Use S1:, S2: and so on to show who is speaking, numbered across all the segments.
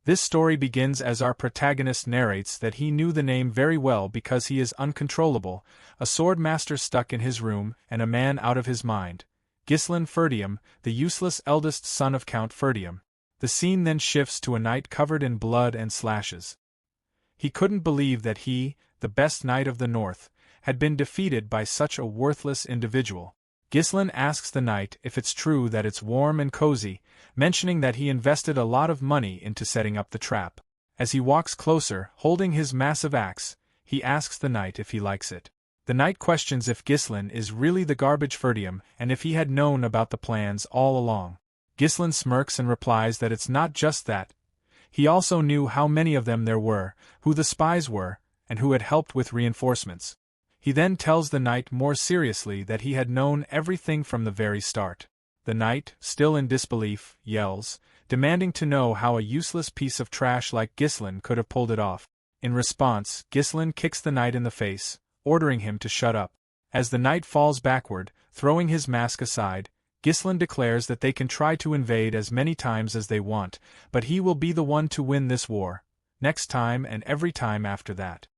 S1: This story begins as our protagonist narrates that he knew the name very well because he is uncontrollable, a sword master stuck in his room and a man out of his mind. Ghislain Perdium, the useless eldest son of Count Perdium. The scene then shifts to a knight covered in blood and slashes. He couldn't believe that he, the best knight of the north, had been defeated by such a worthless individual. Ghislain asks the knight if it's true that it's warm and cozy, mentioning that he invested a lot of money into setting up the trap. As he walks closer, holding his massive axe, he asks the knight if he likes it. The knight questions if Ghislain is really the garbage Perdium and if he had known about the plans all along. Ghislain smirks and replies that it's not just that. He also knew how many of them there were, who the spies were, and who had helped with reinforcements. He then tells the knight more seriously that he had known everything from the very start. The knight, still in disbelief, yells, demanding to know how a useless piece of trash like Ghislain could have pulled it off. In response, Ghislain kicks the knight in the face, ordering him to shut up. As the knight falls backward, throwing his mask aside, Ghislain declares that they can try to invade as many times as they want, but he will be the one to win this war, next time and every time after that.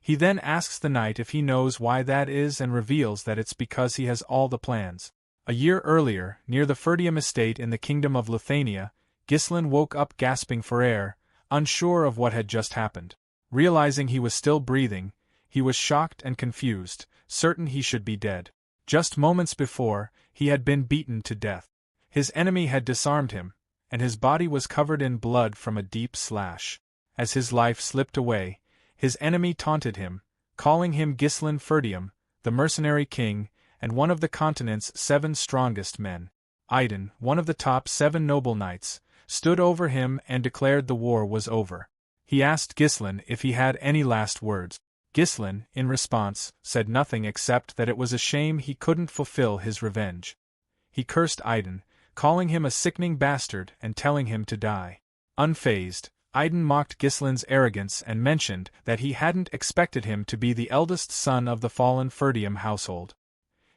S1: He then asks the knight if he knows why that is and reveals that it's because he has all the plans. A year earlier, near the Perdium estate in the kingdom of Lithuania, Ghislain woke up gasping for air, unsure of what had just happened. Realizing he was still breathing, he was shocked and confused, certain he should be dead. Just moments before, he had been beaten to death. His enemy had disarmed him, and his body was covered in blood from a deep slash. As his life slipped away, his enemy taunted him, calling him Ghislain Perdium, the Mercenary King, and one of the continent's 7 strongest men. Idun, one of the top 7 noble knights, stood over him and declared the war was over. He asked Ghislain if he had any last words. Ghislain, in response, said nothing except that it was a shame he couldn't fulfill his revenge. He cursed Idun, calling him a sickening bastard and telling him to die. Unfazed, Idun mocked Ghislain's arrogance and mentioned that he hadn't expected him to be the eldest son of the fallen Perdium household.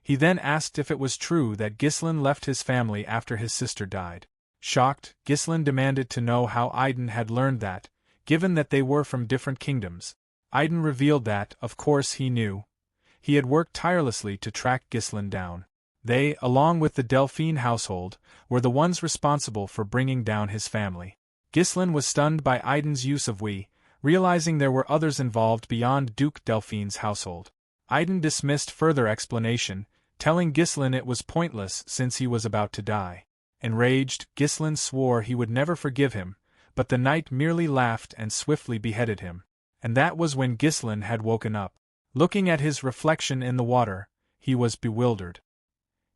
S1: He then asked if it was true that Ghislain left his family after his sister died. Shocked, Ghislain demanded to know how Idun had learned that, given that they were from different kingdoms. Idun revealed that, of course he knew. He had worked tirelessly to track Ghislain down. They, along with the Delphine household, were the ones responsible for bringing down his family. Ghislain was stunned by Idun's use of we, realizing there were others involved beyond Duke Delphine's household. Idun dismissed further explanation, telling Ghislain it was pointless since he was about to die. Enraged, Ghislain swore he would never forgive him, but the knight merely laughed and swiftly beheaded him. And that was when Ghislain had woken up. Looking at his reflection in the water, he was bewildered.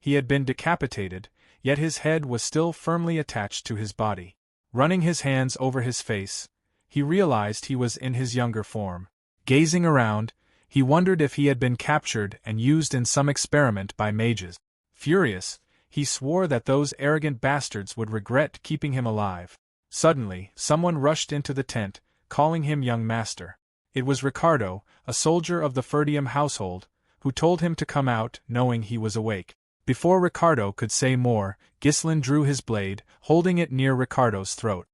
S1: He had been decapitated, yet his head was still firmly attached to his body. Running his hands over his face, he realized he was in his younger form. Gazing around, he wondered if he had been captured and used in some experiment by mages. Furious, he swore that those arrogant bastards would regret keeping him alive. Suddenly, someone rushed into the tent, calling him young master. It was Ricardo, a soldier of the Perdium household, who told him to come out, knowing he was awake. Before Ricardo could say more, Ghislain drew his blade, holding it near Ricardo's throat.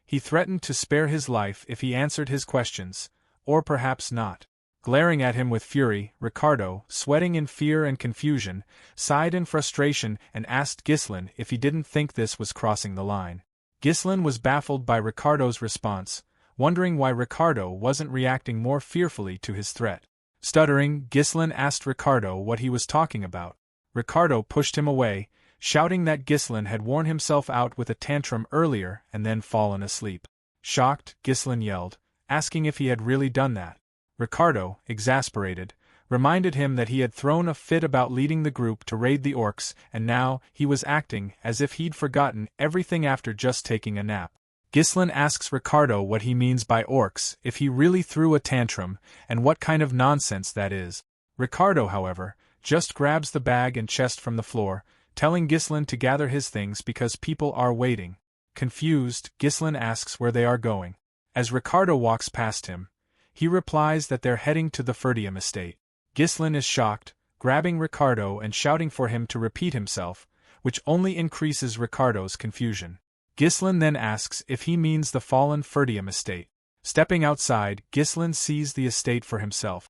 S1: He threatened to spare his life if he answered his questions, or perhaps not. Glaring at him with fury, Ricardo, sweating in fear and confusion, sighed in frustration and asked Ghislain if he didn't think this was crossing the line. Ghislain was baffled by Ricardo's response, wondering why Ricardo wasn't reacting more fearfully to his threat. Stuttering, Ghislain asked Ricardo what he was talking about. Ricardo pushed him away, shouting that Ghislain had worn himself out with a tantrum earlier and then fallen asleep. Shocked, Ghislain yelled, asking if he had really done that. Ricardo, exasperated, reminded him that he had thrown a fit about leading the group to raid the orcs, and now he was acting as if he'd forgotten everything after just taking a nap. Ghislain asks Ricardo what he means by orcs, if he really threw a tantrum, and what kind of nonsense that is. Ricardo, however, just grabs the bag and chest from the floor, telling Ghislain to gather his things because people are waiting. Confused, Ghislain asks where they are going. As Ricardo walks past him, he replies that they're heading to the Perdium estate. Ghislain is shocked, grabbing Ricardo and shouting for him to repeat himself, which only increases Ricardo's confusion. Ghislain then asks if he means the fallen Perdium estate. Stepping outside, Ghislain sees the estate for himself.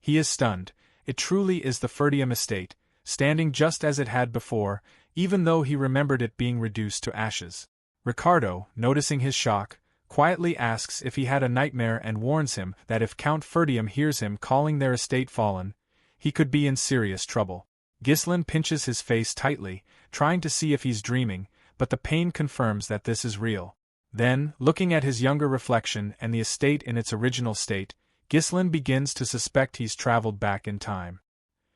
S1: He is stunned. It truly is the Perdium estate, standing just as it had before, even though he remembered it being reduced to ashes. Ricardo, noticing his shock, quietly asks if he had a nightmare and warns him that if Count Perdium hears him calling their estate fallen, he could be in serious trouble. Ghislain pinches his face tightly, trying to see if he's dreaming, but the pain confirms that this is real. Then, looking at his younger reflection and the estate in its original state, Ghislain begins to suspect he's traveled back in time.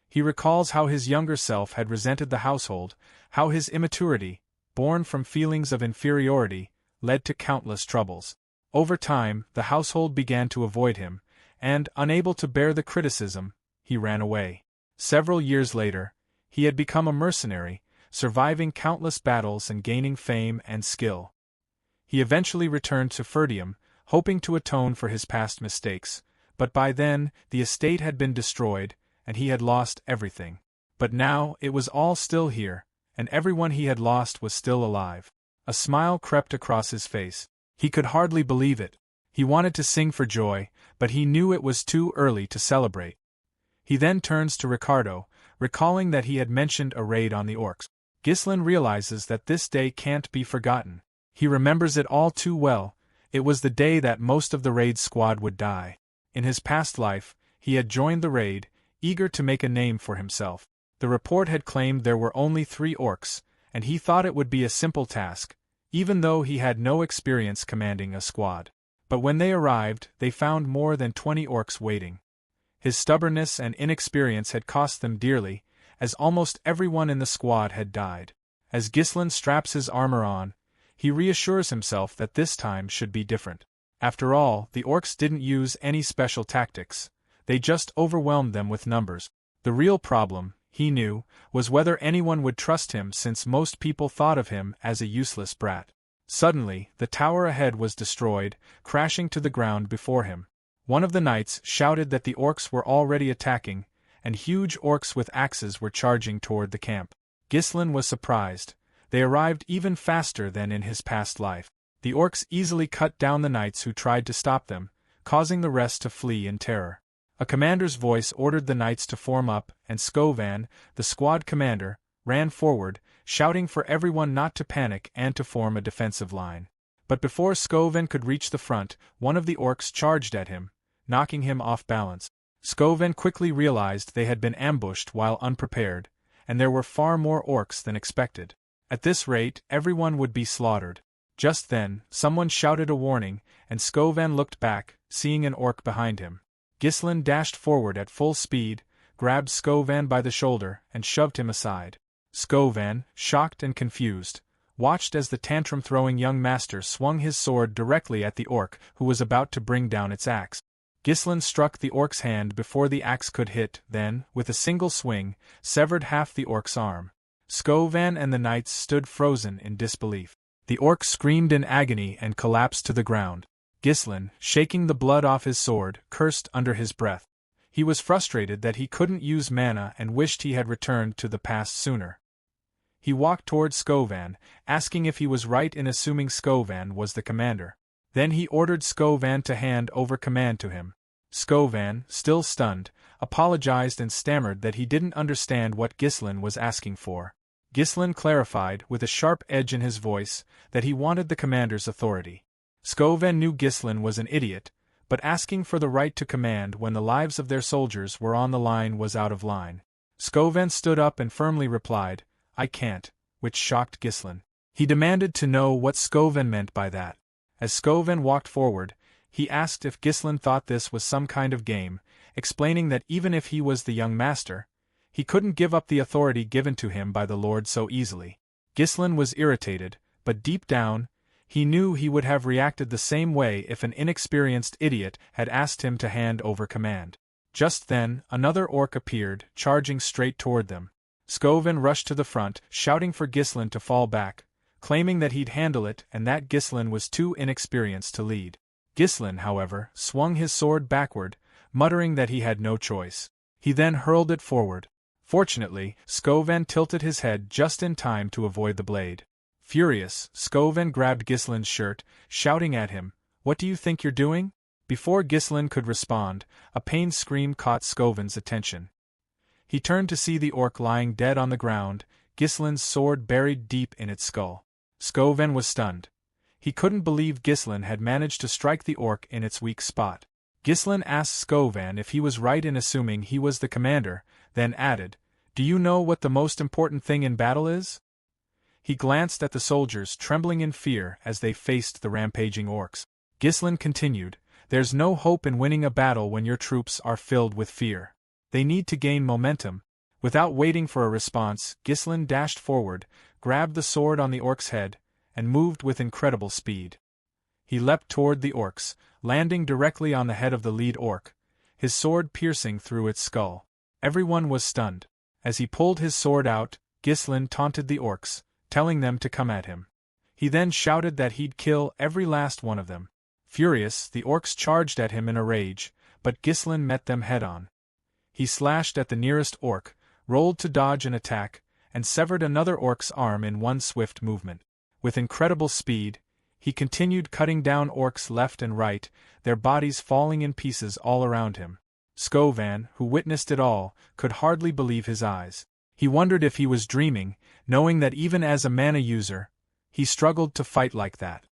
S1: He recalls how his younger self had resented the household, how his immaturity, born from feelings of inferiority, led to countless troubles. Over time, the household began to avoid him, and, unable to bear the criticism, he ran away. Several years later, he had become a mercenary, surviving countless battles and gaining fame and skill. He eventually returned to Perdium, hoping to atone for his past mistakes, but by then, the estate had been destroyed, and he had lost everything. But now, it was all still here, and everyone he had lost was still alive. A smile crept across his face. He could hardly believe it. He wanted to sing for joy, but he knew it was too early to celebrate. He then turns to Ricardo, recalling that he had mentioned a raid on the orcs. Ghislain realizes that this day can't be forgotten. He remembers it all too well. It was the day that most of the raid squad would die. In his past life, he had joined the raid, eager to make a name for himself. The report had claimed there were only 3 orcs, and he thought it would be a simple task, even though he had no experience commanding a squad. But when they arrived, they found more than 20 orcs waiting. His stubbornness and inexperience had cost them dearly, as almost everyone in the squad had died. As Ghislain straps his armor on, he reassures himself that this time should be different. After all, the orcs didn't use any special tactics. They just overwhelmed them with numbers. The real problem, he knew, was whether anyone would trust him, since most people thought of him as a useless brat. Suddenly, the tower ahead was destroyed, crashing to the ground before him. One of the knights shouted that the orcs were already attacking, and huge orcs with axes were charging toward the camp. Ghislain was surprised. They arrived even faster than in his past life. The orcs easily cut down the knights who tried to stop them, causing the rest to flee in terror. A commander's voice ordered the knights to form up, and Skovan, the squad commander, ran forward, shouting for everyone not to panic and to form a defensive line. But before Skovan could reach the front, one of the orcs charged at him, knocking him off balance. Skovan quickly realized they had been ambushed while unprepared, and there were far more orcs than expected. At this rate, everyone would be slaughtered. Just then, someone shouted a warning, and Skovan looked back, seeing an orc behind him. Ghislain dashed forward at full speed, grabbed Skovan by the shoulder, and shoved him aside. Skovan, shocked and confused, watched as the tantrum-throwing young master swung his sword directly at the orc who was about to bring down its axe. Ghislain struck the orc's hand before the axe could hit, then, with a single swing, severed half the orc's arm. Skovan and the knights stood frozen in disbelief. The orc screamed in agony and collapsed to the ground. Ghislain, shaking the blood off his sword, cursed under his breath. He was frustrated that he couldn't use mana and wished he had returned to the past sooner. He walked toward Skovan, asking if he was right in assuming Skovan was the commander. Then he ordered Skovan to hand over command to him. Skovan, still stunned, apologized and stammered that he didn't understand what Ghislain was asking for. Ghislain clarified, with a sharp edge in his voice, that he wanted the commander's authority. Skovan knew Ghislain was an idiot, but asking for the right to command when the lives of their soldiers were on the line was out of line. Skovan stood up and firmly replied, "I can't," which shocked Ghislain. He demanded to know what Skovan meant by that. As Skovan walked forward, he asked if Ghislain thought this was some kind of game, explaining that even if he was the young master, he couldn't give up the authority given to him by the Lord so easily. Ghislain was irritated, but deep down, he knew he would have reacted the same way if an inexperienced idiot had asked him to hand over command. Just then, another orc appeared, charging straight toward them. Skovan rushed to the front, shouting for Ghislain to fall back, claiming that he'd handle it and that Ghislain was too inexperienced to lead. Ghislain, however, swung his sword backward, muttering that he had no choice. He then hurled it forward. Fortunately, Skovan tilted his head just in time to avoid the blade. Furious, Skoven grabbed Ghislain's shirt, shouting at him, "What do you think you're doing?" Before Ghislain could respond, a pained scream caught Skoven's attention. He turned to see the orc lying dead on the ground, Ghislain's sword buried deep in its skull. Skoven was stunned. He couldn't believe Ghislain had managed to strike the orc in its weak spot. Ghislain asked Skoven if he was right in assuming he was the commander, then added, "Do you know what the most important thing in battle is?" He glanced at the soldiers trembling in fear as they faced the rampaging orcs. Ghislain continued, "There's no hope in winning a battle when your troops are filled with fear. They need to gain momentum." Without waiting for a response, Ghislain dashed forward, grabbed the sword on the orc's head, and moved with incredible speed. He leapt toward the orcs, landing directly on the head of the lead orc, his sword piercing through its skull. Everyone was stunned. As he pulled his sword out, Ghislain taunted the orcs, telling them to come at him. He then shouted that he'd kill every last one of them. Furious, the orcs charged at him in a rage, but Ghislain met them head-on. He slashed at the nearest orc, rolled to dodge an attack, and severed another orc's arm in one swift movement. With incredible speed, he continued cutting down orcs left and right, their bodies falling in pieces all around him. Skoven, who witnessed it all, could hardly believe his eyes. He wondered if he was dreaming, knowing that even as a mana user, he struggled to fight like that.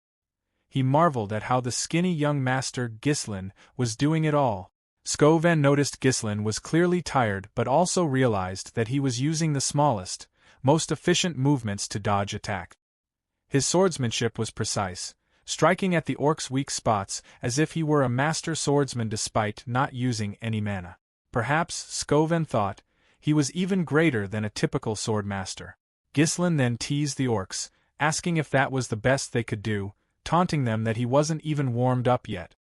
S1: He marveled at how the skinny young master Ghislain was doing it all. Skoven noticed Ghislain was clearly tired but also realized that he was using the smallest, most efficient movements to dodge attack. His swordsmanship was precise, striking at the orc's weak spots as if he were a master swordsman despite not using any mana. Perhaps, Skoven thought, he was even greater than a typical swordmaster. Ghislain then teased the orcs, asking if that was the best they could do, taunting them that he wasn't even warmed up yet.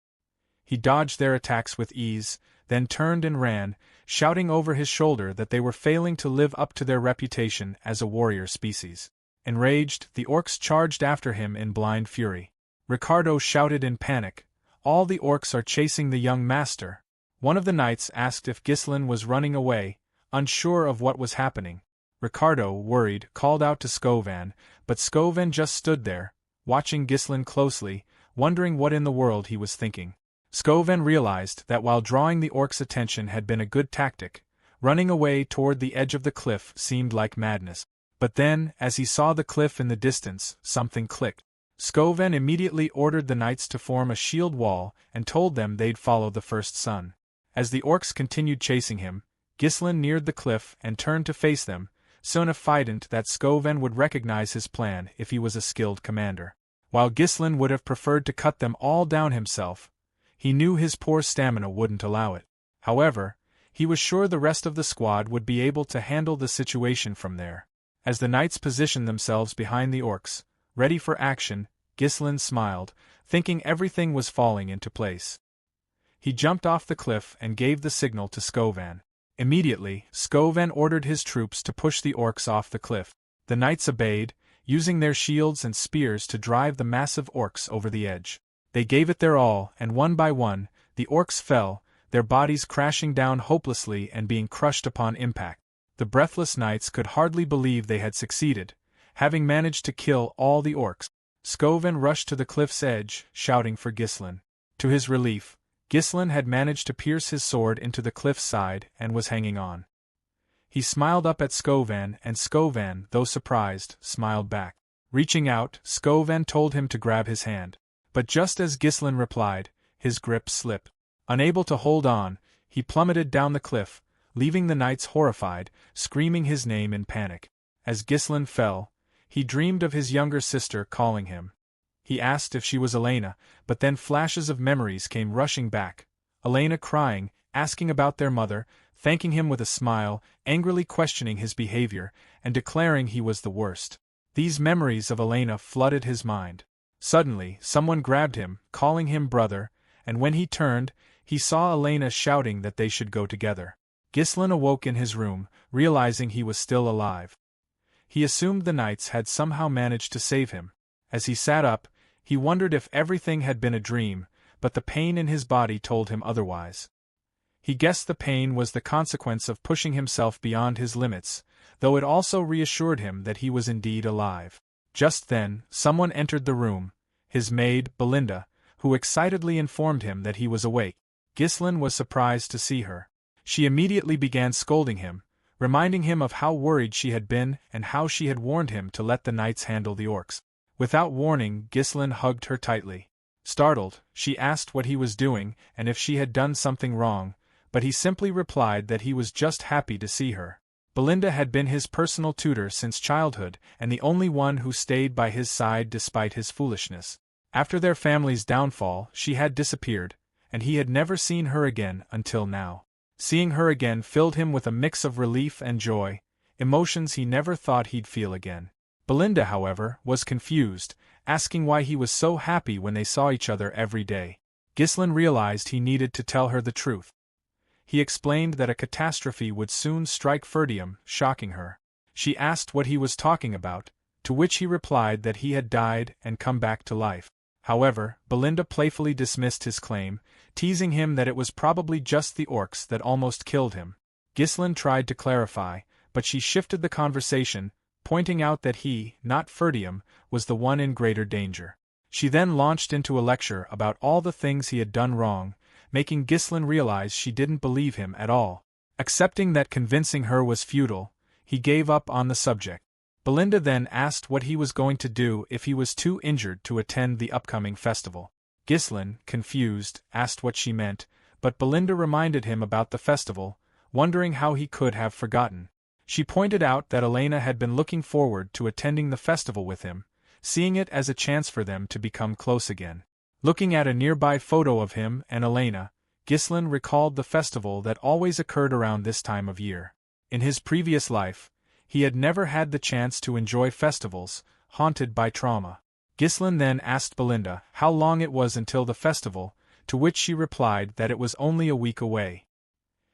S1: He dodged their attacks with ease, then turned and ran, shouting over his shoulder that they were failing to live up to their reputation as a warrior species. Enraged, the orcs charged after him in blind fury. Ricardo shouted in panic, "All the orcs are chasing the young master." One of the knights asked if Ghislain was running away, unsure of what was happening. Ricardo, worried, called out to Skoven, but Skoven just stood there, watching Ghislain closely, wondering what in the world he was thinking. Skoven realized that while drawing the orcs' attention had been a good tactic, running away toward the edge of the cliff seemed like madness. But then, as he saw the cliff in the distance, something clicked. Skoven immediately ordered the knights to form a shield wall and told them they'd follow the first sun. As the orcs continued chasing him, Ghislain neared the cliff and turned to face them, so confident that Skoven would recognize his plan if he was a skilled commander. While Ghislain would have preferred to cut them all down himself, he knew his poor stamina wouldn't allow it. However, he was sure the rest of the squad would be able to handle the situation from there. As the knights positioned themselves behind the orcs, ready for action, Ghislain smiled, thinking everything was falling into place. He jumped off the cliff and gave the signal to Skoven. Immediately, Skoven ordered his troops to push the orcs off the cliff. The knights obeyed, using their shields and spears to drive the massive orcs over the edge. They gave it their all, and one by one, the orcs fell, their bodies crashing down hopelessly and being crushed upon impact. The breathless knights could hardly believe they had succeeded, having managed to kill all the orcs. Skoven rushed to the cliff's edge, shouting for Ghislain. To his relief, Ghislain had managed to pierce his sword into the cliff's side and was hanging on. He smiled up at Skoven, and Skoven, though surprised, smiled back. Reaching out, Skoven told him to grab his hand. But just as Ghislain replied, his grip slipped. Unable to hold on, he plummeted down the cliff, leaving the knights horrified, screaming his name in panic. As Ghislain fell, he dreamed of his younger sister calling him. He asked if she was Elena, but then flashes of memories came rushing back. Elena crying, asking about their mother, thanking him with a smile, angrily questioning his behavior, and declaring he was the worst. These memories of Elena flooded his mind. Suddenly, someone grabbed him, calling him brother, and when he turned, he saw Elena shouting that they should go together. Ghislain awoke in his room, realizing he was still alive. He assumed the knights had somehow managed to save him. As he sat up, he wondered if everything had been a dream, but the pain in his body told him otherwise. He guessed the pain was the consequence of pushing himself beyond his limits, though it also reassured him that he was indeed alive. Just then, someone entered the room, his maid, Belinda, who excitedly informed him that he was awake. Ghislain was surprised to see her. She immediately began scolding him, reminding him of how worried she had been and how she had warned him to let the knights handle the orcs. Without warning, Ghislain hugged her tightly. Startled, she asked what he was doing and if she had done something wrong, but he simply replied that he was just happy to see her. Belinda had been his personal tutor since childhood and the only one who stayed by his side despite his foolishness. After their family's downfall, she had disappeared, and he had never seen her again until now. Seeing her again filled him with a mix of relief and joy, emotions he never thought he'd feel again. Belinda, however, was confused, asking why he was so happy when they saw each other every day. Ghislain realized he needed to tell her the truth. He explained that a catastrophe would soon strike Perdium, shocking her. She asked what he was talking about, to which he replied that he had died and come back to life. However, Belinda playfully dismissed his claim, teasing him that it was probably just the orcs that almost killed him. Ghislain tried to clarify, but she shifted the conversation, pointing out that he, not Perdium, was the one in greater danger. She then launched into a lecture about all the things he had done wrong, making Ghislain realize she didn't believe him at all. Accepting that convincing her was futile, he gave up on the subject. Belinda then asked what he was going to do if he was too injured to attend the upcoming festival. Ghislain, confused, asked what she meant, but Belinda reminded him about the festival, wondering how he could have forgotten. She pointed out that Elena had been looking forward to attending the festival with him, seeing it as a chance for them to become close again. Looking at a nearby photo of him and Elena, Ghislain recalled the festival that always occurred around this time of year. In his previous life, he had never had the chance to enjoy festivals, haunted by trauma. Ghislain then asked Belinda how long it was until the festival, to which she replied that it was only a week away.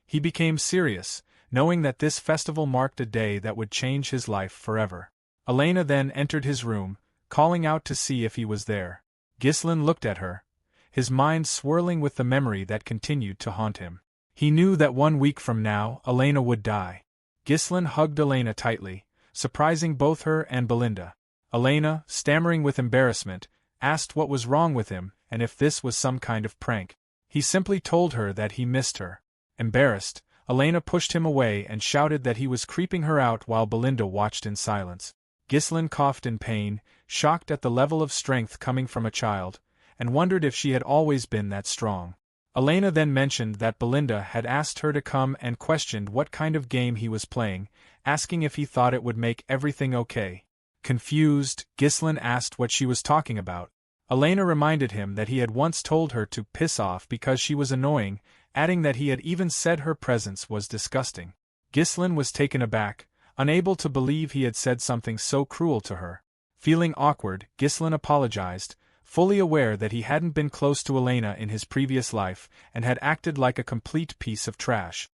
S1: He became serious, knowing that this festival marked a day that would change his life forever. Elena then entered his room, calling out to see if he was there. Ghislain looked at her, his mind swirling with the memory that continued to haunt him. He knew that 1 week from now, Elena would die. Ghislain hugged Elena tightly, surprising both her and Belinda. Elena, stammering with embarrassment, asked what was wrong with him and if this was some kind of prank. He simply told her that he missed her. Embarrassed, Elena pushed him away and shouted that he was creeping her out while Belinda watched in silence. Ghislain coughed in pain, shocked at the level of strength coming from a child, and wondered if she had always been that strong. Elena then mentioned that Belinda had asked her to come and questioned what kind of game he was playing, asking if he thought it would make everything okay. Confused, Ghislain asked what she was talking about. Elena reminded him that he had once told her to piss off because she was annoying, adding that he had even said her presence was disgusting. Ghislain was taken aback, unable to believe he had said something so cruel to her. Feeling awkward, Ghislain apologized, fully aware that he hadn't been close to Elena in his previous life and had acted like a complete piece of trash.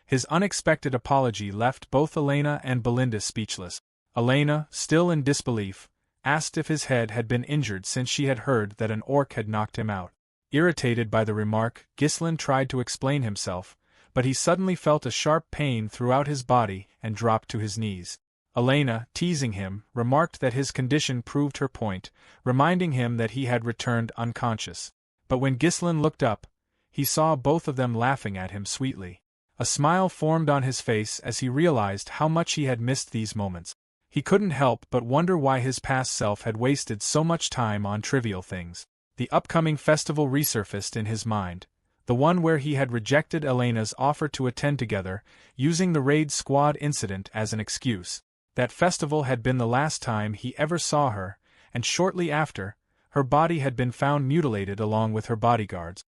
S1: His unexpected apology left both Elena and Belinda speechless. Elena, still in disbelief, asked if his head had been injured since she had heard that an orc had knocked him out. Irritated by the remark, Ghislain tried to explain himself, but he suddenly felt a sharp pain throughout his body and dropped to his knees. Elena, teasing him, remarked that his condition proved her point, reminding him that he had returned unconscious. But when Ghislain looked up, he saw both of them laughing at him sweetly. A smile formed on his face as he realized how much he had missed these moments. He couldn't help but wonder why his past self had wasted so much time on trivial things. The upcoming festival resurfaced in his mind, the one where he had rejected Elena's offer to attend together, using the raid squad incident as an excuse. That festival had been the last time he ever saw her, and shortly after, her body had been found mutilated along with her bodyguards.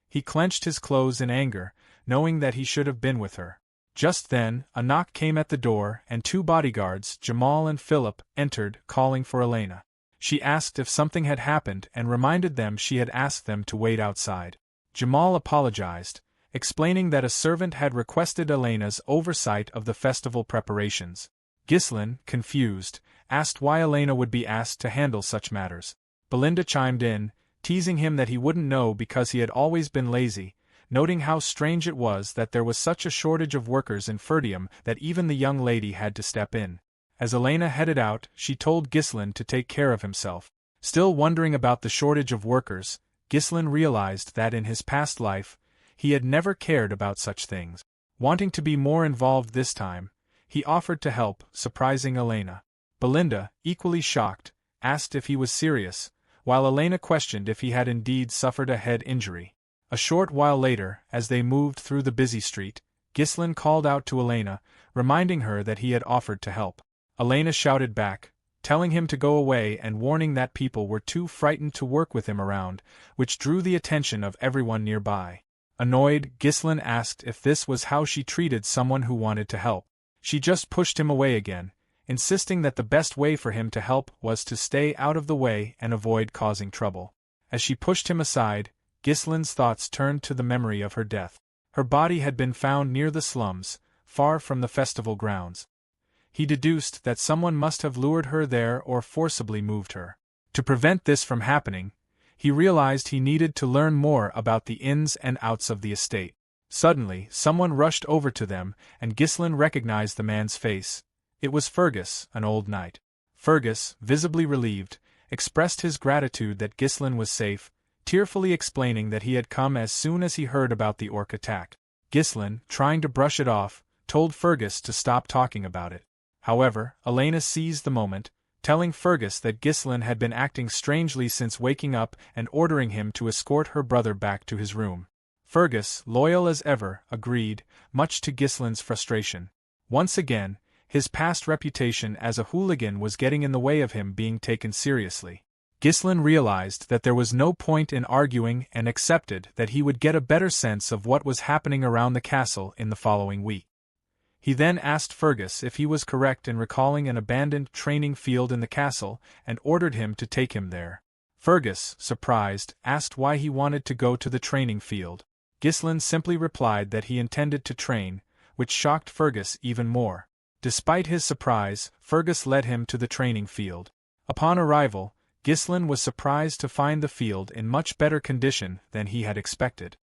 S1: He clenched his clothes in anger, knowing that he should have been with her. Just then, a knock came at the door and 2 bodyguards, Jamal and Philip, entered, calling for Elena. She asked if something had happened and reminded them she had asked them to wait outside. Jamal apologized, explaining that a servant had requested Elena's oversight of the festival preparations. Ghislain, confused, asked why Elena would be asked to handle such matters. Belinda chimed in, teasing him that he wouldn't know because he had always been lazy, noting how strange it was that there was such a shortage of workers in Perdium that even the young lady had to step in. As Elena headed out, she told Ghislain to take care of himself. Still wondering about the shortage of workers, Ghislain realized that in his past life, he had never cared about such things. Wanting to be more involved this time, he offered to help, surprising Elena. Belinda, equally shocked, asked if he was serious, while Elena questioned if he had indeed suffered a head injury. A short while later, as they moved through the busy street, Ghislain called out to Elena, reminding her that he had offered to help. Elena shouted back, telling him to go away and warning that people were too frightened to work with him around, which drew the attention of everyone nearby. Annoyed, Ghislain asked if this was how she treated someone who wanted to help. She just pushed him away again, insisting that the best way for him to help was to stay out of the way and avoid causing trouble. As she pushed him aside, Ghislain's thoughts turned to the memory of her death. Her body had been found near the slums, far from the festival grounds. He deduced that someone must have lured her there or forcibly moved her. To prevent this from happening, he realized he needed to learn more about the ins and outs of the estate. Suddenly, someone rushed over to them, and Ghislain recognized the man's face. It was Fergus, an old knight. Fergus, visibly relieved, expressed his gratitude that Ghislain was safe, tearfully explaining that he had come as soon as he heard about the orc attack. Ghislain, trying to brush it off, told Fergus to stop talking about it. However, Elena seized the moment, telling Fergus that Ghislain had been acting strangely since waking up and ordering him to escort her brother back to his room. Fergus, loyal as ever, agreed, much to Ghislain's frustration. Once again, his past reputation as a hooligan was getting in the way of him being taken seriously. Ghislain realized that there was no point in arguing and accepted that he would get a better sense of what was happening around the castle in the following week. He then asked Fergus if he was correct in recalling an abandoned training field in the castle and ordered him to take him there. Fergus, surprised, asked why he wanted to go to the training field. Ghislain simply replied that he intended to train, which shocked Fergus even more. Despite his surprise, Fergus led him to the training field. Upon arrival, Ghislain was surprised to find the field in much better condition than he had expected.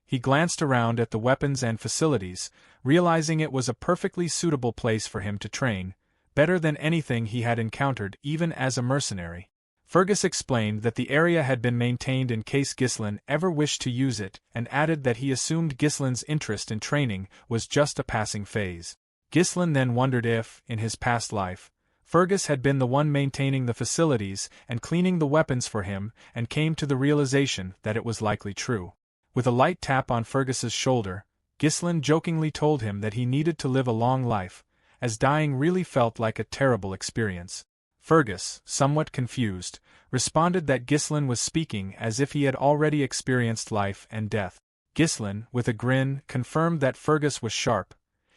S1: He glanced around at the weapons and facilities, realizing it was a perfectly suitable place for him to train, better than anything he had encountered even as a mercenary. Fergus explained that the area had been maintained in case Ghislain ever wished to use it, and added that he assumed Ghislain's interest in training was just a passing phase. Ghislain then wondered if, in his past life, Fergus had been the one maintaining the facilities and cleaning the weapons for him, and came to the realization that it was likely true. With a light tap on Fergus's shoulder, Ghislain jokingly told him that he needed to live a long life, as dying really felt like a terrible experience. Fergus, somewhat confused, responded that Ghislain was speaking as if he had already experienced life and death. Ghislain, with a grin, confirmed that Fergus was sharp.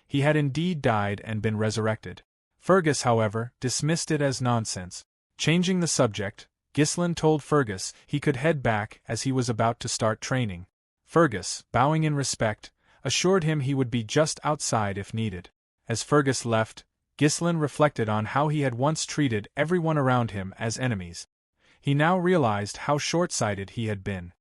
S1: He had indeed died and been resurrected. Fergus, however, dismissed it as nonsense. Changing the subject, Ghislain told Fergus he could head back as he was about to start training. Fergus, bowing in respect, assured him he would be just outside if needed. As Fergus left, Ghislain reflected on how he had once treated everyone around him as enemies. He now realized how short-sighted he had been.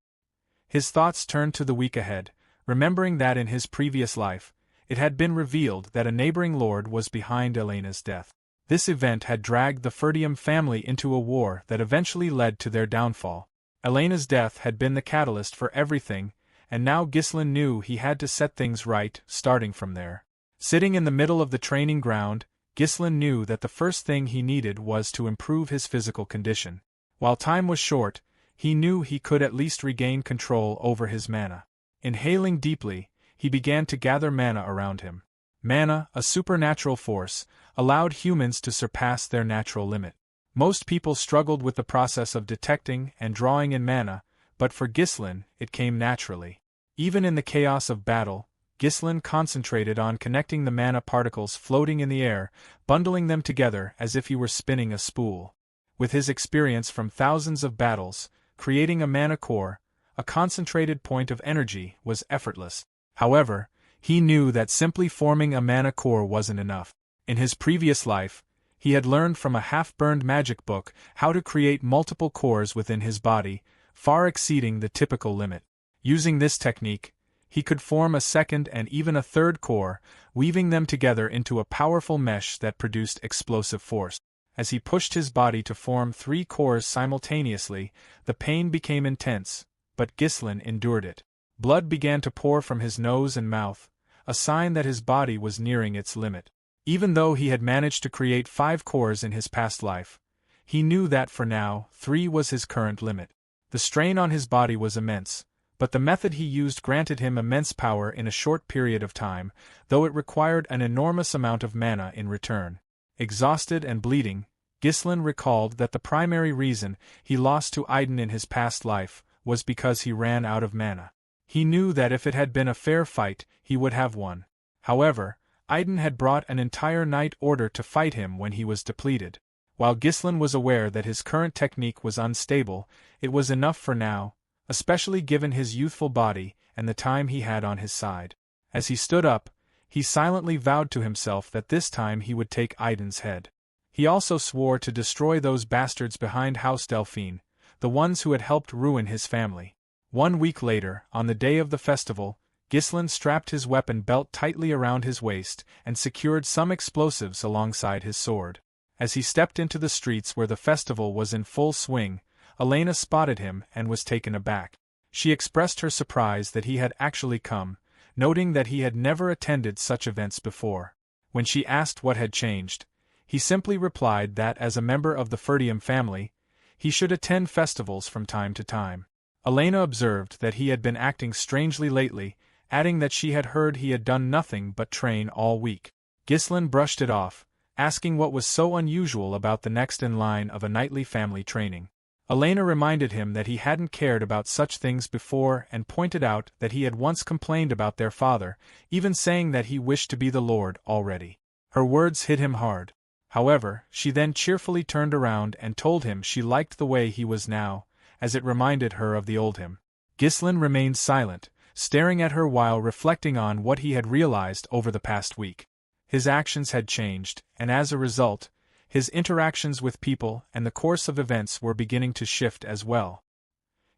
S1: His thoughts turned to the week ahead, remembering that in his previous life, it had been revealed that a neighboring lord was behind Elena's death. This event had dragged the Perdium family into a war that eventually led to their downfall. Elena's death had been the catalyst for everything, and now Ghislain knew he had to set things right, starting from there. Sitting in the middle of the training ground, Ghislain knew that the first thing he needed was to improve his physical condition. While time was short, he knew he could at least regain control over his mana. Inhaling deeply, he began to gather mana around him. Mana, a supernatural force, allowed humans to surpass their natural limit. Most people struggled with the process of detecting and drawing in mana, but for Ghislain, it came naturally. Even in the chaos of battle, Ghislain concentrated on connecting the mana particles floating in the air, bundling them together as if he were spinning a spool. With his experience from thousands of battles, creating a mana core, a concentrated point of energy, was effortless. However, he knew that simply forming a mana core wasn't enough. In his previous life, he had learned from a half-burned magic book how to create multiple cores within his body, far exceeding the typical limit. Using this technique, He could form a second and even a third core, weaving them together into a powerful mesh that produced explosive force. As he pushed his body to form 3 cores simultaneously, the pain became intense, but Ghislain endured it. Blood began to pour from his nose and mouth, a sign that his body was nearing its limit. Even though he had managed to create 5 cores in his past life, he knew that for now, 3 was his current limit. The strain on his body was immense, but the method he used granted him immense power in a short period of time, though it required an enormous amount of mana in return. Exhausted and bleeding, Ghislain recalled that the primary reason he lost to Idun in his past life was because he ran out of mana. He knew that if it had been a fair fight, he would have won. However, Idun had brought an entire knight order to fight him when he was depleted. While Ghislain was aware that his current technique was unstable, it was enough for now, especially given his youthful body and the time he had on his side. As he stood up, he silently vowed to himself that this time he would take Idun's head. He also swore to destroy those bastards behind House Delphine, the ones who had helped ruin his family. 1 week later, on the day of the festival, Ghislain strapped his weapon belt tightly around his waist and secured some explosives alongside his sword. As he stepped into the streets where the festival was in full swing, Elena spotted him and was taken aback. She expressed her surprise that he had actually come, noting that he had never attended such events before. When she asked what had changed, he simply replied that as a member of the Perdium family, he should attend festivals from time to time. Elena observed that he had been acting strangely lately, adding that she had heard he had done nothing but train all week. Ghislain brushed it off, asking what was so unusual about the next in line of a nightly family training. Elena reminded him that he hadn't cared about such things before and pointed out that he had once complained about their father, even saying that he wished to be the Lord already. Her words hit him hard. However, she then cheerfully turned around and told him she liked the way he was now, as it reminded her of the old him. Ghislain remained silent, staring at her while reflecting on what he had realized over the past week. His actions had changed, and as a result, his interactions with people and the course of events were beginning to shift as well.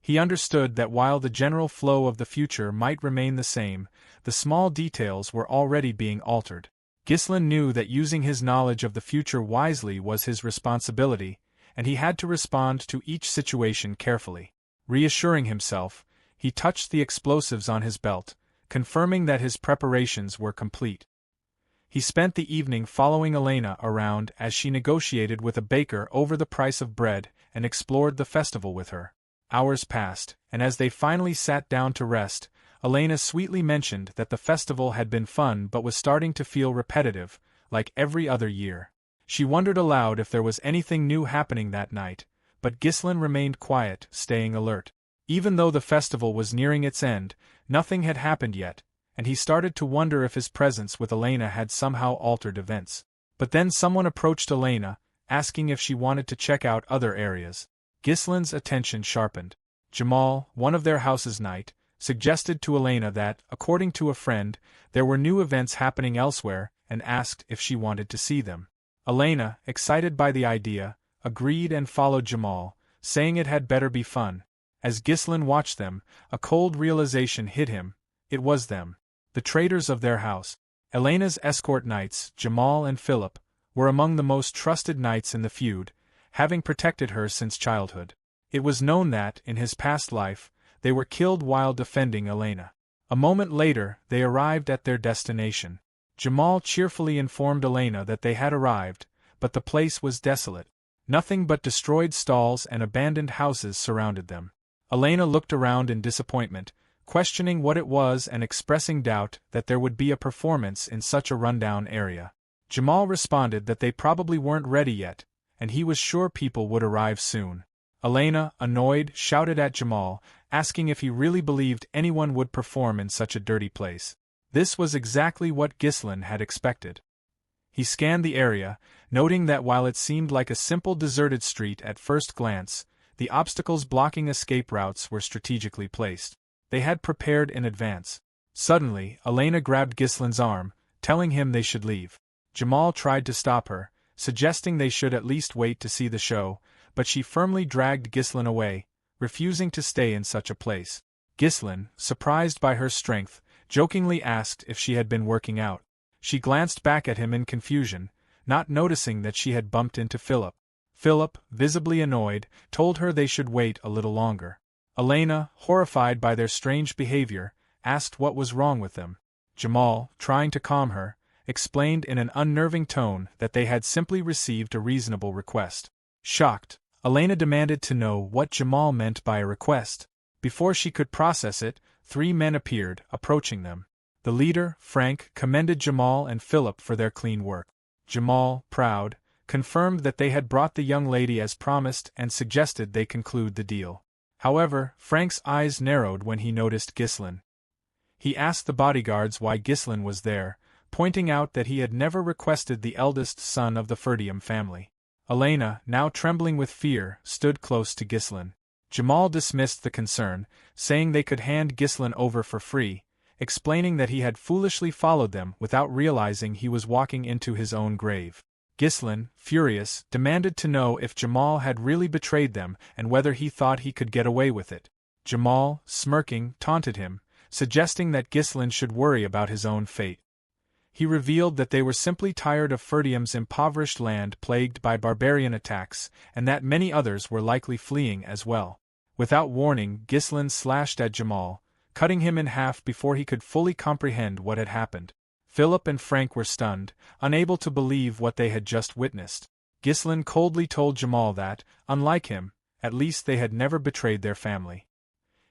S1: He understood that while the general flow of the future might remain the same, the small details were already being altered. Ghislain knew that using his knowledge of the future wisely was his responsibility, and he had to respond to each situation carefully. Reassuring himself, he touched the explosives on his belt, confirming that his preparations were complete. He spent the evening following Elena around as she negotiated with a baker over the price of bread and explored the festival with her. Hours passed, and as they finally sat down to rest, Elena sweetly mentioned that the festival had been fun but was starting to feel repetitive, like every other year. She wondered aloud if there was anything new happening that night, but Ghislain remained quiet, staying alert. Even though the festival was nearing its end, nothing had happened yet, and he started to wonder if his presence with Elena had somehow altered events. But then someone approached Elena, asking if she wanted to check out other areas. Ghislain's attention sharpened. Jamal, one of their house's knight, suggested to Elena that, according to a friend, there were new events happening elsewhere, and asked if she wanted to see them. Elena, excited by the idea, agreed and followed Jamal, saying it had better be fun. As Ghislain watched them, a cold realization hit him. It was them. The traitors of their house. Elena's escort knights, Jamal and Philip, were among the most trusted knights in the feud, having protected her since childhood. It was known that, in his past life, they were killed while defending Elena. A moment later, they arrived at their destination. Jamal cheerfully informed Elena that they had arrived, but the place was desolate. Nothing but destroyed stalls and abandoned houses surrounded them. Elena looked around in disappointment, questioning what it was and expressing doubt that there would be a performance in such a rundown area. Jamal responded that they probably weren't ready yet, and he was sure people would arrive soon. Elena, annoyed, shouted at Jamal, asking if he really believed anyone would perform in such a dirty place. This was exactly what Ghislain had expected. He scanned the area, noting that while it seemed like a simple deserted street at first glance, the obstacles blocking escape routes were strategically placed. They had prepared in advance. Suddenly, Elena grabbed Ghislain's arm, telling him they should leave. Jamal tried to stop her, suggesting they should at least wait to see the show, but she firmly dragged Ghislain away, refusing to stay in such a place. Ghislain, surprised by her strength, jokingly asked if she had been working out. She glanced back at him in confusion, not noticing that she had bumped into Philip. Philip, visibly annoyed, told her they should wait a little longer. Elena, horrified by their strange behavior, asked what was wrong with them. Jamal, trying to calm her, explained in an unnerving tone that they had simply received a reasonable request. Shocked, Elena demanded to know what Jamal meant by a request. Before she could process it, 3 men appeared, approaching them. The leader, Frank, commended Jamal and Philip for their clean work. Jamal, proud, confirmed that they had brought the young lady as promised and suggested they conclude the deal. However, Frank's eyes narrowed when he noticed Ghislain. He asked the bodyguards why Ghislain was there, pointing out that he had never requested the eldest son of the Perdium family. Elena, now trembling with fear, stood close to Ghislain. Jamal dismissed the concern, saying they could hand Ghislain over for free, explaining that he had foolishly followed them without realizing he was walking into his own grave. Ghislain, furious, demanded to know if Jamal had really betrayed them and whether he thought he could get away with it. Jamal, smirking, taunted him, suggesting that Ghislain should worry about his own fate. He revealed that they were simply tired of Perdium's impoverished land plagued by barbarian attacks, and that many others were likely fleeing as well. Without warning, Ghislain slashed at Jamal, cutting him in half before he could fully comprehend what had happened. Philip and Frank were stunned, unable to believe what they had just witnessed. Ghislain coldly told Jamal that, unlike him, at least they had never betrayed their family.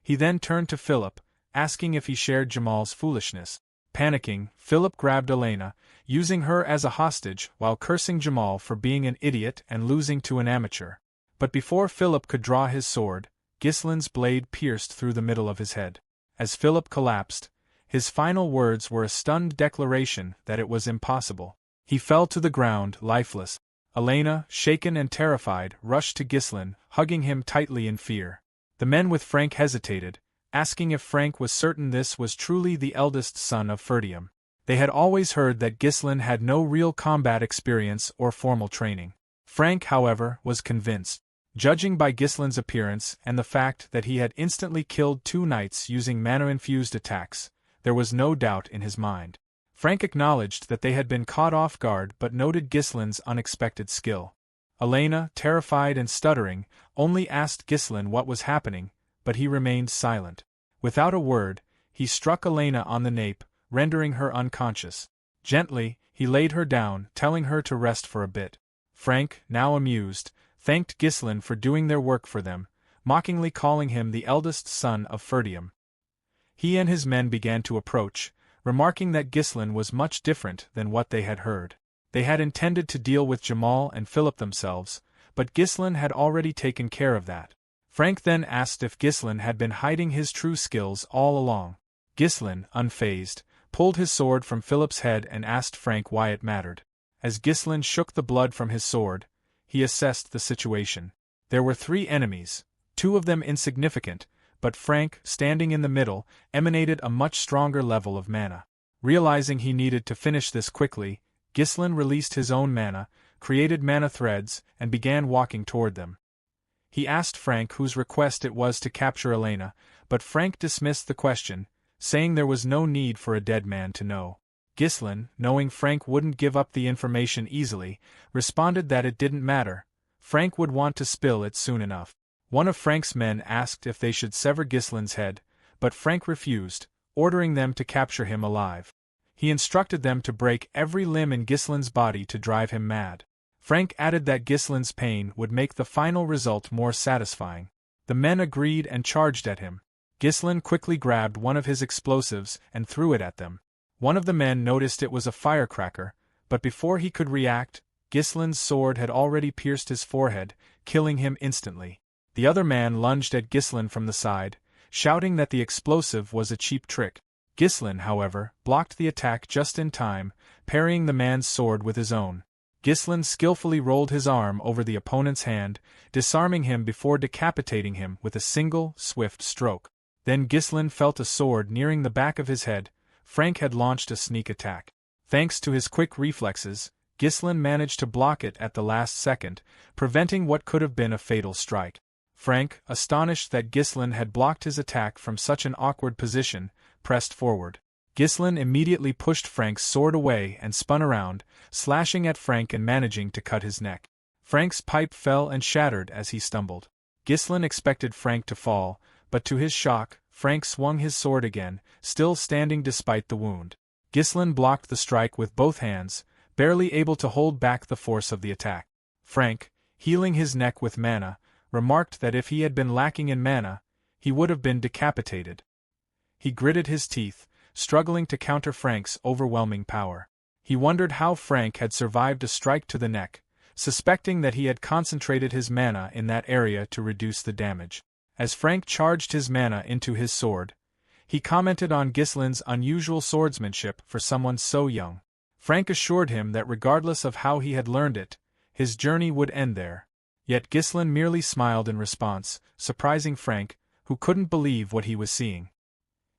S1: He then turned to Philip, asking if he shared Jamal's foolishness. Panicking, Philip grabbed Elena, using her as a hostage while cursing Jamal for being an idiot and losing to an amateur. But before Philip could draw his sword, Ghislain's blade pierced through the middle of his head. As Philip collapsed, his final words were a stunned declaration that it was impossible. He fell to the ground, lifeless. Elena, shaken and terrified, rushed to Ghislain, hugging him tightly in fear. The men with Frank hesitated, asking if Frank was certain this was truly the eldest son of Perdium. They had always heard that Ghislain had no real combat experience or formal training. Frank, however, was convinced. Judging by Ghislain's appearance and the fact that he had instantly killed 2 knights using mana-infused attacks, there was no doubt in his mind. Frank acknowledged that they had been caught off guard but noted Ghislain's unexpected skill. Elena, terrified and stuttering, only asked Ghislain what was happening, but he remained silent. Without a word, he struck Elena on the nape, rendering her unconscious. Gently, he laid her down, telling her to rest for a bit. Frank, now amused, thanked Ghislain for doing their work for them, mockingly calling him the eldest son of Perdium. He and his men began to approach, remarking that Ghislain was much different than what they had heard. They had intended to deal with Jamal and Philip themselves, but Ghislain had already taken care of that. Frank then asked if Ghislain had been hiding his true skills all along. Ghislain, unfazed, pulled his sword from Philip's head and asked Frank why it mattered. As Ghislain shook the blood from his sword, he assessed the situation. There were 3 enemies, 2 of them insignificant, but Frank, standing in the middle, emanated a much stronger level of mana. Realizing he needed to finish this quickly, Ghislain released his own mana, created mana threads, and began walking toward them. He asked Frank whose request it was to capture Elena, but Frank dismissed the question, saying there was no need for a dead man to know. Ghislain, knowing Frank wouldn't give up the information easily, responded that it didn't matter. Frank would want to spill it soon enough. One of Frank's men asked if they should sever Ghislain's head, but Frank refused, ordering them to capture him alive. He instructed them to break every limb in Ghislain's body to drive him mad. Frank added that Ghislain's pain would make the final result more satisfying. The men agreed and charged at him. Ghislain quickly grabbed one of his explosives and threw it at them. One of the men noticed it was a firecracker, but before he could react, Ghislain's sword had already pierced his forehead, killing him instantly. The other man lunged at Ghislain from the side, shouting that the explosive was a cheap trick. Ghislain, however, blocked the attack just in time, parrying the man's sword with his own. Ghislain skillfully rolled his arm over the opponent's hand, disarming him before decapitating him with a single, swift stroke. Then Ghislain felt a sword nearing the back of his head. Frank had launched a sneak attack. Thanks to his quick reflexes, Ghislain managed to block it at the last second, preventing what could have been a fatal strike. Frank, astonished that Ghislain had blocked his attack from such an awkward position, pressed forward. Ghislain immediately pushed Frank's sword away and spun around, slashing at Frank and managing to cut his neck. Frank's pipe fell and shattered as he stumbled. Ghislain expected Frank to fall, but to his shock, Frank swung his sword again, still standing despite the wound. Ghislain blocked the strike with both hands, barely able to hold back the force of the attack. Frank, healing his neck with mana, remarked that if he had been lacking in mana, he would have been decapitated. He gritted his teeth, struggling to counter Frank's overwhelming power. He wondered how Frank had survived a strike to the neck, suspecting that he had concentrated his mana in that area to reduce the damage. As Frank charged his mana into his sword, he commented on Ghislain's unusual swordsmanship for someone so young. Frank assured him that regardless of how he had learned it, his journey would end there. Yet Ghislain merely smiled in response, surprising Frank, who couldn't believe what he was seeing.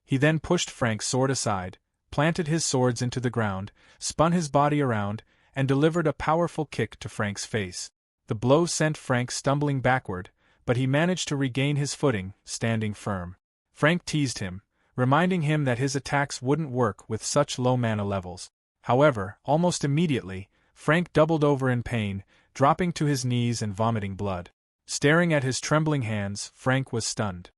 S1: He then pushed Frank's sword aside, planted his swords into the ground, spun his body around, and delivered a powerful kick to Frank's face. The blow sent Frank stumbling backward, but he managed to regain his footing, standing firm. Frank teased him, reminding him that his attacks wouldn't work with such low mana levels. However, almost immediately, Frank doubled over in pain, dropping to his knees and vomiting blood. Staring at his trembling hands, Frank was stunned.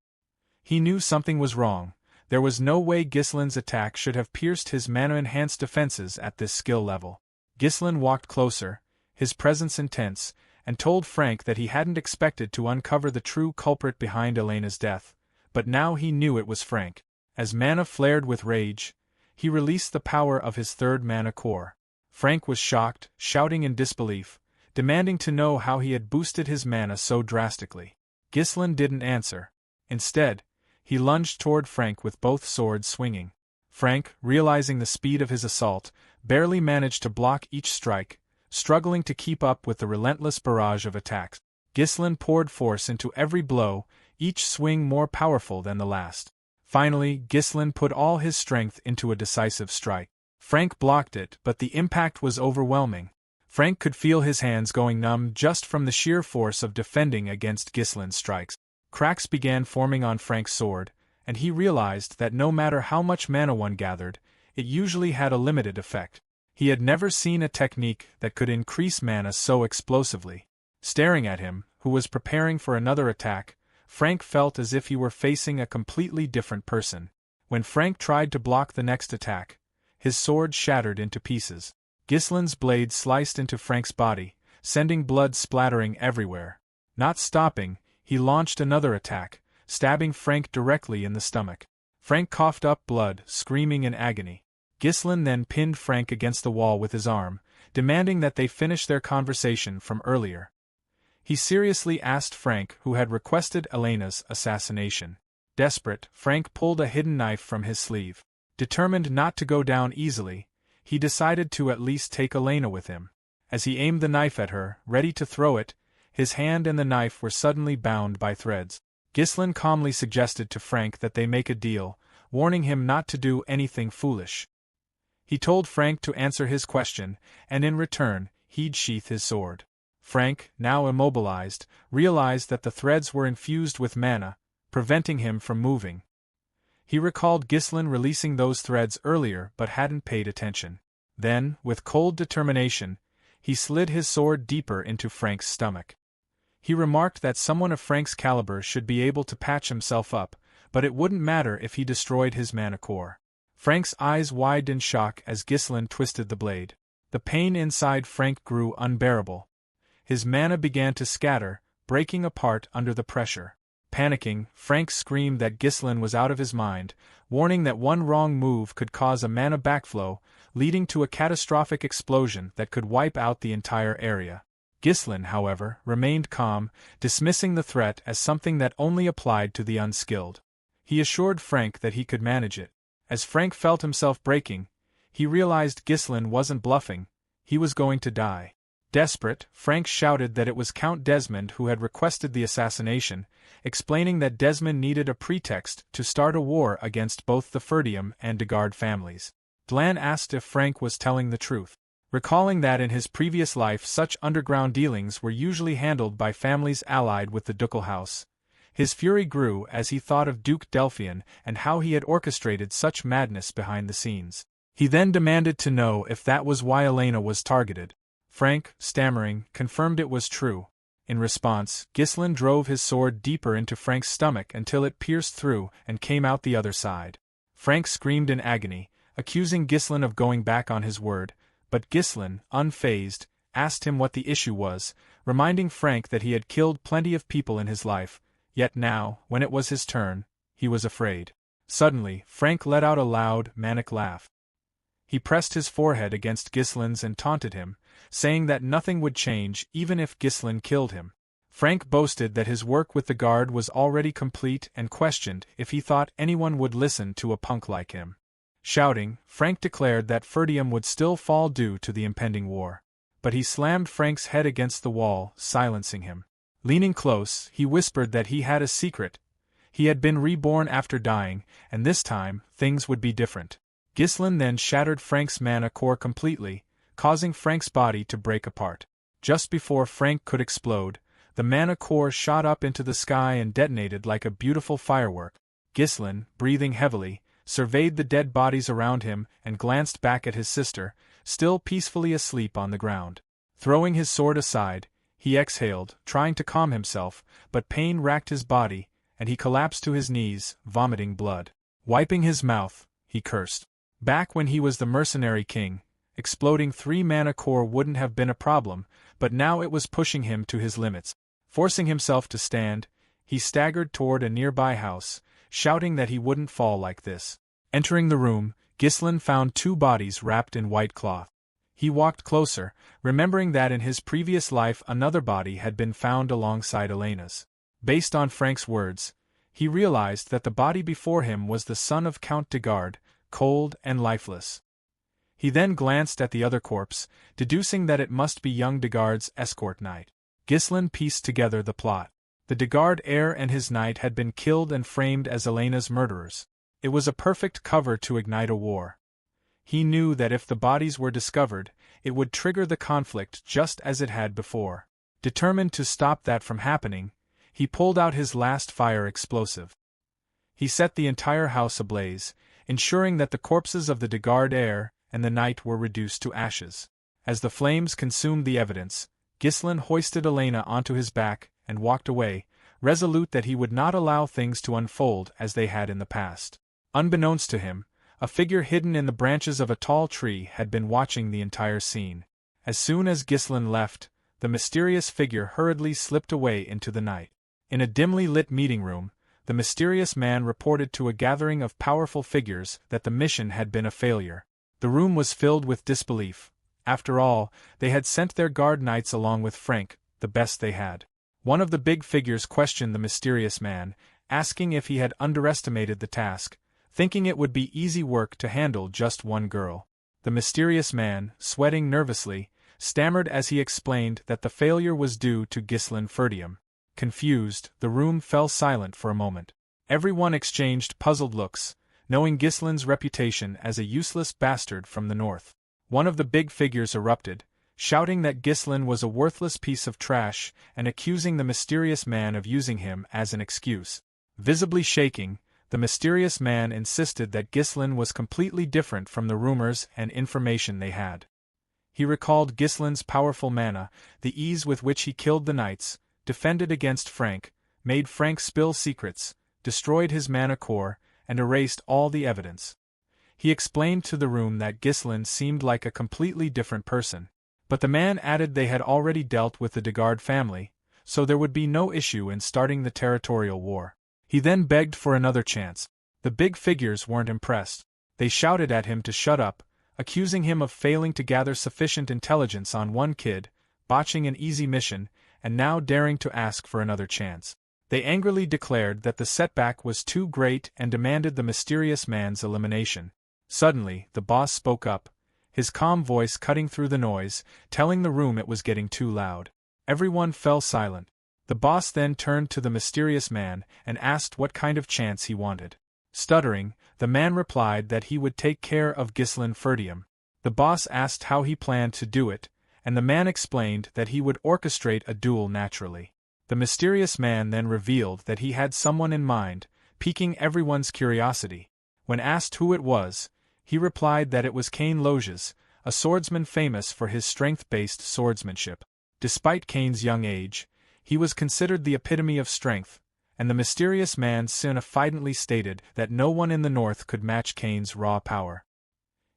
S1: He knew something was wrong. There was no way Ghislain's attack should have pierced his mana-enhanced defenses at this skill level. Ghislain walked closer, his presence intense, and told Frank that he hadn't expected to uncover the true culprit behind Elena's death, but now he knew it was Frank. As mana flared with rage, he released the power of his third mana core. Frank was shocked, shouting in disbelief, demanding to know how he had boosted his mana so drastically. Ghislain didn't answer. Instead, he lunged toward Frank with both swords swinging. Frank, realizing the speed of his assault, barely managed to block each strike, struggling to keep up with the relentless barrage of attacks. Ghislain poured force into every blow, each swing more powerful than the last. Finally, Ghislain put all his strength into a decisive strike. Frank blocked it, but the impact was overwhelming. Frank could feel his hands going numb just from the sheer force of defending against Ghislain's strikes. Cracks began forming on Frank's sword, and he realized that no matter how much mana one gathered, it usually had a limited effect. He had never seen a technique that could increase mana so explosively. Staring at him, who was preparing for another attack, Frank felt as if he were facing a completely different person. When Frank tried to block the next attack, his sword shattered into pieces. Ghislain's blade sliced into Frank's body, sending blood splattering everywhere. Not stopping, he launched another attack, stabbing Frank directly in the stomach. Frank coughed up blood, screaming in agony. Ghislain then pinned Frank against the wall with his arm, demanding that they finish their conversation from earlier. He seriously asked Frank who had requested Elena's assassination. Desperate, Frank pulled a hidden knife from his sleeve. Determined not to go down easily, he decided to at least take Elena with him. As he aimed the knife at her, ready to throw it, his hand and the knife were suddenly bound by threads. Ghislain calmly suggested to Frank that they make a deal, warning him not to do anything foolish. He told Frank to answer his question, and in return, he'd sheath his sword. Frank, now immobilized, realized that the threads were infused with mana, preventing him from moving. He recalled Ghislain releasing those threads earlier but hadn't paid attention. Then, with cold determination, he slid his sword deeper into Frank's stomach. He remarked that someone of Frank's caliber should be able to patch himself up, but it wouldn't matter if he destroyed his mana core. Frank's eyes widened in shock as Ghislain twisted the blade. The pain inside Frank grew unbearable. His mana began to scatter, breaking apart under the pressure. Panicking, Frank screamed that Ghislain was out of his mind, warning that one wrong move could cause a mana backflow, leading to a catastrophic explosion that could wipe out the entire area. Ghislain, however, remained calm, dismissing the threat as something that only applied to the unskilled. He assured Frank that he could manage it. As Frank felt himself breaking, he realized Ghislain wasn't bluffing, he was going to die. Desperate, Frank shouted that it was Count Desmond who had requested the assassination, explaining that Desmond needed a pretext to start a war against both the Perdium and Degard families. Ghislain asked if Frank was telling the truth, recalling that in his previous life such underground dealings were usually handled by families allied with the ducal house. His fury grew as he thought of Duke Delphian and how he had orchestrated such madness behind the scenes. He then demanded to know if that was why Elena was targeted. Frank, stammering, confirmed it was true. In response, Ghislain drove his sword deeper into Frank's stomach until it pierced through and came out the other side. Frank screamed in agony, accusing Ghislain of going back on his word, but Ghislain, unfazed, asked him what the issue was, reminding Frank that he had killed plenty of people in his life, yet now, when it was his turn, he was afraid. Suddenly, Frank let out a loud, manic laugh. He pressed his forehead against Ghislain's and taunted him, saying that nothing would change even if Ghislain killed him. Frank boasted that his work with the guard was already complete and questioned if he thought anyone would listen to a punk like him. Shouting, Frank declared that Perdium would still fall due to the impending war. But he slammed Frank's head against the wall, silencing him. Leaning close, he whispered that he had a secret. He had been reborn after dying, and this time, things would be different. Ghislain then shattered Frank's mana core completely, causing Frank's body to break apart. Just before Frank could explode, the mana core shot up into the sky and detonated like a beautiful firework. Ghislain, breathing heavily, surveyed the dead bodies around him and glanced back at his sister, still peacefully asleep on the ground. Throwing his sword aside, he exhaled, trying to calm himself, but pain racked his body, and he collapsed to his knees, vomiting blood. Wiping his mouth, he cursed. Back when he was the Mercenary King, exploding 3 mana core wouldn't have been a problem, but now it was pushing him to his limits. Forcing himself to stand, he staggered toward a nearby house, shouting that he wouldn't fall like this. Entering the room, Ghislain found 2 bodies wrapped in white cloth. He walked closer, remembering that in his previous life another body had been found alongside Elena's. Based on Frank's words, he realized that the body before him was the son of Count de Garde, cold and lifeless. He then glanced at the other corpse, deducing that it must be young de Garde's escort knight. Ghislain pieced together the plot. The de Garde heir and his knight had been killed and framed as Elena's murderers. It was a perfect cover to ignite a war. He knew that if the bodies were discovered, it would trigger the conflict just as it had before. Determined to stop that from happening, he pulled out his last fire explosive. He set the entire house ablaze, ensuring that the corpses of the de Garde heir and the knight were reduced to ashes. As the flames consumed the evidence, Ghislain hoisted Elena onto his back and walked away, resolute that he would not allow things to unfold as they had in the past. Unbeknownst to him, a figure hidden in the branches of a tall tree had been watching the entire scene. As soon as Ghislain left, the mysterious figure hurriedly slipped away into the night. In a dimly lit meeting room, the mysterious man reported to a gathering of powerful figures that the mission had been a failure. The room was filled with disbelief. After all, they had sent their guard knights along with Frank, the best they had. One of the big figures questioned the mysterious man, asking if he had underestimated the task, thinking it would be easy work to handle just one girl. The mysterious man, sweating nervously, stammered as he explained that the failure was due to Ghislain Perdium. Confused, the room fell silent for a moment. Everyone exchanged puzzled looks, knowing Ghislain's reputation as a useless bastard from the north. One of the big figures erupted, shouting that Ghislain was a worthless piece of trash and accusing the mysterious man of using him as an excuse. Visibly shaking, the mysterious man insisted that Ghislain was completely different from the rumors and information they had. He recalled Ghislain's powerful mana, the ease with which he killed the knights, defended against Frank, made Frank spill secrets, destroyed his mana core, and erased all the evidence. He explained to the room that Ghislain seemed like a completely different person, but the man added they had already dealt with the de Garde family, so there would be no issue in starting the territorial war. He then begged for another chance. The big figures weren't impressed. They shouted at him to shut up, accusing him of failing to gather sufficient intelligence on one kid, botching an easy mission, and now daring to ask for another chance. They angrily declared that the setback was too great and demanded the mysterious man's elimination. Suddenly, the boss spoke up, his calm voice cutting through the noise, telling the room it was getting too loud. Everyone fell silent. The boss then turned to the mysterious man and asked what kind of chance he wanted. Stuttering, the man replied that he would take care of Ghislain Perdium. The boss asked how he planned to do it, and the man explained that he would orchestrate a duel naturally. The mysterious man then revealed that he had someone in mind, piquing everyone's curiosity. When asked who it was, he replied that it was Cain Loges, a swordsman famous for his strength-based swordsmanship. Despite Cain's young age, he was considered the epitome of strength, and the mysterious man confidently stated that no one in the north could match Cain's raw power.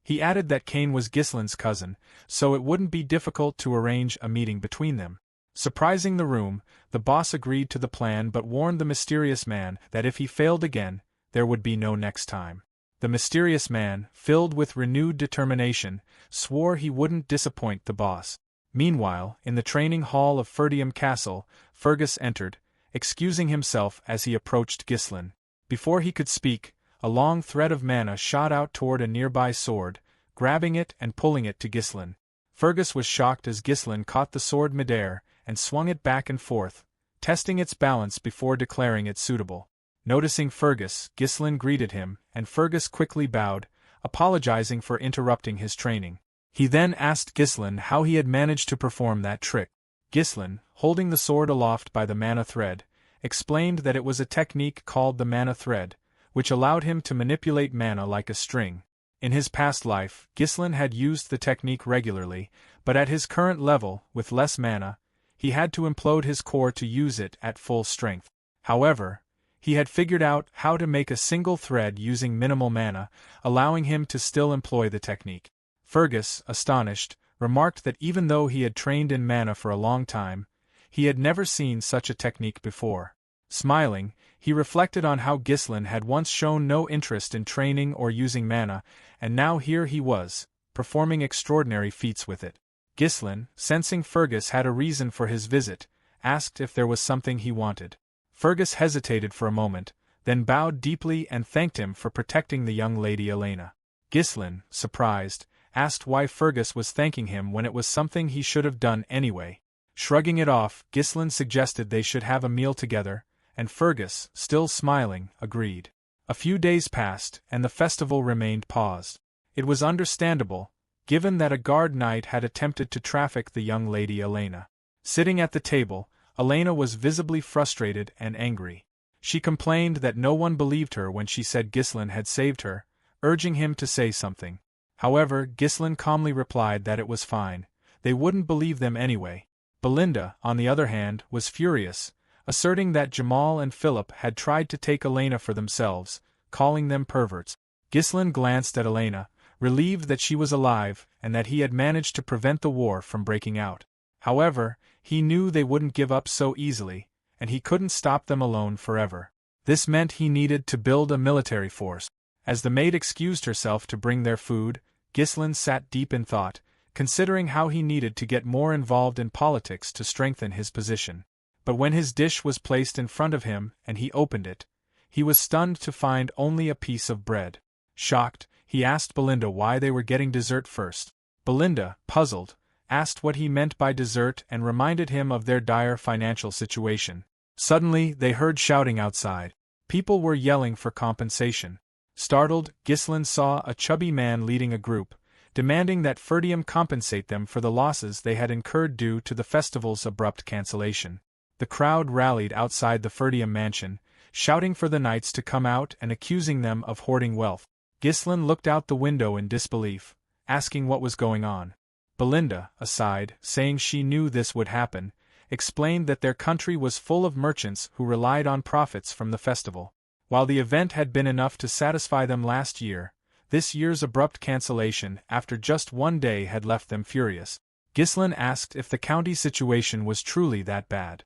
S1: He added that Cain was Ghislain's cousin, so it wouldn't be difficult to arrange a meeting between them. Surprising the room, the boss agreed to the plan but warned the mysterious man that if he failed again, there would be no next time. The mysterious man, filled with renewed determination, swore he wouldn't disappoint the boss. Meanwhile, in the training hall of Perdium Castle, Fergus entered, excusing himself as he approached Ghislain. Before he could speak, a long thread of mana shot out toward a nearby sword, grabbing it and pulling it to Ghislain. Fergus was shocked as Ghislain caught the sword midair and swung it back and forth, testing its balance before declaring it suitable. Noticing Fergus, Ghislain greeted him, and Fergus quickly bowed, apologizing for interrupting his training. He then asked Ghislain how he had managed to perform that trick. Ghislain, holding the sword aloft by the mana thread, explained that it was a technique called the mana thread, which allowed him to manipulate mana like a string. In his past life, Ghislain had used the technique regularly, but at his current level, with less mana, he had to implode his core to use it at full strength. However, he had figured out how to make a single thread using minimal mana, allowing him to still employ the technique. Fergus, astonished, remarked that even though he had trained in mana for a long time, he had never seen such a technique before. Smiling, he reflected on how Ghislain had once shown no interest in training or using mana, and now here he was, performing extraordinary feats with it. Ghislain, sensing Fergus had a reason for his visit, asked if there was something he wanted. Fergus hesitated for a moment, then bowed deeply and thanked him for protecting the young lady Elena. Ghislain, surprised, asked why Fergus was thanking him when it was something he should have done anyway. Shrugging it off, Ghislain suggested they should have a meal together, and Fergus, still smiling, agreed. A few days passed, and the festival remained paused. It was understandable, given that a guard knight had attempted to traffic the young lady Elena. Sitting at the table, Elena was visibly frustrated and angry. She complained that no one believed her when she said Ghislain had saved her, urging him to say something. However, Ghislain calmly replied that it was fine, they wouldn't believe them anyway. Belinda, on the other hand, was furious, asserting that Jamal and Philip had tried to take Elena for themselves, calling them perverts. Ghislain glanced at Elena, relieved that she was alive and that he had managed to prevent the war from breaking out. However, he knew they wouldn't give up so easily, and he couldn't stop them alone forever. This meant he needed to build a military force. As the maid excused herself to bring their food, Ghislain sat deep in thought, considering how he needed to get more involved in politics to strengthen his position. But when his dish was placed in front of him and he opened it, he was stunned to find only a piece of bread. Shocked, he asked Belinda why they were getting dessert first. Belinda, puzzled, asked what he meant by dessert and reminded him of their dire financial situation. Suddenly, they heard shouting outside. People were yelling for compensation. Startled, Ghislain saw a chubby man leading a group, demanding that Perdium compensate them for the losses they had incurred due to the festival's abrupt cancellation. The crowd rallied outside the Perdium mansion, shouting for the knights to come out and accusing them of hoarding wealth. Ghislain looked out the window in disbelief, asking what was going on. Belinda, aside, saying she knew this would happen, explained that their country was full of merchants who relied on profits from the festival. While the event had been enough to satisfy them last year, this year's abrupt cancellation after just one day had left them furious. Ghislain asked if the county situation was truly that bad.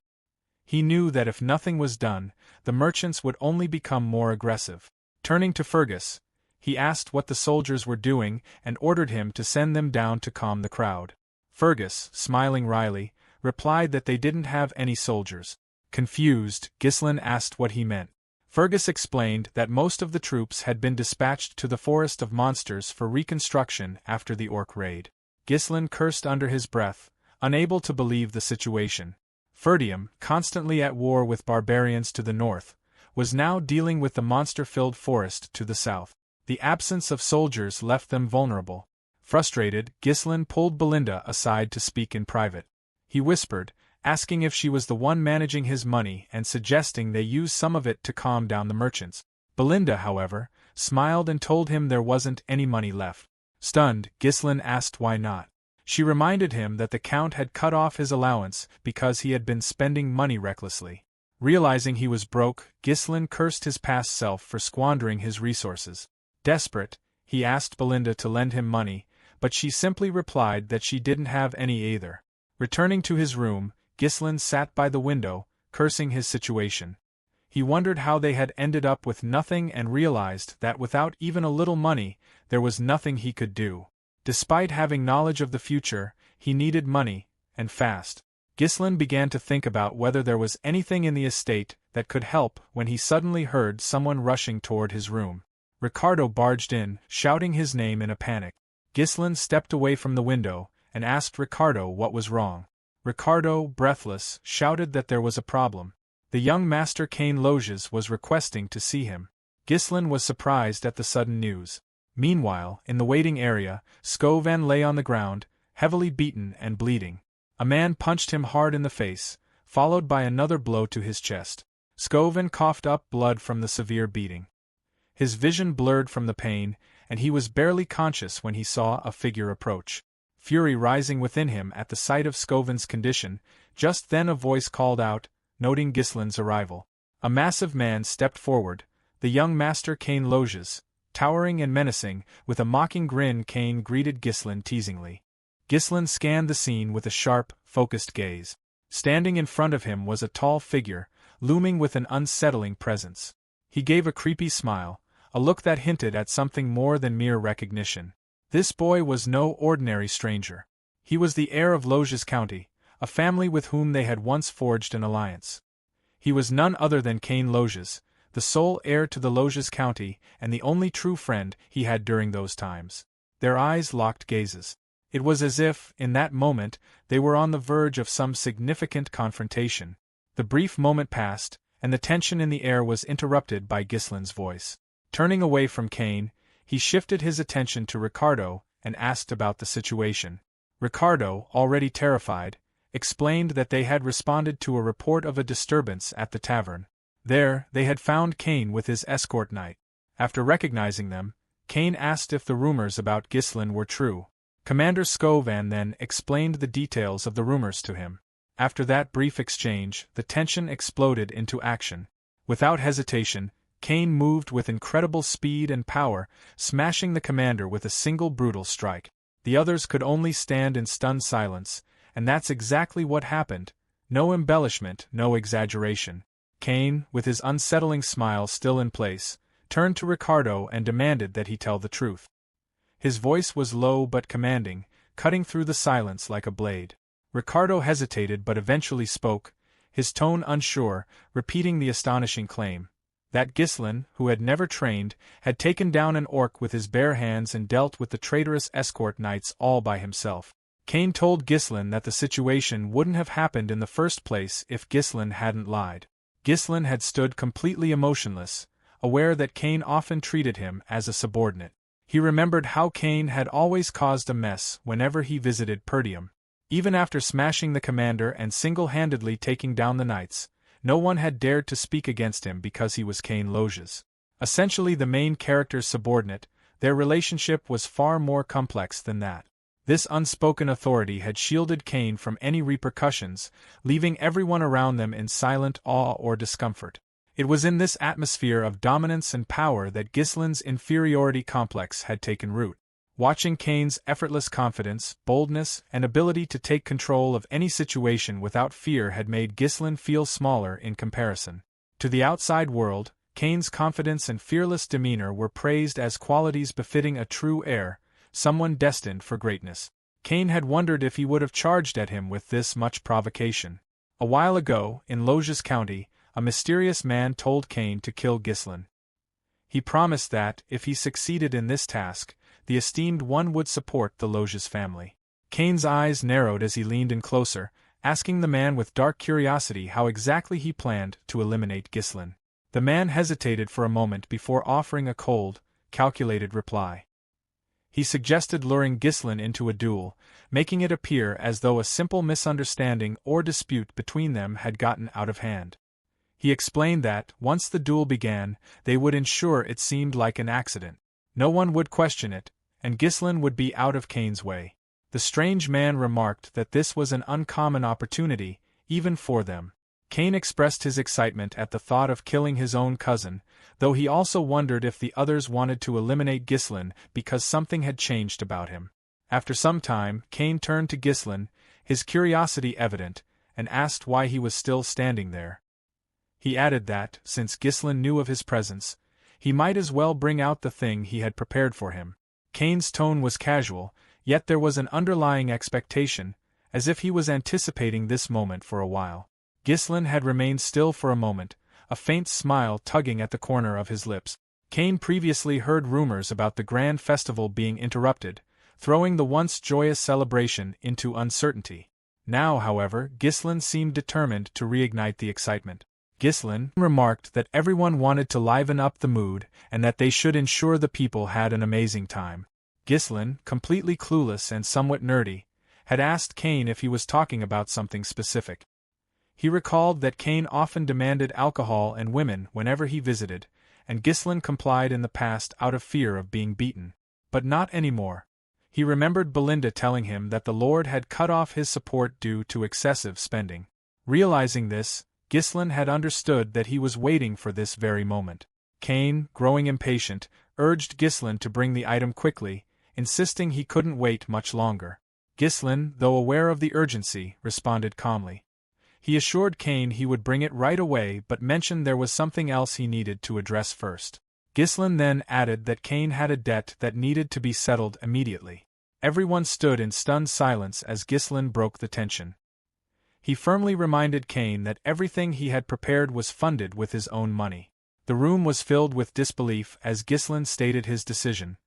S1: He knew that if nothing was done, the merchants would only become more aggressive. Turning to Fergus, he asked what the soldiers were doing and ordered him to send them down to calm the crowd. Fergus, smiling wryly, replied that they didn't have any soldiers. Confused, Ghislain asked what he meant. Fergus explained that most of the troops had been dispatched to the Forest of Monsters for reconstruction after the orc raid. Ghislain cursed under his breath, unable to believe the situation. Perdium, constantly at war with barbarians to the north, was now dealing with the monster-filled forest to the south. The absence of soldiers left them vulnerable. Frustrated, Ghislain pulled Belinda aside to speak in private. He whispered, asking if she was the one managing his money and suggesting they use some of it to calm down the merchants. Belinda, however, smiled and told him there wasn't any money left. Stunned, Ghislain asked why not. She reminded him that the Count had cut off his allowance because he had been spending money recklessly. Realizing he was broke, Ghislain cursed his past self for squandering his resources. Desperate, he asked Belinda to lend him money, but she simply replied that she didn't have any either. Returning to his room, Ghislain sat by the window, cursing his situation. He wondered how they had ended up with nothing and realized that without even a little money, there was nothing he could do. Despite having knowledge of the future, he needed money, and fast. Ghislain began to think about whether there was anything in the estate that could help when he suddenly heard someone rushing toward his room. Ricardo barged in, shouting his name in a panic. Ghislain stepped away from the window and asked Ricardo what was wrong. Ricardo, breathless, shouted that there was a problem. The young Master Cain Loges was requesting to see him. Ghislain was surprised at the sudden news. Meanwhile, in the waiting area, Scovin lay on the ground, heavily beaten and bleeding. A man punched him hard in the face, followed by another blow to his chest. Scovin coughed up blood from the severe beating. His vision blurred from the pain, and he was barely conscious when he saw a figure approach. Fury rising within him at the sight of Scovin's condition, just then a voice called out, noting Ghislain's arrival. A massive man stepped forward, the young Master Cain Loges. Towering and menacing, with a mocking grin, Cain greeted Ghislain teasingly. Ghislain scanned the scene with a sharp, focused gaze. Standing in front of him was a tall figure, looming with an unsettling presence. He gave a creepy smile, a look that hinted at something more than mere recognition. This boy was no ordinary stranger. He was the heir of Loges County, a family with whom they had once forged an alliance. He was none other than Cain Loges, the sole heir to the Loges County and the only true friend he had during those times. Their eyes locked gazes. It was as if, in that moment, they were on the verge of some significant confrontation. The brief moment passed, and the tension in the air was interrupted by Ghislain's voice. Turning away from Cain, he shifted his attention to Ricardo and asked about the situation. Ricardo, already terrified, explained that they had responded to a report of a disturbance at the tavern. There, they had found Cain with his escort knight. After recognizing them, Cain asked if the rumors about Ghislain were true. Commander Scovin then explained the details of the rumors to him. After that brief exchange, the tension exploded into action. Without hesitation, Cain moved with incredible speed and power, smashing the commander with a single brutal strike. The others could only stand in stunned silence, and that's exactly what happened. No embellishment, no exaggeration. Cain, with his unsettling smile still in place, turned to Ricardo and demanded that he tell the truth. His voice was low but commanding, cutting through the silence like a blade. Ricardo hesitated but eventually spoke, his tone unsure, repeating the astonishing claim. That Ghislain, who had never trained, had taken down an orc with his bare hands and dealt with the traitorous escort knights all by himself. Cain told Ghislain that the situation wouldn't have happened in the first place if Ghislain hadn't lied. Ghislain had stood completely emotionless, aware that Cain often treated him as a subordinate. He remembered how Cain had always caused a mess whenever he visited Perdium. Even after smashing the commander and single-handedly taking down the knights, no one had dared to speak against him because he was Cain Loges. Essentially the main character's subordinate, their relationship was far more complex than that. This unspoken authority had shielded Cain from any repercussions, leaving everyone around them in silent awe or discomfort. It was in this atmosphere of dominance and power that Ghislain's inferiority complex had taken root. Watching Cain's effortless confidence, boldness, and ability to take control of any situation without fear had made Ghislain feel smaller in comparison. To the outside world, Cain's confidence and fearless demeanor were praised as qualities befitting a true heir, someone destined for greatness. Cain had wondered if he would have charged at him with this much provocation. A while ago, in Loges County, a mysterious man told Cain to kill Ghislain. He promised that, if he succeeded in this task, the esteemed one would support the Loges family. Cain's eyes narrowed as he leaned in closer, asking the man with dark curiosity how exactly he planned to eliminate Ghislain. The man hesitated for a moment before offering a cold, calculated reply. He suggested luring Ghislain into a duel, making it appear as though a simple misunderstanding or dispute between them had gotten out of hand. He explained that, once the duel began, they would ensure it seemed like an accident. No one would question it, and Ghislain would be out of Kane's way. The strange man remarked that this was an uncommon opportunity, even for them. Kane expressed his excitement at the thought of killing his own cousin, though he also wondered if the others wanted to eliminate Ghislain because something had changed about him. After some time, Kane turned to Ghislain, his curiosity evident, and asked why he was still standing there. He added that, since Ghislain knew of his presence, he might as well bring out the thing he had prepared for him. Kane's tone was casual, yet there was an underlying expectation, as if he was anticipating this moment for a while. Ghislain had remained still for a moment, a faint smile tugging at the corner of his lips. Kane previously heard rumors about the grand festival being interrupted, throwing the once joyous celebration into uncertainty. Now, however, Ghislain seemed determined to reignite the excitement. Ghislain remarked that everyone wanted to liven up the mood and that they should ensure the people had an amazing time. Ghislain, completely clueless and somewhat nerdy, had asked Kane if he was talking about something specific. He recalled that Kane often demanded alcohol and women whenever he visited, and Ghislain complied in the past out of fear of being beaten. But not anymore. He remembered Belinda telling him that the Lord had cut off his support due to excessive spending. Realizing this, Ghislain had understood that he was waiting for this very moment. Kane, growing impatient, urged Ghislain to bring the item quickly, insisting he couldn't wait much longer. Ghislain, though aware of the urgency, responded calmly. He assured Kane he would bring it right away but mentioned there was something else he needed to address first. Ghislain then added that Kane had a debt that needed to be settled immediately. Everyone stood in stunned silence as Ghislain broke the tension. He firmly reminded Kane that everything he had prepared was funded with his own money. The room was filled with disbelief as Ghislain stated his decision.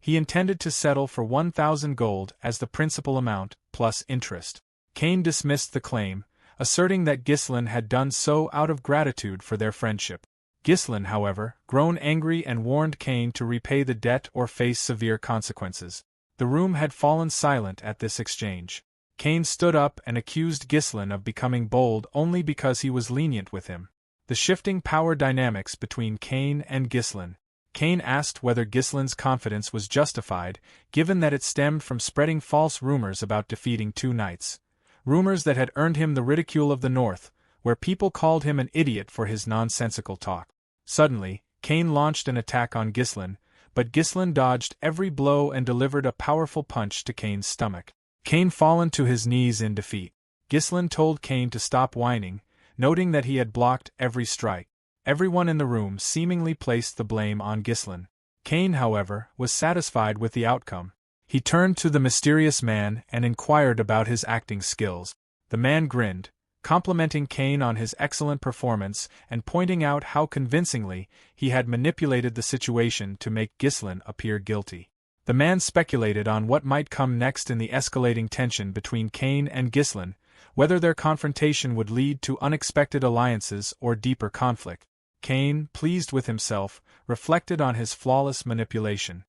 S1: He intended to settle for 1,000 gold as the principal amount, plus interest. Kane dismissed the claim, asserting that Ghislain had done so out of gratitude for their friendship. Ghislain, however, grown angry and warned Kane to repay the debt or face severe consequences. The room had fallen silent at this exchange. Kane stood up and accused Ghislain of becoming bold only because he was lenient with him. The shifting power dynamics between Kane and Ghislain. Kane asked whether Ghislain's confidence was justified, given that it stemmed from spreading false rumors about defeating two knights. Rumors that had earned him the ridicule of the North, where people called him an idiot for his nonsensical talk. Suddenly, Kane launched an attack on Ghislain, but Ghislain dodged every blow and delivered a powerful punch to Kane's stomach. Kane fallen to his knees in defeat. Ghislain told Kane to stop whining, noting that he had blocked every strike. Everyone in the room seemingly placed the blame on Ghislain. Kane, however, was satisfied with the outcome. He turned to the mysterious man and inquired about his acting skills. The man grinned, complimenting Kane on his excellent performance and pointing out how convincingly he had manipulated the situation to make Ghislain appear guilty. The man speculated on what might come next in the escalating tension between Kane and Ghislain, whether their confrontation would lead to unexpected alliances or deeper conflict. Kane, pleased with himself, reflected on his flawless manipulation.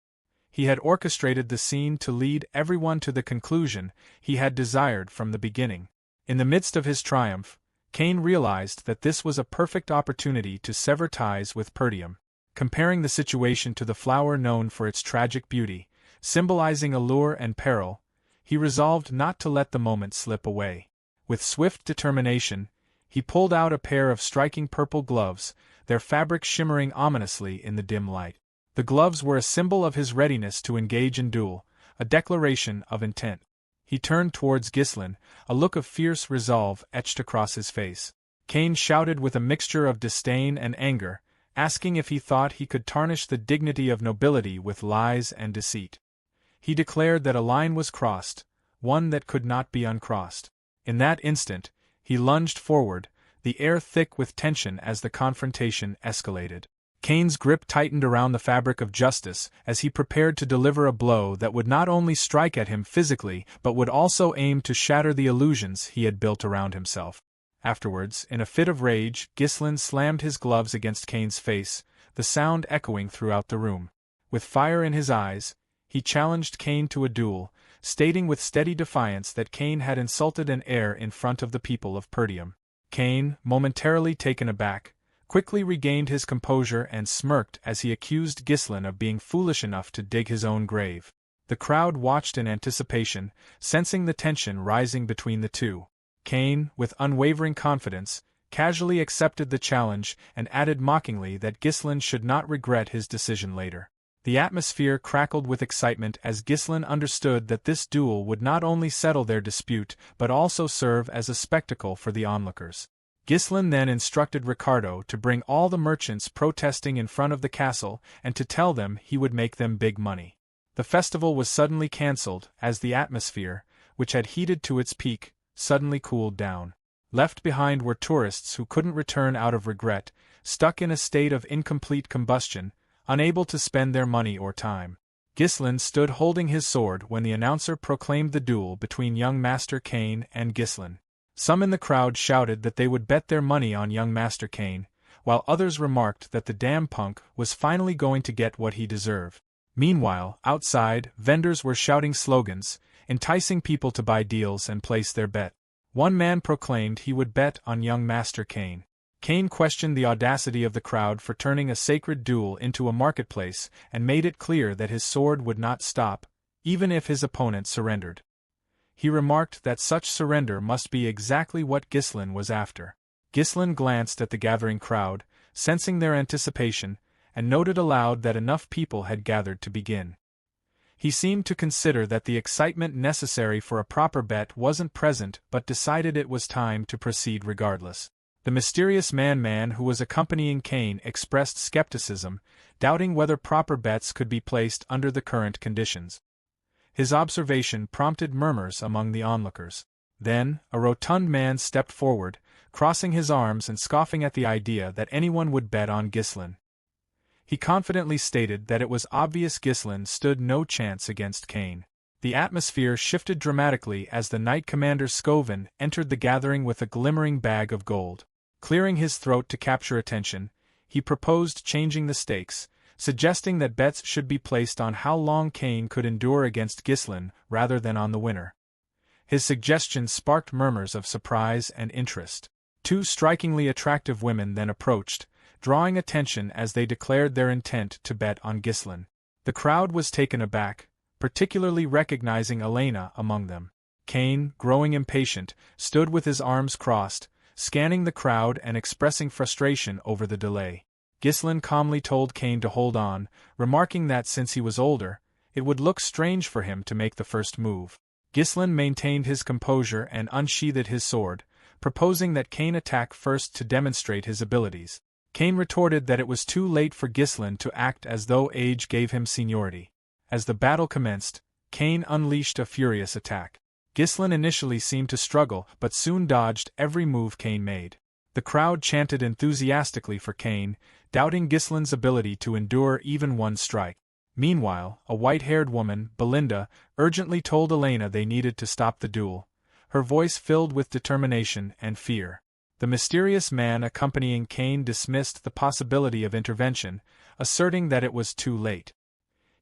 S1: He had orchestrated the scene to lead everyone to the conclusion he had desired from the beginning. In the midst of his triumph, Kane realized that this was a perfect opportunity to sever ties with Perdium. Comparing the situation to the flower known for its tragic beauty, symbolizing allure and peril, he resolved not to let the moment slip away. With swift determination, he pulled out a pair of striking purple gloves, their fabric shimmering ominously in the dim light. The gloves were a symbol of his readiness to engage in duel, a declaration of intent. He turned towards Ghislain, a look of fierce resolve etched across his face. Kane shouted with a mixture of disdain and anger, asking if he thought he could tarnish the dignity of nobility with lies and deceit. He declared that a line was crossed, one that could not be uncrossed. In that instant, he lunged forward, the air thick with tension as the confrontation escalated. Kane's grip tightened around the fabric of justice as he prepared to deliver a blow that would not only strike at him physically but would also aim to shatter the illusions he had built around himself. Afterwards, in a fit of rage, Ghislain slammed his gloves against Kane's face, the sound echoing throughout the room. With fire in his eyes, He challenged Cain to a duel, stating with steady defiance that Cain had insulted an heir in front of the people of Perdium. Cain, momentarily taken aback, quickly regained his composure and smirked as he accused Ghislain of being foolish enough to dig his own grave. The crowd watched in anticipation, sensing the tension rising between the two. Cain, with unwavering confidence, casually accepted the challenge and added mockingly that Ghislain should not regret his decision later. The atmosphere crackled with excitement as Ghislain understood that this duel would not only settle their dispute but also serve as a spectacle for the onlookers. Ghislain then instructed Ricardo to bring all the merchants protesting in front of the castle and to tell them he would make them big money. The festival was suddenly cancelled as the atmosphere, which had heated to its peak, suddenly cooled down. Left behind were tourists who couldn't return out of regret, stuck in a state of incomplete combustion, unable to spend their money or time. Ghislain stood holding his sword when the announcer proclaimed the duel between young Master Cain and Ghislain. Some in the crowd shouted that they would bet their money on young Master Cain, while others remarked that the damn punk was finally going to get what he deserved. Meanwhile, outside, vendors were shouting slogans, enticing people to buy deals and place their bet. One man proclaimed he would bet on young Master Cain. Cain questioned the audacity of the crowd for turning a sacred duel into a marketplace and made it clear that his sword would not stop, even if his opponent surrendered. He remarked that such surrender must be exactly what Ghislain was after. Ghislain glanced at the gathering crowd, sensing their anticipation, and noted aloud that enough people had gathered to begin. He seemed to consider that the excitement necessary for a proper bet wasn't present but decided it was time to proceed regardless. The mysterious man who was accompanying Cain expressed skepticism, doubting whether proper bets could be placed under the current conditions. His observation prompted murmurs among the onlookers. Then, a rotund man stepped forward, crossing his arms and scoffing at the idea that anyone would bet on Ghislain. He confidently stated that it was obvious Ghislain stood no chance against Cain. The atmosphere shifted dramatically as the Knight Commander Scoven entered the gathering with a glimmering bag of gold. Clearing his throat to capture attention, he proposed changing the stakes, suggesting that bets should be placed on how long Cain could endure against Ghislain rather than on the winner. His suggestion sparked murmurs of surprise and interest. Two strikingly attractive women then approached, drawing attention as they declared their intent to bet on Ghislain. The crowd was taken aback, particularly recognizing Elena among them. Cain, growing impatient, stood with his arms crossed, scanning the crowd and expressing frustration over the delay. Ghislain calmly told Cain to hold on, remarking that since he was older, it would look strange for him to make the first move. Ghislain maintained his composure and unsheathed his sword, proposing that Cain attack first to demonstrate his abilities. Cain retorted that it was too late for Ghislain to act as though age gave him seniority. As the battle commenced, Cain unleashed a furious attack. Ghislain initially seemed to struggle but soon dodged every move Cain made. The crowd chanted enthusiastically for Cain, doubting Ghislain's ability to endure even one strike. Meanwhile, a white-haired woman, Belinda, urgently told Elena they needed to stop the duel, her voice filled with determination and fear. The mysterious man accompanying Cain dismissed the possibility of intervention, asserting that it was too late.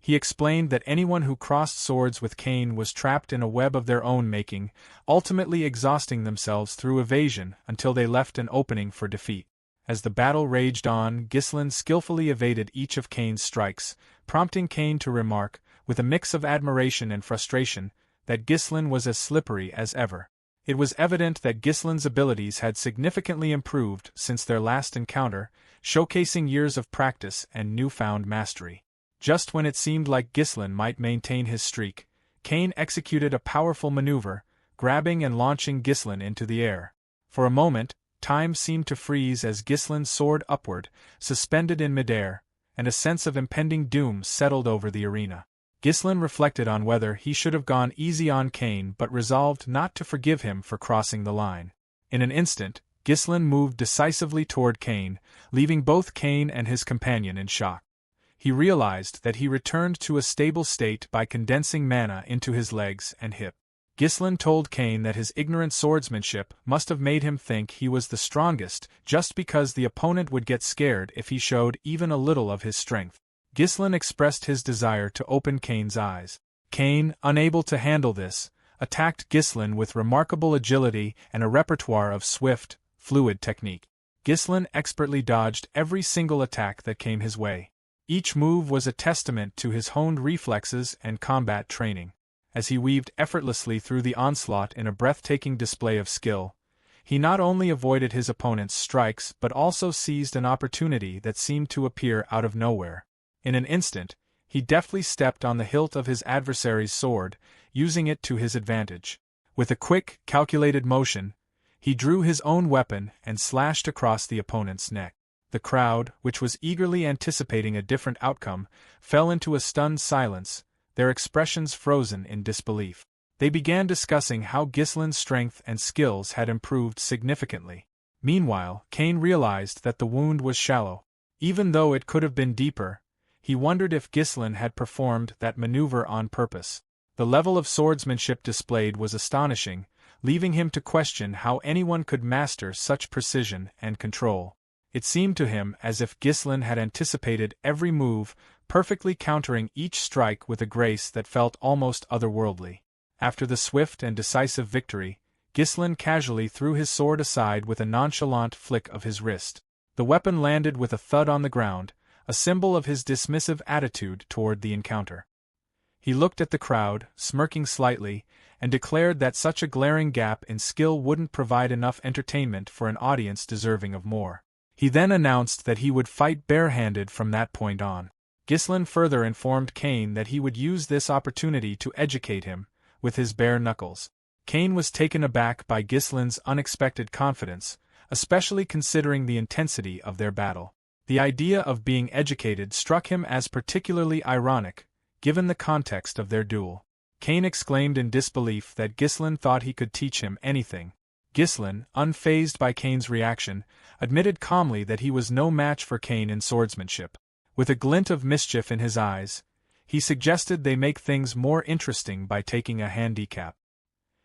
S1: He explained that anyone who crossed swords with Cain was trapped in a web of their own making, ultimately exhausting themselves through evasion until they left an opening for defeat. As the battle raged on, Ghislain skillfully evaded each of Cain's strikes, prompting Cain to remark, with a mix of admiration and frustration, that Ghislain was as slippery as ever. It was evident that Ghislain's abilities had significantly improved since their last encounter, showcasing years of practice and newfound mastery. Just when it seemed like Ghislain might maintain his streak, Cain executed a powerful maneuver, grabbing and launching Ghislain into the air. For a moment, time seemed to freeze as Ghislain soared upward, suspended in midair, and a sense of impending doom settled over the arena. Ghislain reflected on whether he should have gone easy on Cain but resolved not to forgive him for crossing the line. In an instant, Ghislain moved decisively toward Cain, leaving both Cain and his companion in shock. He realized that he returned to a stable state by condensing mana into his legs and hip. Ghislain told Cain that his ignorant swordsmanship must have made him think he was the strongest just because the opponent would get scared if he showed even a little of his strength. Ghislain expressed his desire to open Kane's eyes. Kane, unable to handle this, attacked Ghislain with remarkable agility and a repertoire of swift, fluid technique. Ghislain expertly dodged every single attack that came his way. Each move was a testament to his honed reflexes and combat training. As he weaved effortlessly through the onslaught in a breathtaking display of skill, he not only avoided his opponent's strikes but also seized an opportunity that seemed to appear out of nowhere. In an instant, he deftly stepped on the hilt of his adversary's sword, using it to his advantage. With a quick, calculated motion, he drew his own weapon and slashed across the opponent's neck. The crowd, which was eagerly anticipating a different outcome, fell into a stunned silence, their expressions frozen in disbelief. They began discussing how Ghislain's strength and skills had improved significantly. Meanwhile, Kane realized that the wound was shallow. Even though it could have been deeper, he wondered if Ghislain had performed that maneuver on purpose. The level of swordsmanship displayed was astonishing, leaving him to question how anyone could master such precision and control. It seemed to him as if Ghislain had anticipated every move, perfectly countering each strike with a grace that felt almost otherworldly. After the swift and decisive victory, Ghislain casually threw his sword aside with a nonchalant flick of his wrist. The weapon landed with a thud on the ground, a symbol of his dismissive attitude toward the encounter. He looked at the crowd, smirking slightly, and declared that such a glaring gap in skill wouldn't provide enough entertainment for an audience deserving of more. He then announced that he would fight barehanded from that point on. Ghislain further informed Kane that he would use this opportunity to educate him, with his bare knuckles. Kane was taken aback by Ghislain's unexpected confidence, especially considering the intensity of their battle. The idea of being educated struck him as particularly ironic, given the context of their duel. Kane exclaimed in disbelief that Ghislain thought he could teach him anything. Ghislain, unfazed by Kane's reaction, admitted calmly that he was no match for Kane in swordsmanship. With a glint of mischief in his eyes, he suggested they make things more interesting by taking a handicap.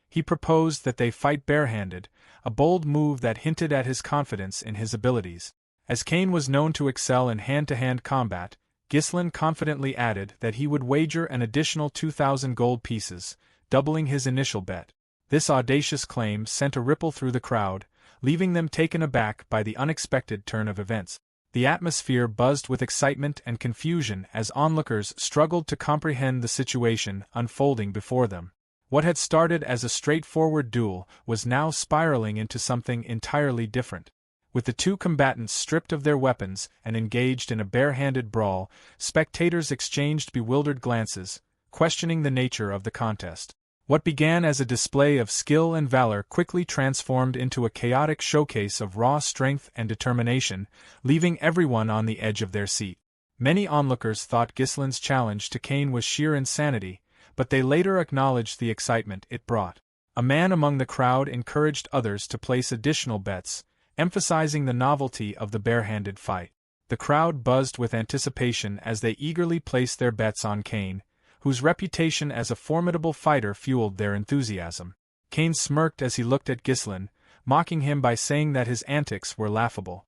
S1: He proposed that they fight barehanded, a bold move that hinted at his confidence in his abilities. As Kane was known to excel in hand-to-hand combat, Ghislain confidently added that he would wager an additional 2,000 gold pieces, doubling his initial bet. This audacious claim sent a ripple through the crowd, leaving them taken aback by the unexpected turn of events. The atmosphere buzzed with excitement and confusion as onlookers struggled to comprehend the situation unfolding before them. What had started as a straightforward duel was now spiraling into something entirely different. With the two combatants stripped of their weapons and engaged in a bare-handed brawl, spectators exchanged bewildered glances, questioning the nature of the contest. What began as a display of skill and valor quickly transformed into a chaotic showcase of raw strength and determination, leaving everyone on the edge of their seat. Many onlookers thought Ghislain's challenge to Kane was sheer insanity, but they later acknowledged the excitement it brought. A man among the crowd encouraged others to place additional bets, emphasizing the novelty of the bare-handed fight. The crowd buzzed with anticipation as they eagerly placed their bets on Kane, whose reputation as a formidable fighter fueled their enthusiasm. Kane smirked as he looked at Ghislain, mocking him by saying that his antics were laughable.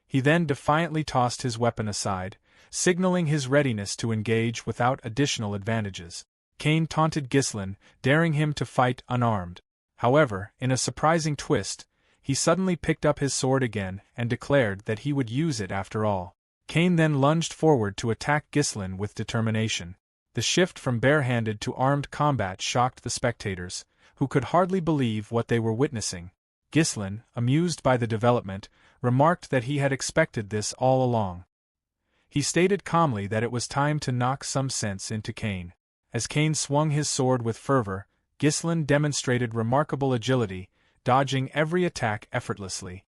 S1: He then defiantly tossed his weapon aside, signaling his readiness to engage without additional advantages. Kane taunted Ghislain, daring him to fight unarmed. However, in a surprising twist, he suddenly picked up his sword again and declared that he would use it after all. Kane then lunged forward to attack Ghislain with determination. The shift from barehanded to armed combat shocked the spectators, who could hardly believe what they were witnessing. Ghislain, amused by the development, remarked that he had expected this all along. He stated calmly that it was time to knock some sense into Kane. As Kane swung his sword with fervor, Ghislain demonstrated remarkable agility, dodging every attack effortlessly.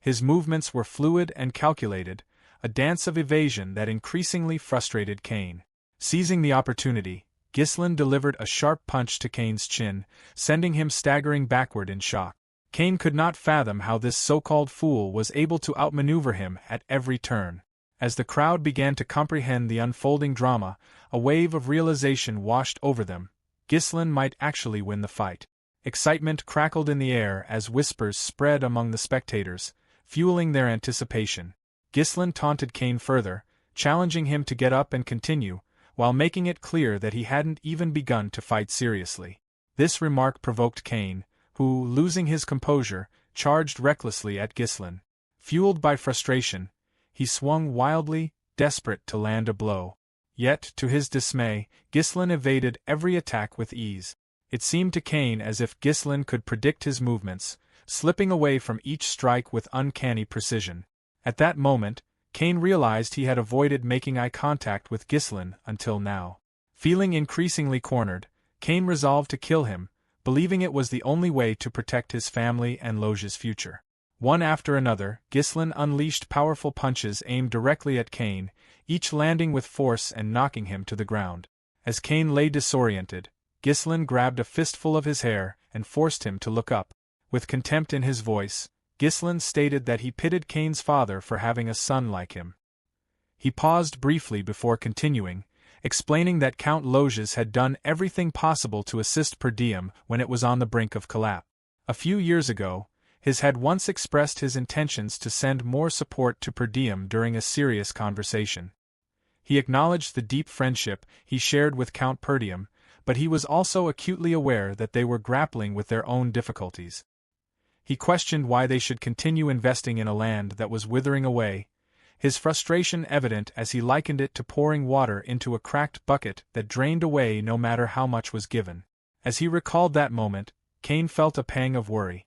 S1: His movements were fluid and calculated, a dance of evasion that increasingly frustrated Kane. Seizing the opportunity, Ghislain delivered a sharp punch to Kane's chin, sending him staggering backward in shock. Kane could not fathom how this so-called fool was able to outmaneuver him at every turn. As the crowd began to comprehend the unfolding drama, a wave of realization washed over them. Ghislain might actually win the fight. Excitement crackled in the air as whispers spread among the spectators, fueling their anticipation. Ghislain taunted Kane further, challenging him to get up and continue, while making it clear that he hadn't even begun to fight seriously. This remark provoked Cain, who, losing his composure, charged recklessly at Ghislain. Fueled by frustration, he swung wildly, desperate to land a blow. Yet, to his dismay, Ghislain evaded every attack with ease. It seemed to Cain as if Ghislain could predict his movements, slipping away from each strike with uncanny precision. At that moment, Cain realized he had avoided making eye contact with Ghislain until now. Feeling increasingly cornered, Cain resolved to kill him, believing it was the only way to protect his family and Loge's future. One after another, Ghislain unleashed powerful punches aimed directly at Cain, each landing with force and knocking him to the ground. As Cain lay disoriented, Ghislain grabbed a fistful of his hair and forced him to look up. With contempt in his voice, Ghislain stated that he pitied Cain's father for having a son like him. He paused briefly before continuing, explaining that Count Loges had done everything possible to assist Perdium when it was on the brink of collapse. A few years ago, his had once expressed his intentions to send more support to Perdium during a serious conversation. He acknowledged the deep friendship he shared with Count Perdium, but he was also acutely aware that they were grappling with their own difficulties. He questioned why they should continue investing in a land that was withering away, his frustration evident as he likened it to pouring water into a cracked bucket that drained away no matter how much was given. As he recalled that moment, Cain felt a pang of worry.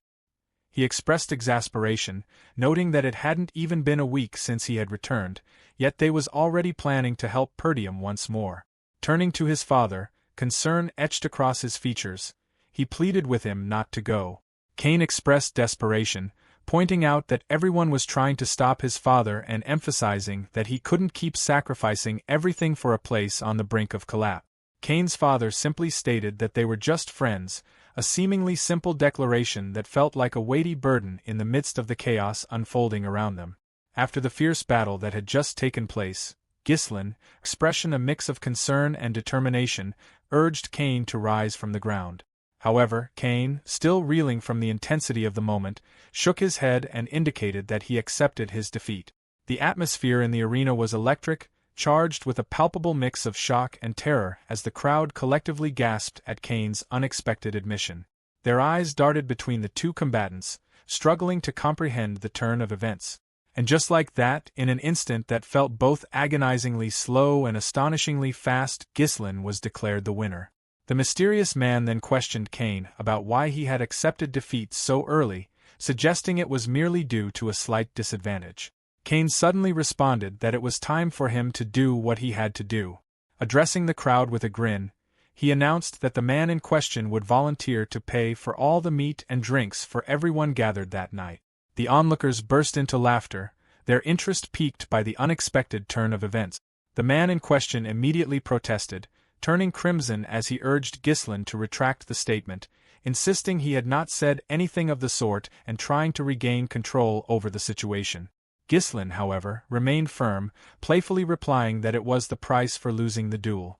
S1: He expressed exasperation, noting that it hadn't even been a week since he had returned, yet they was already planning to help Perdium once more. Turning to his father, concern etched across his features, he pleaded with him not to go. Cain expressed desperation, pointing out that everyone was trying to stop his father and emphasizing that he couldn't keep sacrificing everything for a place on the brink of collapse. Cain's father simply stated that they were just friends, a seemingly simple declaration that felt like a weighty burden in the midst of the chaos unfolding around them. After the fierce battle that had just taken place, Ghislain, expression a mix of concern and determination, urged Cain to rise from the ground. However, Cain, still reeling from the intensity of the moment, shook his head and indicated that he accepted his defeat. The atmosphere in the arena was electric, charged with a palpable mix of shock and terror as the crowd collectively gasped at Cain's unexpected admission. Their eyes darted between the two combatants, struggling to comprehend the turn of events. And just like that, in an instant that felt both agonizingly slow and astonishingly fast, Ghislain was declared the winner. The mysterious man then questioned Cain about why he had accepted defeat so early, suggesting it was merely due to a slight disadvantage. Cain suddenly responded that it was time for him to do what he had to do. Addressing the crowd with a grin, he announced that the man in question would volunteer to pay for all the meat and drinks for everyone gathered that night. The onlookers burst into laughter, their interest piqued by the unexpected turn of events. The man in question immediately protested, turning crimson as he urged Ghislain to retract the statement, insisting he had not said anything of the sort and trying to regain control over the situation. Ghislain, however, remained firm, playfully replying that it was the price for losing the duel.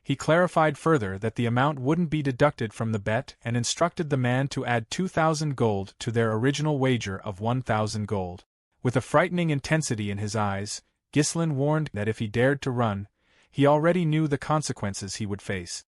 S1: He clarified further that the amount wouldn't be deducted from the bet and instructed the man to add 2,000 gold to their original wager of 1,000 gold. With a frightening intensity in his eyes, Ghislain warned that if he dared to run, he already knew the consequences he would face.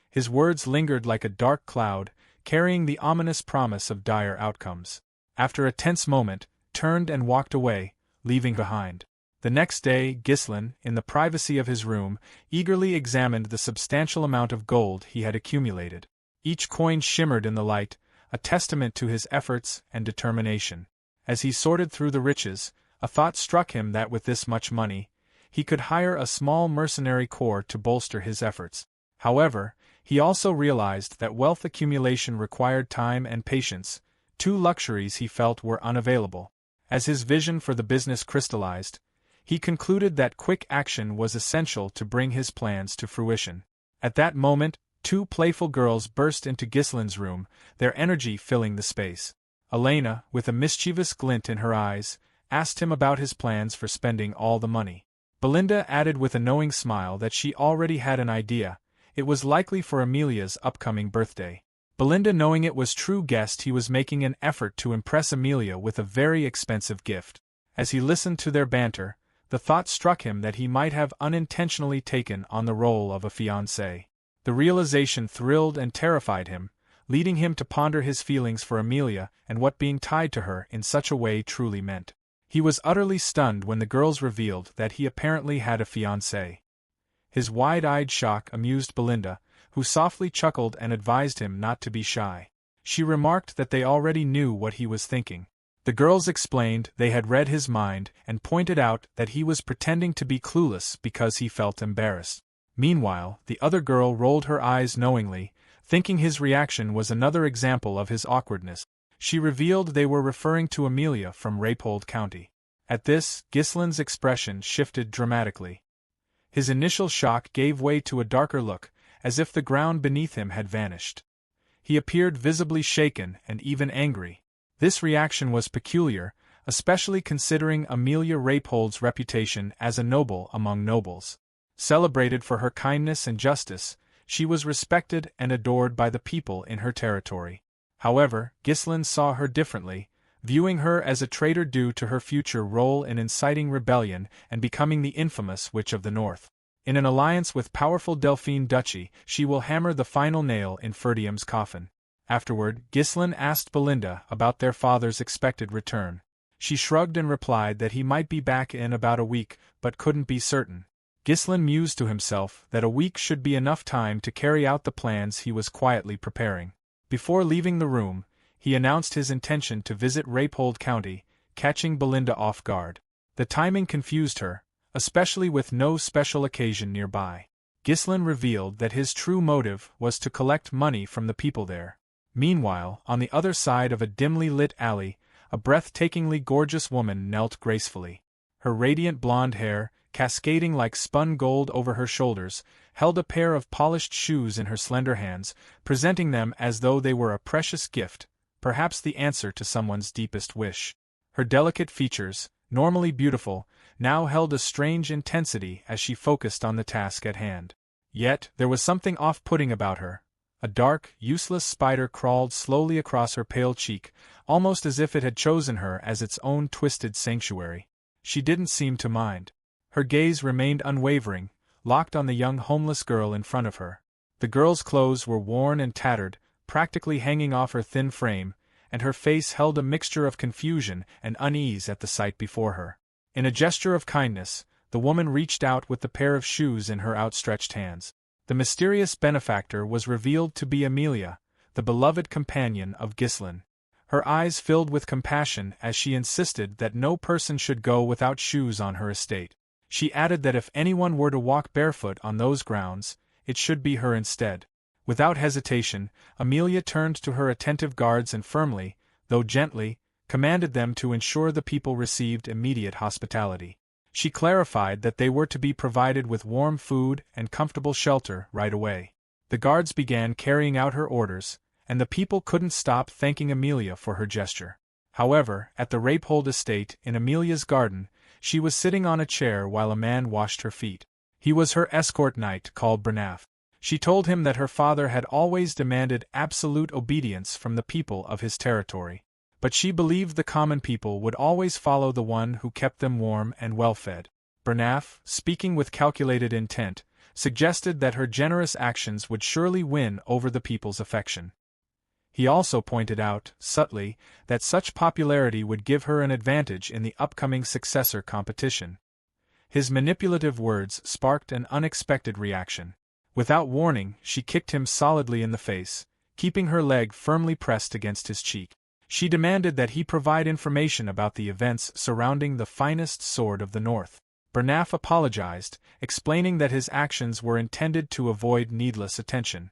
S1: His words lingered like a dark cloud, carrying the ominous promise of dire outcomes. After a tense moment, turned and walked away, leaving behind. The next day, Ghislain, in the privacy of his room, eagerly examined the substantial amount of gold he had accumulated. Each coin shimmered in the light, a testament to his efforts and determination. As he sorted through the riches, a thought struck him that with this much money, he could hire a small mercenary corps to bolster his efforts. However, he also realized that wealth accumulation required time and patience, two luxuries he felt were unavailable. As his vision for the business crystallized, he concluded that quick action was essential to bring his plans to fruition. At that moment, two playful girls burst into Ghislain's room, their energy filling the space. Elena, with a mischievous glint in her eyes, asked him about his plans for spending all the money. Belinda added with a knowing smile that she already had an idea. It was likely for Amelia's upcoming birthday. Belinda, knowing it was true, guessed he was making an effort to impress Amelia with a very expensive gift. As he listened to their banter, The thought struck him that he might have unintentionally taken on the role of a fiancé. The realization thrilled and terrified him, leading him to ponder his feelings for Amelia and what being tied to her in such a way truly meant. He was utterly stunned when the girls revealed that he apparently had a fiancée. His wide-eyed shock amused Belinda, who softly chuckled and advised him not to be shy. She remarked that they already knew what he was thinking. The girls explained they had read his mind and pointed out that he was pretending to be clueless because he felt embarrassed. Meanwhile, the other girl rolled her eyes knowingly, thinking his reaction was another example of his awkwardness. She revealed they were referring to Amelia from Rapold County. At this, Ghislain's expression shifted dramatically. His initial shock gave way to a darker look, as if the ground beneath him had vanished. He appeared visibly shaken and even angry. This reaction was peculiar, especially considering Amelia Rapold's reputation as a noble among nobles. Celebrated for her kindness and justice, she was respected and adored by the people in her territory. However, Ghislain saw her differently, viewing her as a traitor due to her future role in inciting rebellion and becoming the infamous Witch of the North. In an alliance with powerful Delphine Duchy, she will hammer the final nail in Perdium's coffin. Afterward, Ghislain asked Belinda about their father's expected return. She shrugged and replied that he might be back in about a week, but couldn't be certain. Ghislain mused to himself that a week should be enough time to carry out the plans he was quietly preparing. Before leaving the room, he announced his intention to visit Rapold County, catching Belinda off guard. The timing confused her, especially with no special occasion nearby. Ghislain revealed that his true motive was to collect money from the people there. Meanwhile, on the other side of a dimly lit alley, a breathtakingly gorgeous woman knelt gracefully. Her radiant blonde hair, cascading like spun gold over her shoulders, held a pair of polished shoes in her slender hands, presenting them as though they were a precious gift, perhaps the answer to someone's deepest wish. Her delicate features, normally beautiful, now held a strange intensity as she focused on the task at hand. Yet, there was something off-putting about her. A dark, useless spider crawled slowly across her pale cheek, almost as if it had chosen her as its own twisted sanctuary. She didn't seem to mind. Her gaze remained unwavering, locked on the young homeless girl in front of her. The girl's clothes were worn and tattered, practically hanging off her thin frame, and her face held a mixture of confusion and unease at the sight before her. In a gesture of kindness, the woman reached out with the pair of shoes in her outstretched hands. The mysterious benefactor was revealed to be Amelia, the beloved companion of Ghislain. Her eyes filled with compassion as she insisted that no person should go without shoes on her estate. She added that if anyone were to walk barefoot on those grounds, it should be her instead. Without hesitation, Amelia turned to her attentive guards and firmly, though gently, commanded them to ensure the people received immediate hospitality. She clarified that they were to be provided with warm food and comfortable shelter right away. The guards began carrying out her orders, and the people couldn't stop thanking Amelia for her gesture. However, at the Rapold estate in Amelia's garden, she was sitting on a chair while a man washed her feet. He was her escort knight called Bernaf. She told him that her father had always demanded absolute obedience from the people of his territory. But she believed the common people would always follow the one who kept them warm and well-fed. Bernaf, speaking with calculated intent, suggested that her generous actions would surely win over the people's affection. He also pointed out, subtly, that such popularity would give her an advantage in the upcoming successor competition. His manipulative words sparked an unexpected reaction. Without warning, she kicked him solidly in the face, keeping her leg firmly pressed against his cheek. She demanded that he provide information about the events surrounding the finest sword of the North. Bernaf apologized, explaining that his actions were intended to avoid needless attention.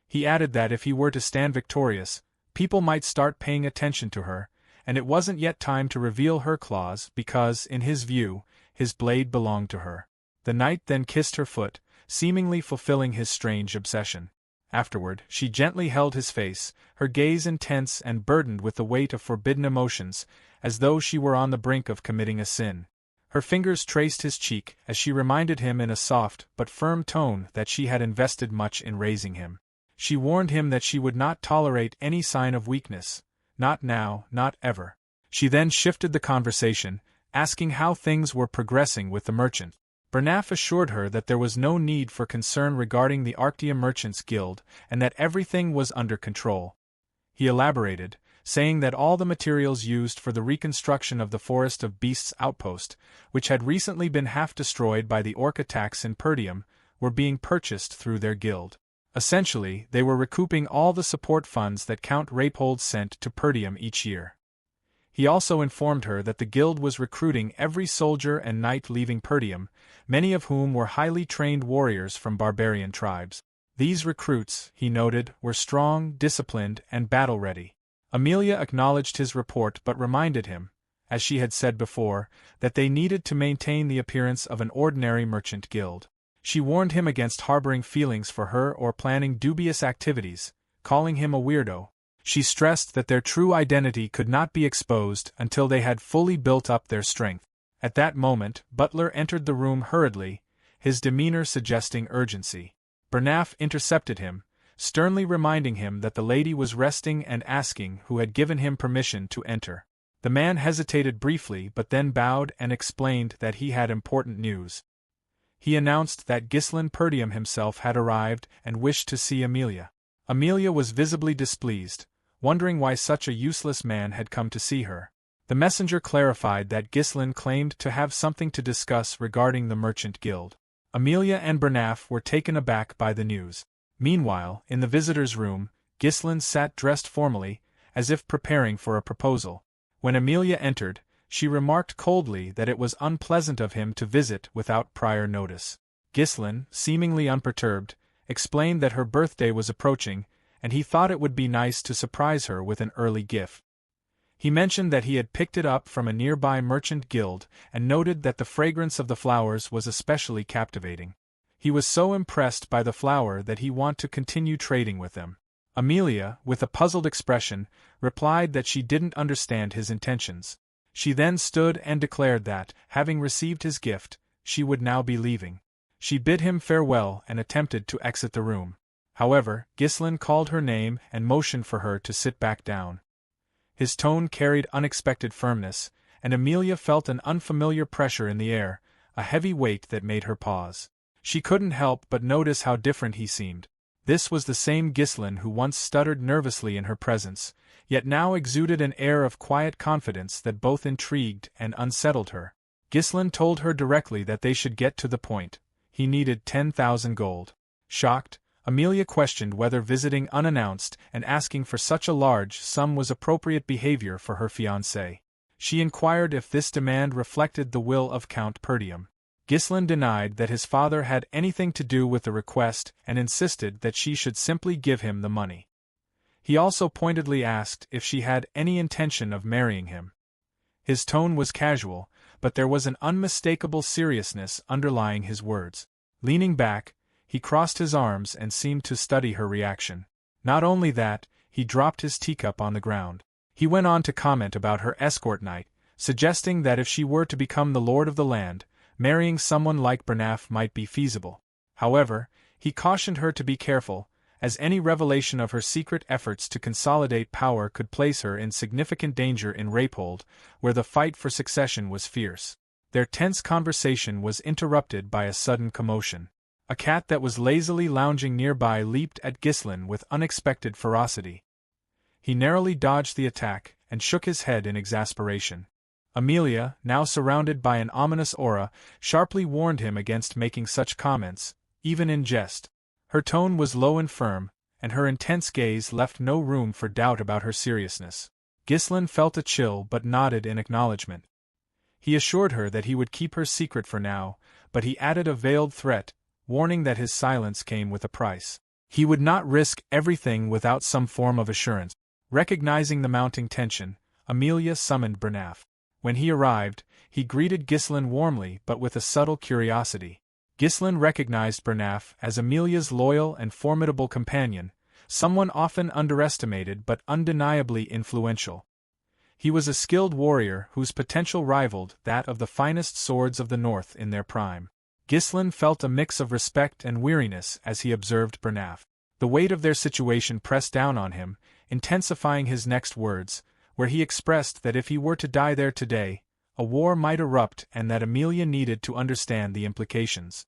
S1: He added that if he were to stand victorious, people might start paying attention to her, and it wasn't yet time to reveal her claws because, in his view, his blade belonged to her. The knight then kissed her foot, seemingly fulfilling his strange obsession. Afterward, she gently held his face, her gaze intense and burdened with the weight of forbidden emotions, as though she were on the brink of committing a sin. Her fingers traced his cheek as she reminded him in a soft but firm tone that she had invested much in raising him. She warned him that she would not tolerate any sign of weakness, not now, not ever. She then shifted the conversation, asking how things were progressing with the merchant. Bernaf assured her that there was no need for concern regarding the Arctia Merchants Guild and that everything was under control. He elaborated, saying that all the materials used for the reconstruction of the Forest of Beasts outpost, which had recently been half destroyed by the orc attacks in Perdium, were being purchased through their guild. Essentially, they were recouping all the support funds that Count Rapehold sent to Perdium each year. He also informed her that the guild was recruiting every soldier and knight leaving Perdium, many of whom were highly trained warriors from barbarian tribes. These recruits, he noted, were strong, disciplined, and battle-ready. Amelia acknowledged his report but reminded him, as she had said before, that they needed to maintain the appearance of an ordinary merchant guild. She warned him against harboring feelings for her or planning dubious activities, calling him a weirdo. She stressed that their true identity could not be exposed until they had fully built up their strength. At that moment, Butler entered the room hurriedly, his demeanor suggesting urgency. Bernaf intercepted him, sternly reminding him that the lady was resting and asking who had given him permission to enter. The man hesitated briefly but then bowed and explained that he had important news. He announced that Ghislain Perdium himself had arrived and wished to see Amelia. Amelia was visibly displeased, wondering why such a useless man had come to see her. The messenger clarified that Ghislain claimed to have something to discuss regarding the Merchant Guild. Amelia and Bernaf were taken aback by the news. Meanwhile, in the visitor's room, Ghislain sat dressed formally, as if preparing for a proposal. When Amelia entered, she remarked coldly that it was unpleasant of him to visit without prior notice. Ghislain, seemingly unperturbed, explained that her birthday was approaching, and he thought it would be nice to surprise her with an early gift. He mentioned that he had picked it up from a nearby merchant guild and noted that the fragrance of the flowers was especially captivating. He was so impressed by the flower that he wanted to continue trading with them. Amelia, with a puzzled expression, replied that she didn't understand his intentions. She then stood and declared that, having received his gift, she would now be leaving. She bid him farewell and attempted to exit the room. However, Ghislain called her name and motioned for her to sit back down. His tone carried unexpected firmness, and Amelia felt an unfamiliar pressure in the air, a heavy weight that made her pause. She couldn't help but notice how different he seemed. This was the same Ghislain who once stuttered nervously in her presence, yet now exuded an air of quiet confidence that both intrigued and unsettled her. Ghislain told her directly that they should get to the point. He needed 10,000 gold. Shocked, Amelia questioned whether visiting unannounced and asking for such a large sum was appropriate behavior for her fiancé. She inquired if this demand reflected the will of Count Perdium. Ghislain denied that his father had anything to do with the request and insisted that she should simply give him the money. He also pointedly asked if she had any intention of marrying him. His tone was casual, but there was an unmistakable seriousness underlying his words. Leaning back, he crossed his arms and seemed to study her reaction. Not only that, he dropped his teacup on the ground. He went on to comment about her escort knight, suggesting that if she were to become the lord of the land, marrying someone like Bernaf might be feasible. However, he cautioned her to be careful, as any revelation of her secret efforts to consolidate power could place her in significant danger in Rapehold, where the fight for succession was fierce. Their tense conversation was interrupted by a sudden commotion. A cat that was lazily lounging nearby leaped at Ghislain with unexpected ferocity. He narrowly dodged the attack and shook his head in exasperation. Amelia, now surrounded by an ominous aura, sharply warned him against making such comments, even in jest. Her tone was low and firm, and her intense gaze left no room for doubt about her seriousness. Ghislain felt a chill but nodded in acknowledgement. He assured her that he would keep her secret for now, but he added a veiled threat, warning that his silence came with a price. He would not risk everything without some form of assurance. Recognizing the mounting tension, Amelia summoned Bernaf. When he arrived, he greeted Ghislain warmly but with a subtle curiosity. Ghislain recognized Bernaf as Amelia's loyal and formidable companion, someone often underestimated but undeniably influential. He was a skilled warrior whose potential rivaled that of the finest swords of the north in their prime. Ghislain felt a mix of respect and weariness as he observed Bernaf. The weight of their situation pressed down on him, intensifying his next words, where he expressed that if he were to die there today, a war might erupt and that Amelia needed to understand the implications.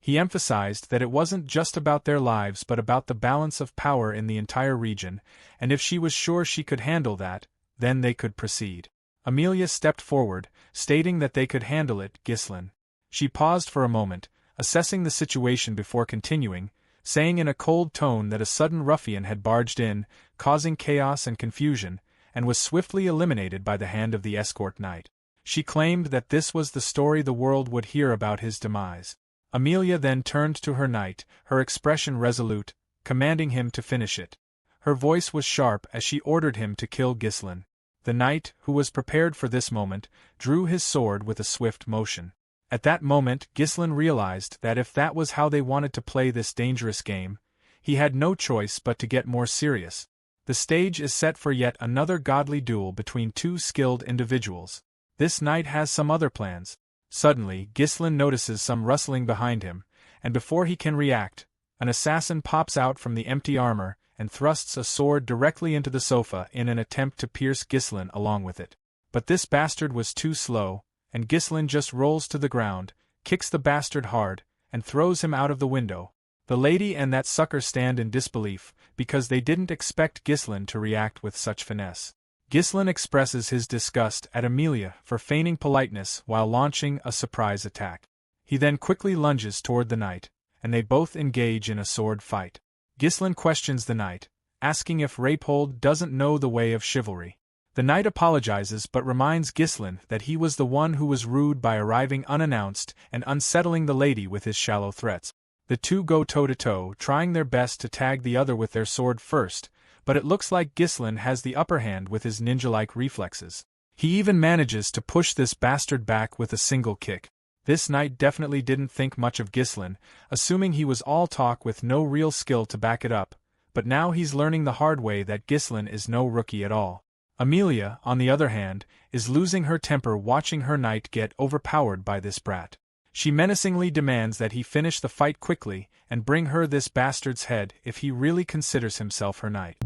S1: He emphasized that it wasn't just about their lives but about the balance of power in the entire region, and if she was sure she could handle that, then they could proceed. Amelia stepped forward, stating that they could handle it, Ghislain. She paused for a moment, assessing the situation before continuing, saying in a cold tone that a sudden ruffian had barged in, causing chaos and confusion, and was swiftly eliminated by the hand of the escort knight. She claimed that this was the story the world would hear about his demise. Amelia then turned to her knight, her expression resolute, commanding him to finish it. Her voice was sharp as she ordered him to kill Ghislain. The knight, who was prepared for this moment, drew his sword with a swift motion. At that moment Ghislain realized that if that was how they wanted to play this dangerous game, he had no choice but to get more serious. The stage is set for yet another godly duel between two skilled individuals. This knight has some other plans. Suddenly, Ghislain notices some rustling behind him, and before he can react, an assassin pops out from the empty armor and thrusts a sword directly into the sofa in an attempt to pierce Ghislain along with it. But this bastard was too slow, and Ghislain just rolls to the ground, kicks the bastard hard, and throws him out of the window. The lady and that sucker stand in disbelief, because they didn't expect Ghislain to react with such finesse. Ghislain expresses his disgust at Amelia for feigning politeness while launching a surprise attack. He then quickly lunges toward the knight, and they both engage in a sword fight. Ghislain questions the knight, asking if Rapehold doesn't know the way of chivalry. The knight apologizes but reminds Ghislain that he was the one who was rude by arriving unannounced and unsettling the lady with his shallow threats. The two go toe-to-toe, trying their best to tag the other with their sword first, but it looks like Ghislain has the upper hand with his ninja-like reflexes. He even manages to push this bastard back with a single kick. This knight definitely didn't think much of Ghislain, assuming he was all talk with no real skill to back it up, but now he's learning the hard way that Ghislain is no rookie at all. Amelia, on the other hand, is losing her temper watching her knight get overpowered by this brat. She menacingly demands that he finish the fight quickly and bring her this bastard's head if he really considers himself her knight.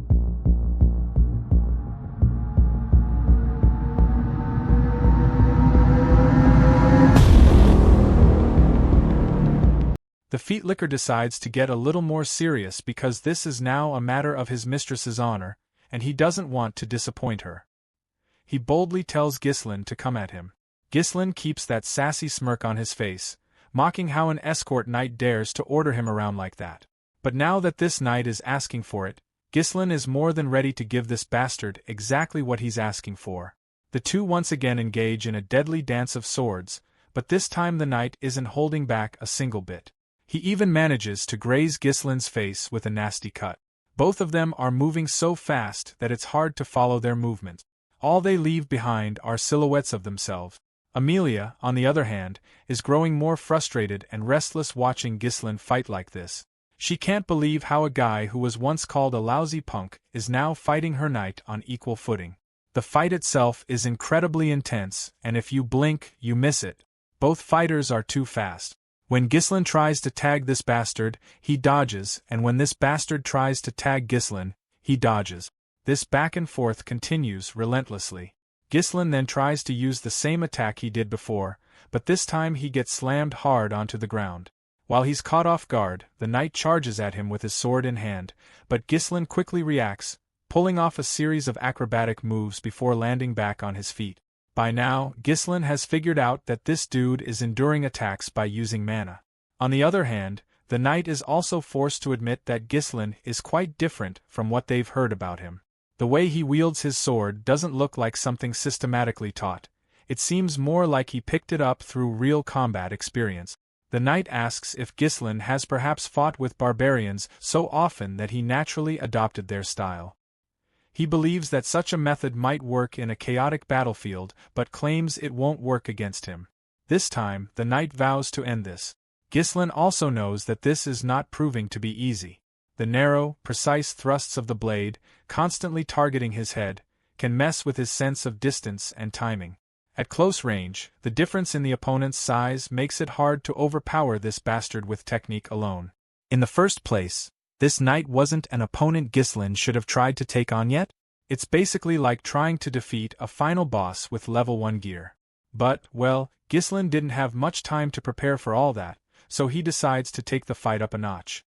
S1: The Feetlicker decides to get a little more serious because this is now a matter of his mistress's honor, and he doesn't want to disappoint her. He boldly tells Ghislain to come at him. Ghislain keeps that sassy smirk on his face, mocking how an escort knight dares to order him around like that. But now that this knight is asking for it, Ghislain is more than ready to give this bastard exactly what he's asking for. The two once again engage in a deadly dance of swords, but this time the knight isn't holding back a single bit. He even manages to graze Ghislain's face with a nasty cut. Both of them are moving so fast that it's hard to follow their movements. All they leave behind are silhouettes of themselves. Amelia, on the other hand, is growing more frustrated and restless watching Ghislain fight like this. She can't believe how a guy who was once called a lousy punk is now fighting her knight on equal footing. The fight itself is incredibly intense, and if you blink, you miss it. Both fighters are too fast. When Ghislain tries to tag this bastard, he dodges, and when this bastard tries to tag Ghislain, he dodges. This back and forth continues relentlessly. Ghislain then tries to use the same attack he did before, but this time he gets slammed hard onto the ground. While he's caught off guard, the knight charges at him with his sword in hand, but Ghislain quickly reacts, pulling off a series of acrobatic moves before landing back on his feet. By now, Ghislain has figured out that this dude is enduring attacks by using mana. On the other hand, the knight is also forced to admit that Ghislain is quite different from what they've heard about him. The way he wields his sword doesn't look like something systematically taught. It seems more like he picked it up through real combat experience. The knight asks if Ghislain has perhaps fought with barbarians so often that he naturally adopted their style. He believes that such a method might work in a chaotic battlefield, but claims it won't work against him. This time, the knight vows to end this. Ghislain also knows that this is not proving to be easy. The narrow, precise thrusts of the blade, constantly targeting his head, can mess with his sense of distance and timing. At close range, the difference in the opponent's size makes it hard to overpower this bastard with technique alone. In the first place, this knight wasn't an opponent Ghislain should have tried to take on yet. It's basically like trying to defeat a final boss with level 1 gear. But, well, Ghislain didn't have much time to prepare for all that, so he decides to take the fight up a notch.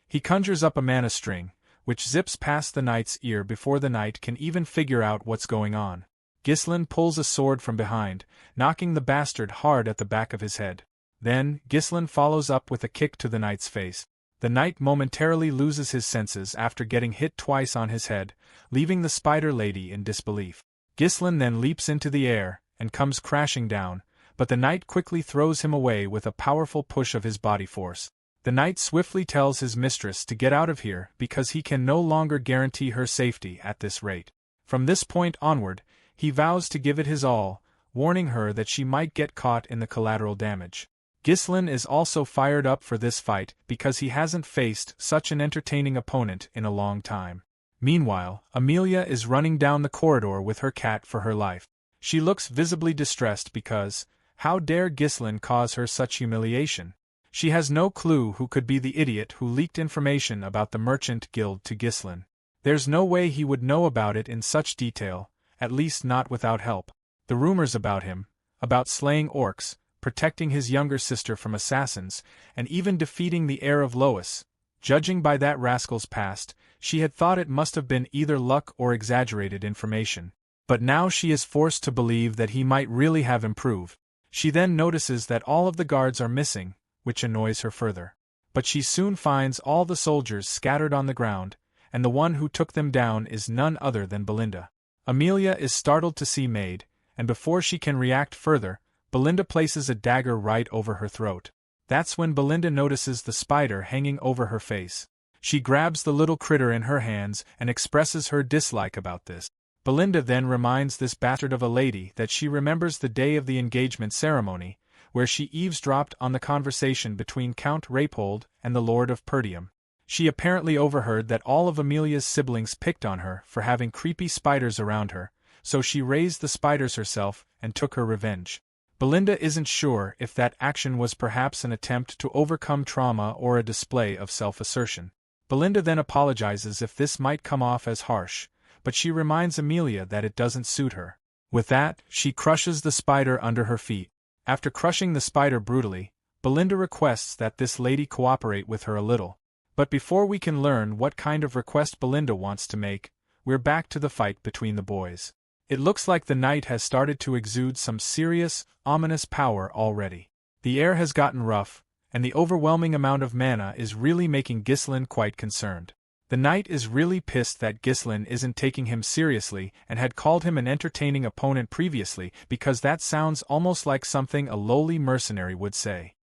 S1: He conjures up a mana string, which zips past the knight's ear before the knight can even figure out what's going on. Ghislain pulls a sword from behind, knocking the bastard hard at the back of his head. Then, Ghislain follows up with a kick to the knight's face. The knight momentarily loses his senses after getting hit twice on his head, leaving the spider lady in disbelief. Ghislain then leaps into the air, and comes crashing down, but the knight quickly throws him away with a powerful push of his body force. The knight swiftly tells his mistress to get out of here because he can no longer guarantee her safety at this rate. From this point onward, he vows to give it his all, warning her that she might get caught in the collateral damage. Ghislain is also fired up for this fight because he hasn't faced such an entertaining opponent in a long time. Meanwhile, Amelia is running down the corridor with her cat for her life. She looks visibly distressed because, how dare Ghislain cause her such humiliation? She has no clue who could be the idiot who leaked information about the Merchant Guild to Ghislain. There's no way he would know about it in such detail, at least not without help. The rumors about him, about slaying orcs, protecting his younger sister from assassins, and even defeating the heir of Lois. Judging by that rascal's past, she had thought it must have been either luck or exaggerated information. But now she is forced to believe that he might really have improved. She then notices that all of the guards are missing, which annoys her further. But she soon finds all the soldiers scattered on the ground, and the one who took them down is none other than Belinda. Amelia is startled to see Maid, and before she can react further, Belinda places a dagger right over her throat. That's when Belinda notices the spider hanging over her face. She grabs the little critter in her hands and expresses her dislike about this. Belinda then reminds this bastard of a lady that she remembers the day of the engagement ceremony, where she eavesdropped on the conversation between Count Rapold and the Lord of Perdium. She apparently overheard that all of Amelia's siblings picked on her for having creepy spiders around her, so she raised the spiders herself and took her revenge. Belinda isn't sure if that action was perhaps an attempt to overcome trauma or a display of self-assertion. Belinda then apologizes if this might come off as harsh, but she reminds Amelia that it doesn't suit her. With that, she crushes the spider under her feet. After crushing the spider brutally, Belinda requests that this lady cooperate with her a little. But before we can learn what kind of request Belinda wants to make, we're back to the fight between the boys. It looks like the knight has started to exude some serious, ominous power already. The air has gotten rough, and the overwhelming amount of mana is really making Ghislain quite concerned. The knight is really pissed that Ghislain isn't taking him seriously and had called him an entertaining opponent previously because that sounds almost like something a lowly mercenary would say.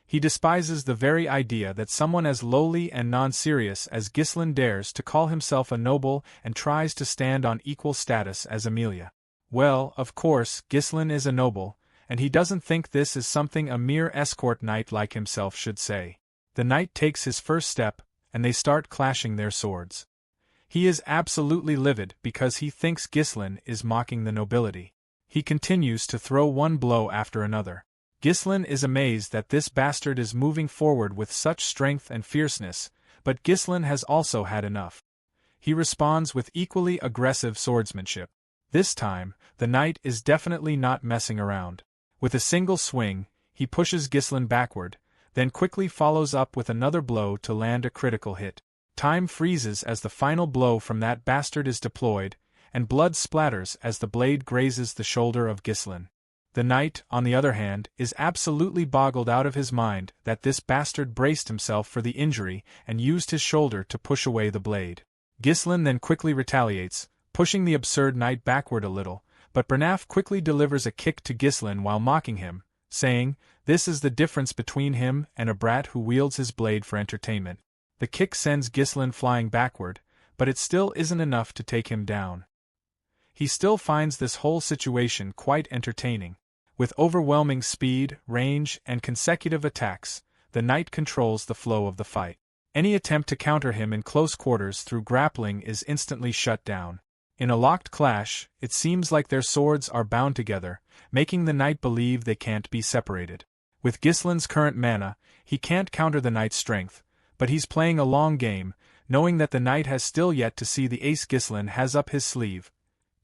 S1: He despises the very idea that someone as lowly and non-serious as Ghislain dares to call himself a noble and tries to stand on equal status as Amelia. Well, of course, Ghislain is a noble, and he doesn't think this is something a mere escort knight like himself should say. The knight takes his first step, and they start clashing their swords. He is absolutely livid because he thinks Ghislain is mocking the nobility. He continues to throw one blow after another. Ghislain is amazed that this bastard is moving forward with such strength and fierceness, but Ghislain has also had enough. He responds with equally aggressive swordsmanship. This time, the knight is definitely not messing around. With a single swing, he pushes Ghislain backward, then quickly follows up with another blow to land a critical hit. Time freezes as the final blow from that bastard is deployed, and blood splatters as the blade grazes the shoulder of Ghislain. The knight, on the other hand, is absolutely boggled out of his mind that this bastard braced himself for the injury and used his shoulder to push away the blade. Ghislain then quickly retaliates, pushing the absurd knight backward a little, but Bernaf quickly delivers a kick to Ghislain while mocking him, saying, "This is the difference between him and a brat who wields his blade for entertainment." The kick sends Ghislain flying backward, but it still isn't enough to take him down. He still finds this whole situation quite entertaining. With overwhelming speed, range, and consecutive attacks, the knight controls the flow of the fight. Any attempt to counter him in close quarters through grappling is instantly shut down. In a locked clash, it seems like their swords are bound together, making the knight believe they can't be separated. With Ghislain's current mana, he can't counter the knight's strength, but he's playing a long game, knowing that the knight has still yet to see the ace Ghislain has up his sleeve: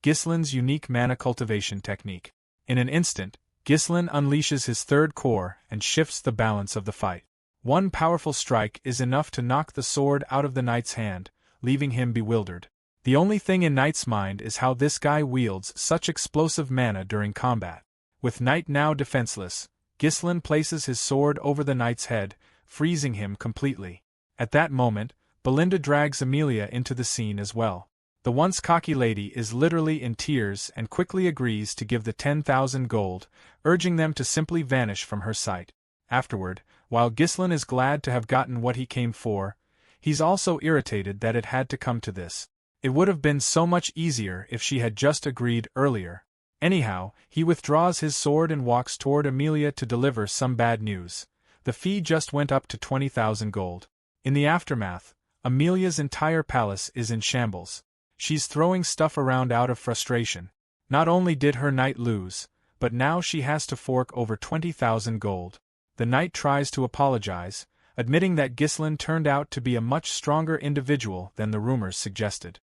S1: Ghislain's unique mana cultivation technique. In an instant, Ghislain unleashes his third core and shifts the balance of the fight. One powerful strike is enough to knock the sword out of the knight's hand, leaving him bewildered. The only thing in Knight's mind is how this guy wields such explosive mana during combat. With Knight now defenseless, Ghislain places his sword over the knight's head, freezing him completely. At that moment, Belinda drags Amelia into the scene as well. The once cocky lady is literally in tears and quickly agrees to give the 10,000 gold, urging them to simply vanish from her sight. Afterward, while Ghislain is glad to have gotten what he came for, he's also irritated that it had to come to this. It would have been so much easier if she had just agreed earlier. Anyhow, he withdraws his sword and walks toward Amelia to deliver some bad news. The fee just went up to 20,000 gold. In the aftermath, Amelia's entire palace is in shambles. She's throwing stuff around out of frustration. Not only did her knight lose, but now she has to fork over 20,000 gold. The knight tries to apologize, admitting that Ghislain turned out to be a much stronger individual than the rumors suggested.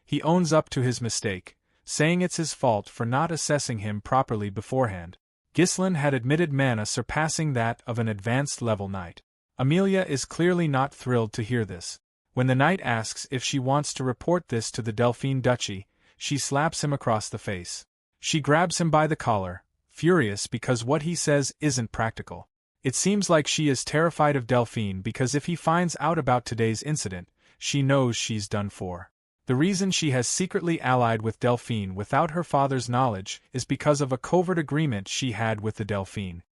S1: He owns up to his mistake, saying it's his fault for not assessing him properly beforehand. Ghislain had admitted mana surpassing that of an advanced-level knight. Amelia is clearly not thrilled to hear this. When the knight asks if she wants to report this to the Delphine Duchy, she slaps him across the face. She grabs him by the collar, furious because what he says isn't practical. It seems like she is terrified of Delphine because if he finds out about today's incident, she knows she's done for. The reason she has secretly allied with Delphine without her father's knowledge is because of a covert agreement she had with the Delphine.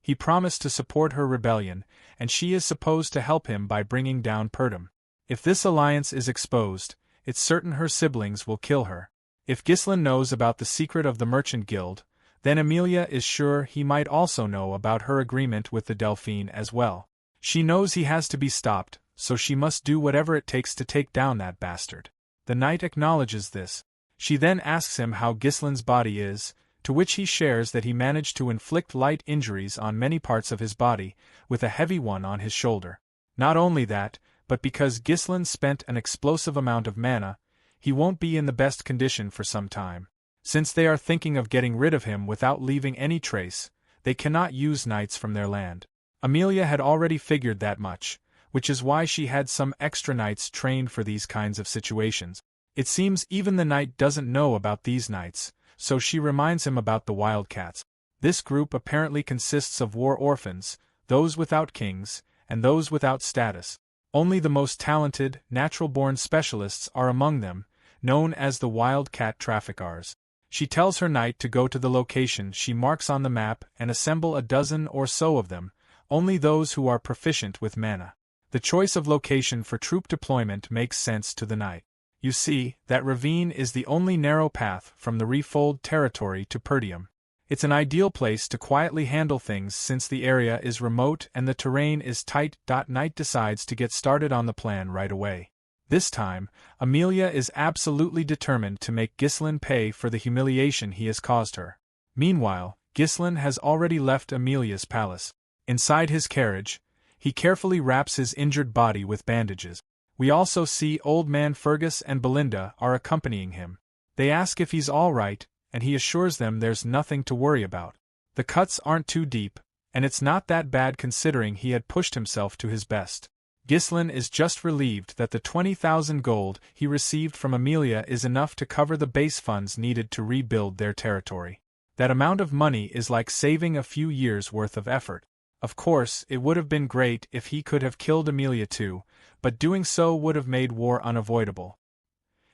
S1: He promised to support her rebellion, and she is supposed to help him by bringing down Perdium. If this alliance is exposed, it's certain her siblings will kill her. If Ghislain knows about the secret of the Merchant Guild, then Amelia is sure he might also know about her agreement with the Delphine as well. She knows he has to be stopped, so she must do whatever it takes to take down that bastard. The knight acknowledges this. She then asks him how Ghislain's body is, to which he shares that he managed to inflict light injuries on many parts of his body, with a heavy one on his shoulder. Not only that, but because Ghislain spent an explosive amount of mana, he won't be in the best condition for some time. Since they are thinking of getting rid of him without leaving any trace, they cannot use knights from their land. Amelia had already figured that much, which is why she had some extra knights trained for these kinds of situations. It seems even the knight doesn't know about these knights, so she reminds him about the wildcats. This group apparently consists of war orphans, those without kings, and those without status. Only the most talented, natural-born specialists are among them, known as the wildcat traffickers. She tells her knight to go to the location she marks on the map and assemble a dozen or so of them, only those who are proficient with mana. The choice of location for troop deployment makes sense to the knight. You see, that ravine is the only narrow path from the Refold territory to Perdium. It's an ideal place to quietly handle things since the area is remote and the terrain is tight. Knight decides to get started on the plan right away. This time, Amelia is absolutely determined to make Ghislain pay for the humiliation he has caused her. Meanwhile, Ghislain has already left Amelia's palace. Inside his carriage, he carefully wraps his injured body with bandages. We also see Old Man Fergus and Belinda are accompanying him. They ask if he's all right, and he assures them there's nothing to worry about. The cuts aren't too deep, and it's not that bad considering he had pushed himself to his best. Ghislain is just relieved that the 20,000 gold he received from Amelia is enough to cover the base funds needed to rebuild their territory. That amount of money is like saving a few years' worth of effort. Of course, it would have been great if he could have killed Amelia too, but doing so would have made war unavoidable.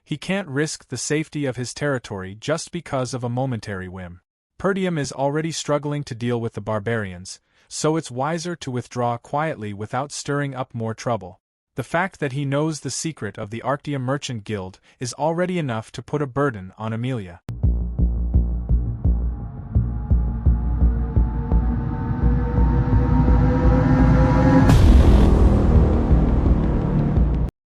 S1: He can't risk the safety of his territory just because of a momentary whim. Perdium is already struggling to deal with the barbarians, so it's wiser to withdraw quietly without stirring up more trouble. The fact that he knows the secret of the Arctia Merchant Guild is already enough to put a burden on Amelia.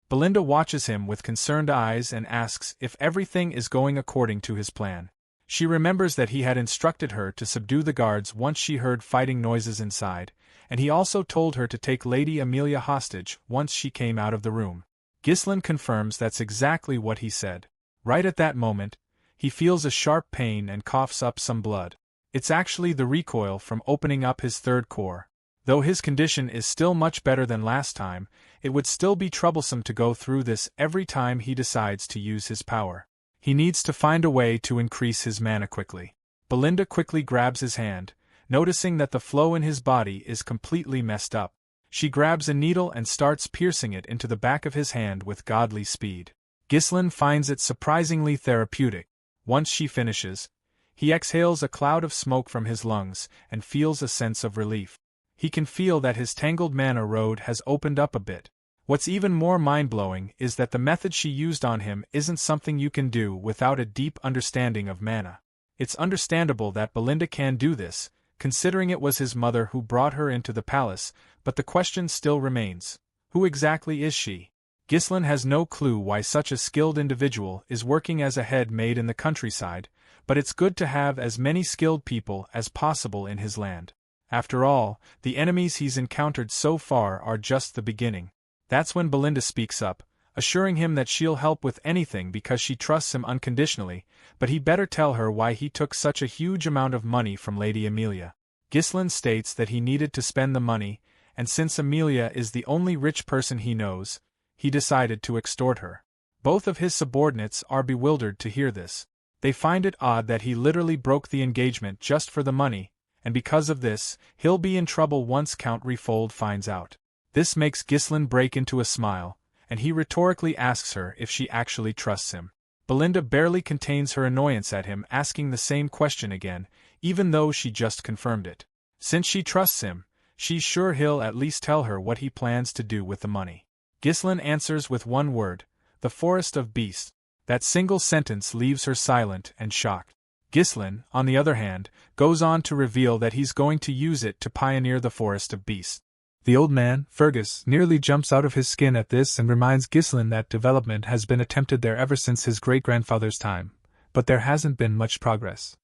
S1: Belinda watches him with concerned eyes and asks if everything is going according to his plan. She remembers that he had instructed her to subdue the guards once she heard fighting noises inside, and he also told her to take Lady Amelia hostage once she came out of the room. Ghislain confirms that's exactly what he said. Right at that moment, he feels a sharp pain and coughs up some blood. It's actually the recoil from opening up his third core. Though his condition is still much better than last time, it would still be troublesome to go through this every time he decides to use his power. He needs to find a way to increase his mana quickly. Belinda quickly grabs his hand, noticing that the flow in his body is completely messed up. She grabs a needle and starts piercing it into the back of his hand with godly speed. Ghislain finds it surprisingly therapeutic. Once she finishes, he exhales a cloud of smoke from his lungs and feels a sense of relief. He can feel that his tangled mana road has opened up a bit. What's even more mind-blowing is that the method she used on him isn't something you can do without a deep understanding of mana. It's understandable that Belinda can do this, considering it was his mother who brought her into the palace, but the question still remains: who exactly is she? Ghislain has no clue why such a skilled individual is working as a head maid in the countryside, but it's good to have as many skilled people as possible in his land. After all, the enemies he's encountered so far are just the beginning. That's when Belinda speaks up, assuring him that she'll help with anything because she trusts him unconditionally, but he better tell her why he took such a huge amount of money from Lady Amelia. Ghislain states that he needed to spend the money, and since Amelia is the only rich person he knows, he decided to extort her. Both of his subordinates are bewildered to hear this. They find it odd that he literally broke the engagement just for the money, and because of this, he'll be in trouble once Count Refold finds out. This makes Ghislain break into a smile, and he rhetorically asks her if she actually trusts him. Belinda barely contains her annoyance at him asking the same question again, even though she just confirmed it. Since she trusts him, she's sure he'll at least tell her what he plans to do with the money. Ghislain answers with one word: the Forest of Beasts. That single sentence leaves her silent and shocked. Ghislain, on the other hand, goes on to reveal that he's going to use it to pioneer the Forest of Beasts. The old man, Fergus, nearly jumps out of his skin at this and reminds Ghislain that development has been attempted there ever since his great-grandfather's time, but there hasn't been much progress.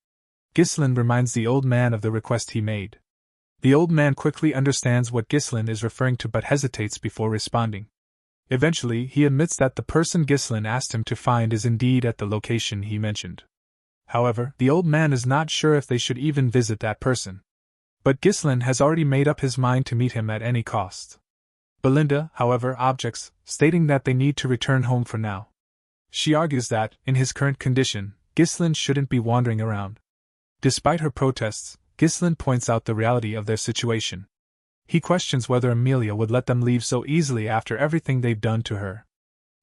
S1: Ghislain reminds the old man of the request he made. The old man quickly understands what Ghislain is referring to but hesitates before responding. Eventually, he admits that the person Ghislain asked him to find is indeed at the location he mentioned. However, the old man is not sure if they should even visit that person. But Ghislain has already made up his mind to meet him at any cost. Belinda, however, objects, stating that they need to return home for now. She argues that, in his current condition, Ghislain shouldn't be wandering around. Despite her protests, Ghislain points out the reality of their situation. He questions whether Amelia would let them leave so easily after everything they've done to her.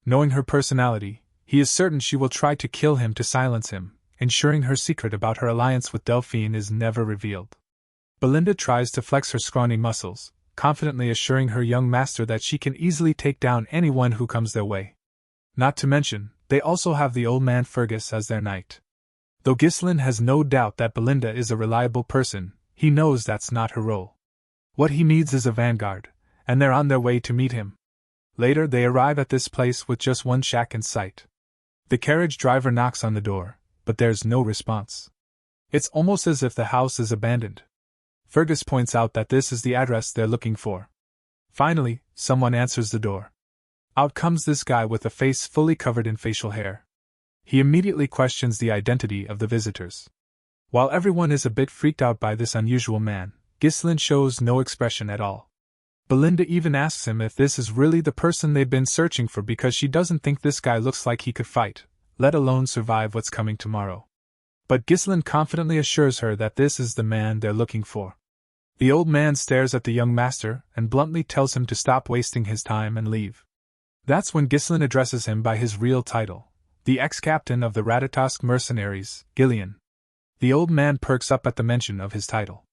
S1: Knowing her personality, he is certain she will try to kill him to silence him, ensuring her secret about her alliance with Delphine is never revealed. Belinda tries to flex her scrawny muscles, confidently assuring her young master that she can easily take down anyone who comes their way. Not to mention, they also have the old man Fergus as their knight. Though Ghislain has no doubt that Belinda is a reliable person, he knows that's not her role. What he needs is a vanguard, and they're on their way to meet him. Later they arrive at this place with just one shack in sight. The carriage driver knocks on the door, but there's no response. It's almost as if the house is abandoned. Fergus points out that this is the address they're looking for. Finally, someone answers the door. Out comes this guy with a face fully covered in facial hair. He immediately questions the identity of the visitors. While everyone is a bit freaked out by this unusual man, Ghislain shows no expression at all. Belinda even asks him if this is really the person they've been searching for because she doesn't think this guy looks like he could fight, let alone survive what's coming tomorrow. But Ghislain confidently assures her that this is the man they're looking for. The old man stares at the young master and bluntly tells him to stop wasting his time and leave. That's when Ghislain addresses him by his real title, the ex-captain of the Ratatosk mercenaries, Ghislain. The old man perks up at the mention of his title.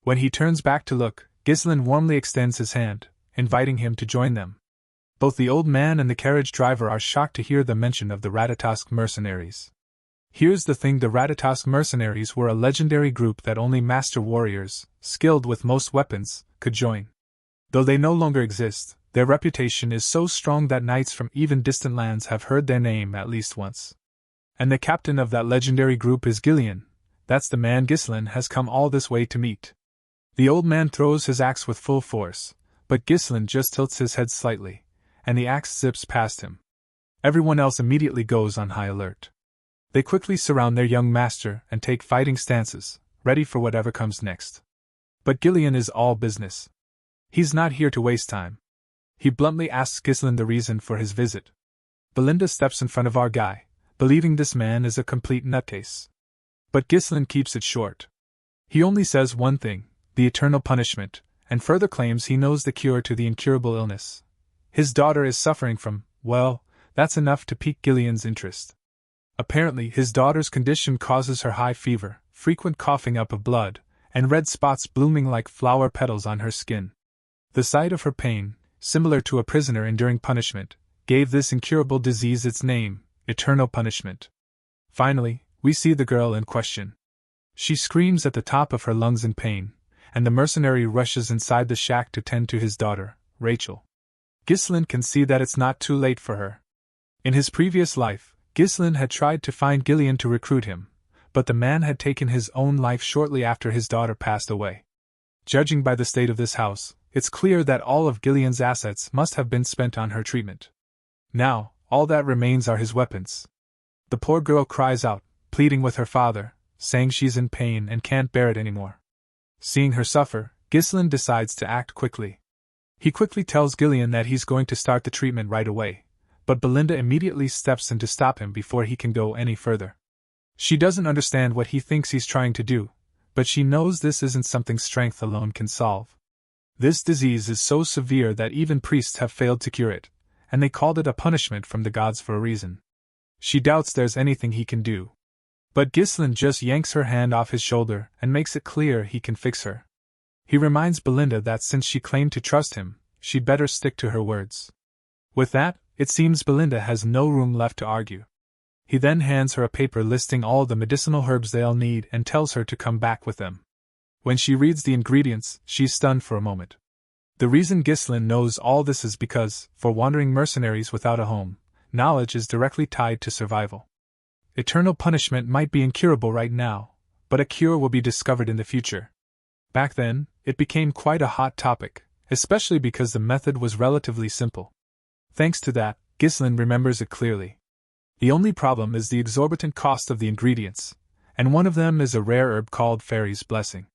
S1: When he turns back to look, Ghislain warmly extends his hand, inviting him to join them. Both the old man and the carriage driver are shocked to hear the mention of the Ratatosk mercenaries. Here's the thing: the Ratatosk mercenaries were a legendary group that only master warriors, skilled with most weapons, could join. Though they no longer exist, their reputation is so strong that knights from even distant lands have heard their name at least once. And the captain of that legendary group is Ghislain. That's the man Ghislain has come all this way to meet. The old man throws his axe with full force, but Ghislain just tilts his head slightly, and the axe zips past him. Everyone else immediately goes on high alert. They quickly surround their young master and take fighting stances, ready for whatever comes next. But Ghislain is all business. He's not here to waste time. He bluntly asks Ghislain the reason for his visit. Belinda steps in front of our guy, believing this man is a complete nutcase. But Ghislain keeps it short. He only says one thing, the eternal punishment, and further claims he knows the cure to the incurable illness. His daughter is suffering from, well, that's enough to pique Ghislain's interest. Apparently, his daughter's condition causes her high fever, frequent coughing up of blood, and red spots blooming like flower petals on her skin. The sight of her pain, similar to a prisoner enduring punishment, gave this incurable disease its name, eternal punishment. Finally, we see the girl in question. She screams at the top of her lungs in pain, and the mercenary rushes inside the shack to tend to his daughter, Rachel. Ghislain can see that it's not too late for her. In his previous life, Ghislain had tried to find Ghislain to recruit him, but the man had taken his own life shortly after his daughter passed away. Judging by the state of this house, it's clear that all of Ghislain's assets must have been spent on her treatment. Now, all that remains are his weapons. The poor girl cries out, pleading with her father, saying she's in pain and can't bear it anymore. Seeing her suffer, Ghislain decides to act quickly. He quickly tells Ghislain that he's going to start the treatment right away, but Belinda immediately steps in to stop him before he can go any further. She doesn't understand what he thinks he's trying to do, but she knows this isn't something strength alone can solve. This disease is so severe that even priests have failed to cure it, and they called it a punishment from the gods for a reason. She doubts there's anything he can do. But Ghislain just yanks her hand off his shoulder and makes it clear he can fix her. He reminds Belinda that since she claimed to trust him, she'd better stick to her words. With that, it seems Belinda has no room left to argue. He then hands her a paper listing all the medicinal herbs they'll need and tells her to come back with them. When she reads the ingredients, she's stunned for a moment. The reason Ghislain knows all this is because, for wandering mercenaries without a home, knowledge is directly tied to survival. Eternal punishment might be incurable right now, but a cure will be discovered in the future. Back then, it became quite a hot topic, especially because the method was relatively simple. Thanks to that, Ghislain remembers it clearly. The only problem is the exorbitant cost of the ingredients, and one of them is a rare herb called Fairy's Blessing.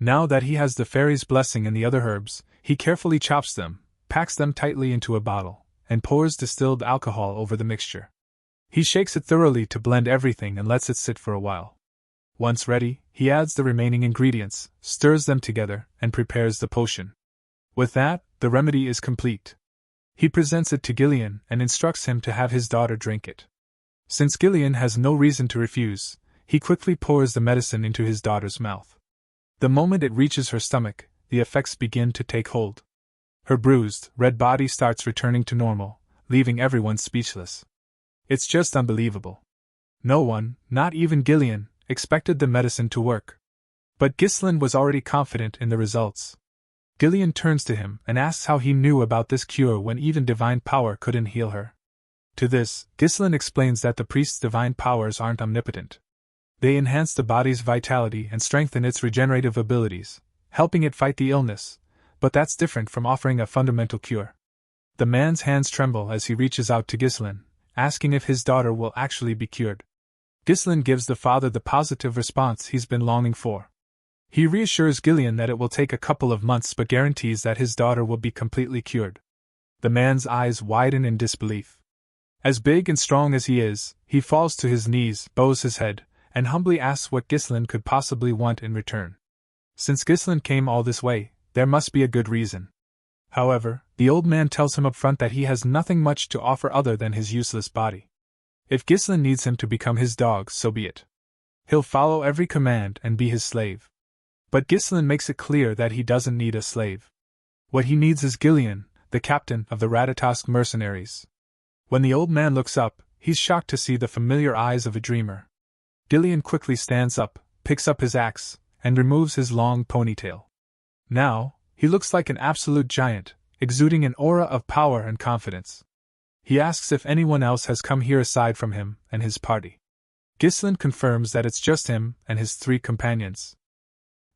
S1: Now that he has the Fairy's Blessing and the other herbs, he carefully chops them, packs them tightly into a bottle, and pours distilled alcohol over the mixture. He shakes it thoroughly to blend everything and lets it sit for a while. Once ready, he adds the remaining ingredients, stirs them together, and prepares the potion. With that, the remedy is complete. He presents it to Ghislain and instructs him to have his daughter drink it. Since Ghislain has no reason to refuse, he quickly pours the medicine into his daughter's mouth. The moment it reaches her stomach, the effects begin to take hold. Her bruised, red body starts returning to normal, leaving everyone speechless. It's just unbelievable. No one, not even Ghislain, expected the medicine to work. But Ghislain was already confident in the results. Ghislain turns to him and asks how he knew about this cure when even divine power couldn't heal her. To this, Ghislain explains that the priest's divine powers aren't omnipotent. They enhance the body's vitality and strengthen its regenerative abilities, helping it fight the illness, but that's different from offering a fundamental cure. The man's hands tremble as he reaches out to Ghislain, asking if his daughter will actually be cured. Ghislain gives the father the positive response he's been longing for. He reassures Ghislain that it will take a couple of months but guarantees that his daughter will be completely cured. The man's eyes widen in disbelief. As big and strong as he is, he falls to his knees, bows his head, and humbly asks what Ghislain could possibly want in return. Since Ghislain came all this way, there must be a good reason. However, the old man tells him up front that he has nothing much to offer other than his useless body. If Ghislain needs him to become his dog, so be it. He'll follow every command and be his slave. But Ghislain makes it clear that he doesn't need a slave. What he needs is Ghislain, the captain of the Ratatosk mercenaries. When the old man looks up, he's shocked to see the familiar eyes of a dreamer. Ghislain quickly stands up, picks up his axe, and removes his long ponytail. Now, he looks like an absolute giant, exuding an aura of power and confidence. He asks if anyone else has come here aside from him and his party. Ghislain confirms that it's just him and his 3 companions.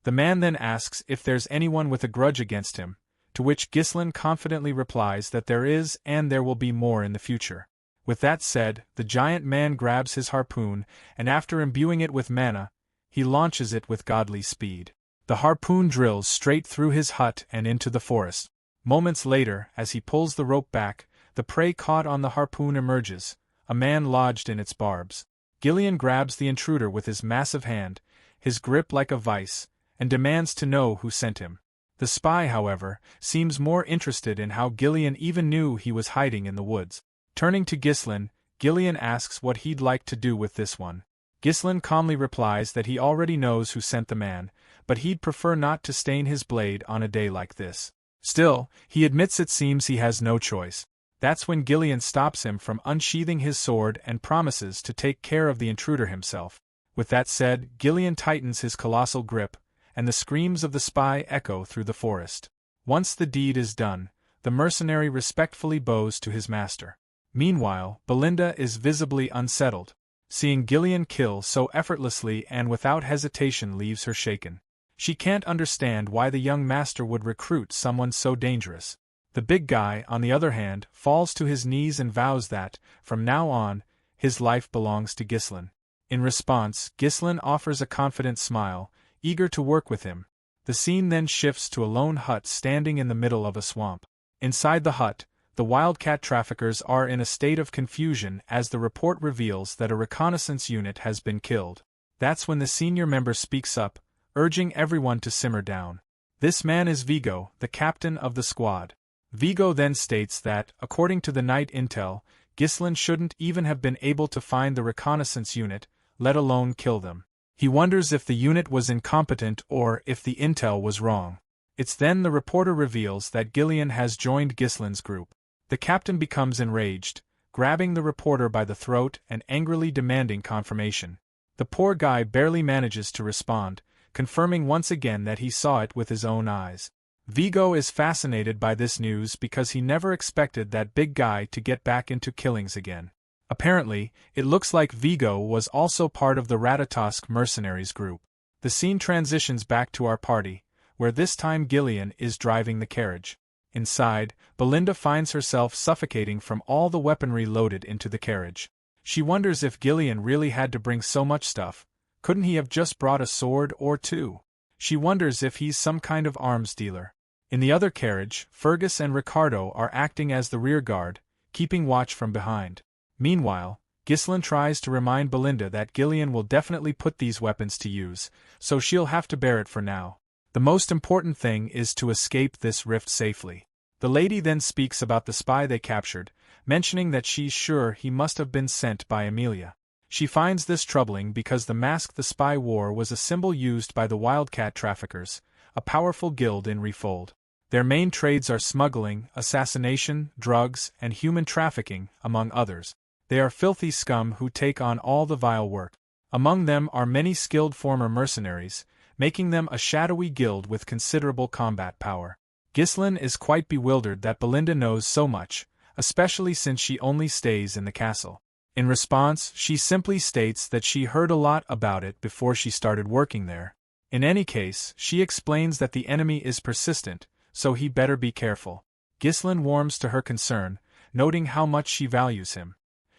S1: The man then asks if there's anyone with a grudge against him, to which Ghislain confidently replies that there is and there will be more in the future. With that said, the giant man grabs his harpoon, and after imbuing it with mana, he launches it with godly speed. The harpoon drills straight through his hut and into the forest. Moments later, as he pulls the rope back, the prey caught on the harpoon emerges, a man lodged in its barbs. Ghislain grabs the intruder with his massive hand, his grip like a vice, and demands to know who sent him. The spy, however, seems more interested in how Ghislain even knew he was hiding in the woods. Turning to Ghislain, Ghislain asks what he'd like to do with this one. Ghislain calmly replies that he already knows who sent the man, but he'd prefer not to stain his blade on a day like this. Still, he admits it seems he has no choice. That's when Ghislain stops him from unsheathing his sword and promises to take care of the intruder himself. With that said, Ghislain tightens his colossal grip, and the screams of the spy echo through the forest. Once the deed is done, the mercenary respectfully bows to his master. Meanwhile, Belinda is visibly unsettled. Seeing Ghislain kill so effortlessly and without hesitation leaves her shaken. She can't understand why the young master would recruit someone so dangerous. The big guy, on the other hand, falls to his knees and vows that, from now on, his life belongs to Ghislain. In response, Ghislain offers a confident smile, eager to work with him. The scene then shifts to a lone hut standing in the middle of a swamp. Inside the hut, the wildcat traffickers are in a state of confusion as the report reveals that a reconnaissance unit has been killed. That's when the senior member speaks up, urging everyone to simmer down. This man is Vigo, the captain of the squad. Vigo then states that, according to the night intel, Ghislain shouldn't even have been able to find the reconnaissance unit, let alone kill them. He wonders if the unit was incompetent or if the intel was wrong. It's then the reporter reveals that Ghislain has joined Ghislain's group. The captain becomes enraged, grabbing the reporter by the throat and angrily demanding confirmation. The poor guy barely manages to respond, confirming once again that he saw it with his own eyes. Vigo is fascinated by this news because he never expected that big guy to get back into killings again. Apparently, it looks like Vigo was also part of the Ratatosk mercenaries group. The scene transitions back to our party, where this time Ghislain is driving the carriage. Inside, Belinda finds herself suffocating from all the weaponry loaded into the carriage. She wonders if Ghislain really had to bring so much stuff. Couldn't he have just brought a sword or two? She wonders if he's some kind of arms dealer. In the other carriage, Fergus and Ricardo are acting as the rear guard, keeping watch from behind. Meanwhile, Ghislain tries to remind Belinda that Ghislain will definitely put these weapons to use, so she'll have to bear it for now. The most important thing is to escape this rift safely. The lady then speaks about the spy they captured, mentioning that she's sure he must have been sent by Amelia. She finds this troubling because the mask the spy wore was a symbol used by the wildcat traffickers, a powerful guild in Refold. Their main trades are smuggling, assassination, drugs, and human trafficking, among others. They are filthy scum who take on all the vile work. Among them are many skilled former mercenaries, making them a shadowy guild with considerable combat power. Ghislain is quite bewildered that Belinda knows so much, especially since she only stays in the castle. In response, she simply states that she heard a lot about it before she started working there. In any case, she explains that the enemy is persistent, so he better be careful. Ghislain warms to her concern, noting how much she values him.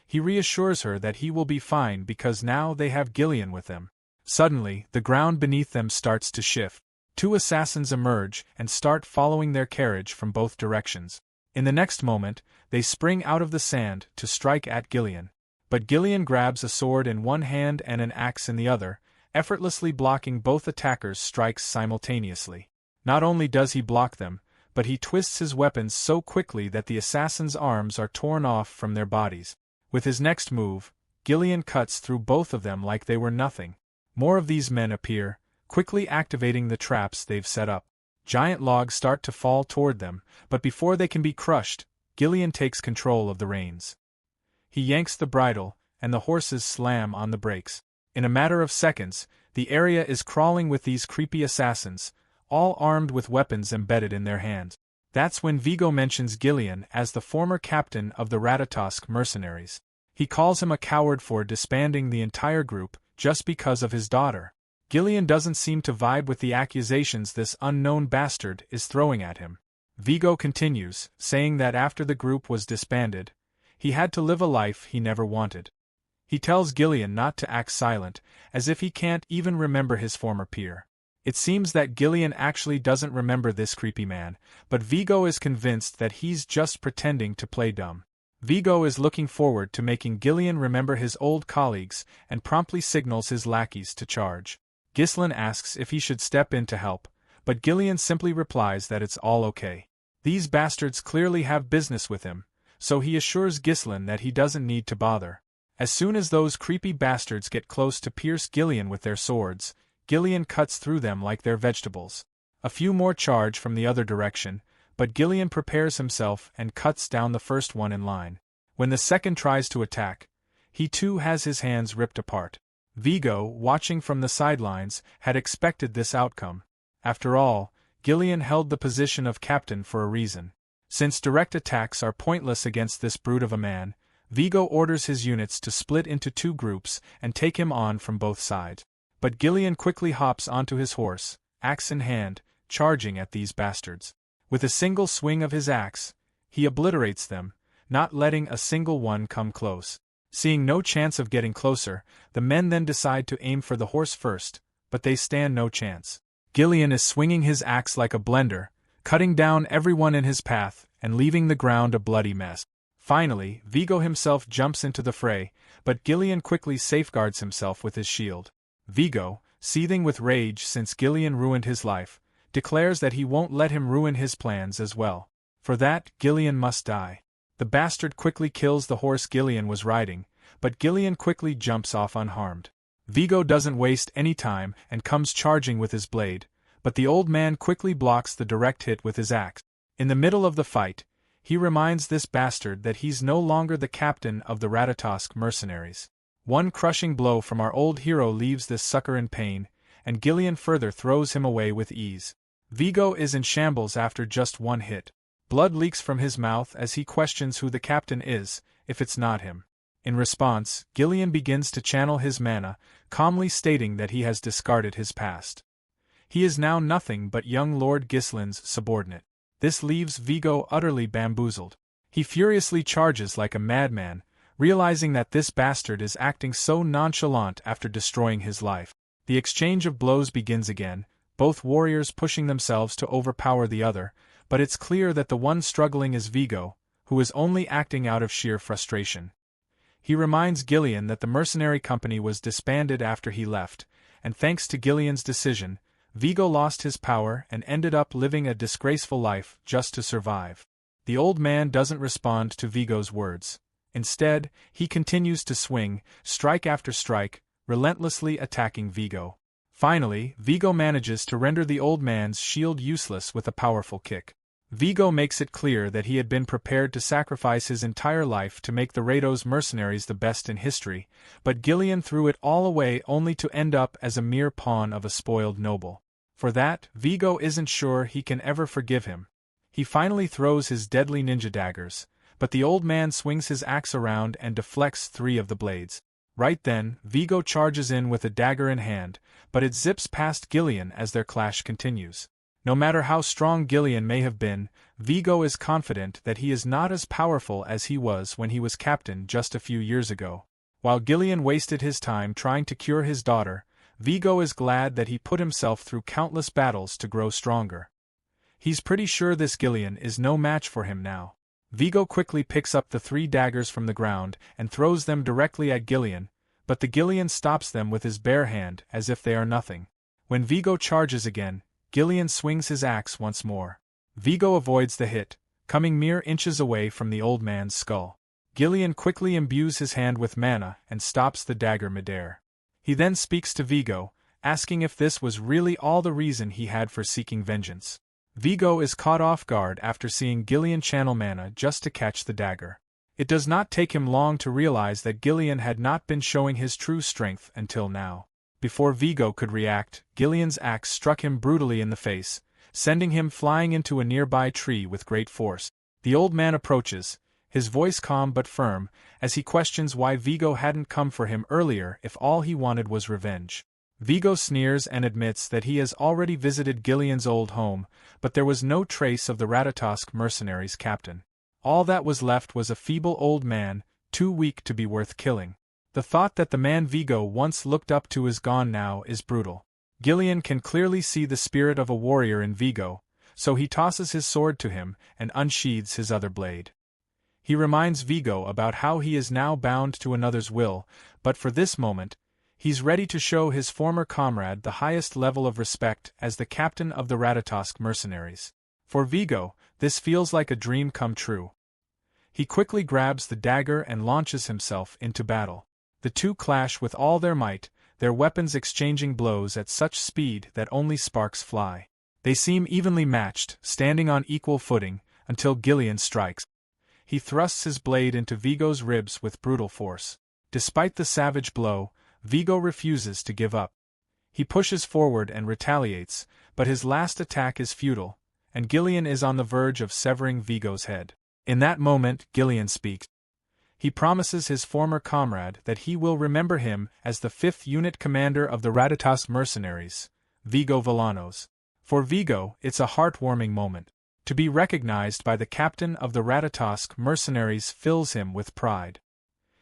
S1: He reassures her that he will be fine because now they have Ghislain with them. Suddenly, the ground beneath them starts to shift. Two assassins emerge and start following their carriage from both directions. In the next moment, they spring out of the sand to strike at Ghislain. But Ghislain grabs a sword in one hand and an axe in the other, effortlessly blocking both attackers' strikes simultaneously. Not only does he block them, but he twists his weapons so quickly that the assassins' arms are torn off from their bodies. With his next move, Ghislain cuts through both of them like they were nothing. More of these men appear, quickly activating the traps they've set up. Giant logs start to fall toward them, but before they can be crushed, Ghislain takes control of the reins. He yanks the bridle, and the horses slam on the brakes. In a matter of seconds, the area is crawling with these creepy assassins, all armed with weapons embedded in their hands. That's when Vigo mentions Ghislain as the former captain of the Ratatosk mercenaries. He calls him a coward for disbanding the entire group, just because of his daughter. Ghislain doesn't seem to vibe with the accusations this unknown bastard is throwing at him. Vigo continues, saying that after the group was disbanded, he had to live a life he never wanted. He tells Ghislain not to act silent, as if he can't even remember his former peer. It seems that Ghislain actually doesn't remember this creepy man, but Vigo is convinced that he's just pretending to play dumb. Vigo is looking forward to making Ghislain remember his old colleagues and promptly signals his lackeys to charge. Ghislain asks if he should step in to help, but Ghislain simply replies that it's all okay. These bastards clearly have business with him, so he assures Ghislain that he doesn't need to bother. As soon as those creepy bastards get close to pierce Ghislain with their swords, Ghislain cuts through them like they're vegetables. A few more charge from the other direction, but Ghislain prepares himself and cuts down the first one in line. When the second tries to attack, he too has his hands ripped apart. Vigo, watching from the sidelines, had expected this outcome. After all, Ghislain held the position of captain for a reason. Since direct attacks are pointless against this brute of a man, Vigo orders his units to split into two groups and take him on from both sides. But Ghislain quickly hops onto his horse, axe in hand, charging at these bastards. With a single swing of his axe, he obliterates them, not letting a single one come close. Seeing no chance of getting closer, the men then decide to aim for the horse first, but they stand no chance. Ghislain is swinging his axe like a blender, cutting down everyone in his path and leaving the ground a bloody mess. Finally, Vigo himself jumps into the fray, but Ghislain quickly safeguards himself with his shield. Vigo, seething with rage since Ghislain ruined his life, declares that he won't let him ruin his plans as well. For that, Ghislain must die. The bastard quickly kills the horse Ghislain was riding, but Ghislain quickly jumps off unharmed. Vigo doesn't waste any time and comes charging with his blade, but the old man quickly blocks the direct hit with his axe. In the middle of the fight, he reminds this bastard that he's no longer the captain of the Ratatosk mercenaries. One crushing blow from our old hero leaves this sucker in pain, and Ghislain further throws him away with ease. Vigo is in shambles after just one hit. Blood leaks from his mouth as he questions who the captain is, if it's not him. In response, Ghislain begins to channel his mana, calmly stating that he has discarded his past. He is now nothing but young Lord Ghislain's subordinate. This leaves Vigo utterly bamboozled. He furiously charges like a madman, realizing that this bastard is acting so nonchalant after destroying his life. The exchange of blows begins again, both warriors pushing themselves to overpower the other, but it's clear that the one struggling is Vigo, who is only acting out of sheer frustration. He reminds Ghislain that the mercenary company was disbanded after he left, and thanks to Ghislain's decision, Vigo lost his power and ended up living a disgraceful life just to survive. The old man doesn't respond to Vigo's words. Instead, he continues to swing, strike after strike, relentlessly attacking Vigo. Finally, Vigo manages to render the old man's shield useless with a powerful kick. Vigo makes it clear that he had been prepared to sacrifice his entire life to make the Rados mercenaries the best in history, but Ghislain threw it all away only to end up as a mere pawn of a spoiled noble. For that, Vigo isn't sure he can ever forgive him. He finally throws his deadly ninja daggers, but the old man swings his axe around and deflects 3 of the blades. Right then, Vigo charges in with a dagger in hand, but it zips past Ghislain as their clash continues. No matter how strong Ghislain may have been, Vigo is confident that he is not as powerful as he was when he was captain just a few years ago. While Ghislain wasted his time trying to cure his daughter, Vigo is glad that he put himself through countless battles to grow stronger. He's pretty sure this Ghislain is no match for him now. Vigo quickly picks up the 3 daggers from the ground and throws them directly at Ghislain, but the Ghislain stops them with his bare hand as if they are nothing. When Vigo charges again, Ghislain swings his axe once more. Vigo avoids the hit, coming mere inches away from the old man's skull. Ghislain quickly imbues his hand with mana and stops the dagger midair. He then speaks to Vigo, asking if this was really all the reason he had for seeking vengeance. Vigo is caught off guard after seeing Ghislain channel mana just to catch the dagger. It does not take him long to realize that Ghislain had not been showing his true strength until now. Before Vigo could react, Ghislain's axe struck him brutally in the face, sending him flying into a nearby tree with great force. The old man approaches, his voice calm but firm, as he questions why Vigo hadn't come for him earlier if all he wanted was revenge. Vigo sneers and admits that he has already visited Ghislain's old home, but there was no trace of the Ratatosk mercenaries' captain. All that was left was a feeble old man, too weak to be worth killing. The thought that the man Vigo once looked up to is gone now is brutal. Ghislain can clearly see the spirit of a warrior in Vigo, so he tosses his sword to him and unsheathes his other blade. He reminds Vigo about how he is now bound to another's will, but for this moment, he's ready to show his former comrade the highest level of respect as the captain of the Ratatosk mercenaries. For Vigo, this feels like a dream come true. He quickly grabs the dagger and launches himself into battle. The two clash with all their might, their weapons exchanging blows at such speed that only sparks fly. They seem evenly matched, standing on equal footing, until Ghislain strikes. He thrusts his blade into Vigo's ribs with brutal force. Despite the savage blow, Vigo refuses to give up. He pushes forward and retaliates, but his last attack is futile, and Ghislain is on the verge of severing Vigo's head. In that moment, Ghislain speaks. He promises his former comrade that he will remember him as the 5th unit commander of the Ratatosk mercenaries, Vigo Villanos. For Vigo, it's a heartwarming moment. To be recognized by the captain of the Ratatosk mercenaries fills him with pride.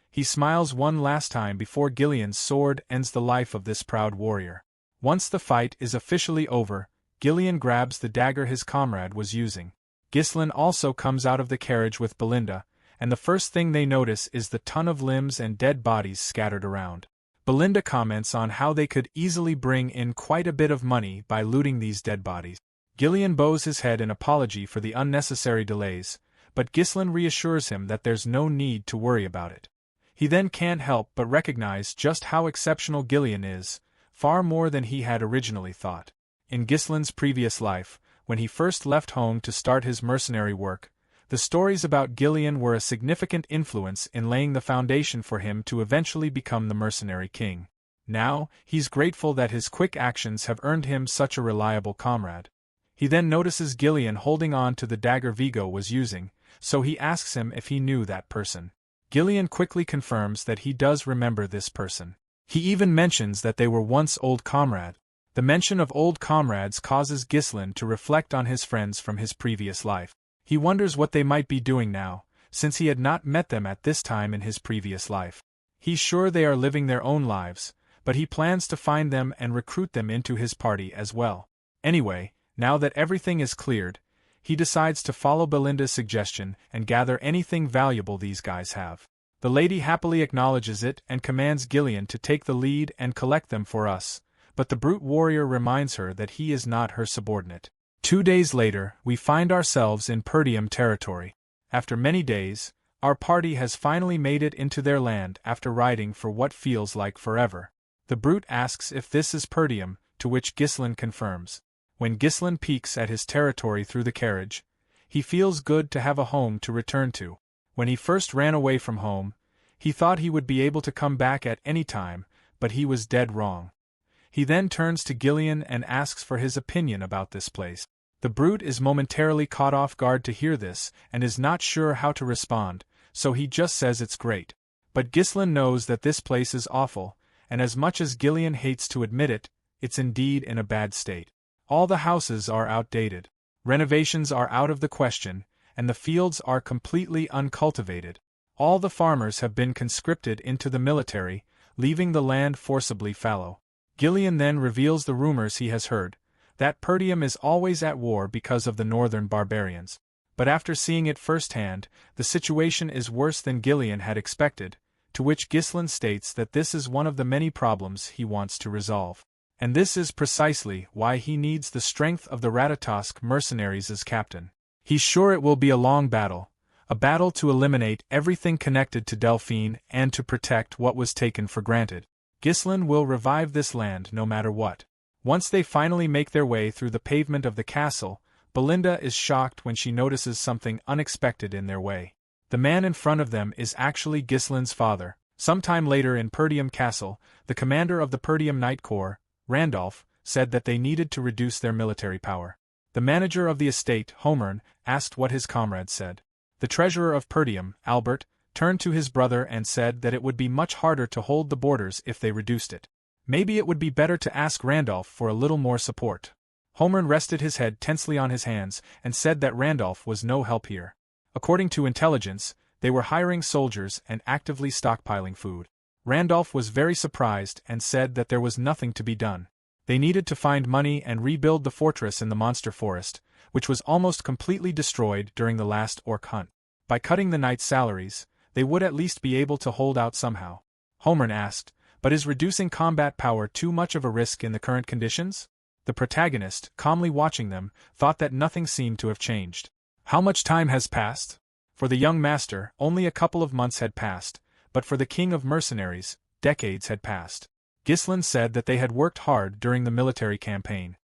S1: He smiles one last time before Ghislain's sword ends the life of this proud warrior. Once the fight is officially over, Ghislain grabs the dagger his comrade was using. Ghislain also comes out of the carriage with Belinda, and the first thing they notice is the ton of limbs and dead bodies scattered around. Belinda comments on how they could easily bring in quite a bit of money by looting these dead bodies. Ghislain bows his head in apology for the unnecessary delays, but Ghislain reassures him that there's no need to worry about it. He then can't help but recognize just how exceptional Ghislain is, far more than he had originally thought. In Ghislain's previous life, when he first left home to start his mercenary work, the stories about Ghislain were a significant influence in laying the foundation for him to eventually become the Mercenary King. Now, he's grateful that his quick actions have earned him such a reliable comrade. He then notices Ghislain holding on to the dagger Vigo was using, so he asks him if he knew that person. Ghislain quickly confirms that he does remember this person. He even mentions that they were once old comrades. The mention of old comrades causes Ghislain to reflect on his friends from his previous life. He wonders what they might be doing now, since he had not met them at this time in his previous life. He's sure they are living their own lives, but he plans to find them and recruit them into his party as well. Anyway, now that everything is cleared, he decides to follow Belinda's suggestion and gather anything valuable these guys have. The lady happily acknowledges it and commands Ghislain to take the lead and collect them for us, but the brute warrior reminds her that he is not her subordinate. 2 days later, we find ourselves in Perdium territory. After many days, our party has finally made it into their land after riding for what feels like forever. The brute asks if this is Perdium, to which Ghislain confirms. When Ghislain peeks at his territory through the carriage, he feels good to have a home to return to. When he first ran away from home, he thought he would be able to come back at any time, but he was dead wrong. He then turns to Ghislain and asks for his opinion about this place. The brute is momentarily caught off guard to hear this and is not sure how to respond, so he just says it's great. But Ghislain knows that this place is awful, and as much as Ghislain hates to admit it, it's indeed in a bad state. All the houses are outdated. Renovations are out of the question, and the fields are completely uncultivated. All the farmers have been conscripted into the military, leaving the land forcibly fallow. Ghislain then reveals the rumors he has heard, that Perdium is always at war because of the northern barbarians. But after seeing it firsthand, the situation is worse than Ghislain had expected, to which Ghislain states that this is one of the many problems he wants to resolve. And this is precisely why he needs the strength of the Ratatosk mercenaries as captain. He's sure it will be a long battle, a battle to eliminate everything connected to Delphine and to protect what was taken for granted. Ghislain will revive this land no matter what. Once they finally make their way through the pavement of the castle, Belinda is shocked when she notices something unexpected in their way. The man in front of them is actually Ghislain's father. Sometime later in Perdium Castle, the commander of the Perdium Knight Corps, Randolph, said that they needed to reduce their military power. The manager of the estate, Homern, asked what his comrades said. The treasurer of Perdium, Albert, turned to his brother and said that it would be much harder to hold the borders if they reduced it. Maybe it would be better to ask Randolph for a little more support. Homern rested his head tensely on his hands and said that Randolph was no help here. According to intelligence, they were hiring soldiers and actively stockpiling food. Randolph was very surprised and said that there was nothing to be done. They needed to find money and rebuild the fortress in the monster forest, which was almost completely destroyed during the last orc hunt. By cutting the knights' salaries, they would at least be able to hold out somehow. Homer asked, but is reducing combat power too much of a risk in the current conditions? The protagonist, calmly watching them, thought that nothing seemed to have changed. How much time has passed? For the young master, only a couple of months had passed, but for the king of mercenaries, decades had passed. Ghislain said that they had worked hard during the military campaign.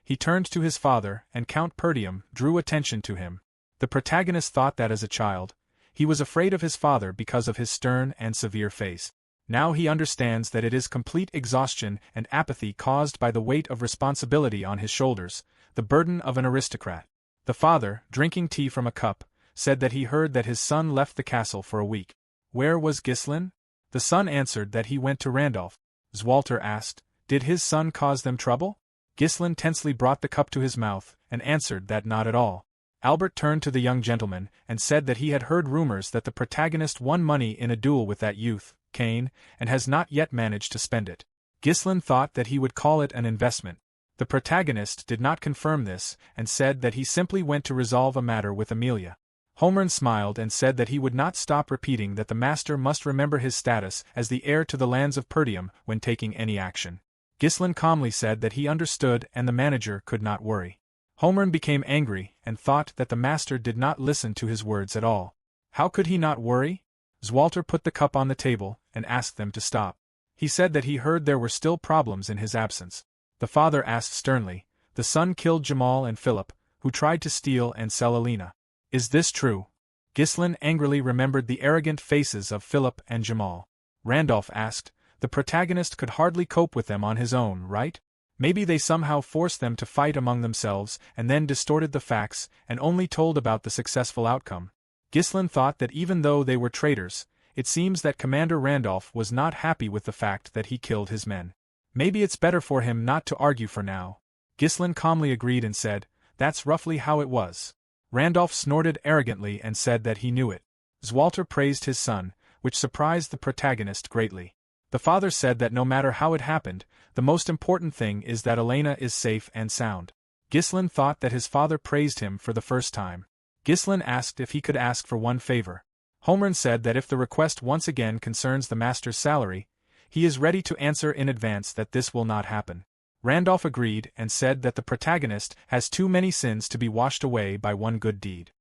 S1: He turned to his father, and Count Perdium drew attention to him. The protagonist thought that as a child, he was afraid of his father because of his stern and severe face. Now he understands that it is complete exhaustion and apathy caused by the weight of responsibility on his shoulders, the burden of an aristocrat. The father, drinking tea from a cup, said that he heard that his son left the castle for a week. Where was Ghislain? The son answered that he went to Randolph. Zwalter asked, did his son cause them trouble? Ghislain tensely brought the cup to his mouth, and answered that not at all. Albert turned to the young gentleman, and said that he had heard rumors that the protagonist won money in a duel with that youth, Cain, and has not yet managed to spend it. Ghislain thought that he would call it an investment. The protagonist did not confirm this, and said that he simply went to resolve a matter with Amelia. Homer smiled and said that he would not stop repeating that the master must remember his status as the heir to the lands of Perdium when taking any action. Ghislain calmly said that he understood and the manager could not worry. Homer became angry and thought that the master did not listen to his words at all. How could he not worry? Zwalter put the cup on the table and asked them to stop. He said that he heard there were still problems in his absence. The father asked sternly, the son killed Jamal and Philip, who tried to steal and sell Alina. Is this true? Ghislain angrily remembered the arrogant faces of Philip and Jamal. Randolph asked, the protagonist could hardly cope with them on his own, right? Maybe they somehow forced them to fight among themselves and then distorted the facts and only told about the successful outcome. Ghislain thought that even though they were traitors, it seems that Commander Randolph was not happy with the fact that he killed his men. Maybe it's better for him not to argue for now. Ghislain calmly agreed and said, that's roughly how it was. Randolph snorted arrogantly and said that he knew it. Zwalter praised his son, which surprised the protagonist greatly. The father said that no matter how it happened, the most important thing is that Elena is safe and sound. Ghislain thought that his father praised him for the first time. Ghislain asked if he could ask for one favor. Homer said that if the request once again concerns the master's salary, he is ready to answer in advance that this will not happen. Randolph agreed and said that the protagonist has too many sins to be washed away by one good deed.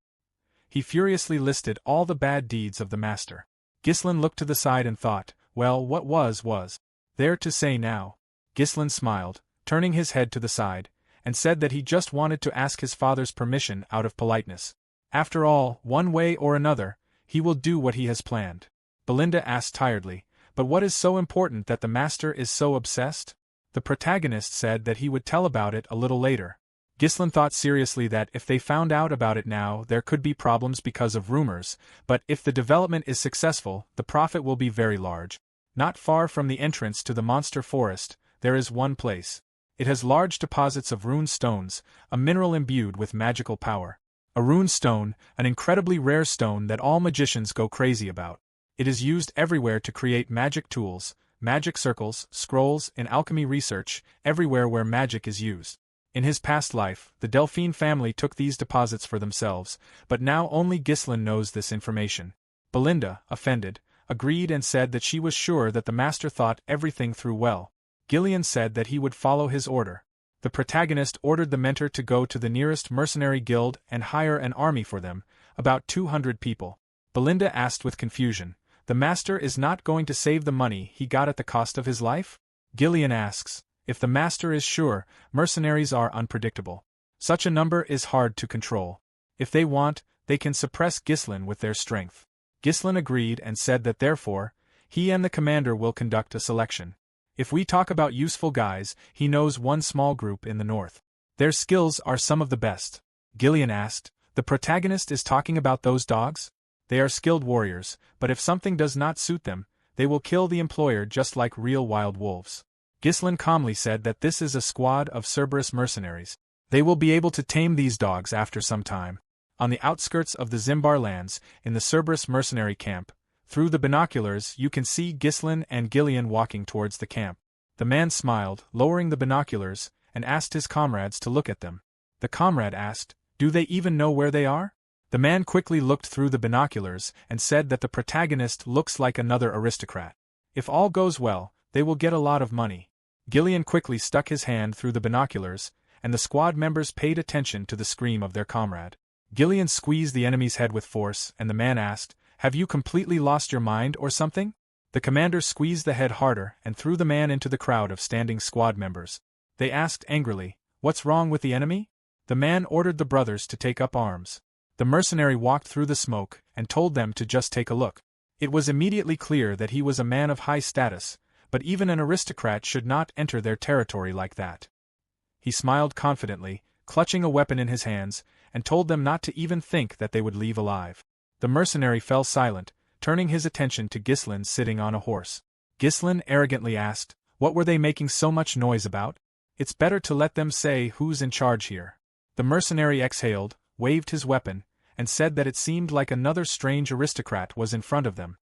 S1: He furiously listed all the bad deeds of the master. Ghislain looked to the side and thought, well, what was there to say now? Ghislain smiled, turning his head to the side, and said that he just wanted to ask his father's permission out of politeness. After all, one way or another, he will do what he has planned. Belinda asked tiredly, but what is so important that the master is so obsessed? The protagonist said that he would tell about it a little later. Ghislain thought seriously that if they found out about it now there could be problems because of rumors, but if the development is successful, the profit will be very large. Not far from the entrance to the monster forest, there is one place. It has large deposits of rune stones, a mineral imbued with magical power. A rune stone, an incredibly rare stone that all magicians go crazy about. It is used everywhere to create magic tools, magic circles, scrolls, in alchemy research, everywhere where magic is used. In his past life, the Delphine family took these deposits for themselves, but now only Ghislain knows this information. Belinda, offended, agreed and said that she was sure that the master thought everything through well. Ghislain said that he would follow his order. The protagonist ordered the mentor to go to the nearest mercenary guild and hire an army for them, about 200 people. Belinda asked with confusion, the master is not going to save the money he got at the cost of his life? Ghislain asks, if the master is sure, mercenaries are unpredictable. Such a number is hard to control. If they want, they can suppress Ghislain with their strength. Ghislain agreed and said that therefore, he and the commander will conduct a selection. If we talk about useful guys, he knows one small group in the north. Their skills are some of the best. Ghislain asked, the protagonist is talking about those dogs? They are skilled warriors, but if something does not suit them, they will kill the employer just like real wild wolves. Ghislain calmly said that this is a squad of Cerberus mercenaries. They will be able to tame these dogs after some time. On the outskirts of the Zimbar lands, in the Cerberus mercenary camp, Through the binoculars you can see Ghislain and Gillian walking towards the camp. The man smiled, lowering the binoculars, and asked his comrades to look at them. The comrade asked, "Do they even know where they are?" The man quickly looked through the binoculars and said that the protagonist looks like another aristocrat. If all goes well, they will get a lot of money. Gillian quickly stuck his hand through the binoculars, and the squad members paid attention to the scream of their comrade. Gillian squeezed the enemy's head with force, and the man asked, "Have you completely lost your mind or something?" The commander squeezed the head harder and threw the man into the crowd of standing squad members. They asked angrily, "What's wrong with the enemy?" The man ordered the brothers to take up arms. The mercenary walked through the smoke and told them to just take a look. It was immediately clear that he was a man of high status, but even an aristocrat should not enter their territory like that. He smiled confidently, clutching a weapon in his hands, and told them not to even think that they would leave alive. The mercenary fell silent, turning his attention to Ghislain sitting on a horse. Ghislain arrogantly asked, "What were they making so much noise about? It's better to let them say who's in charge here." The mercenary exhaled, waved his weapon, and said that it seemed like another strange aristocrat was in front of them.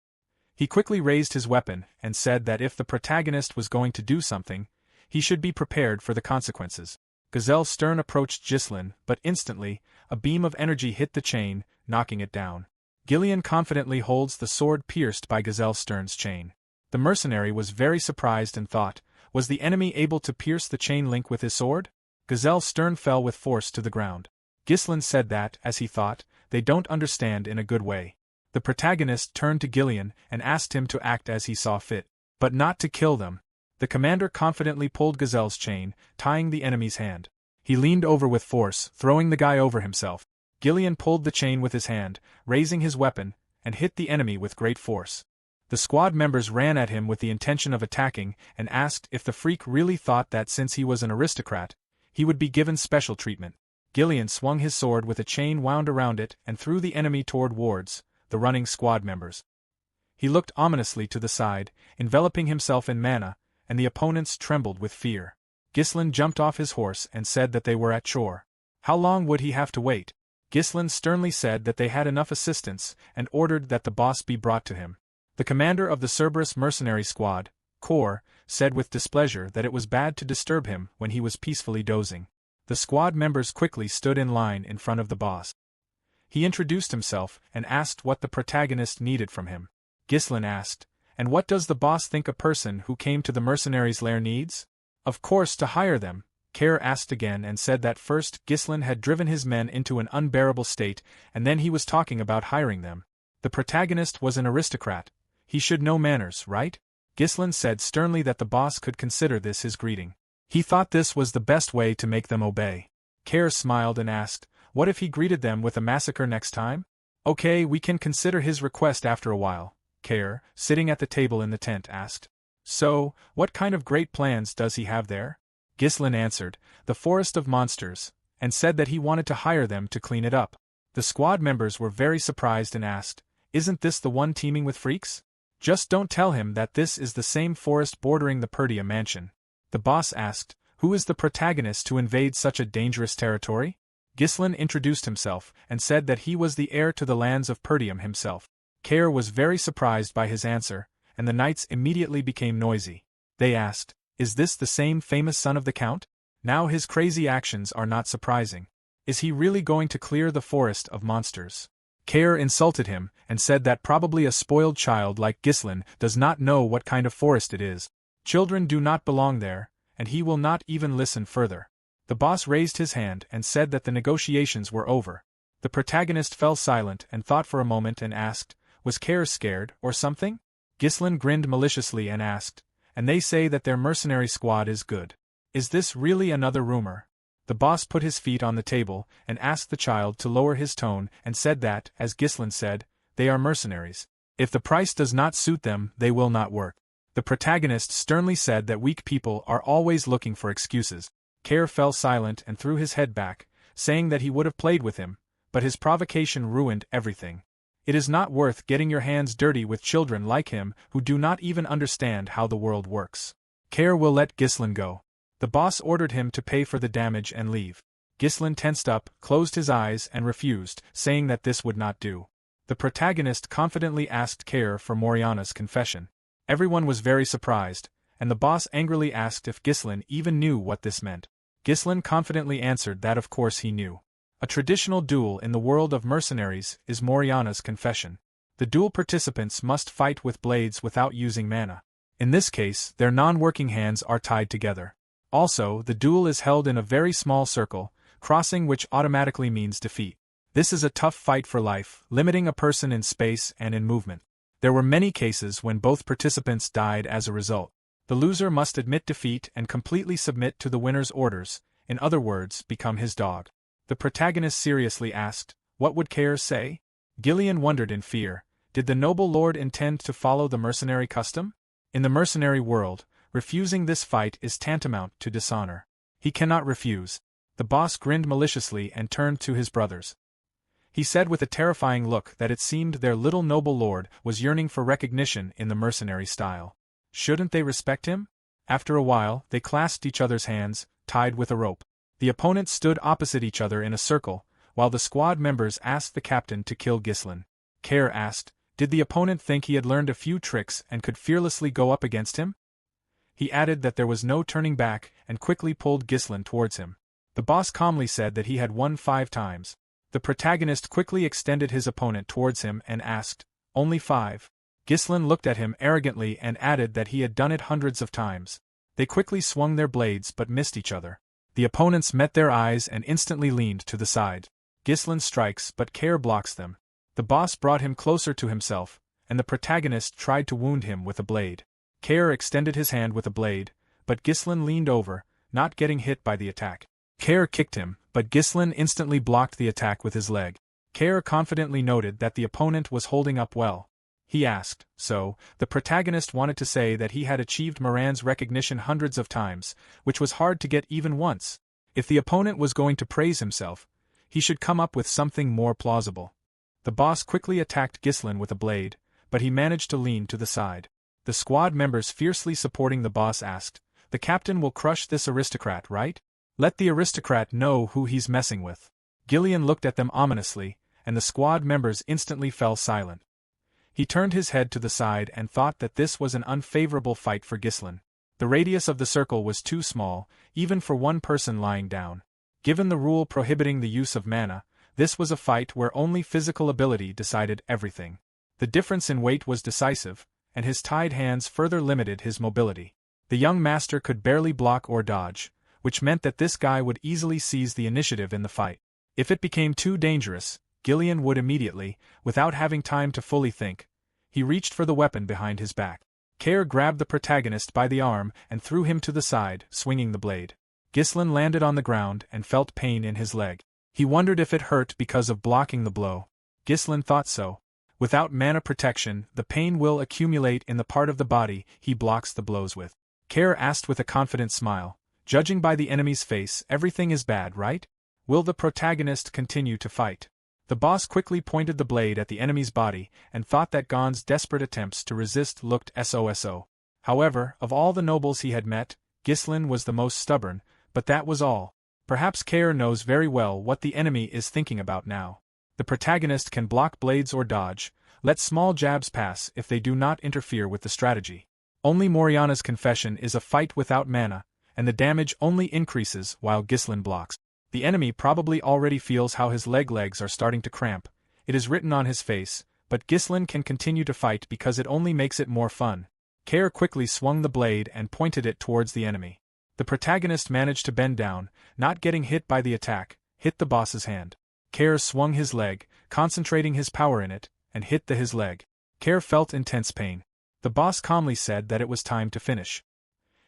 S1: He quickly raised his weapon and said that if the protagonist was going to do something, he should be prepared for the consequences. Ghislain Stern approached Ghislain, but instantly, a beam of energy hit the chain, knocking it down. Gillian confidently holds the sword pierced by Ghislain Stern's chain. The mercenary was very surprised and thought, was the enemy able to pierce the chain link with his sword? Ghislain Stern fell with force to the ground. Ghislain said that, as he thought, they don't understand in a good way. The protagonist turned to Gillian and asked him to act as he saw fit, but not to kill them. The commander confidently pulled Ghislain's chain, tying the enemy's hand. He leaned over with force, throwing the guy over himself. Gillian pulled the chain with his hand, raising his weapon, and hit the enemy with great force. The squad members ran at him with the intention of attacking and asked if the freak really thought that since he was an aristocrat, he would be given special treatment. Gillian swung his sword with a chain wound around it and threw the enemy towards the running squad members. He looked ominously to the side, enveloping himself in mana, and the opponents trembled with fear. Ghislain jumped off his horse and said that they were at shore. How long would he have to wait? Ghislain sternly said that they had enough assistance and ordered that the boss be brought to him. The commander of the Cerberus mercenary squad, Corps, said with displeasure that it was bad to disturb him when he was peacefully dozing. The squad members quickly stood in line in front of the boss. He introduced himself and asked what the protagonist needed from him. Ghislain asked, "And what does the boss think a person who came to the mercenaries' lair needs?" "Of course to hire them." Kerr asked again and said that first Ghislain had driven his men into an unbearable state and then he was talking about hiring them. The protagonist was an aristocrat. He should know manners, right? Ghislain said sternly that the boss could consider this his greeting. He thought this was the best way to make them obey. Kerr smiled and asked, what if he greeted them with a massacre next time? Okay, we can consider his request after a while, Kerr, sitting at the table in the tent, asked. So, what kind of great plans does he have there? Ghislain answered, the forest of monsters, and said that he wanted to hire them to clean it up. The squad members were very surprised and asked, isn't this the one teeming with freaks? Just don't tell him that this is the same forest bordering the Perdium mansion. The boss asked, who is the protagonist to invade such a dangerous territory? Ghislain introduced himself and said that he was the heir to the lands of Perdium himself. Kerr was very surprised by his answer, and the knights immediately became noisy. They asked, is this the same famous son of the Count? Now his crazy actions are not surprising. Is he really going to clear the forest of monsters? Kerr insulted him and said that probably a spoiled child like Ghislain does not know what kind of forest it is. Children do not belong there, and he will not even listen further. The boss raised his hand and said that the negotiations were over. The protagonist fell silent and thought for a moment and asked, was Kerr scared or something? Ghislain grinned maliciously and asked, and they say that their mercenary squad is good. Is this really another rumor? The boss put his feet on the table and asked the child to lower his tone and said that, as Ghislain said, they are mercenaries. If the price does not suit them, they will not work. The protagonist sternly said that weak people are always looking for excuses. Kerr fell silent and threw his head back, saying that he would have played with him, but his provocation ruined everything. It is not worth getting your hands dirty with children like him who do not even understand how the world works. Kerr will let Ghislain go. The boss ordered him to pay for the damage and leave. Ghislain tensed up, closed his eyes and refused, saying that this would not do. The protagonist confidently asked Care for Moriana's confession. Everyone was very surprised, and the boss angrily asked if Ghislain even knew what this meant. Ghislain confidently answered that of course he knew. A traditional duel in the world of mercenaries is Moriana's confession. The duel participants must fight with blades without using mana. In this case, their non-working hands are tied together. Also, the duel is held in a very small circle, crossing which automatically means defeat. This is a tough fight for life, limiting a person in space and in movement. There were many cases when both participants died as a result. The loser must admit defeat and completely submit to the winner's orders, in other words, become his dog. The protagonist seriously asked, "What would Care say?" Ghislain wondered in fear. Did the noble lord intend to follow the mercenary custom? In the mercenary world, refusing this fight is tantamount to dishonor. He cannot refuse. The boss grinned maliciously and turned to his brothers. He said with a terrifying look that it seemed their little noble lord was yearning for recognition in the mercenary style. Shouldn't they respect him? After a while, they clasped each other's hands, tied with a rope. The opponents stood opposite each other in a circle, while the squad members asked the captain to kill Ghislain. Care asked, did the opponent think he had learned a few tricks and could fearlessly go up against him? He added that there was no turning back and quickly pulled Ghislain towards him. The boss calmly said that he had won 5 times. The protagonist quickly extended his opponent towards him and asked, "Only 5?" Ghislain looked at him arrogantly and added that he had done it hundreds of times. They quickly swung their blades but missed each other. The opponents met their eyes and instantly leaned to the side. Ghislain strikes but Care blocks them. The boss brought him closer to himself, and the protagonist tried to wound him with a blade. Care extended his hand with a blade, but Ghislain leaned over, not getting hit by the attack. Care kicked him, but Ghislain instantly blocked the attack with his leg. Care confidently noted that the opponent was holding up well. He asked, so, the protagonist wanted to say that he had achieved Moran's recognition hundreds of times, which was hard to get even once. If the opponent was going to praise himself, he should come up with something more plausible. The boss quickly attacked Ghislain with a blade, but he managed to lean to the side. The squad members fiercely supporting the boss asked, "The captain will crush this aristocrat, right? Let the aristocrat know who he's messing with." Ghislain looked at them ominously, and the squad members instantly fell silent. He turned his head to the side and thought that this was an unfavorable fight for Ghislain. The radius of the circle was too small, even for one person lying down. Given the rule prohibiting the use of mana, this was a fight where only physical ability decided everything. The difference in weight was decisive, and his tied hands further limited his mobility. The young master could barely block or dodge, which meant that this guy would easily seize the initiative in the fight. If it became too dangerous, Ghislain would immediately, without having time to fully think, he reached for the weapon behind his back. Care grabbed the protagonist by the arm and threw him to the side, swinging the blade. Ghislain landed on the ground and felt pain in his leg. He wondered if it hurt because of blocking the blow. Ghislain thought so. Without mana protection, the pain will accumulate in the part of the body he blocks the blows with. Care asked with a confident smile, "Judging by the enemy's face, everything is bad, right? Will the protagonist continue to fight?" The boss quickly pointed the blade at the enemy's body and thought that Gon's desperate attempts to resist looked so. However, of all the nobles he had met, Ghislain was the most stubborn, but that was all. Perhaps Care knows very well what the enemy is thinking about now. The protagonist can block blades or dodge, let small jabs pass if they do not interfere with the strategy. Only Moriana's confession is a fight without mana, and the damage only increases while Ghislain blocks. The enemy probably already feels how his legs are starting to cramp. It is written on his face, but Ghislain can continue to fight because it only makes it more fun. Care quickly swung the blade and pointed it towards the enemy. The protagonist managed to bend down, not getting hit by the attack, hit the boss's hand. Care swung his leg, concentrating his power in it, and hit his leg. Care felt intense pain. The boss calmly said that it was time to finish.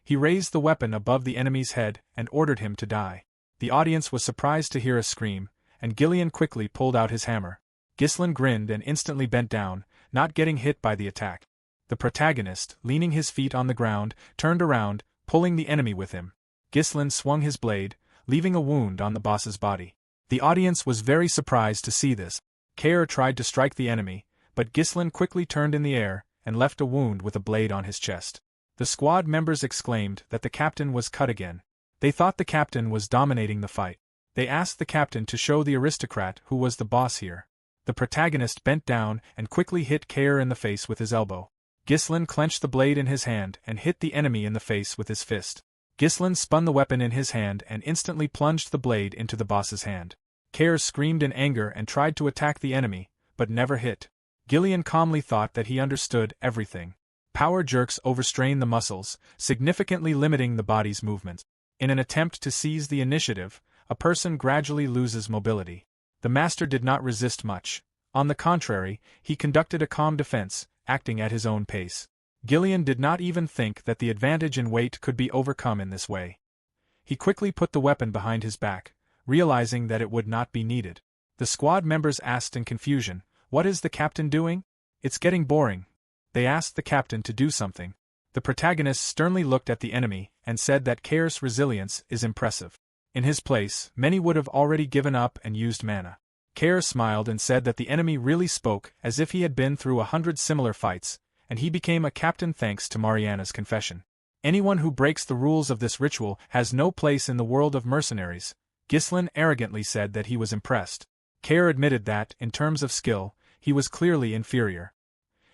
S1: He raised the weapon above the enemy's head and ordered him to die. The audience was surprised to hear a scream, and Ghislain quickly pulled out his hammer. Ghislain grinned and instantly bent down, not getting hit by the attack. The protagonist, leaning his feet on the ground, turned around, pulling the enemy with him. Ghislain swung his blade, leaving a wound on the boss's body. The audience was very surprised to see this. Care tried to strike the enemy, but Ghislain quickly turned in the air and left a wound with a blade on his chest. The squad members exclaimed that the captain was cut again. They thought the captain was dominating the fight. They asked the captain to show the aristocrat who was the boss here. The protagonist bent down and quickly hit Kair in the face with his elbow. Ghislain clenched the blade in his hand and hit the enemy in the face with his fist. Ghislain spun the weapon in his hand and instantly plunged the blade into the boss's hand. Kair screamed in anger and tried to attack the enemy, but never hit. Ghislain calmly thought that he understood everything. Power jerks overstrain the muscles, significantly limiting the body's movements. In an attempt to seize the initiative, a person gradually loses mobility. The master did not resist much. On the contrary, he conducted a calm defense, acting at his own pace. Ghislain did not even think that the advantage in weight could be overcome in this way. He quickly put the weapon behind his back, realizing that it would not be needed. The squad members asked in confusion, "What is the captain doing? It's getting boring." They asked the captain to do something. The protagonist sternly looked at the enemy and said that Kair's resilience is impressive. In his place, many would have already given up and used mana. Kair smiled and said that the enemy really spoke as if he had been through 100 similar fights, and he became a captain thanks to Mariana's confession. Anyone who breaks the rules of this ritual has no place in the world of mercenaries. Ghislain arrogantly said that he was impressed. Kair admitted that, in terms of skill, he was clearly inferior.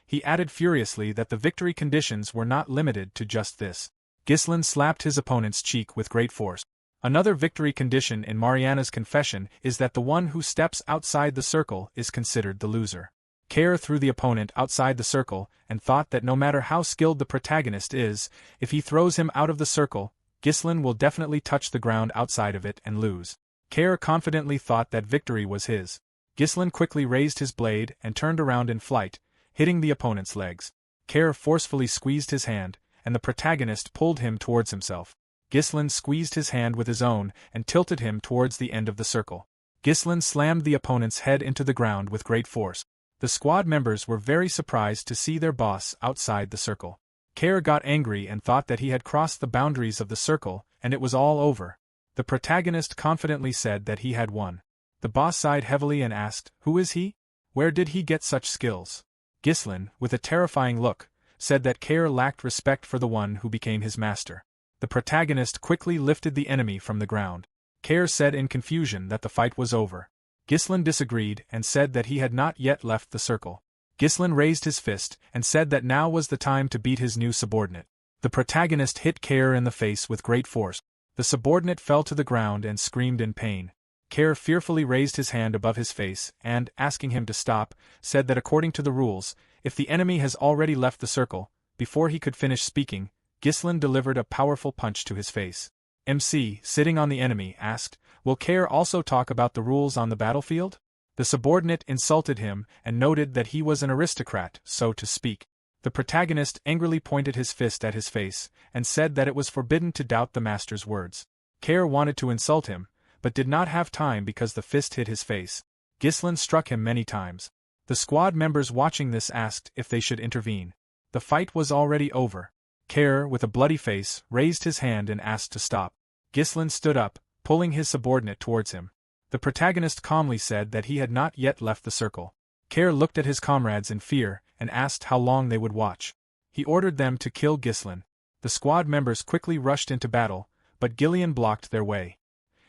S1: He added furiously that the victory conditions were not limited to just this. Ghislain slapped his opponent's cheek with great force. Another victory condition in Mariana's confession is that the one who steps outside the circle is considered the loser. Kair threw the opponent outside the circle and thought that no matter how skilled the protagonist is, if he throws him out of the circle, Ghislain will definitely touch the ground outside of it and lose. Kair confidently thought that victory was his. Ghislain quickly raised his blade and turned around in flight, hitting the opponent's legs. Kair forcefully squeezed his hand, and the protagonist pulled him towards himself. Ghislain squeezed his hand with his own and tilted him towards the end of the circle. Ghislain slammed the opponent's head into the ground with great force. The squad members were very surprised to see their boss outside the circle. Kair got angry and thought that he had crossed the boundaries of the circle, and it was all over. The protagonist confidently said that he had won. The boss sighed heavily and asked, "Who is he? Where did he get such skills?" Ghislain, with a terrifying look, said that Kair lacked respect for the one who became his master. The protagonist quickly lifted the enemy from the ground. Kair said in confusion that the fight was over. Ghislain disagreed and said that he had not yet left the circle. Ghislain raised his fist and said that now was the time to beat his new subordinate. The protagonist hit Kair in the face with great force. The subordinate fell to the ground and screamed in pain. Kair fearfully raised his hand above his face and, asking him to stop, said that according to the rules, if the enemy has already left the circle, before he could finish speaking, Ghislain delivered a powerful punch to his face. MC, sitting on the enemy, asked, "Will Kair also talk about the rules on the battlefield?" The subordinate insulted him and noted that he was an aristocrat, so to speak. The protagonist angrily pointed his fist at his face and said that it was forbidden to doubt the master's words. Kair wanted to insult him, but did not have time because the fist hit his face. Ghislain struck him many times. The squad members watching this asked if they should intervene. The fight was already over. Kair, with a bloody face, raised his hand and asked to stop. Ghislain stood up, pulling his subordinate towards him. The protagonist calmly said that he had not yet left the circle. Kair looked at his comrades in fear and asked how long they would watch. He ordered them to kill Ghislain. The squad members quickly rushed into battle, but Ghislain blocked their way.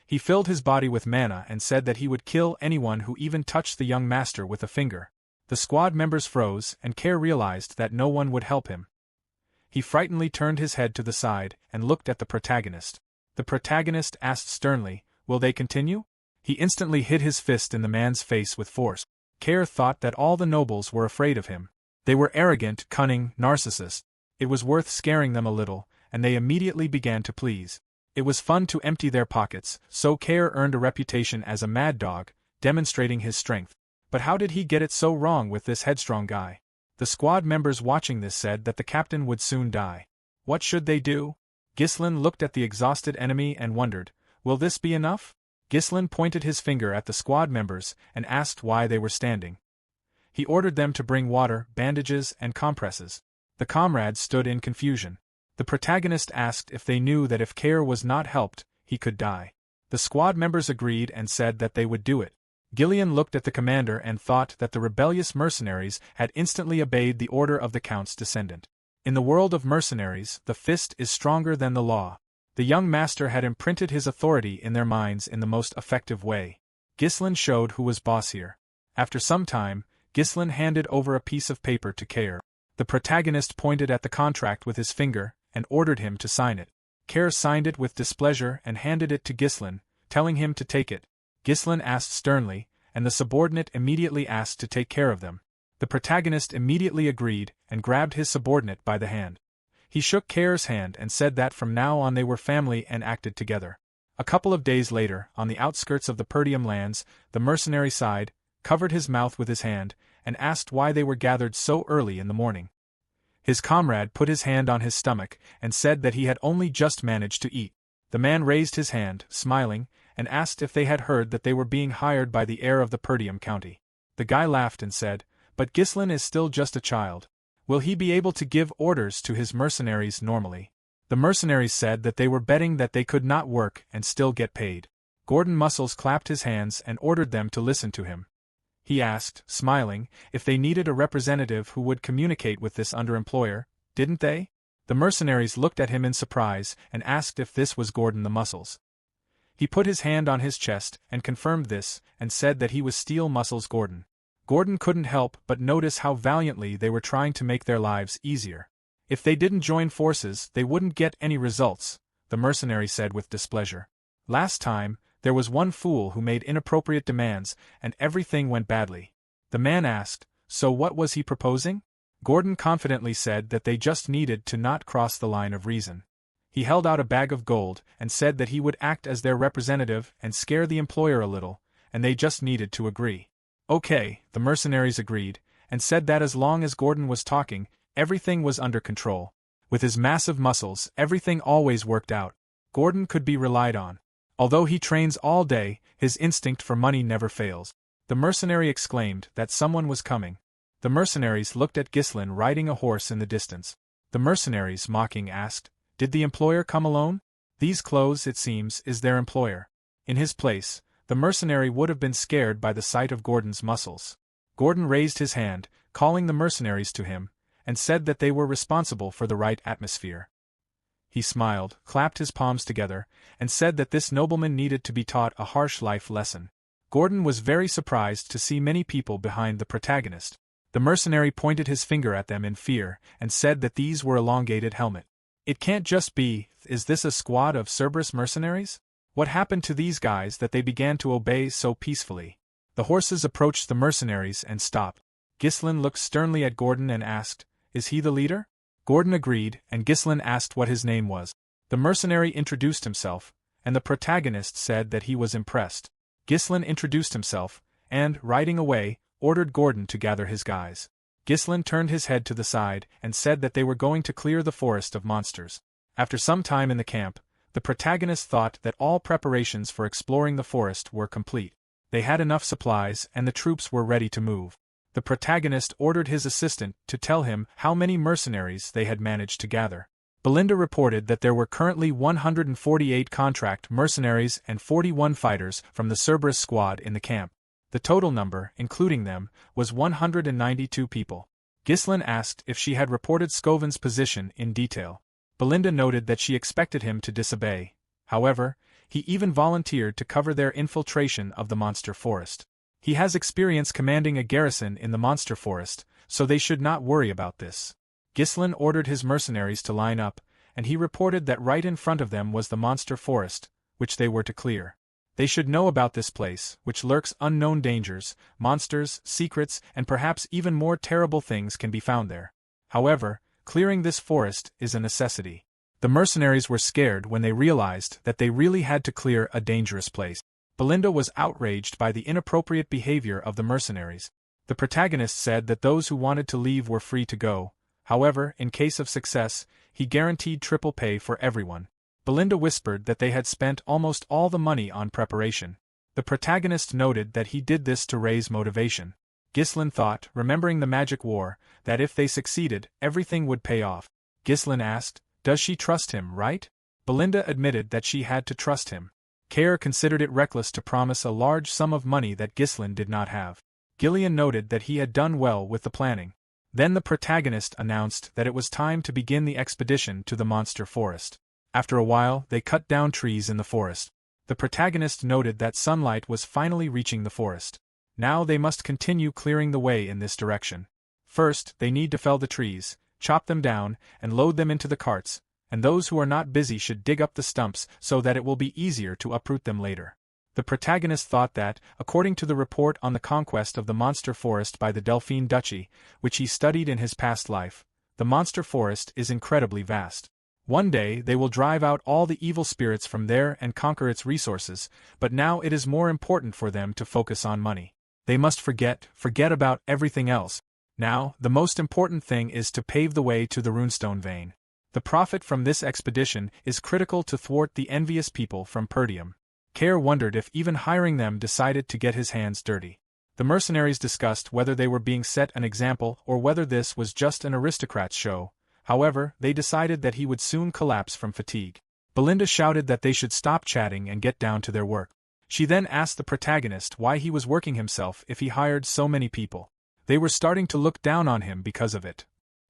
S1: He filled his body with mana and said that he would kill anyone who even touched the young master with a finger. The squad members froze and Kair realized that no one would help him. He frightenedly turned his head to the side and looked at the protagonist. The protagonist asked sternly, "Will they continue?" He instantly hit his fist in the man's face with force. Kair thought that all the nobles were afraid of him. They were arrogant, cunning, narcissists. It was worth scaring them a little, and they immediately began to please. It was fun to empty their pockets, so Kair earned a reputation as a mad dog, demonstrating his strength. But how did he get it so wrong with this headstrong guy? The squad members watching this said that the captain would soon die. What should they do? Ghislain looked at the exhausted enemy and wondered, will this be enough? Ghislain pointed his finger at the squad members and asked why they were standing. He ordered them to bring water, bandages, and compresses. The comrades stood in confusion. The protagonist asked if they knew that if Kair was not helped, he could die. The squad members agreed and said that they would do it. Ghislain looked at the commander and thought that the rebellious mercenaries had instantly obeyed the order of the count's descendant. In the world of mercenaries, the fist is stronger than the law. The young master had imprinted his authority in their minds in the most effective way. Ghislain showed who was boss here. After some time, Ghislain handed over a piece of paper to Kair. The protagonist pointed at the contract with his finger, and ordered him to sign it. Kair signed it with displeasure and handed it to Ghislain, telling him to take it. Ghislain asked sternly, and the subordinate immediately asked to take care of them. The protagonist immediately agreed, and grabbed his subordinate by the hand. He shook Kair's hand and said that from now on they were family and acted together. A couple of days later, on the outskirts of the Perdium lands, the mercenary sighed, covered his mouth with his hand, and asked why they were gathered so early in the morning. His comrade put his hand on his stomach, and said that he had only just managed to eat. The man raised his hand, smiling, and asked if they had heard that they were being hired by the heir of the Perdium county. The guy laughed and said, "But Ghislain is still just a child. Will he be able to give orders to his mercenaries normally?" The mercenaries said that they were betting that they could not work and still get paid. Gordon Muscles clapped his hands and ordered them to listen to him. He asked, smiling, if they needed a representative who would communicate with this underemployer, didn't they? The mercenaries looked at him in surprise and asked if this was Gordon the Muscles. He put his hand on his chest and confirmed this, and said that he was Steel Muscles Gordon. Gordon couldn't help but notice how valiantly they were trying to make their lives easier. If they didn't join forces, they wouldn't get any results, the mercenary said with displeasure. Last time, there was one fool who made inappropriate demands, and everything went badly. The man asked, so what was he proposing? Gordon confidently said that they just needed to not cross the line of reason. He held out a bag of gold and said that he would act as their representative and scare the employer a little, and they just needed to agree. Okay, the mercenaries agreed, and said that as long as Gordon was talking, everything was under control. With his massive muscles, everything always worked out. Gordon could be relied on. Although he trains all day, his instinct for money never fails. The mercenary exclaimed that someone was coming. The mercenaries looked at Ghislain riding a horse in the distance. The mercenaries, mocking, asked, "Did the employer come alone? These clothes, it seems, is their employer." In his place, the mercenary would have been scared by the sight of Gordon's muscles. Gordon raised his hand, calling the mercenaries to him, and said that they were responsible for the right atmosphere. He smiled, clapped his palms together, and said that this nobleman needed to be taught a harsh life lesson. Gordon was very surprised to see many people behind the protagonist. The mercenary pointed his finger at them in fear, and said that these were elongated helmet. It can't just be, is this a squad of Cerberus mercenaries? What happened to these guys that they began to obey so peacefully? The horses approached the mercenaries and stopped. Ghislain looked sternly at Gordon and asked, "Is he the leader?" Gordon agreed, and Ghislain asked what his name was. The mercenary introduced himself, and the protagonist said that he was impressed. Ghislain introduced himself, and, riding away, ordered Gordon to gather his guys. Ghislain turned his head to the side and said that they were going to clear the forest of monsters. After some time in the camp, the protagonist thought that all preparations for exploring the forest were complete. They had enough supplies and the troops were ready to move. The protagonist ordered his assistant to tell him how many mercenaries they had managed to gather. Belinda reported that there were currently 148 contract mercenaries and 41 fighters from the Cerberus squad in the camp. The total number, including them, was 192 people. Ghislain asked if she had reported Scoven's position in detail. Belinda noted that she expected him to disobey. However, he even volunteered to cover their infiltration of the monster forest. He has experience commanding a garrison in the monster forest, so they should not worry about this. Ghislain ordered his mercenaries to line up, and he reported that right in front of them was the monster forest, which they were to clear. They should know about this place, which lurks unknown dangers, monsters, secrets, and perhaps even more terrible things can be found there. However, clearing this forest is a necessity. The mercenaries were scared when they realized that they really had to clear a dangerous place. Belinda was outraged by the inappropriate behavior of the mercenaries. The protagonist said that those who wanted to leave were free to go. However, in case of success, he guaranteed triple pay for everyone. Belinda whispered that they had spent almost all the money on preparation. The protagonist noted that he did this to raise motivation. Ghislain thought, remembering the magic war, that if they succeeded, everything would pay off. Ghislain asked, "Does she trust him, right?" Belinda admitted that she had to trust him. Kair considered it reckless to promise a large sum of money that Ghislain did not have. Ghislain noted that he had done well with the planning. Then the protagonist announced that it was time to begin the expedition to the monster forest. After a while, they cut down trees in the forest. The protagonist noted that sunlight was finally reaching the forest. Now they must continue clearing the way in this direction. First, they need to fell the trees, chop them down, and load them into the carts, and those who are not busy should dig up the stumps so that it will be easier to uproot them later. The protagonist thought that, according to the report on the conquest of the monster forest by the Delphine Duchy, which he studied in his past life, the monster forest is incredibly vast. One day they will drive out all the evil spirits from there and conquer its resources, but now it is more important for them to focus on money. They must forget about everything else. Now, the most important thing is to pave the way to the runestone vein. The profit from this expedition is critical to thwart the envious people from Perdium. Care wondered if even hiring them decided to get his hands dirty. The mercenaries discussed whether they were being set an example or whether this was just an aristocrat's show. However, they decided that he would soon collapse from fatigue. Belinda shouted that they should stop chatting and get down to their work. She then asked the protagonist why he was working himself if he hired so many people. They were starting to look down on him because of it.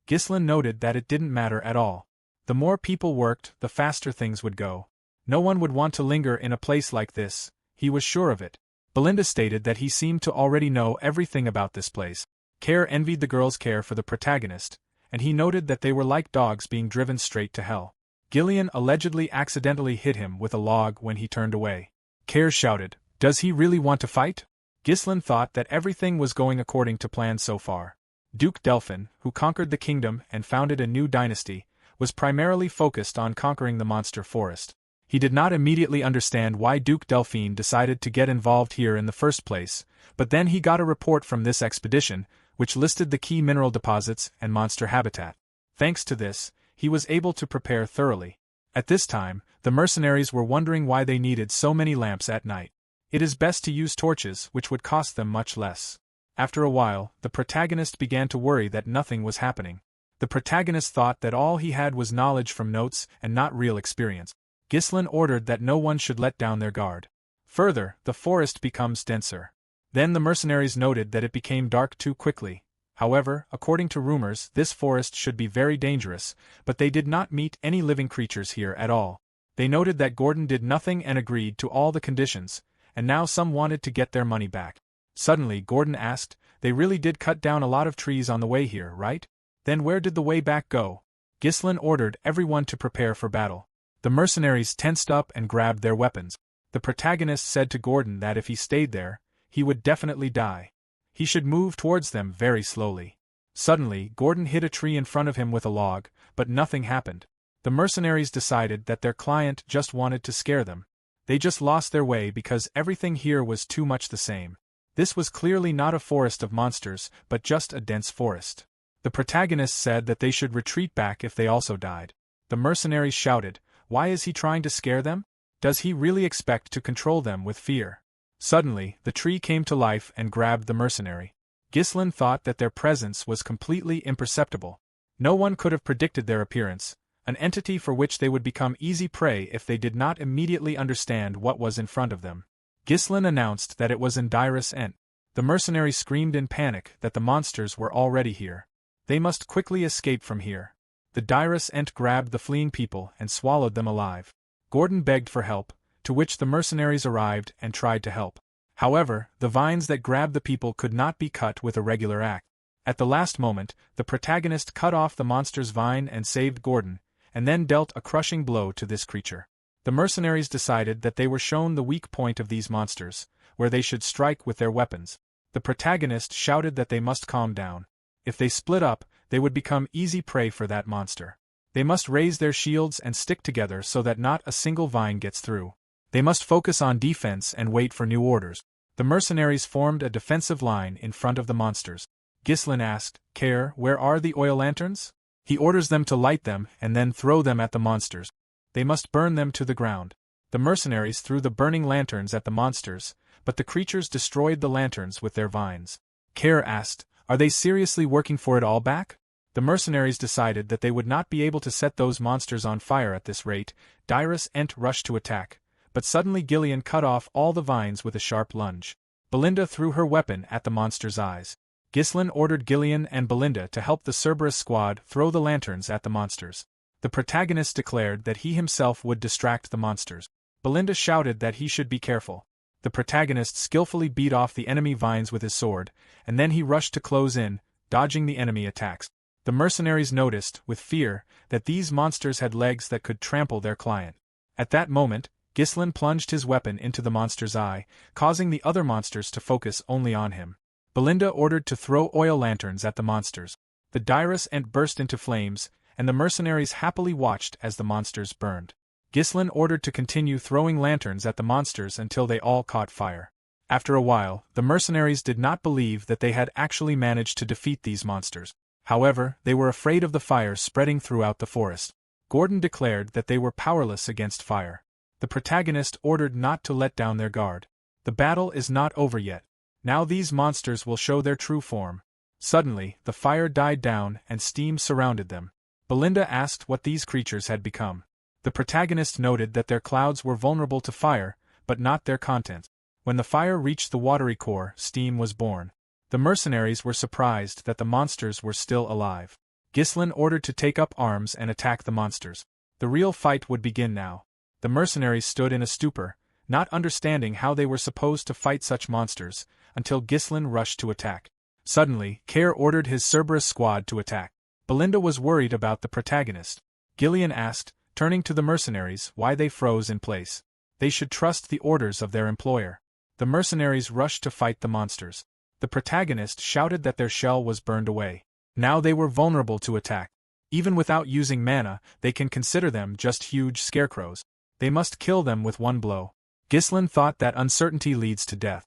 S1: Ghislain noted that it didn't matter at all. The more people worked, the faster things would go. No one would want to linger in a place like this, he was sure of it. Belinda stated that he seemed to already know everything about this place. Care envied the girl's care for the protagonist, and he noted that they were like dogs being driven straight to hell. Ghislain allegedly accidentally hit him with a log when he turned away. Care shouted, "Does he really want to fight?" Ghislain thought that everything was going according to plan so far. Duke Delphin, who conquered the kingdom and founded a new dynasty, was primarily focused on conquering the monster forest. He did not immediately understand why Duke Delphine decided to get involved here in the first place, but then he got a report from this expedition, which listed the key mineral deposits and monster habitat. Thanks to this, he was able to prepare thoroughly. At this time, the mercenaries were wondering why they needed so many lamps at night. It is best to use torches, which would cost them much less. After a while, the protagonist began to worry that nothing was happening. The protagonist thought that all he had was knowledge from notes and not real experience. Ghislain ordered that no one should let down their guard. Further, the forest becomes denser. Then the mercenaries noted that it became dark too quickly. However, according to rumors, this forest should be very dangerous, but they did not meet any living creatures here at all. They noted that Gordon did nothing and agreed to all the conditions, and now some wanted to get their money back. Suddenly Gordon asked, "They really did cut down a lot of trees on the way here, right? Then where did the way back go?" Ghislain ordered everyone to prepare for battle. The mercenaries tensed up and grabbed their weapons. The protagonist said to Gordon that if he stayed there, he would definitely die. He should move towards them very slowly. Suddenly, Gordon hit a tree in front of him with a log, but nothing happened. The mercenaries decided that their client just wanted to scare them. They just lost their way because everything here was too much the same. This was clearly not a forest of monsters, but just a dense forest. The protagonist said that they should retreat back if they also died. The mercenaries shouted, "Why is he trying to scare them? Does he really expect to control them with fear?" Suddenly, the tree came to life and grabbed the mercenary. Ghislain thought that their presence was completely imperceptible. No one could have predicted their appearance, an entity for which they would become easy prey if they did not immediately understand what was in front of them. Ghislain announced that it was Indyrus Ent. The mercenaries screamed in panic that the monsters were already here. They must quickly escape from here. The Dyrus Ent grabbed the fleeing people and swallowed them alive. Gordon begged for help, to which the mercenaries arrived and tried to help. However, the vines that grabbed the people could not be cut with a regular axe. At the last moment, the protagonist cut off the monster's vine and saved Gordon, and then dealt a crushing blow to this creature. The mercenaries decided that they were shown the weak point of these monsters, where they should strike with their weapons. The protagonist shouted that they must calm down. If they split up, they would become easy prey for that monster. They must raise their shields and stick together so that not a single vine gets through. They must focus on defense and wait for new orders. The mercenaries formed a defensive line in front of the monsters. Ghislain asked, "Care, where are the oil lanterns?" He orders them to light them and then throw them at the monsters. They must burn them to the ground. The mercenaries threw the burning lanterns at the monsters, but the creatures destroyed the lanterns with their vines. Care asked, "Are they seriously working for it all back?" The mercenaries decided that they would not be able to set those monsters on fire at this rate. Dyrus Ent rushed to attack, but suddenly Ghislain cut off all the vines with a sharp lunge. Belinda threw her weapon at the monster's eyes. Ghislain ordered Ghislain and Belinda to help the Cerberus squad throw the lanterns at the monsters. The protagonist declared that he himself would distract the monsters. Belinda shouted that he should be careful. The protagonist skillfully beat off the enemy vines with his sword, and then he rushed to close in, dodging the enemy attacks. The mercenaries noticed, with fear, that these monsters had legs that could trample their client. At that moment, Ghislain plunged his weapon into the monster's eye, causing the other monsters to focus only on him. Belinda ordered to throw oil lanterns at the monsters. The Dyrus Ent burst into flames, and the mercenaries happily watched as the monsters burned. Ghislain ordered to continue throwing lanterns at the monsters until they all caught fire. After a while, the mercenaries did not believe that they had actually managed to defeat these monsters. However, they were afraid of the fire spreading throughout the forest. Gordon declared that they were powerless against fire. The protagonist ordered not to let down their guard. The battle is not over yet. Now these monsters will show their true form. Suddenly, the fire died down and steam surrounded them. Belinda asked what these creatures had become. The protagonist noted that their clouds were vulnerable to fire, but not their contents. When the fire reached the watery core, steam was born. The mercenaries were surprised that the monsters were still alive. Ghislain ordered to take up arms and attack the monsters. The real fight would begin now. The mercenaries stood in a stupor, not understanding how they were supposed to fight such monsters, until Ghislain rushed to attack. Suddenly, Care ordered his Cerberus squad to attack. Belinda was worried about the protagonist. Ghislain asked, turning to the mercenaries, why they froze in place. They should trust the orders of their employer. The mercenaries rushed to fight the monsters. The protagonist shouted that their shell was burned away. Now they were vulnerable to attack. Even without using mana, they can consider them just huge scarecrows. They must kill them with one blow. Ghislain thought that uncertainty leads to death.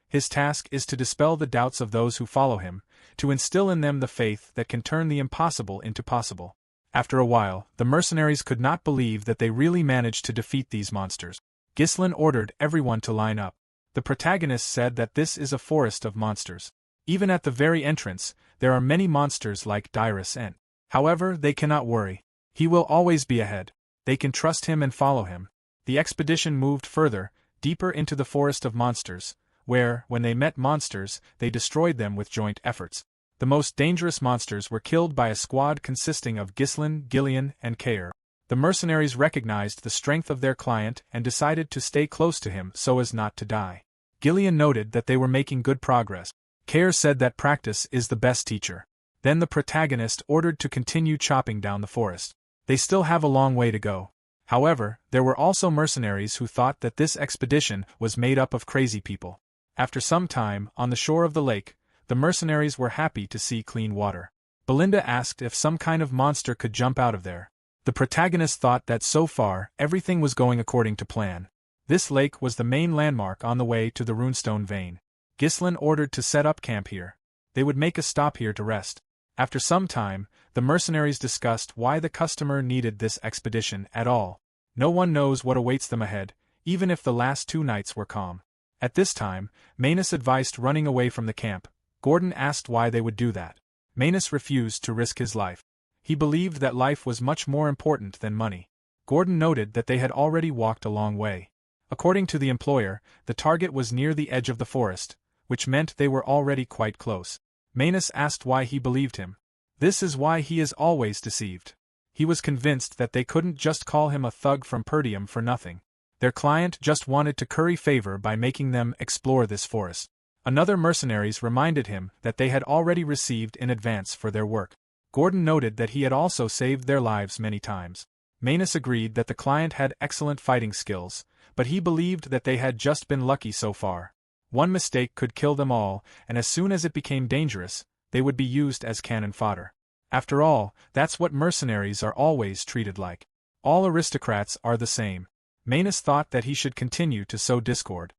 S1: His task is to dispel the doubts of those who follow him, to instill in them the faith that can turn the impossible into possible. After a while, the mercenaries could not believe that they really managed to defeat these monsters. Ghislain ordered everyone to line up. The protagonist said that this is a forest of monsters. Even at the very entrance, there are many monsters like Dyrus Ent. However, they cannot worry. He will always be ahead. They can trust him and follow him. The expedition moved further, deeper into the forest of monsters, where, when they met monsters, they destroyed them with joint efforts. The most dangerous monsters were killed by a squad consisting of Ghislain, Gillian, and Care. The mercenaries recognized the strength of their client and decided to stay close to him so as not to die. Gillian noted that they were making good progress. Care said that practice is the best teacher. Then the protagonist ordered to continue chopping down the forest. They still have a long way to go. However, there were also mercenaries who thought that this expedition was made up of crazy people. After some time, on the shore of the lake, the mercenaries were happy to see clean water. Belinda asked if some kind of monster could jump out of there. The protagonist thought that so far, everything was going according to plan. This lake was the main landmark on the way to the runestone vein. Ghislain ordered to set up camp here. They would make a stop here to rest. After some time, the mercenaries discussed why the customer needed this expedition at all. No one knows what awaits them ahead, even if the last 2 nights were calm. At this time, Manus advised running away from the camp. Gordon asked why they would do that. Manus refused to risk his life. He believed that life was much more important than money. Gordon noted that they had already walked a long way. According to the employer, the target was near the edge of the forest, which meant they were already quite close. Manus asked why he believed him. This is why he is always deceived. He was convinced that they couldn't just call him a thug from Perdium for nothing. Their client just wanted to curry favor by making them explore this forest. Another mercenaries reminded him that they had already received in advance for their work. Gordon noted that he had also saved their lives many times. Manus agreed that the client had excellent fighting skills, but he believed that they had just been lucky so far. One mistake could kill them all, and as soon as it became dangerous, they would be used as cannon fodder. After all, that's what mercenaries are always treated like. All aristocrats are the same. Manus thought that he should continue to sow discord.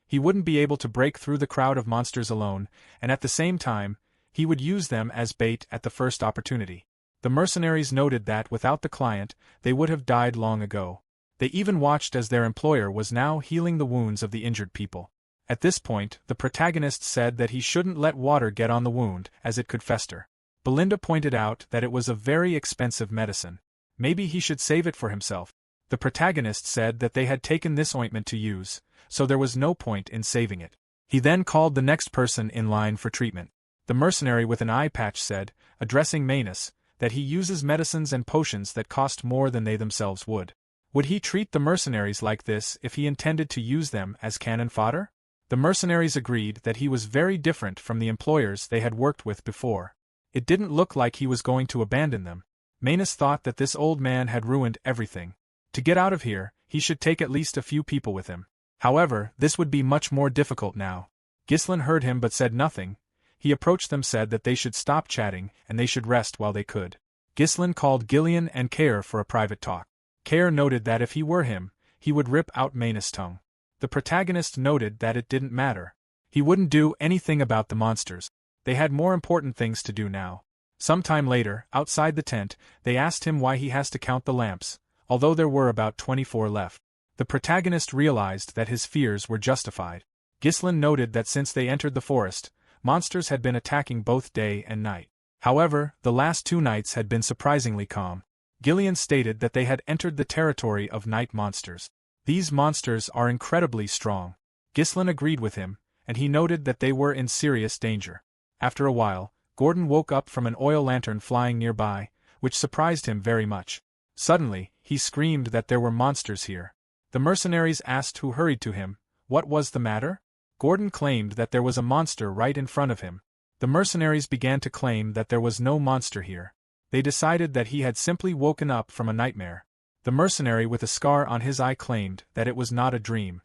S1: He wouldn't be able to break through the crowd of monsters alone, and at the same time, he would use them as bait at the first opportunity. The mercenaries noted that without the client, they would have died long ago. They even watched as their employer was now healing the wounds of the injured people. At this point, the protagonist said that he shouldn't let water get on the wound, as it could fester. Belinda pointed out that it was a very expensive medicine. Maybe he should save it for himself. The protagonist said that they had taken this ointment to use, so there was no point in saving it. He then called the next person in line for treatment. The mercenary with an eye patch said, addressing Manus, that he uses medicines and potions that cost more than they themselves would. Would he treat the mercenaries like this if he intended to use them as cannon fodder? The mercenaries agreed that he was very different from the employers they had worked with before. It didn't look like he was going to abandon them. Manus thought that this old man had ruined everything. To get out of here, he should take at least a few people with him. However, this would be much more difficult now. Ghislain heard him but said nothing. He approached them, said that they should stop chatting and they should rest while they could. Ghislain called Gillian and Kair for a private talk. Kair noted that if he were him, he would rip out Manus' tongue. The protagonist noted that it didn't matter. He wouldn't do anything about the monsters. They had more important things to do now. Sometime later, outside the tent, they asked him why he has to count the lamps, although there were about 24 left. The protagonist realized that his fears were justified. Ghislain noted that since they entered the forest, monsters had been attacking both day and night. However, the last 2 nights had been surprisingly calm. Gillian stated that they had entered the territory of night monsters. These monsters are incredibly strong. Ghislain agreed with him, and he noted that they were in serious danger. After a while, Gordon woke up from an oil lantern flying nearby, which surprised him very much. Suddenly, he screamed that there were monsters here. The mercenaries asked who hurried to him, what was the matter? Gordon claimed that there was a monster right in front of him. The mercenaries began to claim that there was no monster here. They decided that he had simply woken up from a nightmare. The mercenary with a scar on his eye claimed that it was not a dream.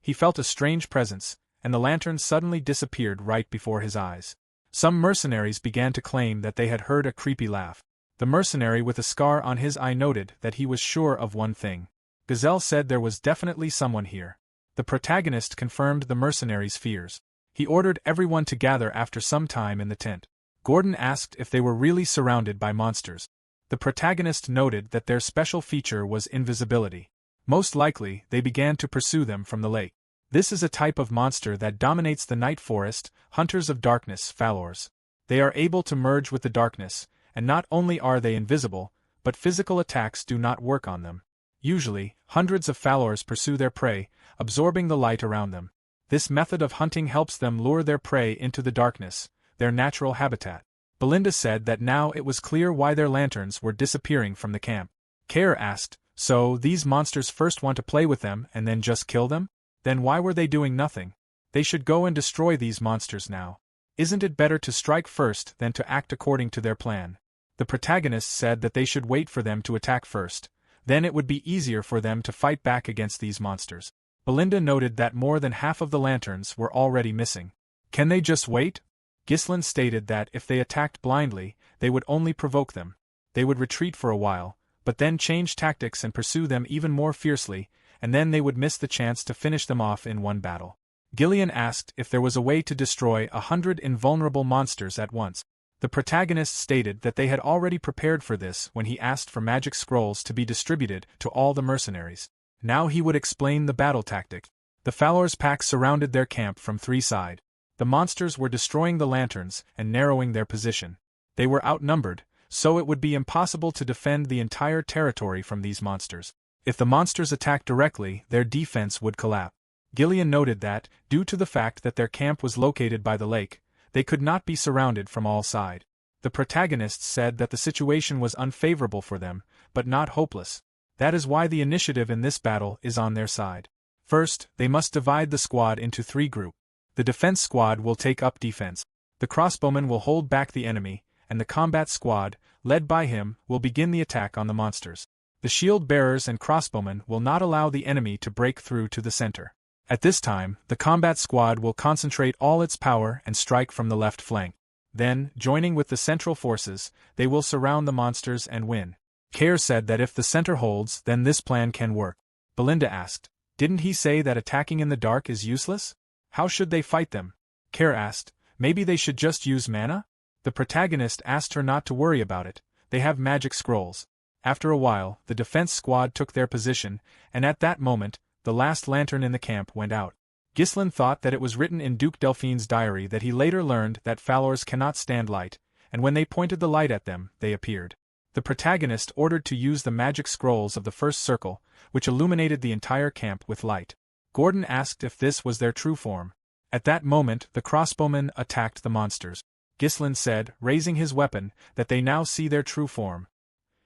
S1: He felt a strange presence, and the lantern suddenly disappeared right before his eyes. Some mercenaries began to claim that they had heard a creepy laugh. The mercenary with a scar on his eye noted that he was sure of one thing. Gazelle said there was definitely someone here. The protagonist confirmed the mercenaries' fears. He ordered everyone to gather after some time in the tent. Gordon asked if they were really surrounded by monsters. The protagonist noted that their special feature was invisibility. Most likely, they began to pursue them from the lake. This is a type of monster that dominates the night forest, hunters of darkness, Falors. They are able to merge with the darkness, and not only are they invisible, but physical attacks do not work on them. Usually, hundreds of Falors pursue their prey, absorbing the light around them. This method of hunting helps them lure their prey into the darkness, their natural habitat. Belinda said that now it was clear why their lanterns were disappearing from the camp. Kair asked, so these monsters first want to play with them and then just kill them? Then why were they doing nothing? They should go and destroy these monsters now. Isn't it better to strike first than to act according to their plan? The protagonist said that they should wait for them to attack first. Then it would be easier for them to fight back against these monsters. Belinda noted that more than half of the lanterns were already missing. Can they just wait? Ghislain stated that if they attacked blindly, they would only provoke them. They would retreat for a while, but then change tactics and pursue them even more fiercely, and then they would miss the chance to finish them off in one battle. Gillian asked if there was a way to destroy 100 invulnerable monsters at once. The protagonist stated that they had already prepared for this when he asked for magic scrolls to be distributed to all the mercenaries. Now he would explain the battle tactic. The Falors pack surrounded their camp from 3 sides. The monsters were destroying the lanterns and narrowing their position. They were outnumbered, so it would be impossible to defend the entire territory from these monsters. If the monsters attacked directly, their defense would collapse. Gillian noted that, due to the fact that their camp was located by the lake, they could not be surrounded from all sides. The protagonists said that the situation was unfavorable for them, but not hopeless. That is why the initiative in this battle is on their side. First, they must divide the squad into 3 groups. The defense squad will take up defense. The crossbowman will hold back the enemy, and the combat squad, led by him, will begin the attack on the monsters. The shield bearers and crossbowmen will not allow the enemy to break through to the center. At this time, the combat squad will concentrate all its power and strike from the left flank. Then, joining with the central forces, they will surround the monsters and win. Kair said that if the center holds, then this plan can work. Belinda asked, didn't he say that attacking in the dark is useless? How should they fight them? Kair asked, maybe they should just use mana? The protagonist asked her not to worry about it, they have magic scrolls. After a while, the defense squad took their position, and at that moment, the last lantern in the camp went out. Ghislain thought that it was written in Duke Delphine's diary that he later learned that Falors cannot stand light, and when they pointed the light at them, they appeared. The protagonist ordered to use the magic scrolls of the first circle, which illuminated the entire camp with light. Gordon asked if this was their true form. At that moment, the crossbowmen attacked the monsters. Ghislain said, raising his weapon, that they now see their true form.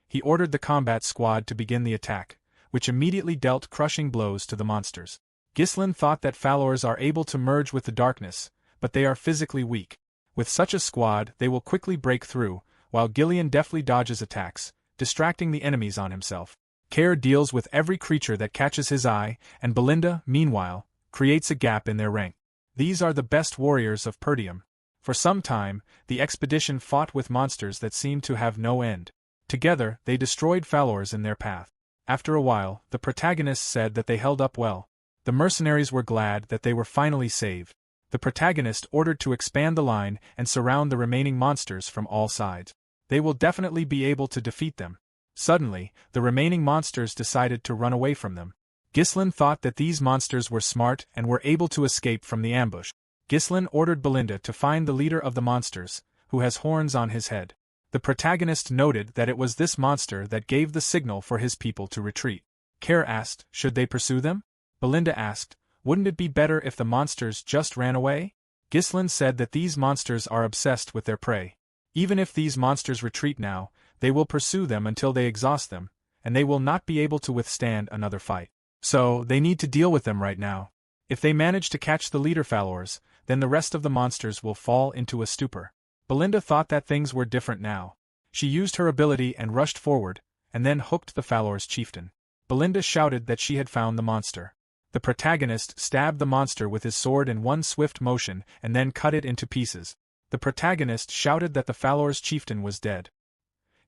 S1: He ordered the combat squad to begin the attack. which immediately dealt crushing blows to the monsters. Ghislain thought that followers are able to merge with the darkness, but they are physically weak. With such a squad, they will quickly break through, while Ghislain deftly dodges attacks, distracting the enemies on himself. Care deals with every creature that catches his eye, and Belinda, meanwhile, creates a gap in their rank. These are the best warriors of Perdium. For some time, the expedition fought with monsters that seemed to have no end. Together, they destroyed followers in their path. After a while, the protagonists said that they held up well. The mercenaries were glad that they were finally saved. The protagonist ordered to expand the line and surround the remaining monsters from all sides. They will definitely be able to defeat them. Suddenly, the remaining monsters decided to run away from them. Ghislain thought that these monsters were smart and were able to escape from the ambush. Ghislain ordered Belinda to find the leader of the monsters, who has horns on his head. The protagonist noted that it was this monster that gave the signal for his people to retreat. Care asked, should they pursue them? Belinda asked, wouldn't it be better if the monsters just ran away? Ghislain said that these monsters are obsessed with their prey. Even if these monsters retreat now, they will pursue them until they exhaust them, and they will not be able to withstand another fight. So, they need to deal with them right now. If they manage to catch the leader followers, then the rest of the monsters will fall into a stupor. Belinda thought that things were different now. She used her ability and rushed forward, and then hooked the followers' chieftain. Belinda shouted that she had found the monster. The protagonist stabbed the monster with his sword in one swift motion and then cut it into pieces. The protagonist shouted that the followers' chieftain was dead.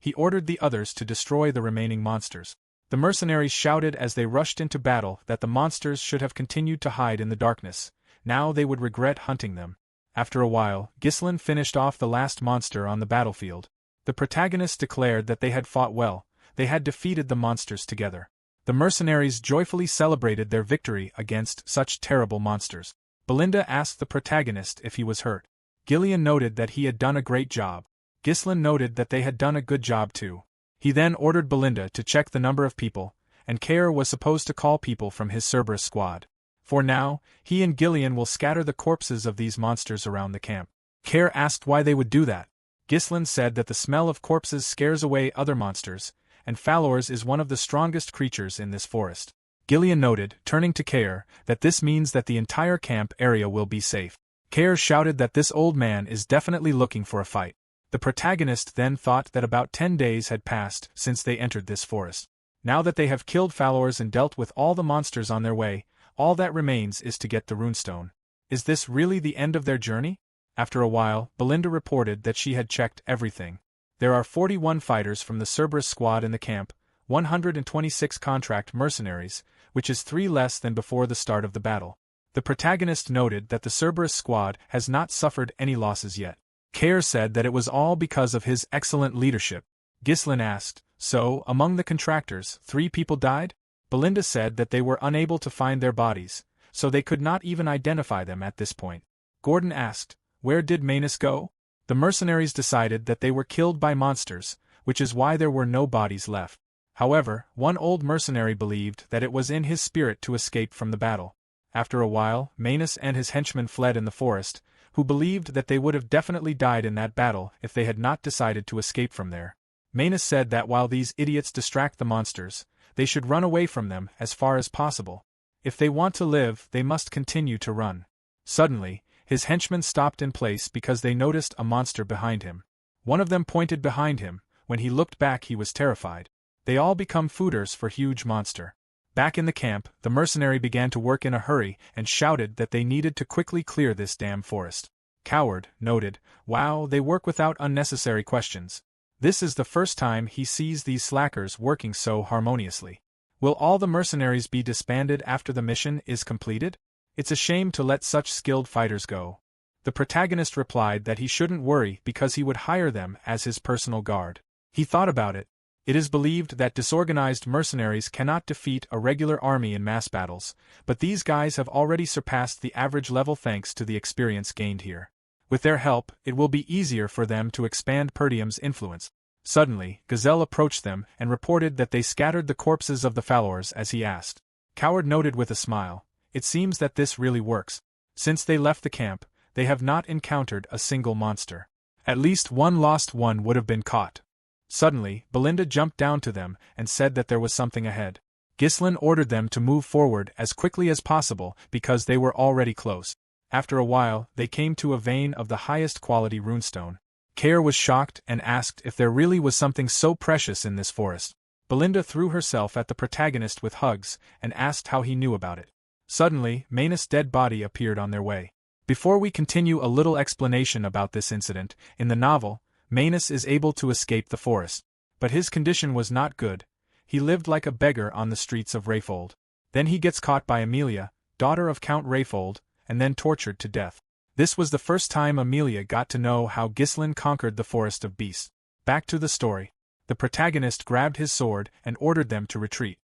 S1: He ordered the others to destroy the remaining monsters. The mercenaries shouted as they rushed into battle that the monsters should have continued to hide in the darkness. Now they would regret hunting them. After a while, Ghislain finished off the last monster on the battlefield. The protagonists declared that they had fought well, they had defeated the monsters together. The mercenaries joyfully celebrated their victory against such terrible monsters. Belinda asked the protagonist if he was hurt. Ghislain noted that he had done a great job. Ghislain noted that they had done a good job too. He then ordered Belinda to check the number of people, and Care was supposed to call people from his Cerberus squad. For now, he and Ghislain will scatter the corpses of these monsters around the camp. Care asked why they would do that. Ghislain said that the smell of corpses scares away other monsters, and followers is one of the strongest creatures in this forest. Ghislain noted, turning to Care, that this means that the entire camp area will be safe. Care shouted that this old man is definitely looking for a fight. The protagonist then thought that about 10 days had passed since they entered this forest. Now that they have killed followers and dealt with all the monsters on their way, all that remains is to get the runestone. Is this really the end of their journey? After a while, Belinda reported that she had checked everything. There are 41 fighters from the Cerberus squad in the camp, 126 contract mercenaries, which is 3 less than before the start of the battle. The protagonist noted that the Cerberus squad has not suffered any losses yet. Care said that it was all because of his excellent leadership. Ghislain asked, so, among the contractors, 3 people died? Belinda said that they were unable to find their bodies, so they could not even identify them at this point. Gordon asked, where did Manus go? The mercenaries decided that they were killed by monsters, which is why there were no bodies left. However, one old mercenary believed that it was in his spirit to escape from the battle. After a while, Manus and his henchmen fled in the forest, who believed that they would have definitely died in that battle if they had not decided to escape from there. Manus said that while these idiots distract the monsters, they should run away from them as far as possible. If they want to live, they must continue to run. Suddenly, his henchmen stopped in place because they noticed a monster behind him. One of them pointed behind him. When he looked back, he was terrified. They all become fooders for huge monster. Back in the camp, the mercenary began to work in a hurry and shouted that they needed to quickly clear this damn forest. Coward noted, wow, they work without unnecessary questions. This is the first time he sees these slackers working so harmoniously. Will all the mercenaries be disbanded after the mission is completed? It's a shame to let such skilled fighters go. The protagonist replied that he shouldn't worry because he would hire them as his personal guard. He thought about it. It is believed that disorganized mercenaries cannot defeat a regular army in mass battles, but these guys have already surpassed the average level thanks to the experience gained here. With their help, it will be easier for them to expand Perdium's influence. Suddenly, Gazelle approached them and reported that they scattered the corpses of the followers as he asked. Coward noted with a smile, it seems that this really works. Since they left the camp, they have not encountered a single monster. At least one lost one would have been caught. Suddenly, Belinda jumped down to them and said that there was something ahead. Ghislain ordered them to move forward as quickly as possible because they were already close. After a while, they came to a vein of the highest quality runestone. Care was shocked and asked if there really was something so precious in this forest. Belinda threw herself at the protagonist with hugs and asked how he knew about it. Suddenly, Manus' dead body appeared on their way. Before we continue, a little explanation about this incident. In the novel, Manus is able to escape the forest. But his condition was not good. He lived like a beggar on the streets of Rayfold. Then he gets caught by Amelia, daughter of Count Rayfold, and then tortured to death. This was the first time Amelia got to know how Ghislain conquered the Forest of Beasts. Back to the story. The protagonist grabbed his sword and ordered them to retreat.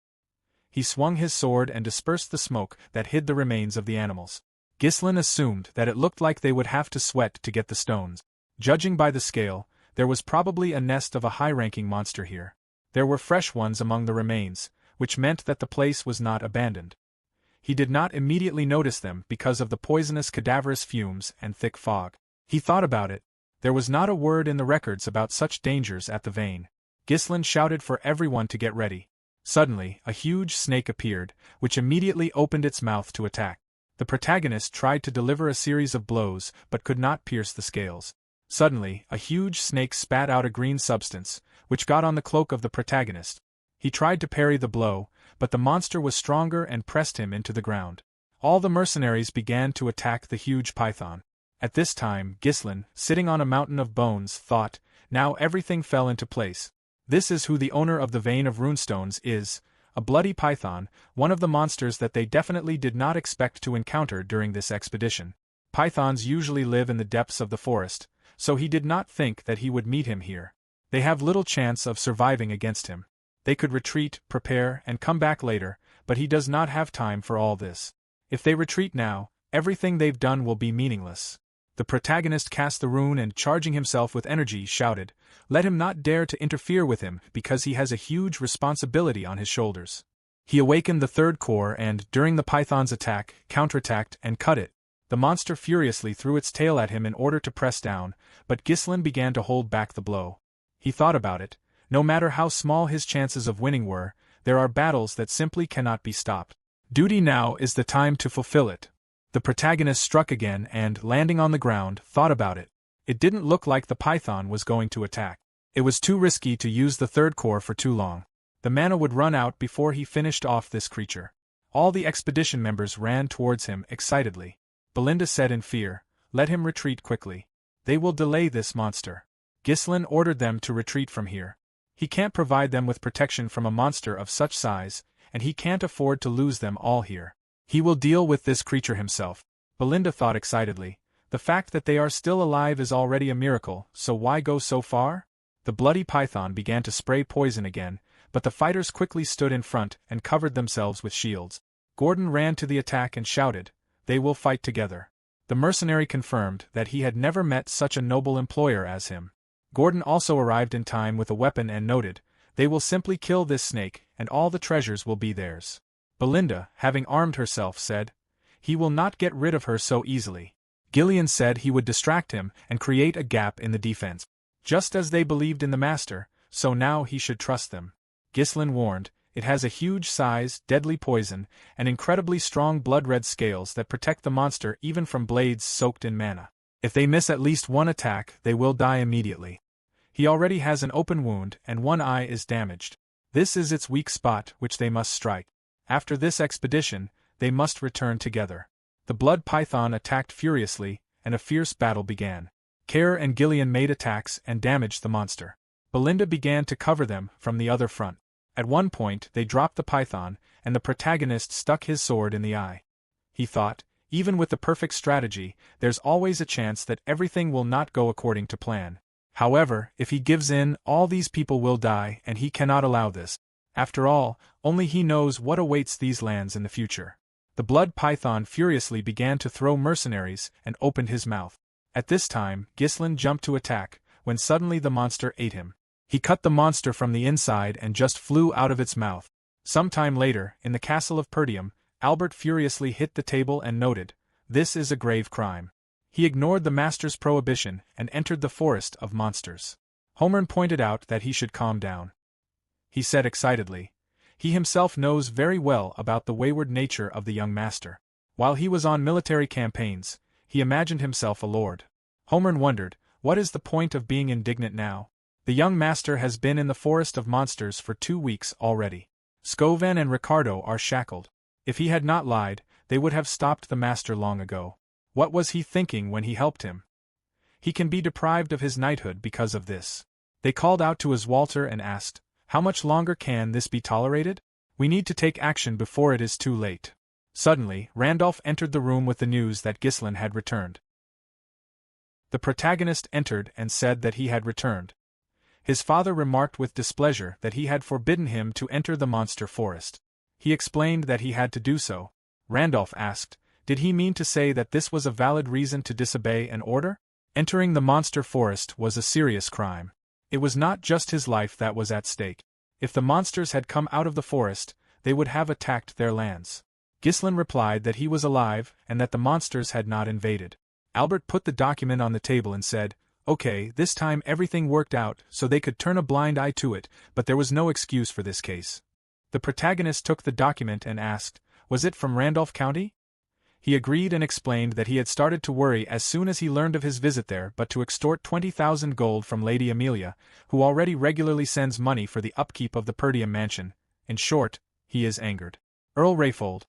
S1: He swung his sword and dispersed the smoke that hid the remains of the animals. Ghislain assumed that it looked like they would have to sweat to get the stones. Judging by the scale, there was probably a nest of a high-ranking monster here. There were fresh ones among the remains, which meant that the place was not abandoned. He did not immediately notice them because of the poisonous cadaverous fumes and thick fog. He thought about it. There was not a word in the records about such dangers at the vein. Ghislain shouted for everyone to get ready. Suddenly, a huge snake appeared, which immediately opened its mouth to attack. The protagonist tried to deliver a series of blows but could not pierce the scales. Suddenly, a huge snake spat out a green substance, which got on the cloak of the protagonist. He tried to parry the blow, but the monster was stronger and pressed him into the ground. All the mercenaries began to attack the huge python. At this time, Ghislain, sitting on a mountain of bones, thought, now everything fell into place. This is who the owner of the vein of runestones is, a bloody python, one of the monsters that they definitely did not expect to encounter during this expedition. Pythons usually live in the depths of the forest, so he did not think that he would meet him here. They have little chance of surviving against him. They could retreat, prepare, and come back later, but he does not have time for all this. If they retreat now, everything they've done will be meaningless. The protagonist cast the rune and, charging himself with energy, shouted, "Let him not dare to interfere with him because he has a huge responsibility on his shoulders." He awakened the third core and, during the python's attack, counterattacked and cut it. The monster furiously threw its tail at him in order to press down, but Ghislain began to hold back the blow. He thought about it. No matter how small his chances of winning were, there are battles that simply cannot be stopped. Duty now is the time to fulfill it. The protagonist struck again and, landing on the ground, thought about it. It didn't look like the python was going to attack. It was too risky to use the third core for too long. The mana would run out before he finished off this creature. All the expedition members ran towards him excitedly. Belinda said in fear, "Let him retreat quickly. They will delay this monster." Ghislain ordered them to retreat from here. He can't provide them with protection from a monster of such size, and he can't afford to lose them all here. He will deal with this creature himself. Belinda thought excitedly. The fact that they are still alive is already a miracle, so why go so far? The bloody python began to spray poison again, but the fighters quickly stood in front and covered themselves with shields. Gordon ran to the attack and shouted, "They will fight together." The mercenary confirmed that he had never met such a noble employer as him. Gordon also arrived in time with a weapon and noted, "They will simply kill this snake, and all the treasures will be theirs." Belinda, having armed herself, said, "He will not get rid of her so easily." Ghislain said he would distract him and create a gap in the defense. Just as they believed in the master, so now he should trust them. Ghislain warned, "It has a huge size, deadly poison, and incredibly strong blood-red scales that protect the monster even from blades soaked in mana. If they miss at least one attack, they will die immediately. He already has an open wound and one eye is damaged. This is its weak spot which they must strike. After this expedition, they must return together." The blood python attacked furiously, and a fierce battle began. Care and Ghislain made attacks and damaged the monster. Belinda began to cover them from the other front. At one point they dropped the python, and the protagonist stuck his sword in the eye. He thought, even with the perfect strategy, there's always a chance that everything will not go according to plan. However, if he gives in, all these people will die, and he cannot allow this. After all, only he knows what awaits these lands in the future. The blood python furiously began to throw mercenaries and opened his mouth. At this time, Ghislain jumped to attack, when suddenly the monster ate him. He cut the monster from the inside and just flew out of its mouth. Some time later, in the castle of Perdium, Albert furiously hit the table and noted, "This is a grave crime." He ignored the master's prohibition and entered the forest of monsters. Homern pointed out that he should calm down. He said excitedly, He himself knows very well about the wayward nature of the young master. While he was on military campaigns, he imagined himself a lord. Homer wondered, what is the point of being indignant now? The young master has been in the forest of monsters for 2 weeks already. Scovin and Ricardo are shackled. If he had not lied, they would have stopped the master long ago. What was he thinking when he helped him? He can be deprived of his knighthood because of this. They called out to Oswalter and asked, how much longer can this be tolerated? We need to take action before it is too late. Suddenly, Randolph entered the room with the news that Ghislain had returned. The protagonist entered and said that he had returned. His father remarked with displeasure that he had forbidden him to enter the monster forest. He explained that he had to do so. Randolph asked, did he mean to say that this was a valid reason to disobey an order? Entering the monster forest was a serious crime. It was not just his life that was at stake. If the monsters had come out of the forest, they would have attacked their lands. Ghislain replied that he was alive and that the monsters had not invaded. Albert put the document on the table and said, okay, this time everything worked out so they could turn a blind eye to it, but there was no excuse for this case. The protagonist took the document and asked, was it from Randolph County? He agreed and explained that he had started to worry as soon as he learned of his visit there but to extort 20,000 gold from Lady Amelia, who already regularly sends money for the upkeep of the Perdium mansion. In short, he is angered. Earl Rayfold.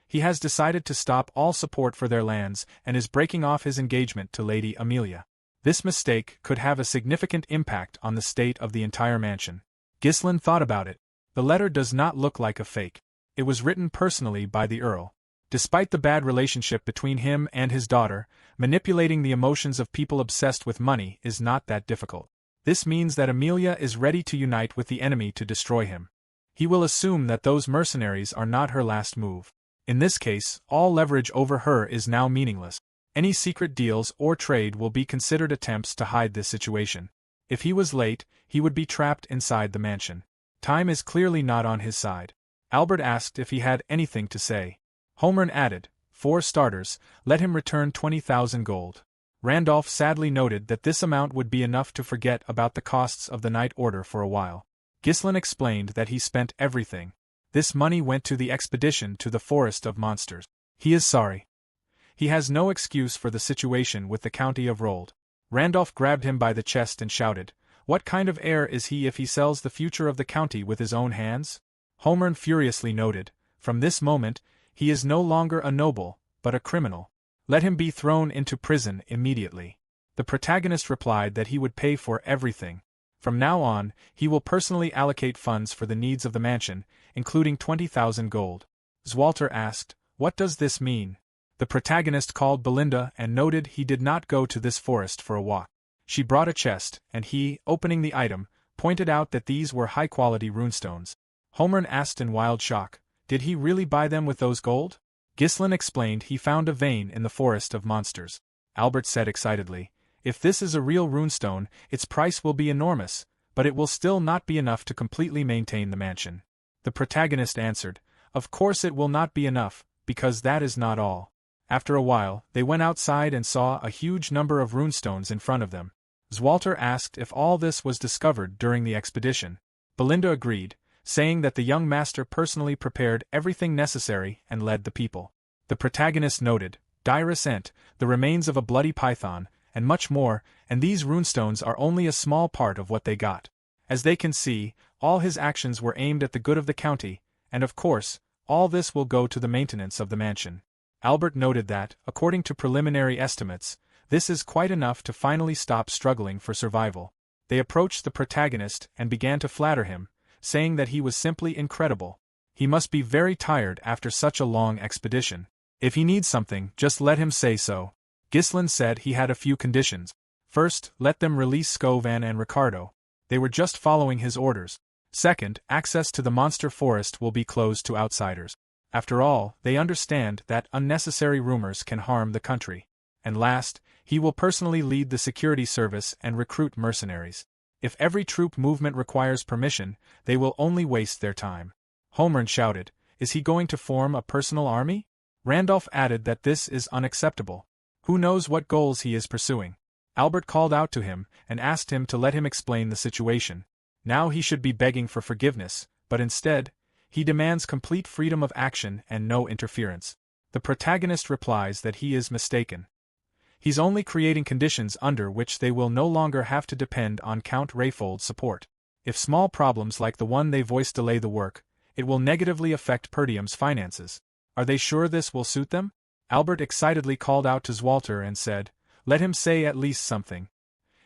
S1: He has decided to stop all support for their lands and is breaking off his engagement to Lady Amelia. This mistake could have a significant impact on the state of the entire mansion. Ghislain thought about it. The letter does not look like a fake. It was written personally by the Earl. Despite the bad relationship between him and his daughter, manipulating the emotions of people obsessed with money is not that difficult. This means that Amelia is ready to unite with the enemy to destroy him. He will assume that those mercenaries are not her last move. In this case, all leverage over her is now meaningless. Any secret deals or trade will be considered attempts to hide this situation. If he was late, he would be trapped inside the mansion. Time is clearly not on his side. Albert asked if he had anything to say. Homer added, for starters, let him return 20,000 gold. Randolph sadly noted that this amount would be enough to forget about the costs of the night order for a while. Ghislain explained that he spent everything. This money went to the expedition to the Forest of Monsters. He is sorry. He has no excuse for the situation with the County of Rold. Randolph grabbed him by the chest and shouted, what kind of heir is he if he sells the future of the county with his own hands? Homer furiously noted, from this moment, he is no longer a noble, but a criminal. Let him be thrown into prison immediately. The protagonist replied that he would pay for everything. From now on, he will personally allocate funds for the needs of the mansion, including 20,000 gold. Zwalter asked, what does this mean? The protagonist called Belinda and noted he did not go to this forest for a walk. She brought a chest, and he, opening the item, pointed out that these were high-quality runestones. Homer asked in wild shock, did he really buy them with those gold? Ghislain explained he found a vein in the Forest of Monsters. Albert said excitedly, if this is a real runestone, its price will be enormous, but it will still not be enough to completely maintain the mansion. The protagonist answered, of course it will not be enough, because that is not all. After a while, they went outside and saw a huge number of runestones in front of them. Zwalter asked if all this was discovered during the expedition. Belinda agreed, saying that the young master personally prepared everything necessary and led the people. The protagonist noted, Dirus Ent, the remains of a bloody python, and much more, and these runestones are only a small part of what they got. As they can see, all his actions were aimed at the good of the county, and of course, all this will go to the maintenance of the mansion. Albert noted that, according to preliminary estimates, this is quite enough to finally stop struggling for survival. They approached the protagonist and began to flatter him, saying that he was simply incredible. He must be very tired after such a long expedition. If he needs something, just let him say so. Ghislain said he had a few conditions. First, let them release Scovin and Ricardo. They were just following his orders. Second, access to the monster forest will be closed to outsiders. After all, they understand that unnecessary rumors can harm the country. And last, he will personally lead the security service and recruit mercenaries. If every troop movement requires permission, they will only waste their time. Homer shouted, is he going to form a personal army? Randolph added that this is unacceptable. Who knows what goals he is pursuing? Albert called out to him and asked him to let him explain the situation. Now he should be begging for forgiveness, but instead, He demands complete freedom of action and no interference. The protagonist replies that he is mistaken. He's only creating conditions under which they will no longer have to depend on Count Rayfold's support. If small problems like the one they voice delay the work, it will negatively affect Perdium's finances. Are they sure this will suit them? Albert excitedly called out to Zwalter and said, "Let him say at least something.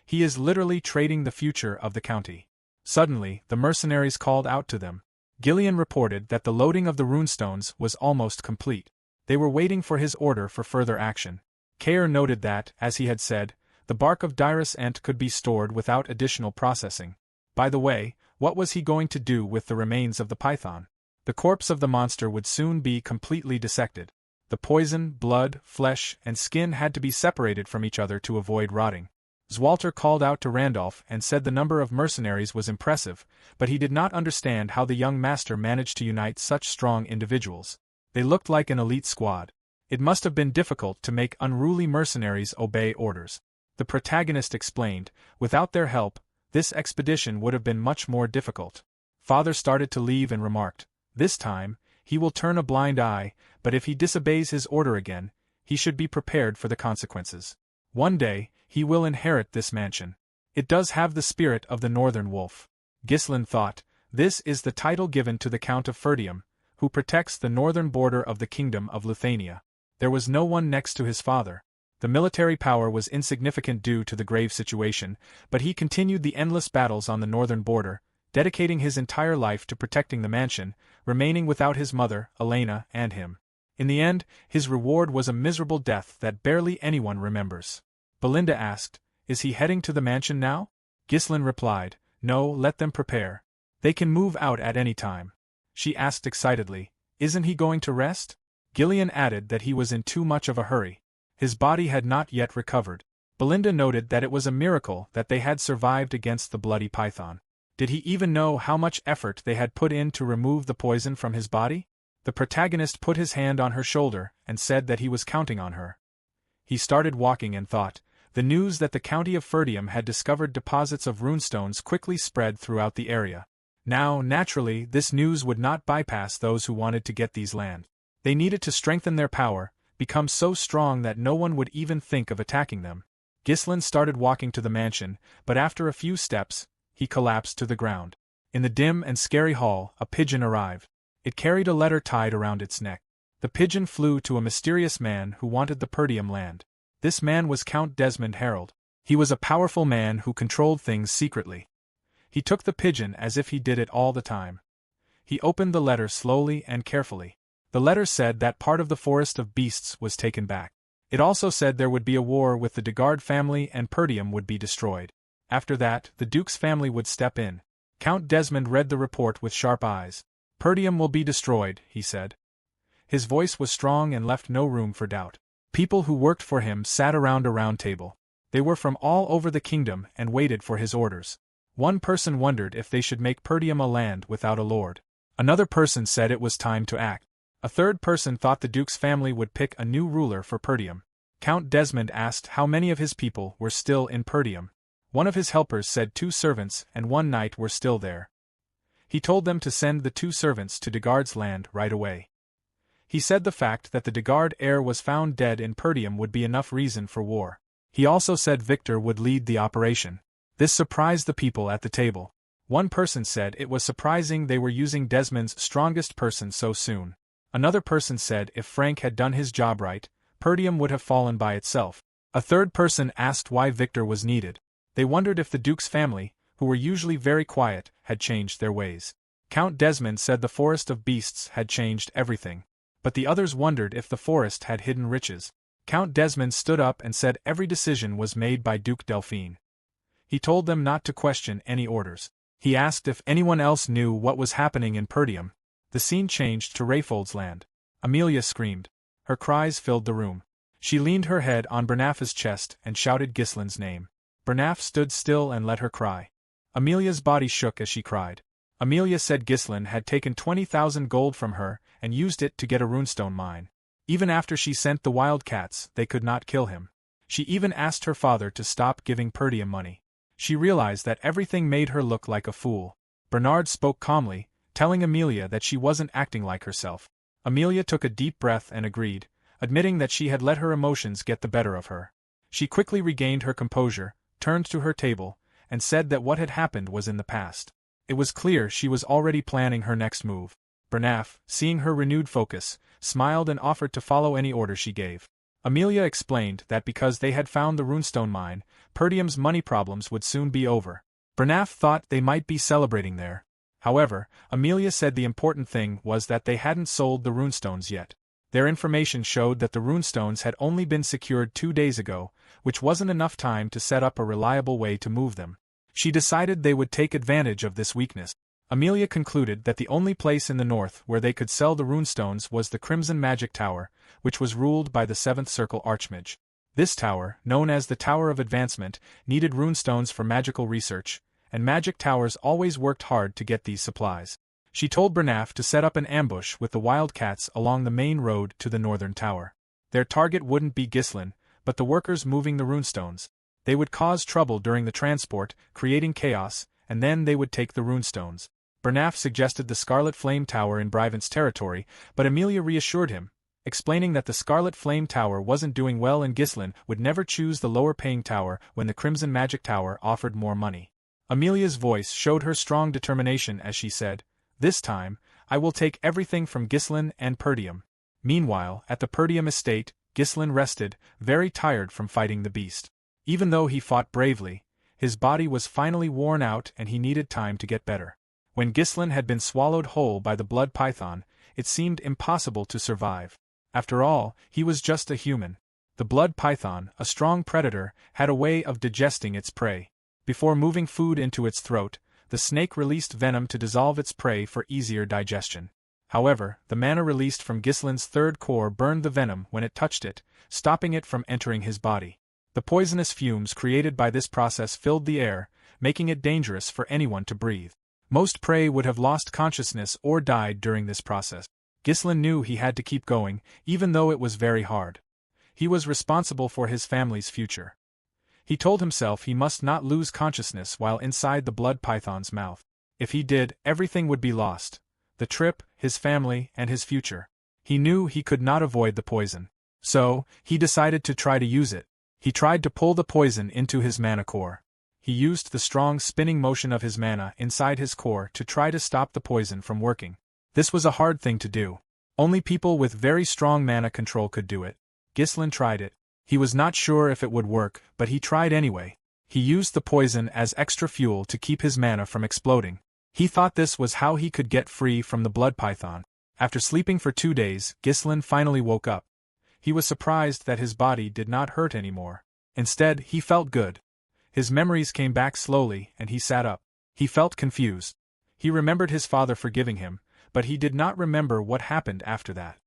S1: He is literally trading the future of the county." Suddenly, the mercenaries called out to them. Ghislain reported that the loading of the runestones was almost complete. They were waiting for his order for further action. Kair noted that, as he had said, the bark of Dirus Ent could be stored without additional processing. By the way, what was he going to do with the remains of the python? The corpse of the monster would soon be completely dissected. The poison, blood, flesh, and skin had to be separated from each other to avoid rotting. Zwalter called out to Randolph and said the number of mercenaries was impressive, but he did not understand how the young master managed to unite such strong individuals. They looked like an elite squad. It must have been difficult to make unruly mercenaries obey orders. The protagonist explained, without their help, this expedition would have been much more difficult. Father started to leave and remarked, "This time, he will turn a blind eye, but if he disobeys his order again, he should be prepared for the consequences. One day, he will inherit this mansion. It does have the spirit of the Northern Wolf." Ghislain thought, this is the title given to the Count of Perdium, who protects the northern border of the Kingdom of Luthania. There was no one next to his father. The military power was insignificant due to the grave situation, but he continued the endless battles on the northern border, dedicating his entire life to protecting the mansion, remaining without his mother, Elena, and him. In the end, his reward was a miserable death that barely anyone remembers. Belinda asked, "Is he heading to the mansion now?" Ghislain replied, "No, let them prepare. They can move out at any time." She asked excitedly, "Isn't he going to rest?" Ghislain added that he was in too much of a hurry. His body had not yet recovered. Belinda noted that it was a miracle that they had survived against the bloody python. Did he even know how much effort they had put in to remove the poison from his body? The protagonist put his hand on her shoulder and said that he was counting on her. He started walking and thought. The news that the county of Perdium had discovered deposits of runestones quickly spread throughout the area. Now, naturally, this news would not bypass those who wanted to get these land. They needed to strengthen their power, become so strong that no one would even think of attacking them. Ghislain started walking to the mansion, but after a few steps, he collapsed to the ground. In the dim and scary hall, a pigeon arrived. It carried a letter tied around its neck. The pigeon flew to a mysterious man who wanted the Perdium land. This man was Count Desmond Harold. He was a powerful man who controlled things secretly. He took the pigeon as if he did it all the time. He opened the letter slowly and carefully. The letter said that part of the Forest of Beasts was taken back. It also said there would be a war with the Degard family and Perdium would be destroyed. After that, the Duke's family would step in. Count Desmond read the report with sharp eyes. "Perdium will be destroyed," he said. His voice was strong and left no room for doubt. People who worked for him sat around a round table. They were from all over the kingdom and waited for his orders. One person wondered if they should make Perdium a land without a lord. Another person said it was time to act. A third person thought the Duke's family would pick a new ruler for Perdium. Count Desmond asked how many of his people were still in Perdium. One of his helpers said 2 servants and 1 knight were still there. He told them to send the 2 servants to Degard's land right away. He said the fact that the Degard heir was found dead in Perdium would be enough reason for war. He also said Victor would lead the operation. This surprised the people at the table. One person said it was surprising they were using Desmond's strongest person so soon. Another person said if Frank had done his job right, Perdium would have fallen by itself. A third person asked why Victor was needed. They wondered if the Duke's family, who were usually very quiet, had changed their ways. Count Desmond said the Forest of Beasts had changed everything. But the others wondered if the forest had hidden riches. Count Desmond stood up and said every decision was made by Duke Delphine. He told them not to question any orders. He asked if anyone else knew what was happening in Perdium. The scene changed to Rayfold's land. Amelia screamed. Her cries filled the room. She leaned her head on Bernaf's chest and shouted Ghislain's name. Bernaf stood still and let her cry. Amelia's body shook as she cried. Amelia said Ghislain had taken 20,000 gold from her and used it to get a runestone mine. Even after she sent the wildcats, they could not kill him. She even asked her father to stop giving Perdium money. She realized that everything made her look like a fool. Bernard spoke calmly, telling Amelia that she wasn't acting like herself. Amelia took a deep breath and agreed, admitting that she had let her emotions get the better of her. She quickly regained her composure, turned to her table, and said that what had happened was in the past. It was clear she was already planning her next move. Bernaf, seeing her renewed focus, smiled and offered to follow any order she gave. Amelia explained that because they had found the runestone mine, Perdium's money problems would soon be over. Bernaf thought they might be celebrating there. However, Amelia said the important thing was that they hadn't sold the runestones yet. Their information showed that the runestones had only been secured 2 days ago, which wasn't enough time to set up a reliable way to move them. She decided they would take advantage of this weakness. Amelia concluded that the only place in the north where they could sell the runestones was the Crimson Magic Tower, which was ruled by the 7th Circle Archmage. This tower, known as the Tower of Advancement, needed runestones for magical research, and magic towers always worked hard to get these supplies. She told Bernaf to set up an ambush with the wildcats along the main road to the northern tower. Their target wouldn't be Ghislain, but the workers moving the runestones. They would cause trouble during the transport, creating chaos, and then they would take the runestones. Bernaf suggested the Scarlet Flame Tower in Brivant's territory, but Amelia reassured him, explaining that the Scarlet Flame Tower wasn't doing well and Ghislain would never choose the lower-paying tower when the Crimson Magic Tower offered more money. Amelia's voice showed her strong determination as she said, "This time, I will take everything from Ghislain and Perdium." Meanwhile, at the Perdium estate, Ghislain rested, very tired from fighting the beast. Even though he fought bravely, his body was finally worn out and he needed time to get better. When Ghislain had been swallowed whole by the blood python, it seemed impossible to survive. After all, he was just a human. The blood python, a strong predator, had a way of digesting its prey. Before moving food into its throat, the snake released venom to dissolve its prey for easier digestion. However, the mana released from Ghislain's third core burned the venom when it touched it, stopping it from entering his body. The poisonous fumes created by this process filled the air, making it dangerous for anyone to breathe. Most prey would have lost consciousness or died during this process. Ghislain knew he had to keep going, even though it was very hard. He was responsible for his family's future. He told himself he must not lose consciousness while inside the blood python's mouth. If he did, everything would be lost. The trip, his family, and his future. He knew he could not avoid the poison. So, he decided to try to use it. He tried to pull the poison into his mana core. He used the strong spinning motion of his mana inside his core to try to stop the poison from working. This was a hard thing to do. Only people with very strong mana control could do it. Ghislain tried it. He was not sure if it would work, but he tried anyway. He used the poison as extra fuel to keep his mana from exploding. He thought this was how he could get free from the blood python. After sleeping for 2 days, Ghislain finally woke up. He was surprised that his body did not hurt anymore. Instead, he felt good. His memories came back slowly, and he sat up. He felt confused. He remembered his father forgiving him, but he did not remember what happened after that.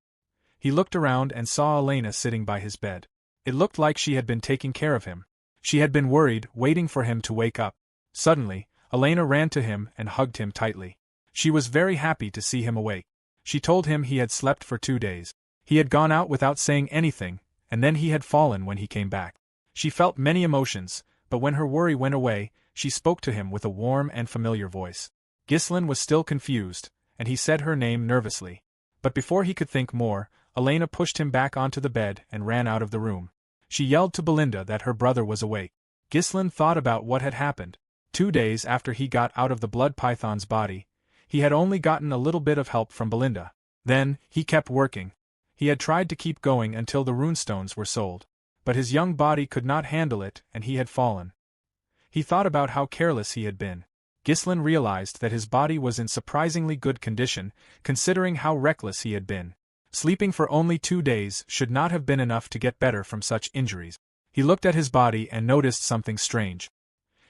S1: He looked around and saw Elena sitting by his bed. It looked like she had been taking care of him. She had been worried, waiting for him to wake up. Suddenly, Elena ran to him and hugged him tightly. She was very happy to see him awake. She told him he had slept for 2 days. He had gone out without saying anything, and then he had fallen when he came back. She felt many emotions, but when her worry went away, she spoke to him with a warm and familiar voice. Ghislain was still confused, and he said her name nervously. But before he could think more, Elena pushed him back onto the bed and ran out of the room. She yelled to Belinda that her brother was awake. Ghislain thought about what had happened. 2 days after he got out of the blood python's body, he had only gotten a little bit of help from Belinda. Then, he kept working. He had tried to keep going until the runestones were sold. But his young body could not handle it and he had fallen. He thought about how careless he had been. Ghislain realized that his body was in surprisingly good condition, considering how reckless he had been. Sleeping for only 2 days should not have been enough to get better from such injuries. He looked at his body and noticed something strange.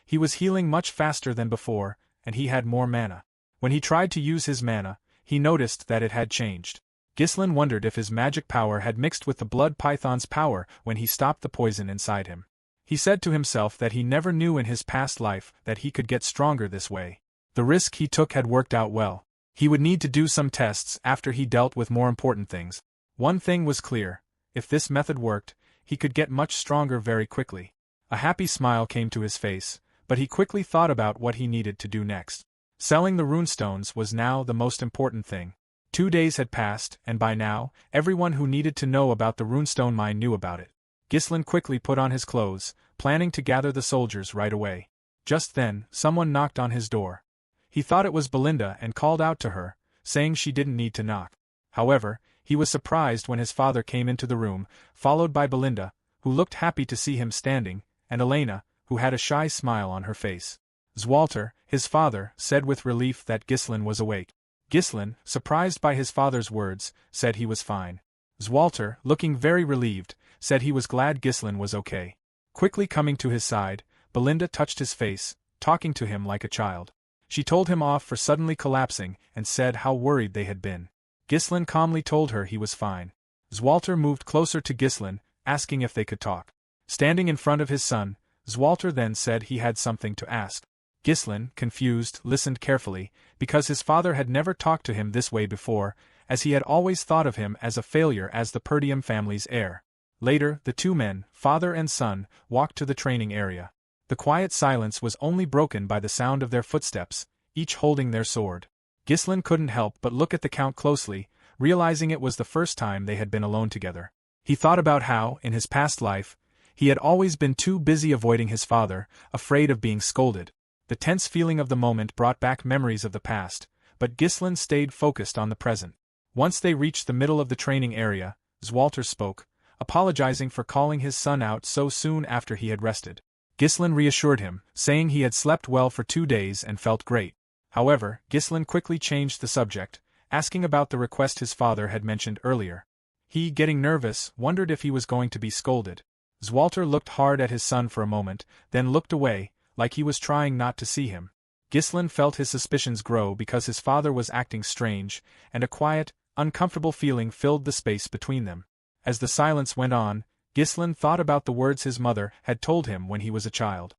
S1: He was healing much faster than before, and he had more mana. When he tried to use his mana, he noticed that it had changed. Ghislain wondered if his magic power had mixed with the blood python's power when he stopped the poison inside him. He said to himself that he never knew in his past life that he could get stronger this way. The risk he took had worked out well. He would need to do some tests after he dealt with more important things. One thing was clear: if this method worked, he could get much stronger very quickly. A happy smile came to his face, but he quickly thought about what he needed to do next. Selling the runestones was now the most important thing. 2 days had passed, and by now, everyone who needed to know about the runestone mine knew about it. Ghislain quickly put on his clothes, planning to gather the soldiers right away. Just then, someone knocked on his door. He thought it was Belinda and called out to her, saying she didn't need to knock. However, he was surprised when his father came into the room, followed by Belinda, who looked happy to see him standing, and Elena, who had a shy smile on her face. Zwalter, his father, said with relief that Ghislain was awake. Ghislain, surprised by his father's words, said he was fine. Zwalter, looking very relieved, said he was glad Ghislain was okay. Quickly coming to his side, Belinda touched his face, talking to him like a child. She told him off for suddenly collapsing and said how worried they had been. Ghislain calmly told her he was fine. Zwalter moved closer to Ghislain, asking if they could talk. Standing in front of his son, Zwalter then said he had something to ask. Ghislain, confused, listened carefully, because his father had never talked to him this way before, as he had always thought of him as a failure as the Perdium family's heir. Later, the two men, father and son, walked to the training area. The quiet silence was only broken by the sound of their footsteps, each holding their sword. Ghislain couldn't help but look at the Count closely, realizing it was the first time they had been alone together. He thought about how, in his past life, he had always been too busy avoiding his father, afraid of being scolded. The tense feeling of the moment brought back memories of the past, but Ghislain stayed focused on the present. Once they reached the middle of the training area, Zwalter spoke, apologizing for calling his son out so soon after he had rested. Ghislain reassured him, saying he had slept well for 2 days and felt great. However, Ghislain quickly changed the subject, asking about the request his father had mentioned earlier. He, getting nervous, wondered if he was going to be scolded. Zwalter looked hard at his son for a moment, then looked away, like he was trying not to see him. Ghislain felt his suspicions grow because his father was acting strange, and a quiet, uncomfortable feeling filled the space between them. As the silence went on, Ghislain thought about the words his mother had told him when he was a child.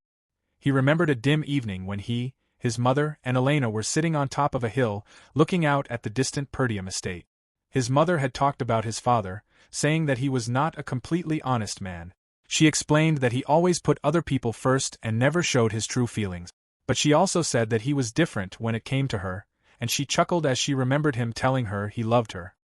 S1: He remembered a dim evening when he, his mother, and Elena were sitting on top of a hill, looking out at the distant Perdium estate. His mother had talked about his father, saying that he was not a completely honest man. She explained that he always put other people first and never showed his true feelings. But she also said that he was different when it came to her, and she chuckled as she remembered him telling her he loved her.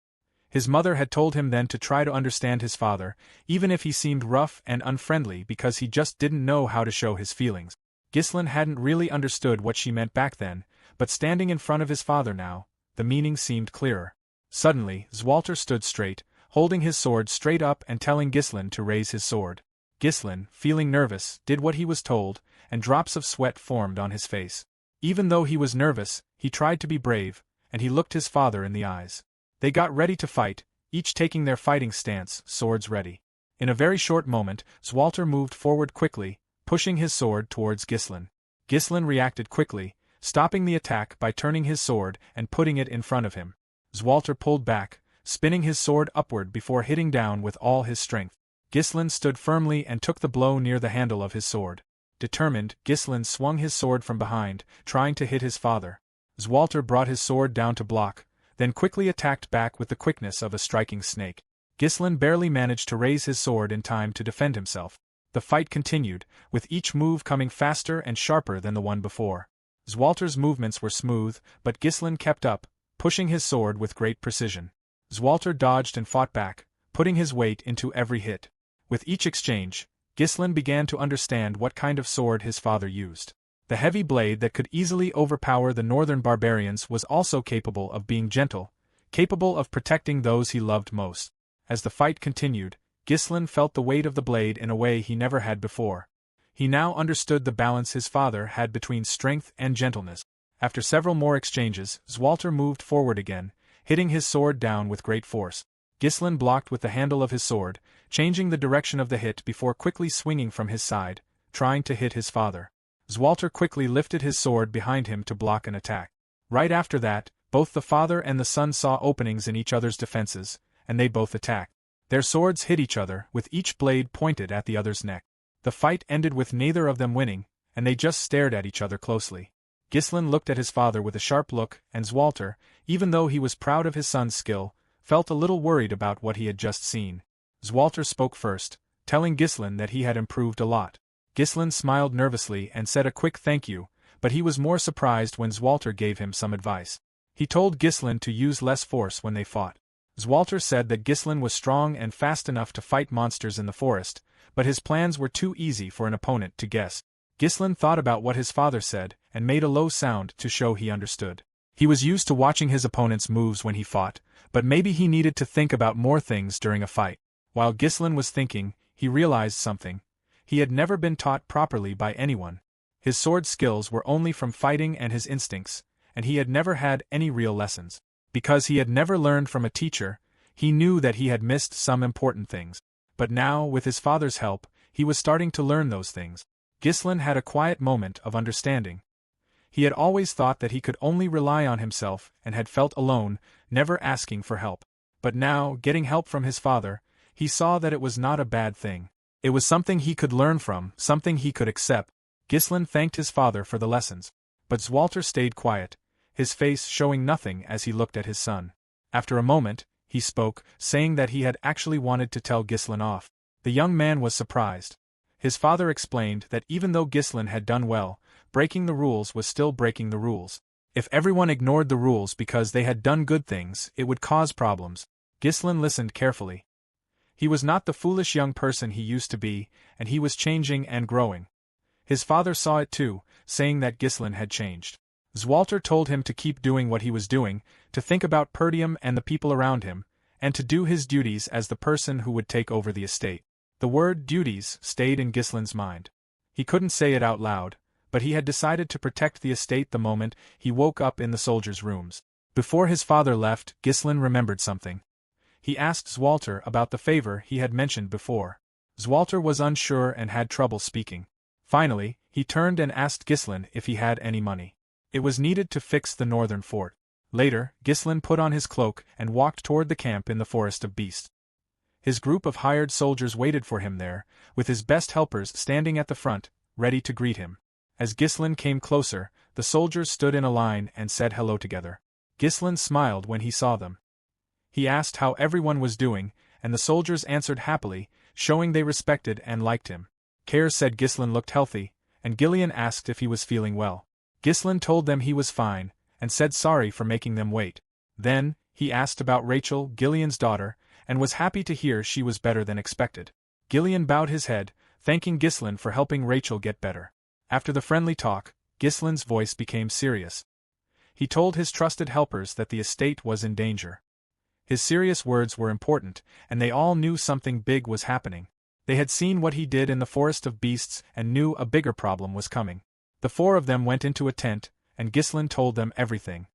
S1: His mother had told him then to try to understand his father, even if he seemed rough and unfriendly because he just didn't know how to show his feelings. Ghislain hadn't really understood what she meant back then, but standing in front of his father now, the meaning seemed clearer. Suddenly, Zwalter stood straight, holding his sword straight up and telling Ghislain to raise his sword. Ghislain, feeling nervous, did what he was told, and drops of sweat formed on his face. Even though he was nervous, he tried to be brave, and he looked his father in the eyes. They got ready to fight, each taking their fighting stance, swords ready. In a very short moment, Zwalter moved forward quickly, pushing his sword towards Ghislain. Ghislain reacted quickly, stopping the attack by turning his sword and putting it in front of him. Zwalter pulled back, spinning his sword upward before hitting down with all his strength. Ghislain stood firmly and took the blow near the handle of his sword. Determined, Ghislain swung his sword from behind, trying to hit his father. Zwalter brought his sword down to block, then quickly attacked back with the quickness of a striking snake. Ghislain barely managed to raise his sword in time to defend himself. The fight continued, with each move coming faster and sharper than the one before. Zwalter's movements were smooth, but Ghislain kept up, pushing his sword with great precision. Zwalter dodged and fought back, putting his weight into every hit. With each exchange, Ghislain began to understand what kind of sword his father used. The heavy blade that could easily overpower the northern barbarians was also capable of being gentle, capable of protecting those he loved most. As the fight continued, Ghislain felt the weight of the blade in a way he never had before. He now understood the balance his father had between strength and gentleness. After several more exchanges, Zwalter moved forward again, hitting his sword down with great force. Ghislain blocked with the handle of his sword, changing the direction of the hit before quickly swinging from his side, trying to hit his father. Zwalter quickly lifted his sword behind him to block an attack. Right after that, both the father and the son saw openings in each other's defenses, and they both attacked. Their swords hit each other, with each blade pointed at the other's neck. The fight ended with neither of them winning, and they just stared at each other closely. Ghislain looked at his father with a sharp look, and Zwalter, even though he was proud of his son's skill, felt a little worried about what he had just seen. Zwalter spoke first, telling Ghislain that he had improved a lot. Ghislain smiled nervously and said a quick thank you, but he was more surprised when Zwalter gave him some advice. He told Ghislain to use less force when they fought. Zwalter said that Ghislain was strong and fast enough to fight monsters in the forest, but his plans were too easy for an opponent to guess. Ghislain thought about what his father said and made a low sound to show he understood. He was used to watching his opponent's moves when he fought, but maybe he needed to think about more things during a fight. While Ghislain was thinking, he realized something. He had never been taught properly by anyone. His sword skills were only from fighting and his instincts, and he had never had any real lessons. Because he had never learned from a teacher, he knew that he had missed some important things. But now, with his father's help, he was starting to learn those things. Ghislain had a quiet moment of understanding. He had always thought that he could only rely on himself and had felt alone, never asking for help. But now, getting help from his father, he saw that it was not a bad thing. It was something he could learn from, something he could accept. Ghislain thanked his father for the lessons. But Zwalter stayed quiet, his face showing nothing as he looked at his son. After a moment, he spoke, saying that he had actually wanted to tell Ghislain off. The young man was surprised. His father explained that even though Ghislain had done well, breaking the rules was still breaking the rules. If everyone ignored the rules because they had done good things, it would cause problems. Ghislain listened carefully. He was not the foolish young person he used to be, and he was changing and growing. His father saw it too, saying that Ghislain had changed. Zwalter told him to keep doing what he was doing, to think about Perdium and the people around him, and to do his duties as the person who would take over the estate. The word duties stayed in Ghislain's mind. He couldn't say it out loud, but he had decided to protect the estate the moment he woke up in the soldiers' rooms. Before his father left, Ghislain remembered something. He asked Zwalter about the favor he had mentioned before. Zwalter was unsure and had trouble speaking. Finally, he turned and asked Ghislain if he had any money. It was needed to fix the northern fort. Later, Ghislain put on his cloak and walked toward the camp in the Forest of Beasts. His group of hired soldiers waited for him there, with his best helpers standing at the front, ready to greet him. As Ghislain came closer, the soldiers stood in a line and said hello together. Ghislain smiled when he saw them. He asked how everyone was doing, and the soldiers answered happily, showing they respected and liked him. Care said Ghislain looked healthy, and Gillian asked if he was feeling well. Ghislain told them he was fine, and said sorry for making them wait. Then, he asked about Rachel, Gillian's daughter, and was happy to hear she was better than expected. Ghislain bowed his head, thanking Ghislain for helping Rachel get better. After the friendly talk, Ghislain's voice became serious. He told his trusted helpers that the estate was in danger. His serious words were important, and they all knew something big was happening. They had seen what he did in the Forest of Beasts and knew a bigger problem was coming. The four of them went into a tent, and Ghislain told them everything.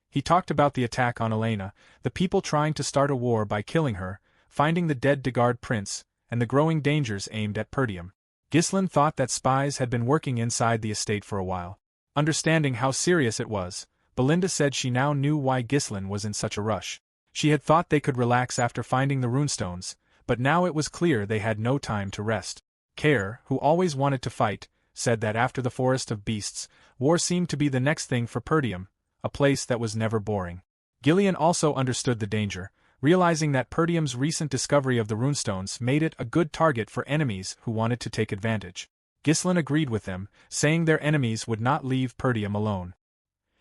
S1: He talked about the attack on Elena, the people trying to start a war by killing her, finding the dead Degard prince, and the growing dangers aimed at Perdium. Ghislain thought that spies had been working inside the estate for a while. Understanding how serious it was, Belinda said she now knew why Ghislain was in such a rush. She had thought they could relax after finding the runestones, but now it was clear they had no time to rest. Care, who always wanted to fight, said that after the Forest of Beasts, war seemed to be the next thing for Perdium, a place that was never boring. Gillian also understood the danger, realizing that Perdium's recent discovery of the runestones made it a good target for enemies who wanted to take advantage. Ghislain agreed with them, saying their enemies would not leave Perdium alone.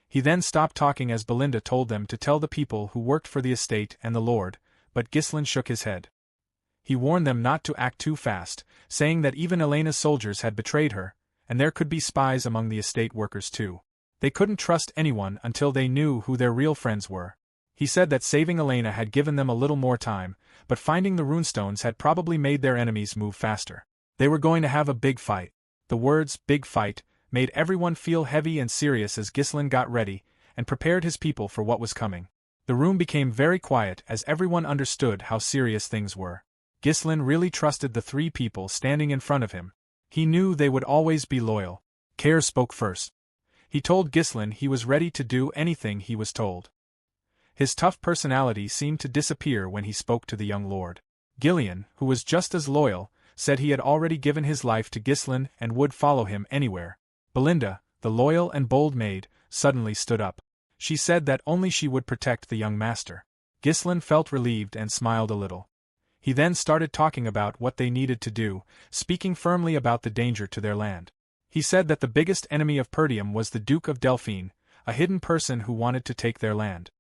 S1: He then stopped talking as Belinda told them to tell the people who worked for the estate and the Lord, but Ghislain shook his head. He warned them not to act too fast, saying that even Elena's soldiers had betrayed her, and there could be spies among the estate workers too. They couldn't trust anyone until they knew who their real friends were. He said that saving Elena had given them a little more time, but finding the runestones had probably made their enemies move faster. They were going to have a big fight. The words, big fight, made everyone feel heavy and serious as Ghislain got ready, and prepared his people for what was coming. The room became very quiet as everyone understood how serious things were. Ghislain really trusted the three people standing in front of him. He knew they would always be loyal. Care spoke first. He told Ghislain he was ready to do anything he was told. His tough personality seemed to disappear when he spoke to the young lord. Gillian, who was just as loyal, said he had already given his life to Ghislain and would follow him anywhere. Belinda, the loyal and bold maid, suddenly stood up. She said that only she would protect the young master. Ghislain felt relieved and smiled a little. He then started talking about what they needed to do, speaking firmly about the danger to their land. He said that the biggest enemy of Perdium was the Duke of Delphine, a hidden person who wanted to take their land.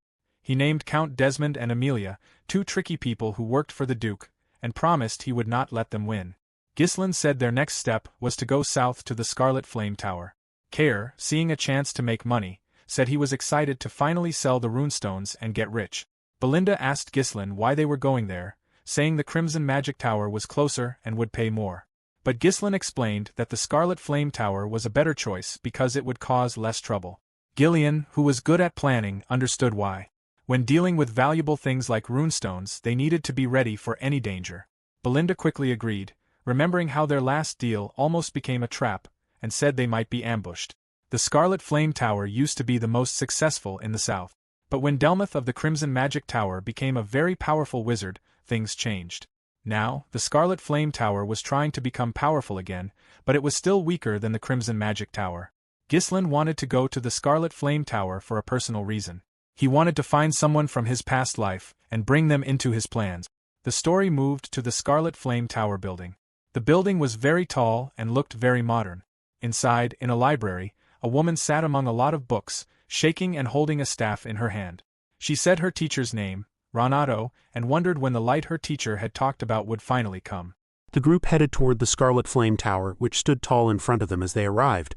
S1: He named Count Desmond and Amelia, two tricky people who worked for the Duke, and promised he would not let them win. Ghislain said their next step was to go south to the Scarlet Flame Tower. Kair, seeing a chance to make money, said he was excited to finally sell the runestones and get rich. Belinda asked Ghislain why they were going there, saying the Crimson Magic Tower was closer and would pay more. But Ghislain explained that the Scarlet Flame Tower was a better choice because it would cause less trouble. Ghislain, who was good at planning, understood why. When dealing with valuable things like runestones, they needed to be ready for any danger. Belinda quickly agreed, remembering how their last deal almost became a trap, and said they might be ambushed. The Scarlet Flame Tower used to be the most successful in the south. But when Delmoth of the Crimson Magic Tower became a very powerful wizard, things changed. Now, the Scarlet Flame Tower was trying to become powerful again, but it was still weaker than the Crimson Magic Tower. Ghislain wanted to go to the Scarlet Flame Tower for a personal reason. He wanted to find someone from his past life and bring them into his plans. The story moved to the Scarlet Flame Tower building. The building was very tall and looked very modern. Inside, in a library, a woman sat among a lot of books, shaking and holding a staff in her hand. She said her teacher's name, Renato, and wondered when the light her teacher had talked about would finally come.
S2: The group headed toward the Scarlet Flame Tower, which stood tall in front of them as they arrived.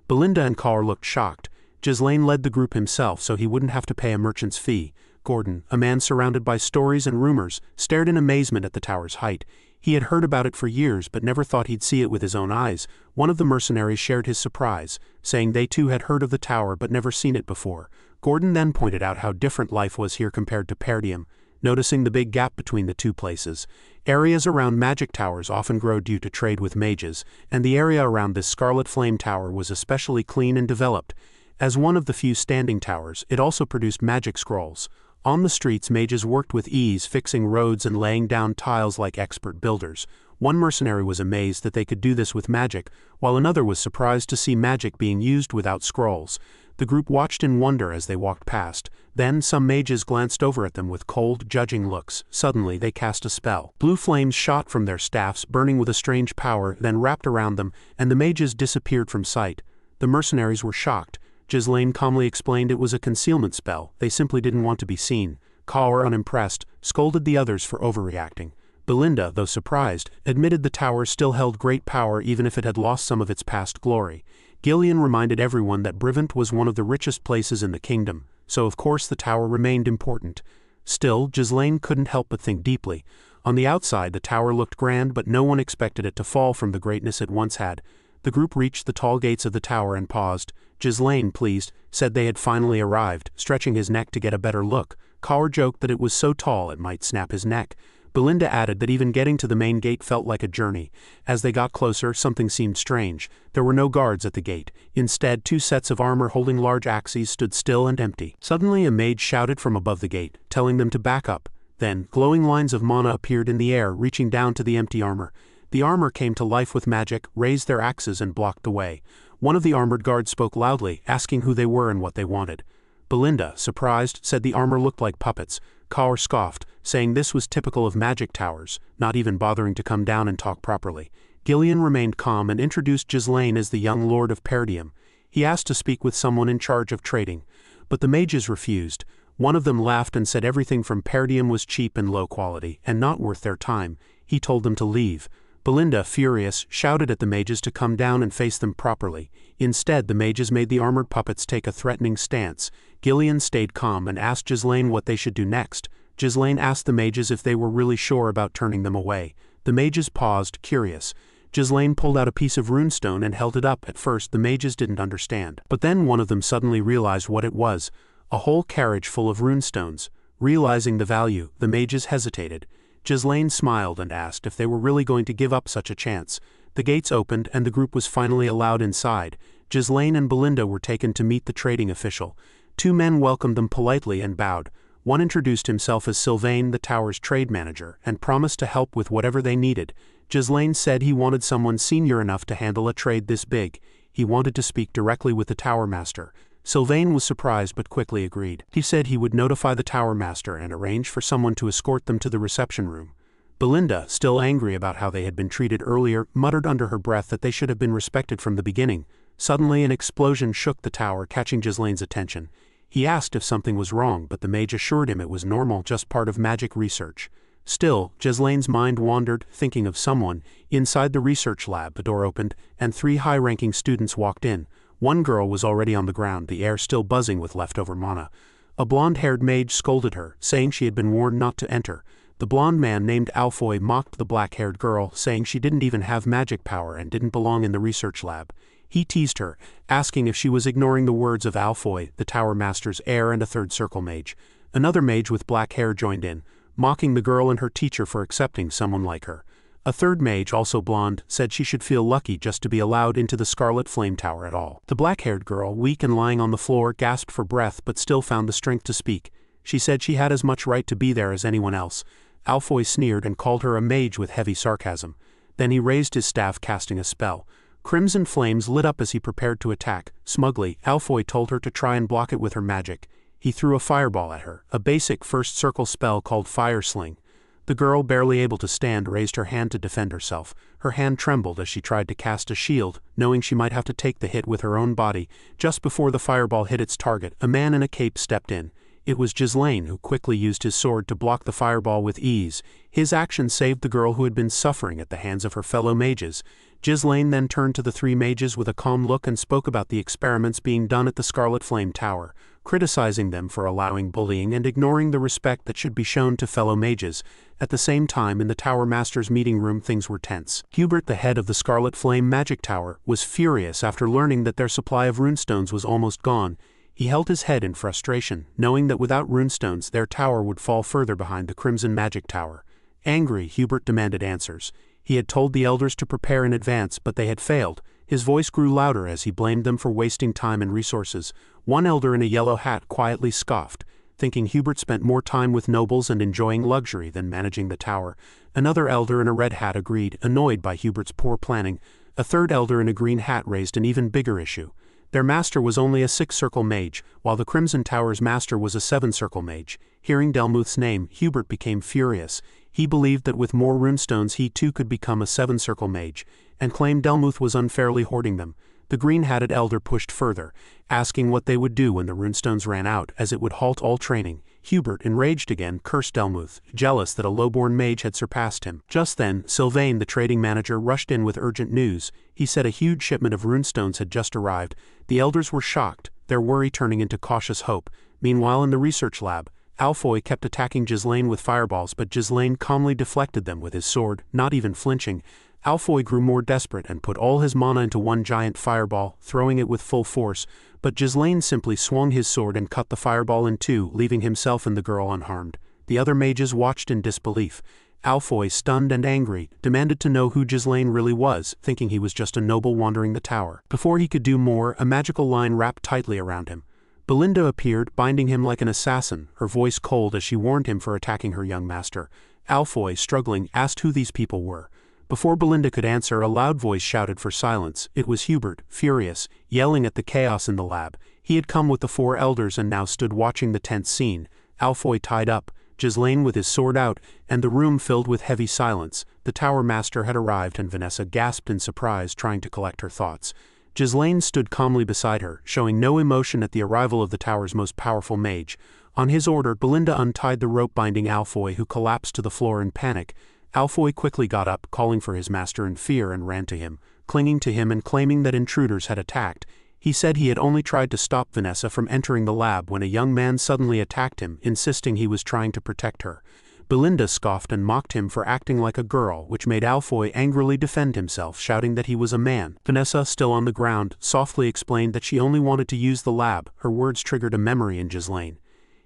S2: Belinda and Kaur looked shocked. Ghislain led the group himself so he wouldn't have to pay a merchant's fee. Gordon, a man surrounded by stories and rumors, stared in amazement at the tower's height. He had heard about it for years but never thought he'd see it with his own eyes. One of the mercenaries shared his surprise, saying they too had heard of the tower but never seen it before. Gordon then pointed out how different life was here compared to Perdium, noticing the big gap between the two places. Areas around magic towers often grow due to trade with mages, and the area around this Scarlet Flame Tower was especially clean and developed. As one of the few standing towers, it also produced magic scrolls. On the streets, mages worked with ease, fixing roads and laying down tiles like expert builders. One mercenary was amazed that they could do this with magic, while another was surprised to see magic being used without scrolls. The group watched in wonder as they walked past. Then some mages glanced over at them with cold, judging looks. Suddenly they cast a spell. Blue flames shot from their staffs, burning with a strange power, then wrapped around them, and the mages disappeared from sight. The mercenaries were shocked. Ghislain calmly explained it was a concealment spell. They simply didn't want to be seen. Kaur, unimpressed, scolded the others for overreacting. Belinda, though surprised, admitted the tower still held great power even if it had lost some of its past glory. Ghislain reminded everyone that Brivant was one of the richest places in the kingdom, so of course the tower remained important. Still, Ghislain couldn't help but think deeply. On the outside, the tower looked grand, but no one expected it to fall from the greatness it once had. The group reached the tall gates of the tower and paused. Ghislain, pleased, said they had finally arrived, stretching his neck to get a better look. Kaur joked that it was so tall it might snap his neck. Belinda added that even getting to the main gate felt like a journey. As they got closer, something seemed strange. There were no guards at the gate. Instead, two sets of armor holding large axes stood still and empty. Suddenly, a mage shouted from above the gate, telling them to back up. Then, glowing lines of mana appeared in the air, reaching down to the empty armor. The armor came to life with magic, raised their axes and blocked the way. One of the armored guards spoke loudly, asking who they were and what they wanted. Belinda, surprised, said the armor looked like puppets. Kaur scoffed, saying this was typical of magic towers, not even bothering to come down and talk properly. Ghislain remained calm and introduced Ghislain as the young lord of Perdium. He asked to speak with someone in charge of trading, but the mages refused. One of them laughed and said everything from Perdium was cheap and low quality, and not worth their time. He told them to leave. Belinda, furious, shouted at the mages to come down and face them properly. Instead, the mages made the armored puppets take a threatening stance. Ghislain stayed calm and asked Ghislain what they should do next. Ghislain asked the mages if they were really sure about turning them away. The mages paused, curious. Ghislain pulled out a piece of runestone and held it up. At first, the mages didn't understand. But then one of them suddenly realized what it was. A whole carriage full of runestones. Realizing the value, the mages hesitated. Ghislain smiled and asked if they were really going to give up such a chance. The gates opened and the group was finally allowed inside. Ghislain and Belinda were taken to meet the trading official. Two men welcomed them politely and bowed. One introduced himself as Sylvain, the tower's trade manager, and promised to help with whatever they needed. Ghislain said he wanted someone senior enough to handle a trade this big. He wanted to speak directly with the tower master. Sylvain was surprised but quickly agreed. He said he would notify the tower master and arrange for someone to escort them to the reception room. Belinda, still angry about how they had been treated earlier, muttered under her breath that they should have been respected from the beginning. Suddenly an explosion shook the tower, catching Ghislain's attention. He asked if something was wrong, but the mage assured him it was normal, just part of magic research. Still, Ghislain's mind wandered, thinking of someone. Inside the research lab, the door opened, and 3 high-ranking students walked in. One girl was already on the ground, the air still buzzing with leftover mana. A blonde-haired mage scolded her, saying she had been warned not to enter. The blonde man named Alfoy mocked the black-haired girl, saying she didn't even have magic power and didn't belong in the research lab. He teased her, asking if she was ignoring the words of Alfoy, the tower master's heir and a third circle mage. Another mage with black hair joined in, mocking the girl and her teacher for accepting someone like her. A third mage, also blonde, said she should feel lucky just to be allowed into the Scarlet Flame Tower at all. The black-haired girl, weak and lying on the floor, gasped for breath but still found the strength to speak. She said she had as much right to be there as anyone else. Alfoy sneered and called her a mage with heavy sarcasm. Then he raised his staff, casting a spell. Crimson flames lit up as he prepared to attack. Smugly, Alfoy told her to try and block it with her magic. He threw a fireball at her, a basic first circle spell called Fire Sling. The girl, barely able to stand, raised her hand to defend herself. Her hand trembled as she tried to cast a shield, knowing she might have to take the hit with her own body. Just before the fireball hit its target, a man in a cape stepped in. It was Ghislain, who quickly used his sword to block the fireball with ease. His action saved the girl who had been suffering at the hands of her fellow mages. Ghislain then turned to the 3 mages with a calm look and spoke about the experiments being done at the Scarlet Flame Tower, criticizing them for allowing bullying and ignoring the respect that should be shown to fellow mages. At the same time, in the Tower Master's meeting room, things were tense. Hubert, the head of the Scarlet Flame Magic Tower, was furious after learning that their supply of runestones was almost gone. He held his head in frustration, knowing that without runestones their tower would fall further behind the Crimson Magic Tower. Angry, Hubert demanded answers. He had told the elders to prepare in advance, but they had failed. His voice grew louder as he blamed them for wasting time and resources. One elder in a yellow hat quietly scoffed, thinking Hubert spent more time with nobles and enjoying luxury than managing the tower. Another elder in a red hat agreed, annoyed by Hubert's poor planning. A third elder in a green hat raised an even bigger issue. Their master was only a 6-circle mage, while the Crimson Tower's master was a 7-circle mage. Hearing Delmuth's name, Hubert became furious. He believed that with more runestones he too could become a 7-circle mage, and claimed Delmuth was unfairly hoarding them. The green-hatted elder pushed further, asking what they would do when the runestones ran out, as it would halt all training. Hubert, enraged again, cursed Delmuth, jealous that a low-born mage had surpassed him. Just then, Sylvain, the trading manager, rushed in with urgent news. He said a huge shipment of runestones had just arrived. The elders were shocked, their worry turning into cautious hope. Meanwhile, in the research lab, Alfoy kept attacking Ghislain with fireballs, but Ghislain calmly deflected them with his sword, not even flinching. Alfoy grew more desperate and put all his mana into one giant fireball, throwing it with full force, but Ghislain simply swung his sword and cut the fireball in 2, leaving himself and the girl unharmed. The other mages watched in disbelief. Alfoy, stunned and angry, demanded to know who Ghislain really was, thinking he was just a noble wandering the tower. Before he could do more, a magical line wrapped tightly around him. Belinda appeared, binding him like an assassin, her voice cold as she warned him for attacking her young master. Alfoy, struggling, asked who these people were. Before Belinda could answer, a loud voice shouted for silence. It was Hubert, furious, yelling at the chaos in the lab. He had come with the 4 elders and now stood watching the tense scene. Alfoy tied up, Ghislain with his sword out, and the room filled with heavy silence. The Tower Master had arrived and Vanessa gasped in surprise, trying to collect her thoughts. Ghislain stood calmly beside her, showing no emotion at the arrival of the tower's most powerful mage. On his order, Belinda untied the rope binding Alfoy, who collapsed to the floor in panic. Alfoy quickly got up, calling for his master in fear, and ran to him, clinging to him and claiming that intruders had attacked. He said he had only tried to stop Vanessa from entering the lab when a young man suddenly attacked him, insisting he was trying to protect her. Belinda scoffed and mocked him for acting like a girl, which made Alfoy angrily defend himself, shouting that he was a man. Vanessa, still on the ground, softly explained that she only wanted to use the lab. Her words triggered a memory in Ghislain.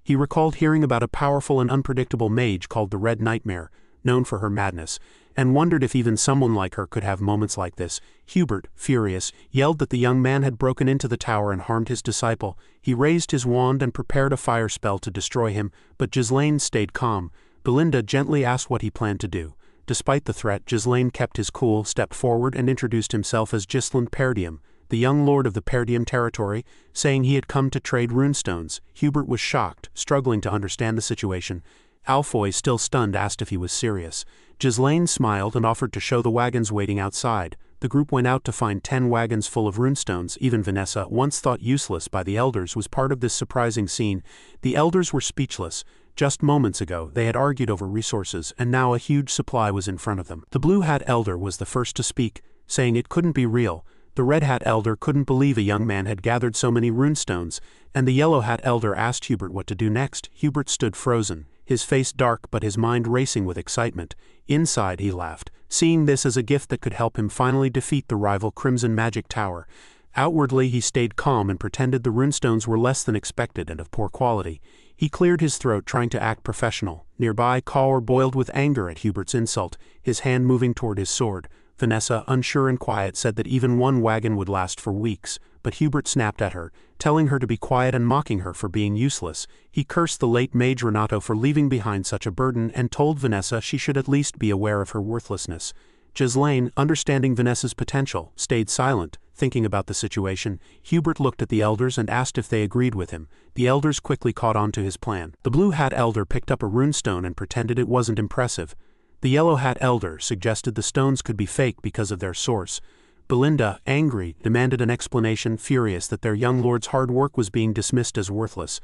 S2: He recalled hearing about a powerful and unpredictable mage called the Red Nightmare, known for her madness, and wondered if even someone like her could have moments like this. Hubert, furious, yelled that the young man had broken into the tower and harmed his disciple. He raised his wand and prepared a fire spell to destroy him, but Ghislain stayed calm. Belinda gently asked what he planned to do. Despite the threat, Ghislain kept his cool, stepped forward and introduced himself as Ghislain Perdium, the young lord of the Perdium territory, saying he had come to trade runestones. Hubert was shocked, struggling to understand the situation. Alfoy, still stunned, asked if he was serious. Ghislain smiled and offered to show the wagons waiting outside. The group went out to find 10 wagons full of runestones. Even Vanessa, once thought useless by the elders, was part of this surprising scene. The elders were speechless. Just moments ago, they had argued over resources, and now a huge supply was in front of them. The Blue Hat Elder was the first to speak, saying it couldn't be real. The Red Hat Elder couldn't believe a young man had gathered so many runestones, and the Yellow Hat Elder asked Hubert what to do next. Hubert stood frozen, his face dark but his mind racing with excitement. Inside, he laughed, seeing this as a gift that could help him finally defeat the rival Crimson Magic Tower. Outwardly, he stayed calm and pretended the runestones were less than expected and of poor quality. He cleared his throat, trying to act professional. Nearby, Kaur boiled with anger at Hubert's insult, his hand moving toward his sword. Vanessa, unsure and quiet, said that even one wagon would last for weeks, but Hubert snapped at her, telling her to be quiet and mocking her for being useless. He cursed the late Mage Renato for leaving behind such a burden and told Vanessa she should at least be aware of her worthlessness. Ghislain, understanding Vanessa's potential, stayed silent, thinking about the situation. Hubert looked at the elders and asked if they agreed with him. The elders quickly caught on to his plan. The Blue Hat Elder picked up a runestone and pretended it wasn't impressive. The Yellow Hat Elder suggested the stones could be fake because of their source. Belinda, angry, demanded an explanation, furious that their young lord's hard work was being dismissed as worthless.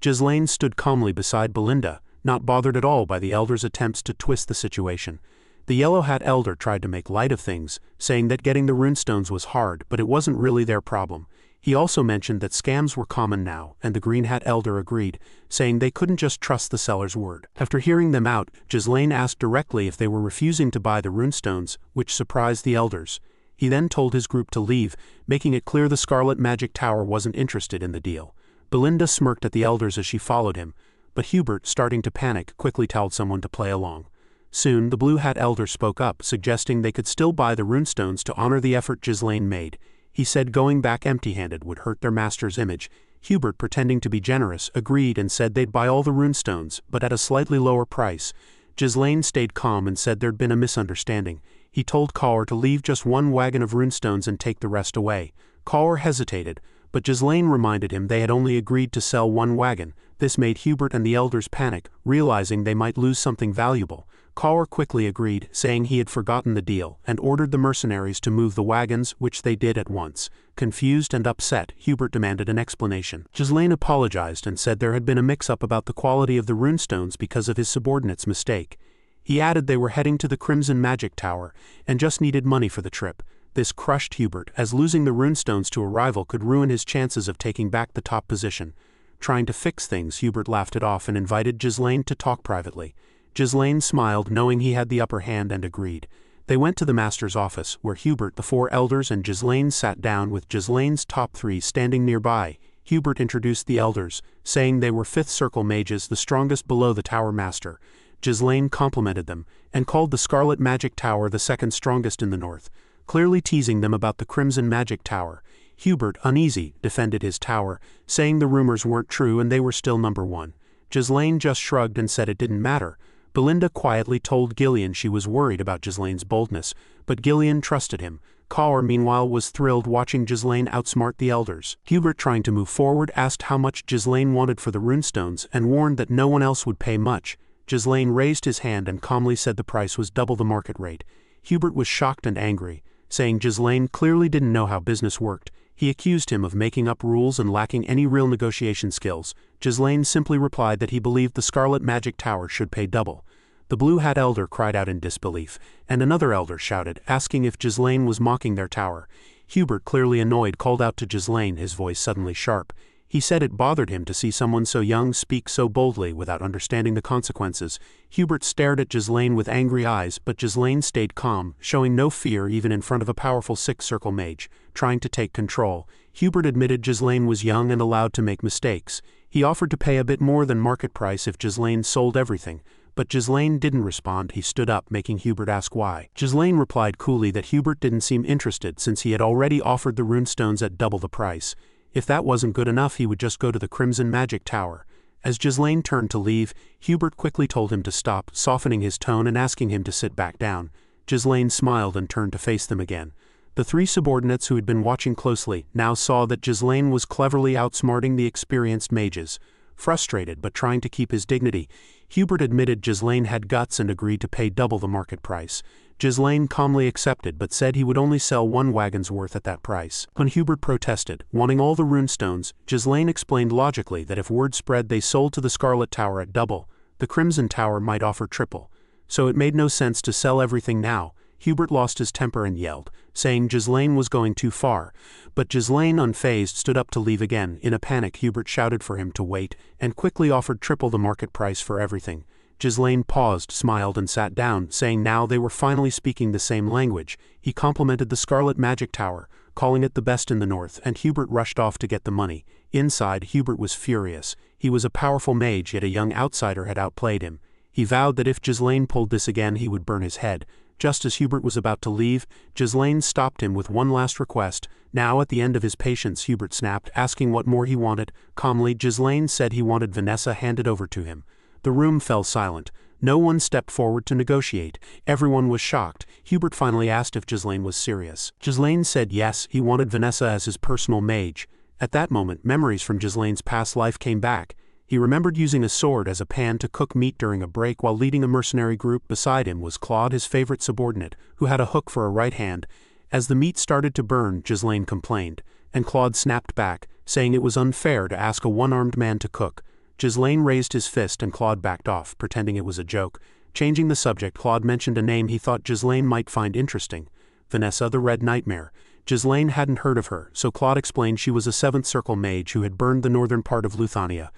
S2: Ghislain stood calmly beside Belinda, not bothered at all by the elder's attempts to twist the situation. The Yellow Hat Elder tried to make light of things, saying that getting the runestones was hard, but it wasn't really their problem. He also mentioned that scams were common now, and the Green Hat Elder agreed, saying they couldn't just trust the seller's word. After hearing them out, Ghislain asked directly if they were refusing to buy the runestones, which surprised the elders. He then told his group to leave, making it clear the Scarlet Magic Tower wasn't interested in the deal. Belinda smirked at the elders as she followed him, but Hubert, starting to panic, quickly told someone to play along. Soon, the Blue Hat Elder spoke up, suggesting they could still buy the runestones to honor the effort Ghislain made. He said going back empty-handed would hurt their master's image. Hubert, pretending to be generous, agreed and said they'd buy all the runestones, but at a slightly lower price. Ghislain stayed calm and said there'd been a misunderstanding. He told Kaur to leave just one wagon of runestones and take the rest away. Kaur hesitated, but Ghislain reminded him they had only agreed to sell one wagon. This made Hubert and the elders panic, realizing they might lose something valuable. Kaur quickly agreed, saying he had forgotten the deal, and ordered the mercenaries to move the wagons, which they did at once. Confused and upset, Hubert demanded an explanation. Ghislain apologized and said there had been a mix-up about the quality of the runestones because of his subordinate's mistake. He added they were heading to the Crimson Magic Tower, and just needed money for the trip. This crushed Hubert, as losing the runestones to a rival could ruin his chances of taking back the top position. Trying to fix things, Hubert laughed it off and invited Ghislain to talk privately. Ghislain smiled, knowing he had the upper hand, and agreed. They went to the master's office, where Hubert, the 4 elders, and Ghislain sat down, with Ghislain's top 3 standing nearby. Hubert introduced the elders, saying they were 5th Circle mages, the strongest below the Tower Master. Ghislain complimented them, and called the Scarlet Magic Tower the 2nd strongest in the north, clearly teasing them about the Crimson Magic Tower. Hubert, uneasy, defended his tower, saying the rumors weren't true and they were still number 1. Ghislain just shrugged and said it didn't matter. Belinda quietly told Ghislain she was worried about Ghislain's boldness, but Ghislain trusted him. Kaur, meanwhile, was thrilled watching Ghislain outsmart the elders. Hubert, trying to move forward, asked how much Ghislain wanted for the runestones and warned that no one else would pay much. Ghislain raised his hand and calmly said the price was double the market rate. Hubert was shocked and angry, saying Ghislain clearly didn't know how business worked. He accused him of making up rules and lacking any real negotiation skills. Ghislain simply replied that he believed the Scarlet Magic Tower should pay double. The Blue Hat Elder cried out in disbelief, and another elder shouted, asking if Ghislain was mocking their tower. Hubert, clearly annoyed, called out to Ghislain, his voice suddenly sharp. He said it bothered him to see someone so young speak so boldly without understanding the consequences. Hubert stared at Ghislain with angry eyes, but Ghislain stayed calm, showing no fear even in front of a powerful 6th Circle mage, trying to take control. Hubert admitted Ghislain was young and allowed to make mistakes. He offered to pay a bit more than market price if Ghislain sold everything, but Ghislain didn't respond. He stood up, making Hubert ask why. Ghislain replied coolly that Hubert didn't seem interested since he had already offered the runestones at double the price. If that wasn't good enough, he would just go to the Crimson Magic Tower. As Ghislain turned to leave, Hubert quickly told him to stop, softening his tone and asking him to sit back down. Ghislain smiled and turned to face them again. The three subordinates who had been watching closely now saw that Ghislain was cleverly outsmarting the experienced mages. Frustrated but trying to keep his dignity, Hubert admitted Ghislain had guts and agreed to pay double the market price. Ghislain calmly accepted but said he would only sell 1 wagon's worth at that price. When Hubert protested, wanting all the runestones, Ghislain explained logically that if word spread they sold to the Scarlet Tower at double, the Crimson Tower might offer triple. So it made no sense to sell everything now. Hubert lost his temper and yelled, saying Ghislain was going too far. But Ghislain, unfazed, stood up to leave again. In a panic, Hubert shouted for him to wait, and quickly offered triple the market price for everything. Ghislain paused, smiled, and sat down, saying now they were finally speaking the same language. He complimented the Scarlet Magic Tower, calling it the best in the north, and Hubert rushed off to get the money. Inside, Hubert was furious. He was a powerful mage, yet a young outsider had outplayed him. He vowed that if Ghislain pulled this again he would burn his head. Just as Hubert was about to leave, Ghislain stopped him with one last request. Now at the end of his patience, Hubert snapped, asking what more he wanted. Calmly, Ghislain said he wanted Vanessa handed over to him. The room fell silent. No one stepped forward to negotiate. Everyone was shocked. Hubert finally asked if Ghislain was serious. Ghislain said yes, he wanted Vanessa as his personal mage. At that moment, memories from Ghislain's past life came back. He remembered using a sword as a pan to cook meat during a break while leading a mercenary group. Beside him was Claude, his favorite subordinate, who had a hook for a right hand. As the meat started to burn, Ghislain complained, and Claude snapped back, saying it was unfair to ask a one-armed man to cook. Ghislain raised his fist and Claude backed off, pretending it was a joke. Changing the subject, Claude mentioned a name he thought Ghislain might find interesting. Vanessa the Red Nightmare. Ghislain hadn't heard of her, so Claude explained she was a 7th Circle mage who had burned the northern part of Luthania.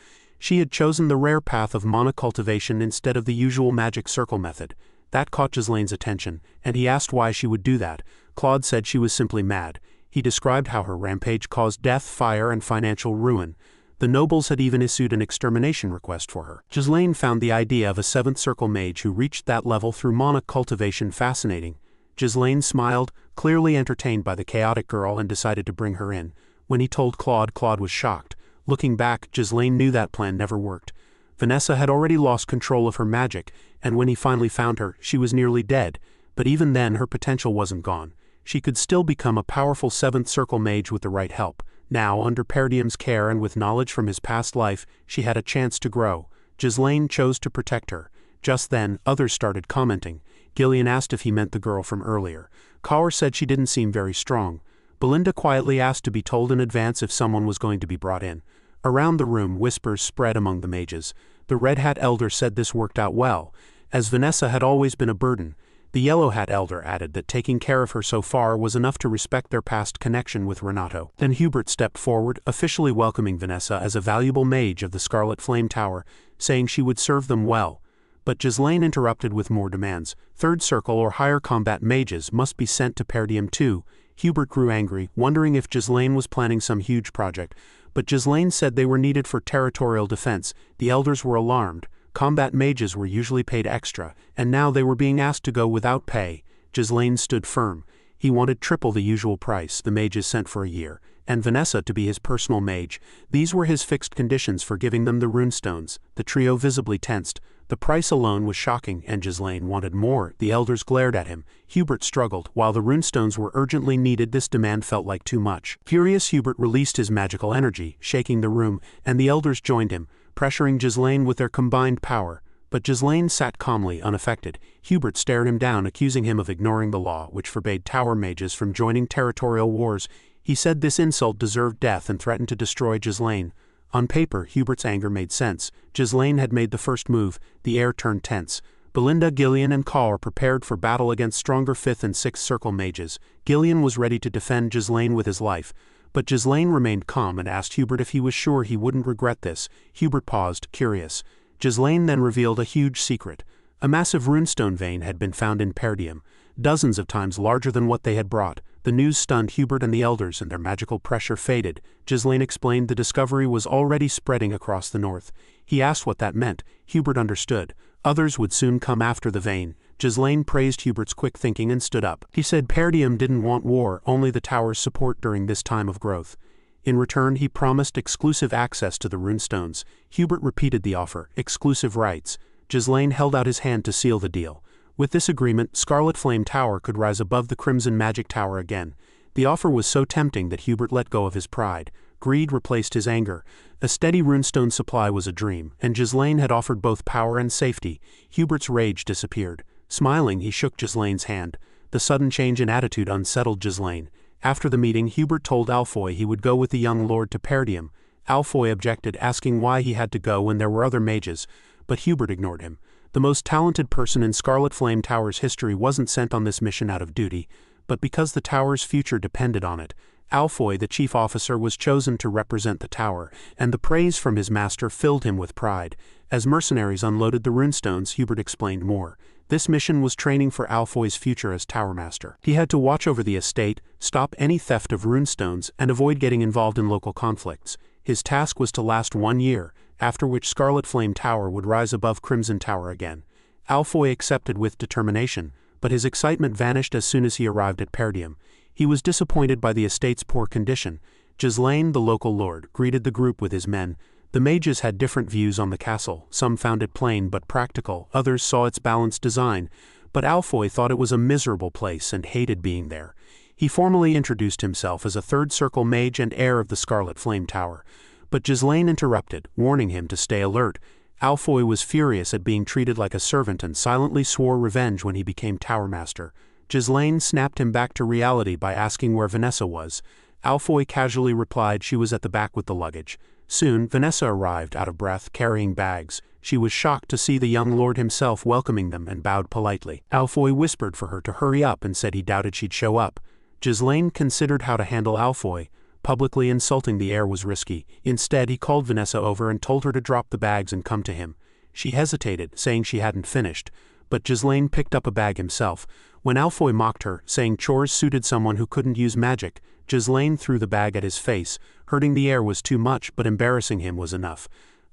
S2: She had chosen the rare path of mana cultivation instead of the usual magic circle method. That caught Ghislain's attention, and he asked why she would do that. Claude said she was simply mad. He described how her rampage caused death, fire, and financial ruin. The nobles had even issued an extermination request for her. Ghislain found the idea of a 7th Circle mage who reached that level through mana cultivation fascinating. Ghislain smiled, clearly entertained by the chaotic girl, and decided to bring her in. When he told Claude, Claude was shocked. Looking back, Ghislain knew that plan never worked. Vanessa had already lost control of her magic, and when he finally found her, she was nearly dead. But even then, her potential wasn't gone. She could still become a powerful 7th Circle mage with the right help. Now, under Perdium's care and with knowledge from his past life, she had a chance to grow. Ghislain chose to protect her. Just then, others started commenting. Ghislain asked if he meant the girl from earlier. Kaur said she didn't seem very strong. Belinda quietly asked to be told in advance if someone was going to be brought in. Around the room, whispers spread among the mages. The Red Hat Elder said this worked out well, as Vanessa had always been a burden. The Yellow Hat Elder added that taking care of her so far was enough to respect their past connection with Renato. Then Hubert stepped forward, officially welcoming Vanessa as a valuable mage of the Scarlet Flame Tower, saying she would serve them well. But Ghislain interrupted with more demands. 3rd Circle or higher combat mages must be sent to Perdium too. Hubert grew angry, wondering if Ghislain was planning some huge project. But Ghislain said they were needed for territorial defense. The elders were alarmed. Combat mages were usually paid extra, and now they were being asked to go without pay. Ghislain stood firm. He wanted triple the usual price the mages sent for a year, and Vanessa to be his personal mage. These were his fixed conditions for giving them the runestones. The trio visibly tensed. The price alone was shocking, and Ghislain wanted more. The elders glared at him. Hubert struggled. While the runestones were urgently needed, this demand felt like too much. Furious, Hubert released his magical energy, shaking the room, and the elders joined him, pressuring Ghislain with their combined power. But Ghislain sat calmly, unaffected. Hubert stared him down, accusing him of ignoring the law, which forbade tower mages from joining territorial wars. He said this insult deserved death and threatened to destroy Ghislain. On paper, Hubert's anger made sense. Ghislain had made the first move. The air turned tense. Belinda, Ghislain, and Kaur prepared for battle against stronger 5th and 6th Circle mages. Ghislain was ready to defend Ghislain with his life. But Ghislain remained calm and asked Hubert if he was sure he wouldn't regret this. Hubert paused, curious. Ghislain then revealed a huge secret. A massive runestone vein had been found in Perdium, dozens of times larger than what they had brought. The news stunned Hubert and the elders, and their magical pressure faded. Ghislain explained the discovery was already spreading across the north. He asked what that meant. Hubert understood. Others would soon come after the vein. Ghislain praised Hubert's quick thinking and stood up. He said Perdium didn't want war, only the tower's support during this time of growth. In return, he promised exclusive access to the runestones. Hubert repeated the offer, exclusive rights. Ghislain held out his hand to seal the deal. With this agreement, Scarlet Flame Tower could rise above the Crimson Magic Tower again. The offer was so tempting that Hubert let go of his pride. Greed replaced his anger. A steady runestone supply was a dream, and Ghislain had offered both power and safety. Hubert's rage disappeared. Smiling, he shook Ghislain's hand. The sudden change in attitude unsettled Ghislain. After the meeting, Hubert told Alfoy he would go with the young lord to Perdium. Alfoy objected, asking why he had to go when there were other mages, but Hubert ignored him. The most talented person in Scarlet Flame Tower's history wasn't sent on this mission out of duty, but because the tower's future depended on it. Alfoy, the chief officer, was chosen to represent the tower, and the praise from his master filled him with pride. As mercenaries unloaded the runestones, Hubert explained more. This mission was training for Alfoy's future as Tower Master. He had to watch over the estate, stop any theft of runestones, and avoid getting involved in local conflicts. His task was to last 1 year, after which Scarlet Flame Tower would rise above Crimson Tower again. Alfoy accepted with determination, but his excitement vanished as soon as he arrived at Perdium. He was disappointed by the estate's poor condition. Ghislain, the local lord, greeted the group with his men. The mages had different views on the castle. Some found it plain but practical, others saw its balanced design, but Alfoy thought it was a miserable place and hated being there. He formally introduced himself as a third circle mage and heir of the Scarlet Flame Tower, but Ghislain interrupted, warning him to stay alert. Alfoy was furious at being treated like a servant and silently swore revenge when he became Tower Master. Ghislain snapped him back to reality by asking where Vanessa was. Alfoy casually replied she was at the back with the luggage. Soon, Vanessa arrived, out of breath, carrying bags. She was shocked to see the young lord himself welcoming them and bowed politely. Alfoy whispered for her to hurry up and said he doubted she'd show up. Ghislain considered how to handle Alfoy. Publicly insulting the heir was risky. Instead, he called Vanessa over and told her to drop the bags and come to him. She hesitated, saying she hadn't finished, but Ghislain picked up a bag himself. When Alfoy mocked her, saying chores suited someone who couldn't use magic, Ghislain threw the bag at his face. Hurting the heir was too much, but embarrassing him was enough.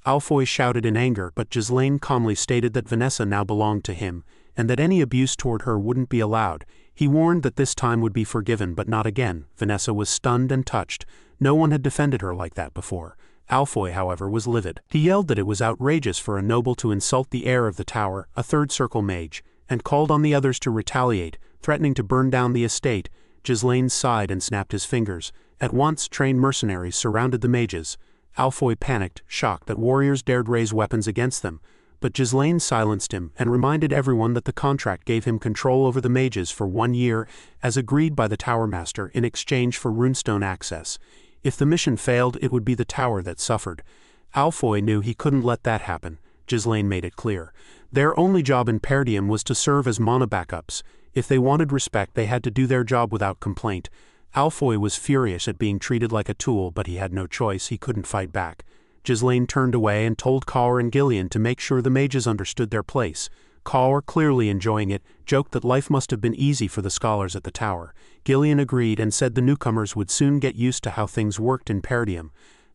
S2: Alfoy shouted in anger, but Ghislain calmly stated that Vanessa now belonged to him, and that any abuse toward her wouldn't be allowed. He warned that this time would be forgiven, but not again. Vanessa was stunned and touched. No one had defended her like that before. Alfoy, however, was livid. He yelled that it was outrageous for a noble to insult the heir of the tower, a third circle mage, and called on the others to retaliate, threatening to burn down the estate. Ghislain sighed and snapped his fingers. At once, trained mercenaries surrounded the mages. Alfoy panicked, shocked that warriors dared raise weapons against them, but Ghislain silenced him and reminded everyone that the contract gave him control over the mages for 1 year, as agreed by the Tower Master in exchange for runestone access. If the mission failed, it would be the tower that suffered. Alfoy knew he couldn't let that happen. Ghislain made it clear. Their only job in Perdium was to serve as mana backups. If they wanted respect, they had to do their job without complaint. Alfoy was furious at being treated like a tool, but he had no choice. He couldn't fight back. Ghislain turned away and told Kaur and Gillian to make sure the mages understood their place. Kaur, clearly enjoying it, joked that life must have been easy for the scholars at the tower. Gillian agreed and said the newcomers would soon get used to how things worked in Perdium.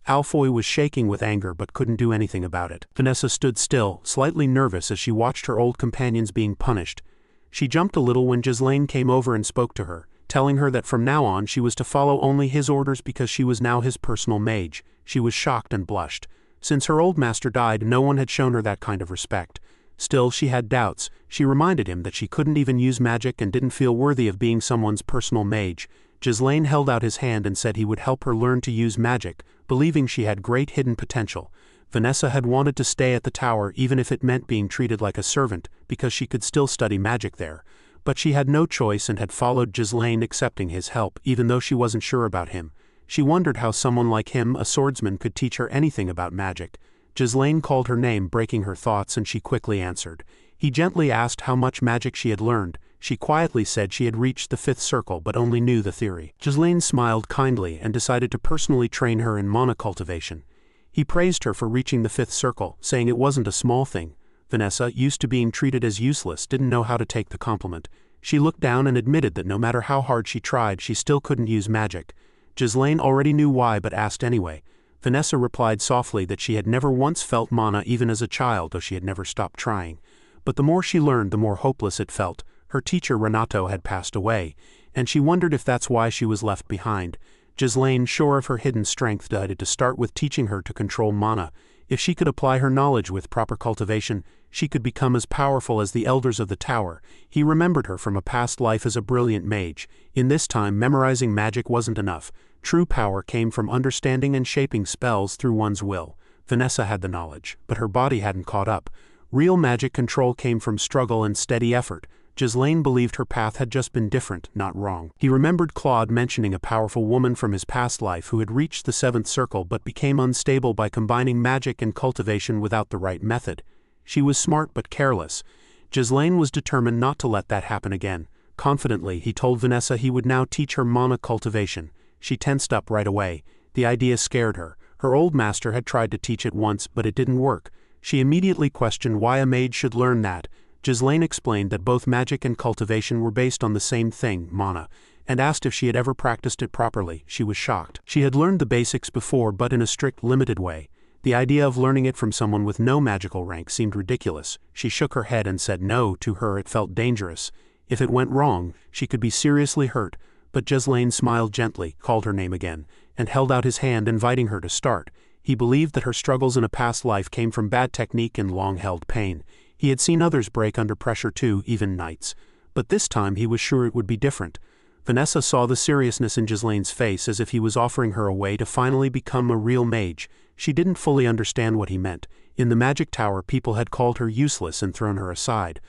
S2: Alfoy was shaking with anger but couldn't do anything about it. Vanessa stood still, slightly nervous as she watched her old companions being punished. She jumped a little when Ghislain came over and spoke to her, telling her that from now on she was to follow only his orders because she was now his personal mage. She was shocked and blushed. Since her old master died, no one had shown her that kind of respect. Still, she had doubts. She reminded him that she couldn't even use magic and didn't feel worthy of being someone's personal mage. Ghislain held out his hand and said he would help her learn to use magic, believing she had great hidden potential. Vanessa had wanted to stay at the tower even if it meant being treated like a servant, because she could still study magic there. But she had no choice and had followed Ghislain, accepting his help, even though she wasn't sure about him. She wondered how someone like him, a swordsman, could teach her anything about magic. Ghislain called her name, breaking her thoughts, and she quickly answered. He gently asked how much magic she had learned. She quietly said she had reached the 5th circle but only knew the theory. Ghislain smiled kindly and decided to personally train her in mana cultivation. He praised her for reaching the 5th circle, saying it wasn't a small thing. Vanessa, used to being treated as useless, didn't know how to take the compliment. She looked down and admitted that no matter how hard she tried, she still couldn't use magic. Ghislain already knew why but asked anyway. Vanessa replied softly that she had never once felt mana even as a child, though she had never stopped trying. But the more she learned, the more hopeless it felt. Her teacher Renato had passed away, and she wondered if that's why she was left behind. Ghislain, sure of her hidden strength, decided to start with teaching her to control mana. If she could apply her knowledge with proper cultivation, she could become as powerful as the elders of the tower. He remembered her from a past life as a brilliant mage. In this time, memorizing magic wasn't enough. True power came from understanding and shaping spells through one's will. Vanessa had the knowledge, but her body hadn't caught up. Real magic control came from struggle and steady effort. Ghislain believed her path had just been different, not wrong. He remembered Claude mentioning a powerful woman from his past life who had reached the seventh circle but became unstable by combining magic and cultivation without the right method. She was smart but careless. Ghislain was determined not to let that happen again. Confidently, he told Vanessa he would now teach her mana cultivation. She tensed up right away. The idea scared her. Her old master had tried to teach it once, but it didn't work. She immediately questioned why a mage should learn that. Ghislain explained that both magic and cultivation were based on the same thing, mana, and asked if she had ever practiced it properly. She was shocked. She had learned the basics before, but in a strict, limited way. The idea of learning it from someone with no magical rank seemed ridiculous. She shook her head and said no. To her it felt dangerous. If it went wrong, she could be seriously hurt. But Ghislain smiled gently, called her name again, and held out his hand inviting her to start. He believed that her struggles in a past life came from bad technique and long-held pain. He had seen others break under pressure too, even knights. But this time he was sure it would be different. Vanessa saw the seriousness in Ghislain's face as if he was offering her a way to finally become a real mage. She didn't fully understand what he meant. In the magic tower, people had called her useless and thrown her aside.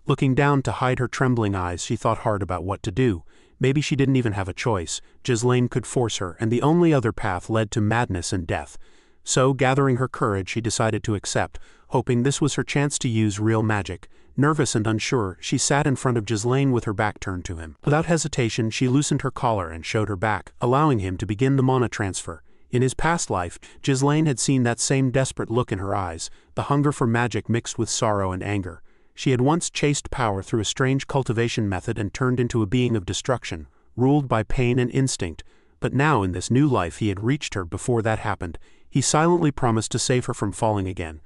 S2: Looking down to hide her trembling eyes, she thought hard about what to do. Maybe she didn't even have a choice. Ghislain could force her, and the only other path led to madness and death. So, gathering her courage, she decided to accept, hoping this was her chance to use real magic. Nervous and unsure, she sat in front of Ghislain with her back turned to him. Without hesitation, she loosened her collar and showed her back, allowing him to begin the mana transfer. In his past life, Ghislain had seen that same desperate look in her eyes, the hunger for magic mixed with sorrow and anger. She had once chased power through a strange cultivation method and turned into a being of destruction, ruled by pain and instinct. But now in this new life he had reached her before that happened. He silently promised to save her from falling again.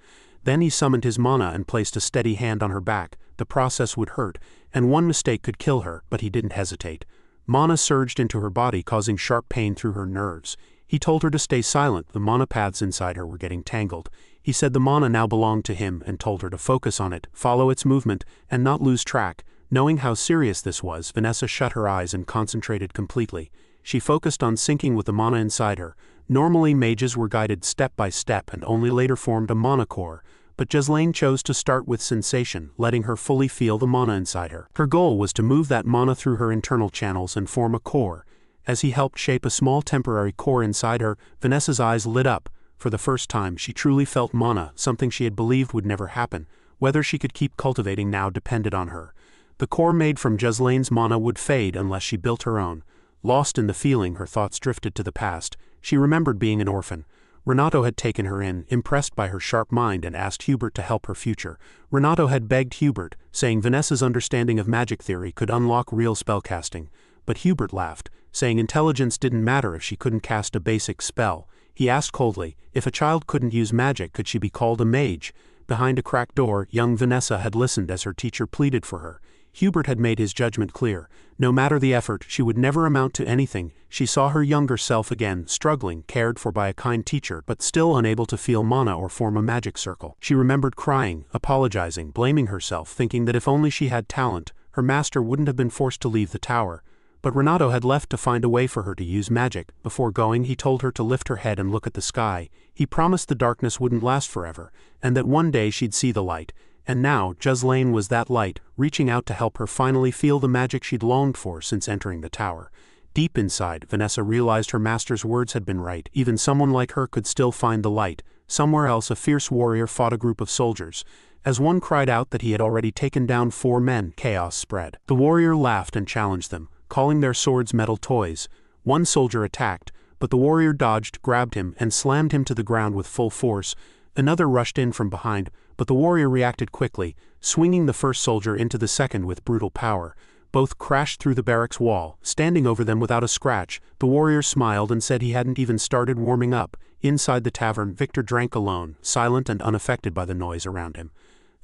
S2: Then he summoned his mana and placed a steady hand on her back. The process would hurt, and one mistake could kill her, but he didn't hesitate. Mana surged into her body, causing sharp pain through her nerves. He told her to stay silent. The mana paths inside her were getting tangled. He said the mana now belonged to him and told her to focus on it, follow its movement, and not lose track. Knowing how serious this was, Vanessa shut her eyes and concentrated completely. She focused on syncing with the mana inside her. Normally mages were guided step by step and only later formed a mana core, but Ghislain chose to start with sensation, letting her fully feel the mana inside her. Her goal was to move that mana through her internal channels and form a core. As he helped shape a small temporary core inside her, Vanessa's eyes lit up. For the first time, she truly felt mana, something she had believed would never happen. Whether she could keep cultivating now depended on her. The core made from Ghislain's mana would fade unless she built her own. Lost in the feeling, her thoughts drifted to the past. She remembered being an orphan. Renato had taken her in, impressed by her sharp mind, and asked Hubert to help her future. Renato had begged Hubert, saying Vanessa's understanding of magic theory could unlock real spellcasting. But Hubert laughed, saying intelligence didn't matter if she couldn't cast a basic spell. He asked coldly, if a child couldn't use magic, could she be called a mage? Behind a cracked door, young Vanessa had listened as her teacher pleaded for her. Hubert had made his judgment clear. No matter the effort, she would never amount to anything. She saw her younger self again, struggling, cared for by a kind teacher, but still unable to feel mana or form a magic circle. She remembered crying, apologizing, blaming herself, thinking that if only she had talent, her master wouldn't have been forced to leave the tower. But Renato had left to find a way for her to use magic. Before going, he told her to lift her head and look at the sky. He promised the darkness wouldn't last forever, and that one day she'd see the light. And now, Ghislain was that light, reaching out to help her finally feel the magic she'd longed for since entering the tower. Deep inside, Vanessa realized her master's words had been right. Even someone like her could still find the light. Somewhere else, a fierce warrior fought a group of soldiers. As one cried out that he had already taken down 4 men, chaos spread. The warrior laughed and challenged them, calling their swords metal toys. One soldier attacked, but the warrior dodged, grabbed him, and slammed him to the ground with full force. Another rushed in from behind, but the warrior reacted quickly, swinging the first soldier into the second with brutal power. Both crashed through the barracks wall, standing over them without a scratch. The warrior smiled and said he hadn't even started warming up. Inside the tavern, Victor drank alone, silent and unaffected by the noise around him.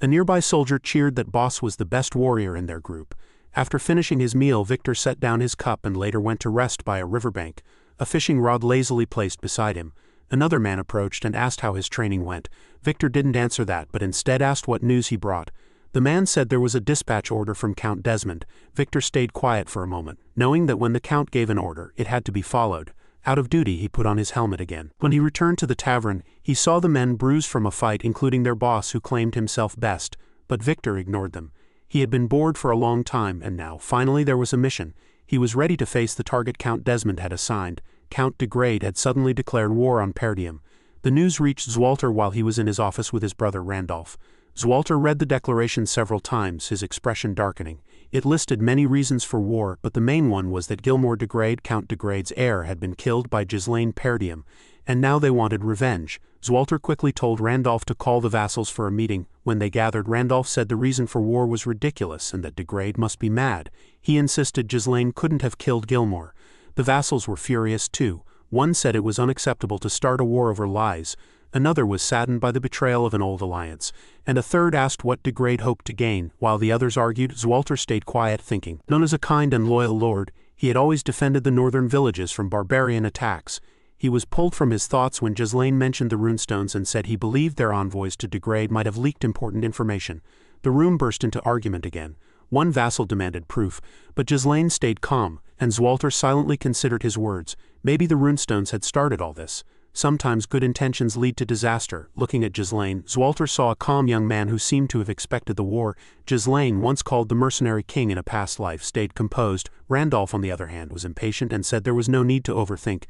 S2: A nearby soldier cheered that Boss was the best warrior in their group. After finishing his meal, Victor set down his cup and later went to rest by a riverbank, a fishing rod lazily placed beside him. Another man approached and asked how his training went. Victor didn't answer that, but instead asked what news he brought. The man said there was a dispatch order from Count Desmond. Victor stayed quiet for a moment, knowing that when the Count gave an order, it had to be followed. Out of duty, he put on his helmet again. When he returned to the tavern, he saw the men bruised from a fight, including their boss who claimed himself best, but Victor ignored them. He had been bored for a long time, and now, finally, there was a mission. He was ready to face the target Count Desmond had assigned. Count Degrade had suddenly declared war on Perdium. The news reached Zwalter while he was in his office with his brother Randolph. Zwalter read the declaration several times, his expression darkening. It listed many reasons for war, but the main one was that Gilmore Degrade, Count Degrade's heir, had been killed by Ghislain Perdium, and now they wanted revenge. Zwalter quickly told Randolph to call the vassals for a meeting. When they gathered, Randolph said the reason for war was ridiculous and that Degrade must be mad. He insisted Ghislain couldn't have killed Gilmore. The vassals were furious too. One said it was unacceptable to start a war over lies. Another was saddened by the betrayal of an old alliance, and a third asked what Degrade hoped to gain. While the others argued, Zwalter stayed quiet, thinking. Known as a kind and loyal lord, he had always defended the northern villages from barbarian attacks. He was pulled from his thoughts when Ghislain mentioned the runestones and said he believed their envoys to Degrade might have leaked important information. The room burst into argument again. One vassal demanded proof, but Ghislain stayed calm, and Zwalter silently considered his words. Maybe the runestones had started all this. Sometimes good intentions lead to disaster. Looking at Ghislain, Zwalter saw a calm young man who seemed to have expected the war. Ghislain, once called the Mercenary King in a past life, stayed composed. Randolph, on the other hand, was impatient and said there was no need to overthink.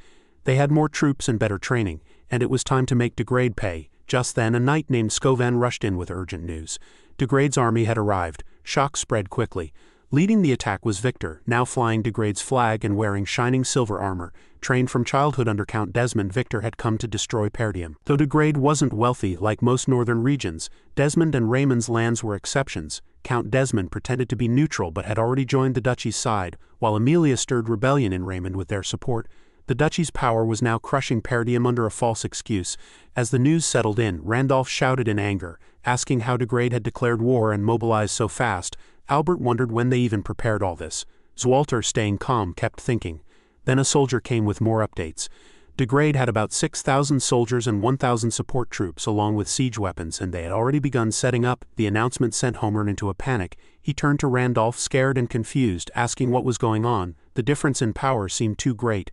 S2: They had more troops and better training, and it was time to make Degrade pay. Just then, a knight named Scovan rushed in with urgent news. Degrade's army had arrived. Shock spread quickly. Leading the attack was Victor, now flying Degrade's flag and wearing shining silver armor. Trained from childhood under Count Desmond, Victor had come to destroy Perdium. Though Degrade wasn't wealthy like most northern regions, Desmond and Raymond's lands were exceptions. Count Desmond pretended to be neutral but had already joined the duchy's side, while Amelia stirred rebellion in Raymond with their support. The duchy's power was now crushing Perdium under a false excuse. As the news settled in, Randolph shouted in anger, asking how Degrade had declared war and mobilized so fast. Albert wondered when they even prepared all this. Zwalter, staying calm, kept thinking. Then a soldier came with more updates. Degrade had about 6,000 soldiers and 1,000 support troops along with siege weapons, and they had already begun setting up. The announcement sent Homer into a panic. He turned to Randolph, scared and confused, asking what was going on. The difference in power seemed too great.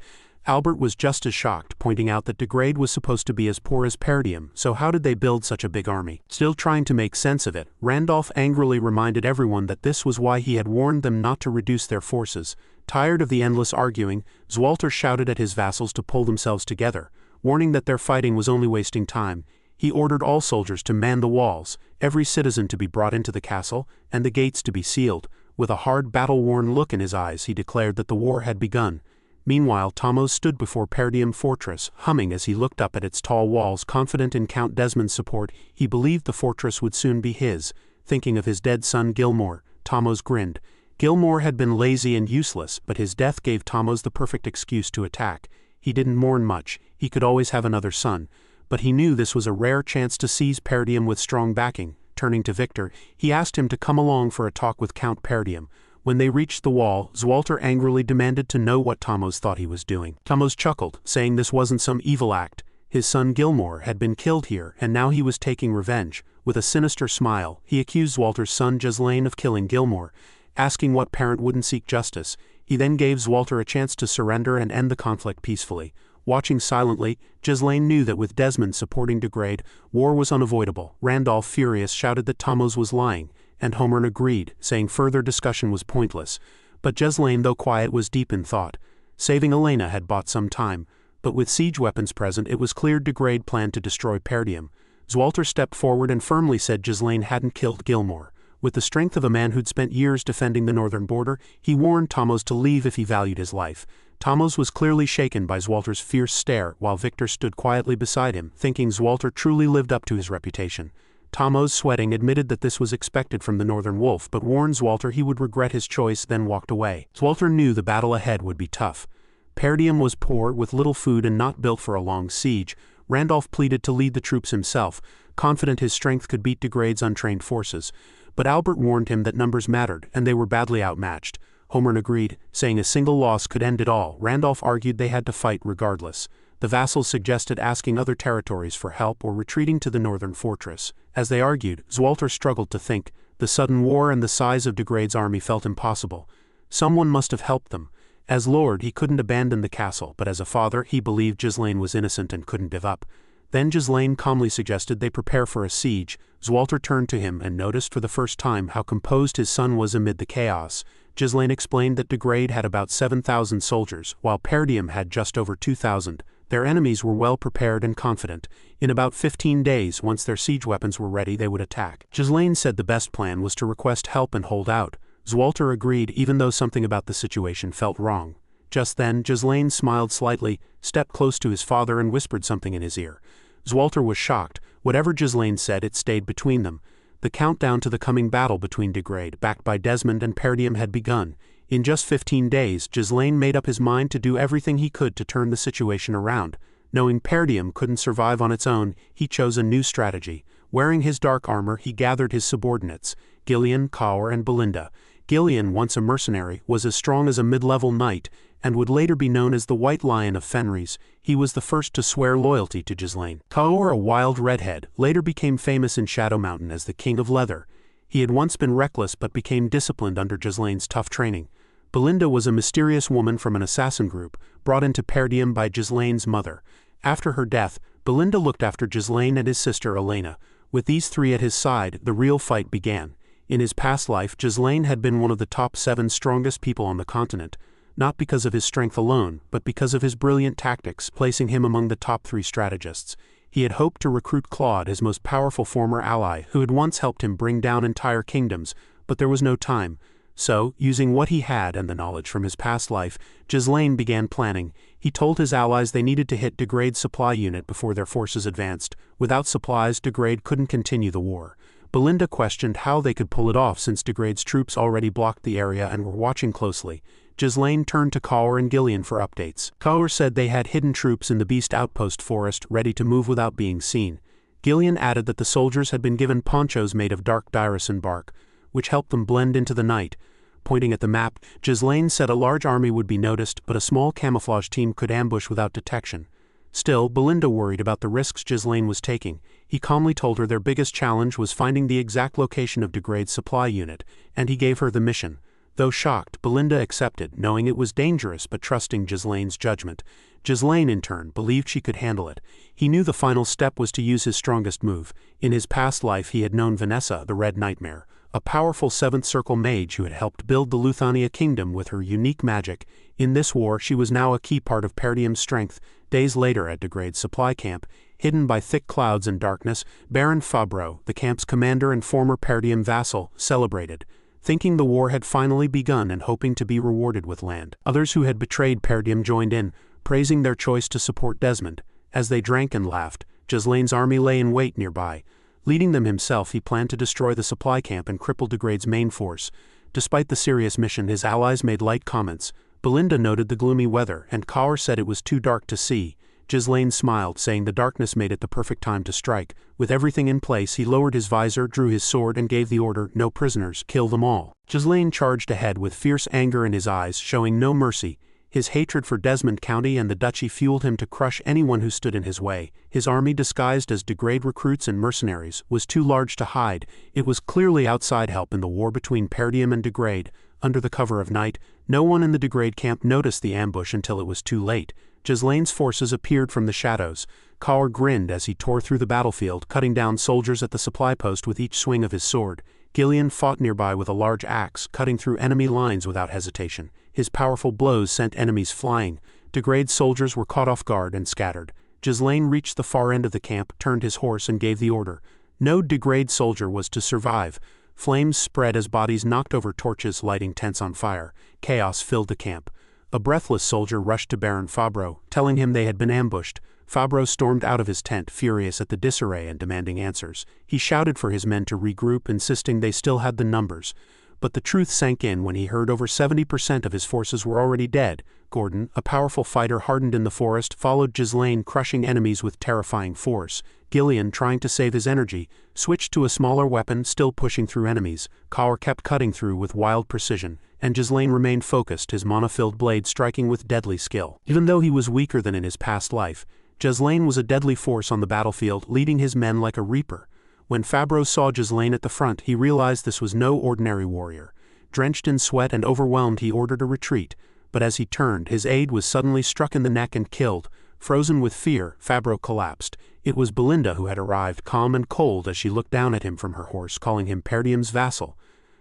S2: Albert was just as shocked, pointing out that Degrade was supposed to be as poor as Perdium, so how did they build such a big army? Still trying to make sense of it, Randolph angrily reminded everyone that this was why he had warned them not to reduce their forces. Tired of the endless arguing, Zwalter shouted at his vassals to pull themselves together, warning that their fighting was only wasting time. He ordered all soldiers to man the walls, every citizen to be brought into the castle, and the gates to be sealed. With a hard, battle-worn look in his eyes, he declared that the war had begun. Meanwhile, Thamos stood before Perdium Fortress, humming as he looked up at its tall walls, confident in Count Desmond's support. He believed the fortress would soon be his. Thinking of his dead son Gilmore, Thamos grinned. Gilmore had been lazy and useless, but his death gave Thamos the perfect excuse to attack. He didn't mourn much. He could always have another son. But he knew this was a rare chance to seize Perdium with strong backing. Turning to Victor, he asked him to come along for a talk with Count Perdium. When they reached the wall, Zwalter angrily demanded to know what Thamos thought he was doing. Thamos chuckled, saying this wasn't some evil act. His son Gilmore had been killed here, and now he was taking revenge. With a sinister smile, he accused Zwalter's son Ghislain of killing Gilmore, asking what parent wouldn't seek justice. He then gave Zwalter a chance to surrender and end the conflict peacefully. Watching silently, Ghislain knew that with Desmond supporting Degrade, war was unavoidable. Randolph, furious, shouted that Thamos was lying, and Homer agreed, saying further discussion was pointless. But Ghislain, though quiet, was deep in thought. Saving Elena had bought some time, but with siege weapons present, it was clear Degrade planned to destroy Perdium. Zwalter stepped forward and firmly said Ghislain hadn't killed Gilmore. With the strength of a man who'd spent years defending the northern border, he warned Thamos to leave if he valued his life. Thamos was clearly shaken by Zwalter's fierce stare, while Victor stood quietly beside him, thinking Zwalter truly lived up to his reputation. Thamos, sweating, admitted that this was expected from the northern wolf, but warned Zwalter he would regret his choice, then walked away. Zwalter knew the battle ahead would be tough. Perdium was poor, with little food and not built for a long siege. Randolph pleaded to lead the troops himself, confident his strength could beat Degrade's untrained forces. But Albert warned him that numbers mattered, and they were badly outmatched. Homer agreed, saying a single loss could end it all. Randolph argued they had to fight regardless. the vassals suggested asking other territories for help or retreating to the northern fortress. As they argued, Zwalter struggled to think. The sudden war and the size of Degrade's army felt impossible. Someone must have helped them. As lord, he couldn't abandon the castle, but as a father, he believed Ghislain was innocent and couldn't give up. Then Ghislain calmly suggested they prepare for a siege. Zwalter turned to him and noticed for the first time how composed his son was amid the chaos. Ghislain explained that Degrade had about 7,000 soldiers, while Perdium had just over 2,000. Their enemies were well prepared and confident. In about 15 days, once their siege weapons were ready, they would attack. Ghislain said the best plan was to request help and hold out. Zwalter agreed, even though something about the situation felt wrong. Just then, Ghislain smiled slightly, stepped close to his father and whispered something in his ear. Zwalter was shocked. Whatever Ghislain said, it stayed between them. The countdown to the coming battle between Degrade, backed by Desmond and Perdium, had begun. In just 15 days, Ghislain made up his mind to do everything he could to turn the situation around. Knowing Perdium couldn't survive on its own, he chose a new strategy. Wearing his dark armor, he gathered his subordinates, Ghislain, Kaur, and Belinda. Ghislain, once a mercenary, was as strong as a mid-level knight, and would later be known as the White Lion of Fenris. He was the first to swear loyalty to Ghislain. Kaur, a wild redhead, later became famous in Shadow Mountain as the King of Leather. He had once been reckless but became disciplined under Ghislain's tough training. Belinda was a mysterious woman from an assassin group, brought into Perdium by Ghislain's mother. After her death, Belinda looked after Ghislain and his sister Elena. With these three at his side, the real fight began. In his past life, Ghislain had been one of the top 7 strongest people on the continent, not because of his strength alone, but because of his brilliant tactics, placing him among the top 3 strategists. He had hoped to recruit Claude, his most powerful former ally, who had once helped him bring down entire kingdoms, but there was no time. So, using what he had and the knowledge from his past life, Ghislain began planning. He told his allies they needed to hit Degrade's supply unit before their forces advanced. Without supplies, Degrade couldn't continue the war. Belinda questioned how they could pull it off since Degrade's troops already blocked the area and were watching closely. Ghislain turned to Kaur and Ghislain for updates. Kaur said they had hidden troops in the Beast Outpost forest ready to move without being seen. Ghislain added that the soldiers had been given ponchos made of dark Dyrison bark, which helped them blend into the night. Pointing at the map, Ghislain said a large army would be noticed, but a small camouflage team could ambush without detection. Still, Belinda worried about the risks Ghislain was taking. He calmly told her their biggest challenge was finding the exact location of Degrade's supply unit, and he gave her the mission. Though shocked, Belinda accepted, knowing it was dangerous but trusting Ghislain's judgment. Ghislain, in turn, believed she could handle it. He knew the final step was to use his strongest move. In his past life he had known Vanessa, the Red Nightmare, a powerful 7th Circle mage who had helped build the Luthania kingdom with her unique magic. In this war, she was now a key part of Perdium's strength. Days later at Degrade's supply camp, hidden by thick clouds and darkness, Baron Fabro, the camp's commander and former Perdium vassal, celebrated, thinking the war had finally begun and hoping to be rewarded with land. Others who had betrayed Perdium joined in, praising their choice to support Desmond. As they drank and laughed, Ghislain's army lay in wait nearby. Leading them himself, he planned to destroy the supply camp and cripple Degrade's main force. Despite the serious mission, his allies made light comments. Belinda noted the gloomy weather, and Kaur said it was too dark to see. Ghislain smiled, saying the darkness made it the perfect time to strike. With everything in place, he lowered his visor, drew his sword, and gave the order, "No prisoners, kill them all." Ghislain charged ahead with fierce anger in his eyes, showing no mercy. His hatred for Desmond County and the duchy fueled him to crush anyone who stood in his way. His army, disguised as Degrade recruits and mercenaries, was too large to hide. It was clearly outside help in the war between Perdium and Degrade. Under the cover of night, no one in the Degrade camp noticed the ambush until it was too late. Ghislain's forces appeared from the shadows. Kaur grinned as he tore through the battlefield, cutting down soldiers at the supply post with each swing of his sword. Ghislain fought nearby with a large axe, cutting through enemy lines without hesitation. His powerful blows sent enemies flying. Degrade's soldiers were caught off guard and scattered. Ghislain reached the far end of the camp, turned his horse, and gave the order. No Degrade soldier was to survive. Flames spread as bodies knocked over torches, lighting tents on fire. Chaos filled the camp. A breathless soldier rushed to Baron Fabro, telling him they had been ambushed. Fabro stormed out of his tent, furious at the disarray and demanding answers. He shouted for his men to regroup, insisting they still had the numbers. But the truth sank in when he heard over 70% of his forces were already dead. Gordon, a powerful fighter hardened in the forest, followed Ghislain, crushing enemies with terrifying force. Ghislain, trying to save his energy, switched to a smaller weapon, still pushing through enemies. Kaur kept cutting through with wild precision. and Ghislain remained focused, his mana-filled blade striking with deadly skill. Even though he was weaker than in his past life, Ghislain was a deadly force on the battlefield, leading his men like a reaper. When Fabro saw Ghislain at the front, he realized this was no ordinary warrior. Drenched in sweat and overwhelmed, he ordered a retreat, but as he turned, his aide was suddenly struck in the neck and killed. Frozen with fear, Fabro collapsed. It was Belinda who had arrived, calm and cold, as she looked down at him from her horse, calling him Perdium's vassal.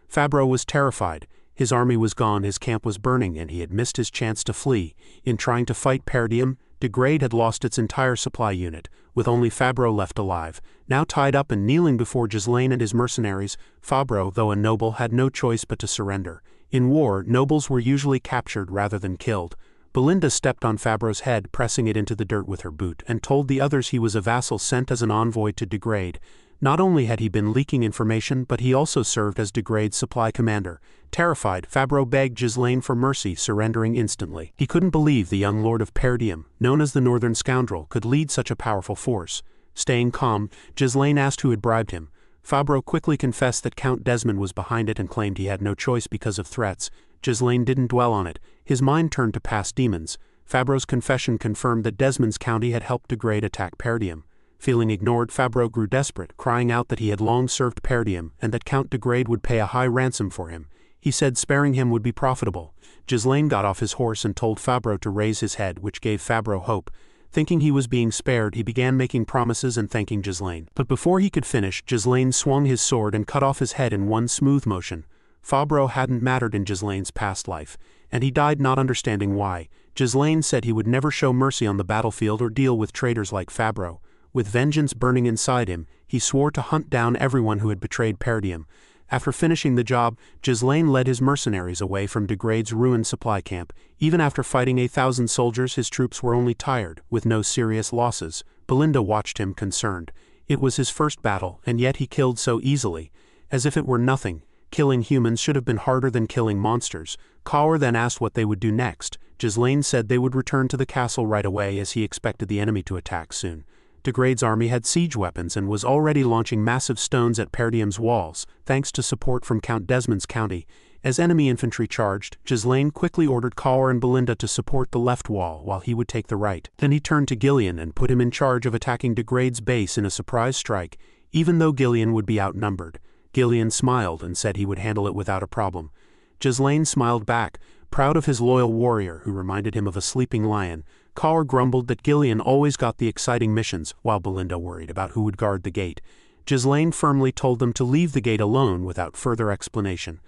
S2: Fabro was terrified. His army was gone, his camp was burning, and he had missed his chance to flee. In trying to fight Perdium, Degrade had lost its entire supply unit, with only Fabro left alive. Now tied up and kneeling before Ghislain and his mercenaries, Fabro, though a noble, had no choice but to surrender. In war, nobles were usually captured rather than killed. Belinda stepped on Fabro's head, pressing it into the dirt with her boot, and told the others he was a vassal sent as an envoy to Degrade. Not only had he been leaking information, but he also served as Degrade's supply commander. Terrified, Fabro begged Ghislain for mercy, surrendering instantly. He couldn't believe the young lord of Perdium, known as the Northern Scoundrel, could lead such a powerful force. Staying calm, Ghislain asked who had bribed him. Fabro quickly confessed that Count Desmond was behind it and claimed he had no choice because of threats. Ghislain didn't dwell on it. His mind turned to past demons. Fabro's confession confirmed that Desmond's county had helped Degrade attack Perdium. Feeling ignored, Fabro grew desperate, crying out that he had long served Perdium and that Count Degrade would pay a high ransom for him. He said sparing him would be profitable. Ghislain got off his horse and told Fabro to raise his head, which gave Fabro hope. Thinking he was being spared, he began making promises and thanking Ghislain. But before he could finish, Ghislain swung his sword and cut off his head in one smooth motion. Fabro hadn't mattered in Ghislain's past life, and he died not understanding why. Ghislain said he would never show mercy on the battlefield or deal with traitors like Fabro. With vengeance burning inside him, he swore to hunt down everyone who had betrayed Perdium. After finishing the job, Ghislain led his mercenaries away from Degrade's ruined supply camp. Even after fighting 1,000 soldiers, his troops were only tired, with no serious losses. Belinda watched him concerned. It was his first battle, and yet he killed so easily. As if it were nothing. Killing humans should have been harder than killing monsters. Kaur then asked what they would do next. Ghislain said they would return to the castle right away, as he expected the enemy to attack soon. Degrade's army had siege weapons and was already launching massive stones at Perdium's walls, thanks to support from Count Desmond's county. As enemy infantry charged, Ghislain quickly ordered Kaur and Belinda to support the left wall while he would take the right. Then he turned to Ghislain and put him in charge of attacking Degrade's base in a surprise strike, even though Ghislain would be outnumbered. Ghislain smiled and said he would handle it without a problem. Ghislain smiled back, proud of his loyal warrior who reminded him of a sleeping lion. Kaur grumbled that Ghislain always got the exciting missions, while Belinda worried about who would guard the gate. Ghislain firmly told them to leave the gate alone without further explanation.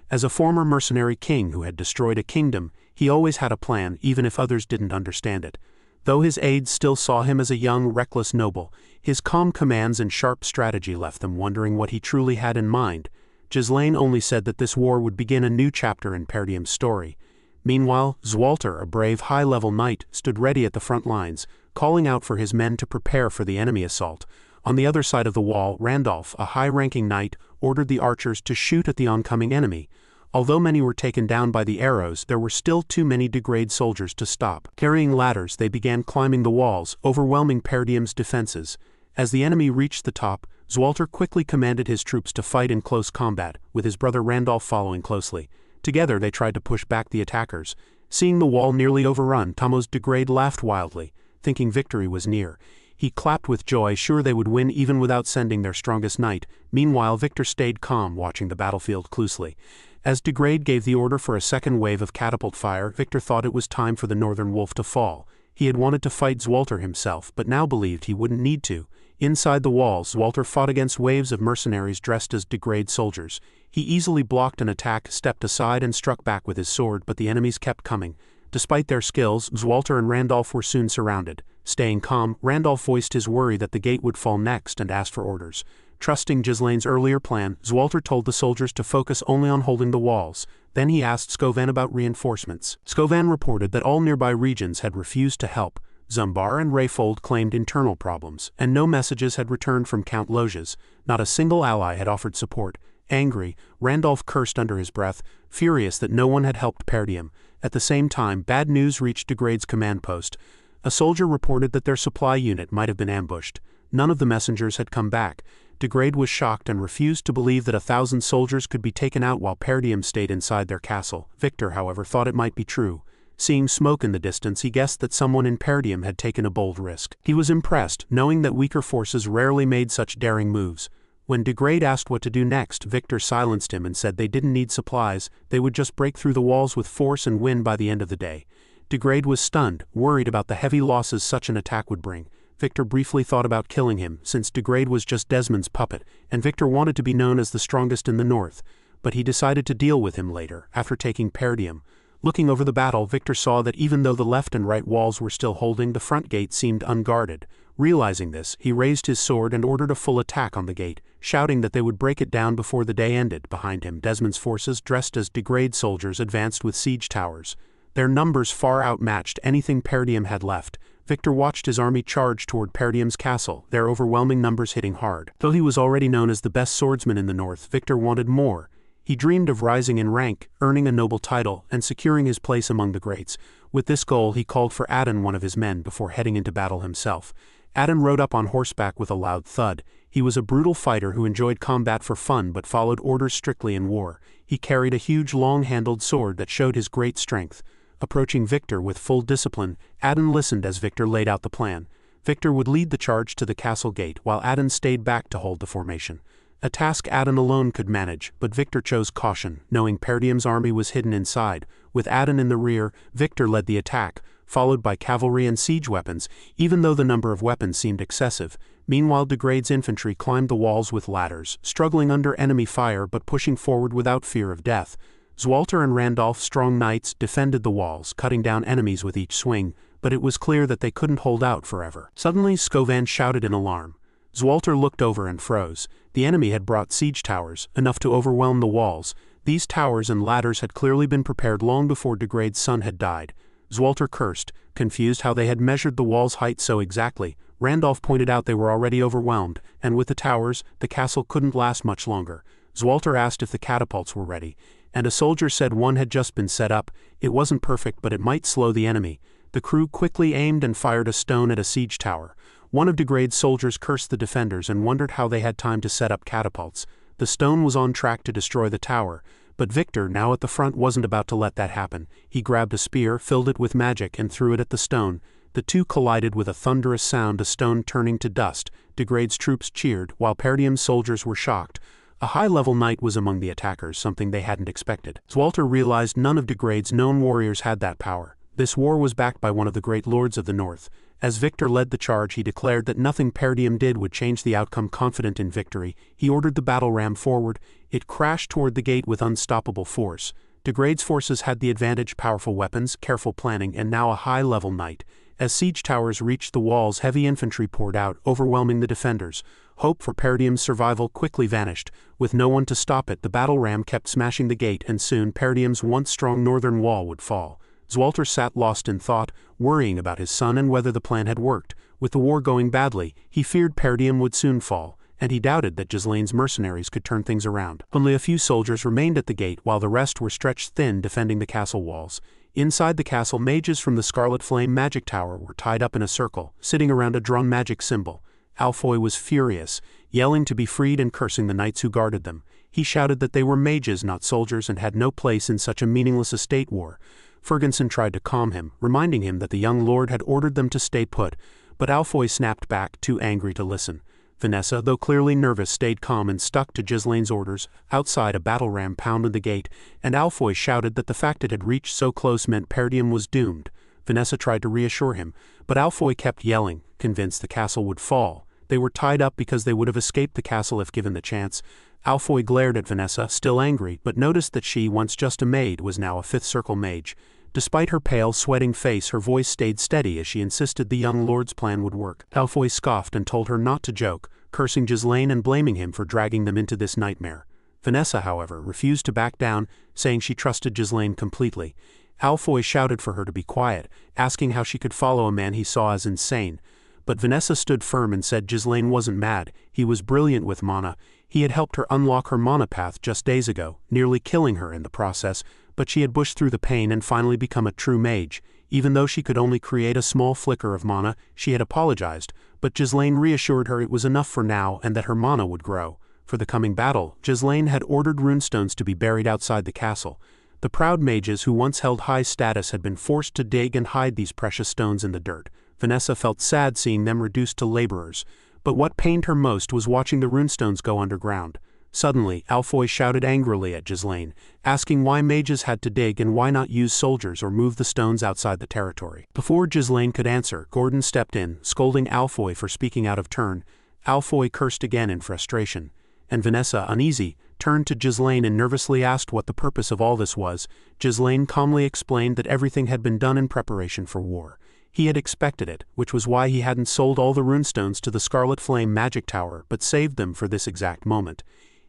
S2: As a former mercenary king who had destroyed a kingdom, he always had a plan, even if others didn't understand it. Though his aides still saw him as a young, reckless noble, his calm commands and sharp strategy left them wondering what he truly had in mind. Ghislain only said that this war would begin a new chapter in Perdium's story. Meanwhile, Zwalter, a brave high-level knight, stood ready at the front lines, calling out for his men to prepare for the enemy assault. On the other side of the wall, Randolph, a high-ranking knight, ordered the archers to shoot at the oncoming enemy. Although many were taken down by the arrows, there were still too many Degrade soldiers to stop. Carrying ladders, they began climbing the walls, overwhelming Perdium's defenses. As the enemy reached the top, Zwalter quickly commanded his troops to fight in close combat, with his brother Randolph following closely. Together they tried to push back the attackers. Seeing the wall nearly overrun, Thomas Degrade laughed wildly, thinking victory was near. He clapped with joy, sure they would win even without sending their strongest knight. Meanwhile, Victor stayed calm, watching the battlefield closely. As Degrade gave the order for a second wave of catapult fire, Victor thought it was time for the Northern Wolf to fall. He had wanted to fight Zwalter himself, but now believed he wouldn't need to. Inside the walls, Zwalter fought against waves of mercenaries dressed as Degrade soldiers. He easily blocked an attack, stepped aside and struck back with his sword, but the enemies kept coming. Despite their skills, Zwalter and Randolph were soon surrounded. Staying calm, Randolph voiced his worry that the gate would fall next and asked for orders. Trusting Ghislain's earlier plan, Zwalter told the soldiers to focus only on holding the walls. Then he asked Skovan about reinforcements. Skovan reported that all nearby regions had refused to help. Zumbar and Rayfold claimed internal problems, and no messages had returned from Count Loges. Not a single ally had offered support. Angry, Randolph cursed under his breath, furious that no one had helped Perdium. At the same time, bad news reached Degrade's command post. A soldier reported that their supply unit might have been ambushed. None of the messengers had come back. Degrade was shocked and refused to believe that 1,000 soldiers could be taken out while Perdium stayed inside their castle. Victor, however, thought it might be true. Seeing smoke in the distance, he guessed that someone in Perdium had taken a bold risk. He was impressed, knowing that weaker forces rarely made such daring moves. When Degrade asked what to do next, Victor silenced him and said they didn't need supplies, they would just break through the walls with force and win by the end of the day. Degrade was stunned, worried about the heavy losses such an attack would bring. Victor briefly thought about killing him, since Degrade was just Desmond's puppet, and Victor wanted to be known as the strongest in the north. But he decided to deal with him later, after taking Perdium. Looking over the battle, Victor saw that even though the left and right walls were still holding, the front gate seemed unguarded. Realizing this, he raised his sword and ordered a full attack on the gate, shouting that they would break it down before the day ended. Behind him, Desmond's forces, dressed as Degrade soldiers, advanced with siege towers. Their numbers far outmatched anything Perdium had left. Victor watched his army charge toward Perdium's castle, their overwhelming numbers hitting hard. Though he was already known as the best swordsman in the north, Victor wanted more. He dreamed of rising in rank, earning a noble title, and securing his place among the greats. With this goal, he called for Idun, one of his men, before heading into battle himself. Idun rode up on horseback with a loud thud. He was a brutal fighter who enjoyed combat for fun but followed orders strictly in war. He carried a huge long-handled sword that showed his great strength. Approaching Victor with full discipline, Idun listened as Victor laid out the plan. Victor would lead the charge to the castle gate, while Idun stayed back to hold the formation. A task Idun alone could manage, but Victor chose caution, knowing Perdium's army was hidden inside. With Idun in the rear, Victor led the attack, followed by cavalry and siege weapons, even though the number of weapons seemed excessive. Meanwhile, Degrade's infantry climbed the walls with ladders, struggling under enemy fire but pushing forward without fear of death. Zwalter and Randolph's strong knights defended the walls, cutting down enemies with each swing, but it was clear that they couldn't hold out forever. Suddenly, Skovan shouted in alarm. Zwalter looked over and froze. The enemy had brought siege towers, enough to overwhelm the walls. These towers and ladders had clearly been prepared long before Degrade's son had died. Zwalter cursed, confused how they had measured the wall's height so exactly. Randolph pointed out they were already overwhelmed, and with the towers, the castle couldn't last much longer. Zwalter asked if the catapults were ready, and a soldier said one had just been set up. It wasn't perfect, but it might slow the enemy. The crew quickly aimed and fired a stone at a siege tower. One of Degrade's soldiers cursed the defenders and wondered how they had time to set up catapults. The stone was on track to destroy the tower, but Victor, now at the front, wasn't about to let that happen. He grabbed a spear, filled it with magic, and threw it at the stone. The two collided with a thunderous sound, a stone turning to dust. Degrade's troops cheered, while Perdium's soldiers were shocked. A high-level knight was among the attackers, something they hadn't expected. Zwalter realized none of Degrade's known warriors had that power. This war was backed by one of the great lords of the north. As Victor led the charge, he declared that nothing Perdium did would change the outcome. Confident in victory, he ordered the battle ram forward. It crashed toward the gate with unstoppable force. Degrade's forces had the advantage: powerful weapons, careful planning, and now a high-level knight. As siege towers reached the walls, heavy infantry poured out, overwhelming the defenders. Hope for Perdium's survival quickly vanished. With no one to stop it, the battle ram kept smashing the gate, and soon Perdium's once strong northern wall would fall. Zwalter sat lost in thought, worrying about his son and whether the plan had worked. With the war going badly, he feared Perdium would soon fall, and he doubted that Ghislain's mercenaries could turn things around. Only a few soldiers remained at the gate, while the rest were stretched thin defending the castle walls. Inside the castle, mages from the Scarlet Flame Magic Tower were tied up in a circle, sitting around a drawn magic symbol. Alfoy was furious, yelling to be freed and cursing the knights who guarded them. He shouted that they were mages, not soldiers, and had no place in such a meaningless estate war. Ferguson tried to calm him, reminding him that the young lord had ordered them to stay put, but Alfoy snapped back, too angry to listen. Vanessa, though clearly nervous, stayed calm and stuck to Ghislain's orders. Outside, a battle ram pounded the gate, and Alfoy shouted that the fact it had reached so close meant Perdium was doomed. Vanessa tried to reassure him, but Alfoy kept yelling, convinced the castle would fall. They were tied up because they would have escaped the castle if given the chance. Alfoy glared at Vanessa, still angry, but noticed that she, once just a maid, was now a fifth circle mage. Despite her pale, sweating face, her voice stayed steady as she insisted the young lord's plan would work. Alfoy scoffed and told her not to joke, cursing Ghislain and blaming him for dragging them into this nightmare. Vanessa, however, refused to back down, saying she trusted Ghislain completely. Alfoy shouted for her to be quiet, asking how she could follow a man he saw as insane. But Vanessa stood firm and said Ghislain wasn't mad, he was brilliant with mana. He had helped her unlock her mana path just days ago, nearly killing her in the process, but she had pushed through the pain and finally become a true mage. Even though she could only create a small flicker of mana, she had apologized, but Ghislain reassured her it was enough for now and that her mana would grow. For the coming battle, Ghislain had ordered runestones to be buried outside the castle. The proud mages who once held high status had been forced to dig and hide these precious stones in the dirt. Vanessa felt sad seeing them reduced to laborers, but what pained her most was watching the runestones go underground. Suddenly, Alfoy shouted angrily at Ghislain, asking why mages had to dig and why not use soldiers or move the stones outside the territory. Before Ghislain could answer, Gordon stepped in, scolding Alfoy for speaking out of turn. Alfoy cursed again in frustration, and Vanessa, uneasy, turned to Ghislain and nervously asked what the purpose of all this was. Ghislain calmly explained that everything had been done in preparation for war. He had expected it, which was why he hadn't sold all the runestones to the Scarlet Flame Magic Tower but saved them for this exact moment.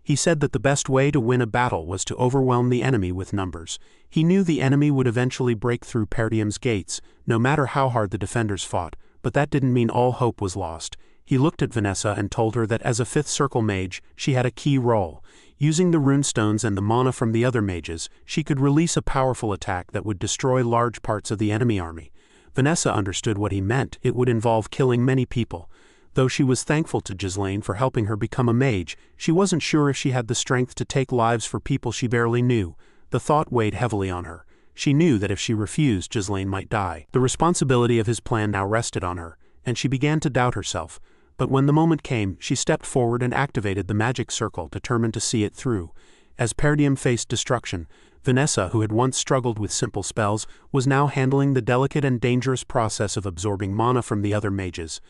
S2: He said that the best way to win a battle was to overwhelm the enemy with numbers. He knew the enemy would eventually break through Perdium's gates, no matter how hard the defenders fought, but that didn't mean all hope was lost. He looked at Vanessa and told her that as a 5th Circle mage, she had a key role. Using the runestones and the mana from the other mages, she could release a powerful attack that would destroy large parts of the enemy army. Vanessa understood what he meant. It would involve killing many people. Though she was thankful to Ghislain for helping her become a mage, she wasn't sure if she had the strength to take lives for people she barely knew. The thought weighed heavily on her. She knew that if she refused, Ghislain might die. The responsibility of his plan now rested on her, and she began to doubt herself. But when the moment came, she stepped forward and activated the magic circle, determined to see it through. As Perdium faced destruction, Vanessa, who had once struggled with simple spells, was now handling the delicate and dangerous process of absorbing mana from the other mages.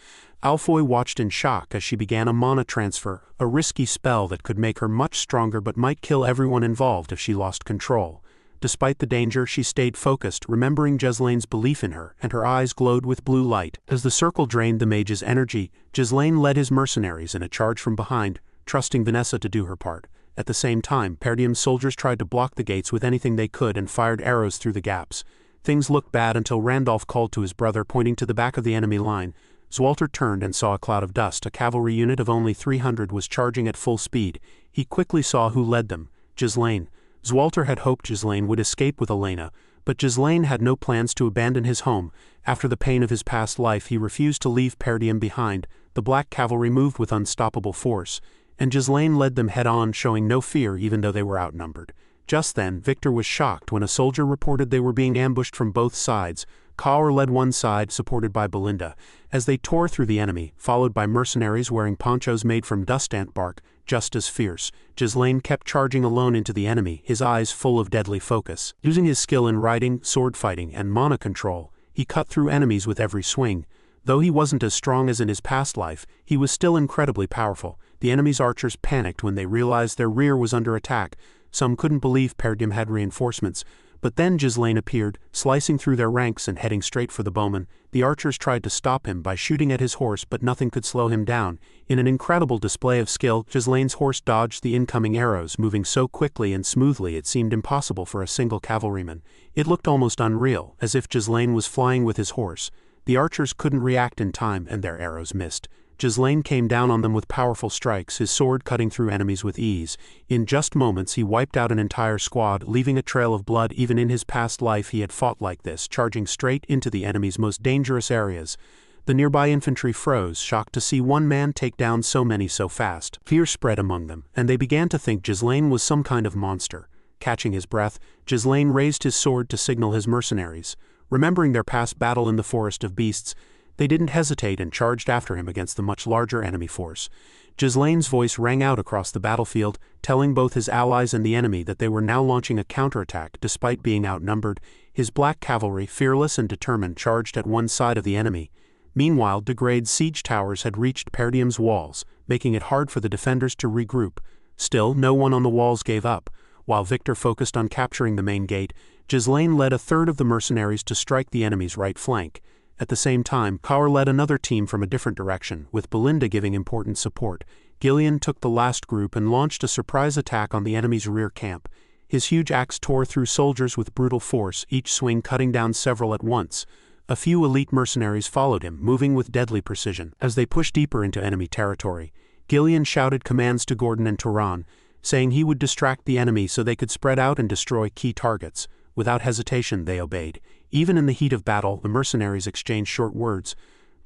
S2: Alfoy watched in shock as she began a mana transfer, a risky spell that could make her much stronger but might kill everyone involved if she lost control. Despite the danger, she stayed focused, remembering Ghislain's belief in her, and her eyes glowed with blue light. As the circle drained the mage's energy, Ghislain led his mercenaries in a charge from behind, trusting Vanessa to do her part. At the same time, Perdium's soldiers tried to block the gates with anything they could and fired arrows through the gaps. Things looked bad until Randolph called to his brother, pointing to the back of the enemy line. Zwalter turned and saw a cloud of dust. A cavalry unit of only 300 was charging at full speed. He quickly saw who led them: Ghislain. Zwalter had hoped Ghislain would escape with Elena, but Ghislain had no plans to abandon his home. After the pain of his past life, he refused to leave Perdium behind. The black cavalry moved with unstoppable force, and Ghislain led them head-on, showing no fear even though they were outnumbered. Just then, Victor was shocked when a soldier reported they were being ambushed from both sides. Kaur led one side, supported by Belinda, as they tore through the enemy, followed by mercenaries wearing ponchos made from dust ant bark, just as fierce. Ghislain kept charging alone into the enemy, his eyes full of deadly focus. Using his skill in riding, sword fighting, and mana control, he cut through enemies with every swing. Though he wasn't as strong as in his past life, he was still incredibly powerful. The enemy's archers panicked when they realized their rear was under attack. Some couldn't believe Perdium had reinforcements, but then Ghislain appeared, slicing through their ranks and heading straight for the bowman. The archers tried to stop him by shooting at his horse, but nothing could slow him down. In an incredible display of skill, Ghislain's horse dodged the incoming arrows, moving so quickly and smoothly it seemed impossible for a single cavalryman. It looked almost unreal, as if Ghislain was flying with his horse. The archers couldn't react in time, and their arrows missed. Ghislain came down on them with powerful strikes, his sword cutting through enemies with ease. In just moments he wiped out an entire squad, leaving a trail of blood. Even in his past life he had fought like this, charging straight into the enemy's most dangerous areas. The nearby infantry froze, shocked to see one man take down so many so fast. Fear spread among them, and they began to think Ghislain was some kind of monster. Catching his breath, Ghislain raised his sword to signal his mercenaries. Remembering their past battle in the Forest of Beasts, they didn't hesitate and charged after him against the much larger enemy force. Ghislain's voice rang out across the battlefield, telling both his allies and the enemy that they were now launching a counterattack despite being outnumbered. His black cavalry, fearless and determined, charged at one side of the enemy. Meanwhile, degraded siege towers had reached Perdium's walls, making it hard for the defenders to regroup. Still, no one on the walls gave up. While Victor focused on capturing the main gate, Ghislain led a third of the mercenaries to strike the enemy's right flank. At the same time, Kaur led another team from a different direction, with Belinda giving important support. Ghislain took the last group and launched a surprise attack on the enemy's rear camp. His huge axe tore through soldiers with brutal force, each swing cutting down several at once. A few elite mercenaries followed him, moving with deadly precision. As they pushed deeper into enemy territory, Ghislain shouted commands to Gordon and Turan, saying he would distract the enemy so they could spread out and destroy key targets. Without hesitation, they obeyed. Even in the heat of battle, the mercenaries exchanged short words.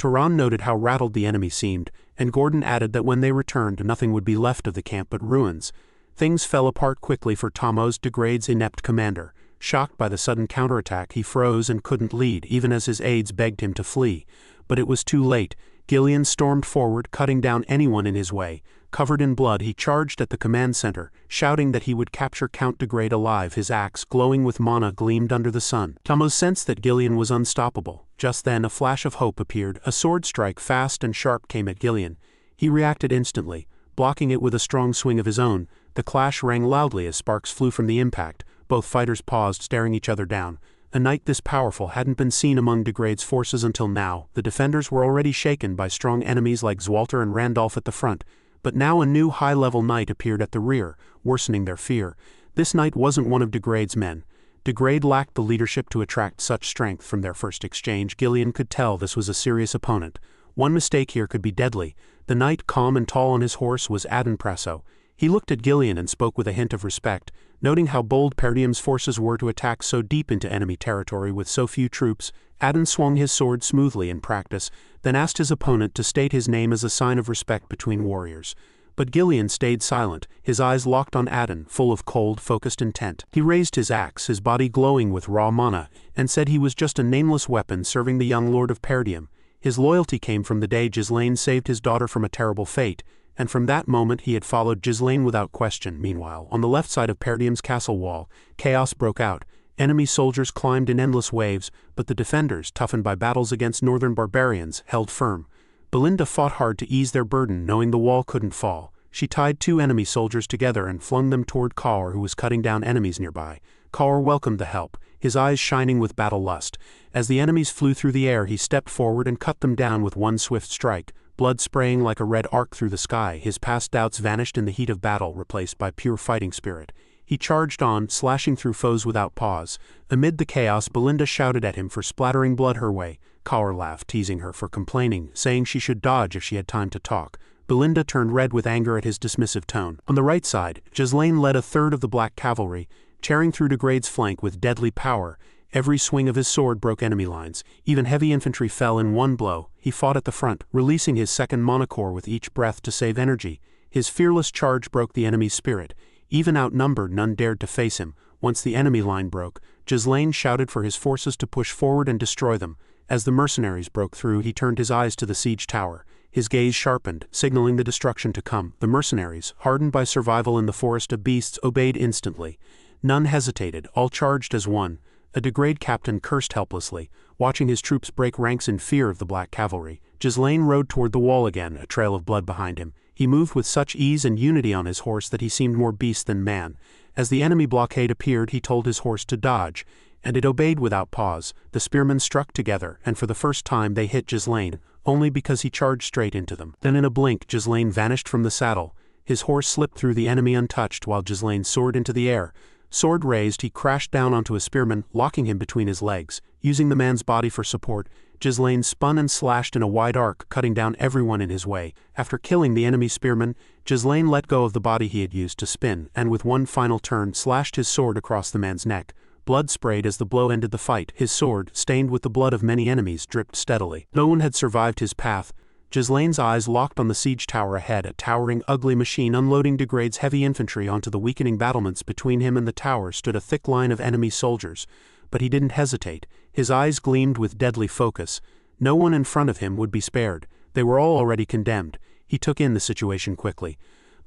S2: Turan noted how rattled the enemy seemed, and Gordon added that when they returned nothing would be left of the camp but ruins. Things fell apart quickly for Tamos, Degrade's inept commander. Shocked by the sudden counterattack, he froze and couldn't lead, even as his aides begged him to flee. But it was too late. Ghislain stormed forward, cutting down anyone in his way. Covered in blood, he charged at the command center, shouting that he would capture Count Degrade alive. His axe, glowing with mana, gleamed under the sun. Tamos sensed that Ghislain was unstoppable. Just then, a flash of hope appeared. A sword strike, fast and sharp, came at Ghislain. He reacted instantly, blocking it with a strong swing of his own. The clash rang loudly as sparks flew from the impact. Both fighters paused, staring each other down. A knight this powerful hadn't been seen among Degrade's forces until now. The defenders were already shaken by strong enemies like Zwalter and Randolph at the front. But now a new high-level knight appeared at the rear, worsening their fear. This knight wasn't one of Degrade's men. Degrade lacked the leadership to attract such strength. From their first exchange, Ghislain could tell this was a serious opponent. One mistake here could be deadly. The knight, calm and tall on his horse, was Idun Presso. He looked at Ghislain and spoke with a hint of respect, noting how bold Perdium's forces were to attack so deep into enemy territory with so few troops. Idun swung his sword smoothly in practice, then asked his opponent to state his name as a sign of respect between warriors. But Ghislain stayed silent, his eyes locked on Idun, full of cold, focused intent. He raised his axe, his body glowing with raw mana, and said he was just a nameless weapon serving the young lord of Perdium. His loyalty came from the day Ghislain saved his daughter from a terrible fate, and from that moment he had followed Ghislain without question. Meanwhile, on the left side of Perdium's castle wall, chaos broke out. Enemy soldiers climbed in endless waves, but the defenders, toughened by battles against northern barbarians, held firm. Belinda fought hard to ease their burden, knowing the wall couldn't fall. She tied two enemy soldiers together and flung them toward Kaur, who was cutting down enemies nearby. Kaur welcomed the help, his eyes shining with battle lust. As the enemies flew through the air, he stepped forward and cut them down with one swift strike, blood spraying like a red arc through the sky. His past doubts vanished in the heat of battle, replaced by pure fighting spirit. He charged on, slashing through foes without pause. Amid the chaos, Belinda shouted at him for splattering blood her way. Kaur laughed, teasing her for complaining, saying she should dodge if she had time to talk. Belinda turned red with anger at his dismissive tone. On the right side, Ghislain led a third of the Black Cavalry, tearing through Degrade's flank with deadly power. Every swing of his sword broke enemy lines. Even heavy infantry fell in one blow. He fought at the front, releasing his second monocore with each breath to save energy. His fearless charge broke the enemy's spirit. Even outnumbered, none dared to face him. Once the enemy line broke, Ghislain shouted for his forces to push forward and destroy them. As the mercenaries broke through, he turned his eyes to the siege tower. His gaze sharpened, signaling the destruction to come. The mercenaries, hardened by survival in the forest of beasts, obeyed instantly. None hesitated, all charged as one. A Degrade captain cursed helplessly, watching his troops break ranks in fear of the Black Cavalry. Ghislain rode toward the wall again, a trail of blood behind him. He moved with such ease and unity on his horse that he seemed more beast than man. As the enemy blockade appeared, he told his horse to dodge, and it obeyed without pause. The spearmen struck together, and for the first time they hit Ghislain, only because he charged straight into them. Then in a blink, Ghislain vanished from the saddle. His horse slipped through the enemy untouched while Ghislain soared into the air. Sword raised, he crashed down onto a spearman, locking him between his legs. Using the man's body for support, Ghislain spun and slashed in a wide arc, cutting down everyone in his way. After killing the enemy spearman, Ghislain let go of the body he had used to spin, and with one final turn slashed his sword across the man's neck. Blood sprayed as the blow ended the fight. His sword, stained with the blood of many enemies, dripped steadily. No one had survived his path. Ghislain's eyes locked on the siege tower ahead, a towering, ugly machine unloading Degrade's heavy infantry onto the weakening battlements. Between him and the tower stood a thick line of enemy soldiers. But he didn't hesitate. His eyes gleamed with deadly focus. No one in front of him would be spared. They were all already condemned. He took in the situation quickly.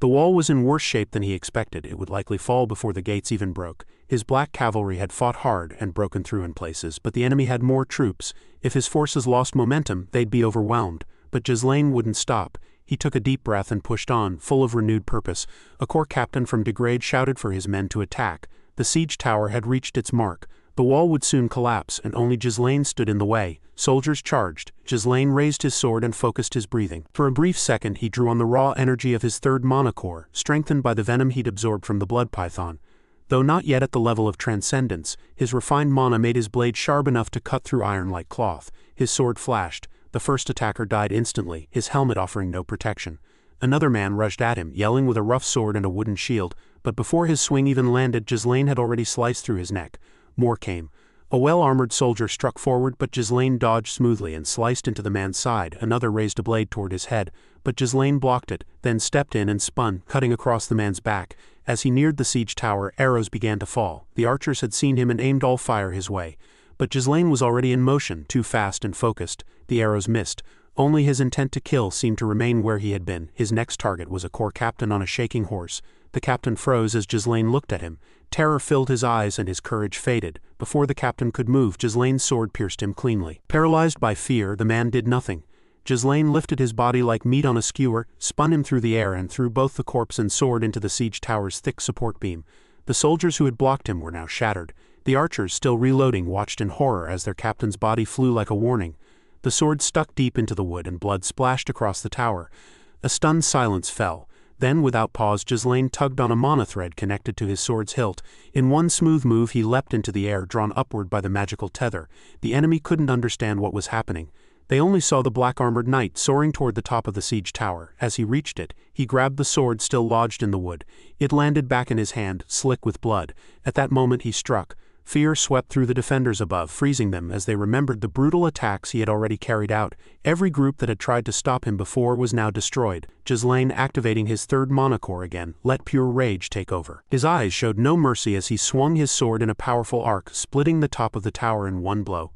S2: The wall was in worse shape than he expected. It would likely fall before the gates even broke. His Black Cavalry had fought hard and broken through in places, but the enemy had more troops. If his forces lost momentum, they'd be overwhelmed. But Ghislain wouldn't stop. He took a deep breath and pushed on, full of renewed purpose. A corps captain from Degrade shouted for his men to attack. The siege tower had reached its mark. The wall would soon collapse, and only Ghislain stood in the way. Soldiers charged. Ghislain raised his sword and focused his breathing. For a brief second he drew on the raw energy of his third monocore, strengthened by the venom he'd absorbed from the blood python. Though not yet at the level of transcendence, his refined mana made his blade sharp enough to cut through iron like cloth. His sword flashed. The first attacker died instantly, his helmet offering no protection. Another man rushed at him, yelling with a rough sword and a wooden shield, but before his swing even landed, Ghislain had already sliced through his neck. More came. A well-armored soldier struck forward, but Ghislain dodged smoothly and sliced into the man's side. Another raised a blade toward his head, but Ghislain blocked it, then stepped in and spun, cutting across the man's back. As he neared the siege tower, arrows began to fall. The archers had seen him and aimed all fire his way. But Ghislain was already in motion, too fast and focused. The arrows missed. Only his intent to kill seemed to remain where he had been. His next target was a corps captain on a shaking horse. The captain froze as Ghislain looked at him. Terror filled his eyes and his courage faded. Before the captain could move, Ghislain's sword pierced him cleanly. Paralyzed by fear, the man did nothing. Ghislain lifted his body like meat on a skewer, spun him through the air and threw both the corpse and sword into the siege tower's thick support beam. The soldiers who had blocked him were now shattered. The archers, still reloading, watched in horror as their captain's body flew like a warning. The sword stuck deep into the wood and blood splashed across the tower. A stunned silence fell. Then, without pause, Ghislain tugged on a mana thread connected to his sword's hilt. In one smooth move he leapt into the air, drawn upward by the magical tether. The enemy couldn't understand what was happening. They only saw the black-armored knight soaring toward the top of the siege tower. As he reached it, he grabbed the sword still lodged in the wood. It landed back in his hand, slick with blood. At that moment he struck. Fear swept through the defenders above, freezing them as they remembered the brutal attacks he had already carried out. Every group that had tried to stop him before was now destroyed. Ghislain, activating his third mana core again, let pure rage take over. His eyes showed no mercy as he swung his sword in a powerful arc, splitting the top of the tower in one blow.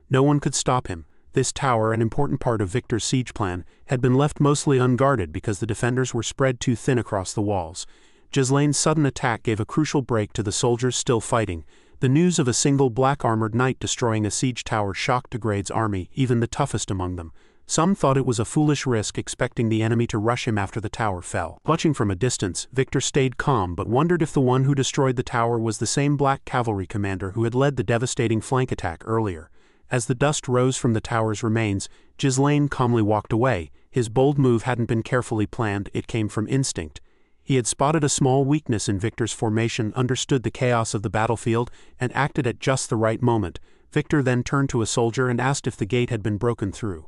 S2: No one could stop him. This tower, an important part of Victor's siege plan, had been left mostly unguarded because the defenders were spread too thin across the walls. Ghislain's sudden attack gave a crucial break to the soldiers still fighting. The news of a single black-armored knight destroying a siege tower shocked Degrade's army, even the toughest among them. Some thought it was a foolish risk, expecting the enemy to rush him after the tower fell. Watching from a distance, Victor stayed calm but wondered if the one who destroyed the tower was the same black cavalry commander who had led the devastating flank attack earlier. As the dust rose from the tower's remains, Ghislain calmly walked away. His bold move hadn't been carefully planned, it came from instinct. He had spotted a small weakness in Victor's formation, understood the chaos of the battlefield, and acted at just the right moment. Victor then turned to a soldier and asked if the gate had been broken through.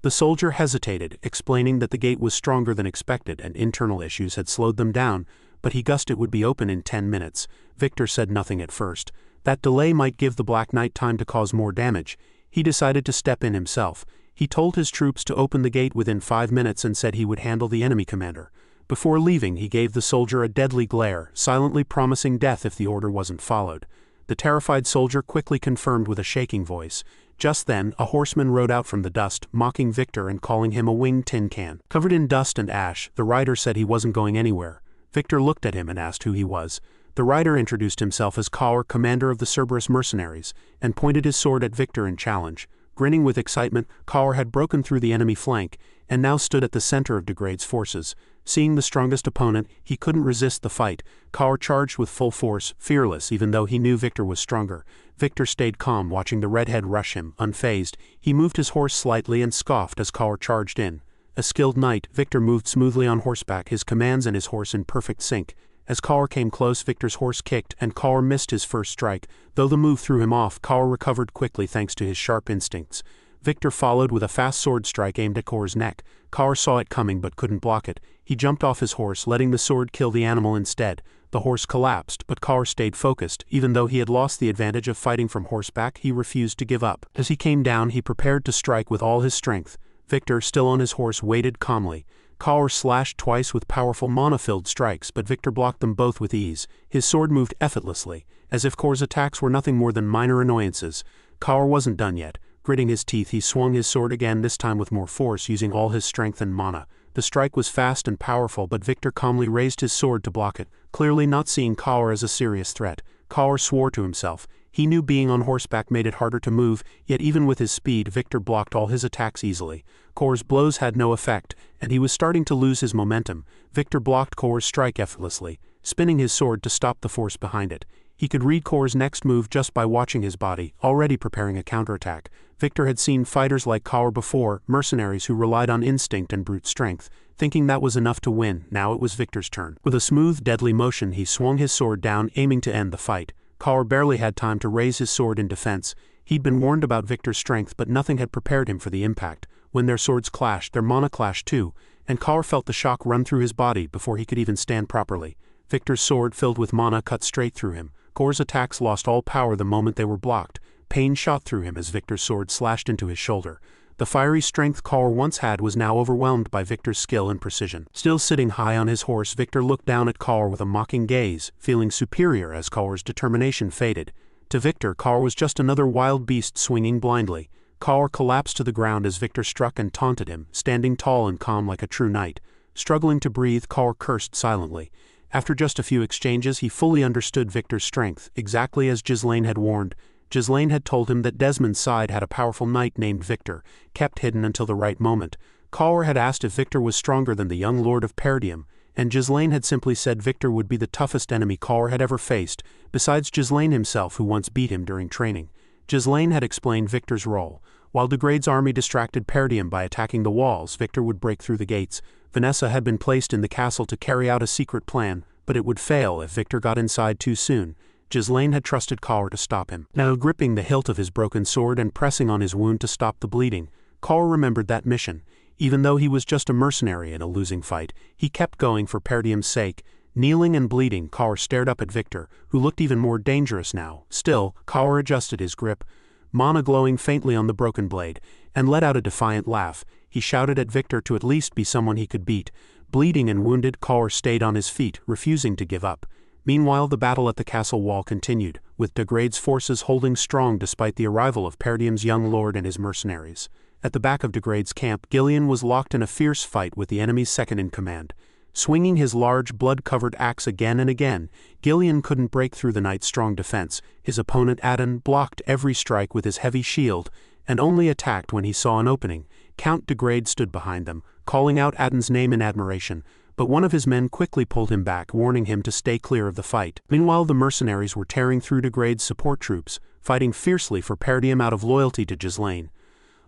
S2: The soldier hesitated, explaining that the gate was stronger than expected and internal issues had slowed them down, but he guessed it would be open in 10 minutes. Victor said nothing at first. That delay might give the Black Knight time to cause more damage. He decided to step in himself. He told his troops to open the gate within 5 minutes and said he would handle the enemy commander. Before leaving, he gave the soldier a deadly glare, silently promising death if the order wasn't followed. The terrified soldier quickly confirmed with a shaking voice. Just then, a horseman rode out from the dust, mocking Victor and calling him a winged tin can. Covered in dust and ash, the rider said he wasn't going anywhere. Victor looked at him and asked who he was. The rider introduced himself as Kaur, commander of the Cerberus mercenaries, and pointed his sword at Victor in challenge. Grinning with excitement, Kaur had broken through the enemy flank, and now stood at the center of Degrade's forces. Seeing the strongest opponent, he couldn't resist the fight. Kaur charged with full force, fearless even though he knew Victor was stronger. Victor stayed calm, watching the redhead rush him, unfazed. He moved his horse slightly and scoffed as Kaur charged in. A skilled knight, Victor moved smoothly on horseback, his commands and his horse in perfect sync. As Kaur came close, Victor's horse kicked, and Kaur missed his first strike. Though the move threw him off, Kaur recovered quickly thanks to his sharp instincts. Victor followed with a fast sword strike aimed at Kaur's neck. Kaur saw it coming but couldn't block it. He jumped off his horse, letting the sword kill the animal instead. The horse collapsed, but Kaur stayed focused. Even though he had lost the advantage of fighting from horseback, he refused to give up. As he came down, he prepared to strike with all his strength. Victor, still on his horse, waited calmly. Kaur slashed twice with powerful mana-filled strikes, but Victor blocked them both with ease. His sword moved effortlessly, as if Kaur's attacks were nothing more than minor annoyances. Kaur wasn't done yet. Gritting his teeth, he swung his sword again, this time with more force, using all his strength and mana. The strike was fast and powerful, but Victor calmly raised his sword to block it, clearly not seeing Kaur as a serious threat. Kaur swore to himself. He knew being on horseback made it harder to move, yet even with his speed, Victor blocked all his attacks easily. Kaur's blows had no effect, and he was starting to lose his momentum. Victor blocked Kaur's strike effortlessly, spinning his sword to stop the force behind it. He could read Kaur's next move just by watching his body, already preparing a counterattack. Victor had seen fighters like Kaur before, mercenaries who relied on instinct and brute strength. Thinking that was enough to win, now it was Victor's turn. With a smooth, deadly motion, he swung his sword down, aiming to end the fight. Kaur barely had time to raise his sword in defense. He'd been warned about Victor's strength, but nothing had prepared him for the impact. When their swords clashed, their mana clashed too, and Kaur felt the shock run through his body before he could even stand properly. Victor's sword, filled with mana, cut straight through him. Kaur's attacks lost all power the moment they were blocked. Pain shot through him as Victor's sword slashed into his shoulder. The fiery strength Kaur once had was now overwhelmed by Victor's skill and precision. Still sitting high on his horse, Victor looked down at Kaur with a mocking gaze, feeling superior as Kaur's determination faded. To Victor, Kaur was just another wild beast swinging blindly. Kaur collapsed to the ground as Victor struck and taunted him, standing tall and calm like a true knight. Struggling to breathe, Kaur cursed silently. After just a few exchanges, he fully understood Victor's strength, exactly as Ghislain had warned. Ghislain had told him that Desmond's side had a powerful knight named Victor, kept hidden until the right moment. Kaur had asked if Victor was stronger than the young Lord of Perdium, and Ghislain had simply said Victor would be the toughest enemy Kaur had ever faced, besides Ghislain himself who once beat him during training. Ghislain had explained Victor's role. While Degrade's army distracted Perdium by attacking the walls, Victor would break through the gates. Vanessa had been placed in the castle to carry out a secret plan, but it would fail if Victor got inside too soon. Ghislain had trusted Kaur to stop him. Now gripping the hilt of his broken sword and pressing on his wound to stop the bleeding, Kaur remembered that mission. Even though he was just a mercenary in a losing fight, he kept going for Perdium's sake. Kneeling and bleeding, Kaur stared up at Victor, who looked even more dangerous now. Still, Kaur adjusted his grip, mana glowing faintly on the broken blade, and let out a defiant laugh. He shouted at Victor to at least be someone he could beat. Bleeding and wounded, Kaur stayed on his feet, refusing to give up. Meanwhile, the battle at the castle wall continued, with Degrade's forces holding strong despite the arrival of Perdium's young lord and his mercenaries. At the back of Degrade's camp, Ghislain was locked in a fierce fight with the enemy's second-in-command. Swinging his large, blood-covered axe again and again, Ghislain couldn't break through the knight's strong defense. His opponent Idun blocked every strike with his heavy shield, and only attacked when he saw an opening. Count Degrade stood behind them, calling out Idun's name in admiration, but one of his men quickly pulled him back, warning him to stay clear of the fight. Meanwhile, the mercenaries were tearing through Degrade's support troops, fighting fiercely for Perdium out of loyalty to Ghislain.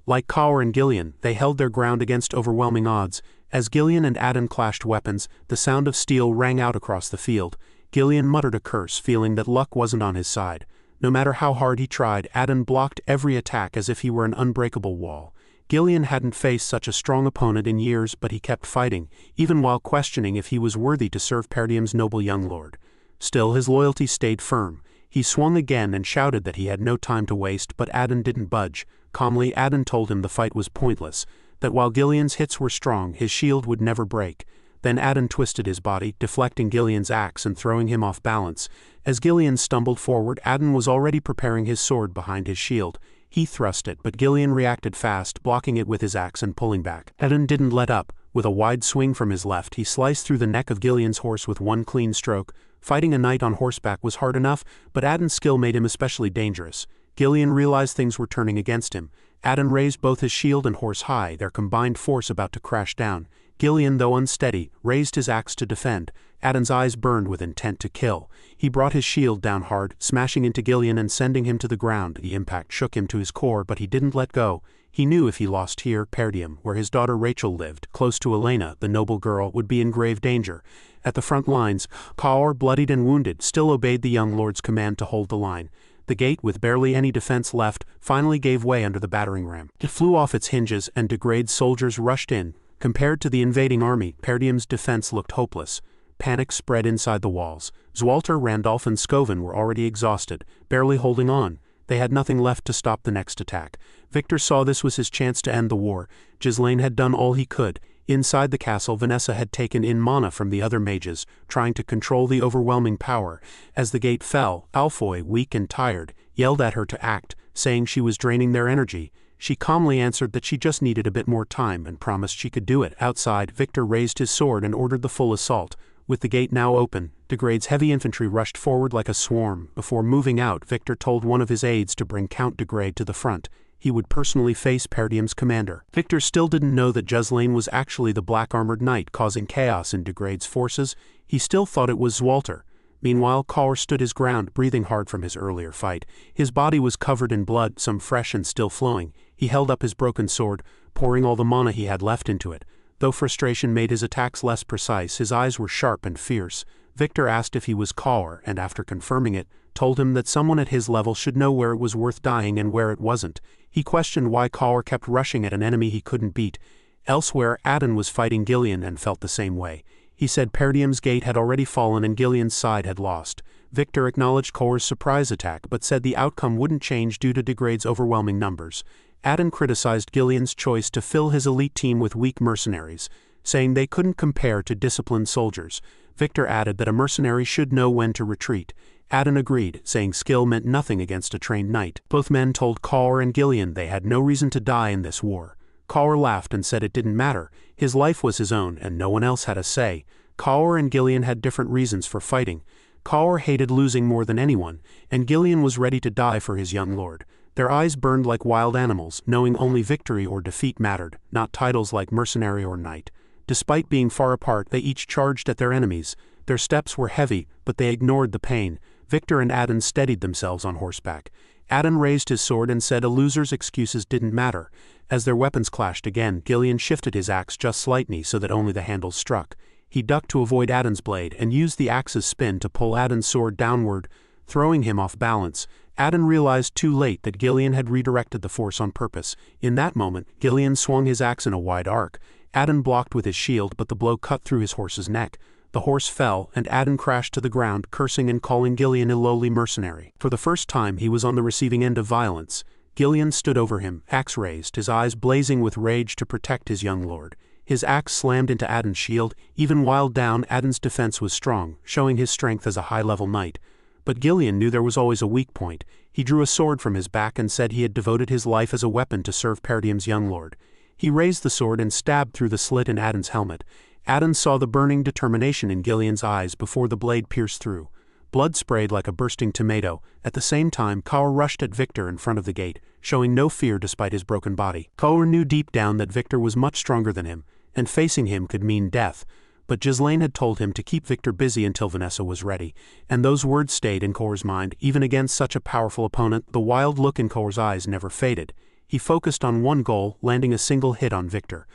S2: Like Kaur and Ghislain, they held their ground against overwhelming odds. As Ghislain and Idun clashed weapons, the sound of steel rang out across the field. Ghislain muttered a curse, feeling that luck wasn't on his side. No matter how hard he tried, Idun blocked every attack as if he were an unbreakable wall. Ghislain hadn't faced such a strong opponent in years, but he kept fighting, even while questioning if he was worthy to serve Perdium's noble young lord. Still, his loyalty stayed firm. He swung again and shouted that he had no time to waste, but Idun didn't budge. Calmly, Idun told him the fight was pointless, that while Ghislain's hits were strong, his shield would never break. Then Idun twisted his body, deflecting Ghislain's axe and throwing him off balance. As Ghislain stumbled forward, Idun was already preparing his sword behind his shield. He thrust it, but Ghislain reacted fast, blocking it with his axe and pulling back. Idun didn't let up. With a wide swing from his left, he sliced through the neck of Ghislain's horse with one clean stroke. Fighting a knight on horseback was hard enough, but Idun's skill made him especially dangerous. Ghislain realized things were turning against him. Idun raised both his shield and horse high, their combined force about to crash down. Ghislain, though unsteady, raised his axe to defend. Idun's eyes burned with intent to kill. He brought his shield down hard, smashing into Ghislain and sending him to the ground. The impact shook him to his core, but he didn't let go. He knew if he lost here, Perdium, where his daughter Rachel lived, close to Elena, the noble girl, would be in grave danger. At the front lines, Kaur, bloodied and wounded, still obeyed the young lord's command to hold the line. The gate, with barely any defense left, finally gave way under the battering ram. It flew off its hinges, and Degrade's soldiers rushed in. Compared to the invading army, Perdium's defense looked hopeless. Panic spread inside the walls. Zwalter, Randolph, and Scoven were already exhausted, barely holding on. They had nothing left to stop the next attack. Victor saw this was his chance to end the war. Ghislain had done all he could. Inside the castle, Vanessa had taken in mana from the other mages, trying to control the overwhelming power. As the gate fell, Alfoy, weak and tired, yelled at her to act, saying she was draining their energy. She calmly answered that she just needed a bit more time and promised she could do it. Outside, Victor raised his sword and ordered the full assault. With the gate now open, Degrade's heavy infantry rushed forward like a swarm. Before moving out, Victor told one of his aides to bring Count Degrade to the front. He would personally face Perdium's commander. Victor still didn't know that Ghislain was actually the black-armored knight causing chaos in Degrade's forces. He still thought it was Zwalter. Meanwhile, Kaur stood his ground, breathing hard from his earlier fight. His body was covered in blood, some fresh and still flowing. He held up his broken sword, pouring all the mana he had left into it. Though frustration made his attacks less precise, his eyes were sharp and fierce. Victor asked if he was Kaur, and after confirming it, told him that someone at his level should know where it was worth dying and where it wasn't. He questioned why Kaur kept rushing at an enemy he couldn't beat. Elsewhere, Idun was fighting Ghislain and felt the same way. He said Perdium's gate had already fallen and Ghislain's side had lost. Victor acknowledged Kor's surprise attack but said the outcome wouldn't change due to Degrade's overwhelming numbers. Idun criticized Ghislain's choice to fill his elite team with weak mercenaries, saying they couldn't compare to disciplined soldiers. Victor added that a mercenary should know when to retreat. Idun agreed, saying skill meant nothing against a trained knight. Both men told Kor and Ghislain they had no reason to die in this war. Kor laughed and said it didn't matter, his life was his own and no one else had a say. Kor and Ghislain had different reasons for fighting. Kor hated losing more than anyone, and Ghislain was ready to die for his young lord. Their eyes burned like wild animals, knowing only victory or defeat mattered, not titles like mercenary or knight. Despite being far apart, they each charged at their enemies. Their steps were heavy, but they ignored the pain. Victor and Idun steadied themselves on horseback. Idun raised his sword and said a loser's excuses didn't matter. As their weapons clashed again, Ghislain shifted his axe just slightly so that only the handle struck. He ducked to avoid Idun's blade and used the axe's spin to pull Idun's sword downward, throwing him off balance. Idun realized too late that Ghislain had redirected the force on purpose. In that moment, Ghislain swung his axe in a wide arc. Idun blocked with his shield, but the blow cut through his horse's neck. The horse fell, and Idun crashed to the ground, cursing and calling Ghislain a lowly mercenary. For the first time, he was on the receiving end of violence. Ghislain stood over him, axe raised, his eyes blazing with rage to protect his young lord. His axe slammed into Idun's shield. Even while down, Idun's defense was strong, showing his strength as a high-level knight. But Ghislain knew there was always a weak point. He drew a sword from his back and said he had devoted his life as a weapon to serve Perdium's young lord. He raised the sword and stabbed through the slit in Idun's helmet. Idun saw the burning determination in Ghislain's eyes before the blade pierced through. Blood sprayed like a bursting tomato. At the same time, Kor rushed at Victor in front of the gate, showing no fear despite his broken body. Kor knew deep down that Victor was much stronger than him, and facing him could mean death. But Ghislain had told him to keep Victor busy until Vanessa was ready, and those words stayed in Kor's mind. Even against such a powerful opponent, the wild look in Kor's eyes never faded. He focused on one goal, landing a single hit on Victor.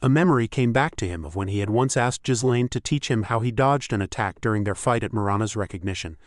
S2: A memory came back to him of when he had once asked Ghislain to teach him how he dodged an attack during their fight at Marana's recognition.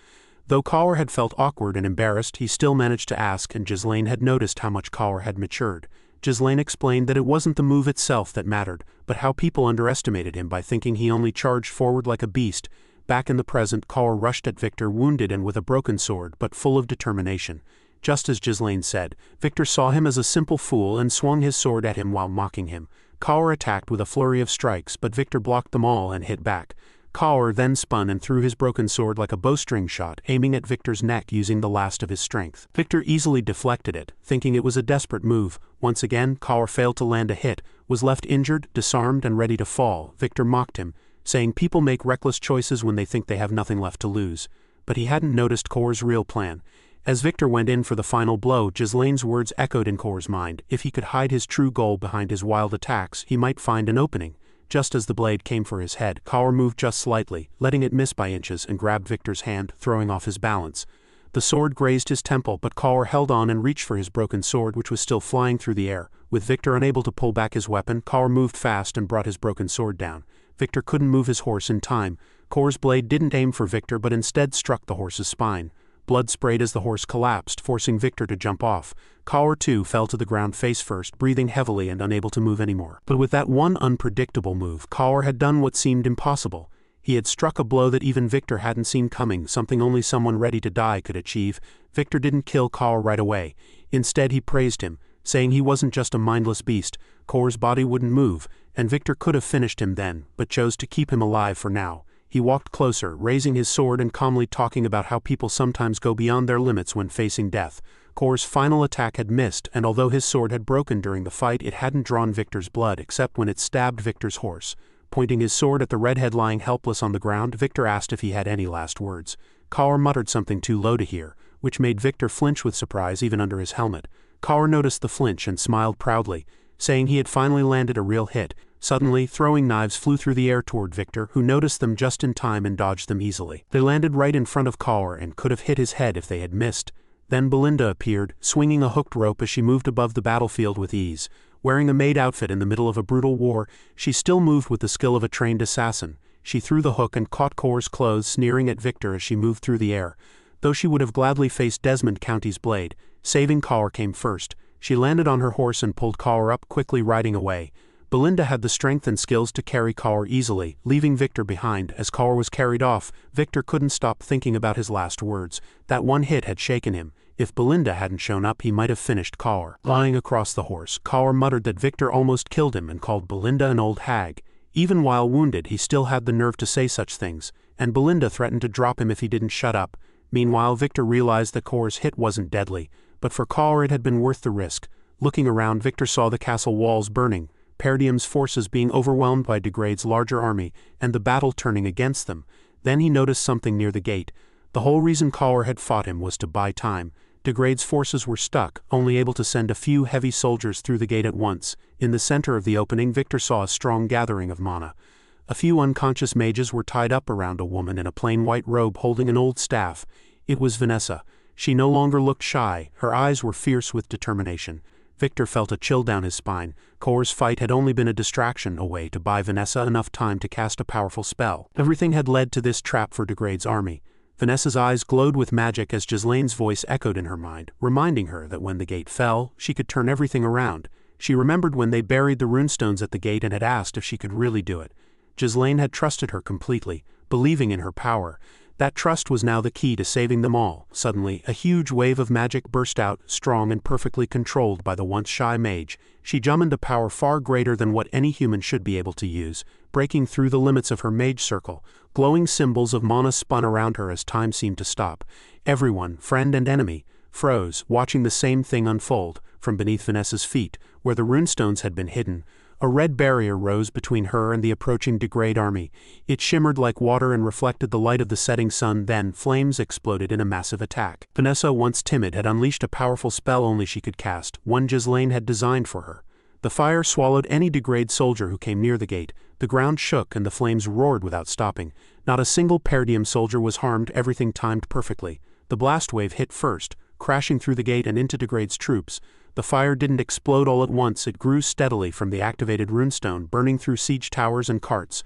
S2: Though Kor had felt awkward and embarrassed, he still managed to ask, and Ghislain had noticed how much Kor had matured. Ghislain explained that it wasn't the move itself that mattered, but how people underestimated him by thinking he only charged forward like a beast. Back in the present, Kor rushed at Victor wounded and with a broken sword, but full of determination. Just as Ghislain said, Victor saw him as a simple fool and swung his sword at him while mocking him. Kor attacked with a flurry of strikes, but Victor blocked them all and hit back. Kor then spun and threw his broken sword like a bowstring shot, aiming at Victor's neck using the last of his strength. Victor easily deflected it, thinking it was a desperate move. Once again, Kor failed to land a hit, was left injured, disarmed, and ready to fall. Victor mocked him, saying people make reckless choices when they think they have nothing left to lose. But he hadn't noticed Kor's real plan. As Victor went in for the final blow, Ghislain's words echoed in Kor's mind. If he could hide his true goal behind his wild attacks, he might find an opening. Just as the blade came for his head, Kor moved just slightly, letting it miss by inches, and grabbed Victor's hand, throwing off his balance. The sword grazed his temple, but Kor held on and reached for his broken sword, which was still flying through the air. With Victor unable to pull back his weapon, Kor moved fast and brought his broken sword down. Victor couldn't move his horse in time. Kor's blade didn't aim for Victor but instead struck the horse's spine. Blood sprayed as the horse collapsed, forcing Victor to jump off. Kor too fell to the ground face first, breathing heavily and unable to move anymore. But with that one unpredictable move, Kor had done what seemed impossible. He had struck a blow that even Victor hadn't seen coming, something only someone ready to die could achieve. Victor didn't kill Kor right away. Instead he praised him, saying he wasn't just a mindless beast. Kor's body wouldn't move, and Victor could have finished him then, but chose to keep him alive for now. He walked closer, raising his sword and calmly talking about how people sometimes go beyond their limits when facing death. Kor's final attack had missed, and although his sword had broken during the fight, it hadn't drawn Victor's blood except when it stabbed Victor's horse. Pointing his sword at the redhead lying helpless on the ground, Victor asked if he had any last words. Kor muttered something too low to hear, which made Victor flinch with surprise even under his helmet. Kor noticed the flinch and smiled proudly, saying he had finally landed a real hit. Suddenly, throwing knives flew through the air toward Victor, who noticed them just in time and dodged them easily. They landed right in front of Kor and could have hit his head if they had missed. Then Belinda appeared, swinging a hooked rope as she moved above the battlefield with ease. Wearing a maid outfit in the middle of a brutal war, she still moved with the skill of a trained assassin. She threw the hook and caught Kor's clothes, sneering at Victor as she moved through the air. Though she would have gladly faced Desmond County's blade, saving Kor came first. She landed on her horse and pulled Kor up, quickly riding away. Belinda had the strength and skills to carry Kaur easily, leaving Victor behind. As Kaur was carried off, Victor couldn't stop thinking about his last words. That one hit had shaken him. If Belinda hadn't shown up, he might have finished Kaur. Lying across the horse, Kaur muttered that Victor almost killed him and called Belinda an old hag. Even while wounded, he still had the nerve to say such things, and Belinda threatened to drop him if he didn't shut up. Meanwhile, Victor realized that Kaur's hit wasn't deadly, but for Kaur it had been worth the risk. Looking around, Victor saw the castle walls burning, Perdium's forces being overwhelmed by Degrade's larger army, and the battle turning against them. Then he noticed something near the gate. The whole reason Kaur had fought him was to buy time. Degrade's forces were stuck, only able to send a few heavy soldiers through the gate at once. In the center of the opening, Victor saw a strong gathering of mana. A few unconscious mages were tied up around a woman in a plain white robe holding an old staff. It was Vanessa. She no longer looked shy, her eyes were fierce with determination. Victor felt a chill down his spine. Kaur's fight had only been a distraction, a way to buy Vanessa enough time to cast a powerful spell. Everything had led to this trap for Degrade's army. Vanessa's eyes glowed with magic as Ghislain's voice echoed in her mind, reminding her that when the gate fell, she could turn everything around. She remembered when they buried the runestones at the gate and had asked if she could really do it. Ghislain had trusted her completely, believing in her power. That trust was now the key to saving them all. Suddenly, a huge wave of magic burst out, strong and perfectly controlled by the once shy mage. She summoned a power far greater than what any human should be able to use, breaking through the limits of her mage circle. Glowing symbols of mana spun around her as time seemed to stop. Everyone, friend and enemy, froze, watching the same thing unfold. From beneath Vanessa's feet, where the runestones had been hidden, a red barrier rose between her and the approaching Degrade army. It shimmered like water and reflected the light of the setting sun. Then flames exploded in a massive attack. Vanessa, once timid, had unleashed a powerful spell only she could cast, one Ghislain had designed for her. The fire swallowed any Degrade soldier who came near the gate. The ground shook and the flames roared without stopping. Not a single Perdium soldier was harmed, everything timed perfectly. The blast wave hit first, crashing through the gate and into Degrade's troops. The fire didn't explode all at once, it grew steadily from the activated runestone, burning through siege towers and carts.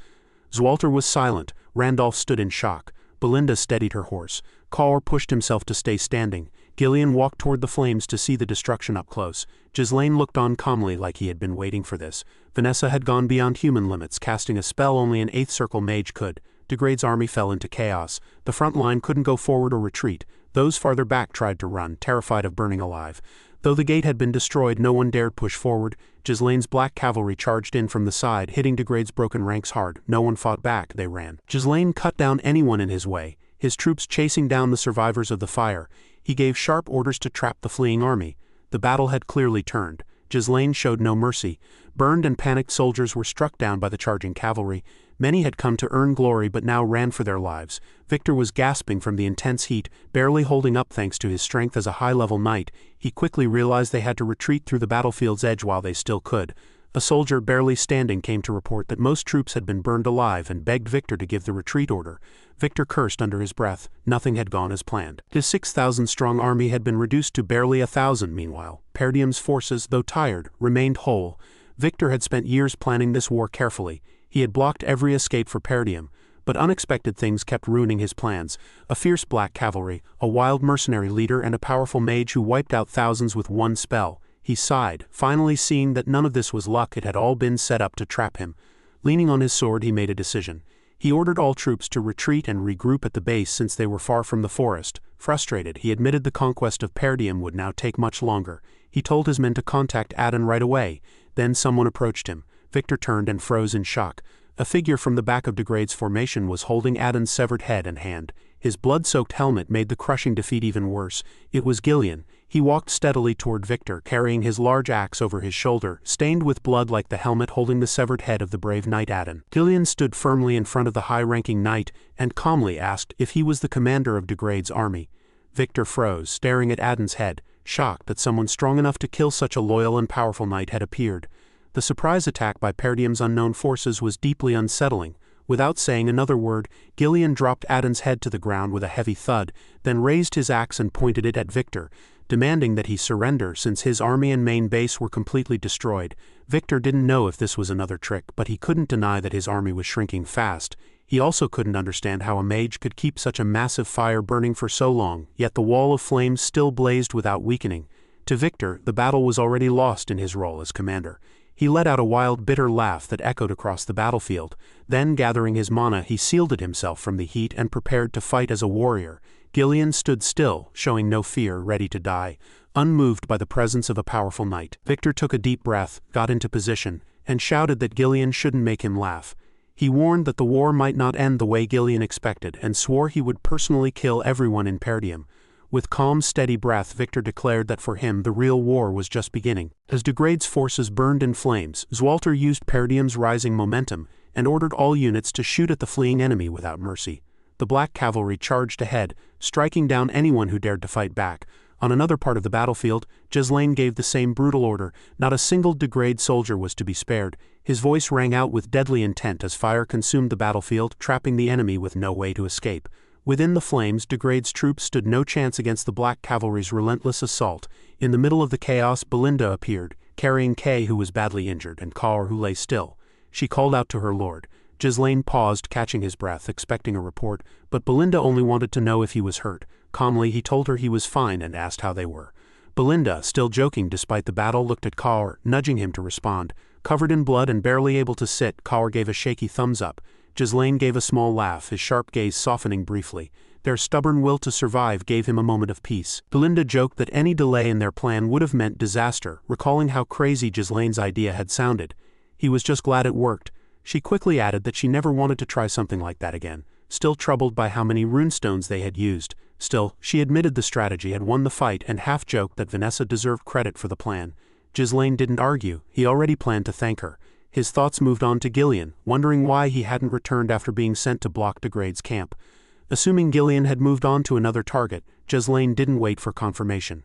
S2: Zwalter was silent. Randolph stood in shock. Belinda steadied her horse. Kaur pushed himself to stay standing. Ghislain walked toward the flames to see the destruction up close. Ghislain looked on calmly, like he had been waiting for this. Vanessa had gone beyond human limits, casting a spell only an 8th Circle mage could. Degrade's army fell into chaos. The front line couldn't go forward or retreat. Those farther back tried to run, terrified of burning alive. Though the gate had been destroyed, no one dared push forward. Ghislain's black cavalry charged in from the side, hitting Degrade's broken ranks hard. No one fought back, they ran. Ghislain cut down anyone in his way, his troops chasing down the survivors of the fire. He gave sharp orders to trap the fleeing army. The battle had clearly turned. Ghislain showed no mercy. Burned and panicked soldiers were struck down by the charging cavalry. Many had come to earn glory but now ran for their lives. Victor was gasping from the intense heat, barely holding up thanks to his strength as a high-level knight. He quickly realized they had to retreat through the battlefield's edge while they still could. A soldier barely standing came to report that most troops had been burned alive and begged Victor to give the retreat order. Victor cursed under his breath. Nothing had gone as planned. His 6,000-strong army had been reduced to barely 1,000 meanwhile. Perdium's forces, though tired, remained whole. Victor had spent years planning this war carefully. He had blocked every escape for Perdium, but unexpected things kept ruining his plans. A fierce black cavalry, a wild mercenary leader, and a powerful mage who wiped out thousands with one spell. He sighed, finally seeing that none of this was luck. It had all been set up to trap him. Leaning on his sword, he made a decision. He ordered all troops to retreat and regroup at the base since they were far from the forest. Frustrated, he admitted the conquest of Perdium would now take much longer. He told his men to contact Idun right away. Then someone approached him. Victor turned and froze in shock. A figure from the back of Degrade's formation was holding Idun's severed head and hand. His blood-soaked helmet made the crushing defeat even worse. It was Ghislain. He walked steadily toward Victor, carrying his large axe over his shoulder, stained with blood like the helmet holding the severed head of the brave knight Idun. Ghislain stood firmly in front of the high-ranking knight and calmly asked if he was the commander of Degrade's army. Victor froze, staring at Idun's head, shocked that someone strong enough to kill such a loyal and powerful knight had appeared. The surprise attack by Perdium's unknown forces was deeply unsettling. Without saying another word, Ghislain dropped Idun's head to the ground with a heavy thud, then raised his axe and pointed it at Victor, demanding that he surrender since his army and main base were completely destroyed. Victor didn't know if this was another trick, but he couldn't deny that his army was shrinking fast. He also couldn't understand how a mage could keep such a massive fire burning for so long, yet the wall of flames still blazed without weakening. To Victor, the battle was already lost in his role as commander. He let out a wild, bitter laugh that echoed across the battlefield. Then, gathering his mana, he shielded himself from the heat and prepared to fight as a warrior. Ghislain stood still, showing no fear, ready to die, unmoved by the presence of a powerful knight. Victor took a deep breath, got into position, and shouted that Ghislain shouldn't make him laugh. He warned that the war might not end the way Ghislain expected, and swore he would personally kill everyone in Perdium. With calm, steady breath, Victor declared that for him the real war was just beginning. As Degrade's forces burned in flames, Zwalter used Perdium's rising momentum and ordered all units to shoot at the fleeing enemy without mercy. The Black Cavalry charged ahead, striking down anyone who dared to fight back. On another part of the battlefield, Ghislain gave the same brutal order. Not a single Degrade soldier was to be spared. His voice rang out with deadly intent as fire consumed the battlefield, trapping the enemy with no way to escape. Within the flames, Degrade's troops stood no chance against the Black Cavalry's relentless assault. In the middle of the chaos, Belinda appeared, carrying Kay, who was badly injured, and Kaur, who lay still. She called out to her lord. Ghislain paused, catching his breath, expecting a report, but Belinda only wanted to know if he was hurt. Calmly, he told her he was fine and asked how they were. Belinda, still joking despite the battle, looked at Kaur, nudging him to respond. Covered in blood and barely able to sit, Kaur gave a shaky thumbs up. Ghislain gave a small laugh, his sharp gaze softening briefly. Their stubborn will to survive gave him a moment of peace. Belinda joked that any delay in their plan would have meant disaster, recalling how crazy Ghislain's idea had sounded. He was just glad it worked. She quickly added that she never wanted to try something like that again, still troubled by how many runestones they had used. Still, she admitted the strategy had won the fight and half-joked that Vanessa deserved credit for the plan. Ghislain didn't argue, he already planned to thank her. His thoughts moved on to Ghislain, wondering why he hadn't returned after being sent to block Degrade's camp. Assuming Ghislain had moved on to another target, Ghislain didn't wait for confirmation.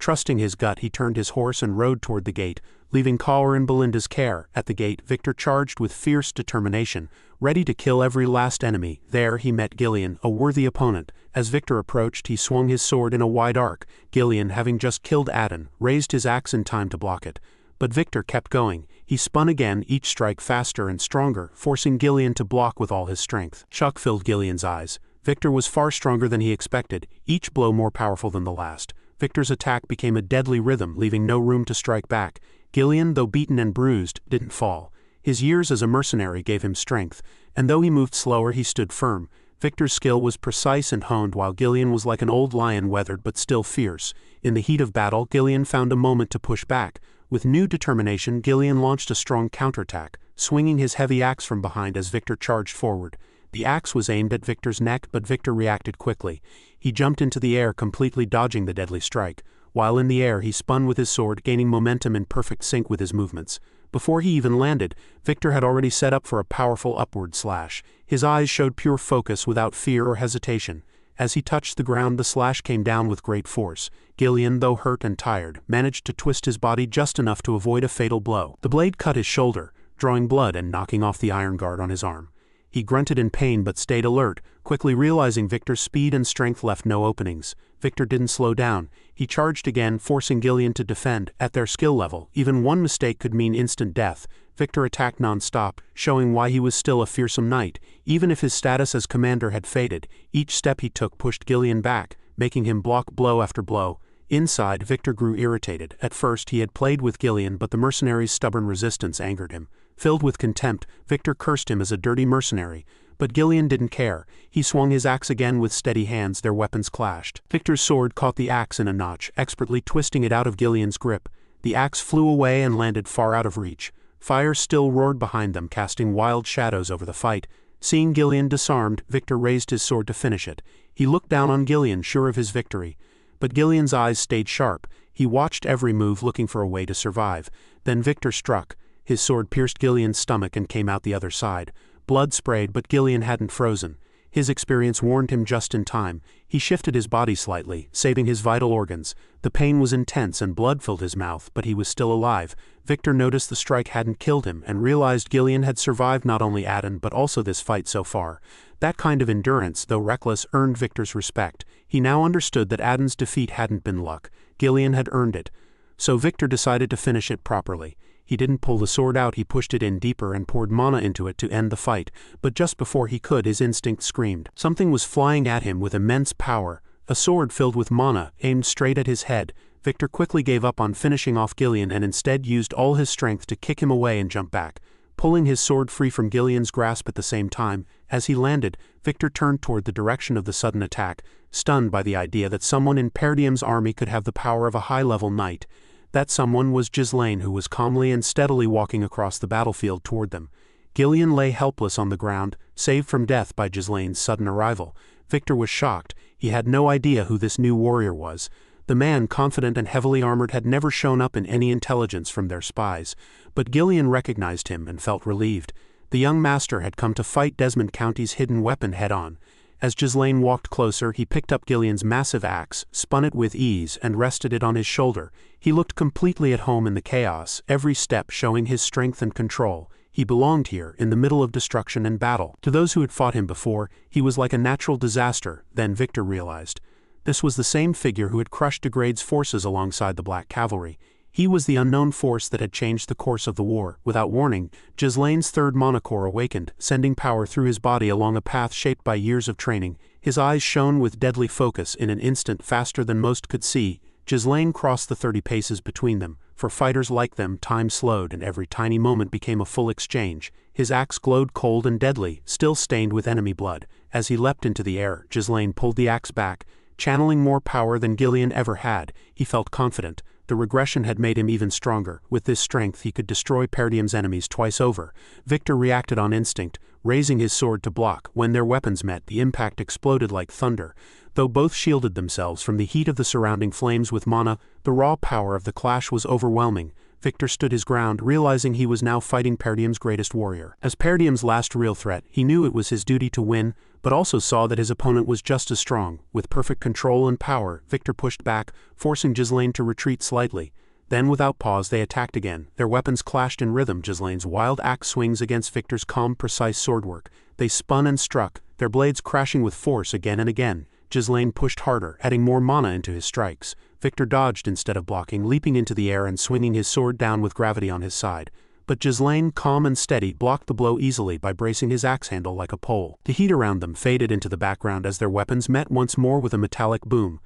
S2: Trusting his gut, he turned his horse and rode toward the gate, leaving Kaur in Belinda's care. At the gate, Victor charged with fierce determination, ready to kill every last enemy. There he met Ghislain, a worthy opponent. As Victor approached, he swung his sword in a wide arc. Ghislain, having just killed Idun, raised his axe in time to block it. But Victor kept going. He spun again, each strike faster and stronger, forcing Ghislain to block with all his strength. Shock filled Ghislain's eyes. Victor was far stronger than he expected, each blow more powerful than the last. Victor's attack became a deadly rhythm, leaving no room to strike back. Ghislain, though beaten and bruised, didn't fall. His years as a mercenary gave him strength, and though he moved slower, he stood firm. Victor's skill was precise and honed, while Ghislain was like an old lion, weathered but still fierce. In the heat of battle, Ghislain found a moment to push back. With new determination, Ghislain launched a strong counterattack, swinging his heavy axe from behind as Victor charged forward. The axe was aimed at Victor's neck, but Victor reacted quickly. He jumped into the air, completely dodging the deadly strike. While in the air, he spun with his sword, gaining momentum in perfect sync with his movements. Before he even landed, Victor had already set up for a powerful upward slash. His eyes showed pure focus without fear or hesitation. As he touched the ground, the slash came down with great force. Ghislain, though hurt and tired, managed to twist his body just enough to avoid a fatal blow. The blade cut his shoulder, drawing blood and knocking off the iron guard on his arm. He grunted in pain but stayed alert, quickly realizing Victor's speed and strength left no openings. Victor didn't slow down. He charged again, forcing Ghislain to defend. At their skill level, even one mistake could mean instant death. Victor attacked non-stop, showing why he was still a fearsome knight. Even if his status as commander had faded, each step he took pushed Ghislain back, making him block blow after blow. Inside, Victor grew irritated. At first, he had played with Ghislain, but the mercenary's stubborn resistance angered him. Filled with contempt, Victor cursed him as a dirty mercenary. But Ghislain didn't care. He swung his axe again with steady hands. Their weapons clashed. Victor's sword caught the axe in a notch, expertly twisting it out of Ghislain's grip. The axe flew away and landed far out of reach. Fire still roared behind them, casting wild shadows over the fight. Seeing Ghislain disarmed, Victor raised his sword to finish it. He looked down on Ghislain, sure of his victory. But Ghislain's eyes stayed sharp. He watched every move, looking for a way to survive. Then Victor struck. His sword pierced Ghislain's stomach and came out the other side. Blood sprayed, but Ghislain hadn't frozen. His experience warned him just in time. He shifted his body slightly, saving his vital organs. The pain was intense and blood filled his mouth, but he was still alive. Victor noticed the strike hadn't killed him and realized Ghislain had survived not only Idun but also this fight so far. That kind of endurance, though reckless, earned Victor's respect. He now understood that Idun's defeat hadn't been luck. Ghislain had earned it. So Victor decided to finish it properly. He didn't pull the sword out, he pushed it in deeper and poured mana into it to end the fight, but just before he could, his instinct screamed. Something was flying at him with immense power, a sword filled with mana, aimed straight at his head. Victor quickly gave up on finishing off Ghislain and instead used all his strength to kick him away and jump back, pulling his sword free from Ghislain's grasp at the same time. As he landed, Victor turned toward the direction of the sudden attack, stunned by the idea that someone in Perdium's army could have the power of a high-level knight. That someone was Ghislain, who was calmly and steadily walking across the battlefield toward them. Ghislain lay helpless on the ground, saved from death by Ghislain's sudden arrival. Victor was shocked. He had no idea who this new warrior was. The man, confident and heavily armored, had never shown up in any intelligence from their spies, but Ghislain recognized him and felt relieved. The young master had come to fight Desmond County's hidden weapon head-on. As Ghislain walked closer, he picked up Ghislain's massive axe, spun it with ease, and rested it on his shoulder. He looked completely at home in the chaos, every step showing his strength and control. He belonged here, in the middle of destruction and battle. To those who had fought him before, he was like a natural disaster, then Victor realized. This was the same figure who had crushed Degrade's forces alongside the Black Cavalry. He was the unknown force that had changed the course of the war. Without warning, Ghislain's third monocore awakened, sending power through his body along a path shaped by years of training. His eyes shone with deadly focus. In an instant, faster than most could see, Ghislain crossed the 30 paces between them. For fighters like them, time slowed, and every tiny moment became a full exchange. His axe glowed cold and deadly, still stained with enemy blood. As he leapt into the air, Ghislain pulled the axe back, channeling more power than Ghislain ever had. He felt confident. The regression had made him even stronger. With this strength, he could destroy Perdium's enemies twice over. Victor reacted on instinct, raising his sword to block. When their weapons met, the impact exploded like thunder. Though both shielded themselves from the heat of the surrounding flames with mana, the raw power of the clash was overwhelming. Victor stood his ground, realizing he was now fighting Perdium's greatest warrior. As Perdium's last real threat, he knew it was his duty to win, but also saw that his opponent was just as strong. With perfect control and power, Victor pushed back, forcing Ghislain to retreat slightly. Then without pause they attacked again. Their weapons clashed in rhythm. Ghislain's wild axe swings against Victor's calm, precise swordwork. They spun and struck, their blades crashing with force again and again. Ghislain pushed harder, adding more mana into his strikes. Victor dodged instead of blocking, leaping into the air and swinging his sword down with gravity on his side. But Ghislain, calm and steady, blocked the blow easily by bracing his axe handle like a pole. The heat around them faded into the background as their weapons met once more with a metallic boom.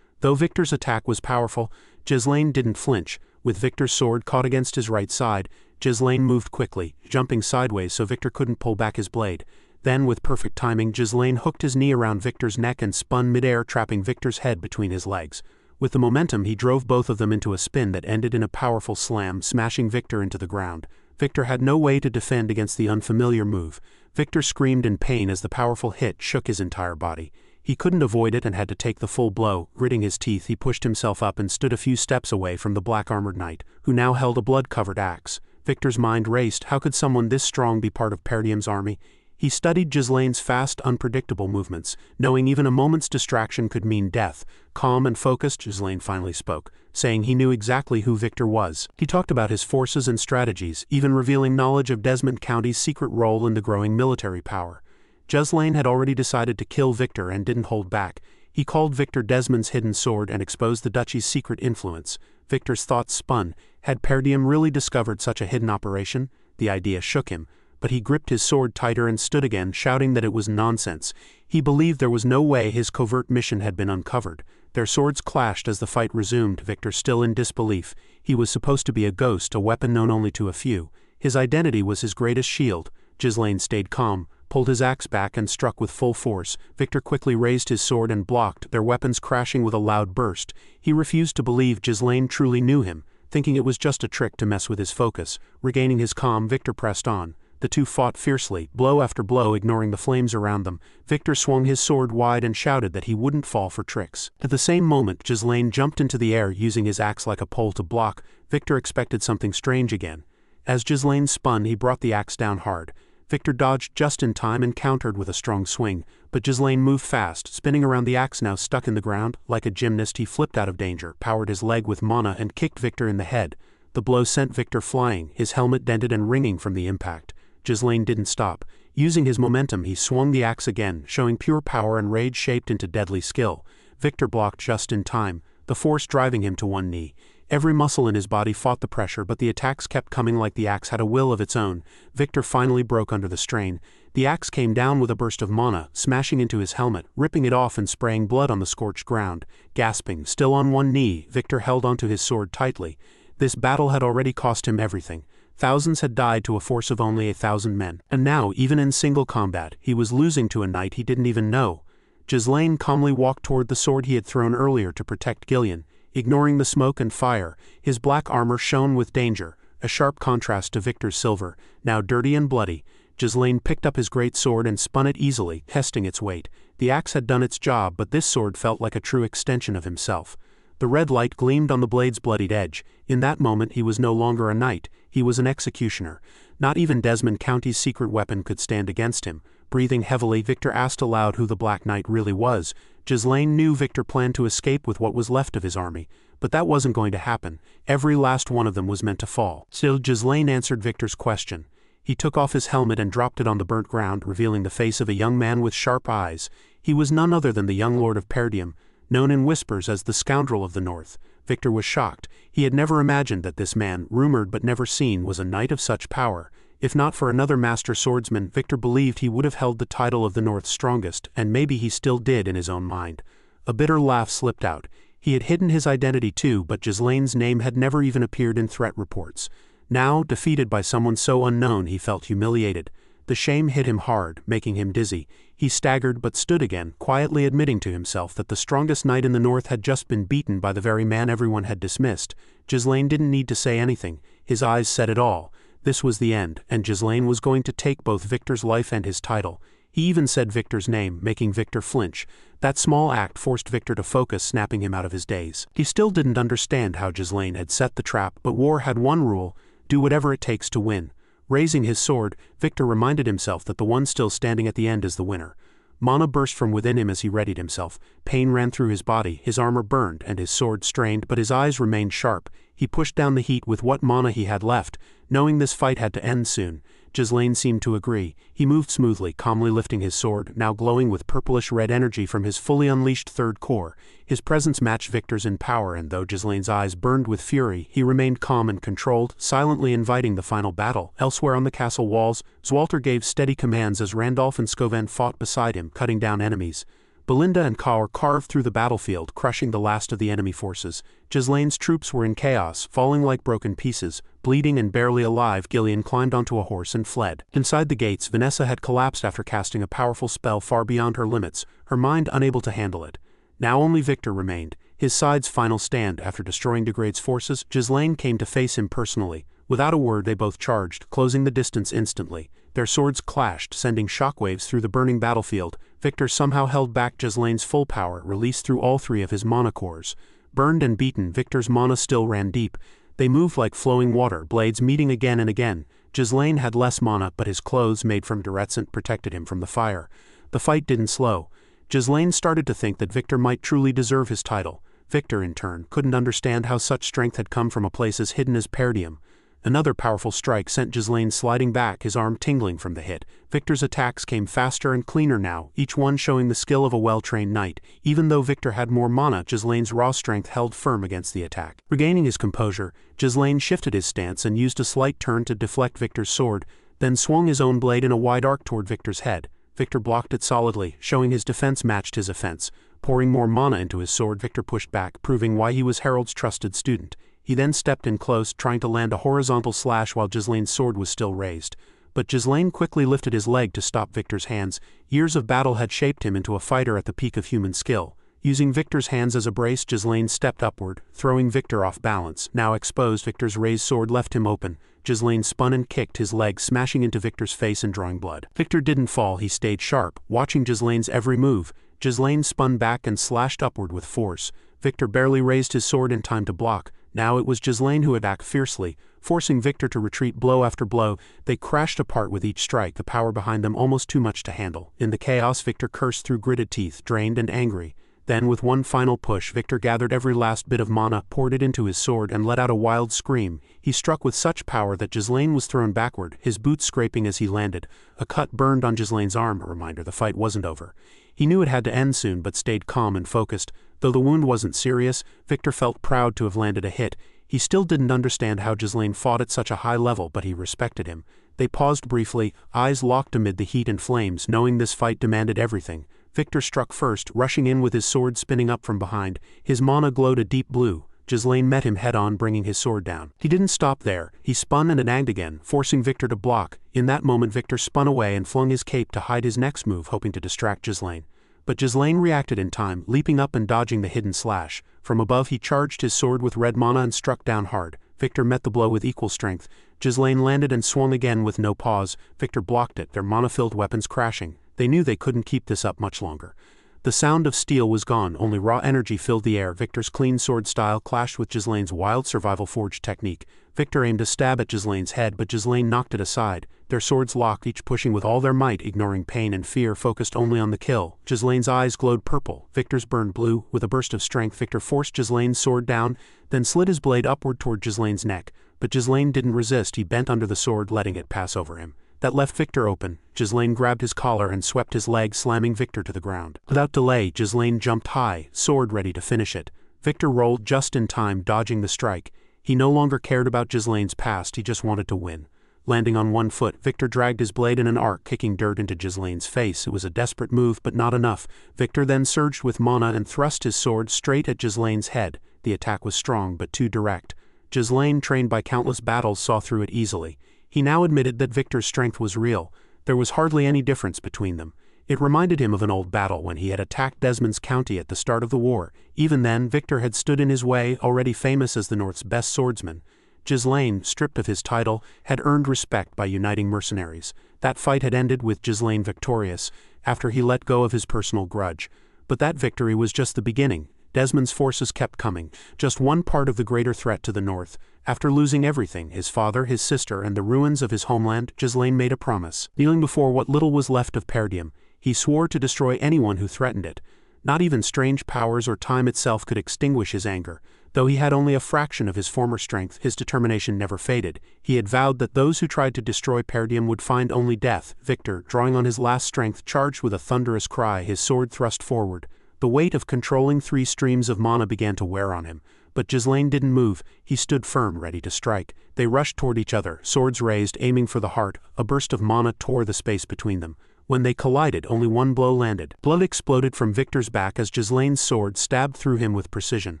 S2: Though Victor's attack was powerful, Ghislain didn't flinch. With Victor's sword caught against his right side, Ghislain moved quickly, jumping sideways so Victor couldn't pull back his blade. Then, with perfect timing, Ghislain hooked his knee around Victor's neck and spun midair, trapping Victor's head between his legs. With the momentum, he drove both of them into a spin that ended in a powerful slam, smashing Victor into the ground. Victor had no way to defend against the unfamiliar move. Victor screamed in pain as the powerful hit shook his entire body. He couldn't avoid it and had to take the full blow. Gritting his teeth, he pushed himself up and stood a few steps away from the black-armored knight, who now held a blood-covered axe. Victor's mind raced. How could someone this strong be part of Perdium's army? He studied Ghislain's fast, unpredictable movements, knowing even a moment's distraction could mean death. Calm and focused, Ghislain finally spoke, saying he knew exactly who Victor was. He talked about his forces and strategies, even revealing knowledge of Desmond County's secret role in the growing military power. Ghislain had already decided to kill Victor and didn't hold back. He called Victor Desmond's hidden sword and exposed the duchy's secret influence. Victor's thoughts spun. Had Perdium really discovered such a hidden operation? The idea shook him. But he gripped his sword tighter and stood again, shouting that it was nonsense. He believed there was no way his covert mission had been uncovered. Their swords clashed as the fight resumed, Victor still in disbelief. He was supposed to be a ghost, a weapon known only to a few. His identity was his greatest shield. Ghislain stayed calm, pulled his axe back and struck with full force. Victor quickly raised his sword and blocked, their weapons crashing with a loud burst. He refused to believe Ghislain truly knew him, thinking it was just a trick to mess with his focus. Regaining his calm, Victor pressed on. The two fought fiercely, blow after blow, ignoring the flames around them. Victor swung his sword wide and shouted that he wouldn't fall for tricks. At the same moment, Ghislain jumped into the air, using his axe like a pole to block. Victor expected something strange again. As Ghislain spun, he brought the axe down hard. Victor dodged just in time and countered with a strong swing, but Ghislain moved fast, spinning around the axe now stuck in the ground. Like a gymnast, he flipped out of danger, powered his leg with mana and kicked Victor in the head. The blow sent Victor flying, his helmet dented and ringing from the impact. Ghislain didn't stop. Using his momentum, he swung the axe again, showing pure power and rage shaped into deadly skill. Victor blocked just in time, the force driving him to one knee. Every muscle in his body fought the pressure, but the attacks kept coming like the axe had a will of its own. Victor finally broke under the strain. The axe came down with a burst of mana, smashing into his helmet, ripping it off and spraying blood on the scorched ground. Gasping, still on one knee, Victor held onto his sword tightly. This battle had already cost him everything. Thousands had died to a force of only 1,000 men. And now, even in single combat, he was losing to a knight he didn't even know. Ghislain calmly walked toward the sword he had thrown earlier to protect Ghislain. Ignoring the smoke and fire, his black armor shone with danger, a sharp contrast to Victor's silver, now dirty and bloody. Ghislain picked up his great sword and spun it easily, testing its weight. The axe had done its job, but this sword felt like a true extension of himself. The red light gleamed on the blade's bloodied edge. In that moment he was no longer a knight, he was an executioner. Not even Desmond County's secret weapon could stand against him. Breathing heavily, Victor asked aloud who the Black Knight really was. Ghislain knew Victor planned to escape with what was left of his army, but that wasn't going to happen. Every last one of them was meant to fall. Still, Ghislain answered Victor's question. He took off his helmet and dropped it on the burnt ground, revealing the face of a young man with sharp eyes. He was none other than the young Lord of Perdium, known in whispers as the Scoundrel of the North. Victor was shocked. He had never imagined that this man, rumored but never seen, was a knight of such power. If not for another master swordsman, Victor believed he would have held the title of the North's strongest, and maybe he still did in his own mind. A bitter laugh slipped out. He had hidden his identity too, but Ghislain's name had never even appeared in threat reports. Now, defeated by someone so unknown, he felt humiliated. The shame hit him hard, making him dizzy. He staggered but stood again, quietly admitting to himself that the strongest knight in the North had just been beaten by the very man everyone had dismissed. Ghislain didn't need to say anything. His eyes said it all. This was the end, and Ghislain was going to take both Victor's life and his title. He even said Victor's name, making Victor flinch. That small act forced Victor to focus, snapping him out of his daze. He still didn't understand how Ghislain had set the trap, but war had one rule: do whatever it takes to win. Raising his sword, Victor reminded himself that the one still standing at the end is the winner. Mana burst from within him as he readied himself. Pain ran through his body, his armor burned, and his sword strained, but his eyes remained sharp. He pushed down the heat with what mana he had left, knowing this fight had to end soon. Ghislain seemed to agree. He moved smoothly, calmly lifting his sword, now glowing with purplish-red energy from his fully unleashed third core. His presence matched Victor's in power, and though Ghislain's eyes burned with fury, he remained calm and controlled, silently inviting the final battle. Elsewhere on the castle walls, Zwalter gave steady commands as Randolph and Scoven fought beside him, cutting down enemies. Belinda and Kaur carved through the battlefield, crushing the last of the enemy forces. Ghislain's troops were in chaos, falling like broken pieces. Bleeding and barely alive, Ghislain climbed onto a horse and fled. Inside the gates, Vanessa had collapsed after casting a powerful spell far beyond her limits, her mind unable to handle it. Now only Victor remained. His side's final stand after destroying Degrade's forces, Ghislain came to face him personally. Without a word, they both charged, closing the distance instantly. Their swords clashed, sending shockwaves through the burning battlefield. Victor somehow held back Ghislain's full power, released through all three of his mana cores. Burned and beaten, Victor's mana still ran deep. They moved like flowing water, blades meeting again and again. Ghislain had less mana, but his clothes made from Duretsant protected him from the fire. The fight didn't slow. Ghislain started to think that Victor might truly deserve his title. Victor, in turn, couldn't understand how such strength had come from a place as hidden as Perdium. Another powerful strike sent Ghislain sliding back, his arm tingling from the hit. Victor's attacks came faster and cleaner now, each one showing the skill of a well-trained knight. Even though Victor had more mana, Ghislain's raw strength held firm against the attack. Regaining his composure, Ghislain shifted his stance and used a slight turn to deflect Victor's sword, then swung his own blade in a wide arc toward Victor's head. Victor blocked it solidly, showing his defense matched his offense. Pouring more mana into his sword, Victor pushed back, proving why he was Harold's trusted student. He then stepped in close, trying to land a horizontal slash while Ghislain's sword was still raised. But Ghislain quickly lifted his leg to stop Victor's hands. Years of battle had shaped him into a fighter at the peak of human skill. Using Victor's hands as a brace, Ghislain stepped upward, throwing Victor off balance. Now exposed, Victor's raised sword left him open. Ghislain spun and kicked, his leg smashing into Victor's face and drawing blood. Victor didn't fall, he stayed sharp, watching Ghislain's every move. Ghislain spun back and slashed upward with force. Victor barely raised his sword in time to block. Now it was Ghislain who attacked fiercely, forcing Victor to retreat blow after blow. They crashed apart with each strike, the power behind them almost too much to handle. In the chaos, Victor cursed through gritted teeth, drained and angry. Then, with one final push, Victor gathered every last bit of mana, poured it into his sword, and let out a wild scream. He struck with such power that Ghislain was thrown backward, his boots scraping as he landed. A cut burned on Ghislain's arm, a reminder the fight wasn't over. He knew it had to end soon, but stayed calm and focused. Though the wound wasn't serious, Victor felt proud to have landed a hit. He still didn't understand how Ghislain fought at such a high level, but he respected him. They paused briefly, eyes locked amid the heat and flames, knowing this fight demanded everything. Victor struck first, rushing in with his sword spinning up from behind. His mana glowed a deep blue. Ghislain met him head-on, bringing his sword down. He didn't stop there. He spun and nagged again, forcing Victor to block. In that moment Victor spun away and flung his cape to hide his next move, hoping to distract Ghislain. But Ghislain reacted in time, leaping up and dodging the hidden slash. From above he charged his sword with red mana and struck down hard. Victor met the blow with equal strength. Ghislain landed and swung again with no pause. Victor blocked it, their mana-filled weapons crashing. They knew they couldn't keep this up much longer. The sound of steel was gone, only raw energy filled the air. Victor's clean sword style clashed with Ghislain's wild survival forge technique. Victor aimed a stab at Ghislain's head, but Ghislain knocked it aside. Their swords locked, each pushing with all their might, ignoring pain and fear, focused only on the kill. Ghislain's eyes glowed purple, Victor's burned blue. With a burst of strength, Victor forced Ghislain's sword down, then slid his blade upward toward Ghislain's neck. But Ghislain didn't resist. He bent under the sword, letting it pass over him. That left Victor open. Ghislain grabbed his collar and swept his leg, slamming Victor to the ground. Without delay, Ghislain jumped high, sword ready to finish it. Victor rolled just in time, dodging the strike. He no longer cared about Ghislain's past, he just wanted to win. Landing on one foot, Victor dragged his blade in an arc, kicking dirt into Ghislain's face. It was a desperate move, but not enough. Victor then surged with mana and thrust his sword straight at Ghislain's head. The attack was strong, but too direct. Ghislain, trained by countless battles, saw through it easily. He now admitted that Victor's strength was real. There was hardly any difference between them. It reminded him of an old battle when he had attacked Desmond's county at the start of the war. Even then, Victor had stood in his way, already famous as the North's best swordsman. Ghislain, stripped of his title, had earned respect by uniting mercenaries. That fight had ended with Ghislain victorious, after he let go of his personal grudge. But that victory was just the beginning. Desmond's forces kept coming, just one part of the greater threat to the north. After losing everything, his father, his sister, and the ruins of his homeland, Ghislain made a promise. Kneeling before what little was left of Perdium, he swore to destroy anyone who threatened it. Not even strange powers or time itself could extinguish his anger. Though he had only a fraction of his former strength, his determination never faded. He had vowed that those who tried to destroy Perdium would find only death. Victor, drawing on his last strength, charged with a thunderous cry, his sword thrust forward. The weight of controlling 3 streams of mana began to wear on him. But Ghislain didn't move. He stood firm, ready to strike. They rushed toward each other, swords raised, aiming for the heart. A burst of mana tore the space between them. When they collided, only one blow landed. Blood exploded from Victor's back as Ghislain's sword stabbed through him with precision.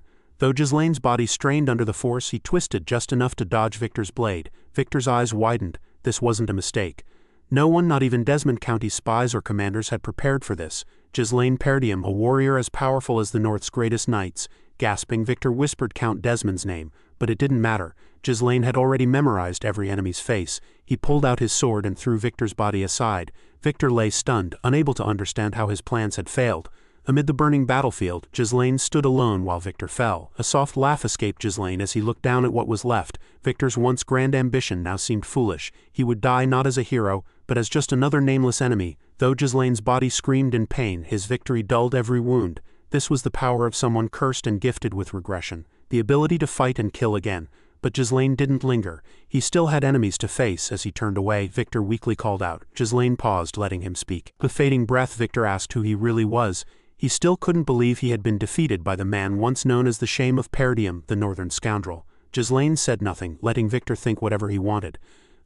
S2: Though Ghislain's body strained under the force, he twisted just enough to dodge Victor's blade. Victor's eyes widened. This wasn't a mistake. No one, not even Desmond County's spies or commanders, had prepared for this. Ghislain Perdium, a warrior as powerful as the North's greatest knights. Gasping, Victor whispered Count Desmond's name, but it didn't matter. Ghislain had already memorized every enemy's face. He pulled out his sword and threw Victor's body aside. Victor lay stunned, unable to understand how his plans had failed. Amid the burning battlefield, Ghislain stood alone while Victor fell. A soft laugh escaped Ghislain as he looked down at what was left. Victor's once grand ambition now seemed foolish. He would die not as a hero, but as just another nameless enemy. Though Ghislain's body screamed in pain, his victory dulled every wound. This was the power of someone cursed and gifted with regression, the ability to fight and kill again. But Ghislain didn't linger. He still had enemies to face. As he turned away, Victor weakly called out. Ghislain paused, letting him speak. With fading breath, Victor asked who he really was. He still couldn't believe he had been defeated by the man once known as the Shame of Perdium, the northern scoundrel. Ghislain said nothing, letting Victor think whatever he wanted.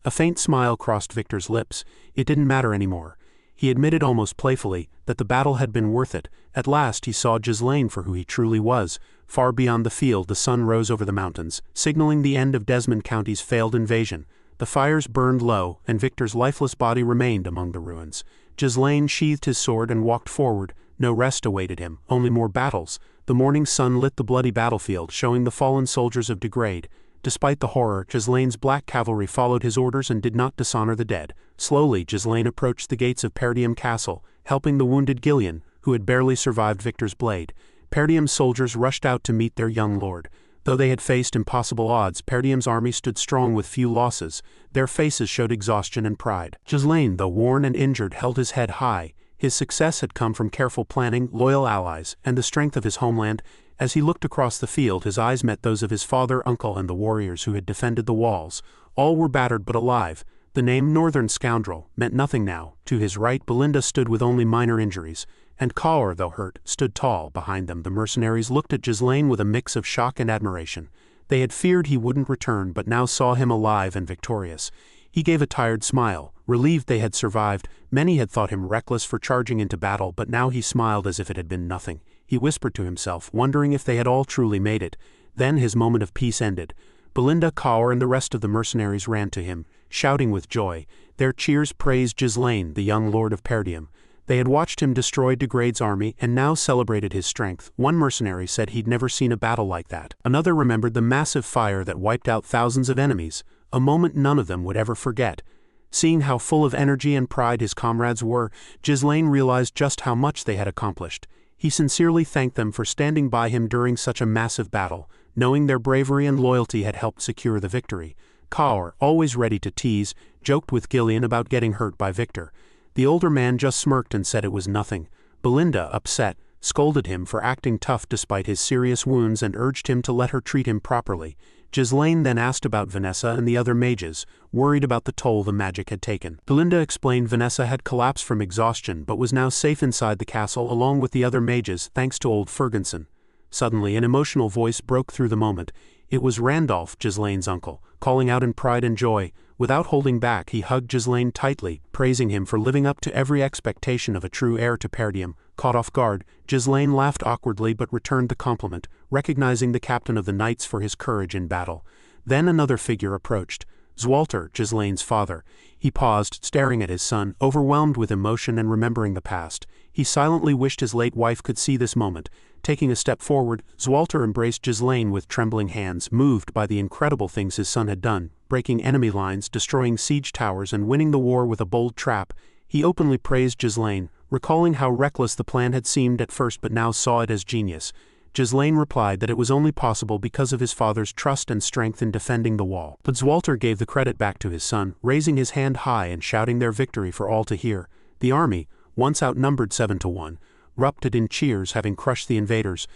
S2: A faint smile crossed Victor's lips. It didn't matter anymore. He admitted almost playfully that the battle had been worth it. At last he saw Ghislain for who he truly was. Far beyond the field, the sun rose over the mountains, signaling the end of Desmond County's failed invasion. The fires burned low, and Victor's lifeless body remained among the ruins. Ghislain sheathed his sword and walked forward. No rest awaited him, only more battles. The morning sun lit the bloody battlefield, showing the fallen soldiers of Degrade. Despite the horror, Ghislain's black cavalry followed his orders and did not dishonor the dead. Slowly, Ghislain approached the gates of Perdium Castle, helping the wounded Ghislain, who had barely survived Victor's blade. Perdium's soldiers rushed out to meet their young lord. Though they had faced impossible odds, Perdium's army stood strong with few losses. Their faces showed exhaustion and pride. Ghislain, though worn and injured, held his head high. His success had come from careful planning, loyal allies, and the strength of his homeland. As he looked across the field, his eyes met those of his father, uncle, and the warriors who had defended the walls. All were battered but alive. The name Northern Scoundrel meant nothing now. To his right, Belinda stood with only minor injuries, and Kaur, though hurt, stood tall behind them. The mercenaries looked at Ghislain with a mix of shock and admiration. They had feared he wouldn't return but now saw him alive and victorious. He gave a tired smile, relieved they had survived. Many had thought him reckless for charging into battle, but now he smiled as if it had been nothing. He whispered to himself, wondering if they had all truly made it. Then his moment of peace ended. Belinda, Kaur and the rest of the mercenaries ran to him, shouting with joy. Their cheers praised Ghislain, the young lord of Perdium. They had watched him destroy Degrade's army and now celebrated his strength. One mercenary said he'd never seen a battle like that. Another remembered the massive fire that wiped out thousands of enemies, a moment none of them would ever forget. Seeing how full of energy and pride his comrades were, Ghislain realized just how much they had accomplished. He sincerely thanked them for standing by him during such a massive battle, knowing their bravery and loyalty had helped secure the victory. Kaur, always ready to tease, joked with Ghislain about getting hurt by Victor. The older man just smirked and said it was nothing. Belinda, upset, scolded him for acting tough despite his serious wounds and urged him to let her treat him properly. Ghislain then asked about Vanessa and the other mages, worried about the toll the magic had taken. Belinda explained Vanessa had collapsed from exhaustion but was now safe inside the castle along with the other mages thanks to old Ferguson. Suddenly an emotional voice broke through the moment. It was Randolph, Ghislain's uncle, calling out in pride and joy. Without holding back, he hugged Ghislain tightly, praising him for living up to every expectation of a true heir to Perdium. Caught off guard, Ghislain laughed awkwardly but returned the compliment, recognizing the captain of the knights for his courage in battle. Then another figure approached. Zwalter, Ghislain's father. He paused, staring at his son, overwhelmed with emotion and remembering the past. He silently wished his late wife could see this moment. Taking a step forward, Zwalter embraced Ghislain with trembling hands, moved by the incredible things his son had done, breaking enemy lines, destroying siege towers and winning the war with a bold trap. He openly praised Ghislain, recalling how reckless the plan had seemed at first but now saw it as genius. Ghislain replied that it was only possible because of his father's trust and strength in defending the wall. But Zwalter gave the credit back to his son, raising his hand high and shouting their victory for all to hear. The army, once outnumbered 7-1, erupted in cheers, having crushed the invaders.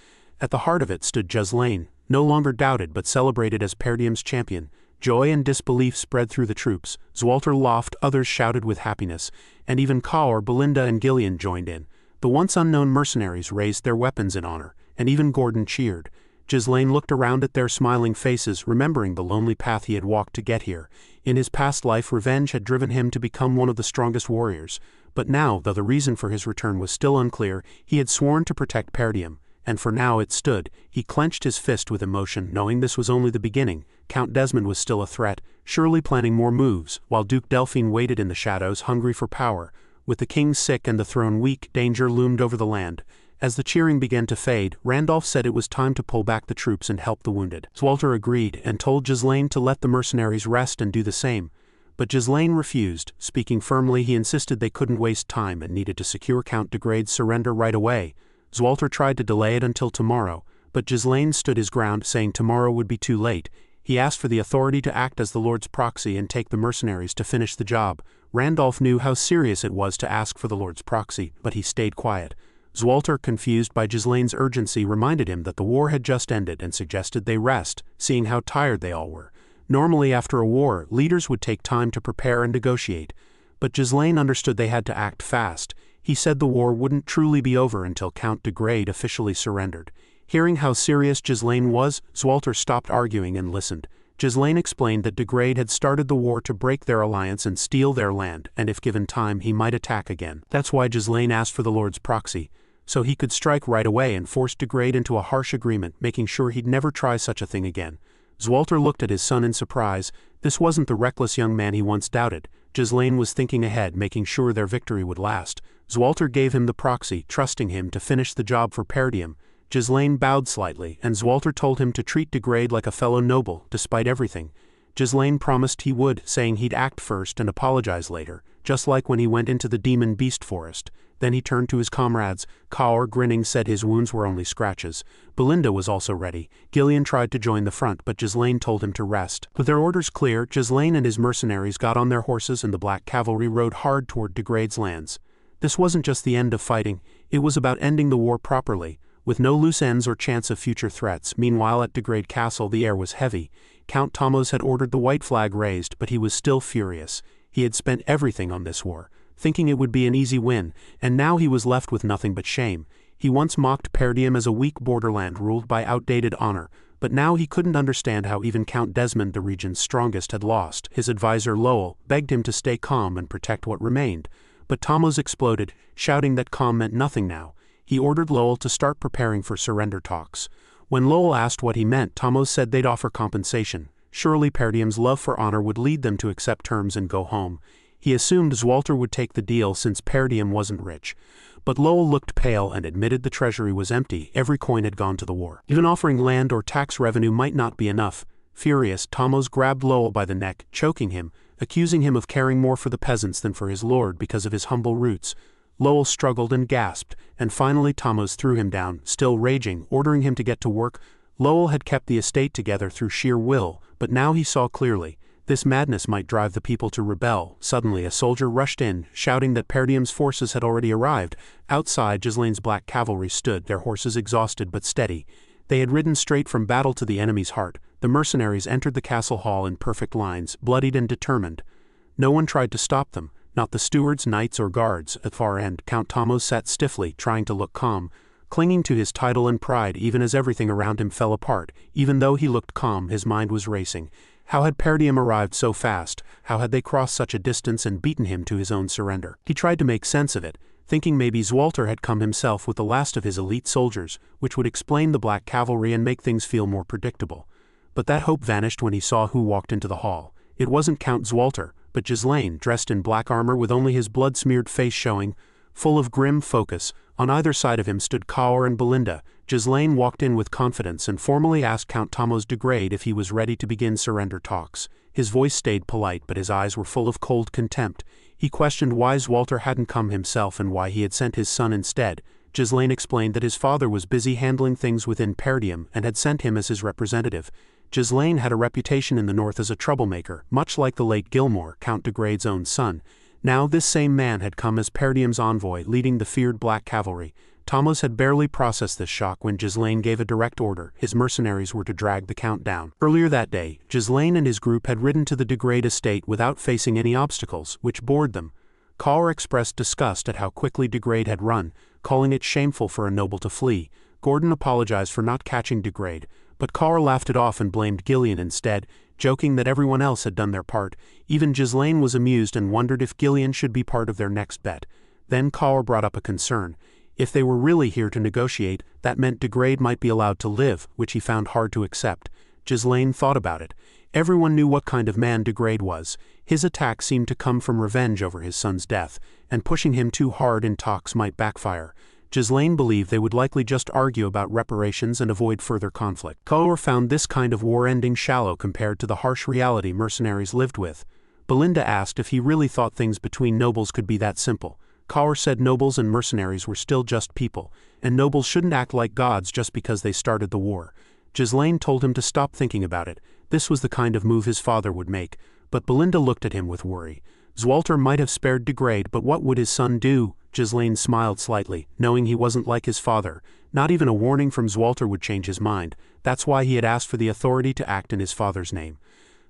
S2: At the heart of it stood Ghislain, no longer doubted but celebrated as Perdium's champion. Joy and disbelief spread through the troops. Zwalter laughed, others shouted with happiness, and even Kaur, Belinda and Ghislain joined in. The once unknown mercenaries raised their weapons in honor, and even Gordon cheered. Ghislain looked around at their smiling faces, remembering the lonely path he had walked to get here. In his past life, revenge had driven him to become one of the strongest warriors. But now, though the reason for his return was still unclear, he had sworn to protect Perdium, and for now it stood. He clenched his fist with emotion, knowing this was only the beginning. Count Desmond was still a threat, surely planning more moves, while Duke Delphine waited in the shadows, hungry for power. With the king sick and the throne weak, danger loomed over the land. As the cheering began to fade, Randolph said it was time to pull back the troops and help the wounded. Zwalter agreed and told Ghislain to let the mercenaries rest and do the same. But Ghislain refused. Speaking firmly, he insisted they couldn't waste time and needed to secure Count Degrade's surrender right away. Zwalter tried to delay it until tomorrow, but Ghislain stood his ground, saying tomorrow would be too late. He asked for the authority to act as the Lord's proxy and take the mercenaries to finish the job. Randolph knew how serious it was to ask for the Lord's proxy, but he stayed quiet. Zwalter, confused by Ghislain's urgency, reminded him that the war had just ended and suggested they rest, seeing how tired they all were. Normally after a war, leaders would take time to prepare and negotiate, but Ghislain understood they had to act fast. He said the war wouldn't truly be over until Count Degrade officially surrendered. Hearing how serious Ghislain was, Zwalter stopped arguing and listened. Ghislain explained that Degrade had started the war to break their alliance and steal their land, and if given time he might attack again. That's why Ghislain asked for the Lord's proxy, so he could strike right away and force Degrade into a harsh agreement, making sure he'd never try such a thing again. Zwalter looked at his son in surprise. This wasn't the reckless young man he once doubted. Ghislain was thinking ahead, making sure their victory would last. Zwalter gave him the proxy, trusting him to finish the job for Perdium. Ghislain bowed slightly, and Zwalter told him to treat Degrade like a fellow noble, despite everything. Ghislain promised he would, saying he'd act first and apologize later, just like when he went into the demon beast forest. Then he turned to his comrades. Kaur, grinning, said his wounds were only scratches. Belinda was also ready. Ghislain tried to join the front, but Ghislain told him to rest. With their orders clear, Ghislain and his mercenaries got on their horses and the Black Cavalry rode hard toward Degrade's lands. This wasn't just the end of fighting, it was about ending the war properly, with no loose ends or chance of future threats. Meanwhile at Degrade Castle the air was heavy. Count Tomos had ordered the white flag raised, but he was still furious. He had spent everything on this war, thinking it would be an easy win, and now he was left with nothing but shame. He once mocked Perdium as a weak borderland ruled by outdated honor, but now he couldn't understand how even Count Desmond, the region's strongest, had lost. His advisor Lowell begged him to stay calm and protect what remained, but Tamos exploded, shouting that calm meant nothing now. He ordered Lowell to start preparing for surrender talks. When Lowell asked what he meant, Tamos said they'd offer compensation. Surely Perdium's love for honor would lead them to accept terms and go home. He assumed Zwalter would take the deal since Perdium wasn't rich. But Lowell looked pale and admitted the treasury was empty. Every coin had gone to the war. Even offering land or tax revenue might not be enough. Furious, Tamos grabbed Lowell by the neck, choking him, accusing him of caring more for the peasants than for his lord because of his humble roots. Lowell struggled and gasped, and finally Tamos threw him down, still raging, ordering him to get to work. Lowell had kept the estate together through sheer will, but now he saw clearly. This madness might drive the people to rebel. Suddenly a soldier rushed in, shouting that Perdium's forces had already arrived. Outside, Ghislain's black cavalry stood, their horses exhausted but steady. They had ridden straight from battle to the enemy's heart. The mercenaries entered the castle hall in perfect lines, bloodied and determined. No one tried to stop them, not the stewards, knights, or guards. At far end, Count Tamos sat stiffly, trying to look calm, clinging to his title and pride even as everything around him fell apart. Even though he looked calm, his mind was racing. How had Perdium arrived so fast? How had they crossed such a distance and beaten him to his own surrender? He tried to make sense of it, thinking maybe Zwalter had come himself with the last of his elite soldiers, which would explain the black cavalry and make things feel more predictable. But that hope vanished when he saw who walked into the hall. It wasn't Count Zwalter, but Ghislain, dressed in black armor with only his blood-smeared face showing, full of grim focus. On either side of him stood Kaur and Belinda. Ghislain walked in with confidence and formally asked Count Tamos de Grade if he was ready to begin surrender talks. His voice stayed polite, but his eyes were full of cold contempt. He questioned why Zwalter hadn't come himself and why he had sent his son instead. Ghislain explained that his father was busy handling things within Perdium and had sent him as his representative. Ghislain had a reputation in the north as a troublemaker, much like the late Gilmore, Count de Grade's own son. Now this same man had come as Perdium's envoy, leading the feared black cavalry. Tamos had barely processed this shock when Ghislain gave a direct order. His mercenaries were to drag the count down. Earlier that day, Ghislain and his group had ridden to the de Grade estate without facing any obstacles, which bored them. Kaur expressed disgust at how quickly de Grade had run, calling it shameful for a noble to flee. Gordon apologized for not catching de Grade, but Kaur laughed it off and blamed Ghislain instead, joking that everyone else had done their part. Even Ghislain was amused and wondered if Ghislain should be part of their next bet. Then Kaur brought up a concern. If they were really here to negotiate, that meant de Grade might be allowed to live, which he found hard to accept. Ghislain thought about it. Everyone knew what kind of man de Grade was. His attack seemed to come from revenge over his son's death, and pushing him too hard in talks might backfire. Ghislain believed they would likely just argue about reparations and avoid further conflict. Kaur found this kind of war ending shallow compared to the harsh reality mercenaries lived with. Belinda asked if he really thought things between nobles could be that simple. Kaur said nobles and mercenaries were still just people, and nobles shouldn't act like gods just because they started the war. Ghislain told him to stop thinking about it. This was the kind of move his father would make, but Belinda looked at him with worry. Zwalter might have spared de Grade, but what would his son do? Ghislain smiled slightly, knowing he wasn't like his father. Not even a warning from Zwalter would change his mind. That's why he had asked for the authority to act in his father's name,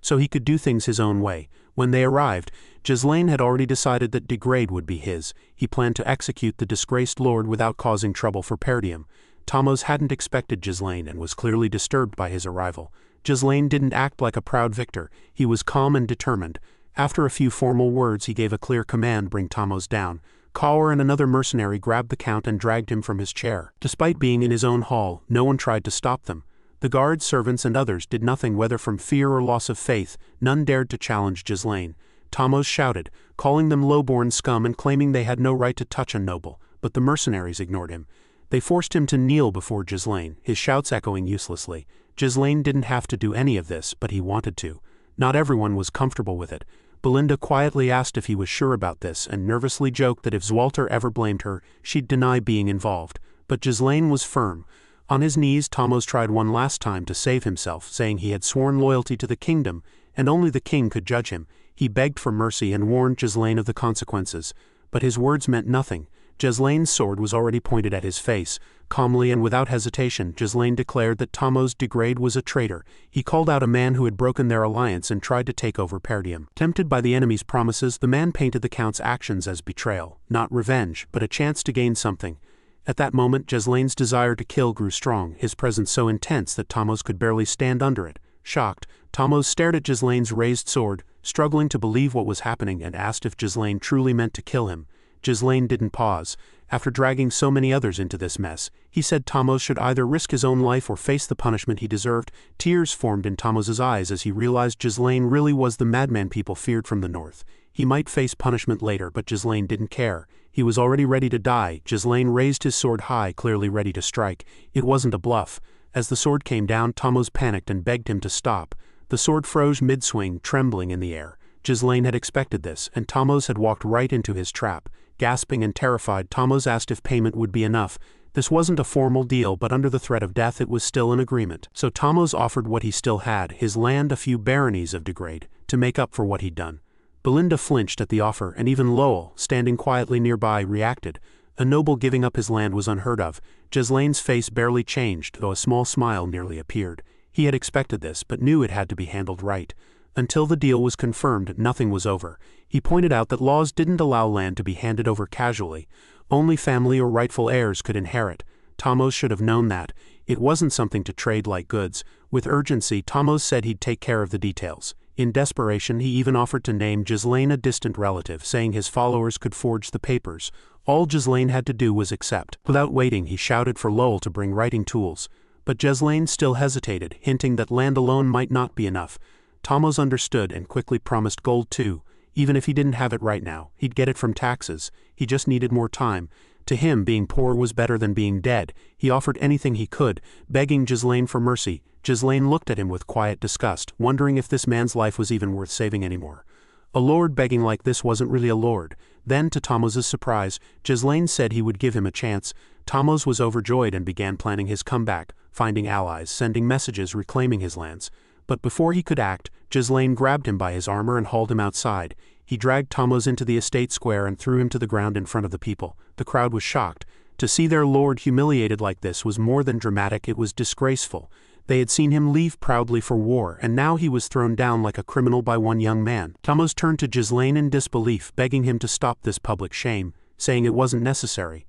S2: so he could do things his own way. When they arrived, Ghislain had already decided that de Grade would be his. He planned to execute the disgraced lord without causing trouble for Perdium. Tamos hadn't expected Ghislain and was clearly disturbed by his arrival. Ghislain didn't act like a proud victor. He was calm and determined. After a few formal words, he gave a clear command: bring Tamos down. Kaur and another mercenary grabbed the count and dragged him from his chair. Despite being in his own hall, no one tried to stop them. The guards, servants, and others did nothing, whether from fear or loss of faith. None dared to challenge Ghislain. Tamos shouted, calling them low-born scum and claiming they had no right to touch a noble, but the mercenaries ignored him. They forced him to kneel before Ghislain, his shouts echoing uselessly. Ghislain didn't have to do any of this, but he wanted to. Not everyone was comfortable with it. Belinda quietly asked if he was sure about this and nervously joked that if Zwalter ever blamed her, she'd deny being involved. But Ghislain was firm. On his knees, Tamos tried one last time to save himself, saying he had sworn loyalty to the kingdom, and only the king could judge him. He begged for mercy and warned Ghislain of the consequences. But his words meant nothing. Ghislain's sword was already pointed at his face. Calmly and without hesitation, Ghislain declared that Tamos de Grade was a traitor. He called out a man who had broken their alliance and tried to take over Perdium. Tempted by the enemy's promises, the man painted the count's actions as betrayal, not revenge, but a chance to gain something. At that moment Ghislain's desire to kill grew strong, his presence so intense that Thamos could barely stand under it. Shocked, Thamos stared at Ghislain's raised sword, struggling to believe what was happening, and asked if Ghislain truly meant to kill him. Ghislain didn't pause. After dragging so many others into this mess, he said Thamos should either risk his own life or face the punishment he deserved. Tears formed in Thamos' eyes as he realized Ghislain really was the madman people feared from the north. He might face punishment later, but Ghislain didn't care. He was already ready to die. Ghislain raised his sword high, clearly ready to strike. It wasn't a bluff. As the sword came down, Thamos panicked and begged him to stop. The sword froze mid-swing, trembling in the air. Ghislain had expected this, and Thamos had walked right into his trap. Gasping and terrified, Thamos asked if payment would be enough. This wasn't a formal deal, but under the threat of death it was still an agreement. So Thamos offered what he still had, his land, a few baronies of Degrade, to make up for what he'd done. Belinda flinched at the offer, and even Lowell, standing quietly nearby, reacted. A noble giving up his land was unheard of. Ghislain's face barely changed, though a small smile nearly appeared. He had expected this, but knew it had to be handled right. Until the deal was confirmed, nothing was over. He pointed out that laws didn't allow land to be handed over casually. Only family or rightful heirs could inherit. Thamos should have known that. It wasn't something to trade like goods. With urgency, Thamos said he'd take care of the details. In desperation, he even offered to name Ghislain a distant relative, saying his followers could forge the papers. All Ghislain had to do was accept. Without waiting, he shouted for Lowell to bring writing tools. But Ghislain still hesitated, hinting that land alone might not be enough. Thamos understood and quickly promised gold too. Even if he didn't have it right now, he'd get it from taxes. He just needed more time. To him, being poor was better than being dead. He offered anything he could, begging Ghislain for mercy. Ghislain looked at him with quiet disgust, wondering if this man's life was even worth saving anymore. A lord begging like this wasn't really a lord. Then, to Thamos' surprise, Ghislain said he would give him a chance. Thamos was overjoyed and began planning his comeback, finding allies, sending messages reclaiming his lands. But before he could act, Ghislain grabbed him by his armor and hauled him outside. He dragged Thamos into the estate square and threw him to the ground in front of the people. The crowd was shocked. To see their lord humiliated like this was more than dramatic, it was disgraceful. They had seen him leave proudly for war, and now he was thrown down like a criminal by one young man. Thamos turned to Ghislain in disbelief, begging him to stop this public shame, saying it wasn't necessary.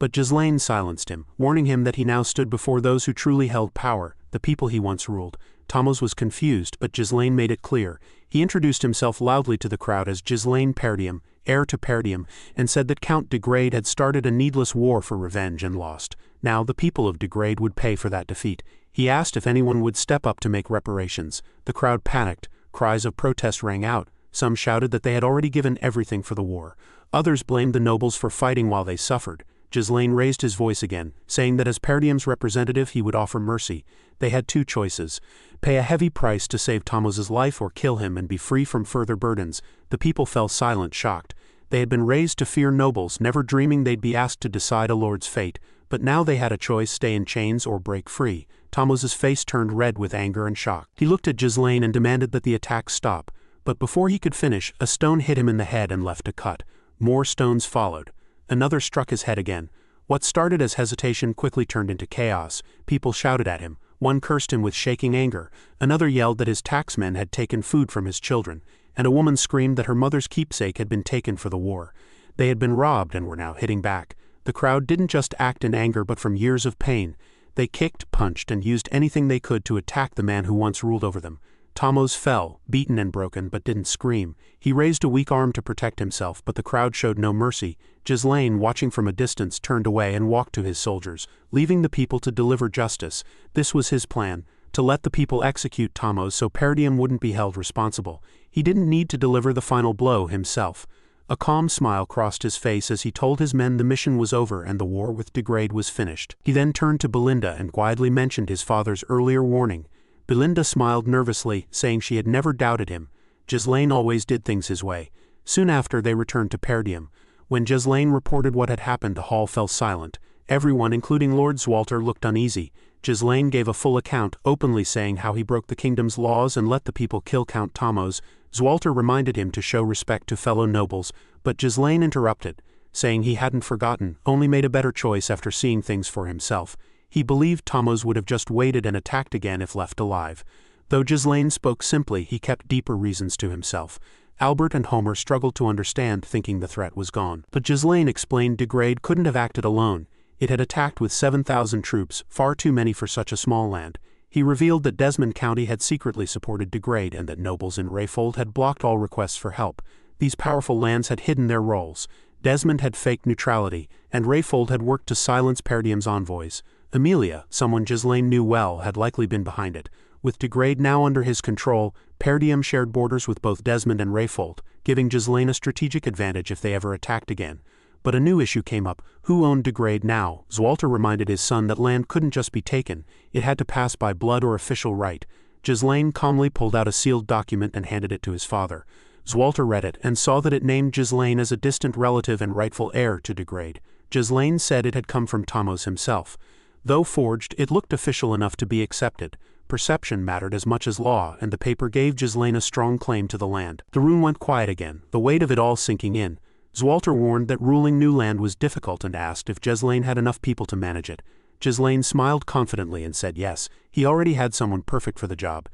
S2: But Ghislain silenced him, warning him that he now stood before those who truly held power, the people he once ruled. Thamos was confused, but Ghislain made it clear. He introduced himself loudly to the crowd as Ghislain Perdium, heir to Perdium, and said that Count Degrade had started a needless war for revenge and lost. Now the people of Degrade would pay for that defeat. He asked if anyone would step up to make reparations. The crowd panicked. Cries of protest rang out. Some shouted that they had already given everything for the war. Others blamed the nobles for fighting while they suffered. Ghislain raised his voice again, saying that as Perdium's representative he would offer mercy. They had two choices: pay a heavy price to save Thamos' life or kill him and be free from further burdens. The people fell silent, shocked. They had been raised to fear nobles, never dreaming they'd be asked to decide a lord's fate. But now they had a choice: stay in chains or break free. Thamos' face turned red with anger and shock. He looked at Ghislain and demanded that the attack stop. But before he could finish, a stone hit him in the head and left a cut. More stones followed. Another struck his head again. What started as hesitation quickly turned into chaos. People shouted at him. One cursed him with shaking anger. Another yelled that his taxmen had taken food from his children. And a woman screamed that her mother's keepsake had been taken for the war. They had been robbed and were now hitting back. The crowd didn't just act in anger but from years of pain. They kicked, punched, and used anything they could to attack the man who once ruled over them. Thamos fell, beaten and broken, but didn't scream. He raised a weak arm to protect himself, but the crowd showed no mercy. Ghislain, watching from a distance, turned away and walked to his soldiers, leaving the people to deliver justice. This was his plan: to let the people execute Thamos so Perdium wouldn't be held responsible. He didn't need to deliver the final blow himself. A calm smile crossed his face as he told his men the mission was over and the war with Degrade was finished. He then turned to Belinda and quietly mentioned his father's earlier warning. Belinda smiled nervously, saying she had never doubted him. Ghislain always did things his way. Soon after, they returned to Perdium. When Ghislain reported what had happened, the hall fell silent. Everyone, including Lord Zwalter, looked uneasy. Ghislain gave a full account, openly saying how he broke the kingdom's laws and let the people kill Count Thamos. Zwalter reminded him to show respect to fellow nobles, but Ghislain interrupted, saying he hadn't forgotten, only made a better choice after seeing things for himself. He believed Thamos would have just waited and attacked again if left alive. Though Ghislain spoke simply, he kept deeper reasons to himself. Albert and Homer struggled to understand, thinking the threat was gone. But Ghislain explained Degrade couldn't have acted alone. It had attacked with 7,000 troops, far too many for such a small land. He revealed that Desmond County had secretly supported Degrade and that nobles in Rayfold had blocked all requests for help. These powerful lands had hidden their roles. Desmond had faked neutrality, and Rayfold had worked to silence Perdium's envoys. Amelia, someone Ghislain knew well, had likely been behind it. With Degrade now under his control, Perdium shared borders with both Desmond and Rayfold, giving Ghislain a strategic advantage if they ever attacked again. But a new issue came up. Who owned Degrade now? Zwalter reminded his son that land couldn't just be taken, it had to pass by blood or official right. Ghislain calmly pulled out a sealed document and handed it to his father. Zwalter read it and saw that it named Ghislain as a distant relative and rightful heir to Degrade. Ghislain said it had come from Tamos himself. Though forged, it looked official enough to be accepted. Perception mattered as much as law, and the paper gave Ghislain a strong claim to the land. The room went quiet again, the weight of it all sinking in. Zwalter warned that ruling new land was difficult and asked if Ghislain had enough people to manage it. Ghislain smiled confidently and said yes, he already had someone perfect for the job.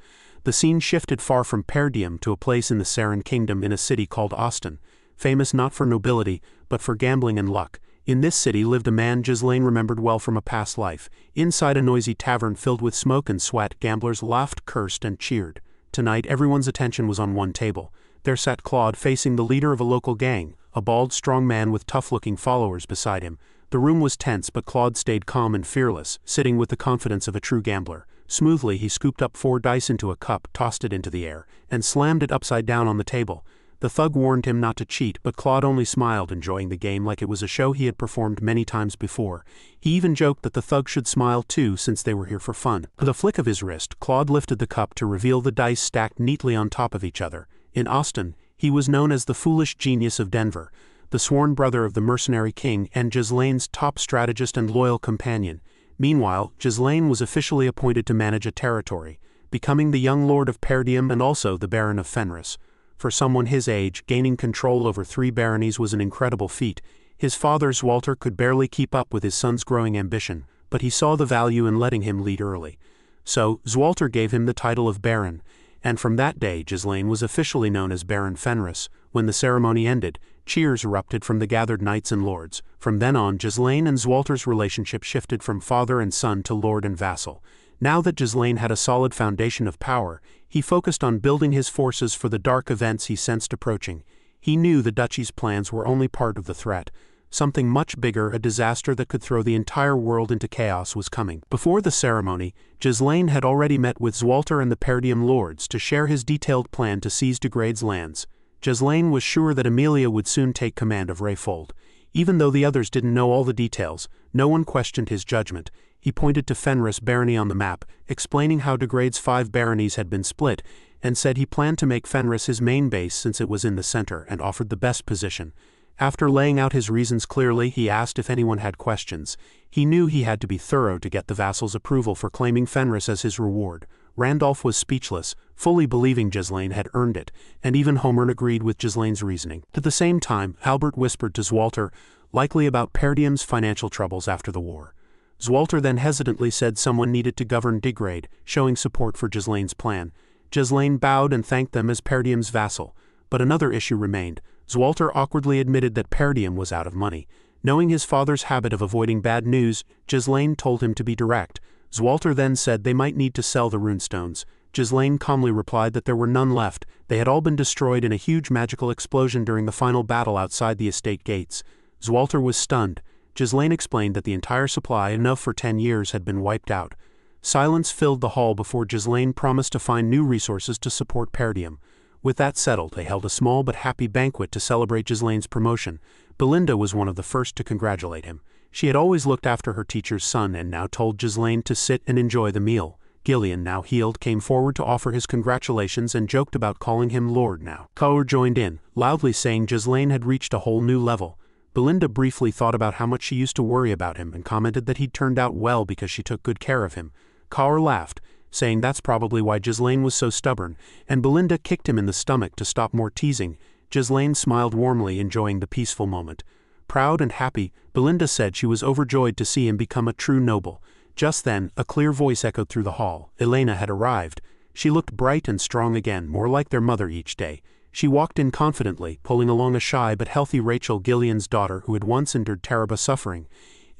S2: The scene shifted far from Perdium to a place in the Saran kingdom in a city called Austin, famous not for nobility, but for gambling and luck. In this city lived a man Ghislain remembered well from a past life. Inside a noisy tavern filled with smoke and sweat, gamblers laughed, cursed, and cheered. Tonight everyone's attention was on one table. There sat Claude facing the leader of a local gang, a bald, strong man with tough-looking followers beside him. The room was tense, but Claude stayed calm and fearless, sitting with the confidence of a true gambler. Smoothly, he scooped up 4 dice into a cup, tossed it into the air, and slammed it upside down on the table. The thug warned him not to cheat, but Claude only smiled, enjoying the game like it was a show he had performed many times before. He even joked that the thug should smile too, since they were here for fun. With a flick of his wrist, Claude lifted the cup to reveal the dice stacked neatly on top of each other. In Austin, he was known as the foolish genius of Denver, the sworn brother of the Mercenary King and Ghislain's top strategist and loyal companion. Meanwhile, Ghislain was officially appointed to manage a territory, becoming the young lord of Perdium and also the Baron of Fenris. For someone his age, gaining control over 3 baronies was an incredible feat. His father Zwalter could barely keep up with his son's growing ambition, but he saw the value in letting him lead early. So, Zwalter gave him the title of Baron, and from that day Ghislain was officially known as Baron Fenris. When the ceremony ended, cheers erupted from the gathered knights and lords. From then on, Ghislain and Zwalter's relationship shifted from father and son to lord and vassal. Now that Ghislain had a solid foundation of power, he focused on building his forces for the dark events he sensed approaching. He knew the duchy's plans were only part of the threat. Something much bigger, a disaster that could throw the entire world into chaos, was coming. Before the ceremony, Ghislain had already met with Zwalter and the Perdium lords to share his detailed plan to seize Degrade's lands. Ghislain was sure that Amelia would soon take command of Rayfold. Even though the others didn't know all the details, no one questioned his judgment. He pointed to Fenris barony on the map, explaining how Degrade's 5 baronies had been split, and said he planned to make Fenris his main base since it was in the center and offered the best position. After laying out his reasons clearly, he asked if anyone had questions. He knew he had to be thorough to get the vassal's approval for claiming Fenris as his reward. Randolph was speechless, fully believing Ghislain had earned it, and even Homer agreed with Ghislain's reasoning. At the same time, Albert whispered to Zwalter, likely about Perdium's financial troubles after the war. Zwalter then hesitantly said someone needed to govern Degrade, showing support for Ghislain's plan. Ghislain bowed and thanked them as Perdium's vassal. But another issue remained. Zwalter awkwardly admitted that Perdium was out of money. Knowing his father's habit of avoiding bad news, Ghislain told him to be direct. Zwalter then said they might need to sell the runestones. Ghislain calmly replied that there were none left. They had all been destroyed in a huge magical explosion during the final battle outside the estate gates. Zwalter was stunned. Ghislain explained that the entire supply, enough for 10 years, had been wiped out. Silence filled the hall before Ghislain promised to find new resources to support Perdium. With that settled, they held a small but happy banquet to celebrate Ghislain's promotion. Belinda was one of the first to congratulate him. She had always looked after her teacher's son and now told Ghislain to sit and enjoy the meal. Ghislain, now healed, came forward to offer his congratulations and joked about calling him Lord now. Kaur joined in, loudly saying Ghislain had reached a whole new level. Belinda briefly thought about how much she used to worry about him and commented that he'd turned out well because she took good care of him. Kaur laughed, saying that's probably why Ghislain was so stubborn, and Belinda kicked him in the stomach to stop more teasing. Ghislain smiled warmly, enjoying the peaceful moment. Proud and happy, Belinda said she was overjoyed to see him become a true noble. Just then, a clear voice echoed through the hall. Elena had arrived. She looked bright and strong again, more like their mother each day. She walked in confidently, pulling along a shy but healthy Rachel, Gillian's daughter who had once endured terrible suffering.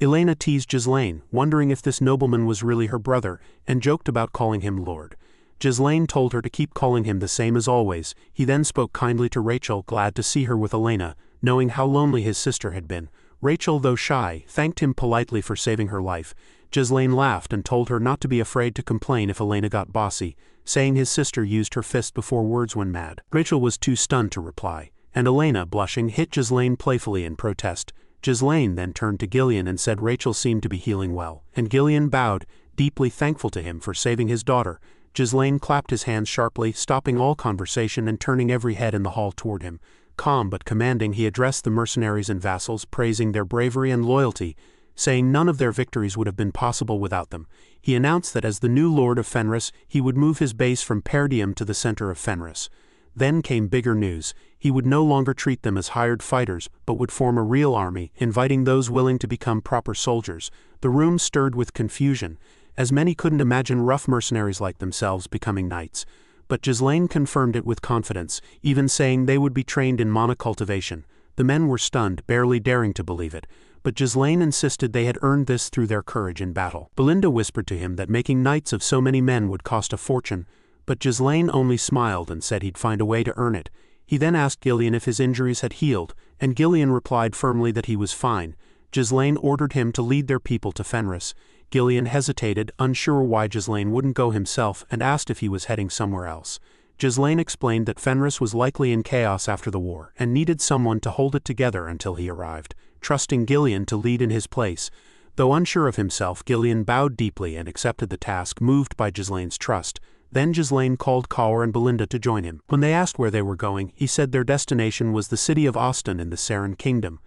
S2: Elena teased Ghislain, wondering if this nobleman was really her brother, and joked about calling him Lord. Ghislain told her to keep calling him the same as always. He then spoke kindly to Rachel, glad to see her with Elena, knowing how lonely his sister had been. Rachel, though shy, thanked him politely for saving her life. Ghislain laughed and told her not to be afraid to complain if Elena got bossy, saying his sister used her fist before words when mad. Rachel was too stunned to reply, and Elena, blushing, hit Ghislain playfully in protest. Ghislain then turned to Ghislain and said Rachel seemed to be healing well, and Ghislain bowed, deeply thankful to him for saving his daughter. Ghislain clapped his hands sharply, stopping all conversation and turning every head in the hall toward him. Calm but commanding, he addressed the mercenaries and vassals, praising their bravery and loyalty, saying none of their victories would have been possible without them. He announced that as the new lord of Fenris, he would move his base from Perdium to the center of Fenris. Then came bigger news. He would no longer treat them as hired fighters, but would form a real army, inviting those willing to become proper soldiers. The room stirred with confusion, as many couldn't imagine rough mercenaries like themselves becoming knights. But Ghislain confirmed it with confidence, even saying they would be trained in mana cultivation. The men were stunned, barely daring to believe it, but Ghislain insisted they had earned this through their courage in battle. Belinda whispered to him that making knights of so many men would cost a fortune, but Ghislain only smiled and said he'd find a way to earn it. He then asked Ghislain if his injuries had healed, and Ghislain replied firmly that he was fine. Ghislain ordered him to lead their people to Fenris. Ghislain hesitated, unsure why Ghislain wouldn't go himself, and asked if he was heading somewhere else. Ghislain explained that Fenris was likely in chaos after the war, and needed someone to hold it together until he arrived, trusting Ghislain to lead in his place. Though unsure of himself, Ghislain bowed deeply and accepted the task, moved by Ghislain's trust. Then Ghislain called Kaur and Belinda to join him. When they asked where they were going, he said their destination was the city of Aston in the Seren Kingdom.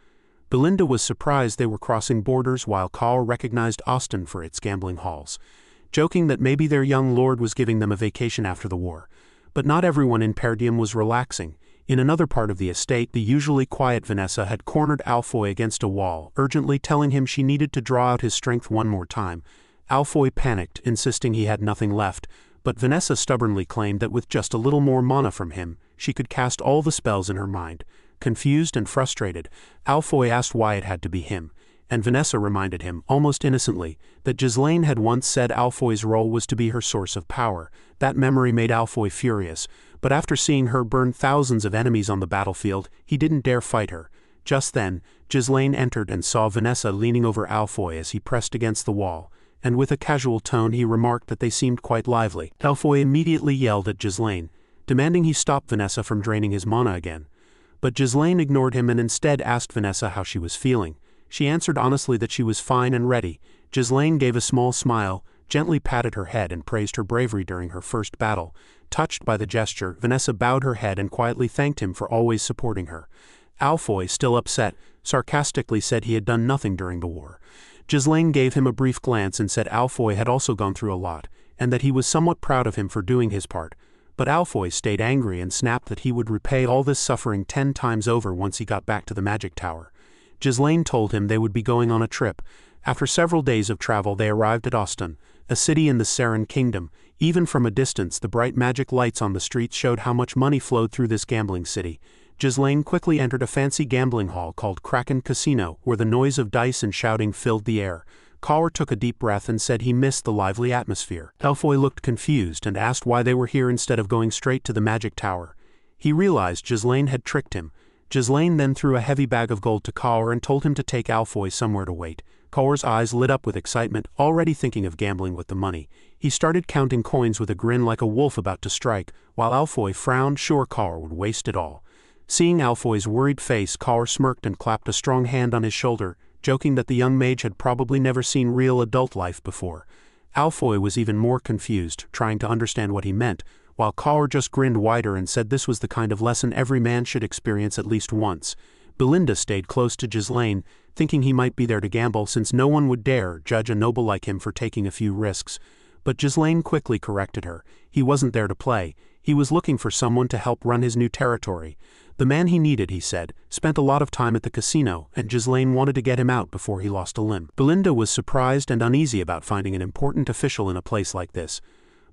S2: Belinda was surprised they were crossing borders, while Kaur recognized Aston for its gambling halls, joking that maybe their young lord was giving them a vacation after the war. But not everyone in Perdium was relaxing. In another part of the estate, the usually quiet Vanessa had cornered Alfoy against a wall, urgently telling him she needed to draw out his strength one more time. Alfoy panicked, insisting he had nothing left, but Vanessa stubbornly claimed that with just a little more mana from him, she could cast all the spells in her mind. Confused and frustrated, Alfoy asked why it had to be him, and Vanessa reminded him, almost innocently, that Ghislain had once said Alfoy's role was to be her source of power. That memory made Alfoy furious, but after seeing her burn thousands of enemies on the battlefield, he didn't dare fight her. Just then, Ghislain entered and saw Vanessa leaning over Alfoy as he pressed against the wall, and with a casual tone he remarked that they seemed quite lively. Alfoy immediately yelled at Ghislain, demanding he stop Vanessa from draining his mana again. But Ghislain ignored him and instead asked Vanessa how she was feeling. She answered honestly that she was fine and ready. Ghislain gave a small smile, gently patted her head and praised her bravery during her first battle. Touched by the gesture, Vanessa bowed her head and quietly thanked him for always supporting her. Alfoy, still upset, sarcastically said he had done nothing during the war. Ghislain gave him a brief glance and said Alfoy had also gone through a lot, and that he was somewhat proud of him for doing his part. But Alfoy stayed angry and snapped that he would repay all this suffering 10 times over once he got back to the magic tower. Ghislain told him they would be going on a trip. After several days of travel they arrived at Aston, a city in the Seren Kingdom. Even from a distance the bright magic lights on the streets showed how much money flowed through this gambling city. Ghislain quickly entered a fancy gambling hall called Kraken Casino, where the noise of dice and shouting filled the air. Kaur took a deep breath and said he missed the lively atmosphere. Alfoy looked confused and asked why they were here instead of going straight to the magic tower. He realized Ghislain had tricked him. Ghislain then threw a heavy bag of gold to Kaur and told him to take Alfoy somewhere to wait. Kaur's eyes lit up with excitement, already thinking of gambling with the money. He started counting coins with a grin like a wolf about to strike, while Alfoy frowned, sure Kaur would waste it all. Seeing Alfoy's worried face, Kaur smirked and clapped a strong hand on his shoulder, joking that the young mage had probably never seen real adult life before. Alfoy was even more confused, trying to understand what he meant, while Kaur just grinned wider and said this was the kind of lesson every man should experience at least once. Belinda stayed close to Ghislain, thinking he might be there to gamble since no one would dare judge a noble like him for taking a few risks. But Ghislain quickly corrected her. He wasn't there to play. He was looking for someone to help run his new territory. The man he needed, he said, spent a lot of time at the casino, and Ghislain wanted to get him out before he lost a limb. Belinda was surprised and uneasy about finding an important official in a place like this.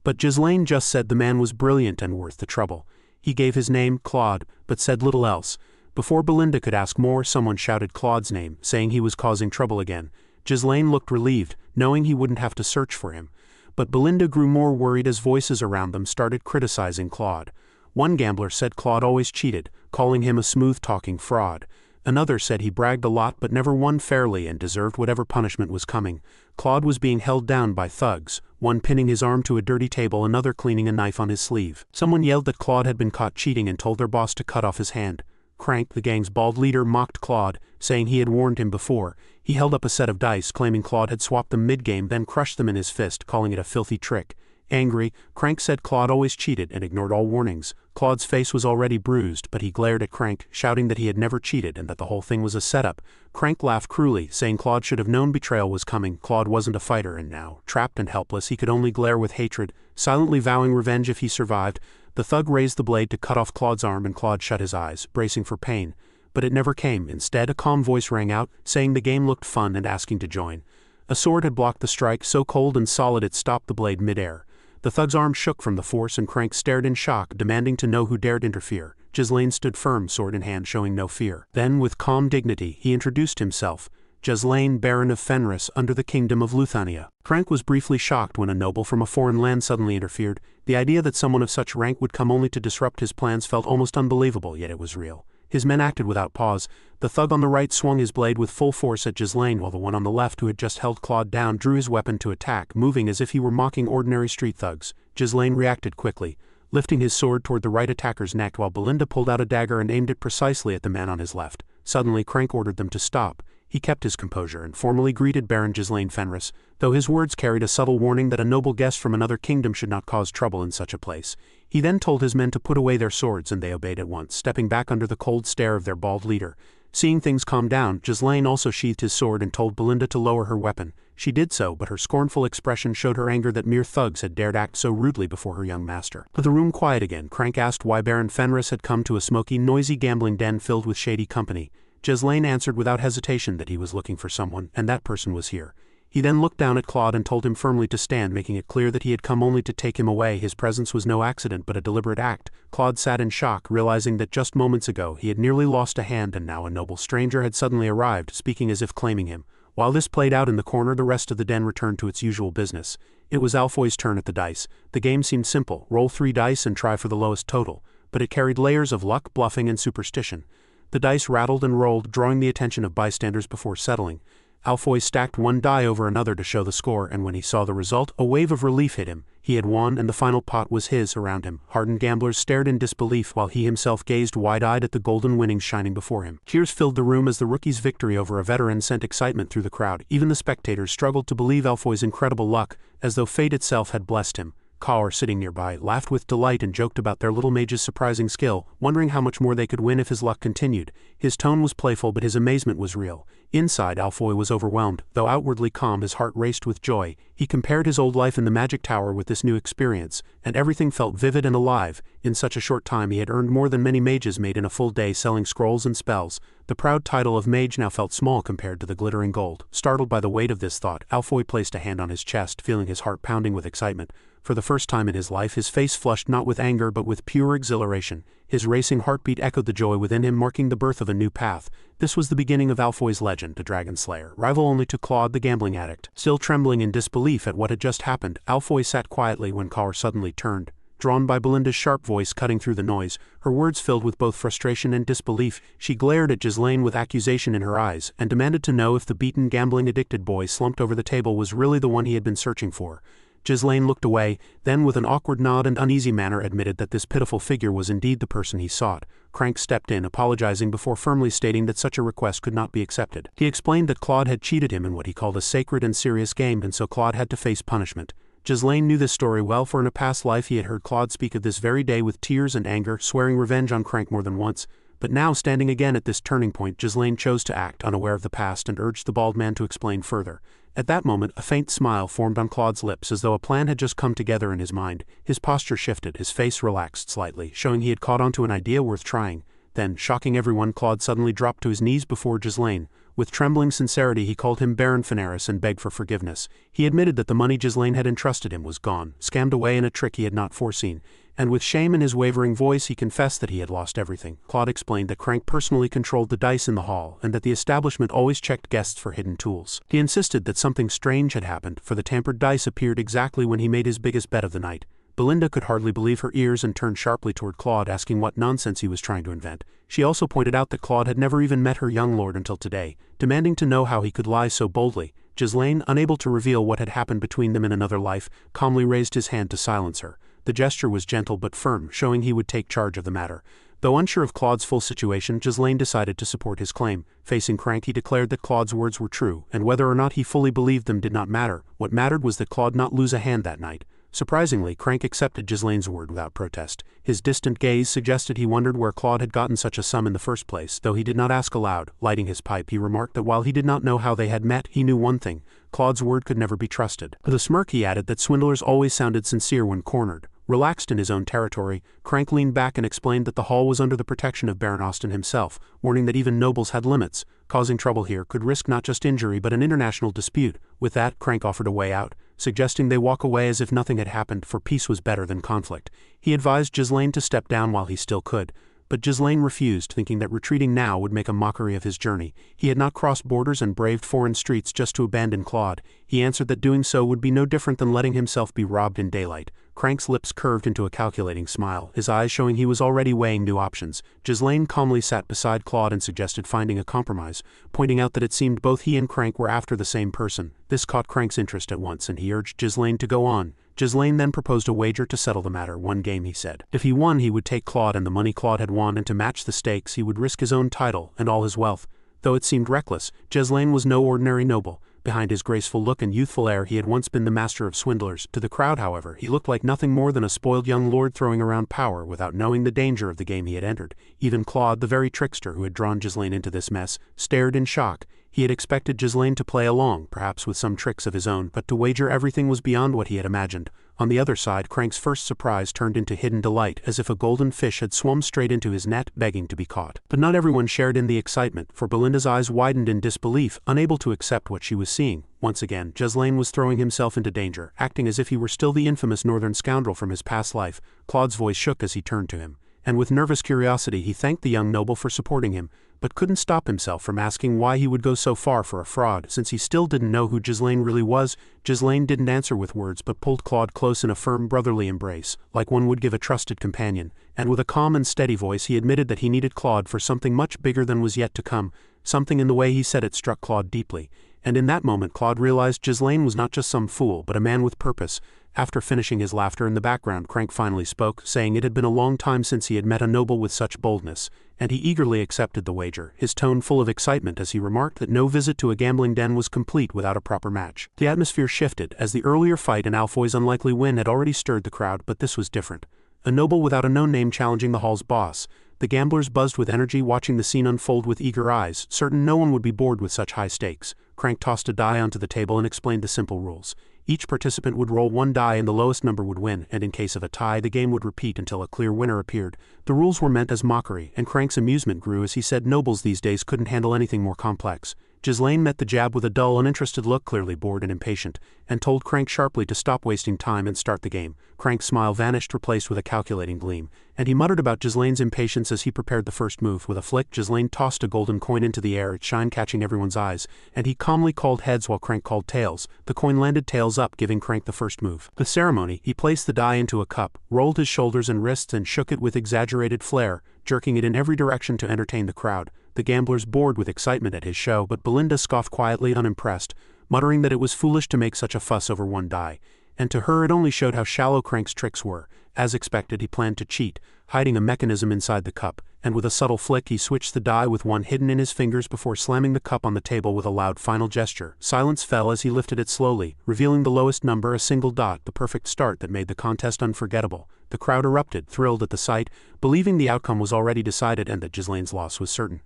S2: But Ghislain just said the man was brilliant and worth the trouble. He gave his name, Claude, but said little else. Before Belinda could ask more, someone shouted Claude's name, saying he was causing trouble again. Ghislain looked relieved, knowing he wouldn't have to search for him. But Belinda grew more worried as voices around them started criticizing Claude. One gambler said Claude always cheated, calling him a smooth-talking fraud. Another said he bragged a lot but never won fairly and deserved whatever punishment was coming. Claude was being held down by thugs, one pinning his arm to a dirty table, another cleaning a knife on his sleeve. Someone yelled that Claude had been caught cheating and told their boss to cut off his hand. Crank, the gang's bald leader, mocked Claude, saying he had warned him before. He held up a set of dice, claiming Claude had swapped them mid-game, then crushed them in his fist, calling it a filthy trick. Angry, Crank said Claude always cheated and ignored all warnings. Claude's face was already bruised, but he glared at Crank, shouting that he had never cheated and that the whole thing was a setup. Crank laughed cruelly, saying Claude should have known betrayal was coming. Claude wasn't a fighter, and now, trapped and helpless, he could only glare with hatred, silently vowing revenge if he survived. The thug raised the blade to cut off Claude's arm, and Claude shut his eyes, bracing for pain. But it never came. Instead, a calm voice rang out, saying the game looked fun and asking to join. A sword had blocked the strike, so cold and solid it stopped the blade mid-air. The thug's arm shook from the force, and Crank stared in shock, demanding to know who dared interfere. Ghislain stood firm, sword in hand, showing no fear. Then, with calm dignity, he introduced himself. Ghislain, Baron of Fenris, under the kingdom of Luthania. Crank was briefly shocked when a noble from a foreign land suddenly interfered. The idea that someone of such rank would come only to disrupt his plans felt almost unbelievable, yet it was real. His men acted without pause. The thug on the right swung his blade with full force at Ghislain, while the one on the left, who had just held Claude down, drew his weapon to attack, moving as if he were mocking ordinary street thugs. Ghislain reacted quickly, lifting his sword toward the right attacker's neck, while Belinda pulled out a dagger and aimed it precisely at the man on his left. Suddenly, Crank ordered them to stop. He kept his composure and formally greeted Baron Ghislain Fenris, though his words carried a subtle warning that a noble guest from another kingdom should not cause trouble in such a place. He then told his men to put away their swords, and they obeyed at once, stepping back under the cold stare of their bald leader. Seeing things calm down, Ghislain also sheathed his sword and told Belinda to lower her weapon. She did so, but her scornful expression showed her anger that mere thugs had dared act so rudely before her young master. With the room quiet again, Crank asked why Baron Fenris had come to a smoky, noisy gambling den filled with shady company. Ghislain answered without hesitation that he was looking for someone, and that person was here. He then looked down at Claude and told him firmly to stand, making it clear that he had come only to take him away. His presence was no accident but a deliberate act. Claude sat in shock, realizing that just moments ago he had nearly lost a hand, and now a noble stranger had suddenly arrived, speaking as if claiming him. While this played out in the corner, the rest of the den returned to its usual business. It was Alfoy's turn at the dice. The game seemed simple: roll 3 dice and try for the lowest total. But it carried layers of luck, bluffing, and superstition. The dice rattled and rolled, drawing the attention of bystanders before settling. Alfoy stacked one die over another to show the score, and when he saw the result, a wave of relief hit him. He had won, and the final pot was his. Around him, hardened gamblers stared in disbelief, while he himself gazed wide-eyed at the golden winnings shining before him. Cheers filled the room as the rookie's victory over a veteran sent excitement through the crowd. Even the spectators struggled to believe Alfoy's incredible luck, as though fate itself had blessed him. Kaur, sitting nearby, laughed with delight and joked about their little mage's surprising skill, wondering how much more they could win if his luck continued. His tone was playful, but his amazement was real. Inside, Alfoy was overwhelmed. Though outwardly calm, his heart raced with joy. He compared his old life in the magic tower with this new experience, and everything felt vivid and alive. In such a short time he had earned more than many mages made in a full day selling scrolls and spells. The proud title of mage now felt small compared to the glittering gold. Startled by the weight of this thought, Alfoy placed a hand on his chest, feeling his heart pounding with excitement. For the first time in his life, his face flushed not with anger but with pure exhilaration. His racing heartbeat echoed the joy within him, marking the birth of a new path. This was the beginning of Alfoy's legend, a dragon slayer, rival only to Claude the gambling addict. Still trembling in disbelief at what had just happened, Alfoy sat quietly when Kaur suddenly turned. Drawn by Belinda's sharp voice cutting through the noise, her words filled with both frustration and disbelief, she glared at Ghislain with accusation in her eyes, and demanded to know if the beaten, gambling-addicted boy slumped over the table was really the one he had been searching for. Ghislain looked away, then with an awkward nod and uneasy manner admitted that this pitiful figure was indeed the person he sought. Crank stepped in, apologizing before firmly stating that such a request could not be accepted. He explained that Claude had cheated him in what he called a sacred and serious game, and so Claude had to face punishment. Ghislain knew this story well, for in a past life he had heard Claude speak of this very day with tears and anger, swearing revenge on Crank more than once. But now, standing again at this turning point, Ghislain chose to act, unaware of the past, and urged the bald man to explain further. At that moment, a faint smile formed on Claude's lips, as though a plan had just come together in his mind. His posture shifted, his face relaxed slightly, showing he had caught on to an idea worth trying. Then, shocking everyone, Claude suddenly dropped to his knees before Ghislain. With trembling sincerity, he called him Baron Fenris and begged for forgiveness. He admitted that the money Ghislain had entrusted him was gone, scammed away in a trick he had not foreseen, And with shame in his wavering voice he confessed that he had lost everything. Claude explained that Crank personally controlled the dice in the hall, and that the establishment always checked guests for hidden tools. He insisted that something strange had happened, for the tampered dice appeared exactly when he made his biggest bet of the night. Belinda could hardly believe her ears and turned sharply toward Claude, asking what nonsense he was trying to invent. She also pointed out that Claude had never even met her young lord until today, demanding to know how he could lie so boldly. Ghislain, unable to reveal what had happened between them in another life, calmly raised his hand to silence her. The gesture was gentle but firm, showing he would take charge of the matter. Though unsure of Claude's full situation, Ghislain decided to support his claim. Facing Crank, he declared that Claude's words were true, and whether or not he fully believed them did not matter. What mattered was that Claude not lose a hand that night. Surprisingly, Crank accepted Ghislain's word without protest. His distant gaze suggested he wondered where Claude had gotten such a sum in the first place, though he did not ask aloud. Lighting his pipe, he remarked that while he did not know how they had met, he knew one thing: Claude's word could never be trusted. With a smirk he added that swindlers always sounded sincere when cornered. Relaxed in his own territory, Crank leaned back and explained that the hall was under the protection of Baron Austin himself, warning that even nobles had limits. Causing trouble here could risk not just injury but an international dispute. With that, Crank offered a way out, suggesting they walk away as if nothing had happened, for peace was better than conflict. He advised Ghislain to step down while he still could, but Ghislain refused, thinking that retreating now would make a mockery of his journey. He had not crossed borders and braved foreign streets just to abandon Claude. He answered that doing so would be no different than letting himself be robbed in daylight. Crank's lips curved into a calculating smile, his eyes showing he was already weighing new options. Ghislain calmly sat beside Claude and suggested finding a compromise, pointing out that it seemed both he and Crank were after the same person. This caught Crank's interest at once, and he urged Ghislain to go on. Ghislain then proposed a wager to settle the matter. One game, he said. If he won, he would take Claude and the money Claude had won, and to match the stakes he would risk his own title and all his wealth. Though it seemed reckless, Ghislain was no ordinary noble. Behind his graceful look and youthful air he had once been the master of swindlers. To the crowd, however, he looked like nothing more than a spoiled young lord throwing around power without knowing the danger of the game he had entered. Even Claude, the very trickster who had drawn Ghislain into this mess, stared in shock. He had expected Ghislain to play along, perhaps with some tricks of his own, but to wager everything was beyond what he had imagined. On the other side, Crank's first surprise turned into hidden delight, as if a golden fish had swum straight into his net, begging to be caught. But not everyone shared in the excitement, for Belinda's eyes widened in disbelief, unable to accept what she was seeing. Once again, Ghislain was throwing himself into danger, acting as if he were still the infamous northern scoundrel from his past life. Claude's voice shook as he turned to him, and with nervous curiosity he thanked the young noble for supporting him, but couldn't stop himself from asking why he would go so far for a fraud, since he still didn't know who Ghislain really was. Ghislain didn't answer with words, but pulled Claude close in a firm brotherly embrace, like one would give a trusted companion, and with a calm and steady voice he admitted that he needed Claude for something much bigger than was yet to come. Something in the way he said it struck Claude deeply, and in that moment Claude realized Ghislain was not just some fool, but a man with purpose. After finishing his laughter in the background, Crank finally spoke, saying it had been a long time since he had met a noble with such boldness, and he eagerly accepted the wager, his tone full of excitement as he remarked that no visit to a gambling den was complete without a proper match. The atmosphere shifted, as the earlier fight and Alfoy's unlikely win had already stirred the crowd, but this was different. A noble without a known name challenging the hall's boss. The gamblers buzzed with energy, watching the scene unfold with eager eyes, certain no one would be bored with such high stakes. Crank tossed a die onto the table and explained the simple rules. Each participant would roll one die and the lowest number would win, and in case of a tie, the game would repeat until a clear winner appeared. The rules were meant as mockery, and Crank's amusement grew as he said nobles these days couldn't handle anything more complex. Ghislain met the jab with a dull, uninterested look, clearly bored and impatient, and told Crank sharply to stop wasting time and start the game. Crank's smile vanished, replaced with a calculating gleam, and he muttered about Ghislain's impatience as he prepared the first move. With a flick, Ghislain tossed a golden coin into the air, its shine catching everyone's eyes, and he calmly called heads while Crank called tails. The coin landed tails up, giving Crank the first move. The ceremony, he placed the die into a cup, rolled his shoulders and wrists and shook it with exaggerated flair, jerking it in every direction to entertain the crowd. The gamblers bored with excitement at his show, but Belinda scoffed quietly, unimpressed, muttering that it was foolish to make such a fuss over one die, and to her it only showed how shallow Crank's tricks were. As expected, he planned to cheat, hiding a mechanism inside the cup, and with a subtle flick he switched the die with one hidden in his fingers before slamming the cup on the table with a loud final gesture. Silence fell as he lifted it slowly, revealing the lowest number, a single dot, the perfect start that made the contest unforgettable. The crowd erupted, thrilled at the sight, believing the outcome was already decided and that Ghislain's loss was certain.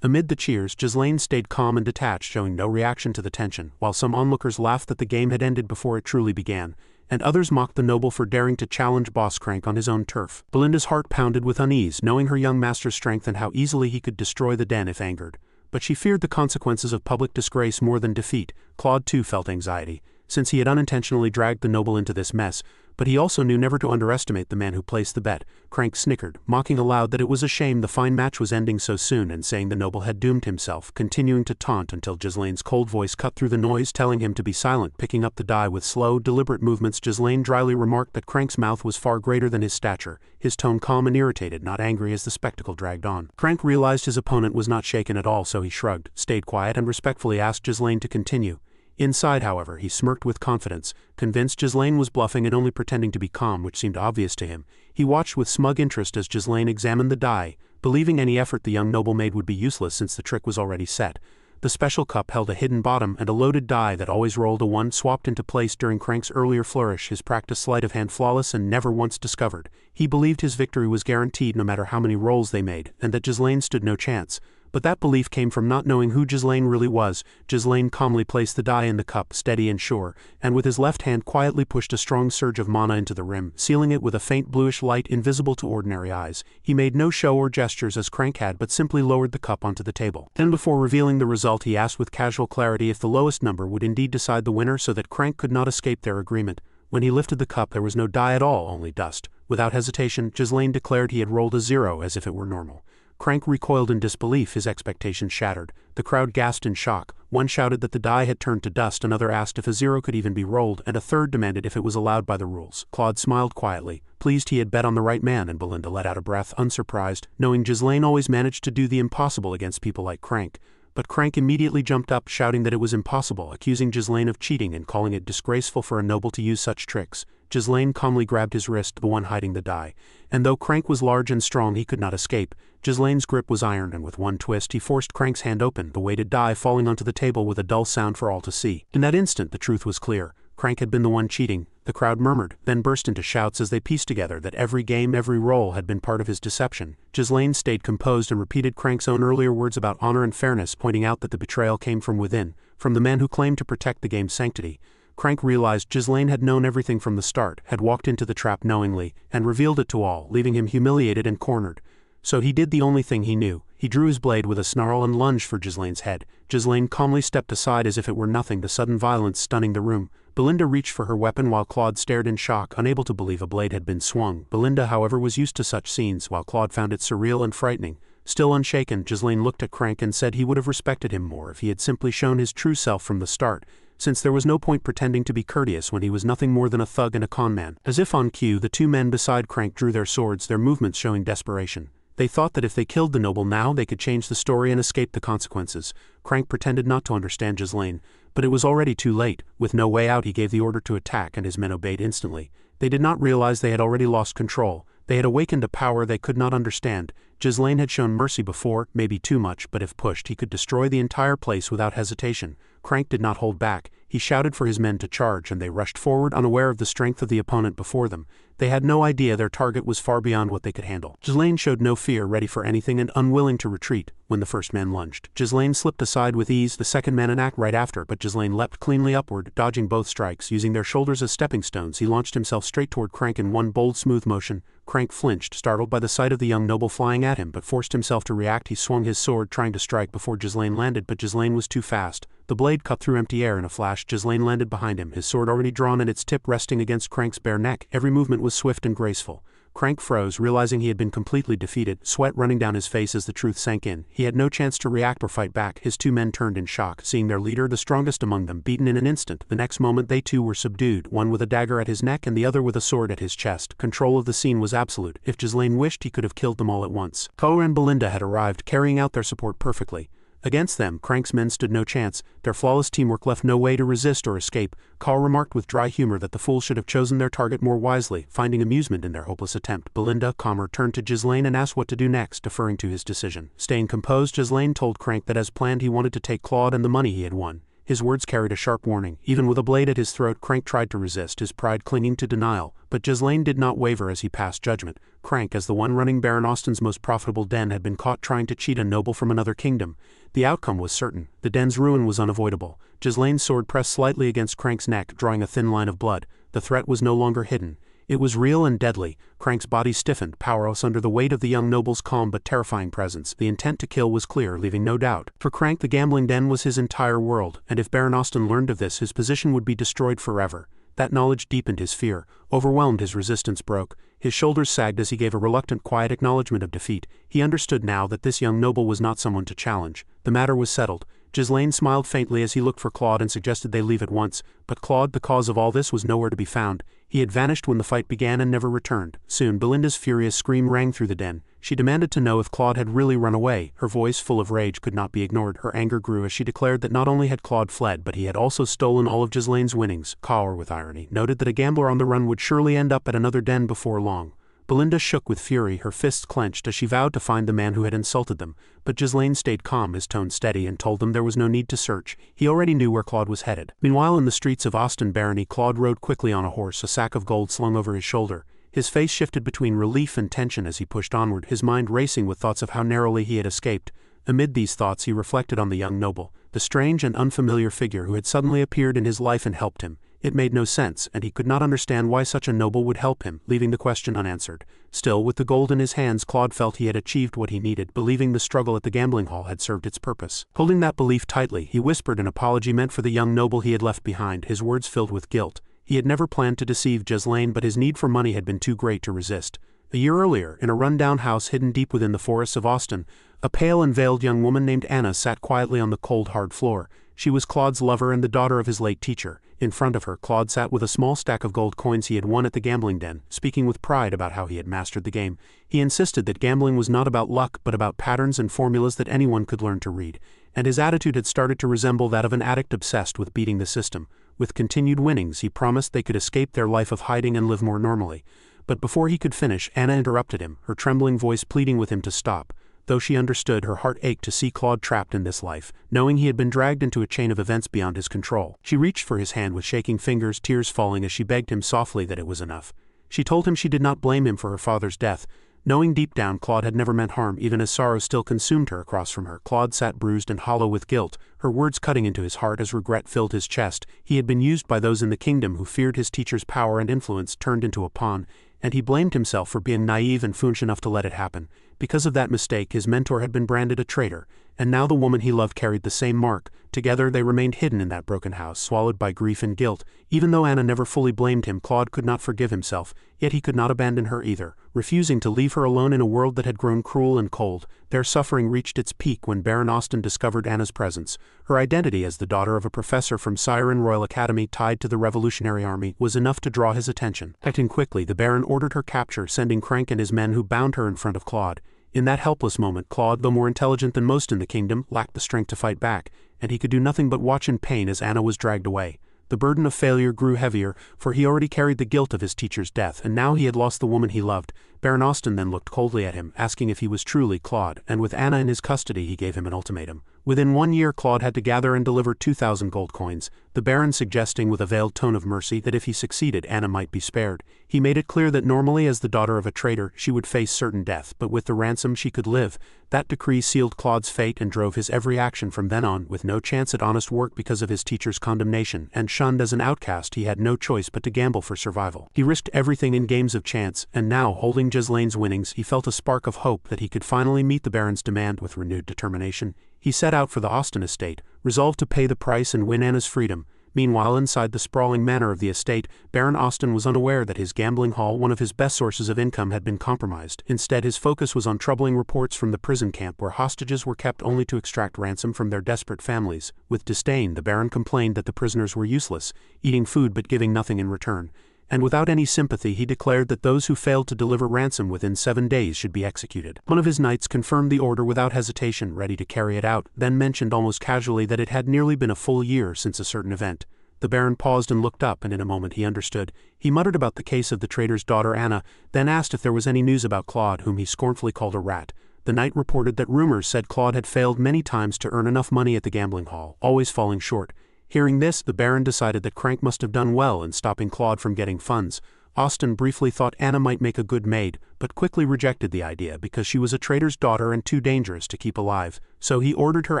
S2: Amid the cheers, Ghislain stayed calm and detached, showing no reaction to the tension, while some onlookers laughed that the game had ended before it truly began, and others mocked the noble for daring to challenge Boss Crank on his own turf. Belinda's heart pounded with unease, knowing her young master's strength and how easily he could destroy the den if angered. But she feared the consequences of public disgrace more than defeat. Claude too felt anxiety, since he had unintentionally dragged the noble into this mess, but he also knew never to underestimate the man who placed the bet. Crank snickered, mocking aloud that it was a shame the fine match was ending so soon and saying the noble had doomed himself, continuing to taunt until Ghislain's cold voice cut through the noise telling him to be silent. Picking up the die with slow, deliberate movements, Ghislain dryly remarked that Crank's mouth was far greater than his stature, his tone calm and irritated, not angry as the spectacle dragged on. Crank realized his opponent was not shaken at all, so he shrugged, stayed quiet and respectfully asked Ghislain to continue. Inside, however, he smirked with confidence, convinced Ghislain was bluffing and only pretending to be calm, which seemed obvious to him. He watched with smug interest as Ghislain examined the die, believing any effort the young noble made would be useless since the trick was already set. The special cup held a hidden bottom and a loaded die that always rolled a 1 swapped into place during Crank's earlier flourish, his practiced sleight of hand flawless and never once discovered. He believed his victory was guaranteed no matter how many rolls they made, and that Ghislain stood no chance. But that belief came from not knowing who Ghislain really was. Ghislain calmly placed the die in the cup, steady and sure, and with his left hand quietly pushed a strong surge of mana into the rim, sealing it with a faint bluish light invisible to ordinary eyes. He made no show or gestures as Crank had, but simply lowered the cup onto the table. Then before revealing the result, he asked with casual clarity if the lowest number would indeed decide the winner so that Crank could not escape their agreement. When he lifted the cup there was no die at all, only dust. Without hesitation, Ghislain declared he had rolled a 0 as if it were normal. Crank recoiled in disbelief, his expectations shattered. The crowd gasped in shock. One shouted that the die had turned to dust, another asked if a 0 could even be rolled, and a third demanded if it was allowed by the rules. Claude smiled quietly, pleased he had bet on the right man, and Belinda let out a breath, unsurprised, knowing Ghislain always managed to do the impossible against people like Crank. But Crank immediately jumped up, shouting that it was impossible, accusing Ghislain of cheating and calling it disgraceful for a noble to use such tricks. Ghislain calmly grabbed his wrist, the one hiding the die, and though Crank was large and strong he could not escape. Ghislain's grip was iron, and with one twist he forced Crank's hand open, the weighted die falling onto the table with a dull sound for all to see. In that instant the truth was clear. Crank had been the one cheating. The crowd murmured, then burst into shouts as they pieced together that every game, every roll had been part of his deception. Ghislain stayed composed and repeated Crank's own earlier words about honor and fairness, pointing out that the betrayal came from within, from the man who claimed to protect the game's sanctity. Crank realized Ghislain had known everything from the start, had walked into the trap knowingly, and revealed it to all, leaving him humiliated and cornered. So he did the only thing he knew. He drew his blade with a snarl and lunged for Ghislain's head. Ghislain calmly stepped aside as if it were nothing, the sudden violence stunning the room. Belinda reached for her weapon while Claude stared in shock, unable to believe a blade had been swung. Belinda, however, was used to such scenes, while Claude found it surreal and frightening. Still unshaken, Ghislain looked at Crank and said he would have respected him more if he had simply shown his true self from the start, since there was no point pretending to be courteous when he was nothing more than a thug and a conman. As if on cue, the two men beside Crank drew their swords, their movements showing desperation. They thought that if they killed the noble now, they could change the story and escape the consequences. Crank pretended not to understand Ghislain, but it was already too late. With no way out, he gave the order to attack, and his men obeyed instantly. They did not realize they had already lost control. They had awakened a power they could not understand. Ghislain had shown mercy before, maybe too much, but if pushed, he could destroy the entire place without hesitation. Crank did not hold back. He shouted for his men to charge, and they rushed forward, unaware of the strength of the opponent before them. They had no idea their target was far beyond what they could handle. Ghislain showed no fear, ready for anything and unwilling to retreat. When the first man lunged, Ghislain slipped aside with ease, the second man an act right after, but Ghislain leapt cleanly upward, dodging both strikes. Using their shoulders as stepping stones, he launched himself straight toward Crank in one bold, smooth motion. Crank flinched, startled by the sight of the young noble flying at him, but forced himself to react. He swung his sword, trying to strike before Ghislain landed, but Ghislain was too fast. The blade cut through empty air in a flash. Ghislain landed behind him, his sword already drawn and its tip resting against Crank's bare neck. Every movement was swift and graceful. Crank froze, realizing he had been completely defeated, sweat running down his face as the truth sank in. He had no chance to react or fight back. His two men turned in shock, seeing their leader, the strongest among them, beaten in an instant. The next moment they too were subdued, one with a dagger at his neck and the other with a sword at his chest. Control of the scene was absolute. If Ghislain wished, he could have killed them all at once. Ko and Belinda had arrived, carrying out their support perfectly. Against them, Crank's men stood no chance. Their flawless teamwork left no way to resist or escape. Carl remarked with dry humor that the fools should have chosen their target more wisely, finding amusement in their hopeless attempt. Belinda, calmer, turned to Ghislain and asked what to do next, deferring to his decision. Staying composed, Ghislain told Crank that as planned he wanted to take Claude and the money he had won. His words carried a sharp warning. Even with a blade at his throat, Crank tried to resist, his pride clinging to denial, but Ghislain did not waver as he passed judgment. Crank, as the one running Baron Austin's most profitable den, had been caught trying to cheat a noble from another kingdom. The outcome was certain. The den's ruin was unavoidable. Ghislain's sword pressed slightly against Crank's neck, drawing a thin line of blood. The threat was no longer hidden. It was real and deadly. Crank's body stiffened, powerless under the weight of the young noble's calm but terrifying presence. The intent to kill was clear, leaving no doubt. For Crank, the gambling den was his entire world, and if Baron Austin learned of this, his position would be destroyed forever. That knowledge deepened his fear, overwhelmed his resistance broke. His shoulders sagged as he gave a reluctant, quiet acknowledgement of defeat. He understood now that this young noble was not someone to challenge. The matter was settled. Ghislain smiled faintly as he looked for Claude and suggested they leave at once, but Claude, the cause of all this, was nowhere to be found. He had vanished when the fight began and never returned. Soon, Belinda's furious scream rang through the den. She demanded to know if Claude had really run away. Her voice, full of rage, could not be ignored. Her anger grew as she declared that not only had Claude fled, but he had also stolen all of Ghislain's winnings. Kaur, with irony, noted that a gambler on the run would surely end up at another den before long. Belinda shook with fury, her fists clenched as she vowed to find the man who had insulted them, but Ghislain stayed calm, his tone steady, and told them there was no need to search. He already knew where Claude was headed. Meanwhile, in the streets of Austin Barony, Claude rode quickly on a horse, a sack of gold slung over his shoulder. His face shifted between relief and tension as he pushed onward, his mind racing with thoughts of how narrowly he had escaped. Amid these thoughts he reflected on the young noble, the strange and unfamiliar figure who had suddenly appeared in his life and helped him. It made no sense, and he could not understand why such a noble would help him, leaving the question unanswered. Still, with the gold in his hands, Claude felt he had achieved what he needed, believing the struggle at the gambling hall had served its purpose. Holding that belief tightly, he whispered an apology meant for the young noble he had left behind, his words filled with guilt. He had never planned to deceive Ghislain, but his need for money had been too great to resist. A year earlier, in a run-down house hidden deep within the forests of Austin, a pale and veiled young woman named Anna sat quietly on the cold, hard floor. She was Claude's lover and the daughter of his late teacher. In front of her, Claude sat with a small stack of gold coins he had won at the gambling den, speaking with pride about how he had mastered the game. He insisted that gambling was not about luck, but about patterns and formulas that anyone could learn to read, and his attitude had started to resemble that of an addict obsessed with beating the system. With continued winnings, he promised they could escape their life of hiding and live more normally. But before he could finish, Anna interrupted him, her trembling voice pleading with him to stop. Though she understood, her heart ached to see Claude trapped in this life, knowing he had been dragged into a chain of events beyond his control. She reached for his hand with shaking fingers, tears falling as she begged him softly that it was enough. She told him she did not blame him for her father's death, knowing deep down Claude had never meant harm, even as sorrow still consumed her. Across from her, Claude sat bruised and hollow with guilt, her words cutting into his heart as regret filled his chest. He had been used by those in the kingdom who feared his teacher's power and influence, turned into a pawn, and he blamed himself for being naive and foolish enough to let it happen. Because of that mistake, his mentor had been branded a traitor, and now the woman he loved carried the same mark. Together they remained hidden in that broken house, swallowed by grief and guilt. Even though Anna never fully blamed him, Claude could not forgive himself, yet he could not abandon her either. Refusing to leave her alone in a world that had grown cruel and cold, their suffering reached its peak when Baron Austin discovered Anna's presence. Her identity as the daughter of a professor from Siren Royal Academy tied to the Revolutionary Army was enough to draw his attention. Acting quickly, the Baron ordered her capture, sending Crank and his men who bound her in front of Claude. In that helpless moment, Claude, though more intelligent than most in the kingdom, lacked the strength to fight back, and he could do nothing but watch in pain as Anna was dragged away. The burden of failure grew heavier, for he already carried the guilt of his teacher's death, and now he had lost the woman he loved. Baron Austin then looked coldly at him, asking if he was truly Claude, and with Anna in his custody he gave him an ultimatum. Within 1 year, Claude had to gather and deliver 2,000 gold coins, the Baron suggesting with a veiled tone of mercy that if he succeeded, Anna might be spared. He made it clear that normally, as the daughter of a traitor, she would face certain death, but with the ransom she could live. That decree sealed Claude's fate and drove his every action from then on, with no chance at honest work because of his teacher's condemnation, and shunned as an outcast. He had no choice but to gamble for survival. He risked everything in games of chance, and now, holding Ghislain's winnings, he felt a spark of hope that he could finally meet the Baron's demand. With renewed determination, he set out for the Austin estate, resolved to pay the price and win Anna's freedom. Meanwhile, inside the sprawling manor of the estate, Baron Austin was unaware that his gambling hall, one of his best sources of income, had been compromised. Instead, his focus was on troubling reports from the prison camp where hostages were kept only to extract ransom from their desperate families. With disdain, the Baron complained that the prisoners were useless, eating food but giving nothing in return. And without any sympathy, he declared that those who failed to deliver ransom within 7 days should be executed. One of his knights confirmed the order without hesitation, ready to carry it out, then mentioned almost casually that it had nearly been a full year since a certain event. The Baron paused and looked up, and in a moment he understood. He muttered about the case of the traitor's daughter Anna, then asked if there was any news about Claude, whom he scornfully called a rat. The knight reported that rumors said Claude had failed many times to earn enough money at the gambling hall, always falling short. Hearing this, the Baron decided that Crank must have done well in stopping Claude from getting funds. Austin briefly thought Anna might make a good maid, but quickly rejected the idea because she was a traitor's daughter and too dangerous to keep alive. So he ordered her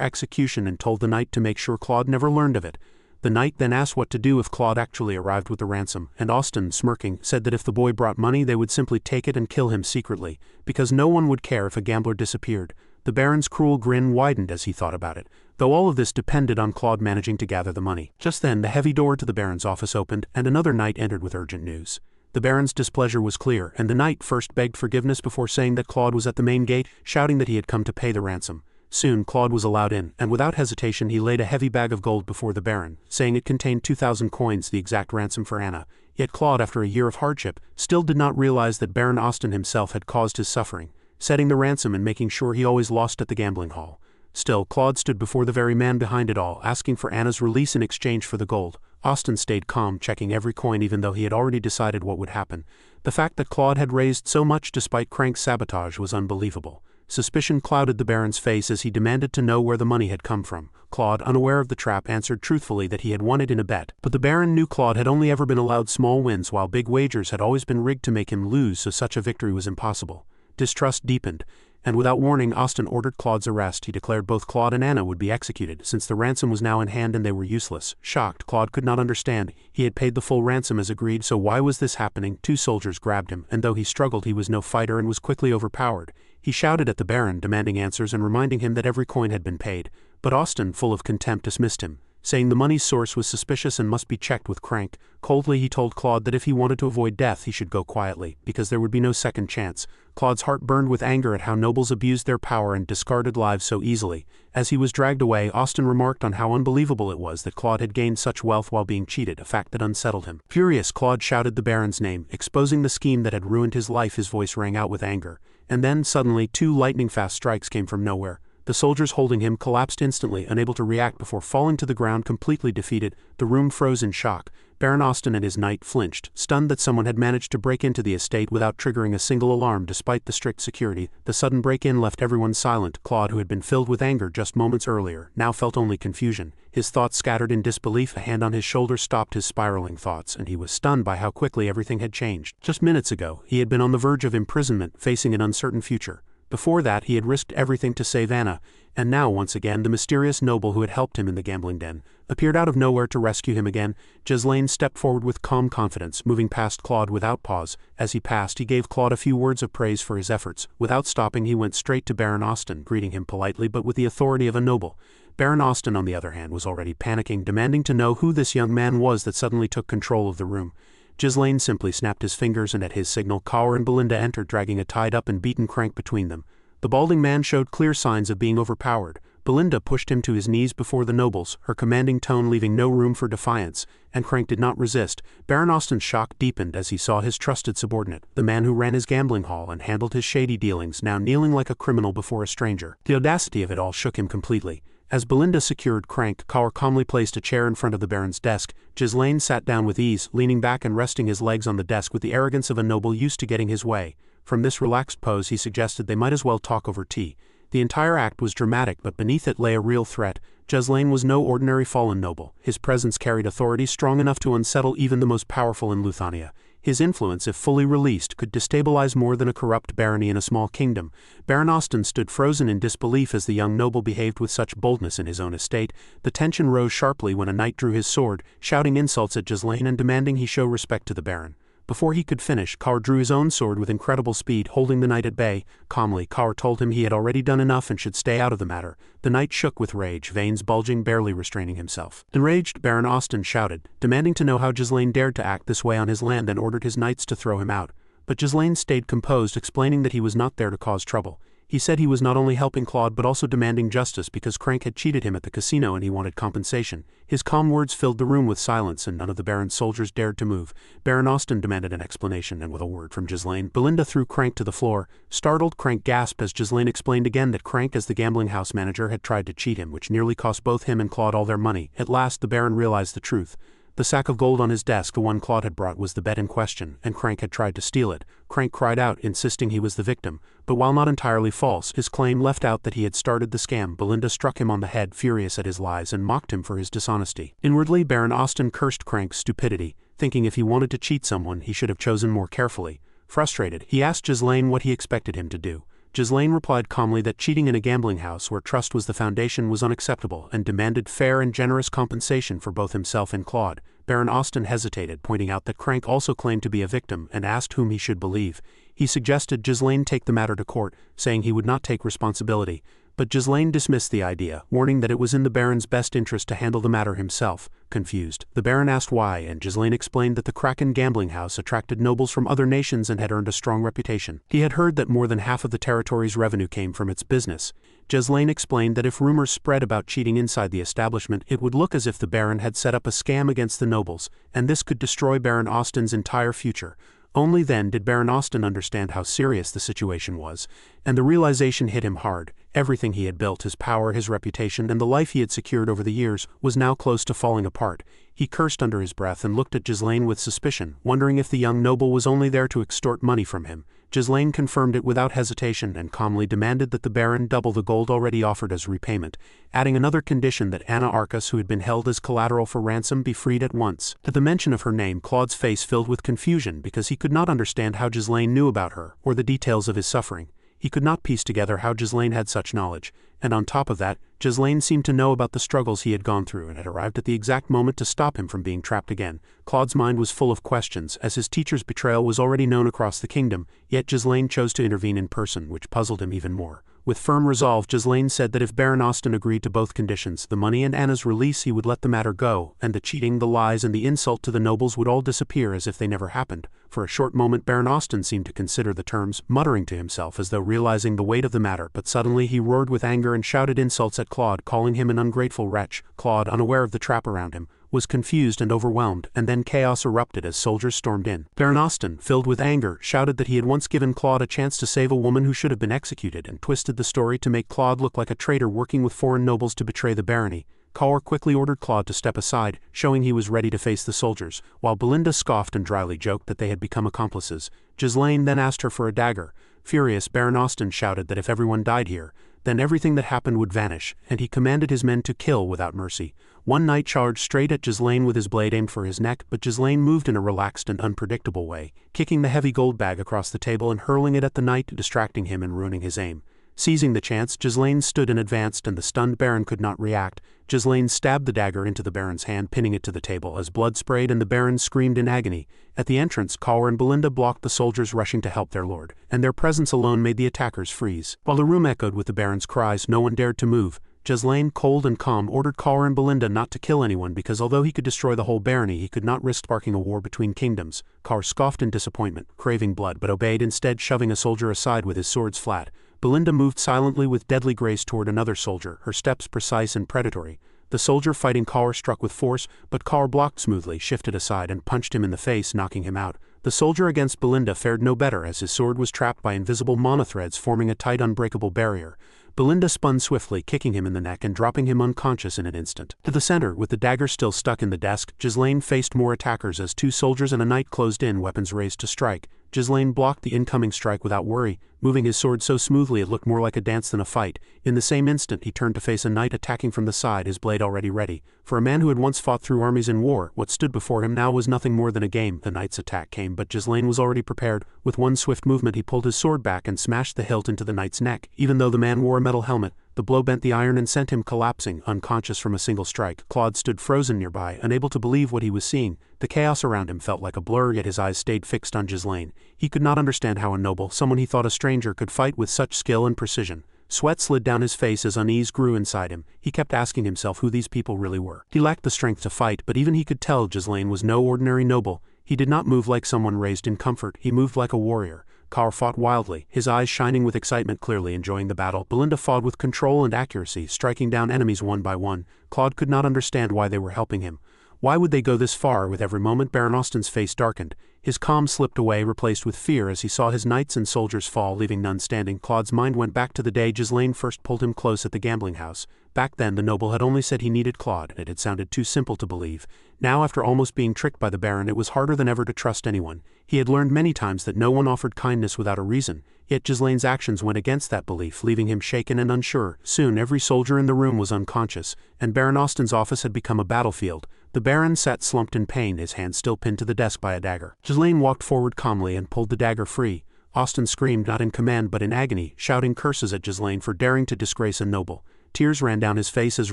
S2: execution and told the knight to make sure Claude never learned of it. The knight then asked what to do if Claude actually arrived with the ransom, and Austin, smirking, said that if the boy brought money they would simply take it and kill him secretly, because no one would care if a gambler disappeared. The Baron's cruel grin widened as he thought about it, though all of this depended on Claude managing to gather the money. Just then the heavy door to the Baron's office opened, and another knight entered with urgent news. The Baron's displeasure was clear, and the knight first begged forgiveness before saying that Claude was at the main gate, shouting that he had come to pay the ransom. Soon Claude was allowed in, and without hesitation he laid a heavy bag of gold before the Baron, saying it contained 2,000 coins, the exact ransom for Anna. Yet Claude, after a year of hardship, still did not realize that Baron Austin himself had caused his suffering, setting the ransom and making sure he always lost at the gambling hall. Still, Claude stood before the very man behind it all, asking for Anna's release in exchange for the gold. Austin stayed calm, checking every coin even though he had already decided what would happen. The fact that Claude had raised so much despite Crank's sabotage was unbelievable. Suspicion clouded the Baron's face as he demanded to know where the money had come from. Claude, unaware of the trap, answered truthfully that he had won it in a bet. But the Baron knew Claude had only ever been allowed small wins, while big wagers had always been rigged to make him lose, so such a victory was impossible. Distrust deepened, and without warning Austin ordered Claude's arrest. He declared both Claude and Anna would be executed, since the ransom was now in hand and they were useless. Shocked, Claude could not understand. He had paid the full ransom as agreed, so why was this happening? Two soldiers grabbed him, and though he struggled he was no fighter and was quickly overpowered. He shouted at the Baron, demanding answers and reminding him that every coin had been paid. But Austin, full of contempt, dismissed him, saying the money's source was suspicious and must be checked with Crank. Coldly he told Claude that if he wanted to avoid death he should go quietly, because there would be no second chance. Claude's heart burned with anger at how nobles abused their power and discarded lives so easily. As he was dragged away, Austin remarked on how unbelievable it was that Claude had gained such wealth while being cheated, a fact that unsettled him. Furious, Claude shouted the Baron's name, exposing the scheme that had ruined his life. His voice rang out with anger. And then, suddenly, two lightning-fast strikes came from nowhere. The soldiers holding him collapsed instantly, unable to react before falling to the ground completely defeated. The room froze in shock. Baron Austin and his knight flinched, stunned that someone had managed to break into the estate without triggering a single alarm despite the strict security. The sudden break-in left everyone silent. Claude, who had been filled with anger just moments earlier, now felt only confusion. His thoughts scattered in disbelief. A hand on his shoulder stopped his spiraling thoughts, and he was stunned by how quickly everything had changed. Just minutes ago, he had been on the verge of imprisonment, facing an uncertain future. Before that, he had risked everything to save Anna, and now, once again, the mysterious noble who had helped him in the gambling den appeared out of nowhere to rescue him again. Ghislain stepped forward with calm confidence, moving past Claude without pause. As he passed, he gave Claude a few words of praise for his efforts. Without stopping, he went straight to Baron Austin, greeting him politely but with the authority of a noble. Baron Austin, on the other hand, was already panicking, demanding to know who this young man was that suddenly took control of the room. Ghislain simply snapped his fingers, and at his signal, Kaur and Belinda entered, dragging a tied-up and beaten Crank between them. The balding man showed clear signs of being overpowered. Belinda pushed him to his knees before the nobles, her commanding tone leaving no room for defiance, and Crank did not resist. Baron Austin's shock deepened as he saw his trusted subordinate, the man who ran his gambling hall and handled his shady dealings, now kneeling like a criminal before a stranger. The audacity of it all shook him completely. As Belinda secured Crank, Kaur calmly placed a chair in front of the Baron's desk. Ghislain sat down with ease, leaning back and resting his legs on the desk with the arrogance of a noble used to getting his way. From this relaxed pose he suggested they might as well talk over tea. The entire act was dramatic, but beneath it lay a real threat. Ghislain was no ordinary fallen noble. His presence carried authority strong enough to unsettle even the most powerful in Luthania. His influence, if fully released, could destabilize more than a corrupt barony in a small kingdom. Baron Austin stood frozen in disbelief as the young noble behaved with such boldness in his own estate. The tension rose sharply when a knight drew his sword, shouting insults at Ghislain and demanding he show respect to the Baron. Before he could finish, Kaur drew his own sword with incredible speed, holding the knight at bay. Calmly, Kaur told him he had already done enough and should stay out of the matter. The knight shook with rage, veins bulging, barely restraining himself. Enraged, Baron Austin shouted, demanding to know how Ghislain dared to act this way on his land, and ordered his knights to throw him out. But Ghislain stayed composed, explaining that he was not there to cause trouble. He said he was not only helping Claude but also demanding justice because Crank had cheated him at the casino and he wanted compensation. His calm words filled the room with silence, and none of the Baron's soldiers dared to move. Baron Austin demanded an explanation, and with a word from Ghislain, Belinda threw Crank to the floor. Startled, Crank gasped as Ghislain explained again that Crank, as the gambling house manager, had tried to cheat him, which nearly cost both him and Claude all their money. At last the Baron realized the truth. The sack of gold on his desk, the one Claude had brought, was the bet in question, and Crank had tried to steal it. Crank cried out, insisting he was the victim, but while not entirely false, his claim left out that he had started the scam. Belinda struck him on the head, furious at his lies, and mocked him for his dishonesty. Inwardly, Baron Austin cursed Crank's stupidity, thinking if he wanted to cheat someone, he should have chosen more carefully. Frustrated, he asked Ghislain what he expected him to do. Ghislain replied calmly that cheating in a gambling house where trust was the foundation was unacceptable, and demanded fair and generous compensation for both himself and Claude. Baron Austin hesitated, pointing out that Crank also claimed to be a victim, and asked whom he should believe. He suggested Ghislain take the matter to court, saying he would not take responsibility, but Ghislain dismissed the idea, warning that it was in the Baron's best interest to handle the matter himself. Confused, the Baron asked why, and Ghislain explained that the Kraken gambling house attracted nobles from other nations and had earned a strong reputation. He had heard that more than half of the territory's revenue came from its business. Ghislain explained that if rumors spread about cheating inside the establishment, it would look as if the Baron had set up a scam against the nobles, and this could destroy Baron Austin's entire future. Only then did Baron Austin understand how serious the situation was, and the realization hit him hard. Everything he had built, his power, his reputation, and the life he had secured over the years, was now close to falling apart. He cursed under his breath and looked at Ghislain with suspicion, wondering if the young noble was only there to extort money from him. Ghislain confirmed it without hesitation and calmly demanded that the Baron double the gold already offered as repayment, adding another condition that Anna Arcas, who had been held as collateral for ransom, be freed at once. At the mention of her name, Claude's face filled with confusion because he could not understand how Ghislain knew about her, or the details of his suffering. He could not piece together how Ghislain had such knowledge, and on top of that, Ghislain seemed to know about the struggles he had gone through and had arrived at the exact moment to stop him from being trapped again. Claude's mind was full of questions, as his teacher's betrayal was already known across the kingdom, yet Ghislain chose to intervene in person, which puzzled him even more. With firm resolve, Ghislain said that if Baron Austin agreed to both conditions, the money and Anna's release, he would let the matter go, and the cheating, the lies, and the insult to the nobles would all disappear as if they never happened. For a short moment Baron Austin seemed to consider the terms, muttering to himself as though realizing the weight of the matter, but suddenly he roared with anger and shouted insults at Claude, calling him an ungrateful wretch. Claude, unaware of the trap around him, was confused and overwhelmed, and then chaos erupted as soldiers stormed in. Baron Austin, filled with anger, shouted that he had once given Claude a chance to save a woman who should have been executed, and twisted the story to make Claude look like a traitor working with foreign nobles to betray the barony. Kaur quickly ordered Claude to step aside, showing he was ready to face the soldiers, while Belinda scoffed and dryly joked that they had become accomplices. Ghislain then asked her for a dagger. Furious, Baron Austin shouted that if everyone died here, then everything that happened would vanish, and he commanded his men to kill without mercy. One knight charged straight at Ghislain with his blade aimed for his neck, but Ghislain moved in a relaxed and unpredictable way, kicking the heavy gold bag across the table and hurling it at the knight, distracting him and ruining his aim. Seizing the chance, Ghislain stood and advanced, and the stunned Baron could not react. Ghislain stabbed the dagger into the Baron's hand, pinning it to the table as blood sprayed and the Baron screamed in agony. At the entrance, Kaur and Belinda blocked the soldiers rushing to help their lord, and their presence alone made the attackers freeze. While the room echoed with the Baron's cries, no one dared to move. Ghislain, cold and calm, ordered Kaur and Belinda not to kill anyone because although he could destroy the whole barony, he could not risk sparking a war between kingdoms. Kaur scoffed in disappointment, craving blood, but obeyed, instead shoving a soldier aside with his swords flat. Belinda moved silently with deadly grace toward another soldier, her steps precise and predatory. The soldier fighting Kaur struck with force, but Kaur blocked smoothly, shifted aside, and punched him in the face, knocking him out. The soldier against Belinda fared no better as his sword was trapped by invisible mana threads forming a tight, unbreakable barrier. Belinda spun swiftly, kicking him in the neck and dropping him unconscious in an instant. To the center, with the dagger still stuck in the desk, Ghislain faced more attackers as two soldiers and a knight closed in, weapons raised to strike. Ghislain blocked the incoming strike without worry, moving his sword so smoothly it looked more like a dance than a fight. In the same instant he turned to face a knight attacking from the side, his blade already ready. For a man who had once fought through armies in war, what stood before him now was nothing more than a game. The knight's attack came, but Ghislain was already prepared. With one swift movement he pulled his sword back and smashed the hilt into the knight's neck. Even though the man wore a metal helmet, the blow bent the iron and sent him collapsing, unconscious from a single strike. Claude stood frozen nearby, unable to believe what he was seeing. The chaos around him felt like a blur, yet his eyes stayed fixed on Ghislain. He could not understand how a noble, someone he thought a stranger, could fight with such skill and precision. Sweat slid down his face as unease grew inside him. He kept asking himself who these people really were. He lacked the strength to fight, but even he could tell Ghislain was no ordinary noble. He did not move like someone raised in comfort, he moved like a warrior. Kaur fought wildly, his eyes shining with excitement, clearly enjoying the battle. Belinda fought with control and accuracy, striking down enemies one by one. Claude could not understand why they were helping him. Why would they go this far? With every moment Baron Austin's face darkened. His calm slipped away, replaced with fear as he saw his knights and soldiers fall, leaving none standing. Claude's mind went back to the day Ghislain first pulled him close at the gambling house. Back then the noble had only said he needed Claude, and it had sounded too simple to believe. Now, after almost being tricked by the Baron, it was harder than ever to trust anyone. He had learned many times that no one offered kindness without a reason, yet Ghislain's actions went against that belief, leaving him shaken and unsure. Soon every soldier in the room was unconscious, and Baron Austin's office had become a battlefield. The Baron sat slumped in pain, his hand still pinned to the desk by a dagger. Ghislain walked forward calmly and pulled the dagger free. Austin screamed, not in command but in agony, shouting curses at Ghislain for daring to disgrace a noble. Tears ran down his face as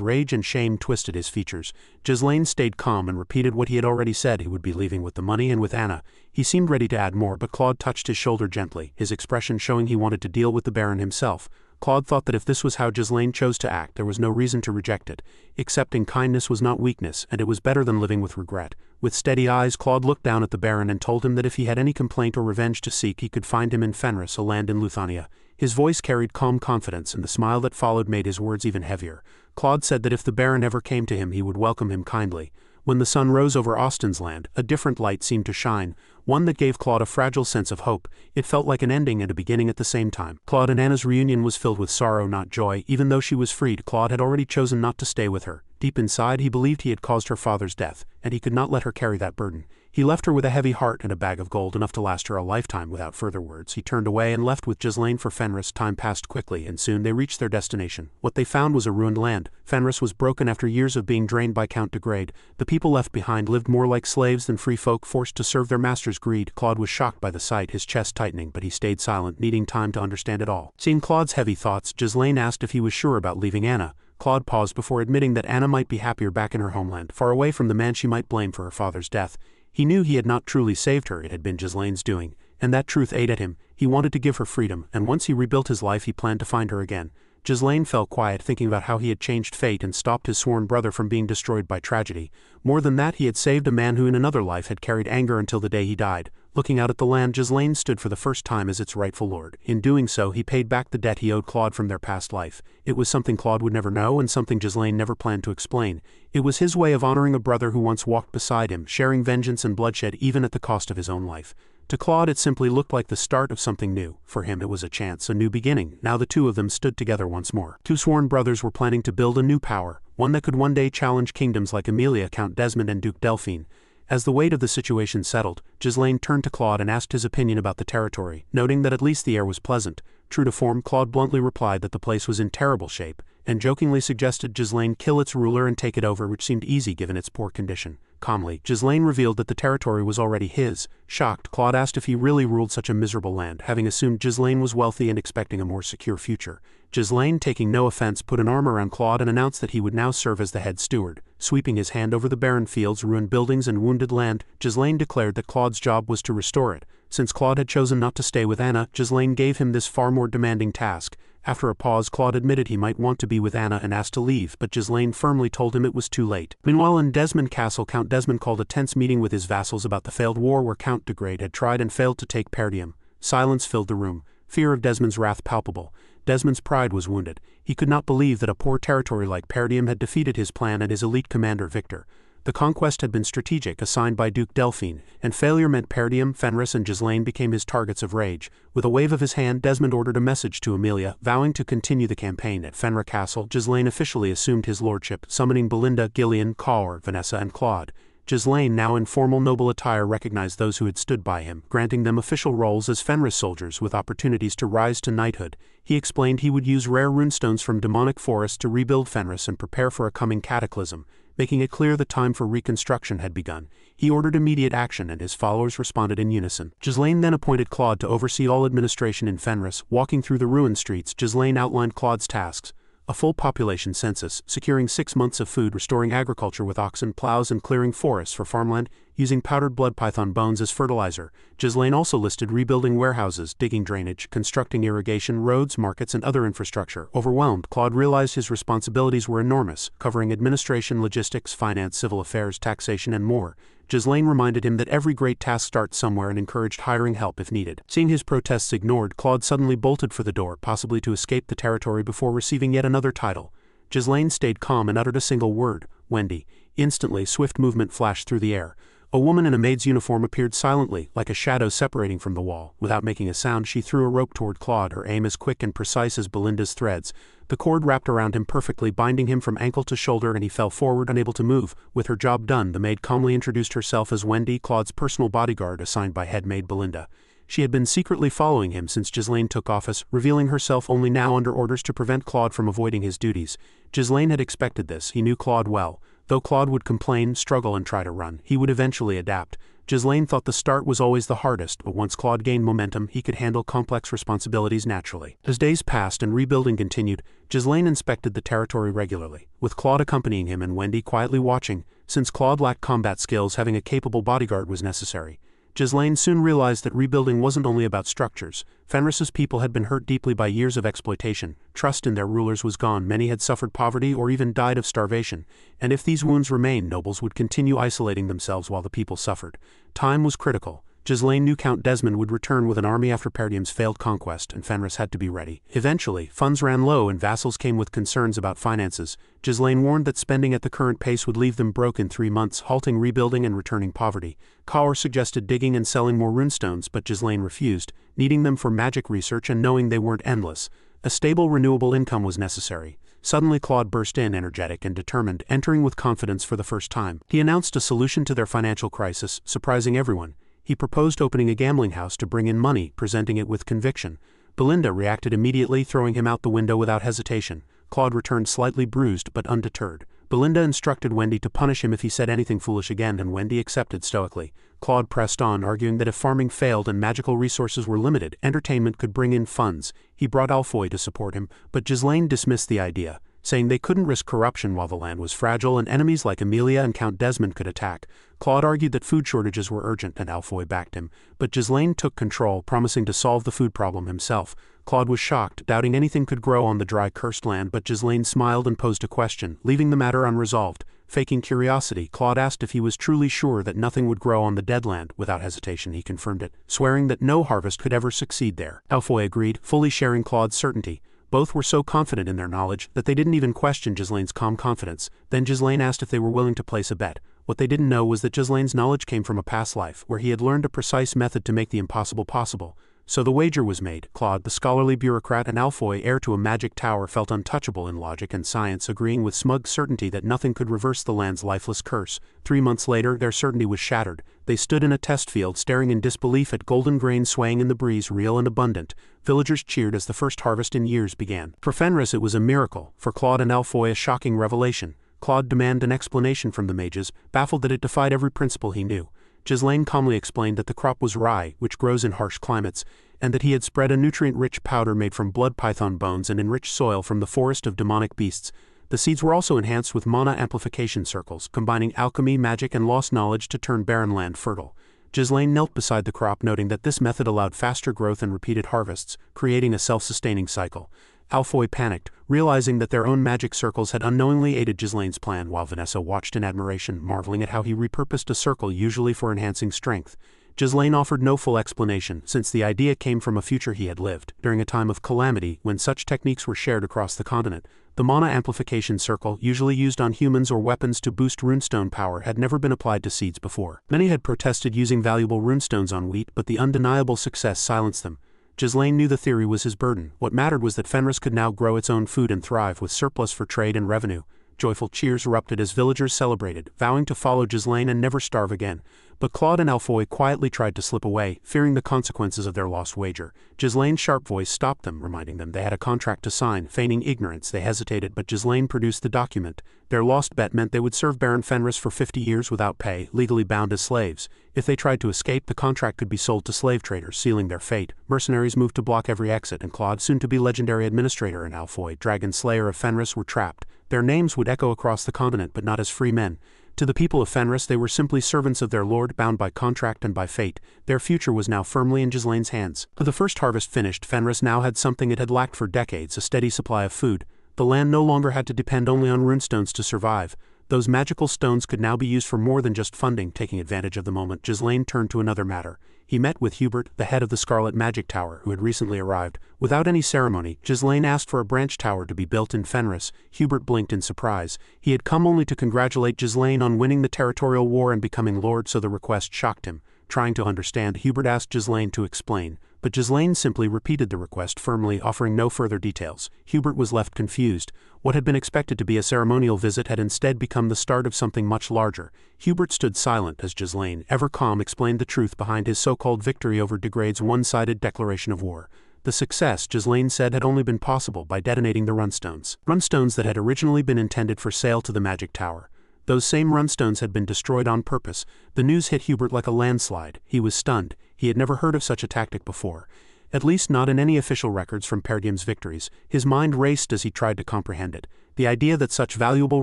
S2: rage and shame twisted his features. Ghislain stayed calm and repeated what he had already said: he would be leaving with the money and with Anna. He seemed ready to add more, but Claude touched his shoulder gently, his expression showing he wanted to deal with the Baron himself. Claude thought that if this was how Ghislain chose to act, there was no reason to reject it. Accepting kindness was not weakness, and it was better than living with regret. With steady eyes, Claude looked down at the Baron and told him that if he had any complaint or revenge to seek, he could find him in Fenris, a land in Luthania. His voice carried calm confidence, and the smile that followed made his words even heavier. Claude said that if the Baron ever came to him, he would welcome him kindly. When the sun rose over Austin's land, a different light seemed to shine, one that gave Claude a fragile sense of hope. It felt like an ending and a beginning at the same time. Claude and Anna's reunion was filled with sorrow, not joy. Even though she was freed, Claude had already chosen not to stay with her. Deep inside, he believed he had caused her father's death, and he could not let her carry that burden. He left her with a heavy heart and a bag of gold enough to last her a lifetime. Without further words, he turned away and left with Ghislain for Fenris. Time passed quickly, and soon they reached their destination. What they found was a ruined land. Fenris was broken after years of being drained by Count de Grade. The people left behind lived more like slaves than free folk forced to serve their master's greed. Claude was shocked by the sight, his chest tightening, but he stayed silent, needing time to understand it all. Seeing Claude's heavy thoughts, Ghislain asked if he was sure about leaving Anna. Claude paused before admitting that Anna might be happier back in her homeland, far away from the man she might blame for her father's death. He knew he had not truly saved her, it had been Ghislain's doing, and that truth ate at him. He wanted to give her freedom, and once he rebuilt his life he planned to find her again. Ghislain fell quiet, thinking about how he had changed fate and stopped his sworn brother from being destroyed by tragedy. More than that, he had saved a man who in another life had carried anger until the day he died. Looking out at the land, Ghislain stood for the first time as its rightful lord. In doing so, he paid back the debt he owed Claude from their past life. It was something Claude would never know and something Ghislain never planned to explain. It was his way of honoring a brother who once walked beside him, sharing vengeance and bloodshed even at the cost of his own life. To Claude it simply looked like the start of something new. For him it was a chance, a new beginning. Now the two of them stood together once more. Two sworn brothers were planning to build a new power, one that could one day challenge kingdoms like Emilia, Count Desmond and Duke Delphine. As the weight of the situation settled, Ghislain turned to Claude and asked his opinion about the territory, noting that at least the air was pleasant. True to form, Claude bluntly replied that the place was in terrible shape, and jokingly suggested Ghislain kill its ruler and take it over, which seemed easy given its poor condition. Calmly, Ghislain revealed that the territory was already his. Shocked, Claude asked if he really ruled such a miserable land, having assumed Ghislain was wealthy and expecting a more secure future. Ghislain, taking no offense, put an arm around Claude and announced that he would now serve as the head steward. Sweeping his hand over the barren fields, ruined buildings and wounded land, Ghislain declared that Claude's job was to restore it. Since Claude had chosen not to stay with Anna, Ghislain gave him this far more demanding task. After a pause, Claude admitted he might want to be with Anna and asked to leave, but Ghislain firmly told him it was too late. Meanwhile, in Desmond Castle, Count Desmond called a tense meeting with his vassals about the failed war where Count de Grade had tried and failed to take Perdium. Silence filled the room, fear of Desmond's wrath palpable. Desmond's pride was wounded. He could not believe that a poor territory like Perdium had defeated his plan and his elite commander Victor. The conquest had been strategic, assigned by Duke Delphine, and failure meant Perdium, Fenris and Ghislain became his targets of rage. With a wave of his hand, Desmond ordered a message to Emilia, vowing to continue the campaign. At Fenrir Castle, Ghislain officially assumed his lordship, summoning Belinda, Gillian, Caur, Vanessa and Claude. Ghislain, now in formal noble attire, recognized those who had stood by him, granting them official roles as Fenris soldiers with opportunities to rise to knighthood. He explained he would use rare runestones from demonic forests to rebuild Fenris and prepare for a coming cataclysm, making it clear the time for reconstruction had begun. He ordered immediate action, and his followers responded in unison. Ghislain then appointed Claude to oversee all administration in Fenris. Walking through the ruined streets, Ghislain outlined Claude's tasks: a full population census, securing 6 months of food, restoring agriculture with oxen, plows and clearing forests for farmland, using powdered blood python bones as fertilizer. Ghislain also listed rebuilding warehouses, digging drainage, constructing irrigation, roads, markets and other infrastructure. Overwhelmed, Claude realized his responsibilities were enormous, covering administration, logistics, finance, civil affairs, taxation and more. Ghislain reminded him that every great task starts somewhere and encouraged hiring help if needed. Seeing his protests ignored, Claude suddenly bolted for the door, possibly to escape the territory before receiving yet another title. Ghislain stayed calm and uttered a single word: Wendy. Instantly, swift movement flashed through the air. A woman in a maid's uniform appeared silently, like a shadow separating from the wall. Without making a sound, she threw a rope toward Claude, her aim as quick and precise as Belinda's threads. The cord wrapped around him perfectly, binding him from ankle to shoulder, and he fell forward, unable to move. With her job done, the maid calmly introduced herself as Wendy, Claude's personal bodyguard assigned by head maid Belinda. She had been secretly following him since Ghislain took office, revealing herself only now under orders to prevent Claude from avoiding his duties. Ghislain had expected this. He knew Claude well. Though Claude would complain, struggle and try to run, he would eventually adapt. Ghislain thought the start was always the hardest, but once Claude gained momentum, he could handle complex responsibilities naturally. As days passed and rebuilding continued, Ghislain inspected the territory regularly, with Claude accompanying him and Wendy quietly watching. Since Claude lacked combat skills, having a capable bodyguard was necessary. Ghislain soon realized that rebuilding wasn't only about structures. Fenris's people had been hurt deeply by years of exploitation, trust in their rulers was gone, many had suffered poverty or even died of starvation, and if these wounds remained, nobles would continue isolating themselves while the people suffered. Time was critical. Ghislain knew Count Desmond would return with an army after Perdium's failed conquest, and Fenris had to be ready. Eventually, funds ran low and vassals came with concerns about finances. Ghislain warned that spending at the current pace would leave them broke in 3 months, halting rebuilding and returning poverty. Kaur suggested digging and selling more runestones, but Ghislain refused, needing them for magic research and knowing they weren't endless. A stable, renewable income was necessary. Suddenly Claude burst in, energetic and determined, entering with confidence for the first time. He announced a solution to their financial crisis, surprising everyone. He proposed opening a gambling house to bring in money, presenting it with conviction. Belinda reacted immediately, throwing him out the window without hesitation. Claude returned slightly bruised but undeterred. Belinda instructed Wendy to punish him if he said anything foolish again, and Wendy accepted stoically. Claude pressed on, arguing that if farming failed and magical resources were limited, entertainment could bring in funds. He brought Alfoy to support him, but Ghislain dismissed the idea, saying they couldn't risk corruption while the land was fragile and enemies like Amelia and Count Desmond could attack. Claude argued that food shortages were urgent and Alfoy backed him, but Ghislain took control, promising to solve the food problem himself. Claude was shocked, doubting anything could grow on the dry, cursed land, but Ghislain smiled and posed a question, leaving the matter unresolved. Faking curiosity, Claude asked if he was truly sure that nothing would grow on the dead land. Without hesitation he confirmed it, swearing that no harvest could ever succeed there. Alfoy agreed, fully sharing Claude's certainty. Both were so confident in their knowledge that they didn't even question Ghislain's calm confidence. Then Ghislain asked if they were willing to place a bet. What they didn't know was that Ghislain's knowledge came from a past life, where he had learned a precise method to make the impossible possible. So the wager was made. Claude, the scholarly bureaucrat, and Alfoy, heir to a magic tower, felt untouchable in logic and science, agreeing with smug certainty that nothing could reverse the land's lifeless curse. 3 months later, their certainty was shattered. They stood in a test field, staring in disbelief at golden grain swaying in the breeze, real and abundant. Villagers cheered as the first harvest in years began. For Fenris it was a miracle, for Claude and Alfoy a shocking revelation. Claude demanded an explanation from the mages, baffled that it defied every principle he knew. Ghislain calmly explained that the crop was rye, which grows in harsh climates, and that he had spread a nutrient-rich powder made from blood python bones and enriched soil from the forest of demonic beasts. The seeds were also enhanced with mana amplification circles, combining alchemy, magic, and lost knowledge to turn barren land fertile. Ghislain knelt beside the crop, noting that this method allowed faster growth and repeated harvests, creating a self-sustaining cycle. Alfoy panicked, realizing that their own magic circles had unknowingly aided Ghislain's plan, while Vanessa watched in admiration, marveling at how he repurposed a circle usually for enhancing strength. Ghislain offered no full explanation, since the idea came from a future he had lived, during a time of calamity when such techniques were shared across the continent. The mana amplification circle, usually used on humans or weapons to boost runestone power, had never been applied to seeds before. Many had protested using valuable runestones on wheat, but the undeniable success silenced them. Ghislain knew the theory was his burden. What mattered was that Fenris could now grow its own food and thrive, with surplus for trade and revenue. Joyful cheers erupted as villagers celebrated, vowing to follow Ghislain and never starve again. But Claude and Alfoy quietly tried to slip away, fearing the consequences of their lost wager. Ghislain's sharp voice stopped them, reminding them they had a contract to sign. Feigning ignorance, they hesitated, but Ghislain produced the document. Their lost bet meant they would serve Baron Fenris for 50 years without pay, legally bound as slaves. If they tried to escape, the contract could be sold to slave traders, sealing their fate. Mercenaries moved to block every exit, and Claude, soon to be legendary administrator, and Alfoy, dragon slayer of Fenris, were trapped. Their names would echo across the continent, but not as free men. To the people of Fenris, they were simply servants of their lord, bound by contract and by fate. Their future was now firmly in Ghislain's hands. With the first harvest finished, Fenris now had something it had lacked for decades, a steady supply of food. The land no longer had to depend only on runestones to survive. Those magical stones could now be used for more than just funding. Taking advantage of the moment, Ghislain turned to another matter. He met with Hubert, the head of the Scarlet Magic Tower, who had recently arrived. Without any ceremony, Ghislain asked for a branch tower to be built in Fenris. Hubert blinked in surprise. He had come only to congratulate Ghislain on winning the territorial war and becoming lord, so the request shocked him. Trying to understand, Hubert asked Ghislain to explain, but Ghislain simply repeated the request firmly, offering no further details. Hubert was left confused. What had been expected to be a ceremonial visit had instead become the start of something much larger. Hubert stood silent as Ghislain, ever calm, explained the truth behind his so-called victory over Degrade's one-sided declaration of war. The success, Ghislain said, had only been possible by detonating the runstones. Runstones that had originally been intended for sale to the magic tower. Those same runstones had been destroyed on purpose. The news hit Hubert like a landslide. He was stunned. He had never heard of such a tactic before. At least not in any official records from Perdium's victories. His mind raced as he tried to comprehend it. The idea that such valuable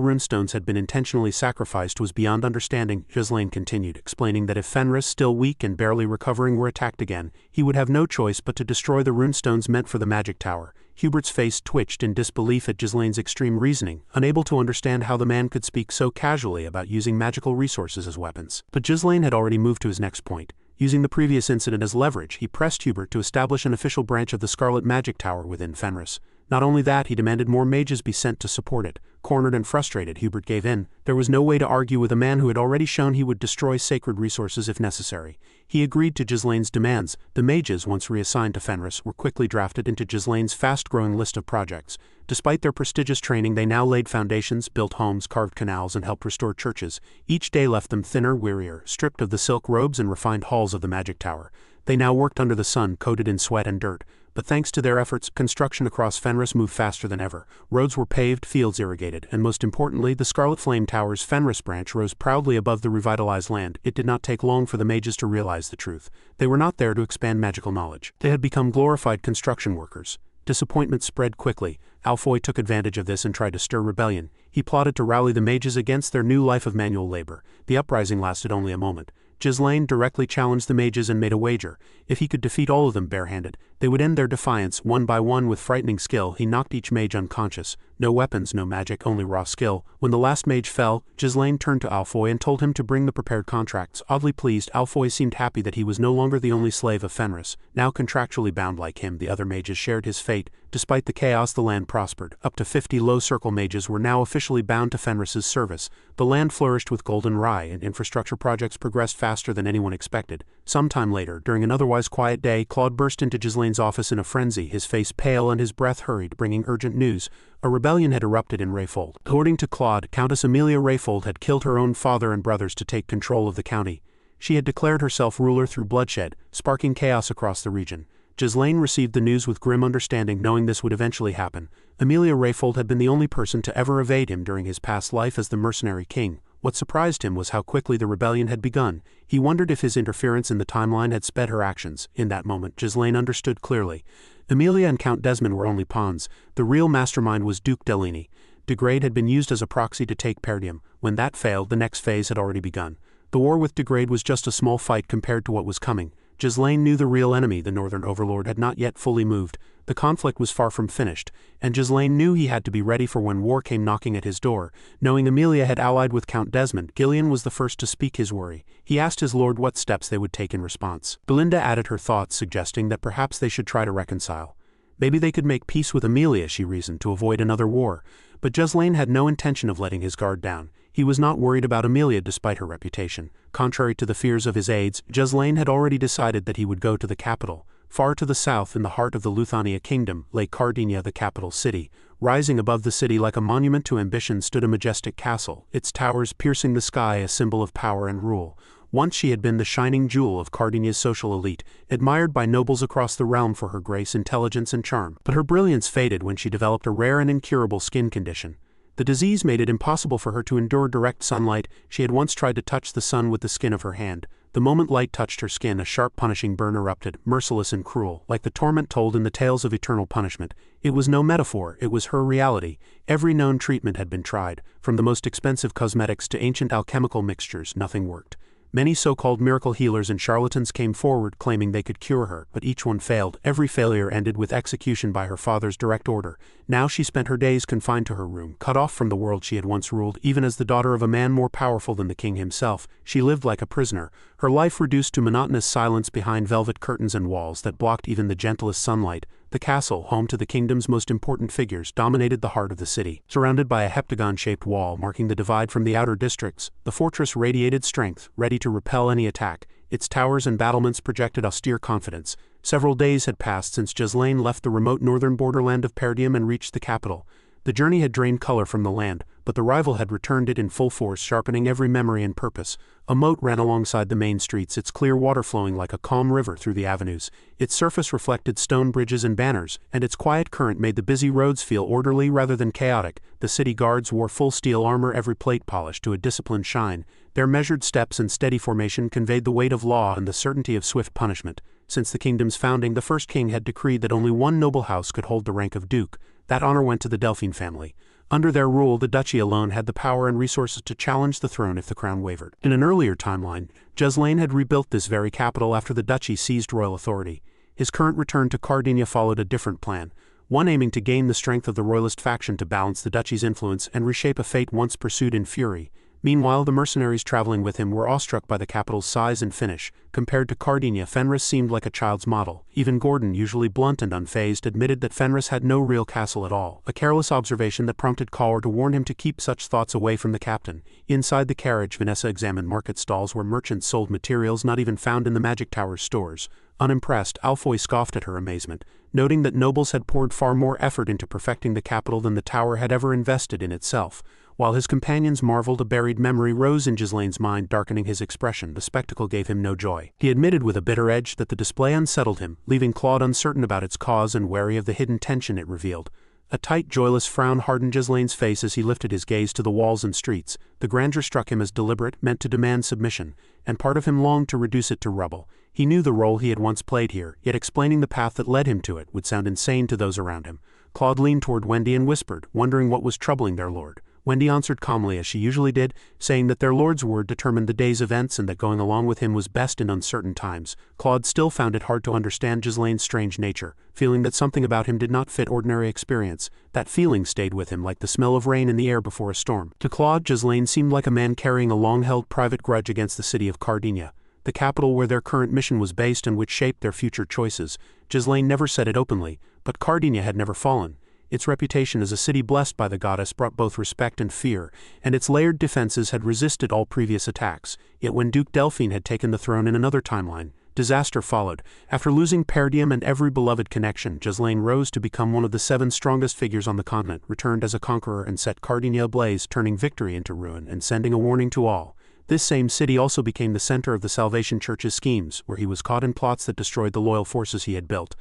S2: runestones had been intentionally sacrificed was beyond understanding. Ghislain continued, explaining that if Fenris, still weak and barely recovering, were attacked again, he would have no choice but to destroy the runestones meant for the magic tower. Hubert's face twitched in disbelief at Ghislain's extreme reasoning, unable to understand how the man could speak so casually about using magical resources as weapons. But Ghislain had already moved to his next point. Using the previous incident as leverage, he pressed Hubert to establish an official branch of the Scarlet Magic Tower within Fenris. Not only that, he demanded more mages be sent to support it. Cornered and frustrated, Hubert gave in. There was no way to argue with a man who had already shown he would destroy sacred resources if necessary. He agreed to Ghislain's demands. The mages, once reassigned to Fenris, were quickly drafted into Ghislain's fast-growing list of projects. Despite their prestigious training, they now laid foundations, built homes, carved canals, and helped restore churches. Each day left them thinner, wearier, stripped of the silk robes and refined halls of the magic tower. They now worked under the sun, coated in sweat and dirt. But thanks to their efforts, construction across Fenris moved faster than ever. Roads were paved, fields irrigated, and most importantly, the Scarlet Flame Tower's Fenris branch rose proudly above the revitalized land. It did not take long for the mages to realize the truth. They were not there to expand magical knowledge. They had become glorified construction workers. Disappointment spread quickly. Alfoy took advantage of this and tried to stir rebellion. He plotted to rally the mages against their new life of manual labor. The uprising lasted only a moment. Ghislain directly challenged the mages and made a wager. If he could defeat all of them barehanded, they would end their defiance. One by one, with frightening skill, he knocked each mage unconscious. No weapons, no magic, only raw skill. When the last mage fell, Ghislain turned to Alfoy and told him to bring the prepared contracts. Oddly pleased, Alfoy seemed happy that he was no longer the only slave of Fenris. Now contractually bound like him, the other mages shared his fate. Despite the chaos, the land prospered. Up to 50 low-circle mages were now officially bound to Fenris's service. The land flourished with golden rye, and infrastructure projects progressed faster than anyone expected. Sometime later, during an otherwise quiet day, Claude burst into Ghislain's office in a frenzy, his face pale and his breath hurried, bringing urgent news. A rebellion had erupted in Rayfold. According to Claude, Countess Amelia Rayfold had killed her own father and brothers to take control of the county. She had declared herself ruler through bloodshed, sparking chaos across the region. Ghislain received the news with grim understanding, knowing this would eventually happen. Amelia Rayfold had been the only person to ever evade him during his past life as the Mercenary King. What surprised him was how quickly the rebellion had begun. He wondered if his interference in the timeline had sped her actions. In that moment, Ghislain understood clearly. Amelia and Count Desmond were only pawns. The real mastermind was Duke Delini. Degrade had been used as a proxy to take Perdium. When that failed, the next phase had already begun. The war with Degrade was just a small fight compared to what was coming. Ghislain knew the real enemy, the Northern Overlord, had not yet fully moved. The conflict was far from finished, and Ghislain knew he had to be ready for when war came knocking at his door. Knowing Amelia had allied with Count Desmond, Ghislain was the first to speak his worry. He asked his lord what steps they would take in response. Belinda added her thoughts, suggesting that perhaps they should try to reconcile. Maybe they could make peace with Amelia, she reasoned, to avoid another war. But Ghislain had no intention of letting his guard down. He was not worried about Amelia despite her reputation. Contrary to the fears of his aides, Ghislain had already decided that he would go to the capital. Far to the south, in the heart of the Luthania kingdom, lay Cardinia, the capital city. Rising above the city like a monument to ambition stood a majestic castle, its towers piercing the sky, a symbol of power and rule. Once she had been the shining jewel of Cardinia's social elite, admired by nobles across the realm for her grace, intelligence, and charm. But her brilliance faded when she developed a rare and incurable skin condition. The disease made it impossible for her to endure direct sunlight. She had once tried to touch the sun with the skin of her hand. The moment light touched her skin, a sharp punishing burn erupted, merciless and cruel, like the torment told in the tales of eternal punishment. It was no metaphor, it was her reality. Every known treatment had been tried. From the most expensive cosmetics to ancient alchemical mixtures, nothing worked. Many so-called miracle healers and charlatans came forward claiming they could cure her, but each one failed. Every failure ended with execution by her father's direct order. Now she spent her days confined to her room, cut off from the world she had once ruled. Even as the daughter of a man more powerful than the king himself, she lived like a prisoner, her life reduced to monotonous silence behind velvet curtains and walls that blocked even the gentlest sunlight. The castle, home to the kingdom's most important figures, dominated the heart of the city. Surrounded by a heptagon-shaped wall marking the divide from the outer districts, the fortress radiated strength, ready to repel any attack. Its towers and battlements projected austere confidence. Several days had passed since Ghislain left the remote northern borderland of Perdium and reached the capital. The journey had drained color from the land, but the rival had returned it in full force, sharpening every memory and purpose. A moat ran alongside the main streets, its clear water flowing like a calm river through the avenues. Its surface reflected stone bridges and banners, and its quiet current made the busy roads feel orderly rather than chaotic. The city guards wore full steel armor, every plate polished to a disciplined shine. Their measured steps and steady formation conveyed the weight of law and the certainty of swift punishment. Since the kingdom's founding, the first king had decreed that only one noble house could hold the rank of duke. That honor went to the Delphine family. Under their rule, the duchy alone had the power and resources to challenge the throne if the crown wavered. In an earlier timeline, Ghislain had rebuilt this very capital after the duchy seized royal authority. His current return to Cardinia followed a different plan, one aiming to gain the strength of the royalist faction to balance the duchy's influence and reshape a fate once pursued in fury. Meanwhile, the mercenaries traveling with him were awestruck by the capital's size and finish. Compared to Cardinia, Fenris seemed like a child's model. Even Gordon, usually blunt and unfazed, admitted that Fenris had no real castle at all, a careless observation that prompted Caller to warn him to keep such thoughts away from the captain. Inside the carriage, Vanessa examined market stalls where merchants sold materials not even found in the Magic Tower's stores. Unimpressed, Alfoy scoffed at her amazement, noting that nobles had poured far more effort into perfecting the capital than the tower had ever invested in itself. While his companions marveled, a buried memory rose in Ghislain's mind, darkening his expression. The spectacle gave him no joy. He admitted with a bitter edge that the display unsettled him, leaving Claude uncertain about its cause and wary of the hidden tension it revealed. A tight, joyless frown hardened Ghislain's face as he lifted his gaze to the walls and streets. The grandeur struck him as deliberate, meant to demand submission, and part of him longed to reduce it to rubble. He knew the role he had once played here, yet explaining the path that led him to it would sound insane to those around him. Claude leaned toward Wendy and whispered, wondering what was troubling their lord. Wendy answered calmly as she usually did, saying that their lord's word determined the day's events and that going along with him was best in uncertain times. Claude still found it hard to understand Ghislain's strange nature, feeling that something about him did not fit ordinary experience. That feeling stayed with him like the smell of rain in the air before a storm. To Claude, Ghislain seemed like a man carrying a long-held private grudge against the city of Cardinia, the capital where their current mission was based and which shaped their future choices. Ghislain never said it openly, but Cardinia had never fallen. Its reputation as a city blessed by the goddess brought both respect and fear, and its layered defenses had resisted all previous attacks. Yet when Duke Delphine had taken the throne in another timeline, disaster followed. After losing Perdium and every beloved connection, Ghislain rose to become one of the 7 strongest figures on the continent, returned as a conqueror and set Cardinia ablaze, turning victory into ruin and sending a warning to all. This same city also became the center of the Salvation Church's schemes, where he was caught in plots that destroyed the loyal forces he had built.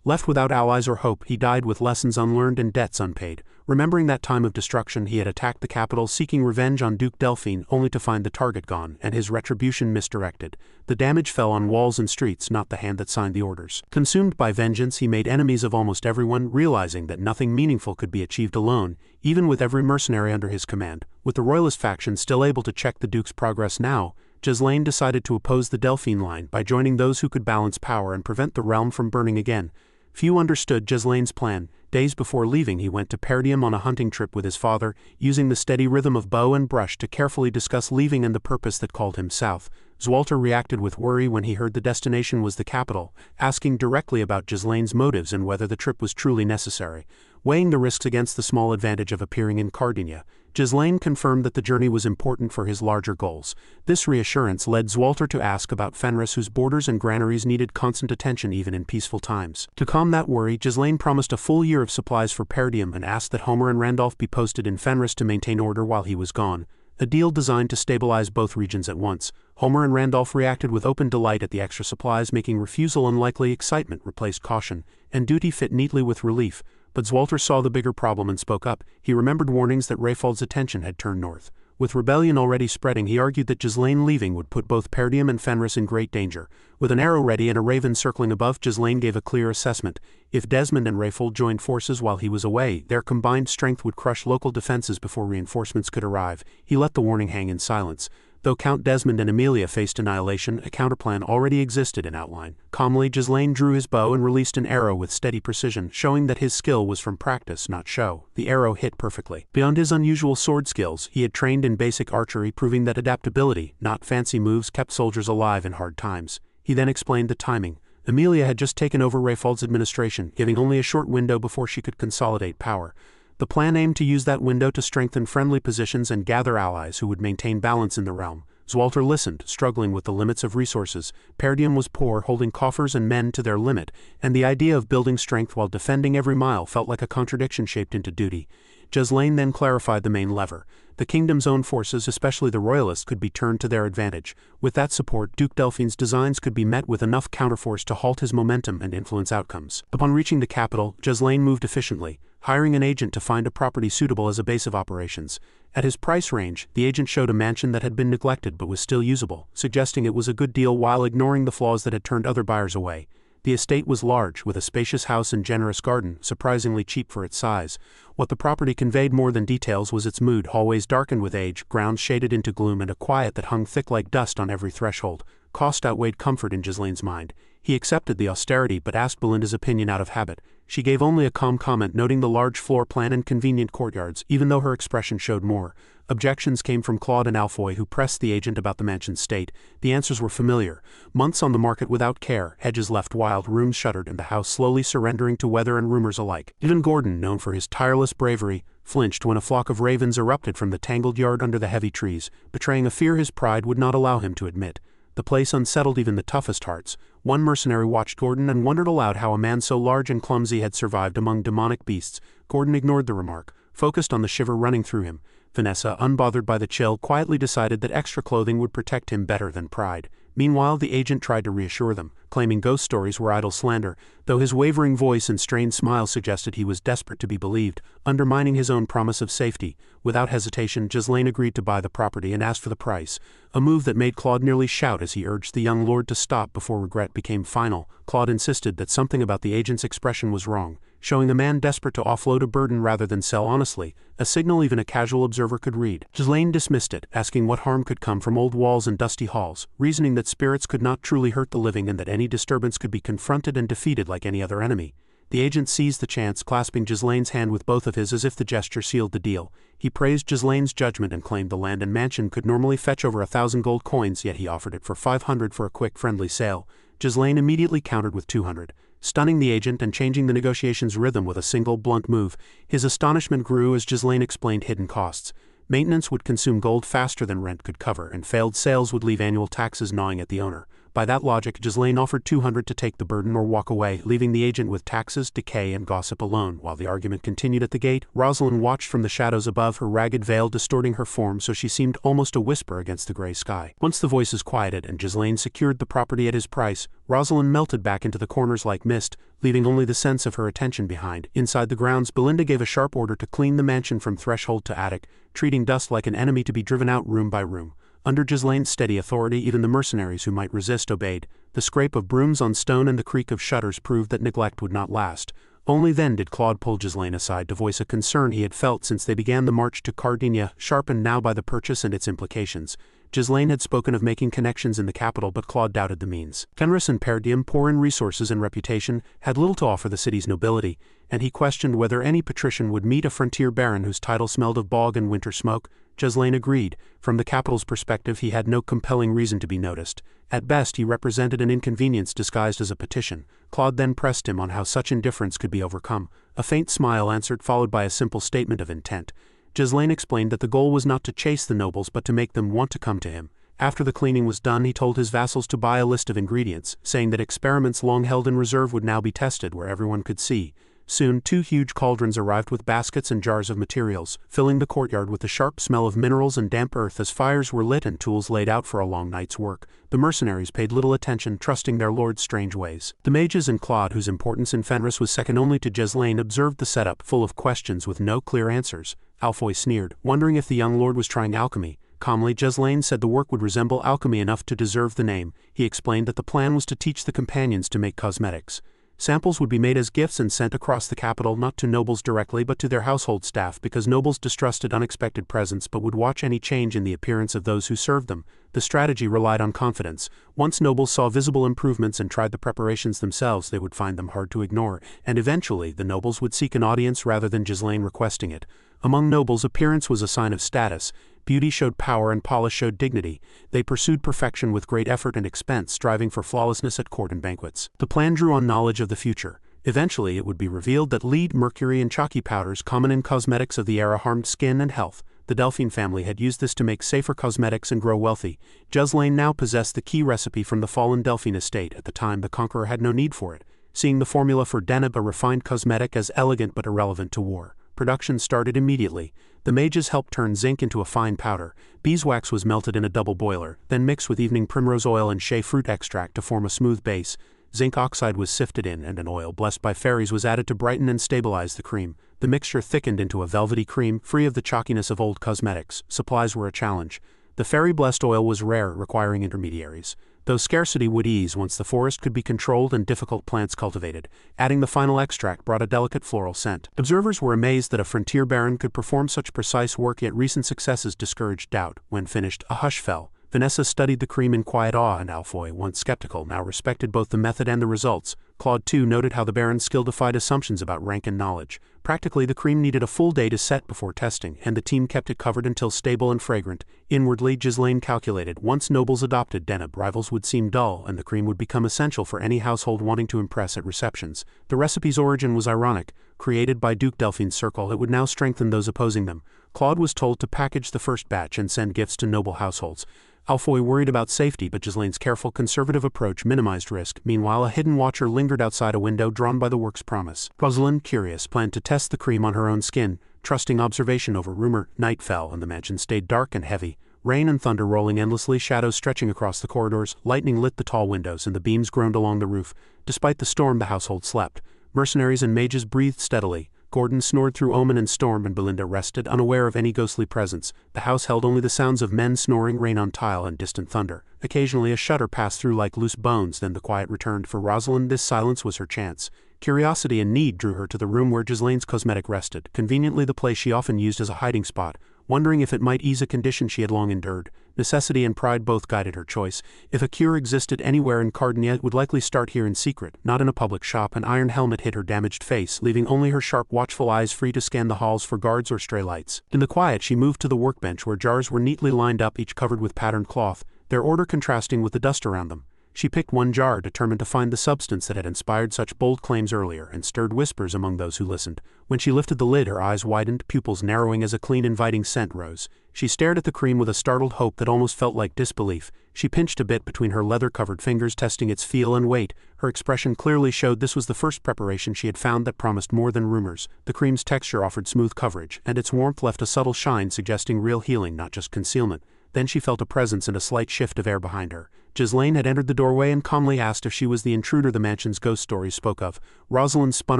S2: Left without allies or hope, he died with lessons unlearned and debts unpaid. Remembering that time of destruction, he had attacked the capital, seeking revenge on Duke Delphine, only to find the target gone, and his retribution misdirected. The damage fell on walls and streets, not the hand that signed the orders. Consumed by vengeance, he made enemies of almost everyone, realizing that nothing meaningful could be achieved alone, even with every mercenary under his command. With the royalist faction still able to check the Duke's progress now, Ghislain decided to oppose the Delphine line by joining those who could balance power and prevent the realm from burning again. Few understood Ghislain's plan. Days before leaving, he went to Perdium on a hunting trip with his father, using the steady rhythm of bow and brush to carefully discuss leaving and the purpose that called him south. Zwalter reacted with worry when he heard the destination was the capital, asking directly about Ghislain's motives and whether the trip was truly necessary. Weighing the risks against the small advantage of appearing in Cardinia, Ghislain confirmed that the journey was important for his larger goals. This reassurance led Zwalter to ask about Fenris, whose borders and granaries needed constant attention even in peaceful times. To calm that worry, Ghislain promised a full year of supplies for Perdium and asked that Homer and Randolph be posted in Fenris to maintain order while he was gone, a deal designed to stabilize both regions at once. Homer and Randolph reacted with open delight at the extra supplies, making refusal unlikely. Excitement replaced caution, and duty fit neatly with relief. But Zwalter saw the bigger problem and spoke up. He remembered warnings that Rayfald's attention had turned north. With rebellion already spreading, he argued that Ghislain leaving would put both Perdium and Fenris in great danger. With an arrow ready and a raven circling above, Ghislain gave a clear assessment. If Desmond and Rayfald joined forces while he was away, their combined strength would crush local defenses before reinforcements could arrive. He let the warning hang in silence. Though Count Desmond and Amelia faced annihilation, a counterplan already existed in outline. Calmly, Ghislain drew his bow and released an arrow with steady precision, showing that his skill was from practice, not show. The arrow hit perfectly. Beyond his unusual sword skills, he had trained in basic archery, proving that adaptability, not fancy moves, kept soldiers alive in hard times. He then explained the timing. Amelia had just taken over Rayfald's administration, giving only a short window before she could consolidate power. The plan aimed to use that window to strengthen friendly positions and gather allies who would maintain balance in the realm. Zwalter listened, struggling with the limits of resources. Perdium was poor, holding coffers and men to their limit, and the idea of building strength while defending every mile felt like a contradiction shaped into duty. Ghislain then clarified the main lever. The kingdom's own forces, especially the royalists, could be turned to their advantage. With that support, Duke Delphine's designs could be met with enough counterforce to halt his momentum and influence outcomes. Upon reaching the capital, Ghislain moved efficiently, hiring an agent to find a property suitable as a base of operations. At his price range, the agent showed a mansion that had been neglected but was still usable, suggesting it was a good deal while ignoring the flaws that had turned other buyers away. The estate was large, with a spacious house and generous garden, surprisingly cheap for its size. What the property conveyed more than details was its mood, hallways darkened with age, grounds shaded into gloom, and a quiet that hung thick like dust on every threshold. Cost outweighed comfort in Ghislain's mind. He accepted the austerity but asked Belinda's opinion out of habit. She gave only a calm comment, noting the large floor plan and convenient courtyards, even though her expression showed more. Objections came from Claude and Alfoy, who pressed the agent about the mansion's state. The answers were familiar. Months on the market without care, hedges left wild, rooms shuttered, and the house slowly surrendering to weather and rumors alike. Even Gordon, known for his tireless bravery, flinched when a flock of ravens erupted from the tangled yard under the heavy trees, betraying a fear his pride would not allow him to admit. The place unsettled even the toughest hearts. One mercenary watched Gordon and wondered aloud how a man so large and clumsy had survived among demonic beasts. Gordon ignored the remark, focused on the shiver running through him. Vanessa, unbothered by the chill, quietly decided that extra clothing would protect him better than pride. Meanwhile, the agent tried to reassure them, claiming ghost stories were idle slander, though his wavering voice and strained smile suggested he was desperate to be believed, undermining his own promise of safety. Without hesitation, Ghislain agreed to buy the property and asked for the price, a move that made Claude nearly shout as he urged the young lord to stop before regret became final. Claude insisted that something about the agent's expression was wrong, showing a man desperate to offload a burden rather than sell honestly, a signal even a casual observer could read. Ghislain dismissed it, asking what harm could come from old walls and dusty halls, reasoning that spirits could not truly hurt the living and that any disturbance could be confronted and defeated like any other enemy. The agent seized the chance, clasping Ghislain's hand with both of his as if the gesture sealed the deal. He praised Ghislain's judgment and claimed the land and mansion could normally fetch over 1,000 gold coins, yet he offered it for 500 for a quick, friendly sale. Ghislain immediately countered with 200. Stunning the agent and changing the negotiation's rhythm with a single, blunt move. His astonishment grew as Ghislain explained hidden costs. Maintenance would consume gold faster than rent could cover, and failed sales would leave annual taxes gnawing at the owner. By that logic, Ghislain offered 200 to take the burden or walk away, leaving the agent with taxes, decay, and gossip alone. While the argument continued at the gate, Rosalind watched from the shadows above, her ragged veil distorting her form so she seemed almost a whisper against the gray sky. Once the voices quieted and Ghislain secured the property at his price, Rosalind melted back into the corners like mist, leaving only the sense of her attention behind. Inside the grounds, Belinda gave a sharp order to clean the mansion from threshold to attic, treating dust like an enemy to be driven out room by room. Under Ghislain's steady authority, even the mercenaries who might resist obeyed. The scrape of brooms on stone and the creak of shutters proved that neglect would not last. Only then did Claude pull Ghislain aside to voice a concern he had felt since they began the march to Cardinia, sharpened now by the purchase and its implications. Ghislain had spoken of making connections in the capital, but Claude doubted the means. Mercenary Perdium, poor in resources and reputation, had little to offer the city's nobility, and he questioned whether any patrician would meet a frontier baron whose title smelled of bog and winter smoke. Ghislain agreed. From the capital's perspective, he had no compelling reason to be noticed. At best, he represented an inconvenience disguised as a petition. Claude then pressed him on how such indifference could be overcome. A faint smile answered, followed by a simple statement of intent. Ghislain explained that the goal was not to chase the nobles but to make them want to come to him. After the cleaning was done, he told his vassals to buy a list of ingredients, saying that experiments long held in reserve would now be tested where everyone could see. Soon, 2 huge cauldrons arrived with baskets and jars of materials, filling the courtyard with the sharp smell of minerals and damp earth as fires were lit and tools laid out for a long night's work. The mercenaries paid little attention, trusting their lord's strange ways. The mages and Claude, whose importance in Fenris was second only to Ghislain, observed the setup, full of questions with no clear answers. Alfoy sneered, wondering if the young lord was trying alchemy. Calmly, Ghislain said the work would resemble alchemy enough to deserve the name. He explained that the plan was to teach the companions to make cosmetics. Samples would be made as gifts and sent across the capital, not to nobles directly but to their household staff, because nobles distrusted unexpected presents but would watch any change in the appearance of those who served them. The strategy relied on confidence. Once nobles saw visible improvements and tried the preparations themselves, they would find them hard to ignore, and eventually the nobles would seek an audience rather than Ghislain requesting it. Among nobles, appearance was a sign of status. Beauty showed power and polish showed dignity. They pursued perfection with great effort and expense, striving for flawlessness at court and banquets. The plan drew on knowledge of the future. Eventually, it would be revealed that lead, mercury, and chalky powders, common in cosmetics of the era, harmed skin and health. The Delphine family had used this to make safer cosmetics and grow wealthy. Ghislain now possessed the key recipe from the fallen Delphine estate. At the time, the conqueror had no need for it, seeing the formula for Deneb, a refined cosmetic, as elegant but irrelevant to war. production started immediately. The mages helped turn zinc into a fine powder, beeswax was melted in a double boiler, then mixed with evening primrose oil and shea fruit extract to form a smooth base. Zinc oxide was sifted in, and an oil blessed by fairies was added to brighten and stabilize the cream. The mixture thickened into a velvety cream, free of the chalkiness of old cosmetics. Supplies were a challenge. The fairy-blessed oil was rare, requiring intermediaries. Though scarcity would ease once the forest could be controlled and difficult plants cultivated. Adding the final extract brought a delicate floral scent. Observers were amazed that a frontier baron could perform such precise work, yet recent successes discouraged doubt. When finished, a hush fell. Vanessa studied the cream in quiet awe, and Alfoy, once skeptical, now respected both the method and the results. Claude too noted how the Baron's skill defied assumptions about rank and knowledge. Practically, the cream needed a full day to set before testing, and the team kept it covered until stable and fragrant. Inwardly, Ghislain calculated, once nobles adopted Deneb, rivals would seem dull, and the cream would become essential for any household wanting to impress at receptions. The recipe's origin was ironic. Created by Duke Delphine's circle, it would now strengthen those opposing them. Claude was told to package the first batch and send gifts to noble households. Alfoy worried about safety, but Ghislain's careful, conservative approach minimized risk. Meanwhile, a hidden watcher lingered outside a window drawn by the work's promise. Rosalind, curious, planned to test the cream on her own skin, trusting observation over rumor. Night fell, and the mansion stayed dark and heavy. Rain and thunder rolling endlessly, shadows stretching across the corridors. Lightning lit the tall windows, and the beams groaned along the roof. Despite the storm, the household slept. Mercenaries and mages breathed steadily. Gordon snored through omen and storm, and Belinda rested, unaware of any ghostly presence. The house held only the sounds of men snoring, rain on tile, and distant thunder. Occasionally a shudder passed through like loose bones, then the quiet returned. For Rosalind, this silence was her chance. Curiosity and need drew her to the room where Ghislain's cosmetic rested, conveniently the place she often used as a hiding spot, wondering if it might ease a condition she had long endured. Necessity and pride both guided her choice. If a cure existed anywhere in Cardinia, it would likely start here in secret, not in a public shop. An iron helmet hid her damaged face, leaving only her sharp, watchful eyes free to scan the halls for guards or stray lights. In the quiet, she moved to the workbench where jars were neatly lined up, each covered with patterned cloth, their order contrasting with the dust around them. She picked one jar, determined to find the substance that had inspired such bold claims earlier, and stirred whispers among those who listened. When she lifted the lid, her eyes widened, pupils narrowing as a clean, inviting scent rose. She stared at the cream with a startled hope that almost felt like disbelief. She pinched a bit between her leather-covered fingers, testing its feel and weight. Her expression clearly showed this was the first preparation she had found that promised more than rumors. The cream's texture offered smooth coverage, and its warmth left a subtle shine, suggesting real healing, not just concealment. Then she felt a presence and a slight shift of air behind her. Ghislain had entered the doorway and calmly asked if she was the intruder the mansion's ghost stories spoke of. Rosalind spun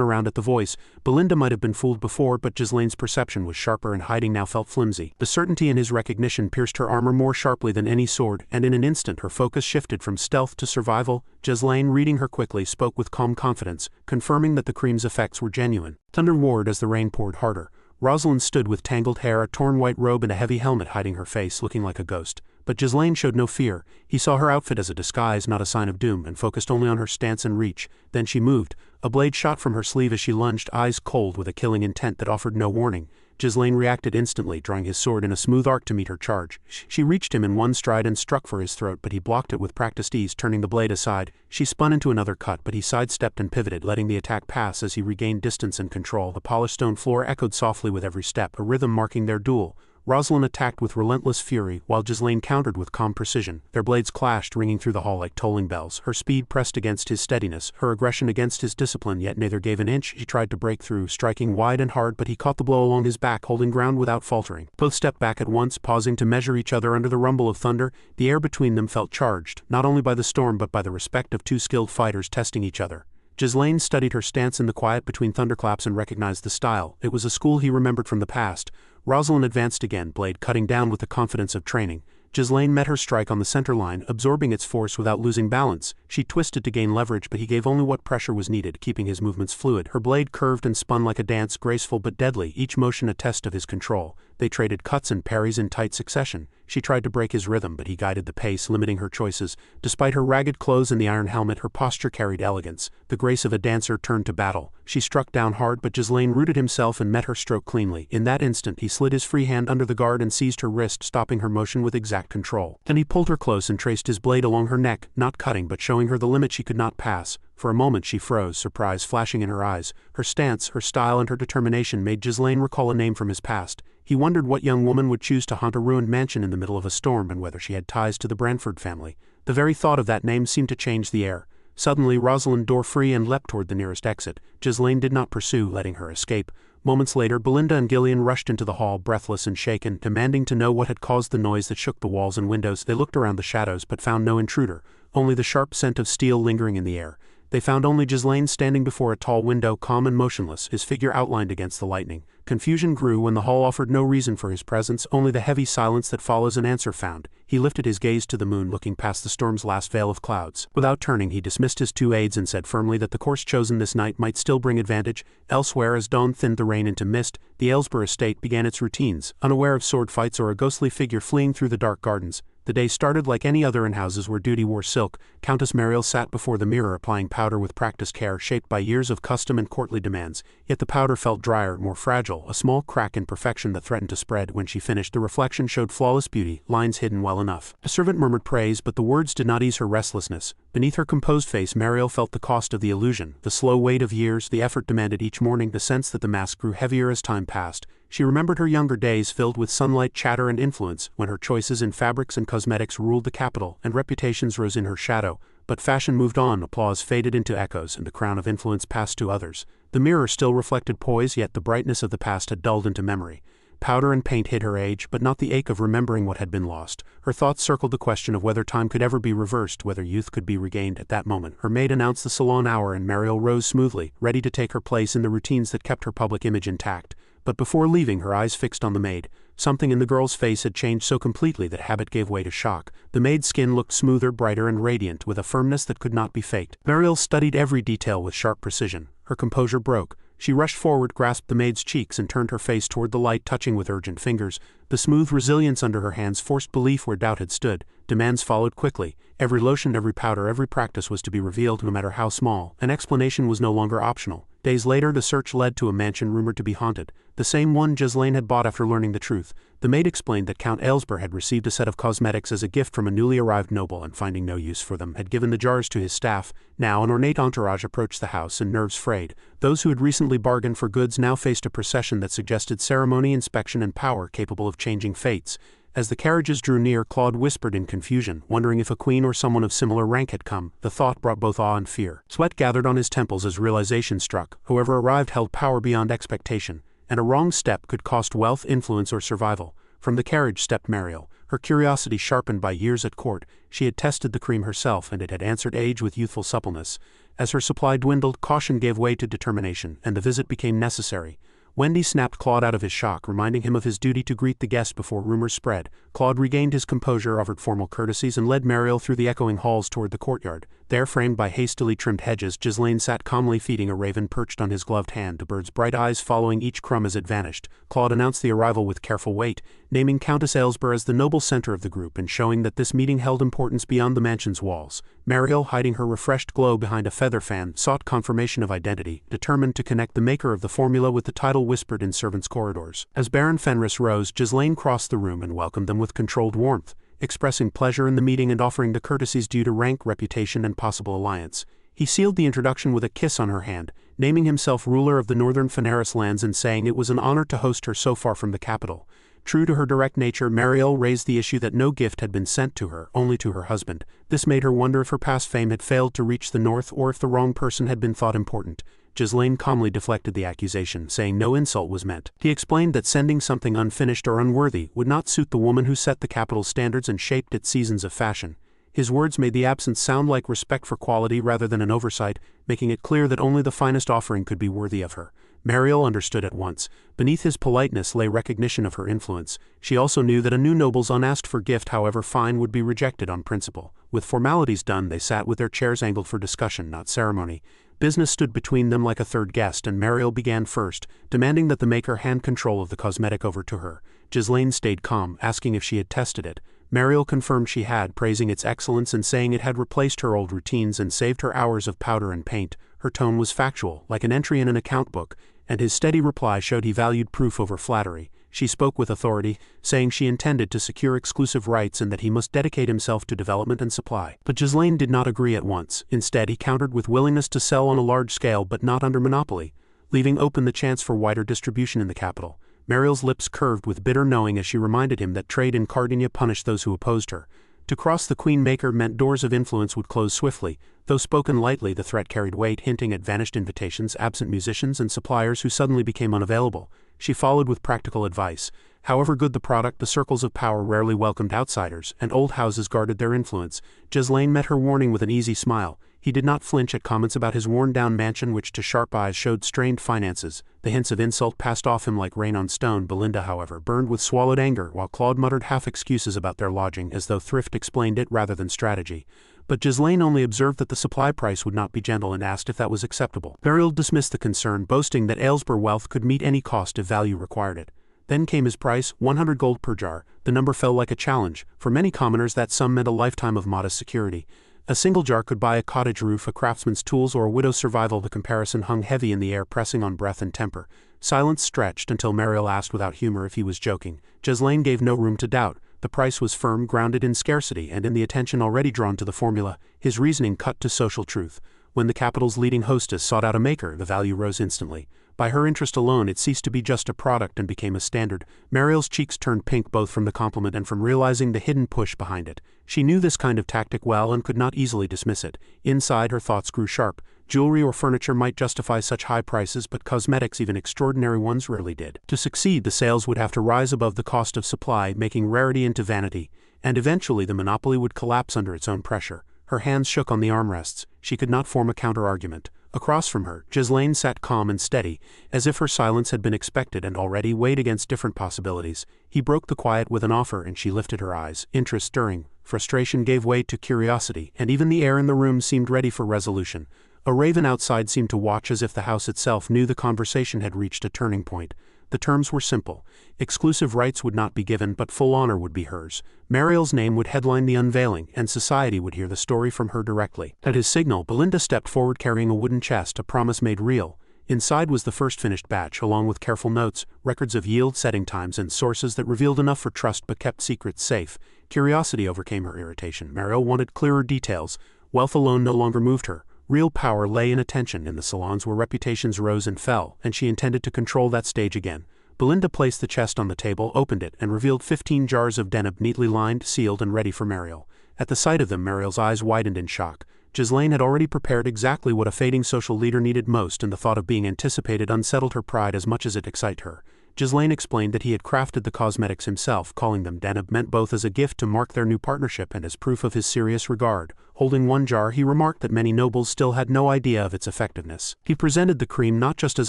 S2: around at the voice. Belinda might have been fooled before, but Ghislain's perception was sharper, and hiding now felt flimsy. The certainty in his recognition pierced her armor more sharply than any sword, and in an instant her focus shifted from stealth to survival. Ghislain, reading her quickly, spoke with calm confidence, confirming that the cream's effects were genuine. Thunder roared as the rain poured harder. Rosalind stood with tangled hair, a torn white robe, and a heavy helmet hiding her face, looking like a ghost. But Ghislain showed no fear. He saw her outfit as a disguise, not a sign of doom, and focused only on her stance and reach. Then she moved. A blade shot from her sleeve as she lunged, eyes cold with a killing intent that offered no warning. Ghislain reacted instantly, drawing his sword in a smooth arc to meet her charge. She reached him in one stride and struck for his throat, but he blocked it with practiced ease, turning the blade aside. She spun into another cut, but he sidestepped and pivoted, letting the attack pass as he regained distance and control. The polished stone floor echoed softly with every step, a rhythm marking their duel. Rosalind attacked with relentless fury, while Ghislain countered with calm precision. Their blades clashed, ringing through the hall like tolling bells. Her speed pressed against his steadiness, her aggression against his discipline, yet neither gave an inch. She tried to break through, striking wide and hard, but he caught the blow along his back, holding ground without faltering. Both stepped back at once, pausing to measure each other under the rumble of thunder. The air between them felt charged, not only by the storm but by the respect of two skilled fighters testing each other. Ghislain studied her stance in the quiet between thunderclaps and recognized the style. It was a school he remembered from the past. Rosalind advanced again, blade cutting down with the confidence of training. Ghislain met her strike on the center line, absorbing its force without losing balance. She twisted to gain leverage, but he gave only what pressure was needed, keeping his movements fluid. Her blade curved and spun like a dance, graceful but deadly, each motion a test of his control. They traded cuts and parries in tight succession. She tried to break his rhythm, but he guided the pace, limiting her choices. Despite her ragged clothes and the iron helmet, her posture carried elegance. The grace of a dancer turned to battle. She struck down hard, but Ghislain rooted himself and met her stroke cleanly. In that instant, he slid his free hand under the guard and seized her wrist, stopping her motion with exact control. Then he pulled her close and traced his blade along her neck, not cutting but showing her the limit she could not pass. For a moment she froze, surprise flashing in her eyes. Her stance, her style, and her determination made Ghislain recall a name from his past. He wondered what young woman would choose to haunt a ruined mansion in the middle of a storm, and whether she had ties to the Branford family. The very thought of that name seemed to change the air. Suddenly Rosalind tore free and leapt toward the nearest exit. Ghislain did not pursue, letting her escape. Moments later, Belinda and Ghislain rushed into the hall, breathless and shaken, demanding to know what had caused the noise that shook the walls and windows. They looked around the shadows but found no intruder, only the sharp scent of steel lingering in the air. They found only Ghislain standing before a tall window, calm and motionless, his figure outlined against the lightning. Confusion grew when the hall offered no reason for his presence, only the heavy silence that follows an answer found. He lifted his gaze to the moon, looking past the storm's last veil of clouds. Without turning, he dismissed his two aides and said firmly that the course chosen this night might still bring advantage. Elsewhere, as dawn thinned the rain into mist, the Aylesbury estate began its routines, unaware of sword fights or a ghostly figure fleeing through the dark gardens. The day started like any other in houses where duty wore silk. Countess Mariel sat before the mirror applying powder with practiced care, shaped by years of custom and courtly demands. Yet the powder felt drier, more fragile, a small crack in perfection that threatened to spread. When she finished, the reflection showed flawless beauty, lines hidden well enough. A servant murmured praise, but the words did not ease her restlessness. Beneath her composed face, Mariel felt the cost of the illusion, the slow weight of years, the effort demanded each morning, the sense that the mask grew heavier as time passed. She remembered her younger days filled with sunlight, chatter and influence, when her choices in fabrics and cosmetics ruled the capital, and reputations rose in her shadow. But fashion moved on, applause faded into echoes, and the crown of influence passed to others. The mirror still reflected poise, yet the brightness of the past had dulled into memory. Powder and paint hid her age, but not the ache of remembering what had been lost. Her thoughts circled the question of whether time could ever be reversed, whether youth could be regained. At that moment, her maid announced the salon hour, and Mariel rose smoothly, ready to take her place in the routines that kept her public image intact. But before leaving, her eyes fixed on the maid. Something in the girl's face had changed so completely that habit gave way to shock. The maid's skin looked smoother, brighter and radiant, with a firmness that could not be faked. Mariel studied every detail with sharp precision. Her composure broke. She rushed forward, grasped the maid's cheeks, and turned her face toward the light, touching with urgent fingers. The smooth resilience under her hands forced belief where doubt had stood. Demands followed quickly. Every lotion, every powder, every practice was to be revealed, no matter how small. An explanation was no longer optional. Days later, the search led to a mansion rumored to be haunted, the same one Ghislain had bought after learning the truth. The maid explained that Count Aylesbury had received a set of cosmetics as a gift from a newly arrived noble, and finding no use for them, had given the jars to his staff. Now an ornate entourage approached the house, and nerves frayed. Those who had recently bargained for goods now faced a procession that suggested ceremony, inspection, and power capable of changing fates. As the carriages drew near, Claude whispered in confusion, wondering if a queen or someone of similar rank had come. The thought brought both awe and fear. Sweat gathered on his temples as realization struck. Whoever arrived held power beyond expectation, and a wrong step could cost wealth, influence, or survival. From the carriage stepped Mariel, her curiosity sharpened by years at court. She had tested the cream herself, and it had answered age with youthful suppleness. As her supply dwindled, caution gave way to determination, and the visit became necessary. Wendy snapped Claude out of his shock, reminding him of his duty to greet the guest before rumors spread. Claude regained his composure, offered formal courtesies, and led Mariel through the echoing halls toward the courtyard. There, framed by hastily trimmed hedges, Ghislain sat calmly feeding a raven perched on his gloved hand, the bird's bright eyes following each crumb as it vanished. Claude announced the arrival with careful weight, naming Countess Aylesbury as the noble center of the group and showing that this meeting held importance beyond the mansion's walls. Mariel, hiding her refreshed glow behind a feather fan, sought confirmation of identity, determined to connect the maker of the formula with the title whispered in servants' corridors. As Baron Fenris rose, Ghislain crossed the room and welcomed them with controlled warmth, expressing pleasure in the meeting and offering the courtesies due to rank, reputation, and possible alliance. He sealed the introduction with a kiss on her hand, naming himself ruler of the northern Fenaris lands and saying it was an honor to host her so far from the capital. True to her direct nature, Mariel raised the issue that no gift had been sent to her, only to her husband. This made her wonder if her past fame had failed to reach the north or if the wrong person had been thought important. Ghislain calmly deflected the accusation, saying no insult was meant. He explained that sending something unfinished or unworthy would not suit the woman who set the capital's standards and shaped its seasons of fashion. His words made the absence sound like respect for quality rather than an oversight, making it clear that only the finest offering could be worthy of her. Mariel understood at once. Beneath his politeness lay recognition of her influence. She also knew that a new noble's unasked-for gift, however fine, would be rejected on principle. With formalities done, they sat with their chairs angled for discussion, not ceremony. Business stood between them like a third guest, and Mariel began first, demanding that the maker hand control of the cosmetic over to her. Ghislain stayed calm, asking if she had tested it. Mariel confirmed she had, praising its excellence and saying it had replaced her old routines and saved her hours of powder and paint. Her tone was factual, like an entry in an account book, and his steady reply showed he valued proof over flattery. She spoke with authority, saying she intended to secure exclusive rights and that he must dedicate himself to development and supply. But Ghislain did not agree at once. Instead, he countered with willingness to sell on a large scale but not under monopoly, leaving open the chance for wider distribution in the capital. Mariel's lips curved with bitter knowing as she reminded him that trade in Cardinia punished those who opposed her. To cross the Queen Maker meant doors of influence would close swiftly. Though spoken lightly, the threat carried weight, hinting at vanished invitations, absent musicians, and suppliers who suddenly became unavailable. She followed with practical advice. However good the product, the circles of power rarely welcomed outsiders, and old houses guarded their influence. Ghislain met her warning with an easy smile. He did not flinch at comments about his worn-down mansion, which to sharp eyes showed strained finances. The hints of insult passed off him like rain on stone. Belinda, however, burned with swallowed anger, while Claude muttered half-excuses about their lodging, as though thrift explained it rather than strategy. But Ghislain only observed that the supply price would not be gentle and asked if that was acceptable. Beryl dismissed the concern, boasting that Aylesbury wealth could meet any cost if value required it. Then came his price, 100 gold per jar. The number fell like a challenge. For many commoners that sum meant a lifetime of modest security. A single jar could buy a cottage roof, a craftsman's tools, or a widow's survival. The comparison hung heavy in the air, pressing on breath and temper. Silence stretched until Mariel asked without humor if he was joking. Ghislain gave no room to doubt. The price was firm, grounded in scarcity, and in the attention already drawn to the formula. His reasoning cut to social truth. When the capital's leading hostess sought out a maker, the value rose instantly. By her interest alone, it ceased to be just a product and became a standard. Mariel's cheeks turned pink both from the compliment and from realizing the hidden push behind it. She knew this kind of tactic well and could not easily dismiss it. Inside, her thoughts grew sharp. Jewelry or furniture might justify such high prices, but cosmetics, even extraordinary ones, rarely did. To succeed, the sales would have to rise above the cost of supply, making rarity into vanity, and eventually the monopoly would collapse under its own pressure. Her hands shook on the armrests. She could not form a counter-argument. Across from her, Ghislain sat calm and steady, as if her silence had been expected and already weighed against different possibilities. He broke the quiet with an offer, and she lifted her eyes, interest stirring. Frustration gave way to curiosity, and even the air in the room seemed ready for resolution. A raven outside seemed to watch, as if the house itself knew the conversation had reached a turning point. The terms were simple. Exclusive rights would not be given, but full honor would be hers. Mariel's name would headline the unveiling, and society would hear the story from her directly. At his signal, Belinda stepped forward carrying a wooden chest, a promise made real. Inside was the first finished batch, along with careful notes, records of yield, setting times, and sources that revealed enough for trust but kept secrets safe. Curiosity overcame her irritation. Mariel wanted clearer details. Wealth alone no longer moved her. Real power lay in attention, in the salons where reputations rose and fell, and she intended to control that stage again. Belinda placed the chest on the table, opened it, and revealed 15 jars of deneb, neatly lined, sealed, and ready for Mariel. At the sight of them, Mariel's eyes widened in shock. Ghislain had already prepared exactly what a fading social leader needed most, and the thought of being anticipated unsettled her pride as much as it excited her. Ghislain explained that he had crafted the cosmetics himself. Calling them deneb meant both as a gift to mark their new partnership and as proof of his serious regard. Holding one jar, he remarked that many nobles still had no idea of its effectiveness. He presented the cream not just as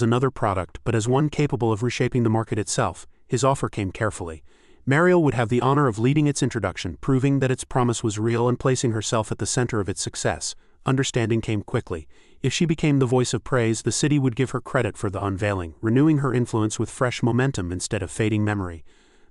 S2: another product, but as one capable of reshaping the market itself. His offer came carefully. Mariel would have the honor of leading its introduction, proving that its promise was real and placing herself at the center of its success. Understanding came quickly. If she became the voice of praise, the city would give her credit for the unveiling, renewing her influence with fresh momentum instead of fading memory.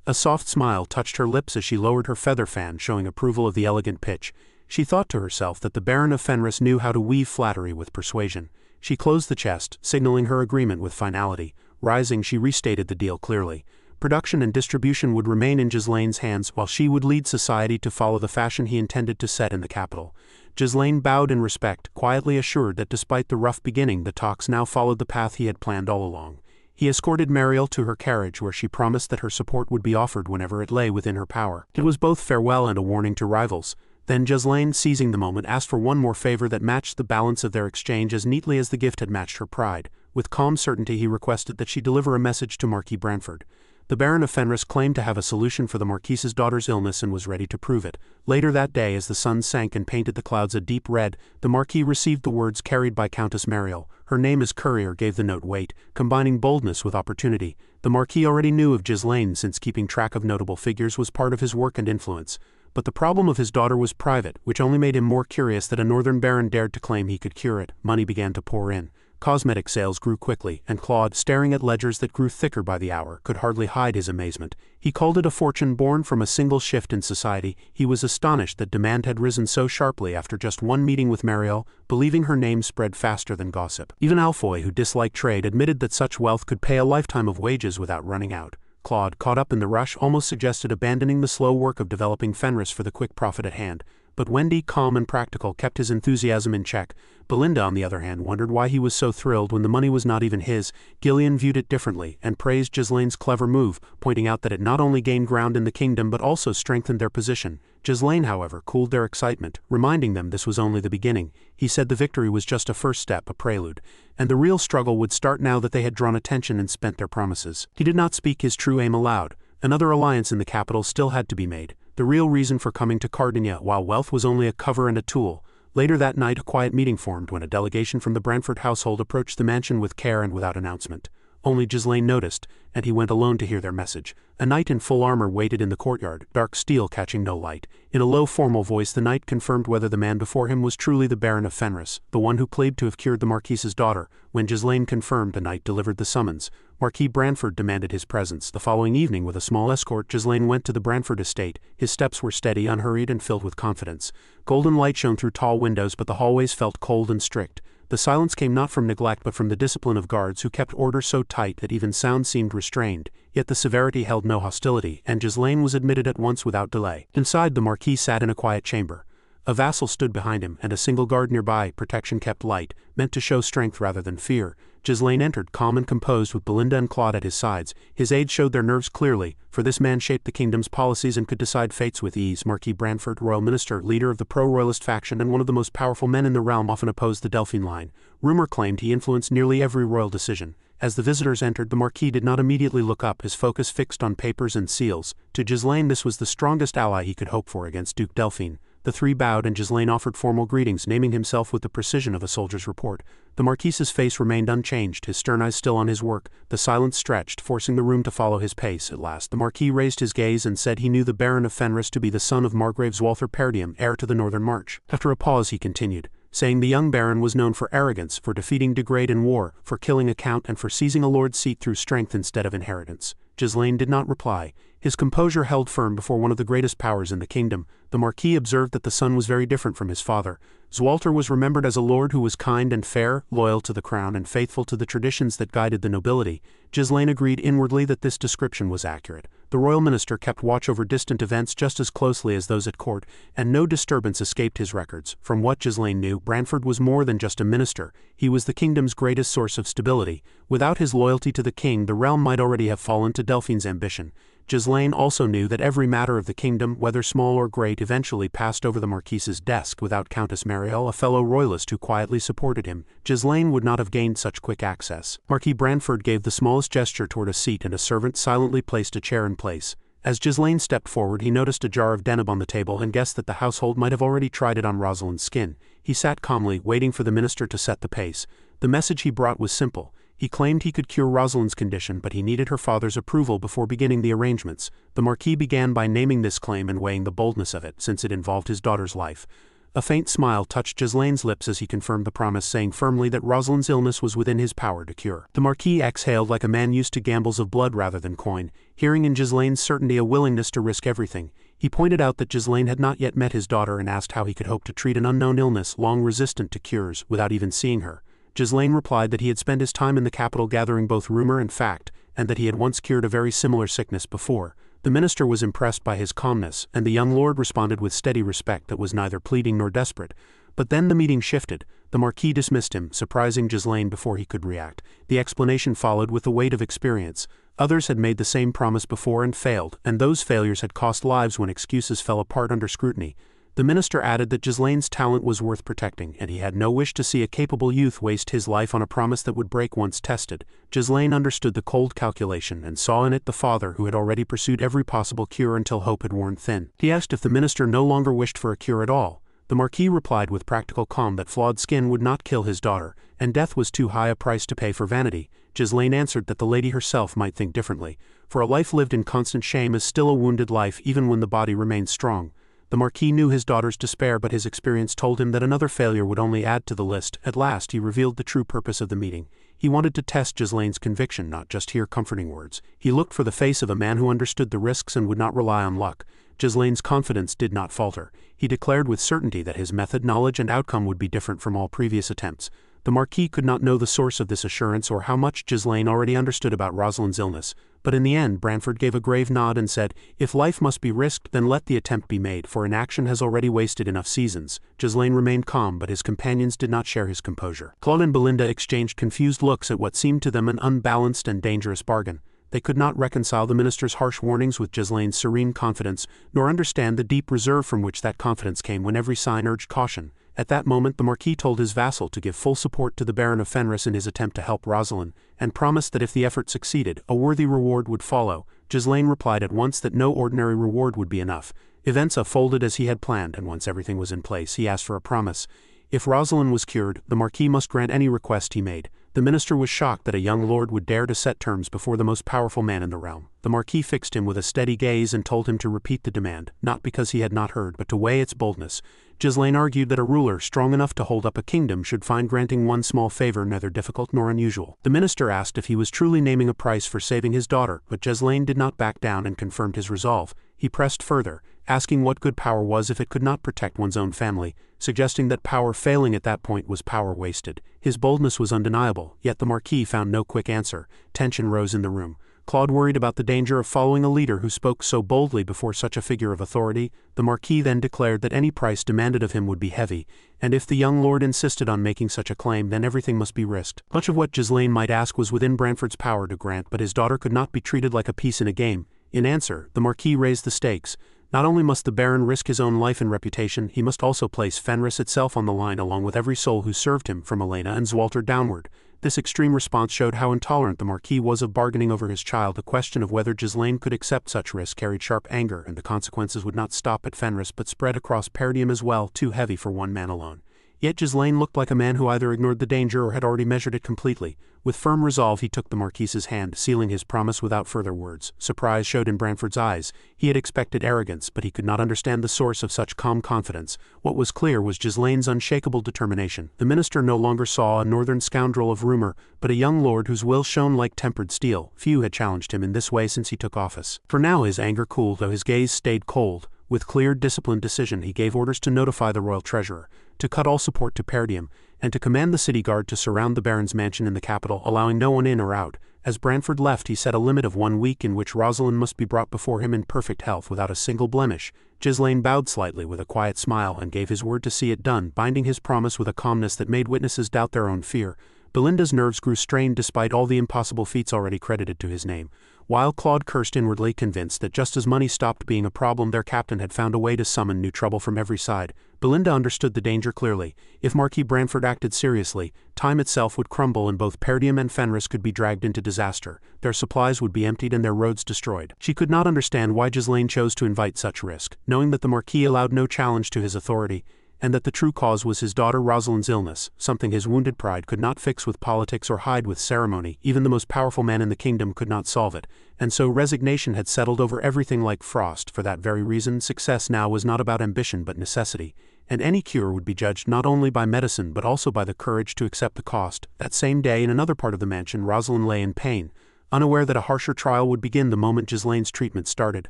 S2: A soft smile touched her lips as she lowered her feather fan, showing approval of the elegant pitch. She thought to herself that the Baron of Fenris knew how to weave flattery with persuasion. She closed the chest, signaling her agreement with finality. Rising, she restated the deal clearly. Production and distribution would remain in Ghislain's hands, while she would lead society to follow the fashion he intended to set in the capital. Ghislain bowed in respect, quietly assured that despite the rough beginning, the talks now followed the path he had planned all along. He escorted Mariel to her carriage, where she promised that her support would be offered whenever it lay within her power. It was both farewell and a warning to rivals. Then Ghislain, seizing the moment, asked for one more favor that matched the balance of their exchange as neatly as the gift had matched her pride. With calm certainty, he requested that she deliver a message to Marquis Branford. The Baron of Fenris claimed to have a solution for the Marquise's daughter's illness and was ready to prove it. Later that day, as the sun sank and painted the clouds a deep red, the Marquis received the words carried by Countess Mariel. Her name as courier gave the note weight, combining boldness with opportunity. The Marquis already knew of Ghislain, since keeping track of notable figures was part of his work and influence. But the problem of his daughter was private, which only made him more curious that a northern baron dared to claim he could cure it. Money began to pour in. Cosmetic sales grew quickly, and Claude, staring at ledgers that grew thicker by the hour, could hardly hide his amazement. He called it a fortune born from a single shift in society. He was astonished that demand had risen so sharply after just one meeting with Mariel, believing her name spread faster than gossip. Even Alfoy, who disliked trade, admitted that such wealth could pay a lifetime of wages without running out. Claude, caught up in the rush, almost suggested abandoning the slow work of developing Fenris for the quick profit at hand. But Wendy, calm and practical, kept his enthusiasm in check. Belinda, on the other hand, wondered why he was so thrilled when the money was not even his. Ghislain viewed it differently, and praised Ghislain's clever move, pointing out that it not only gained ground in the kingdom but also strengthened their position. Ghislain, however, cooled their excitement, reminding them this was only the beginning. He said the victory was just a first step, a prelude, and the real struggle would start now that they had drawn attention and spent their promises. He did not speak his true aim aloud. Another alliance in the capital still had to be made, the real reason for coming to Cardinia, while wealth was only a cover and a tool. Later that night a quiet meeting formed when a delegation from the Branford household approached the mansion with care and without announcement. Only Ghislain noticed, and he went alone to hear their message. A knight in full armor waited in the courtyard, dark steel catching no light. In a low formal voice the knight confirmed whether the man before him was truly the Baron of Fenris, the one who claimed to have cured the Marquise's daughter. When Ghislain confirmed, the knight delivered the summons. Marquis Branford demanded his presence. The following evening, with a small escort, Ghislain went to the Branford estate. His steps were steady, unhurried, and filled with confidence. Golden light shone through tall windows, but the hallways felt cold and strict. The silence came not from neglect but from the discipline of guards who kept order so tight that even sound seemed restrained, yet the severity held no hostility, and Ghislain was admitted at once without delay. Inside, the Marquis sat in a quiet chamber. A vassal stood behind him, and a single guard nearby, protection kept light, meant to show strength rather than fear. Ghislain entered, calm and composed, with Belinda and Claude at his sides. His aides showed their nerves clearly, for this man shaped the kingdom's policies and could decide fates with ease. Marquis Branford, royal minister, leader of the pro-royalist faction and one of the most powerful men in the realm, often opposed the Delphine line. Rumor claimed he influenced nearly every royal decision. As the visitors entered, the Marquis did not immediately look up, his focus fixed on papers and seals. To Ghislain this was the strongest ally he could hope for against Duke Delphine. The three bowed and Ghislain offered formal greetings, naming himself with the precision of a soldier's report. The Marquis's face remained unchanged, his stern eyes still on his work. The silence stretched, forcing the room to follow his pace. At last the Marquis raised his gaze and said he knew the Baron of Fenris to be the son of Margrave Walther Perdium, heir to the Northern March. After a pause he continued, saying the young Baron was known for arrogance, for defeating Degrade in war, for killing a count, and for seizing a lord's seat through strength instead of inheritance. Ghislain did not reply. His composure held firm before one of the greatest powers in the kingdom. The Marquis observed that the son was very different from his father. Zwalter was remembered as a lord who was kind and fair, loyal to the crown and faithful to the traditions that guided the nobility. Ghislain agreed inwardly that this description was accurate. The royal minister kept watch over distant events just as closely as those at court, and no disturbance escaped his records. From what Ghislain knew, Branford was more than just a minister. He was the kingdom's greatest source of stability. Without his loyalty to the king, the realm might already have fallen to Delphine's ambition. Ghislain also knew that every matter of the kingdom, whether small or great, eventually passed over the Marquise's desk without Countess Marielle, a fellow royalist who quietly supported him. Ghislain would not have gained such quick access. Marquis Branford gave the smallest gesture toward a seat, and a servant silently placed a chair in place. As Ghislain stepped forward, he noticed a jar of deneb on the table and guessed that the household might have already tried it on Rosalind's skin. He sat calmly, waiting for the minister to set the pace. The message he brought was simple. He claimed he could cure Rosalind's condition, but he needed her father's approval before beginning the arrangements. The Marquis began by naming this claim and weighing the boldness of it, since it involved his daughter's life. A faint smile touched Ghislain's lips as he confirmed the promise, saying firmly that Rosalind's illness was within his power to cure. The Marquis exhaled like a man used to gambles of blood rather than coin, hearing in Ghislain's certainty a willingness to risk everything. He pointed out that Ghislain had not yet met his daughter and asked how he could hope to treat an unknown illness long resistant to cures without even seeing her. Ghislain replied that he had spent his time in the capital gathering both rumor and fact, and that he had once cured a very similar sickness before. The minister was impressed by his calmness, and the young lord responded with steady respect that was neither pleading nor desperate. But then the meeting shifted. The Marquis dismissed him, surprising Ghislain before he could react. The explanation followed with the weight of experience. Others had made the same promise before and failed, and those failures had cost lives when excuses fell apart under scrutiny. The minister added that Ghislain's talent was worth protecting, and he had no wish to see a capable youth waste his life on a promise that would break once tested. Ghislain understood the cold calculation and saw in it the father who had already pursued every possible cure until hope had worn thin. He asked if the minister no longer wished for a cure at all. The Marquis replied with practical calm that flawed skin would not kill his daughter, and death was too high a price to pay for vanity. Ghislain answered that the lady herself might think differently, for a life lived in constant shame is still a wounded life even when the body remains strong. The Marquis knew his daughter's despair, but his experience told him that another failure would only add to the list. At last he revealed the true purpose of the meeting. He wanted to test Ghislain's conviction, not just hear comforting words. He looked for the face of a man who understood the risks and would not rely on luck. Ghislain's confidence did not falter. He declared with certainty that his method, knowledge, and outcome would be different from all previous attempts. The Marquis could not know the source of this assurance or how much Ghislain already understood about Rosalind's illness, but in the end Branford gave a grave nod and said, "If life must be risked, then let the attempt be made, for inaction has already wasted enough seasons." Ghislain remained calm, but his companions did not share his composure. Claude and Belinda exchanged confused looks at what seemed to them an unbalanced and dangerous bargain. They could not reconcile the minister's harsh warnings with Ghislain's serene confidence, nor understand the deep reserve from which that confidence came when every sign urged caution. At that moment the Marquis told his vassal to give full support to the Baron of Fenris in his attempt to help Rosalind, and promised that if the effort succeeded, a worthy reward would follow. Ghislain replied at once that no ordinary reward would be enough. Events unfolded as he had planned, and once everything was in place, he asked for a promise. If Rosalind was cured, the Marquis must grant any request he made. The minister was shocked that a young lord would dare to set terms before the most powerful man in the realm. The Marquis fixed him with a steady gaze and told him to repeat the demand, not because he had not heard, but to weigh its boldness. Ghislain argued that a ruler strong enough to hold up a kingdom should find granting one small favor neither difficult nor unusual. The minister asked if he was truly naming a price for saving his daughter, but Ghislain did not back down and confirmed his resolve. He pressed further, asking what good power was if it could not protect one's own family, suggesting that power failing at that point was power wasted. His boldness was undeniable, yet the Marquis found no quick answer. Tension rose in the room. Claude worried about the danger of following a leader who spoke so boldly before such a figure of authority. The Marquis then declared that any price demanded of him would be heavy, and if the young lord insisted on making such a claim, then everything must be risked. Much of what Ghislain might ask was within Branford's power to grant, but his daughter could not be treated like a piece in a game. In answer, the Marquis raised the stakes. Not only must the Baron risk his own life and reputation, he must also place Fenris itself on the line along with every soul who served him, from Elena and Zwalter downward. This extreme response showed how intolerant the Marquis was of bargaining over his child. The question of whether Ghislain could accept such risk carried sharp anger, and the consequences would not stop at Fenris but spread across Perdium as well, too heavy for one man alone. Yet Ghislain looked like a man who either ignored the danger or had already measured it completely. With firm resolve he took the Marquis's hand, sealing his promise without further words. Surprise showed in Branford's eyes. He had expected arrogance, but he could not understand the source of such calm confidence. What was clear was Ghislain's unshakable determination. The minister no longer saw a northern scoundrel of rumor, but a young lord whose will shone like tempered steel. Few had challenged him in this way since he took office. For now his anger cooled, though his gaze stayed cold. With clear, disciplined decision he gave orders to notify the royal treasurer, to cut all support to Perdium, and to command the city guard to surround the Baron's mansion in the capital, allowing no one in or out. As Branford left he set a limit of 1 week in which Rosalind must be brought before him in perfect health without a single blemish. Ghislain bowed slightly with a quiet smile and gave his word to see it done, binding his promise with a calmness that made witnesses doubt their own fear. Belinda's nerves grew strained despite all the impossible feats already credited to his name, while Claude cursed inwardly, convinced that just as money stopped being a problem, their captain had found a way to summon new trouble from every side. Belinda understood the danger clearly. If Marquis Branford acted seriously, time itself would crumble and both Perdium and Fenris could be dragged into disaster. Their supplies would be emptied and their roads destroyed. She could not understand why Ghislain chose to invite such risk, knowing that the Marquis allowed no challenge to his authority, and that the true cause was his daughter Rosalind's illness, something his wounded pride could not fix with politics or hide with ceremony. Even the most powerful man in the kingdom could not solve it, and so resignation had settled over everything like frost. For that very reason, success now was not about ambition but necessity, and any cure would be judged not only by medicine but also by the courage to accept the cost. That same day, in another part of the mansion, Rosalind lay in pain, unaware that a harsher trial would begin the moment Ghislain's treatment started,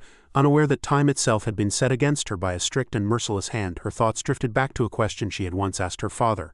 S2: unaware that time itself had been set against her by a strict and merciless hand. Her thoughts drifted back to a question she had once asked her father.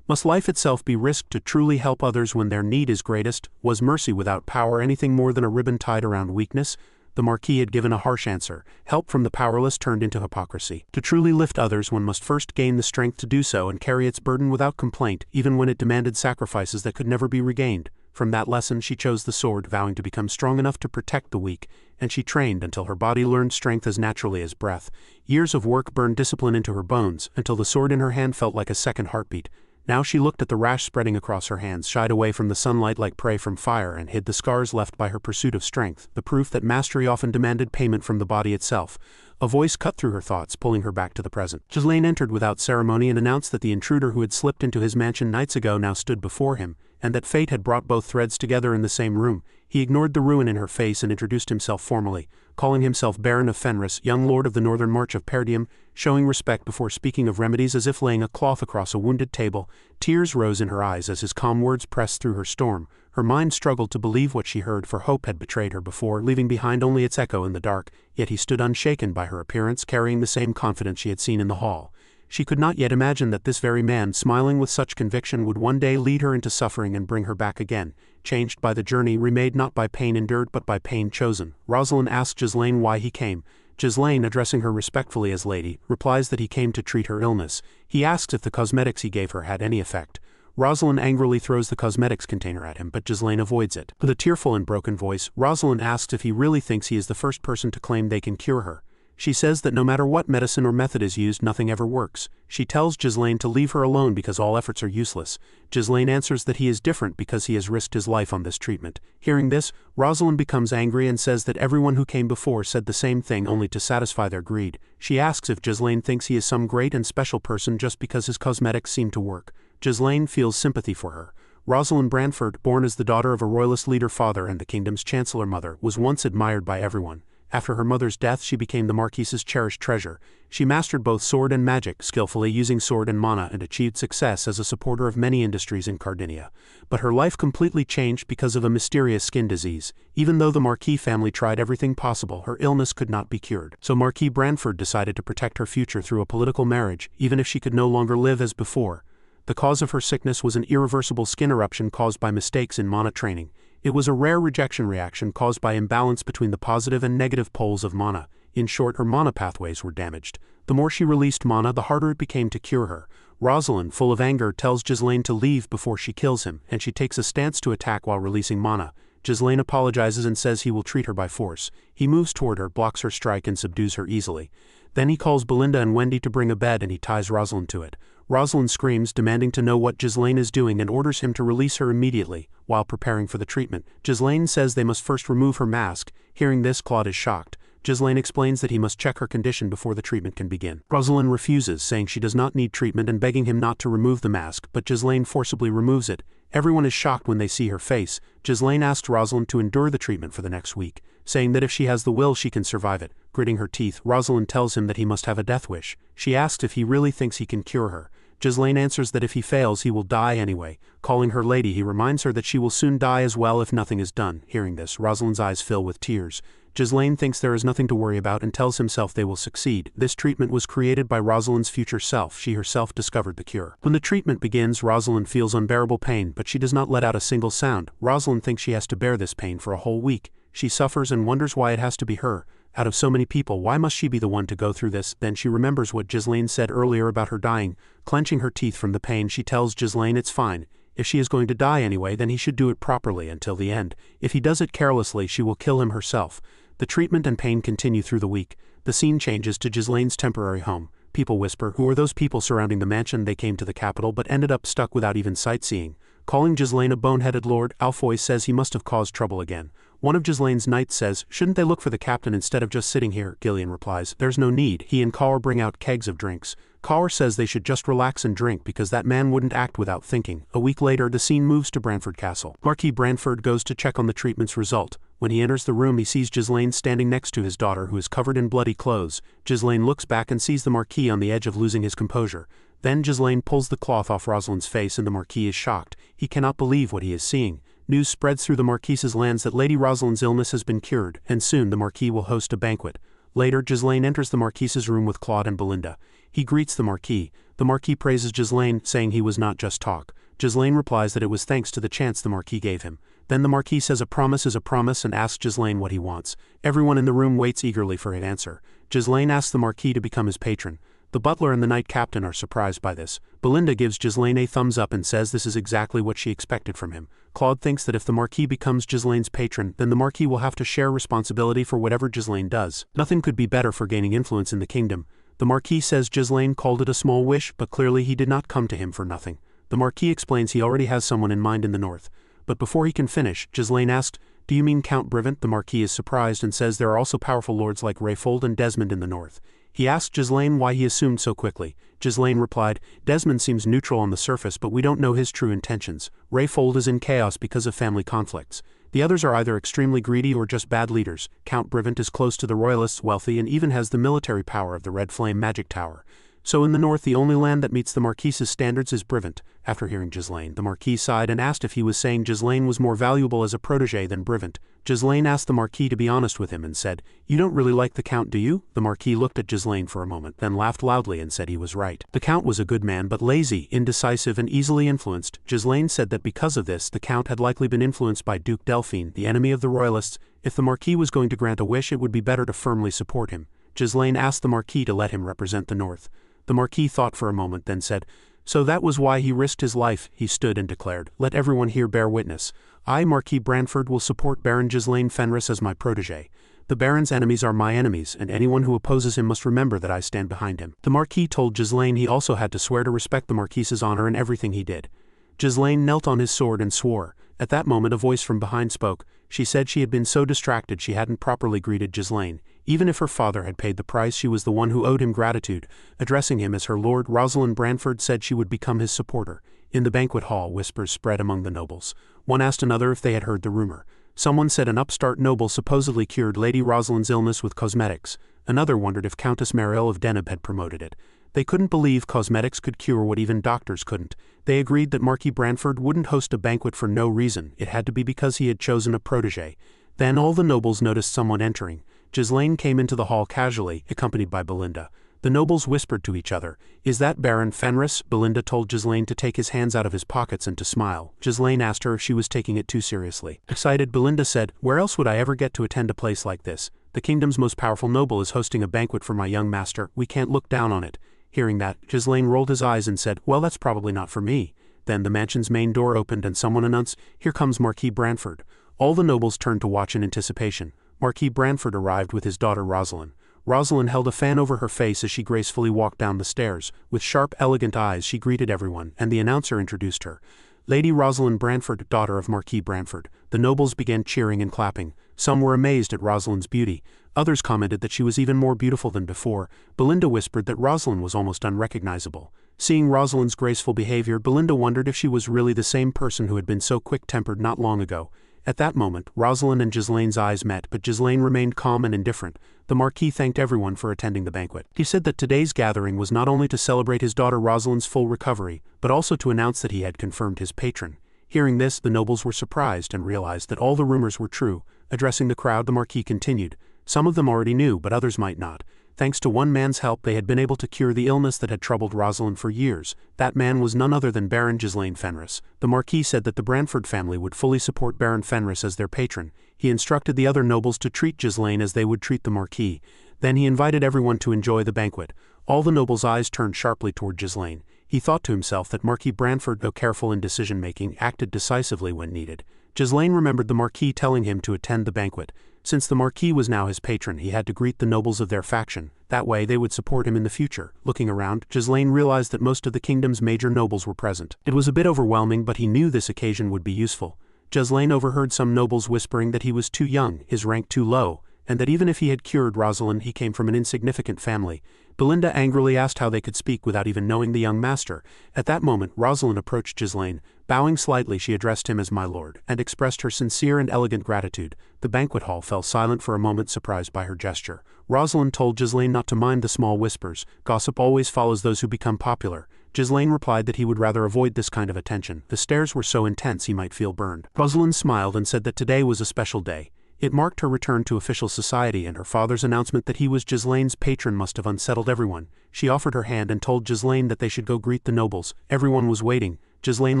S2: Must life itself be risked to truly help others when their need is greatest? Was mercy without power anything more than a ribbon tied around weakness? The Marquis had given a harsh answer. Help from the powerless turned into hypocrisy. To truly lift others, one must first gain the strength to do so and carry its burden without complaint, even when it demanded sacrifices that could never be regained. From that lesson she chose the sword, vowing to become strong enough to protect the weak, and she trained until her body learned strength as naturally as breath. Years of work burned discipline into her bones, until the sword in her hand felt like a second heartbeat. Now she looked at the rash spreading across her hands, shied away from the sunlight like prey from fire, and hid the scars left by her pursuit of strength, the proof that mastery often demanded payment from the body itself. A voice cut through her thoughts, pulling her back to the present. Ghislain entered without ceremony and announced that the intruder who had slipped into his mansion nights ago now stood before him, and that fate had brought both threads together in the same room. He ignored the ruin in her face and introduced himself formally, calling himself Baron of Fenris, young lord of the northern march of Perdium, showing respect before speaking of remedies as if laying a cloth across a wounded table. Tears rose in her eyes as his calm words pressed through her storm. Her mind struggled to believe what she heard, for hope had betrayed her before, leaving behind only its echo in the dark, yet he stood unshaken by her appearance, carrying the same confidence she had seen in the hall. She could not yet imagine that this very man, smiling with such conviction, would one day lead her into suffering and bring her back again, changed by the journey, remade not by pain endured but by pain chosen. Rosalind asked Ghislain why he came. Ghislain, addressing her respectfully as lady, replies that he came to treat her illness. He asks if the cosmetics he gave her had any effect. Rosalind angrily throws the cosmetics container at him, but Ghislain avoids it. With a tearful and broken voice, Rosalind asks if he really thinks he is the first person to claim they can cure her. She says that no matter what medicine or method is used, nothing ever works. She tells Ghislain to leave her alone because all efforts are useless. Ghislain answers that he is different because he has risked his life on this treatment. Hearing this, Rosalind becomes angry and says that everyone who came before said the same thing only to satisfy their greed. She asks if Ghislain thinks he is some great and special person just because his cosmetics seem to work. Ghislain feels sympathy for her. Rosalind Brantford, born as the daughter of a royalist leader father and the kingdom's chancellor mother, was once admired by everyone. After her mother's death, she became the Marquise's cherished treasure. She mastered both sword and magic, skillfully using sword and mana, and achieved success as a supporter of many industries in Cardinia. But her life completely changed because of a mysterious skin disease. Even though the Marquis family tried everything possible, her illness could not be cured. So Marquis Brantford decided to protect her future through a political marriage, even if she could no longer live as before. The cause of her sickness was an irreversible skin eruption caused by mistakes in mana training. It was a rare rejection reaction caused by imbalance between the positive and negative poles of mana. In short, her mana pathways were damaged. The more she released mana, the harder it became to cure her. Rosalind, full of anger, tells Ghislain to leave before she kills him, and she takes a stance to attack while releasing mana. Ghislain apologizes and says he will treat her by force. He moves toward her, blocks her strike, and subdues her easily. Then he calls Belinda and Wendy to bring a bed, and he ties Rosalind to it. Rosalind screams, demanding to know what Ghislain is doing, and orders him to release her immediately. While preparing for the treatment, Ghislain says they must first remove her mask. Hearing this, Claude is shocked. Ghislain explains that he must check her condition before the treatment can begin. Rosalind refuses, saying she does not need treatment and begging him not to remove the mask, but Ghislain forcibly removes it. Everyone is shocked when they see her face. Ghislain asks Rosalind to endure the treatment for the next week, saying that if she has the will, she can survive it. Gritting her teeth, Rosalind tells him that he must have a death wish. She asks if he really thinks he can cure her. Ghislain answers that if he fails, he will die anyway. Calling her lady, he reminds her that she will soon die as well if nothing is done. Hearing this, Rosalind's eyes fill with tears. Ghislain thinks there is nothing to worry about and tells himself they will succeed. This treatment was created by Rosalind's future self. She herself discovered the cure. When the treatment begins, Rosalind feels unbearable pain, but she does not let out a single sound. Rosalind thinks she has to bear this pain for a whole week. She suffers and wonders why it has to be her. Out of so many people, why must she be the one to go through this? Then she remembers what Ghislain said earlier about her dying. Clenching her teeth from the pain, she tells Ghislain it's fine. If she is going to die anyway, then he should do it properly until the end. If he does it carelessly, she will kill him herself. The treatment and pain continue through the week. The scene changes to Ghislain's temporary home. People whisper, who are those people surrounding the mansion? They came to the capital but ended up stuck without even sightseeing. Calling Ghislain a boneheaded lord, Alfoy says he must have caused trouble again. One of Ghislain's knights says, shouldn't they look for the captain instead of just sitting here? Ghislain replies, there's no need. He and Kaur bring out kegs of drinks. Kaur says they should just relax and drink because that man wouldn't act without thinking. A week later, the scene moves to Brantford Castle. Marquis Brantford goes to check on the treatment's result. When he enters the room, he sees Ghislain standing next to his daughter, who is covered in bloody clothes. Ghislain looks back and sees the Marquis on the edge of losing his composure. Then Ghislain pulls the cloth off Rosalind's face and the Marquis is shocked. He cannot believe what he is seeing. News spreads through the Marquise's lands that Lady Rosalind's illness has been cured, and soon the Marquis will host a banquet. Later, Ghislain enters the Marquise's room with Claude and Belinda. He greets the Marquis. The Marquis praises Ghislain, saying he was not just talk. Ghislain replies that it was thanks to the chance the Marquis gave him. Then the Marquis says a promise is a promise and asks Ghislain what he wants. Everyone in the room waits eagerly for an answer. Ghislain asks the Marquis to become his patron. The butler and the knight captain are surprised by this. Belinda gives Ghislain a thumbs up and says this is exactly what she expected from him. Claude thinks that if the Marquis becomes Ghislain's patron, then the Marquis will have to share responsibility for whatever Ghislain does. Nothing could be better for gaining influence in the kingdom. The Marquis says Ghislain called it a small wish, but clearly he did not come to him for nothing. The Marquis explains he already has someone in mind in the north. But before he can finish, Ghislain asked, do you mean Count Brivant? The Marquis is surprised and says there are also powerful lords like Rayfold and Desmond in the north. He asked Ghislain why he assumed so quickly. Ghislain replied, Desmond seems neutral on the surface, but we don't know his true intentions. Rayfold is in chaos because of family conflicts. The others are either extremely greedy or just bad leaders. Count Brivant is close to the royalists, wealthy, and even has the military power of the Red Flame Magic Tower. So in the north, the only land that meets the Marquise's standards is Brivant. After hearing Ghislain, the Marquis sighed and asked if he was saying Ghislain was more valuable as a protege than Brivant. Ghislain asked the Marquis to be honest with him and said, you don't really like the Count, do you? The Marquis looked at Ghislain for a moment, then laughed loudly and said he was right. The Count was a good man but lazy, indecisive, and easily influenced. Ghislain said that because of this, the Count had likely been influenced by Duke Delphine, the enemy of the royalists. If the Marquis was going to grant a wish, it would be better to firmly support him. Ghislain asked the Marquis to let him represent the north. The Marquis thought for a moment, then said, So that was why he risked his life, he stood and declared. Let everyone here bear witness. I, Marquis Branford, will support Baron Ghislain Fenris as my protégé. The Baron's enemies are my enemies, and anyone who opposes him must remember that I stand behind him. The Marquis told Ghislain he also had to swear to respect the Marquis's honor in everything he did. Ghislain knelt on his sword and swore. At that moment a voice from behind spoke. She said she had been so distracted she hadn't properly greeted Ghislain. Even if her father had paid the price, she was the one who owed him gratitude. Addressing him as her lord, Rosalind Branford said she would become his supporter. In the banquet hall, whispers spread among the nobles. One asked another if they had heard the rumor. Someone said an upstart noble supposedly cured Lady Rosalind's illness with cosmetics. Another wondered if Countess Marielle of Deneb had promoted it. They couldn't believe cosmetics could cure what even doctors couldn't. They agreed that Marquis Branford wouldn't host a banquet for no reason. It had to be because he had chosen a protégé. Then all the nobles noticed someone entering. Ghislain came into the hall casually, accompanied by Belinda. The nobles whispered to each other. Is that Baron Fenris? Belinda told Ghislain to take his hands out of his pockets and to smile. Ghislain asked her if she was taking it too seriously. Excited, Belinda said, where else would I ever get to attend a place like this? The kingdom's most powerful noble is hosting a banquet for my young master. We can't look down on it. Hearing that, Ghislain rolled his eyes and said, well, that's probably not for me. Then the mansion's main door opened and someone announced, here comes Marquis Branford. All the nobles turned to watch in anticipation. Marquis Branford arrived with his daughter Rosalind. Rosalind held a fan over her face as she gracefully walked down the stairs. With sharp, elegant eyes she greeted everyone, and the announcer introduced her. Lady Rosalind Branford, daughter of Marquis Branford. The nobles began cheering and clapping. Some were amazed at Rosalind's beauty. Others commented that she was even more beautiful than before. Belinda whispered that Rosalind was almost unrecognizable. Seeing Rosalind's graceful behavior, Belinda wondered if she was really the same person who had been so quick-tempered not long ago. At that moment, Rosalind and Ghislain's eyes met, but Ghislain remained calm and indifferent. The Marquis thanked everyone for attending the banquet. He said that today's gathering was not only to celebrate his daughter Rosalind's full recovery, but also to announce that he had confirmed his patron. Hearing this, the nobles were surprised and realized that all the rumors were true. Addressing the crowd, the Marquis continued. Some of them already knew, but others might not. Thanks to one man's help, they had been able to cure the illness that had troubled Rosalind for years. That man was none other than Baron Ghislain Fenris. The Marquis said that the Branford family would fully support Baron Fenris as their patron. He instructed the other nobles to treat Ghislain as they would treat the Marquis. Then he invited everyone to enjoy the banquet. All the nobles' eyes turned sharply toward Ghislain. He thought to himself that Marquis Branford, though careful in decision-making, acted decisively when needed. Ghislain remembered the Marquis telling him to attend the banquet. Since the Marquis was now his patron, he had to greet the nobles of their faction. That way they would support him in the future. Looking around, Ghislain realized that most of the kingdom's major nobles were present. It was a bit overwhelming, but he knew this occasion would be useful. Ghislain overheard some nobles whispering that he was too young, his rank too low, and that even if he had cured Rosalind, he came from an insignificant family. Belinda angrily asked how they could speak without even knowing the young master. At that moment, Rosalind approached Ghislain. Bowing slightly, she addressed him as my lord, and expressed her sincere and elegant gratitude. The banquet hall fell silent for a moment, surprised by her gesture. Rosalind told Ghislain not to mind the small whispers. Gossip always follows those who become popular. Ghislain replied that he would rather avoid this kind of attention. The stares were so intense he might feel burned. Rosalind smiled and said that today was a special day. It marked her return to official society, and her father's announcement that he was Ghislain's patron must have unsettled everyone. She offered her hand and told Ghislain that they should go greet the nobles. Everyone was waiting. Ghislain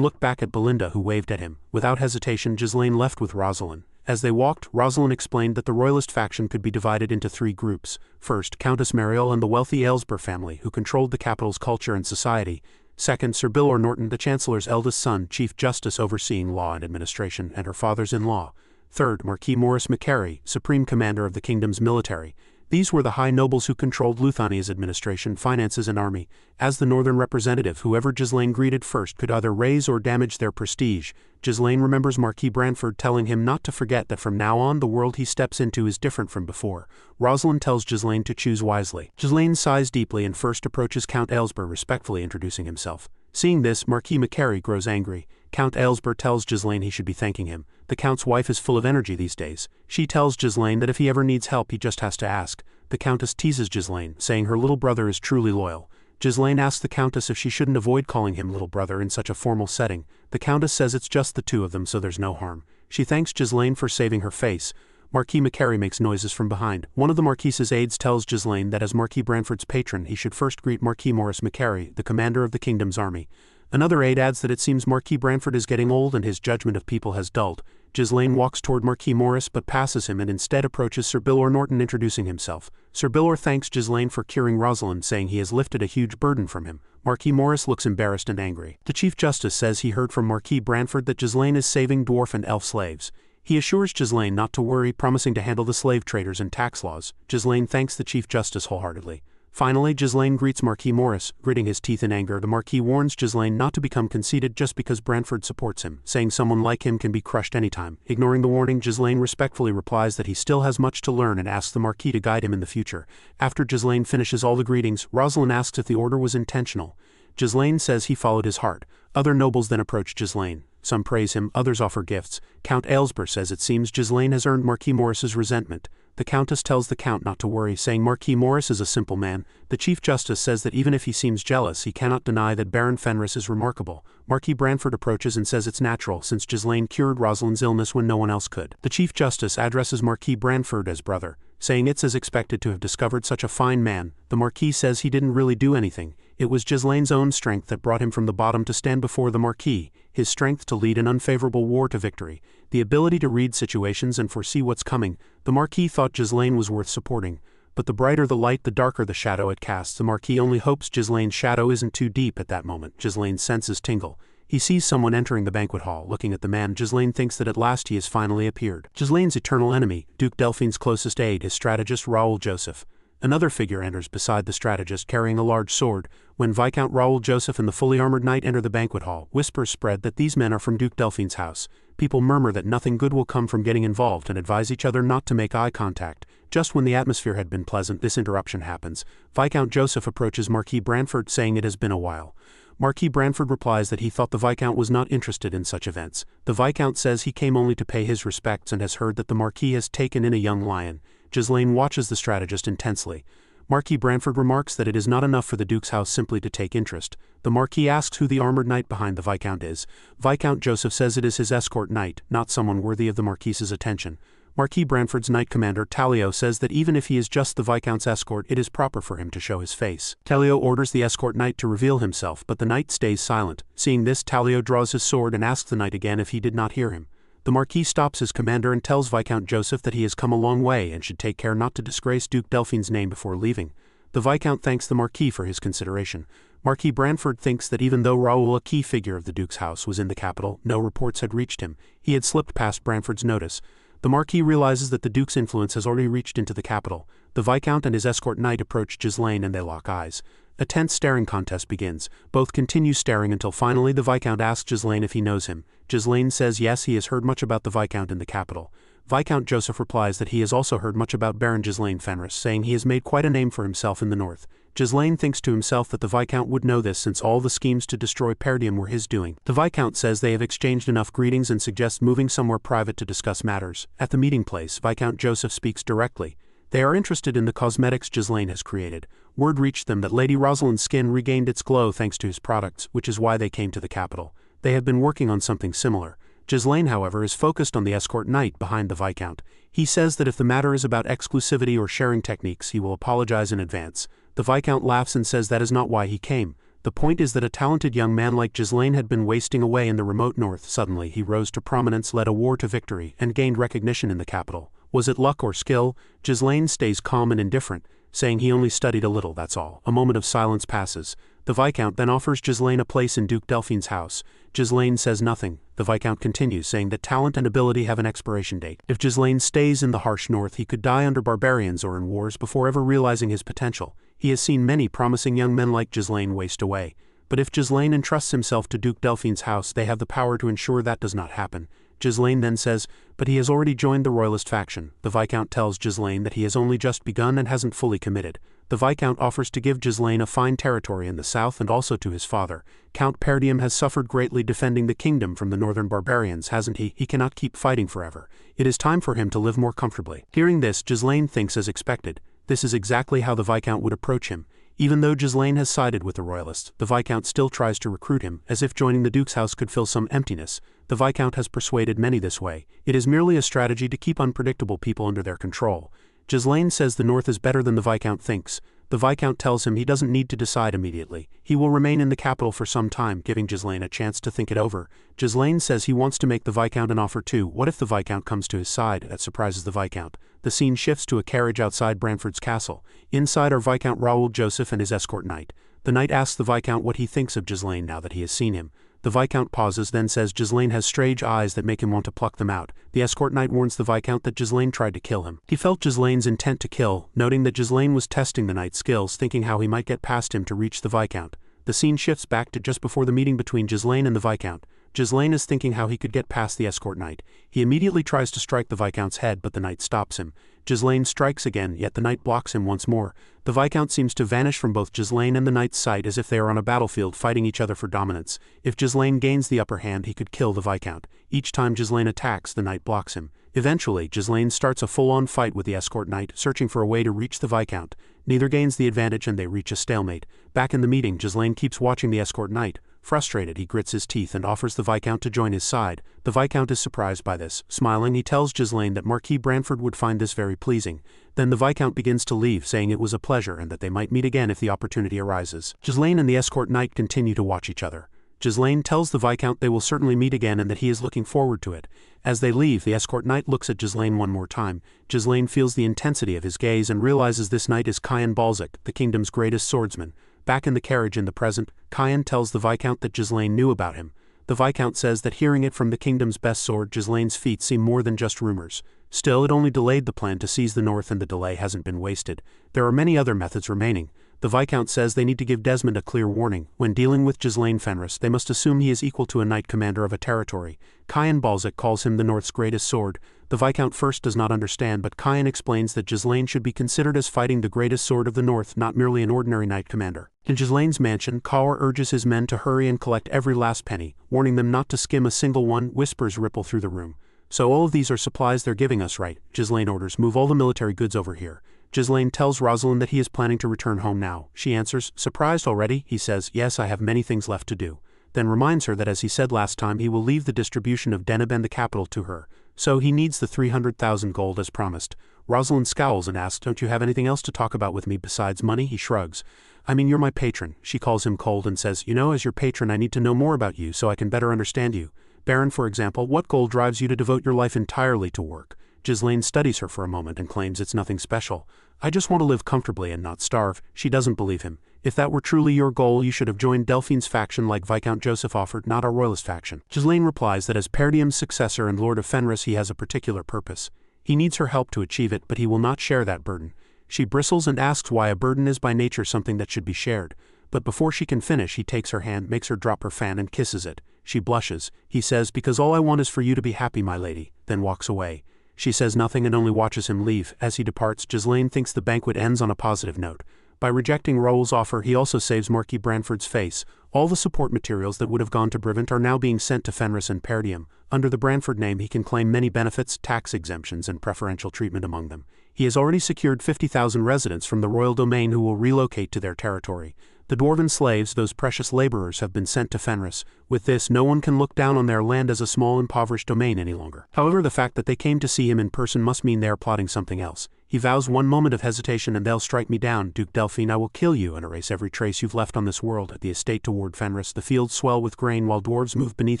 S2: looked back at Belinda, who waved at him. Without hesitation, Ghislain left with Rosalind. As they walked, Rosalind explained that the royalist faction could be divided into 3 groups. First, Countess Marielle and the wealthy Aylesbury family, who controlled the capital's culture and society. Second, Sir Bilor Norton, the Chancellor's eldest son, Chief Justice overseeing law and administration, and her father's-in-law. Third, Marquis Maurice Macquarie, Supreme Commander of the kingdom's military. These were the high nobles who controlled Luthania's administration, finances and army. As the northern representative, whoever Ghislain greeted first could either raise or damage their prestige. Ghislain remembers Marquis Branford telling him not to forget that from now on the world he steps into is different from before. Rosalind tells Ghislain to choose wisely. Ghislain sighs deeply and first approaches Count Aylesbury, respectfully introducing himself. Seeing this, Marquis Macquarie grows angry. Count Aylesbury tells Ghislain he should be thanking him. The Count's wife is full of energy these days. She tells Ghislain that if he ever needs help he just has to ask. The Countess teases Ghislain, saying her little brother is truly loyal. Ghislain asks the Countess if she shouldn't avoid calling him little brother in such a formal setting. The Countess says it's just the two of them, so there's no harm. She thanks Ghislain for saving her face. Marquis Macquarie makes noises from behind. One of the Marquis's aides tells Ghislain that as Marquis Branford's patron he should first greet Marquis Maurice Macquarie, the commander of the kingdom's army. Another aide adds that it seems Marquis Branford is getting old and his judgment of people has dulled. Ghislain walks toward Marquis Morris but passes him and instead approaches Sir Bilor Norton introducing himself. Sir Bilor thanks Ghislain for curing Rosalind, saying he has lifted a huge burden from him. Marquis Morris looks embarrassed and angry. The Chief Justice says he heard from Marquis Branford that Ghislain is saving dwarf and elf slaves. He assures Ghislain not to worry, promising to handle the slave traders and tax laws. Ghislain thanks the Chief Justice wholeheartedly. Finally, Ghislain greets Marquis Morris, gritting his teeth in anger. The Marquis warns Ghislain not to become conceited just because Branford supports him, saying someone like him can be crushed anytime. Ignoring the warning, Ghislain respectfully replies that he still has much to learn and asks the Marquis to guide him in the future. After Ghislain finishes all the greetings, Rosalind asks if the order was intentional. Ghislain says he followed his heart. Other nobles then approach Ghislain. Some praise him, others offer gifts. Count Aylesbury says it seems Ghislain has earned Marquis Morris's resentment. The Countess tells the Count not to worry, saying Marquis Morris is a simple man. The Chief Justice says that even if he seems jealous, he cannot deny that Baron Fenris is remarkable. Marquis Branford approaches and says it's natural, since Ghislain cured Rosalind's illness when no one else could. The Chief Justice addresses Marquis Branford as brother, saying it's as expected to have discovered such a fine man. The Marquis says he didn't really do anything. It was Ghislain's own strength that brought him from the bottom to stand before the Marquis, his strength to lead an unfavorable war to victory, the ability to read situations and foresee what's coming. The Marquis thought Ghislain was worth supporting, but the brighter the light, the darker the shadow it casts. The Marquis only hopes Ghislain's shadow isn't too deep at that moment. Ghislain's senses tingle. He sees someone entering the banquet hall. Looking at the man, Ghislain thinks that at last he has finally appeared. Ghislain's eternal enemy, Duke Delphine's closest aide, is strategist Raoul Joseph. Another figure enters beside the strategist carrying a large sword. When Viscount Raoul Joseph and the fully armored knight enter the banquet hall, whispers spread that these men are from Duke Delphine's house. People murmur that nothing good will come from getting involved and advise each other not to make eye contact. Just when the atmosphere had been pleasant, this interruption happens. Viscount Joseph approaches Marquis Branford, saying it has been a while. Marquis Branford replies that he thought the Viscount was not interested in such events. The Viscount says he came only to pay his respects and has heard that the Marquis has taken in a young lion. Ghislain watches the strategist intensely. Marquis Branford remarks that it is not enough for the Duke's house simply to take interest. The Marquis asks who the armored knight behind the Viscount is. Viscount Joseph says it is his escort knight, not someone worthy of the Marquis's attention. Marquis Branford's knight commander Talio says that even if he is just the Viscount's escort, it is proper for him to show his face. Talio orders the escort knight to reveal himself, but the knight stays silent. Seeing this, Talio draws his sword and asks the knight again if he did not hear him. The Marquis stops his commander and tells Viscount Joseph that he has come a long way and should take care not to disgrace Duke Delphine's name before leaving. The Viscount thanks the Marquis for his consideration. Marquis Branford thinks that even though Raoul, a key figure of the Duke's house, was in the capital, no reports had reached him. He had slipped past Branford's notice. The Marquis realizes that the Duke's influence has already reached into the capital. The Viscount and his escort knight approach Ghislain and they lock eyes. A tense staring contest begins. Both continue staring until finally the Viscount asks Ghislain if he knows him. Ghislain says yes, he has heard much about the Viscount in the capital. Viscount Joseph replies that he has also heard much about Baron Ghislain Fenris, saying he has made quite a name for himself in the north. Ghislain thinks to himself that the Viscount would know this since all the schemes to destroy Perdium were his doing. The Viscount says they have exchanged enough greetings and suggests moving somewhere private to discuss matters. At the meeting place, Viscount Joseph speaks directly. They are interested in the cosmetics Ghislain has created. Word reached them that Lady Rosalind's skin regained its glow thanks to his products, which is why they came to the capital. They have been working on something similar. Ghislain, however, is focused on the escort knight behind the Viscount. He says that if the matter is about exclusivity or sharing techniques, he will apologize in advance. The Viscount laughs and says that is not why he came. The point is that a talented young man like Ghislain had been wasting away in the remote north. Suddenly he rose to prominence, led a war to victory, and gained recognition in the capital. Was it luck or skill? Ghislain stays calm and indifferent, saying he only studied a little, that's all. A moment of silence passes. The Viscount then offers Ghislain a place in Duke Delphine's house. Ghislain says nothing. The Viscount continues, saying that talent and ability have an expiration date. If Ghislain stays in the harsh north, he could die under barbarians or in wars before ever realizing his potential. He has seen many promising young men like Ghislain waste away. But if Ghislain entrusts himself to Duke Delphine's house, they have the power to ensure that does not happen. Ghislain then says, but he has already joined the royalist faction. The Viscount tells Ghislain that he has only just begun and hasn't fully committed. The Viscount offers to give Ghislain a fine territory in the south and also to his father. Count Perdium has suffered greatly defending the kingdom from the northern barbarians, hasn't he? He cannot keep fighting forever. It is time for him to live more comfortably. Hearing this, Ghislain thinks as expected. This is exactly how the Viscount would approach him. Even though Ghislain has sided with the royalists, the Viscount still tries to recruit him, as if joining the Duke's house could fill some emptiness. The Viscount has persuaded many this way. It is merely a strategy to keep unpredictable people under their control. Ghislain says the north is better than the Viscount thinks. The Viscount tells him he doesn't need to decide immediately. He will remain in the capital for some time, giving Ghislain a chance to think it over. Ghislain says he wants to make the Viscount an offer too. What if the Viscount comes to his side? That surprises the Viscount. The scene shifts to a carriage outside Branford's castle. Inside are Viscount Raoul Joseph and his escort knight. The knight asks the Viscount what he thinks of Ghislain now that he has seen him. The Viscount pauses, then says Ghislain has strange eyes that make him want to pluck them out. The escort knight warns the Viscount that Ghislain tried to kill him. He felt Ghislain's intent to kill, noting that Ghislain was testing the knight's skills, thinking how he might get past him to reach the Viscount. The scene shifts back to just before the meeting between Ghislain and the Viscount. Ghislain is thinking how he could get past the escort knight. He immediately tries to strike the Viscount's head, but the knight stops him. Ghislain strikes again, yet the knight blocks him once more. The Viscount seems to vanish from both Ghislain and the knight's sight as if they are on a battlefield fighting each other for dominance. If Ghislain gains the upper hand, he could kill the Viscount. Each time Ghislain attacks, the knight blocks him. Eventually, Ghislain starts a full-on fight with the escort knight, searching for a way to reach the Viscount. Neither gains the advantage and they reach a stalemate. Back in the meeting, Ghislain keeps watching the escort knight. Frustrated, he grits his teeth and offers the Viscount to join his side. The Viscount is surprised by this. Smiling, he tells Ghislain that Marquis Branford would find this very pleasing. Then the Viscount begins to leave, saying it was a pleasure and that they might meet again if the opportunity arises. Ghislain and the escort knight continue to watch each other. Ghislain tells the Viscount they will certainly meet again and that he is looking forward to it. As they leave, the escort knight looks at Ghislain one more time. Ghislain feels the intensity of his gaze and realizes this knight is Caen Balzac, the kingdom's greatest swordsman. Back in the carriage in the present, Caen tells the Viscount that Ghislain knew about him. The Viscount says that hearing it from the kingdom's best sword, Ghislain's feats seem more than just rumors. Still, it only delayed the plan to seize the north and the delay hasn't been wasted. There are many other methods remaining. The Viscount says they need to give Desmond a clear warning. When dealing with Ghislain Fenris, they must assume he is equal to a knight commander of a territory. Caen Balzac calls him the North's greatest sword. The Viscount first does not understand, but Caen explains that Ghislain should be considered as fighting the greatest sword of the North, not merely an ordinary knight commander. In Ghislain's mansion, Kaur urges his men to hurry and collect every last penny, warning them not to skim a single one. Whispers ripple through the room. So all of these are supplies they're giving us, right? Ghislain orders, move all the military goods over here. Ghislain tells Rosalind that he is planning to return home now. She answers, surprised already? He says, yes, I have many things left to do. Then reminds her that as he said last time, he will leave the distribution of Deneb and the capital to her. So he needs the 300,000 gold as promised. Rosalind scowls and asks, don't you have anything else to talk about with me besides money? He shrugs. I mean, you're my patron. She calls him cold and says, you know, as your patron I need to know more about you so I can better understand you. Baron, for example, what goal drives you to devote your life entirely to work? Ghislain studies her for a moment and claims it's nothing special. I just want to live comfortably and not starve. She doesn't believe him. If that were truly your goal, you should have joined Delphine's faction like Viscount Joseph offered, not our royalist faction. Ghislain replies that as Perdium's successor and Lord of Fenris he has a particular purpose. He needs her help to achieve it, but he will not share that burden. She bristles and asks why a burden is by nature something that should be shared. But before she can finish, he takes her hand, makes her drop her fan and kisses it. She blushes. He says, because all I want is for you to be happy, my lady, then walks away. She says nothing and only watches him leave. As he departs, Ghislain thinks the banquet ends on a positive note. By rejecting Raoul's offer, he also saves Marquis Branford's face. All the support materials that would have gone to Brevant are now being sent to Fenris and Perdium. Under the Branford name, he can claim many benefits, tax exemptions, and preferential treatment among them. He has already secured 50,000 residents from the royal domain who will relocate to their territory. The dwarven slaves, those precious laborers, have been sent to Fenris. With this, no one can look down on their land as a small impoverished domain any longer. However, the fact that they came to see him in person must mean they are plotting something else. He vows one moment of hesitation and they'll strike me down. Duke Delphine, I will kill you and erase every trace you've left on this world. At the estate toward Fenris, the fields swell with grain while dwarves move beneath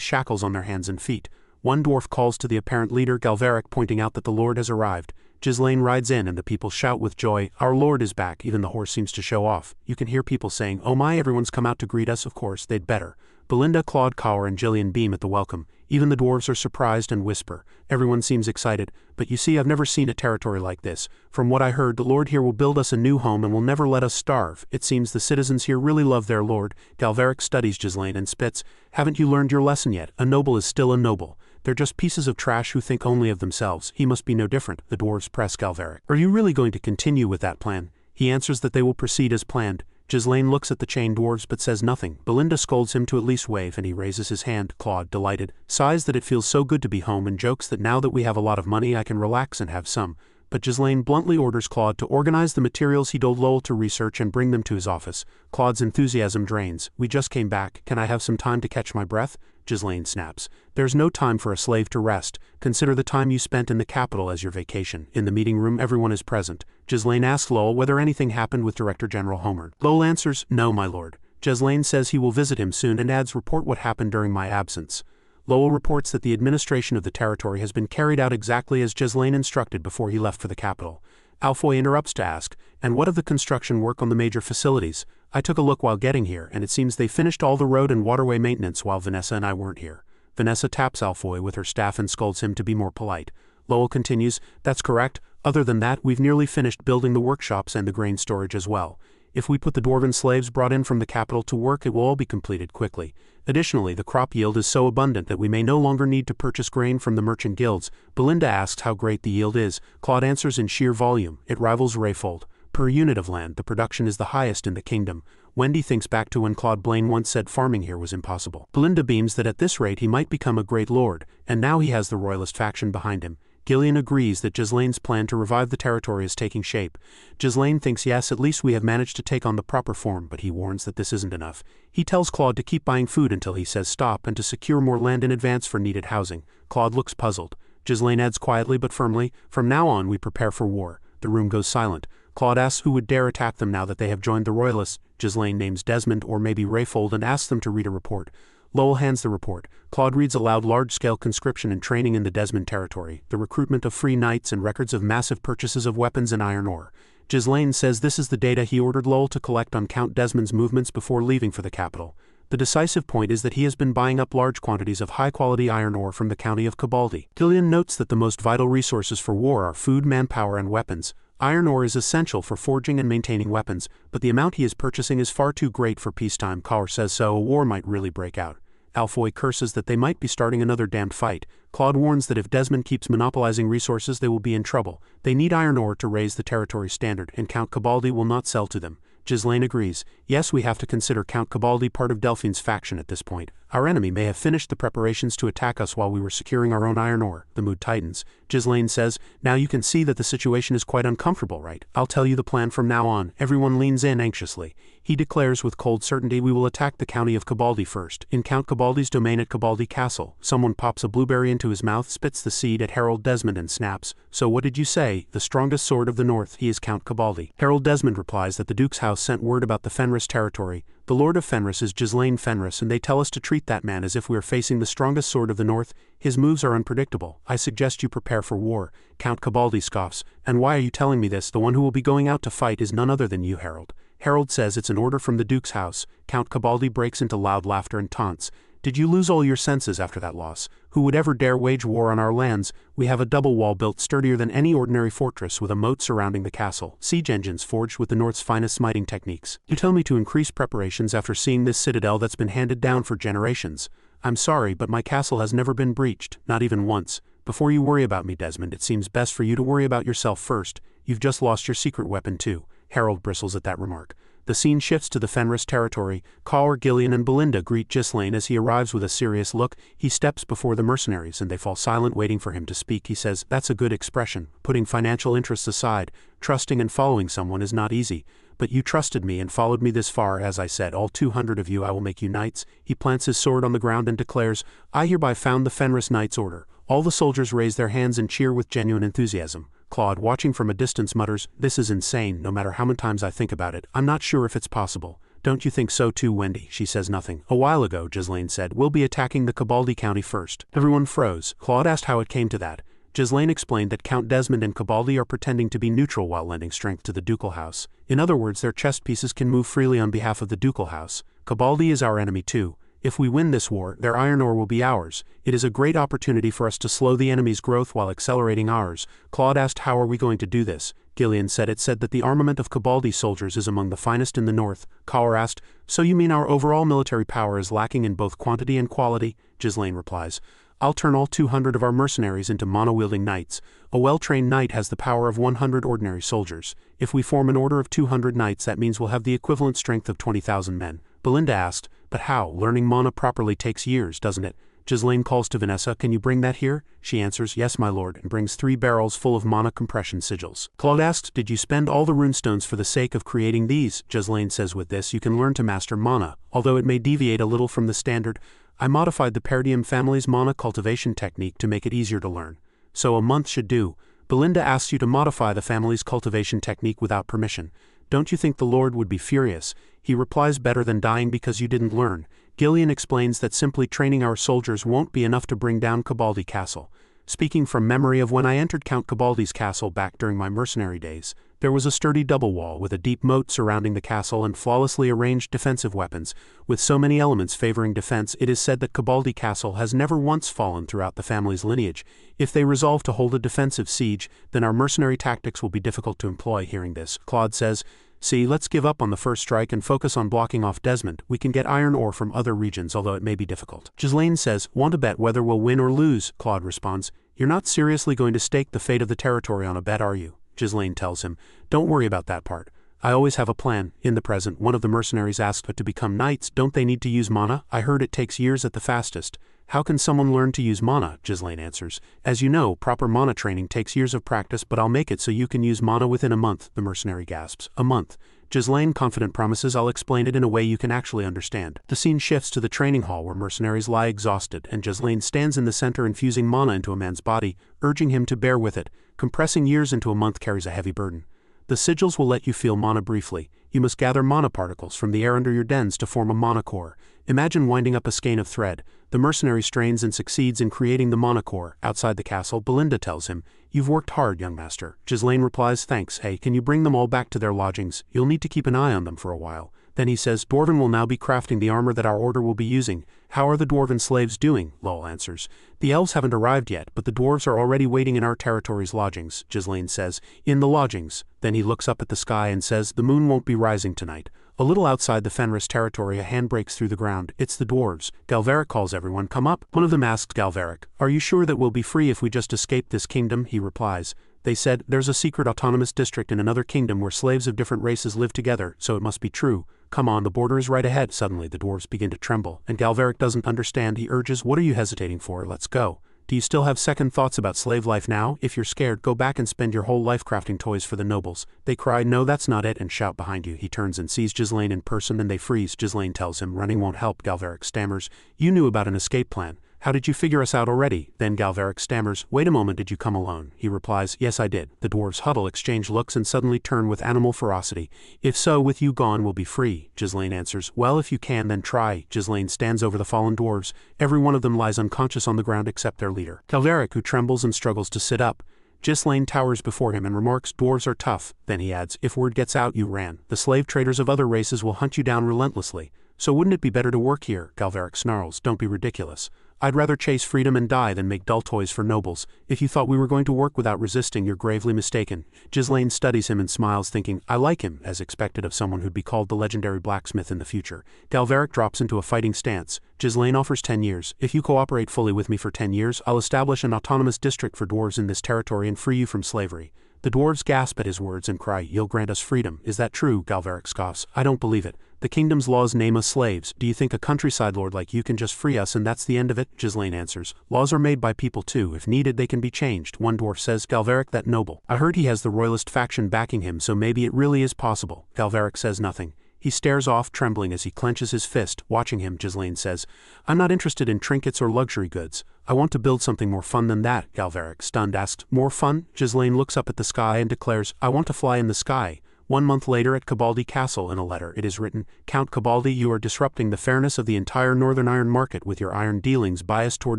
S2: shackles on their hands and feet. One dwarf calls to the apparent leader, Galveric, pointing out that the Lord has arrived. Ghislain rides in and the people shout with joy, our Lord is back. Even the horse seems to show off. You can hear people saying, oh my, everyone's come out to greet us. Of course, they'd better. Belinda, Claude, Kaur and Gillian beam at the welcome. Even the dwarves are surprised and whisper. Everyone seems excited. But you see, I've never seen a territory like this. From what I heard, the Lord here will build us a new home and will never let us starve. It seems the citizens here really love their Lord. Galveric studies Ghislain and spits. Haven't you learned your lesson yet? A noble is still a noble. They're just pieces of trash who think only of themselves. He must be no different. The dwarves press Galveric. Are you really going to continue with that plan? He answers that they will proceed as planned. Ghislain looks at the chained dwarves but says nothing. Belinda scolds him to at least wave and he raises his hand. Claude, delighted, sighs that it feels so good to be home and jokes that now that we have a lot of money I can relax and have some. but Ghislain bluntly orders Claude to organize the materials he told Lowell to research and bring them to his office. Claude's enthusiasm drains. "We just came back. Can I have some time to catch my breath?" Ghislain snaps. "There's no time for a slave to rest. Consider the time you spent in the capital as your vacation." In the meeting room, everyone is present. Ghislain asks Lowell whether anything happened with Director General Homer. Lowell answers, "No, my lord." Ghislain says he will visit him soon and adds, "Report what happened during my absence." Lowell reports that the administration of the territory has been carried out exactly as Ghislain instructed before he left for the capital. Alfoy interrupts to ask, "And what of the construction work on the major facilities? I took a look while getting here, and it seems they finished all the road and waterway maintenance while Vanessa and I weren't here." Vanessa taps Alfoy with her staff and scolds him to be more polite. Lowell continues, "That's correct. Other than that, we've nearly finished building the workshops and the grain storage as well. If we put the dwarven slaves brought in from the capital to work, it will all be completed quickly. Additionally, the crop yield is so abundant that we may no longer need to purchase grain from the merchant guilds." Belinda asks how great the yield is. Claude answers in sheer volume. It rivals Rayfold. Per unit of land, the production is the highest in the kingdom. Wendy thinks back to when Claude Blaine once said farming here was impossible. Belinda beams that at this rate he might become a great lord, and now he has the royalist faction behind him. Gillian agrees that Ghislain's plan to revive the territory is taking shape. Ghislain thinks yes, at least we have managed to take on the proper form, but he warns that this isn't enough. He tells Claude to keep buying food until he says stop and to secure more land in advance for needed housing. Claude looks puzzled. Ghislain adds quietly but firmly, "From now on we prepare for war." The room goes silent. Claude asks who would dare attack them now that they have joined the royalists. Ghislain names Desmond or maybe Rayfold and asks them to read a report. Lowell hands the report. Claude reads aloud large-scale conscription and training in the Desmond territory, the recruitment of free knights and records of massive purchases of weapons and iron ore. Ghislain says this is the data he ordered Lowell to collect on Count Desmond's movements before leaving for the capital. The decisive point is that he has been buying up large quantities of high-quality iron ore from the county of Cabaldi. Gillian notes that the most vital resources for war are food, manpower, and weapons. Iron ore is essential for forging and maintaining weapons, but the amount he is purchasing is far too great for peacetime. Kaur says so, a war might really break out. Alfoy curses that they might be starting another damned fight. Claude warns that if Desmond keeps monopolizing resources, they will be in trouble. They need iron ore to raise the territory standard, and Count Cabaldi will not sell to them. Ghislain agrees. Yes, we have to consider Count Cabaldi part of Delphine's faction at this point. Our enemy may have finished the preparations to attack us while we were securing our own iron ore. The mood tightens. Ghislain says, "Now you can see that the situation is quite uncomfortable, right? I'll tell you the plan from now on." Everyone leans in anxiously. He declares with cold certainty, "We will attack the county of Cabaldi first. In Count Cabaldi's domain at Cabaldi Castle." Someone pops a blueberry into his mouth, spits the seed at Harold Desmond and snaps, "So what did you say? The strongest sword of the north, he is Count Cabaldi." Harold Desmond replies that the Duke's house sent word about the Fenris territory. The Lord of Fenris is Ghislain Fenris, and they tell us to treat that man as if we are facing the strongest sword of the north. His moves are unpredictable. I suggest you prepare for war. Count Cabaldi scoffs. "And why are you telling me this? The one who will be going out to fight is none other than you, Harold." Harold says it's an order from the Duke's house. Count Cabaldi breaks into loud laughter and taunts. "Did you lose all your senses after that loss? Who would ever dare wage war on our lands? We have a double wall built sturdier than any ordinary fortress with a moat surrounding the castle, siege engines forged with the North's finest smiting techniques. You tell me to increase preparations after seeing this citadel that's been handed down for generations. I'm sorry, but my castle has never been breached, not even once. Before you worry about me, Desmond, it seems best for you to worry about yourself first. You've just lost your secret weapon too." Harold bristles at that remark. The scene shifts to the Fenris territory. Kaur, Gillian, and Belinda greet Ghislain as he arrives with a serious look. He steps before the mercenaries and they fall silent waiting for him to speak. He says, "That's a good expression. Putting financial interests aside, trusting and following someone is not easy. But you trusted me and followed me this far. As I said, all 200 of you I will make you knights." He plants his sword on the ground and declares, "I hereby found the Fenris Knights Order." All the soldiers raise their hands and cheer with genuine enthusiasm. Claude, watching from a distance, mutters, "This is insane. No matter how many times I think about it, I'm not sure if it's possible." "Don't you think so too, Wendy?" She says nothing. "A while ago," Ghislain said, "we'll be attacking the Cabaldi county first." Everyone froze. Claude asked how it came to that. Ghislain explained that Count Desmond and Cabaldi are pretending to be neutral while lending strength to the ducal house. In other words, their chess pieces can move freely on behalf of the ducal house. Cabaldi is our enemy too. If we win this war, their iron ore will be ours. It is a great opportunity for us to slow the enemy's growth while accelerating ours. Claude asked, "How are we going to do this?" Gillian said it said that the armament of Cabaldi soldiers is among the finest in the north. Kaur asked, "So you mean our overall military power is lacking in both quantity and quality?" Ghislain replies, "I'll turn all 200 of our mercenaries into mono-wielding knights. A well-trained knight has the power of 100 ordinary soldiers. If we form an order of 200 knights, that means we'll have the equivalent strength of 20,000 men." Belinda asked, "But how? Learning mana properly takes years, doesn't it?" Ghislain calls to Vanessa, "Can you bring that here?" She answers, "Yes, my lord," and brings 3 barrels full of mana compression sigils. Claude asks, "Did you spend all the runestones for the sake of creating these?" Ghislain says, "With this you can learn to master mana, although it may deviate a little from the standard. I modified the Perdium family's mana cultivation technique to make it easier to learn. So a month should do." Belinda asks you to modify the family's cultivation technique without permission. "Don't you think the Lord would be furious?" He replies, "Better than dying because you didn't learn." Ghislain explains that simply training our soldiers won't be enough to bring down Cabaldi Castle. "Speaking from memory of when I entered Count Cabaldi's castle back during my mercenary days, there was a sturdy double wall with a deep moat surrounding the castle and flawlessly arranged defensive weapons. With so many elements favoring defense, it is said that Cabaldi Castle has never once fallen throughout the family's lineage. If they resolve to hold a defensive siege, then our mercenary tactics will be difficult to employ." Hearing this, Claude says, "See, let's give up on the first strike and focus on blocking off Desmond. We can get iron ore from other regions, although it may be difficult." Ghislain says, "Want to bet whether we'll win or lose?" Claude responds, "You're not seriously going to stake the fate of the territory on a bet, are you?" Ghislain tells him, "Don't worry about that part. I always have a plan." In the present, one of the mercenaries asks, "But to become knights, don't they need to use mana? I heard it takes years at the fastest." "How can someone learn to use mana?" Ghislain answers. "As you know, proper mana training takes years of practice, but I'll make it so you can use mana within a month." The mercenary gasps. "A month?" Ghislain confident promises, "I'll explain it in a way you can actually understand." The scene shifts to the training hall where mercenaries lie exhausted, and Ghislain stands in the center infusing mana into a man's body, urging him to bear with it. Compressing years into a month carries a heavy burden. The sigils will let you feel mana briefly. You must gather mana particles from the air under your dens to form a mana core. Imagine winding up a skein of thread. The mercenary strains and succeeds in creating the mana core. Outside the castle, Belinda tells him, "You've worked hard, young master." Ghislain replies, "Thanks. Hey, can you bring them all back to their lodgings? You'll need to keep an eye on them for a while." Then he says, "Dwarven will now be crafting the armor that our order will be using. How are the dwarven slaves doing?" Lol answers, "The elves haven't arrived yet, but the dwarves are already waiting in our territory's lodgings." Ghislain says, "In the lodgings." Then he looks up at the sky and says, "The moon won't be rising tonight." A little outside the Fenris territory, a hand breaks through the ground. It's the dwarves. Galveric calls everyone, "Come up." One of them asks Galveric, "Are you sure that we'll be free if we just escape this kingdom?" He replies, "They said there's a secret autonomous district in another kingdom where slaves of different races live together, so it must be true. Come on, the border is right ahead." Suddenly the dwarves begin to tremble, and Galveric doesn't understand. He urges, "What are you hesitating for? Let's go. Do you still have second thoughts about slave life now? If you're scared, go back and spend your whole life crafting toys for the nobles." They cry, "No, that's not it," and shout behind you. He turns and sees Ghislain in person and they freeze. Ghislain tells him running won't help. Galveric stammers, "You knew about an escape plan. How did you figure us out already?" Then Galveric stammers, "Wait a moment, did you come alone?" He replies, "Yes, I did." The dwarves huddle, exchange looks, and suddenly turn with animal ferocity. "If so, with you gone, we'll be free." Ghislain answers, "Well, if you can, then try." Ghislain stands over the fallen dwarves. Every one of them lies unconscious on the ground except their leader, Galveric, who trembles and struggles to sit up. Ghislain towers before him and remarks, "Dwarves are tough." Then he adds, "If word gets out, you ran. The slave traders of other races will hunt you down relentlessly. So wouldn't it be better to work here?" Galveric snarls, "Don't be ridiculous. I'd rather chase freedom and die than make dull toys for nobles. If you thought we were going to work without resisting, you're gravely mistaken." Ghislain studies him and smiles, thinking, "I like him," as expected of someone who'd be called the legendary blacksmith in the future. Galveric drops into a fighting stance. Ghislain offers 10 years. "If you cooperate fully with me for 10 years, I'll establish an autonomous district for dwarves in this territory and free you from slavery." The dwarves gasp at his words and cry, "You'll grant us freedom. Is that true?" Galveric scoffs, "I don't believe it. The kingdom's laws name us slaves. Do you think a countryside lord like you can just free us and that's the end of it?" Ghislain answers, "Laws are made by people too. If needed, they can be changed." One dwarf says, "Galveric, that noble. I heard he has the royalist faction backing him, so maybe it really is possible." Galveric says nothing. He stares off, trembling as he clenches his fist. Watching him, Ghislain says, "I'm not interested in trinkets or luxury goods. I want to build something more fun than that." Galveric, stunned, asks, "More fun?" Ghislain looks up at the sky and declares, "I want to fly in the sky." 1 month later at Cabaldi Castle, in a letter, it is written, "Count Cabaldi, you are disrupting the fairness of the entire northern iron market with your iron dealings biased toward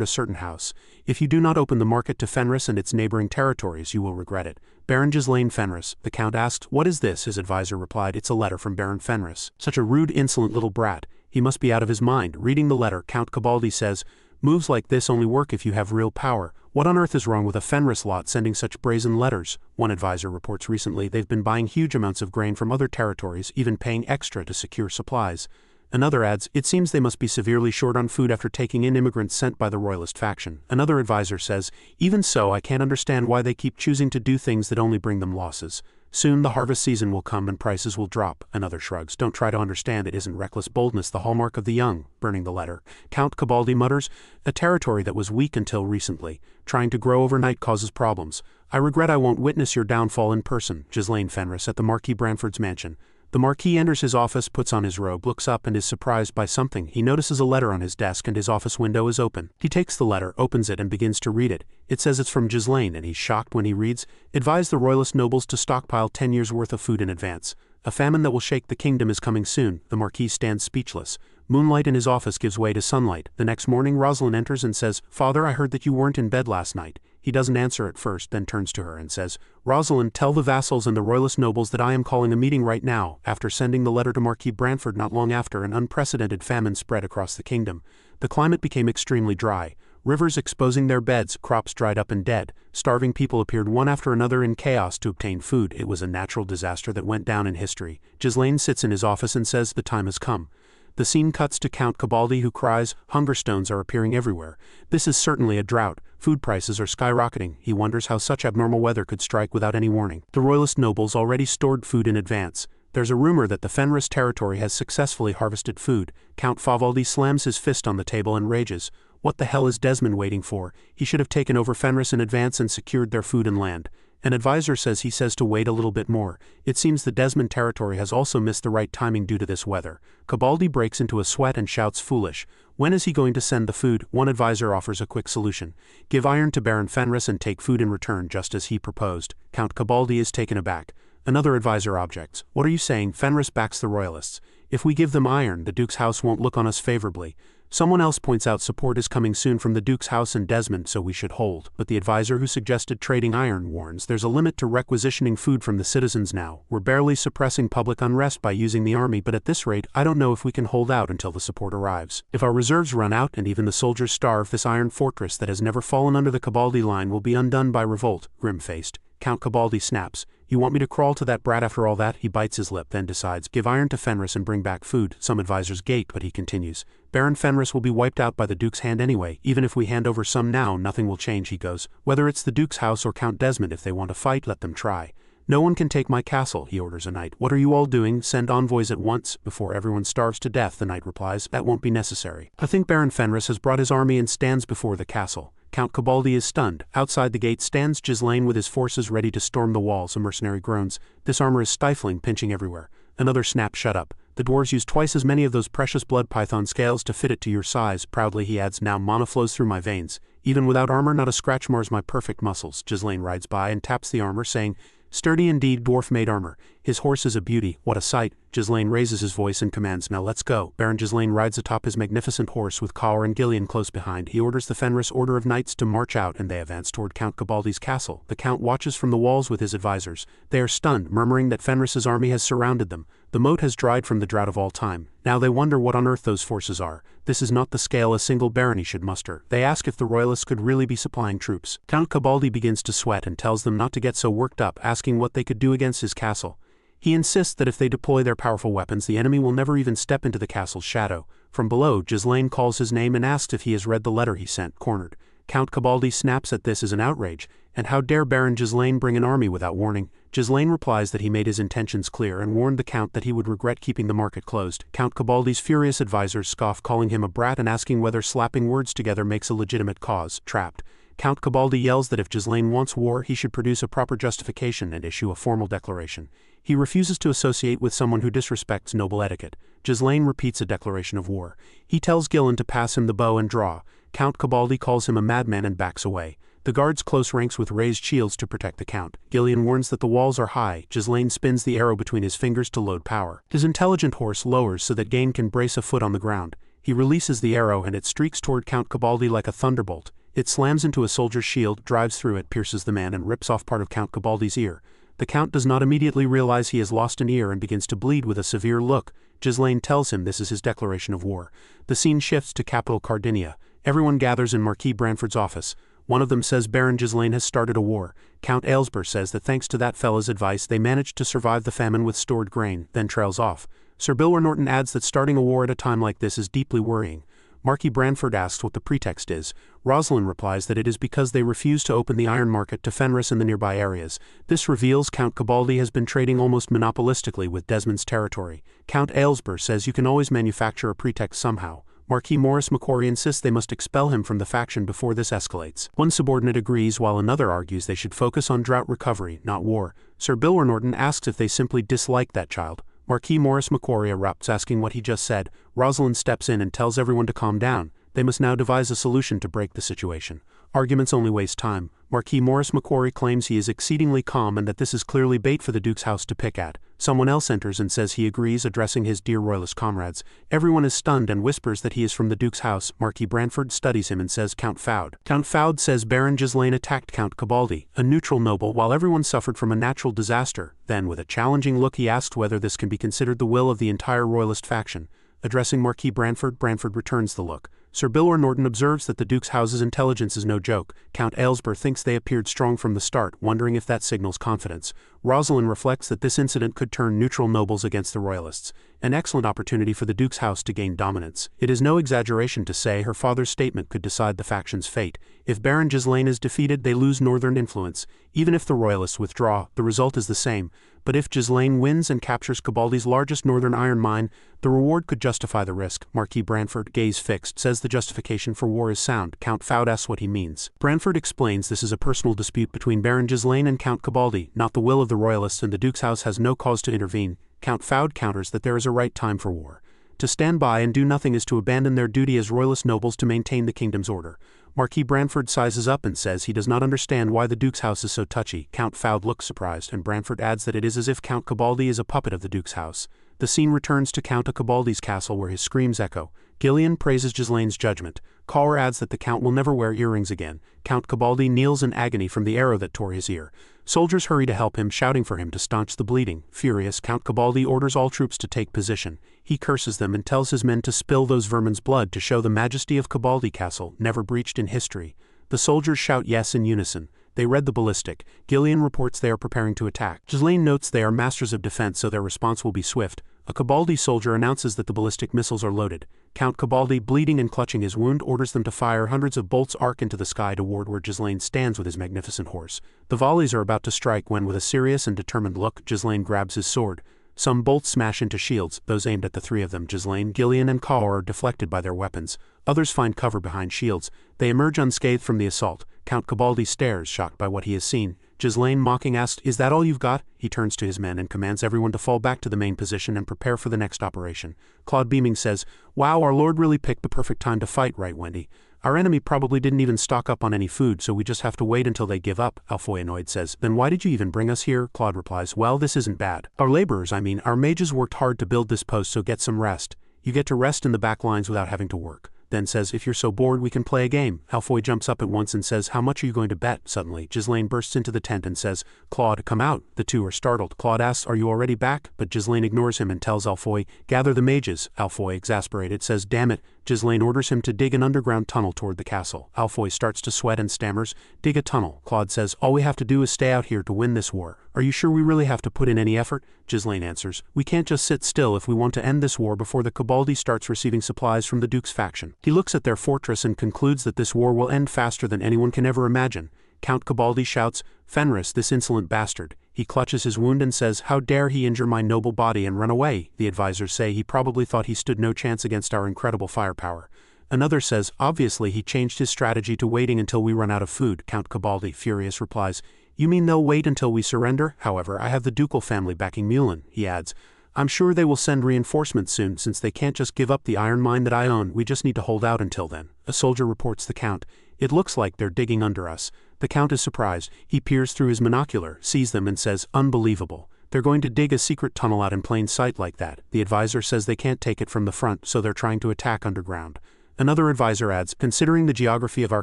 S2: a certain house. If you do not open the market to Fenris and its neighboring territories, you will regret it. Baron Ghislain Fenris." The count asked, "What is this?" His advisor replied, "It's a letter from Baron Fenris." Such a rude, insolent little brat. He must be out of his mind. Reading the letter, Count Cabaldi says, "Moves like this only work if you have real power. What on earth is wrong with a Fenris lot sending such brazen letters?" One advisor reports recently they've been buying huge amounts of grain from other territories, even paying extra to secure supplies. Another adds, "It seems they must be severely short on food after taking in immigrants sent by the royalist faction." Another advisor says, "Even so, I can't understand why they keep choosing to do things that only bring them losses." Soon the harvest season will come and prices will drop. Another shrugs. Don't try to understand, it isn't reckless boldness the hallmark of the young. Burning the letter. Count Cabaldi mutters, a territory that was weak until recently. Trying to grow overnight causes problems. I regret I won't witness your downfall in person. Ghislain Fenris at the Marquis Branford's mansion. The Marquis enters his office, puts on his robe, looks up and is surprised by something. He notices a letter on his desk and his office window is open. He takes the letter, opens it and begins to read it. It says it's from Ghislain and he's shocked when he reads, advise the royalist nobles to stockpile 10 years' worth of food in advance. A famine that will shake the kingdom is coming soon. The Marquis stands speechless. Moonlight in his office gives way to sunlight. The next morning Rosalind enters and says, Father, I heard that you weren't in bed last night. He doesn't answer at first, then turns to her and says, Rosalind, tell the vassals and the royalist nobles that I am calling a meeting right now. After sending the letter to Marquis Branford not long after, an unprecedented famine spread across the kingdom. The climate became extremely dry. Rivers exposing their beds, crops dried up and dead. Starving people appeared one after another in chaos to obtain food. It was a natural disaster that went down in history. Ghislain sits in his office and says the time has come. The scene cuts to Count Cabaldi, who cries, hunger stones are appearing everywhere. This is certainly a drought. Food prices are skyrocketing. He wonders how such abnormal weather could strike without any warning. The royalist nobles already stored food in advance. There's a rumor that the Fenris territory has successfully harvested food. Count Favaldi slams his fist on the table and rages. What the hell is Desmond waiting for? He should have taken over Fenris in advance and secured their food and land. An advisor says he says to wait a little bit more. It seems the Desmond territory has also missed the right timing due to this weather. Cabaldi breaks into a sweat and shouts foolish. When is he going to send the food? One advisor offers a quick solution. Give iron to Baron Fenris and take food in return, just as he proposed. Count Cabaldi is taken aback. Another advisor objects. What are you saying? Fenris backs the royalists. If we give them iron, the Duke's house won't look on us favorably. Someone else points out support is coming soon from the Duke's house and Desmond, so we should hold. But the advisor who suggested trading iron warns there's a limit to requisitioning food from the citizens now. We're barely suppressing public unrest by using the army, but at this rate, I don't know if we can hold out until the support arrives. If our reserves run out and even the soldiers starve, this iron fortress that has never fallen under the Cabaldi line will be undone by revolt. Grim-faced, Count Cabaldi snaps. You want me to crawl to that brat after all that? He bites his lip, then decides, give iron to Fenris and bring back food. Some advisors gate, but he continues. Baron Fenris will be wiped out by the Duke's hand anyway. Even if we hand over some now, nothing will change, he goes. Whether it's the Duke's house or Count Desmond, if they want to fight, let them try. No one can take my castle, he orders a knight. What are you all doing? Send envoys at once, before everyone starves to death, the knight replies. That won't be necessary. I think Baron Fenris has brought his army and stands before the castle. Count Cabaldi is stunned. Outside the gate stands Ghislain with his forces ready to storm the walls. A mercenary groans. This armor is stifling, pinching everywhere. Another snap, shut up. The dwarves use twice as many of those precious blood python scales to fit it to your size. Proudly he adds, now mana flows through my veins. Even without armor, not a scratch mars my perfect muscles. Ghislain rides by and taps the armor, saying, sturdy indeed, dwarf-made armor. His horse is a beauty, what a sight. Ghislain raises his voice and commands, now let's go. Baron Ghislain rides atop his magnificent horse with Kaur and Gillian close behind. He orders the Fenris order of knights to march out and they advance toward Count Cabaldi's castle. The Count watches from the walls with his advisors. They are stunned, murmuring that Fenris's army has surrounded them. The moat has dried from the drought of all time. Now they wonder what on earth those forces are. This is not the scale a single barony should muster. They ask if the royalists could really be supplying troops. Count Cabaldi begins to sweat and tells them not to get so worked up, asking what they could do against his castle. He insists that if they deploy their powerful weapons, the enemy will never even step into the castle's shadow. From below, Ghislain calls his name and asks if he has read the letter he sent. Cornered, Count Cabaldi snaps at this as an outrage. And how dare Baron Ghislain bring an army without warning? Ghislain replies that he made his intentions clear and warned the Count that he would regret keeping the market closed. Count Cabaldi's furious advisors scoff, calling him a brat and asking whether slapping words together makes a legitimate cause. Trapped, Count Cabaldi yells that if Ghislain wants war, he should produce a proper justification and issue a formal declaration. He refuses to associate with someone who disrespects noble etiquette. Ghislain repeats a declaration of war. He tells Gillen to pass him the bow and draw. Count Cabaldi calls him a madman and backs away. The guards close ranks with raised shields to protect the Count. Gillian warns that the walls are high. Ghislain spins the arrow between his fingers to load power. His intelligent horse lowers so that Gain can brace a foot on the ground. He releases the arrow and it streaks toward Count Cabaldi like a thunderbolt. It slams into a soldier's shield, drives through it, pierces the man and rips off part of Count Cabaldi's ear. The Count does not immediately realize he has lost an ear and begins to bleed with a severe look. Ghislain tells him this is his declaration of war. The scene shifts to capital Cardinia. Everyone gathers in Marquis Branford's office. One of them says Baron Ghislain has started a war. Count Aylesbury says that thanks to that fella's advice they managed to survive the famine with stored grain, then trails off. Sir Bilwer Norton adds that starting a war at a time like this is deeply worrying. Marquis Branford asks what the pretext is. Rosalind replies that it is because they refuse to open the iron market to Fenris and the nearby areas. This reveals Count Cabaldi has been trading almost monopolistically with Desmond's territory. Count Aylesbury says you can always manufacture a pretext somehow. Marquis Morris McQuarrie insists they must expel him from the faction before this escalates. One subordinate agrees while another argues they should focus on drought recovery, not war. Sir Bilwer Norton asks if they simply dislike that child. Marquis Morris McQuarrie erupts asking what he just said. Rosalind steps in and tells everyone to calm down. They must now devise a solution to break the situation. Arguments only waste time. Marquis Morris McQuarrie claims he is exceedingly calm and that this is clearly bait for the Duke's house to pick at. Someone else enters and says he agrees, addressing his dear royalist comrades. Everyone is stunned and whispers that he is from the Duke's house. Marquis Branford studies him and says Count Foude. Count Foude says Baron Ghislain attacked Count Cabaldi, a neutral noble, while everyone suffered from a natural disaster. Then, with a challenging look, he asked whether this can be considered the will of the entire royalist faction. Addressing Marquis Branford, Branford returns the look. Sir Bilwer Norton observes that the Duke's house's intelligence is no joke. Count Aylesbury thinks they appeared strong from the start, wondering if that signals confidence. Rosalind reflects that this incident could turn neutral nobles against the royalists. An excellent opportunity for the Duke's house to gain dominance. It is no exaggeration to say her father's statement could decide the faction's fate. If Baron Ghislain is defeated, they lose northern influence. Even if the royalists withdraw, the result is the same. But if Ghislain wins and captures Cabaldi's largest northern iron mine, the reward could justify the risk. Marquis Branford, gaze fixed, says the justification for war is sound. Count Foude asks what he means. Branford explains this is a personal dispute between Baron Ghislain and Count Cabaldi, not the will of the royalists, and the Duke's house has no cause to intervene. Count Foude counters that there is a right time for war. To stand by and do nothing is to abandon their duty as royalist nobles to maintain the kingdom's order. Marquis Branford sizes up and says he does not understand why the Duke's house is so touchy. Count Foude looks surprised, and Branford adds that it is as if Count Cabaldi is a puppet of the Duke's house. The scene returns to Count Cabaldi's castle where his screams echo. Gillian praises Ghislain's judgment. Caller adds that the Count will never wear earrings again. Count Cabaldi kneels in agony from the arrow that tore his ear. Soldiers hurry to help him, shouting for him to staunch the bleeding. Furious, Count Cabaldi orders all troops to take position. He curses them and tells his men to spill those vermin's blood to show the majesty of Cabaldi Castle, never breached in history. The soldiers shout yes in unison. They read the ballistic. Gillian reports they are preparing to attack. Ghislain notes they are masters of defense, so their response will be swift. A Cabaldi soldier announces that the ballistic missiles are loaded. Count Cabaldi, bleeding and clutching his wound, orders them to fire. Hundreds of bolts arc into the sky toward where Ghislain stands with his magnificent horse. The volleys are about to strike when, with a serious and determined look, Ghislain grabs his sword. Some bolts smash into shields, those aimed at the three of them. Ghislain, Gillian, and Caller are deflected by their weapons. Others find cover behind shields. They emerge unscathed from the assault. Count Cabaldi stares, shocked by what he has seen. Ghislain, mocking, asks, "Is that all you've got?" He turns to his men and commands everyone to fall back to the main position and prepare for the next operation. Claude, beaming, says, "Wow, our lord really picked the perfect time to fight, right, Wendy? Our enemy probably didn't even stock up on any food, so we just have to wait until they give up," Alfoy, annoyed, says. "Then why did you even bring us here?" Claude replies, "Well, this isn't bad. Our laborers, our mages worked hard to build this post, so get some rest. You get to rest in the back lines without having to work." Then says, "If you're so bored, we can play a game." Alfoy jumps up at once and says, "How much are you going to bet?" Suddenly, Ghislain bursts into the tent and says, "Claude, come out." The two are startled. Claude asks, "Are you already back?" But Ghislain ignores him and tells Alfoy, "Gather the mages." Alfoy, exasperated, says, "Damn it." Ghislain orders him to dig an underground tunnel toward the castle. Alfoy starts to sweat and stammers, "Dig a tunnel." Claude says, "All we have to do is stay out here to win this war. Are you sure we really have to put in any effort?" Ghislain answers, "We can't just sit still if we want to end this war before the Cabaldi starts receiving supplies from the Duke's faction." He looks at their fortress and concludes that this war will end faster than anyone can ever imagine. Count Cabaldi shouts, "Fenris, this insolent bastard." He clutches his wound and says, "How dare he injure my noble body and run away?" The advisors say he probably thought he stood no chance against our incredible firepower. Another says, "Obviously he changed his strategy to waiting until we run out of food." Count Cabaldi, furious, replies, "You mean they'll wait until we surrender? However, I have the ducal family backing Mulan." He adds, "I'm sure they will send reinforcements soon, since they can't just give up the iron mine that I own. We just need to hold out until then." A soldier reports the Count, "It looks like they're digging under us." The Count is surprised. He peers through his monocular, sees them, and says, "Unbelievable. They're going to dig a secret tunnel out in plain sight like that." The advisor says they can't take it from the front, so they're trying to attack underground. Another advisor adds, "Considering the geography of our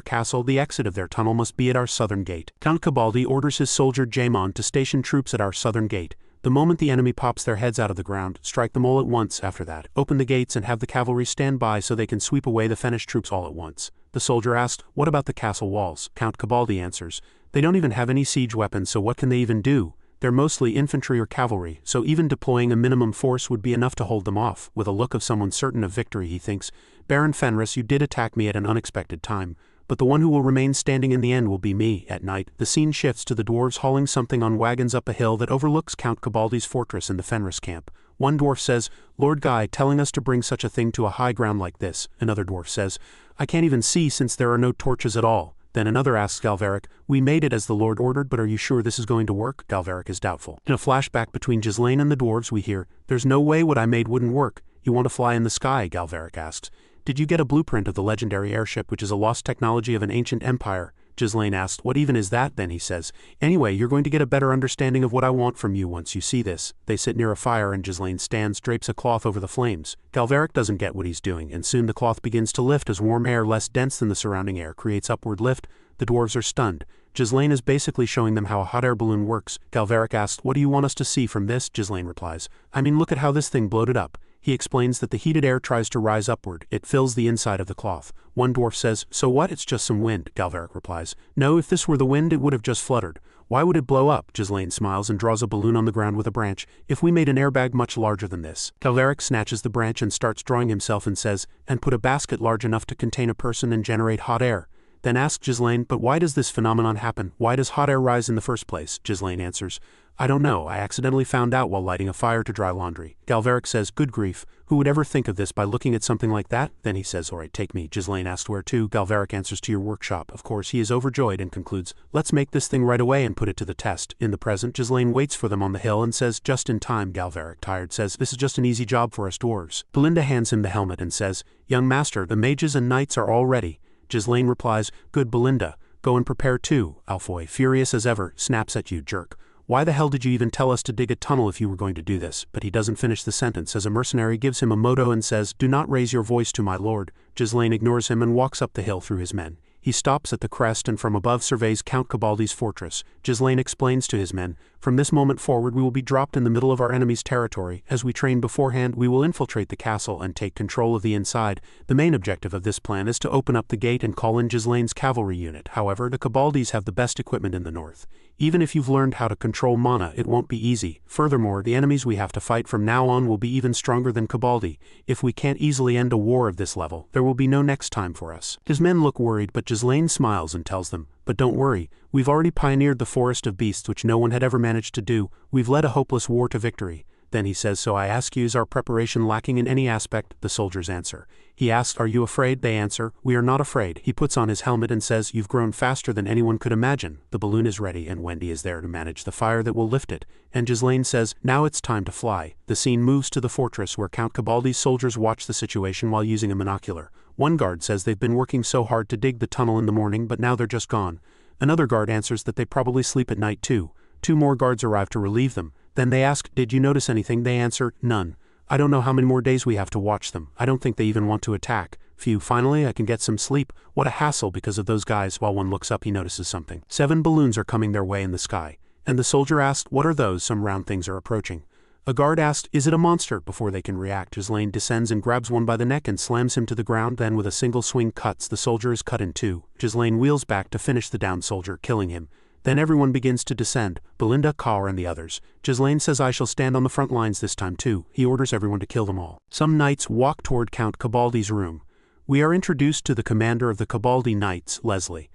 S2: castle, the exit of their tunnel must be at our southern gate." Count Cabaldi orders his soldier Jaemon to station troops at our southern gate. The moment the enemy pops their heads out of the ground, strike them all at once. After that, open the gates and have the cavalry stand by so they can sweep away the Fenish troops all at once. The soldier asks, "What about the castle walls?" Count Cabaldi answers, "They don't even have any siege weapons, so what can they even do?" They're mostly infantry or cavalry, so even deploying a minimum force would be enough to hold them off. With a look of someone certain of victory, he thinks, Baron Fenris, you did attack me at an unexpected time, but the one who will remain standing in the end will be me. At night, the scene shifts to the dwarves hauling something on wagons up a hill that overlooks Count Cabaldi's fortress in the Fenris camp. One dwarf says, Lord Guy telling us to bring such a thing to a high ground like this. Another dwarf says, I can't even see since there are no torches at all. Then another asks Galveric, we made it as the Lord ordered, but are you sure this is going to work? Galveric is doubtful. In a flashback between Ghislain and the dwarves we hear, there's no way what I made wouldn't work. You want to fly in the sky? Galveric asks. Did you get a blueprint of the legendary airship, which is a lost technology of an ancient empire? Ghislain asked, what even is that? Then he says, anyway, you're going to get a better understanding of what I want from you once you see this. They sit near a fire and Ghislain drapes a cloth over the flames. Galveric doesn't get what he's doing, and soon the cloth begins to lift as warm air less dense than the surrounding air creates upward lift. The dwarves are stunned. Ghislain is basically showing them how a hot air balloon works. Galveric asks, what do you want us to see from this? Ghislain replies, I mean, look at how this thing bloated up. He explains that the heated air tries to rise upward. It fills the inside of the cloth. One dwarf says, so what? It's just some wind. Galveric replies, no, if this were the wind it would have just fluttered. Why would it blow up? Ghislain smiles and draws a balloon on the ground with a branch. If we made an airbag much larger than this. Galveric snatches the branch and starts drawing himself and says, and put a basket large enough to contain a person and generate hot air. Then asks Ghislain, but why does this phenomenon happen? Why does hot air rise in the first place? Ghislain answers, I don't know, I accidentally found out while lighting a fire to dry laundry. Galveric says, good grief, who would ever think of this by looking at something like that? Then he says, alright, take me. Ghislain asks where to. Galveric answers, to your workshop. Of course, he is overjoyed and concludes, let's make this thing right away and put it to the test. In the present, Ghislain waits for them on the hill and says, just in time. Galveric, tired, says, this is just an easy job for us dwarves. Belinda hands him the helmet and says, young master, the mages and knights are all ready. Ghislain replies, good Belinda, go and prepare too. Alfoy, furious as ever, snaps at you, jerk. Why the hell did you even tell us to dig a tunnel if you were going to do this? But he doesn't finish the sentence as a mercenary gives him a motto and says, do not raise your voice to my lord. Ghislain ignores him and walks up the hill through his men. He stops at the crest and from above surveys Count Cabaldi's fortress. Ghislain explains to his men, from this moment forward we will be dropped in the middle of our enemy's territory. As we trained beforehand, we will infiltrate the castle and take control of the inside. The main objective of this plan is to open up the gate and call in Ghislain's cavalry unit. However, the Cabaldis have the best equipment in the north. Even if you've learned how to control mana, it won't be easy. Furthermore, the enemies we have to fight from now on will be even stronger than Cabaldi. If we can't easily end a war of this level, there will be no next time for us. His men look worried, but Ghislain smiles and tells them, but don't worry, we've already pioneered the forest of beasts which no one had ever managed to do. We've led a hopeless war to victory. Then he says, so I ask you, is our preparation lacking in any aspect? The soldiers answer. He asks, are you afraid? They answer, we are not afraid. He puts on his helmet and says, you've grown faster than anyone could imagine. The balloon is ready and Wendy is there to manage the fire that will lift it. And Ghislain says, now it's time to fly. The scene moves to the fortress where Count Cabaldi's soldiers watch the situation while using a binocular. One guard says they've been working so hard to dig the tunnel in the morning, but now they're just gone. Another guard answers that they probably sleep at night too. Two more guards arrive to relieve them. Then they ask, did you notice anything? They answer, none. I don't know how many more days we have to watch them. I don't think they even want to attack. Phew, finally I can get some sleep. What a hassle because of those guys. While one looks up he notices something. 7 balloons are coming their way in the sky. And the soldier asked, what are those? Some round things are approaching. A guard asked, is it a monster? Before they can react, Ghislain descends and grabs one by the neck and slams him to the ground, then with a single swing cuts. The soldier is cut in two. Ghislain wheels back to finish the downed soldier, killing him. Then everyone begins to descend, Belinda, Kaur and the others. Ghislain says I shall stand on the front lines this time too. He orders everyone to kill them all. Some knights walk toward Count Cabaldi's room. We are introduced to the commander of the Cabaldi Knights, Leslie.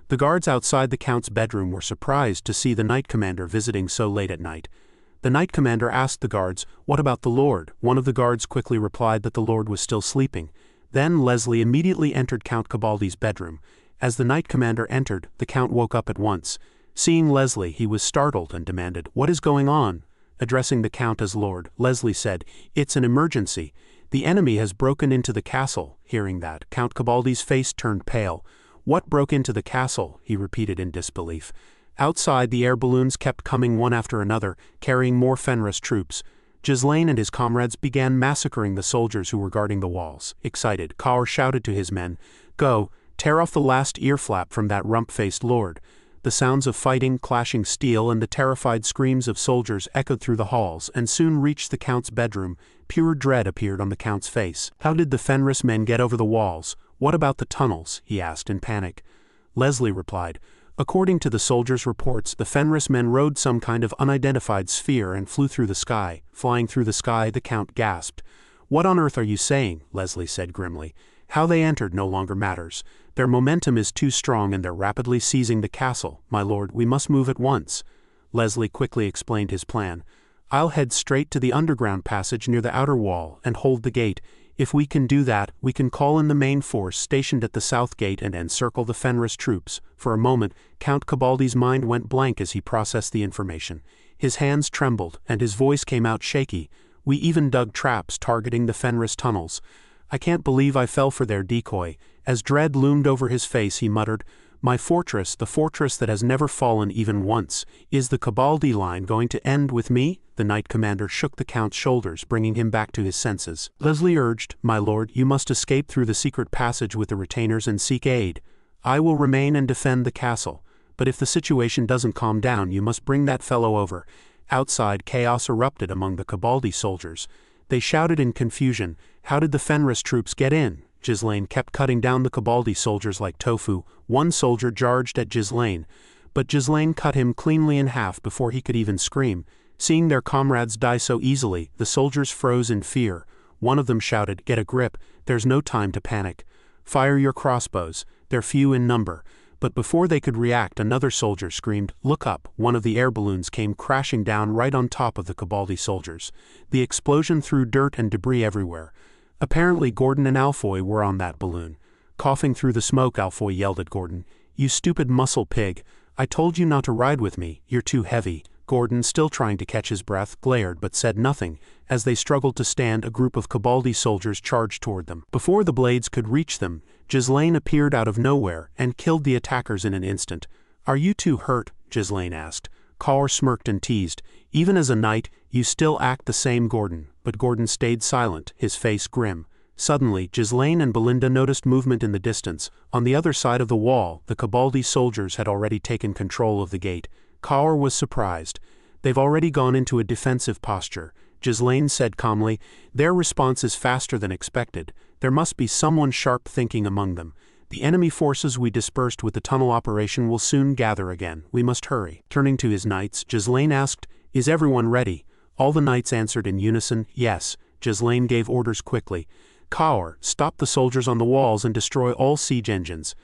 S2: The guards outside the Count's bedroom were surprised to see the knight commander visiting so late at night. The knight commander asked the guards, what about the Lord? One of the guards quickly replied that the Lord was still sleeping. Then Leslie immediately entered Count Cabaldi's bedroom. As the knight commander entered, the Count woke up at once. Seeing Leslie, he was startled and demanded, what is going on? Addressing the Count as Lord, Leslie said, it's an emergency. The enemy has broken into the castle. Hearing that, Count Cabaldi's face turned pale. What broke into the castle? He repeated in disbelief. Outside, the air balloons kept coming one after another, carrying more Fenris troops. Ghislain and his comrades began massacring the soldiers who were guarding the walls. Excited, Kaur shouted to his men, go, tear off the last ear flap from that rump-faced lord. The sounds of fighting, clashing steel, and the terrified screams of soldiers echoed through the halls and soon reached the Count's bedroom. Pure dread appeared on the Count's face. How did the Fenris men get over the walls? What about the tunnels? He asked in panic. Leslie replied, According to the soldiers' reports, the Fenris men rode some kind of unidentified sphere and flew through the sky. Flying through the sky, the Count gasped. What on earth are you saying? Leslie said grimly. How they entered no longer matters. Their momentum is too strong and they're rapidly seizing the castle. My lord, we must move at once. Leslie quickly explained his plan. I'll head straight to the underground passage near the outer wall and hold the gate. If we can do that, we can call in the main force stationed at the south gate and encircle the Fenris troops. For a moment, Count Cabaldi's mind went blank as he processed the information. His hands trembled, and his voice came out shaky. We even dug traps targeting the Fenris tunnels. I can't believe I fell for their decoy. As dread loomed over his face, he muttered, My fortress, the fortress that has never fallen even once. Is the Cabaldi line going to end with me? The knight commander shook the Count's shoulders, bringing him back to his senses. Leslie urged, My lord, you must escape through the secret passage with the retainers and seek aid. I will remain and defend the castle. But if the situation doesn't calm down, you must bring that fellow over. Outside, chaos erupted among the Cabaldi soldiers. They shouted in confusion, How did the Fenris troops get in? Ghislain kept cutting down the Cabaldi soldiers like tofu. One soldier charged at Ghislain, but Ghislain cut him cleanly in half before he could even scream. Seeing their comrades die so easily, the soldiers froze in fear. One of them shouted, Get a grip, there's no time to panic. Fire your crossbows, they're few in number. But before they could react, another soldier screamed, Look up. One of the air balloons came crashing down right on top of the Cabaldi soldiers. The explosion threw dirt and debris everywhere. Apparently Gordon and Alfoy were on that balloon. Coughing through the smoke, Alfoy yelled at Gordon, You stupid muscle pig. I told you not to ride with me, you're too heavy. Gordon, still trying to catch his breath, glared but said nothing. As they struggled to stand, a group of Cabaldi soldiers charged toward them. Before the blades could reach them, Ghislain appeared out of nowhere and killed the attackers in an instant. Are you too hurt? Ghislain asked. Kaur smirked and teased. Even as a knight, you still act the same, Gordon. But Gordon stayed silent, his face grim. Suddenly, Ghislain and Belinda noticed movement in the distance. On the other side of the wall, the Cabaldi soldiers had already taken control of the gate. Kaur was surprised. They've already gone into a defensive posture. Ghislain said calmly, Their response is faster than expected. There must be someone sharp thinking among them. The enemy forces we dispersed with the tunnel operation will soon gather again. We must hurry. Turning to his knights, Ghislain asked, Is everyone ready? All the knights answered in unison, Yes. Ghislain gave orders quickly. Kaur, stop the soldiers on the walls and destroy all siege engines.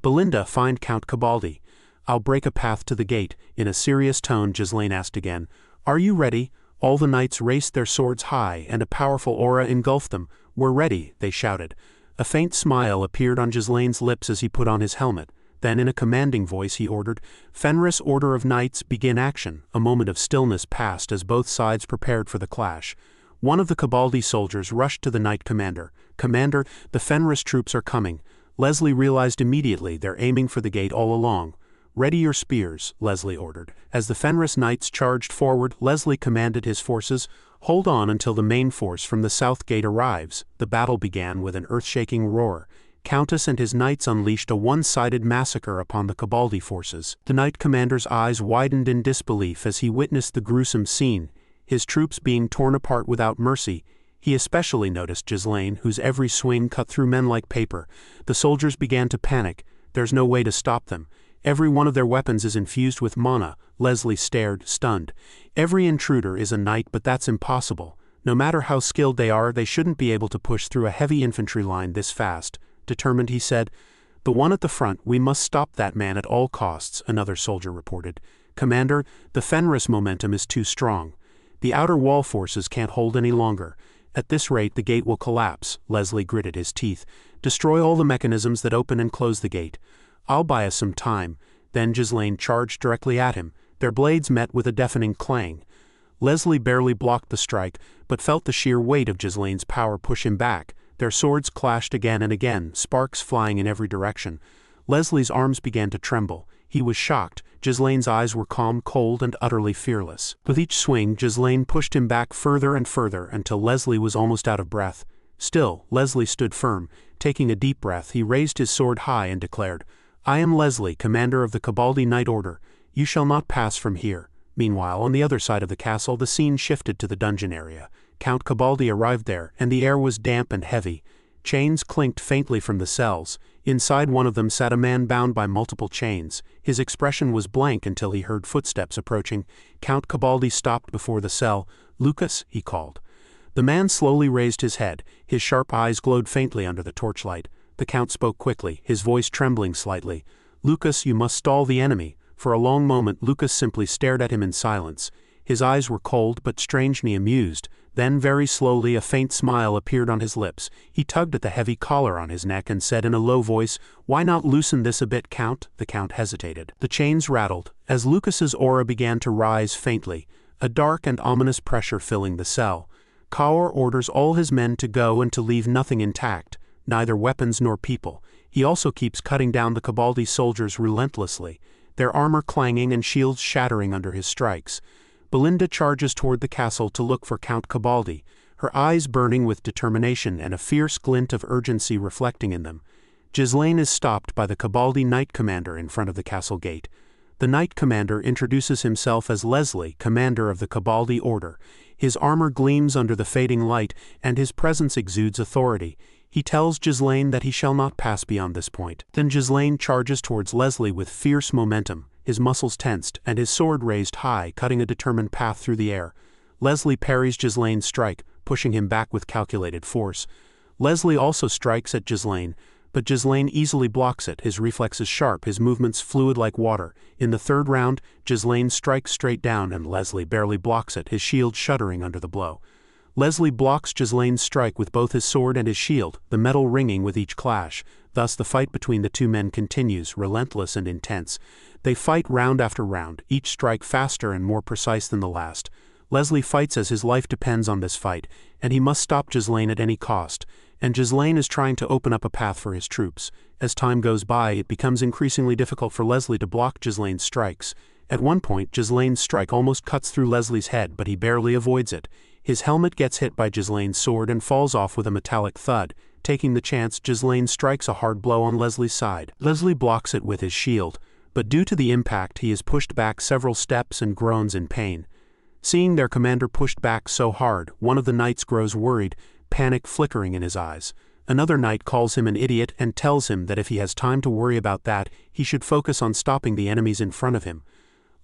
S2: Belinda, find Count Cabaldi. I'll break a path to the gate. In a serious tone, Ghislain asked again, Are you ready? All the knights raised their swords high, and a powerful aura engulfed them. We're ready, they shouted. A faint smile appeared on Ghislain's lips as he put on his helmet. Then in a commanding voice he ordered, Fenris Order of Knights, begin action. A moment of stillness passed as both sides prepared for the clash. One of the Cabaldi soldiers rushed to the knight commander. Commander, the Fenris troops are coming. Leslie realized immediately they're aiming for the gate all along. Ready your spears, Leslie ordered. As the Fenris knights charged forward, Leslie commanded his forces, Hold on until the main force from the south gate arrives. The battle began with an earth-shaking roar. Countess and his knights unleashed a one-sided massacre upon the Cabaldi forces. The knight commander's eyes widened in disbelief as he witnessed the gruesome scene, his troops being torn apart without mercy. He especially noticed Ghislain, whose every swing cut through men like paper. The soldiers began to panic. There's no way to stop them. Every one of their weapons is infused with mana. Leslie stared, stunned. Every intruder is a knight, but that's impossible. No matter how skilled they are, they shouldn't be able to push through a heavy infantry line this fast. Determined, he said, The one at the front, we must stop that man at all costs, another soldier reported. Commander, the Fenris momentum is too strong. The outer wall forces can't hold any longer. At this rate, the gate will collapse. Leslie gritted his teeth. Destroy all the mechanisms that open and close the gate. I'll buy us some time. Then Ghislain charged directly at him. Their blades met with a deafening clang. Leslie barely blocked the strike, but felt the sheer weight of Ghislain's power push him back. Their swords clashed again and again, sparks flying in every direction. Leslie's arms began to tremble. He was shocked. Ghislain's eyes were calm, cold, and utterly fearless. With each swing, Ghislain pushed him back further and further until Leslie was almost out of breath. Still, Leslie stood firm. Taking a deep breath, he raised his sword high and declared, I am Leslie, commander of the Cabaldi Knight Order. You shall not pass from here. Meanwhile, on the other side of the castle, the scene shifted to the dungeon area. Count Cabaldi arrived there, and the air was damp and heavy. Chains clinked faintly from the cells. Inside one of them sat a man bound by multiple chains. His expression was blank until he heard footsteps approaching. Count Cabaldi stopped before the cell. "Lucas," he called. The man slowly raised his head. His sharp eyes glowed faintly under the torchlight. The Count spoke quickly, his voice trembling slightly. "Lucas, you must stall the enemy." For a long moment Lucas simply stared at him in silence. His eyes were cold but strangely amused. Then very slowly a faint smile appeared on his lips. He tugged at the heavy collar on his neck and said in a low voice, "Why not loosen this a bit, Count?" The Count hesitated. The chains rattled. As Lucas's aura began to rise faintly, a dark and ominous pressure filling the cell. Kaur orders all his men to go and to leave nothing intact, neither weapons nor people. He also keeps cutting down the Cabaldi soldiers relentlessly, their armor clanging and shields shattering under his strikes. Belinda charges toward the castle to look for Count Cabaldi, her eyes burning with determination and a fierce glint of urgency reflecting in them. Ghislain is stopped by the Cabaldi Knight Commander in front of the castle gate. The Knight Commander introduces himself as Leslie, Commander of the Cabaldi Order. His armor gleams under the fading light, and his presence exudes authority. He tells Ghislain that he shall not pass beyond this point. Then Ghislain charges towards Leslie with fierce momentum, his muscles tensed, and his sword raised high, cutting a determined path through the air. Leslie parries Ghislain's strike, pushing him back with calculated force. Leslie also strikes at Ghislain, but Ghislain easily blocks it, his reflexes sharp, his movements fluid like water. In the third round, Ghislain strikes straight down and Leslie barely blocks it, his shield shuddering under the blow. Leslie blocks Ghislain's strike with both his sword and his shield, the metal ringing with each clash. Thus the fight between the two men continues, relentless and intense. They fight round after round, each strike faster and more precise than the last. Leslie fights as his life depends on this fight, and he must stop Ghislain at any cost. And Ghislain is trying to open up a path for his troops. As time goes by, it becomes increasingly difficult for Leslie to block Ghislain's strikes. At one point, Ghislain's strike almost cuts through Leslie's head, but he barely avoids it. His helmet gets hit by Ghislain's sword and falls off with a metallic thud. Taking the chance, Ghislain strikes a hard blow on Leslie's side. Leslie blocks it with his shield, but due to the impact he is pushed back several steps and groans in pain. Seeing their commander pushed back so hard, one of the knights grows worried, panic flickering in his eyes. Another knight calls him an idiot and tells him that if he has time to worry about that, he should focus on stopping the enemies in front of him.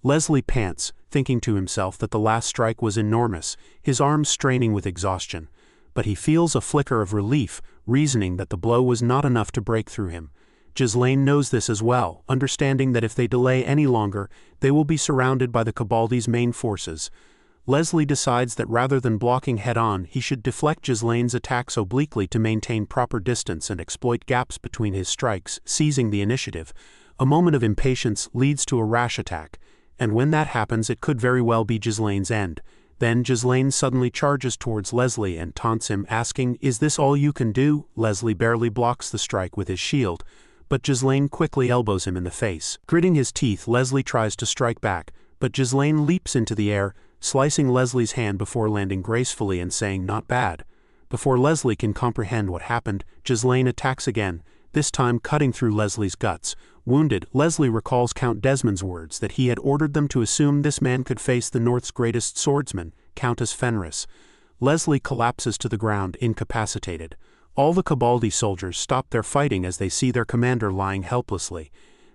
S2: Leslie pants, thinking to himself that the last strike was enormous, his arms straining with exhaustion. But he feels a flicker of relief, reasoning that the blow was not enough to break through him. Ghislain knows this as well, understanding that if they delay any longer, they will be surrounded by the Cabaldi's main forces. Leslie decides that rather than blocking head-on, he should deflect Ghislain's attacks obliquely to maintain proper distance and exploit gaps between his strikes, seizing the initiative. A moment of impatience leads to a rash attack, and when that happens it could very well be Ghislain's end. Then Ghislain suddenly charges towards Leslie and taunts him, asking, "Is this all you can do?" Leslie barely blocks the strike with his shield, but Ghislain quickly elbows him in the face. Gritting his teeth, Leslie tries to strike back, but Ghislain leaps into the air, slicing Leslie's hand before landing gracefully and saying, "Not bad." Before Leslie can comprehend what happened, Ghislain attacks again, this time cutting through Leslie's guts. Wounded, Leslie recalls Count Desmond's words that he had ordered them to assume this man could face the North's greatest swordsman, Countess Fenris. Leslie collapses to the ground, incapacitated. All the Cabaldi soldiers stop their fighting as they see their commander lying helplessly.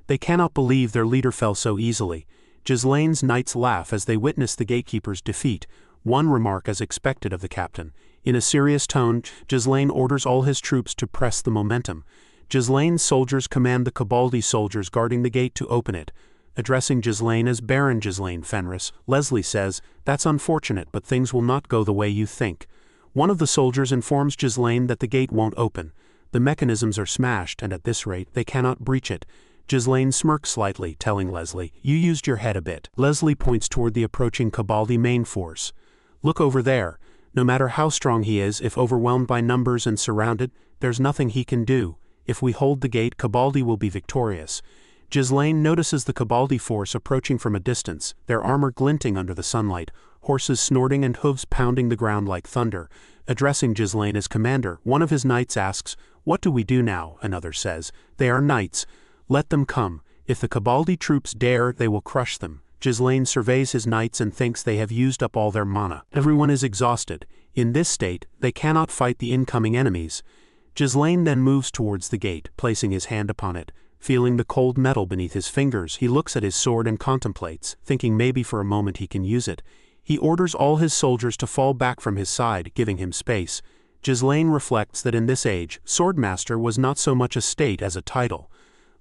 S2: They cannot believe their leader fell so easily. Ghislain's knights laugh as they witness the gatekeeper's defeat. One remark as expected of the captain. In a serious tone, Ghislain orders all his troops to press the momentum. Ghislain's soldiers command the Cabaldi soldiers guarding the gate to open it. Addressing Ghislain as Baron Ghislain Fenris, Leslie says, "That's unfortunate, but things will not go the way you think." One of the soldiers informs Ghislain that the gate won't open. The mechanisms are smashed, and at this rate, they cannot breach it. Ghislain smirks slightly, telling Leslie, "You used your head a bit." Leslie points toward the approaching Cabaldi main force. "Look over there. No matter how strong he is, if overwhelmed by numbers and surrounded, there's nothing he can do. If we hold the gate, Cabaldi will be victorious." Ghislain notices the Cabaldi force approaching from a distance, their armor glinting under the sunlight, horses snorting and hooves pounding the ground like thunder. Addressing Ghislain as commander, one of his knights asks, "What do we do now?" Another says, "They are knights. Let them come. If the Cabaldi troops dare, they will crush them." Ghislain surveys his knights and thinks they have used up all their mana. Everyone is exhausted. In this state, they cannot fight the incoming enemies. Ghislain then moves towards the gate, placing his hand upon it. Feeling the cold metal beneath his fingers, he looks at his sword and contemplates, thinking maybe for a moment he can use it. He orders all his soldiers to fall back from his side, giving him space. Ghislain reflects that in this age, Swordmaster was not so much a state as a title.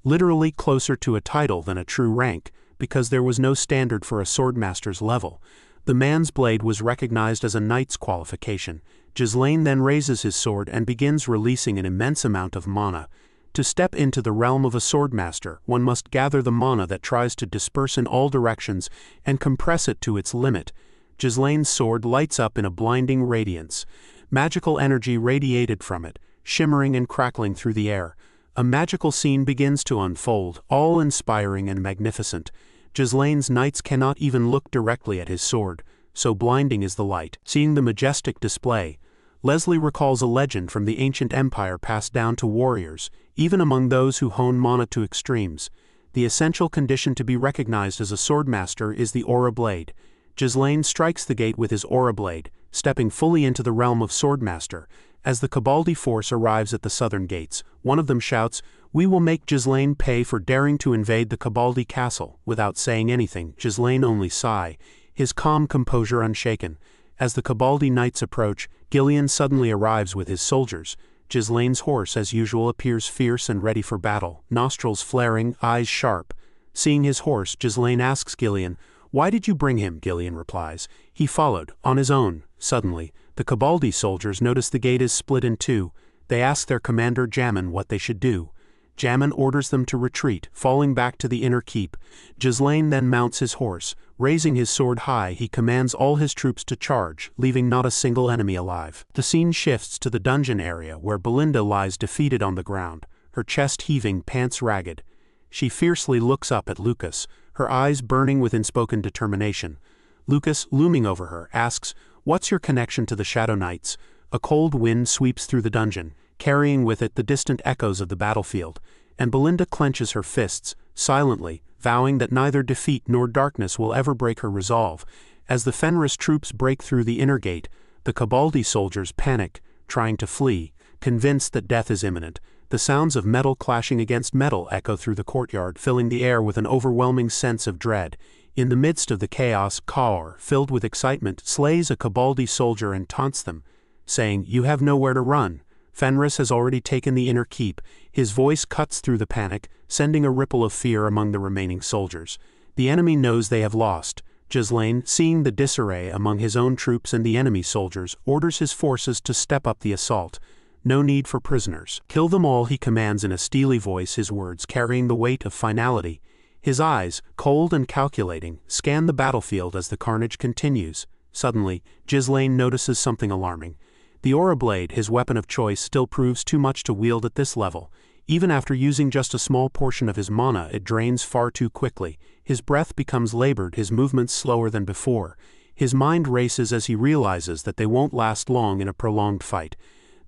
S2: Literally closer to a title than a true rank, because there was no standard for a Swordmaster's level. The man's blade was recognized as a knight's qualification. Ghislain then raises his sword and begins releasing an immense amount of mana. To step into the realm of a Swordmaster, one must gather the mana that tries to disperse in all directions and compress it to its limit. Ghislain's sword lights up in a blinding radiance. Magical energy radiated from it, shimmering and crackling through the air. A magical scene begins to unfold, awe-inspiring and magnificent. Ghislain's knights cannot even look directly at his sword, so blinding is the light. Seeing the majestic display, Leslie recalls a legend from the ancient empire passed down to warriors, even among those who hone mana to extremes. The essential condition to be recognized as a Swordmaster is the Aura Blade. Ghislain strikes the gate with his Aura Blade, stepping fully into the realm of Swordmaster. As the Cabaldi force arrives at the southern gates, one of them shouts, "We will make Ghislain pay for daring to invade the Cabaldi castle." Without saying anything, Ghislain only sigh, his calm composure unshaken. As the Cabaldi knights approach, Ghislain suddenly arrives with his soldiers. Ghislain's horse as usual appears fierce and ready for battle, nostrils flaring, eyes sharp. Seeing his horse, Ghislain asks Ghislain, "Why did you bring him?" Ghislain replies, "He followed, on his own." Suddenly, the Cabaldi soldiers notice the gate is split in two. They ask their commander Jamin what they should do. Jamin orders them to retreat, falling back to the inner keep. Ghislain then mounts his horse. Raising his sword high, he commands all his troops to charge, leaving not a single enemy alive. The scene shifts to the dungeon area where Belinda lies defeated on the ground, her chest heaving, pants ragged. She fiercely looks up at Lucas, her eyes burning with unspoken determination. Lucas, looming over her, asks, "What's your connection to the Shadow Knights?" A cold wind sweeps through the dungeon, carrying with it the distant echoes of the battlefield, and Belinda clenches her fists, silently, vowing that neither defeat nor darkness will ever break her resolve. As the Fenris troops break through the inner gate, the Cabaldi soldiers panic, trying to flee, convinced that death is imminent. The sounds of metal clashing against metal echo through the courtyard, filling the air with an overwhelming sense of dread. In the midst of the chaos, Kaur, filled with excitement, slays a Cabaldi soldier and taunts them, saying, "You have nowhere to run. Fenris has already taken the inner keep." His voice cuts through the panic, sending a ripple of fear among the remaining soldiers. The enemy knows they have lost. Ghislain, seeing the disarray among his own troops and the enemy soldiers, orders his forces to step up the assault. No need for prisoners. "Kill them all," he commands in a steely voice, his words carrying the weight of finality. His eyes, cold and calculating, scan the battlefield as the carnage continues. Suddenly, Ghislain notices something alarming. The Aura Blade, his weapon of choice, still proves too much to wield at this level. Even after using just a small portion of his mana, it drains far too quickly. His breath becomes labored, his movements slower than before. His mind races as he realizes that they won't last long in a prolonged fight.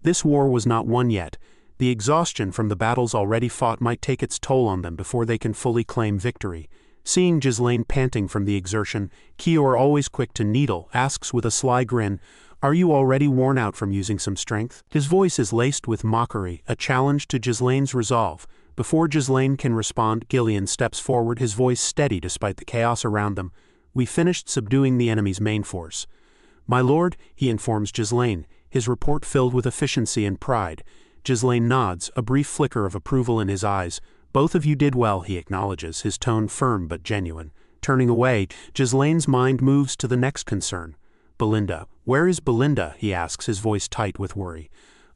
S2: This war was not won yet. The exhaustion from the battles already fought might take its toll on them before they can fully claim victory. Seeing Ghislain panting from the exertion, Kior, always quick to needle, asks with a sly grin, "Are you already worn out from using some strength?" His voice is laced with mockery, a challenge to Ghislain's resolve. Before Ghislain can respond, Ghislain steps forward, his voice steady despite the chaos around them. "We finished subduing the enemy's main force." "My lord," he informs Ghislain, his report filled with efficiency and pride. Ghislain nods, a brief flicker of approval in his eyes. "Both of you did well," he acknowledges, his tone firm but genuine. Turning away, Ghislain's mind moves to the next concern. "Belinda. Where is Belinda?" he asks, his voice tight with worry.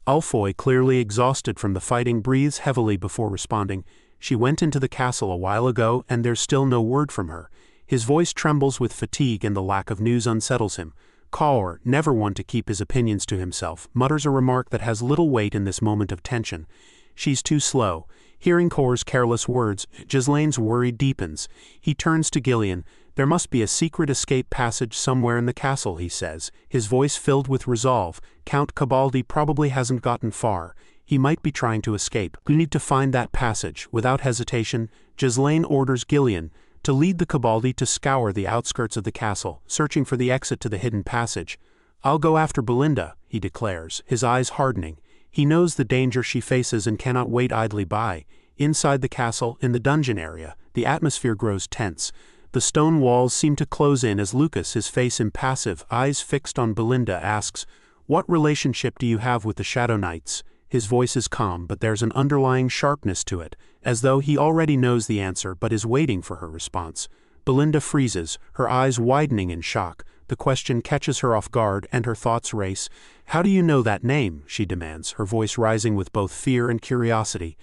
S2: Ulfoy, clearly exhausted from the fighting, breathes heavily before responding. "She went into the castle a while ago, and there's still no word from her." His voice trembles with fatigue, and the lack of news unsettles him. Kaur, never one to keep his opinions to himself, mutters a remark that has little weight in this moment of tension. "She's too slow." Hearing Kaur's careless words, Ghislain's worry deepens. He turns to Ghislain. "There must be a secret escape passage somewhere in the castle," he says, his voice filled with resolve. "Count Cabaldi probably hasn't gotten far. He might be trying to escape. We need to find that passage." Without hesitation, Ghislain orders Ghislain to lead the Cabaldi to scour the outskirts of the castle, searching for the exit to the hidden passage. "I'll go after Belinda," he declares, his eyes hardening. He knows the danger she faces and cannot wait idly by. Inside the castle, in the dungeon area, the atmosphere grows tense. The stone walls seem to close in as Lucas, his face impassive, eyes fixed on Belinda, asks, "What relationship do you have with the Shadow Knights?" His voice is calm, but there's an underlying sharpness to it, as though he already knows the answer but is waiting for her response. Belinda freezes, her eyes widening in shock. The question catches her off guard, and her thoughts race. "How do you know that name?" she demands, her voice rising with both fear and curiosity.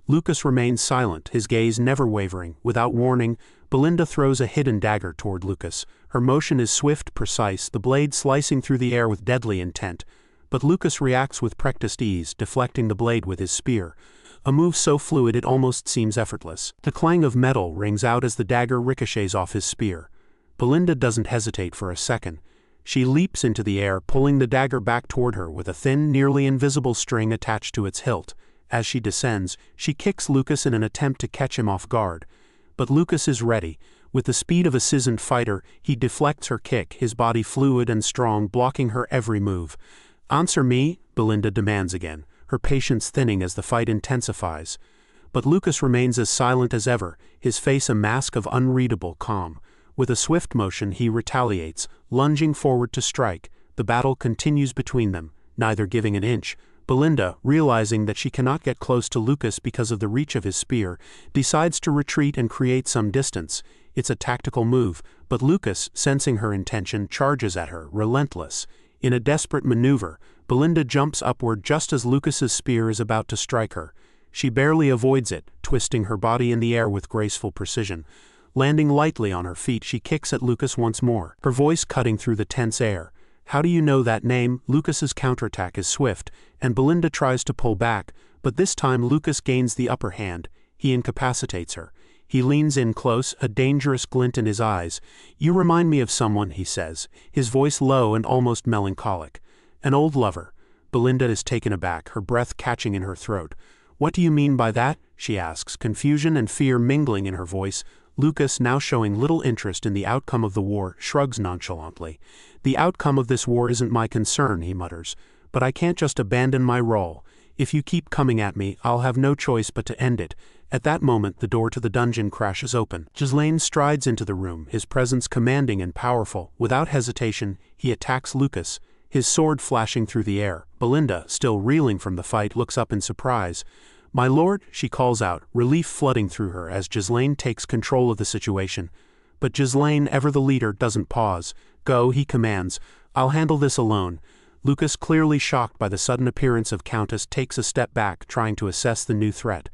S2: Lucas remains silent, his gaze never wavering. Without warning, Belinda throws a hidden dagger toward Lucas. Her motion is swift, precise, the blade slicing through the air with deadly intent. But Lucas reacts with practiced ease, deflecting the blade with his spear. A move so fluid it almost seems effortless. The clang of metal rings out as the dagger ricochets off his spear. Belinda doesn't hesitate for a second. She leaps into the air, pulling the dagger back toward her with a thin, nearly invisible string attached to its hilt. As she descends, she kicks Lucas in an attempt to catch him off guard. But Lucas is ready. With the speed of a seasoned fighter, he deflects her kick, his body fluid and strong, blocking her every move. "Answer me," Belinda demands again, her patience thinning as the fight intensifies. But Lucas remains as silent as ever, his face a mask of unreadable calm. With a swift motion he retaliates, lunging forward to strike. The battle continues between them, neither giving an inch. Belinda, realizing that she cannot get close to Lucas because of the reach of his spear, decides to retreat and create some distance. It's a tactical move, but Lucas, sensing her intention, charges at her, relentless. In a desperate maneuver, Belinda jumps upward just as Lucas's spear is about to strike her. She barely avoids it, twisting her body in the air with graceful precision. Landing lightly on her feet, she kicks at Lucas once more, her voice cutting through the tense air. "How do you know that name?" Lucas's counterattack is swift, and Belinda tries to pull back, but this time Lucas gains the upper hand. He incapacitates her. He leans in close, a dangerous glint in his eyes. "You remind me of someone," he says, his voice low and almost melancholic. "An old lover." Belinda is taken aback, her breath catching in her throat. "What do you mean by that?" she asks, confusion and fear mingling in her voice. Lucas, now showing little interest in the outcome of the war, shrugs nonchalantly. "The outcome of this war isn't my concern," he mutters, "but I can't just abandon my role. If you keep coming at me, I'll have no choice but to end it." At that moment, the door to the dungeon crashes open. Ghislain strides into the room, his presence commanding and powerful. Without hesitation, he attacks Lucas, his sword flashing through the air. Belinda, still reeling from the fight, looks up in surprise. "My lord," she calls out, relief flooding through her as Ghislain takes control of the situation. But Ghislain, ever the leader, doesn't pause. "Go," he commands. "I'll handle this alone." Lucas, clearly shocked by the sudden appearance of Countess, takes a step back, trying to assess the new threat.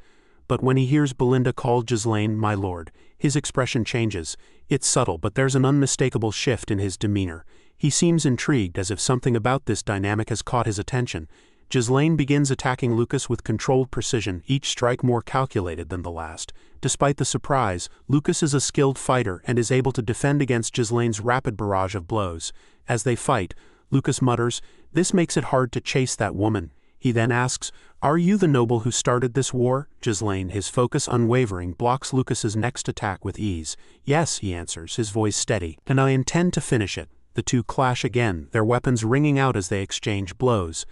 S2: But when he hears Belinda call Ghislain "my lord," his expression changes. It's subtle, but there's an unmistakable shift in his demeanor. He seems intrigued, as if something about this dynamic has caught his attention. Ghislain begins attacking Lucas with controlled precision, each strike more calculated than the last. Despite the surprise, Lucas is a skilled fighter and is able to defend against Ghislain's rapid barrage of blows. As they fight, Lucas mutters, "This makes it hard to chase that woman." He then asks, "Are you the noble who started this war?" Ghislain, his focus unwavering, blocks Lucas's next attack with ease. "Yes," he answers, his voice steady, "and I intend to finish it." The two clash again, their weapons ringing out as they exchange blows.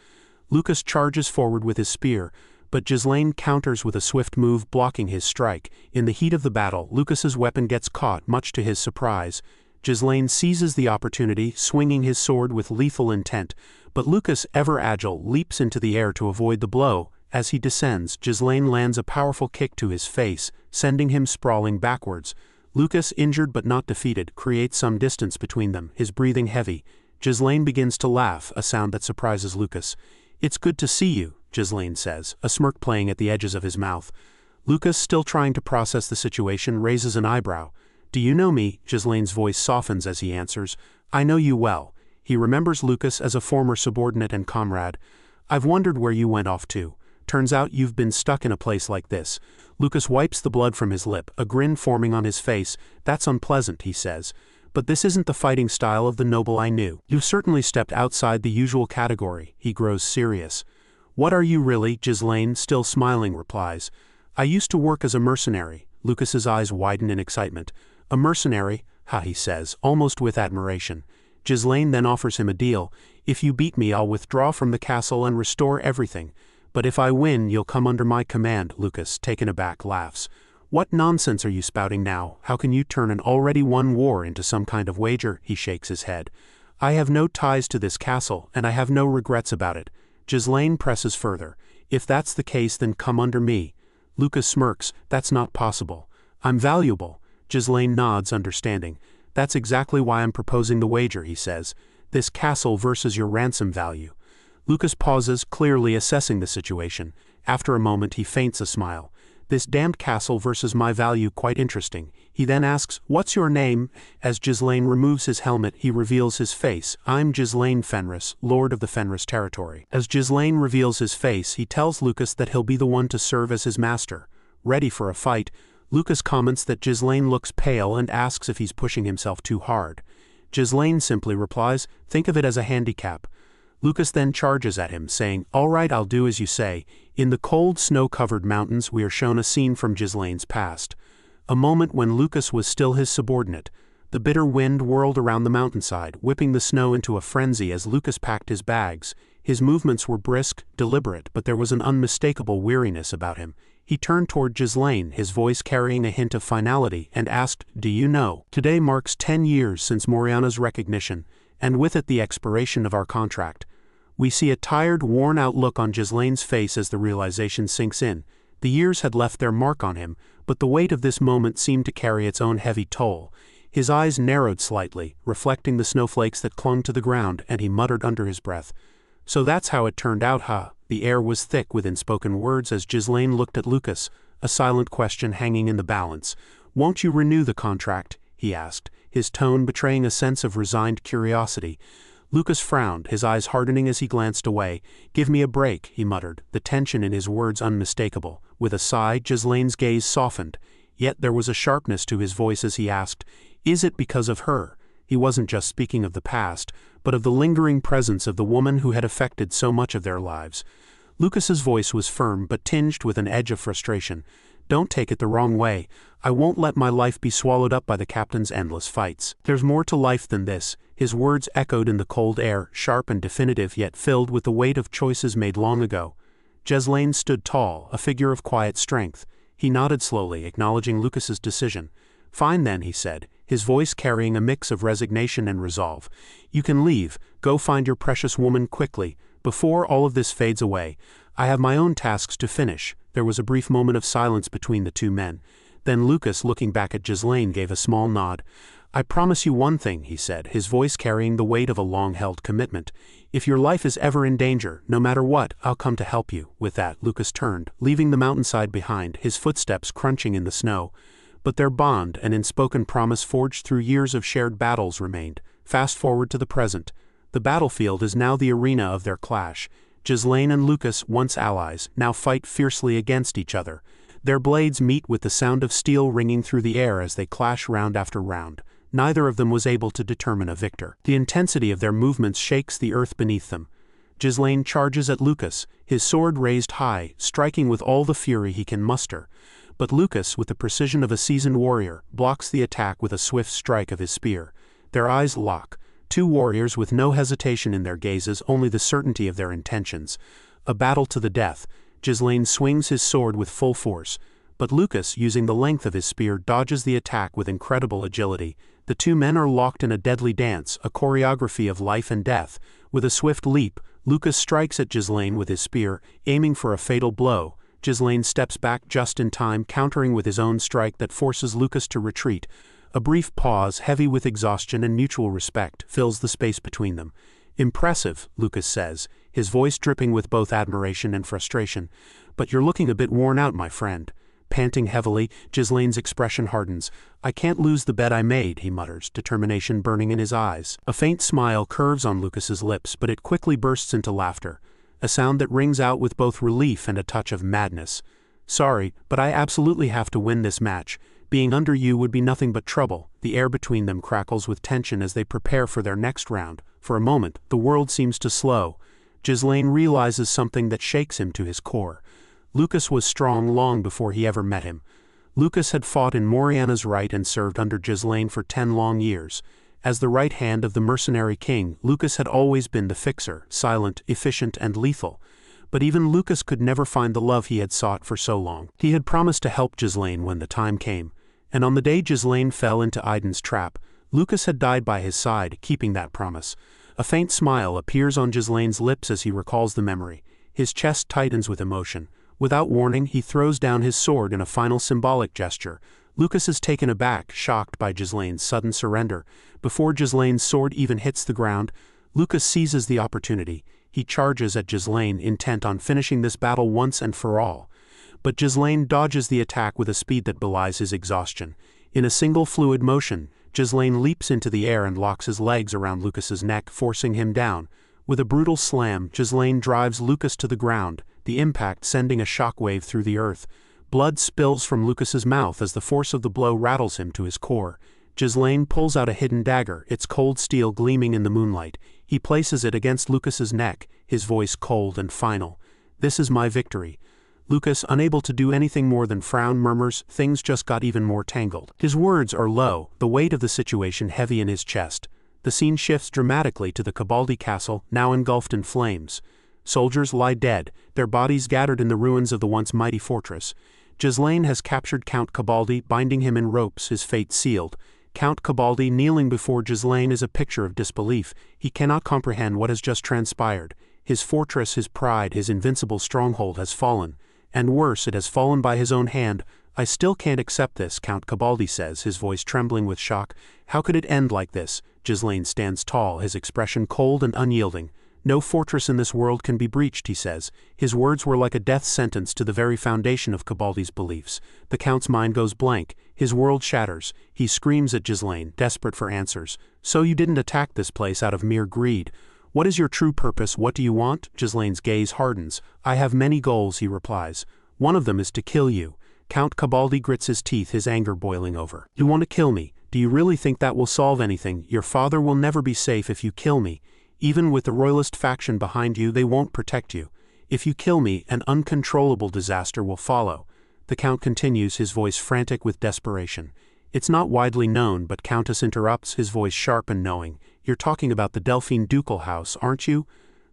S2: Lucas charges forward with his spear, but Ghislain counters with a swift move, blocking his strike. In the heat of the battle, Lucas's weapon gets caught, much to his surprise. Ghislain seizes the opportunity, swinging his sword with lethal intent, but Lucas, ever agile, leaps into the air to avoid the blow. As he descends, Ghislain lands a powerful kick to his face, sending him sprawling backwards. Lucas, injured but not defeated, creates some distance between them, his breathing heavy. Ghislain begins to laugh, a sound that surprises Lucas. "It's good to see you," Ghislain says, a smirk playing at the edges of his mouth. Lucas, still trying to process the situation, raises an eyebrow. "Do you know me?" Ghislain's voice softens as he answers. "I know you well." He remembers Lucas as a former subordinate and comrade. "I've wondered where you went off to. Turns out you've been stuck in a place like this." Lucas wipes the blood from his lip, a grin forming on his face. "That's unpleasant," he says. "But this isn't the fighting style of the noble I knew. You've certainly stepped outside the usual category." He grows serious. "What are you really?" Ghislain, still smiling, replies. "I used to work as a mercenary." Lucas's eyes widen in excitement. "A mercenary? Ha," he says, almost with admiration. Ghislain then offers him a deal. "If you beat me, I'll withdraw from the castle and restore everything." But if I win, you'll come under my command, Lucas, taken aback, laughs. What nonsense are you spouting now? How can you turn an already won war into some kind of wager? He shakes his head. I have no ties to this castle, and I have no regrets about it. Ghislain presses further. If that's the case, then come under me. Lucas smirks. That's not possible. I'm valuable. Ghislain nods, understanding. That's exactly why I'm proposing the wager, he says. This castle versus your ransom value. Lucas pauses, clearly assessing the situation. After a moment he feints a smile. This damned castle versus my value, quite interesting. He then asks, what's your name? As Ghislain removes his helmet, he reveals his face. I'm Ghislain Fenris, Lord of the Fenris territory. As Ghislain reveals his face, he tells Lucas that he'll be the one to serve as his master. Ready for a fight, Lucas comments that Ghislain looks pale and asks if he's pushing himself too hard. Ghislain simply replies, think of it as a handicap. Lucas then charges at him, saying, all right, I'll do as you say. In the cold, snow-covered mountains, we are shown a scene from Ghislain's past. A moment when Lucas was still his subordinate. The bitter wind whirled around the mountainside, whipping the snow into a frenzy as Lucas packed his bags. His movements were brisk, deliberate, but there was an unmistakable weariness about him. He turned toward Ghislain, his voice carrying a hint of finality, and asked, do you know? Today marks 10 years since Moriana's recognition, and with it the expiration of our contract. We see a tired, worn-out look on Ghislain's face as the realization sinks in. The years had left their mark on him, but the weight of this moment seemed to carry its own heavy toll. His eyes narrowed slightly, reflecting the snowflakes that clung to the ground, and he muttered under his breath, so that's how it turned out, huh? The air was thick with unspoken words as Ghislain looked at Lucas, a silent question hanging in the balance. Won't you renew the contract? He asked, his tone betraying a sense of resigned curiosity. Lucas frowned, his eyes hardening as he glanced away. Give me a break, he muttered, the tension in his words unmistakable. With a sigh, Ghislain's gaze softened, yet there was a sharpness to his voice as he asked, is it because of her? He wasn't just speaking of the past, but of the lingering presence of the woman who had affected so much of their lives. Lucas's voice was firm but tinged with an edge of frustration. Don't take it the wrong way. I won't let my life be swallowed up by the captain's endless fights. There's more to life than this. His words echoed in the cold air, sharp and definitive yet filled with the weight of choices made long ago. Ghislain stood tall, a figure of quiet strength. He nodded slowly, acknowledging Lucas's decision. Fine then, he said, his voice carrying a mix of resignation and resolve. You can leave. Go find your precious woman quickly, before all of this fades away. I have my own tasks to finish. There was a brief moment of silence between the two men. Then Lucas, looking back at Ghislain, gave a small nod. I promise you one thing, he said, his voice carrying the weight of a long-held commitment. If your life is ever in danger, no matter what, I'll come to help you. With that, Lucas turned, leaving the mountainside behind, his footsteps crunching in the snow. But their bond, an unspoken promise forged through years of shared battles, remained. Fast forward to the present. The battlefield is now the arena of their clash. Ghislain and Lucas, once allies, now fight fiercely against each other. Their blades meet with the sound of steel ringing through the air as they clash round after round. Neither of them was able to determine a victor. The intensity of their movements shakes the earth beneath them. Ghislain charges at Lucas, his sword raised high, striking with all the fury he can muster. But Lucas, with the precision of a seasoned warrior, blocks the attack with a swift strike of his spear. Their eyes lock. Two warriors with no hesitation in their gazes, only the certainty of their intentions. A battle to the death. Ghislain swings his sword with full force, but Lucas, using the length of his spear, dodges the attack with incredible agility. The two men are locked in a deadly dance, a choreography of life and death. With a swift leap, Lucas strikes at Ghislain with his spear, aiming for a fatal blow. Ghislain steps back just in time, countering with his own strike that forces Lucas to retreat. A brief pause, heavy with exhaustion and mutual respect, fills the space between them. Impressive, Lucas says, his voice dripping with both admiration and frustration. But you're looking a bit worn out, my friend. Panting heavily, Ghislain's expression hardens. I can't lose the bet I made, he mutters, determination burning in his eyes. A faint smile curves on Lucas's lips, but it quickly bursts into laughter. A sound that rings out with both relief and a touch of madness. Sorry, but I absolutely have to win this match. Being under you would be nothing but trouble. The air between them crackles with tension as they prepare for their next round. For a moment, the world seems to slow. Ghislain realizes something that shakes him to his core. Lucas was strong long before he ever met him. Lucas had fought in Moriana's right and served under Ghislain for 10 long years. As the right hand of the Mercenary King, Lucas had always been the fixer, silent, efficient, and lethal. but even Lucas could never find the love he had sought for so long. He had promised to help Ghislain when the time came, and on the day Ghislain fell into Idun's trap, Lucas had died by his side, keeping that promise. A faint smile appears on Ghislain's lips as he recalls the memory. His chest tightens with emotion. Without warning, he throws down his sword in a final symbolic gesture. Lucas is taken aback, shocked by Ghislain's sudden surrender. Before Ghislain's sword even hits the ground, Lucas seizes the opportunity. He charges at Ghislain, intent on finishing this battle once and for all. But Ghislain dodges the attack with a speed that belies his exhaustion. In a single fluid motion, Ghislain leaps into the air and locks his legs around Lucas's neck, forcing him down. With a brutal slam, Ghislain drives Lucas to the ground, the impact sending a shockwave through the earth. Blood spills from Lucas's mouth as the force of the blow rattles him to his core. Ghislain pulls out a hidden dagger, its cold steel gleaming in the moonlight. He places it against Lucas's neck, his voice cold and final. "This is my victory." Lucas, unable to do anything more than frown, murmurs, "Things just got even more tangled." His words are low, the weight of the situation heavy in his chest. The scene shifts dramatically to the Cabaldi castle, now engulfed in flames. Soldiers lie dead, their bodies gathered in the ruins of the once mighty fortress. Ghislain has captured Count Cabaldi, binding him in ropes, his fate sealed. Count Cabaldi kneeling before Ghislain is a picture of disbelief. He cannot comprehend what has just transpired. His fortress, his pride, his invincible stronghold has fallen. And worse, it has fallen by his own hand. "I still can't accept this," Count Cabaldi says, his voice trembling with shock. "How could it end like this?" Ghislain stands tall, his expression cold and unyielding. "No fortress in this world can be breached," he says. His words were like a death sentence to the very foundation of Cabaldi's beliefs. The Count's mind goes blank. His world shatters. He screams at Ghislain, desperate for answers. "So you didn't attack this place out of mere greed. What is your true purpose? What do you want?" Ghislain's gaze hardens. "I have many goals," he replies. "One of them is to kill you." Count Cabaldi grits his teeth, his anger boiling over. "You want to kill me? Do you really think that will solve anything? Your father will never be safe if you kill me. Even with the royalist faction behind you, they won't protect you. If you kill me, an uncontrollable disaster will follow." The Count continues, his voice frantic with desperation. "It's not widely known," but Countess interrupts, his voice sharp and knowing. "You're talking about the Delphine ducal house, aren't you?"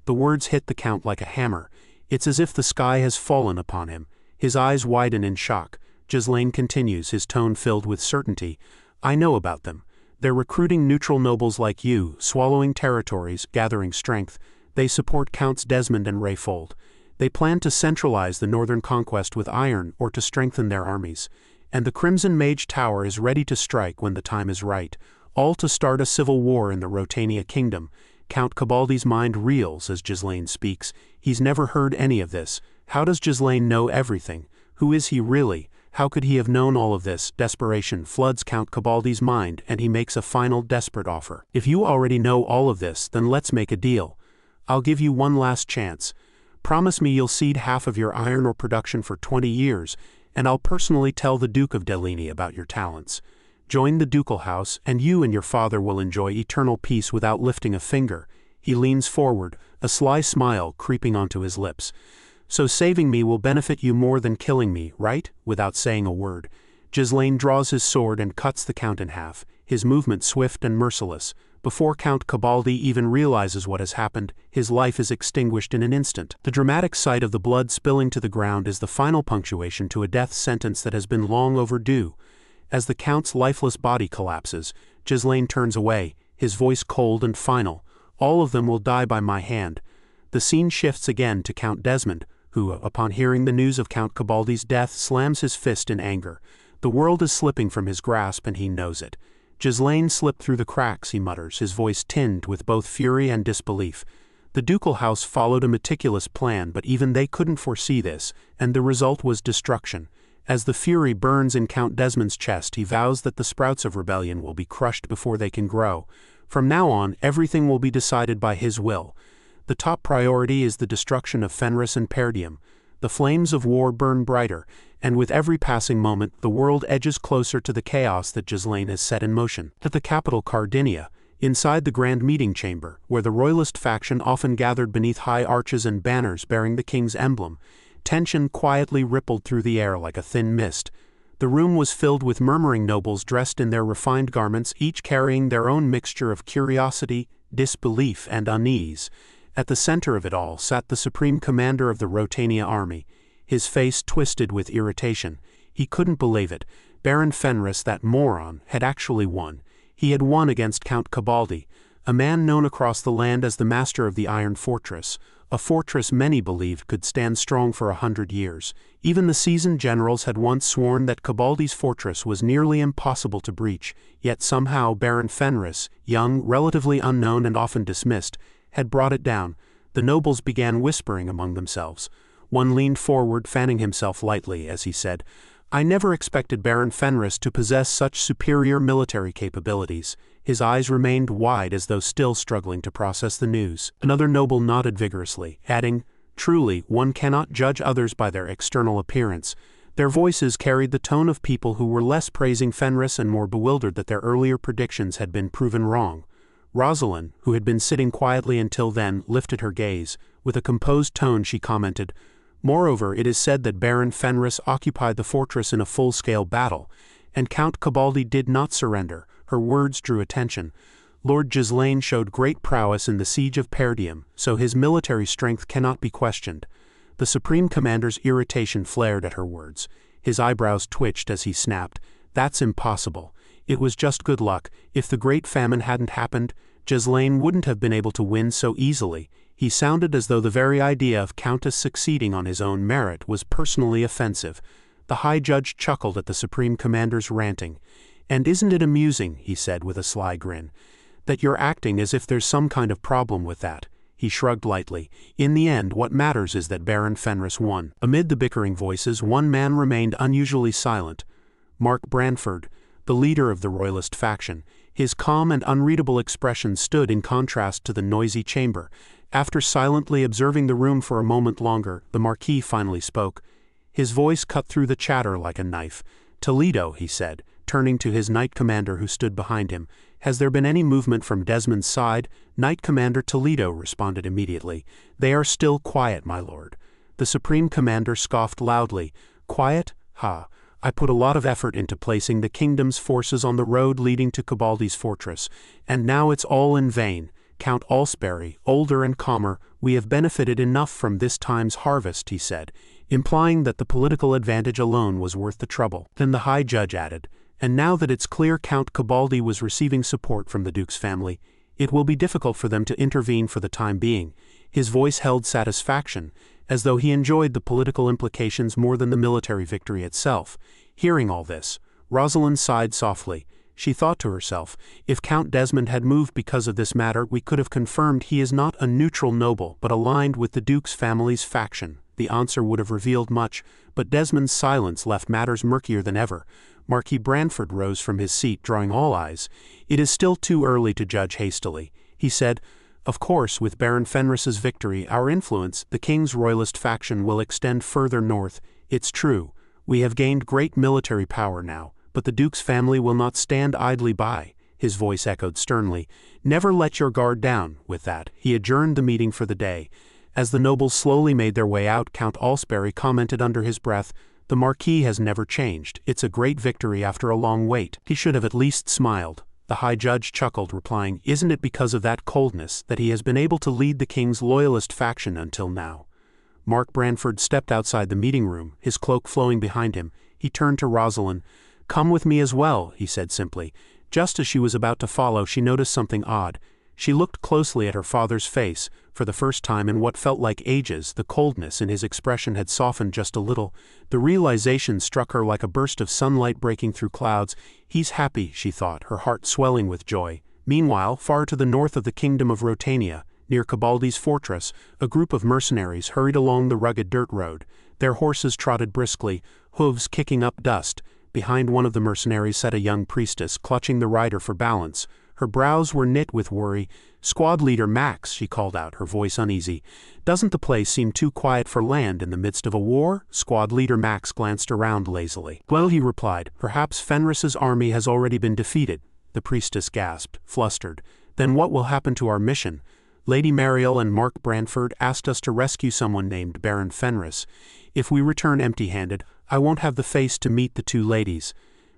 S2: The words hit the Count like a hammer. It's as if the sky has fallen upon him. His eyes widen in shock. Ghislain continues, his tone filled with certainty. "I know about them. They're recruiting neutral nobles like you, swallowing territories, gathering strength. They support Counts Desmond and Rayfold. They plan to centralize the northern conquest with iron or to strengthen their armies. And the Crimson Mage Tower is ready to strike when the time is right, all to start a civil war in the Rotania kingdom." Count Cabaldi's mind reels as Ghislain speaks. He's never heard any of this. How does Ghislain know everything? Who is he really? How could he have known all of this? Desperation floods Count Cabaldi's mind, and he makes a final desperate offer. "If you already know all of this, then let's make a deal. I'll give you one last chance. Promise me you'll cede half of your iron ore production for 20 years, and I'll personally tell the Duke of Delini about your talents. Join the ducal house, and you and your father will enjoy eternal peace without lifting a finger." He leans forward, a sly smile creeping onto his lips. "So saving me will benefit you more than killing me, right?" Without saying a word, Ghislain draws his sword and cuts the Count in half, his movement swift and merciless. Before Count Cabaldi even realizes what has happened, his life is extinguished in an instant. The dramatic sight of the blood spilling to the ground is the final punctuation to a death sentence that has been long overdue. As the Count's lifeless body collapses, Ghislain turns away, his voice cold and final. "All of them will die by my hand." The scene shifts again to Count Desmond, who, upon hearing the news of Count Cabaldi's death, slams his fist in anger. The world is slipping from his grasp, and he knows it. "Ghislain slipped through the cracks," he mutters, his voice tinged with both fury and disbelief. The ducal house followed a meticulous plan, but even they couldn't foresee this, and the result was destruction. As the fury burns in Count Desmond's chest, he vows that the sprouts of rebellion will be crushed before they can grow. From now on, everything will be decided by his will. The top priority is the destruction of Fenris and Perdium. The flames of war burn brighter, and with every passing moment, the world edges closer to the chaos that Ghislain has set in motion. At the capital Cardinia, inside the grand meeting chamber, where the royalist faction often gathered beneath high arches and banners bearing the king's emblem, tension quietly rippled through the air like a thin mist. The room was filled with murmuring nobles dressed in their refined garments, each carrying their own mixture of curiosity, disbelief, and unease. At the center of it all sat the supreme commander of the Rotania army, his face twisted with irritation. He couldn't believe it. Baron Fenris, that moron, had actually won. He had won against Count Cabaldi, a man known across the land as the master of the Iron Fortress, a fortress many believed could stand strong for 100 years. Even the seasoned generals had once sworn that Cabaldi's fortress was nearly impossible to breach, yet somehow Baron Fenris, young, relatively unknown and often dismissed, had brought it down. The nobles began whispering among themselves. One leaned forward, fanning himself lightly, as he said, "I never expected Baron Fenris to possess such superior military capabilities." His eyes remained wide as though still struggling to process the news. Another noble nodded vigorously, adding, "Truly, one cannot judge others by their external appearance." Their voices carried the tone of people who were less praising Fenris and more bewildered that their earlier predictions had been proven wrong. Rosalind, who had been sitting quietly until then, lifted her gaze. With a composed tone she commented, "Moreover, it is said that Baron Fenris occupied the fortress in a full-scale battle, and Count Cabaldi did not surrender." Her words drew attention. "Lord Ghislain showed great prowess in the siege of Perdium, so his military strength cannot be questioned." The Supreme Commander's irritation flared at her words. His eyebrows twitched as he snapped, "That's impossible. It was just good luck. If the Great Famine hadn't happened, Ghislain wouldn't have been able to win so easily." He sounded as though the very idea of Countess succeeding on his own merit was personally offensive. The High Judge chuckled at the Supreme Commander's ranting. "And isn't it amusing," he said with a sly grin, "that you're acting as if there's some kind of problem with that?" He shrugged lightly. "In the end, what matters is that Baron Fenris won." Amid the bickering voices, one man remained unusually silent. Mark Branford, the leader of the Royalist faction. His calm and unreadable expression stood in contrast to the noisy chamber. After silently observing the room for a moment longer, the Marquis finally spoke. His voice cut through the chatter like a knife. "Toledo," he said, turning to his Knight Commander who stood behind him, "has there been any movement from Desmond's side?" Knight Commander Toledo responded immediately, "They are still quiet, my lord." The Supreme Commander scoffed loudly. "Quiet? Ha! I put a lot of effort into placing the kingdom's forces on the road leading to Cabaldi's fortress, and now it's all in vain. Count Alsbury, older and calmer, we have benefited enough from this time's harvest," he said, implying that the political advantage alone was worth the trouble. Then the High Judge added, "And now that it's clear Count Cabaldi was receiving support from the Duke's family, it will be difficult for them to intervene for the time being." His voice held satisfaction, as though he enjoyed the political implications more than the military victory itself. Hearing all this, Rosalind sighed softly. She thought to herself, if Count Desmond had moved because of this matter, we could have confirmed he is not a neutral noble but aligned with the Duke's family's faction. The answer would have revealed much, but Desmond's silence left matters murkier than ever. Marquis Branford rose from his seat, drawing all eyes. "It is still too early to judge hastily," he said. "Of course, with Baron Fenris's victory, our influence, the King's Royalist faction, will extend further north. It's true. We have gained great military power now, but the Duke's family will not stand idly by." His voice echoed sternly. "Never let your guard down." With that, he adjourned the meeting for the day. As the nobles slowly made their way out, Count Alsbury commented under his breath, "The Marquis has never changed. It's a great victory after a long wait." He should have at least smiled. The High Judge chuckled, replying, "Isn't it because of that coldness that he has been able to lead the King's loyalist faction until now?" Mark Branford stepped outside the meeting room, his cloak flowing behind him. He turned to Rosalind. "Come with me as well," he said simply. Just as she was about to follow, she noticed something odd. She looked closely at her father's face. For the first time in what felt like ages, the coldness in his expression had softened just a little. The realization struck her like a burst of sunlight breaking through clouds. "He's happy," she thought, her heart swelling with joy. Meanwhile, far to the north of the kingdom of Rotania, near Cabaldi's fortress, a group of mercenaries hurried along the rugged dirt road. Their horses trotted briskly, hooves kicking up dust. Behind one of the mercenaries sat a young priestess, clutching the rider for balance. Her brows were knit with worry. "Squad Leader Max," she called out, her voice uneasy. "Doesn't the place seem too quiet for land in the midst of a war?" Squad Leader Max glanced around lazily. "Well," he replied, "perhaps Fenris's army has already been defeated." The priestess gasped, flustered. "Then what will happen to our mission? Lady Mariel and Mark Branford asked us to rescue someone named Baron Fenris. If we return empty-handed, I won't have the face to meet the two ladies."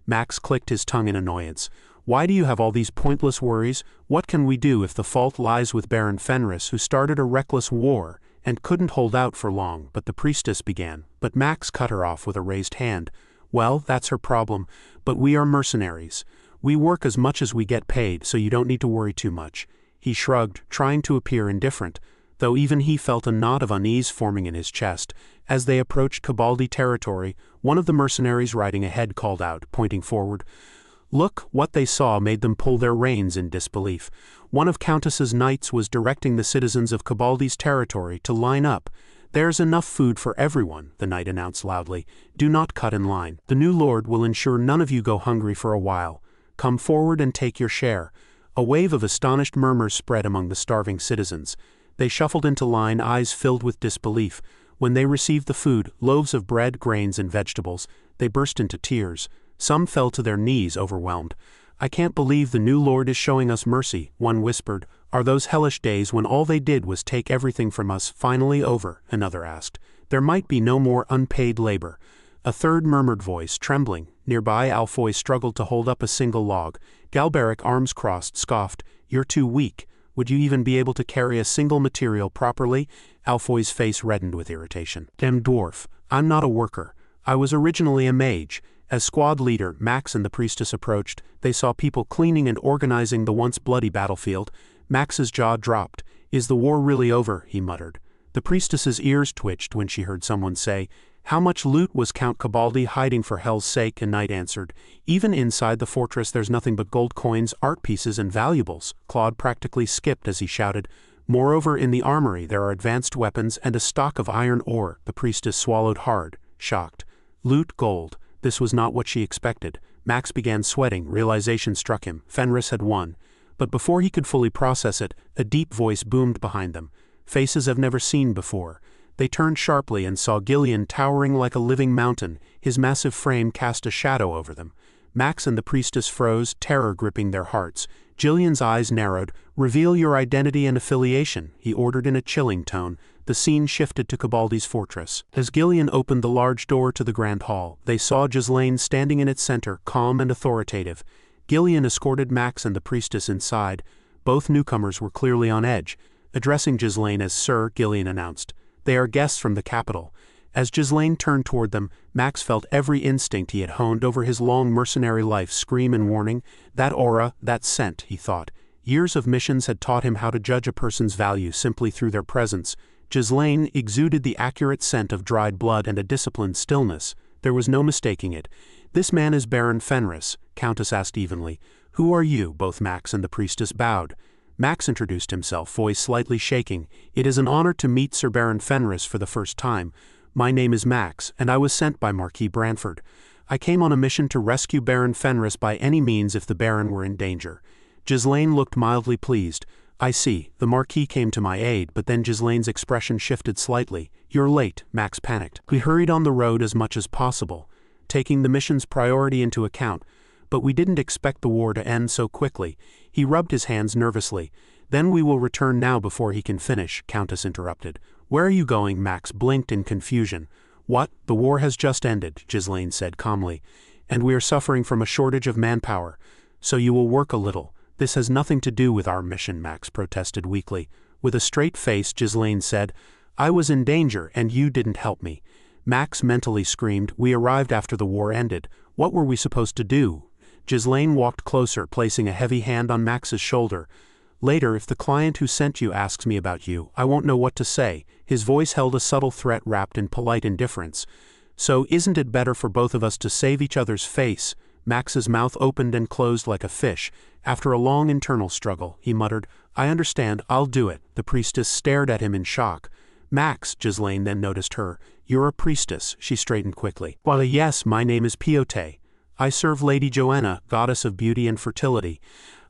S2: Max clicked his tongue in annoyance. Why do you have all these pointless worries? What can we do if the fault lies with Baron Fenris, who started a reckless war and couldn't hold out for long?" But the priestess began, but Max cut her off with a raised hand. "Well, that's her problem, but we are mercenaries. We work as much as we get paid, so you don't need to worry too much." He shrugged, trying to appear indifferent, though even he felt a knot of unease forming in his chest. As they approached Cabaldi territory, one of the mercenaries riding ahead called out, pointing forward. Look, what they saw made them pull their reins in disbelief. One of Countess's knights was directing the citizens of Cabaldi's territory to line up. "There's enough food for everyone," the knight announced loudly. "Do not cut in line. The new lord will ensure none of you go hungry for a while. Come forward and take your share." A wave of astonished murmurs spread among the starving citizens. They shuffled into line, eyes filled with disbelief. When they received the food, loaves of bread, grains, and vegetables, they burst into tears. Some fell to their knees, overwhelmed. "I can't believe the new lord is showing us mercy," one whispered. "Are those hellish days when all they did was take everything from us finally over?" another asked. "There might be no more unpaid labor." A third murmured voice, trembling. Nearby, Alfoy struggled to hold up a single log. Galberic, arms crossed, scoffed. "You're too weak. Would you even be able to carry a single material properly?" Alfoy's face reddened with irritation. "Damn dwarf. I'm not a worker. I was originally a mage." As squad leader, Max and the priestess approached, they saw people cleaning and organizing the once bloody battlefield. Max's jaw dropped. "Is the war really over?" he muttered. The priestess's ears twitched when she heard someone say, "How much loot was Count Cabaldi hiding for hell's sake?" A knight answered. "Even inside the fortress there's nothing but gold coins, art pieces, and valuables." Claude practically skipped as he shouted. "Moreover, in the armory there are advanced weapons and a stock of iron ore." The priestess swallowed hard, shocked. Loot, gold. This was not what she expected. Max began sweating, realization struck him. Fenris had won. But before he could fully process it, a deep voice boomed behind them. Faces I've never seen before. They turned sharply and saw Ghislain towering like a living mountain. His massive frame cast a shadow over them. Max and the priestess froze, terror gripping their hearts. Ghislain's eyes narrowed. "Reveal your identity and affiliation," he ordered in a chilling tone. The scene shifted to Cabaldi's fortress. As Ghislain opened the large door to the grand hall, they saw Ghislain standing in its center, calm and authoritative. Ghislain escorted Max and the priestess inside. Both newcomers were clearly on edge. Addressing Ghislain as Sir, Ghislain announced, "They are guests from the capital." As Ghislain turned toward them, Max felt every instinct he had honed over his long mercenary life scream in warning. That aura, that scent, he thought. Years of missions had taught him how to judge a person's value simply through their presence. Ghislain exuded the accurate scent of dried blood and a disciplined stillness. There was no mistaking it. "This man is Baron Fenris," Countess asked evenly. "Who are you?" Both Max and the priestess bowed. Max introduced himself, voice slightly shaking. "It is an honor to meet Sir Baron Fenris for the first time. My name is Max, and I was sent by Marquis Branford. I came on a mission to rescue Baron Fenris by any means if the Baron were in danger." Ghislain looked mildly pleased. "I see, the Marquis came to my aid," but then Ghislain's expression shifted slightly. "You're late," Max panicked. "We hurried on the road as much as possible, taking the mission's priority into account, but we didn't expect the war to end so quickly." He rubbed his hands nervously. "Then we will return now before he can finish," Countess interrupted. "Where are you going?" Max blinked in confusion. "What? The war has just ended," Ghislain said calmly, "and we are suffering from a shortage of manpower. So you will work a little." "This has nothing to do with our mission," Max protested weakly. With a straight face, Ghislain said, "I was in danger, and you didn't help me." Max mentally screamed, "We arrived after the war ended. What were we supposed to do?" Ghislain walked closer, placing a heavy hand on Max's shoulder. "Later, if the client who sent you asks me about you, I won't know what to say." His voice held a subtle threat wrapped in polite indifference. "So isn't it better for both of us to save each other's face?" Max's mouth opened and closed like a fish. After a long internal struggle, he muttered, "I understand, I'll do it." The priestess stared at him in shock. "Max," Ghislain then noticed her, "you're a priestess." She straightened quickly. "Well, yes, my name is Piote. I serve Lady Joanna, goddess of beauty and fertility.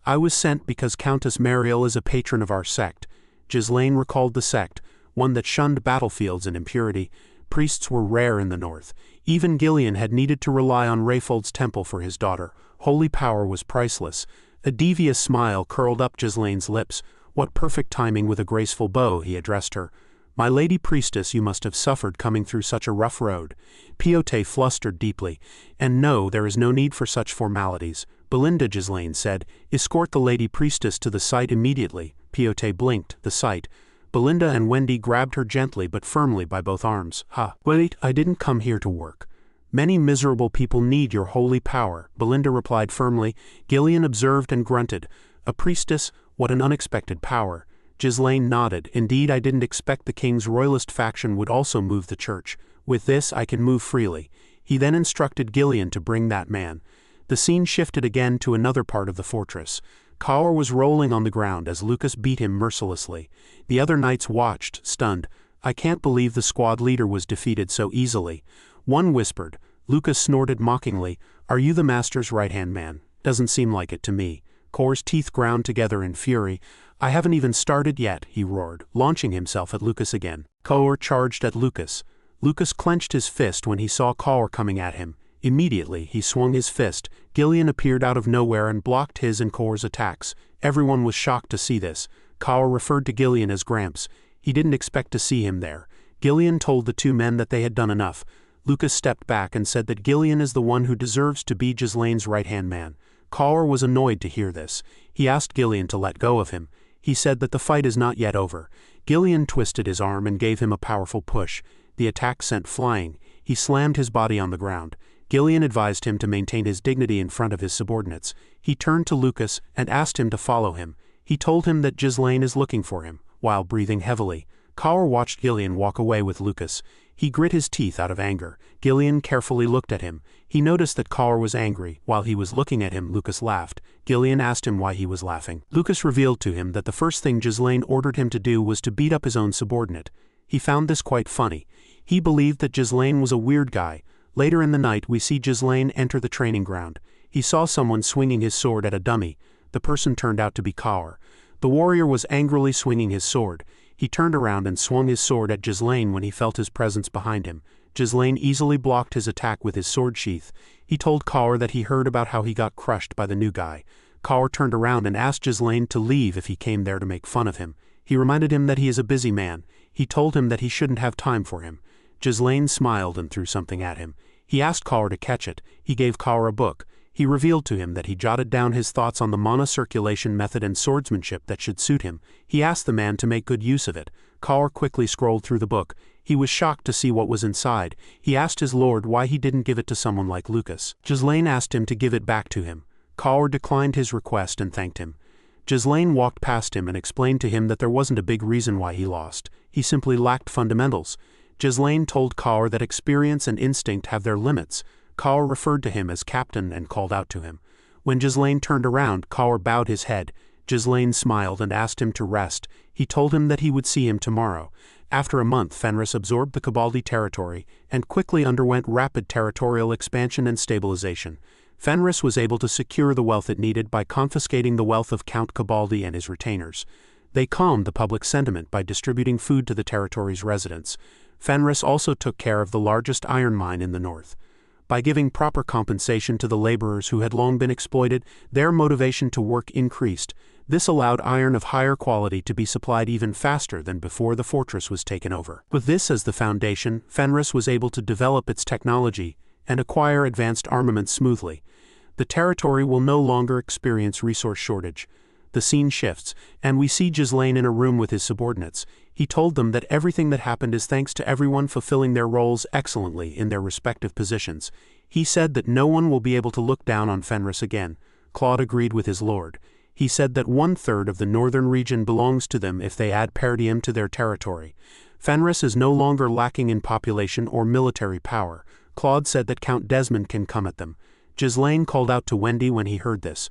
S2: I was sent because Countess Mariel is a patron of our sect." Ghislain recalled the sect, one that shunned battlefields and impurity. Priests were rare in the north. Even Ghislain had needed to rely on Rayfold's temple for his daughter. Holy power was priceless. A devious smile curled up Ghislain's lips. "What perfect timing with a graceful bow," he addressed her. "My lady priestess, you must have suffered coming through such a rough road." Piote flustered deeply. "And no, there is no need for such formalities. Belinda, Ghislain said, escort the lady priestess to the site immediately. Piote blinked. The site. Belinda and Wendy grabbed her gently but firmly by both arms. Wait, I didn't come here to work. Many miserable people need your holy power, Belinda replied firmly. Ghislain observed and grunted. A priestess? What an unexpected power. Ghislain nodded. Indeed, I didn't expect the king's royalist faction would also move the church. With this, I can move freely. He then instructed Ghislain to bring that man. The scene shifted again to another part of the fortress. Kaur was rolling on the ground as Lucas beat him mercilessly. The other knights watched, stunned. I can't believe the squad leader was defeated so easily. One whispered. Lucas snorted mockingly. Are you the master's right-hand man? Doesn't seem like it to me. Kaur's teeth ground together in fury. I haven't even started yet, he roared, launching himself at Lucas again. Kaur charged at Lucas. Lucas clenched his fist when he saw Kaur coming at him. Immediately, he swung his fist. Ghislain appeared out of nowhere and blocked his and Kaur's attacks. Everyone was shocked to see this. Kaur referred to Ghislain as Gramps. He didn't expect to see him there. Ghislain told the two men that they had done enough. Lucas stepped back and said that Ghislain is the one who deserves to be Ghislain's right-hand man. Kaur was annoyed to hear this. He asked Ghislain to let go of him. He said that the fight is not yet over. Ghislain twisted his arm and gave him a powerful push. The attack sent flying. He slammed his body on the ground. Ghislain advised him to maintain his dignity in front of his subordinates. He turned to Lucas and asked him to follow him. He told him that Ghislain is looking for him, while breathing heavily. Kaur watched Ghislain walk away with Lucas. He grit his teeth out of anger. Ghislain carefully looked at him. He noticed that Kaur was angry. While he was looking at him, Lucas laughed. Ghislain asked him why he was laughing. Lucas revealed to him that the first thing Ghislain ordered him to do was to beat up his own subordinate. He found this quite funny. He believed that Ghislain was a weird guy. Later in the night, we see Ghislain enter the training ground. He saw someone swinging his sword at a dummy. The person turned out to be Kaur. The warrior was angrily swinging his sword. He turned around and swung his sword at Ghislain when he felt his presence behind him. Ghislain easily blocked his attack with his sword sheath. He told Kaur that he heard about how he got crushed by the new guy. Kaur turned around and asked Ghislain to leave if he came there to make fun of him. He reminded him that he is a busy man. He told him that he shouldn't have time for him. Ghislain smiled and threw something at him. He asked Kaur to catch it. He gave Kaur a book. He revealed to him that he jotted down his thoughts on the mana circulation method and swordsmanship that should suit him. He asked the man to make good use of it. Kaur quickly scrolled through the book. He was shocked to see what was inside. He asked his lord why he didn't give it to someone like Lucas. Ghislain asked him to give it back to him. Kaur declined his request and thanked him. Ghislain walked past him and explained to him that there wasn't a big reason why he lost. He simply lacked fundamentals. Ghislain told Kaur that experience and instinct have their limits. Kaur referred to him as captain and called out to him. When Ghislain turned around, Kaur bowed his head. Ghislain smiled and asked him to rest. He told him that he would see him tomorrow. After a month, Fenris absorbed the Cabaldi territory and quickly underwent rapid territorial expansion and stabilization. Fenris was able to secure the wealth it needed by confiscating the wealth of Count Cabaldi and his retainers. They calmed the public sentiment by distributing food to the territory's residents. Fenris also took care of the largest iron mine in the north. By giving proper compensation to the laborers who had long been exploited, their motivation to work increased. This allowed iron of higher quality to be supplied even faster than before the fortress was taken over. With this as the foundation, Fenris was able to develop its technology and acquire advanced armaments smoothly. The territory will no longer experience resource shortage. The scene shifts, and we see Ghislain in a room with his subordinates. He told them that everything that happened is thanks to everyone fulfilling their roles excellently in their respective positions. He said that no one will be able to look down on Fenris again. Claude agreed with his lord. He said that 1/3 of the northern region belongs to them if they add Perdium to their territory. Fenris is no longer lacking in population or military power. Claude said that Count Desmond can come at them. Ghislain called out to Wendy when he heard this.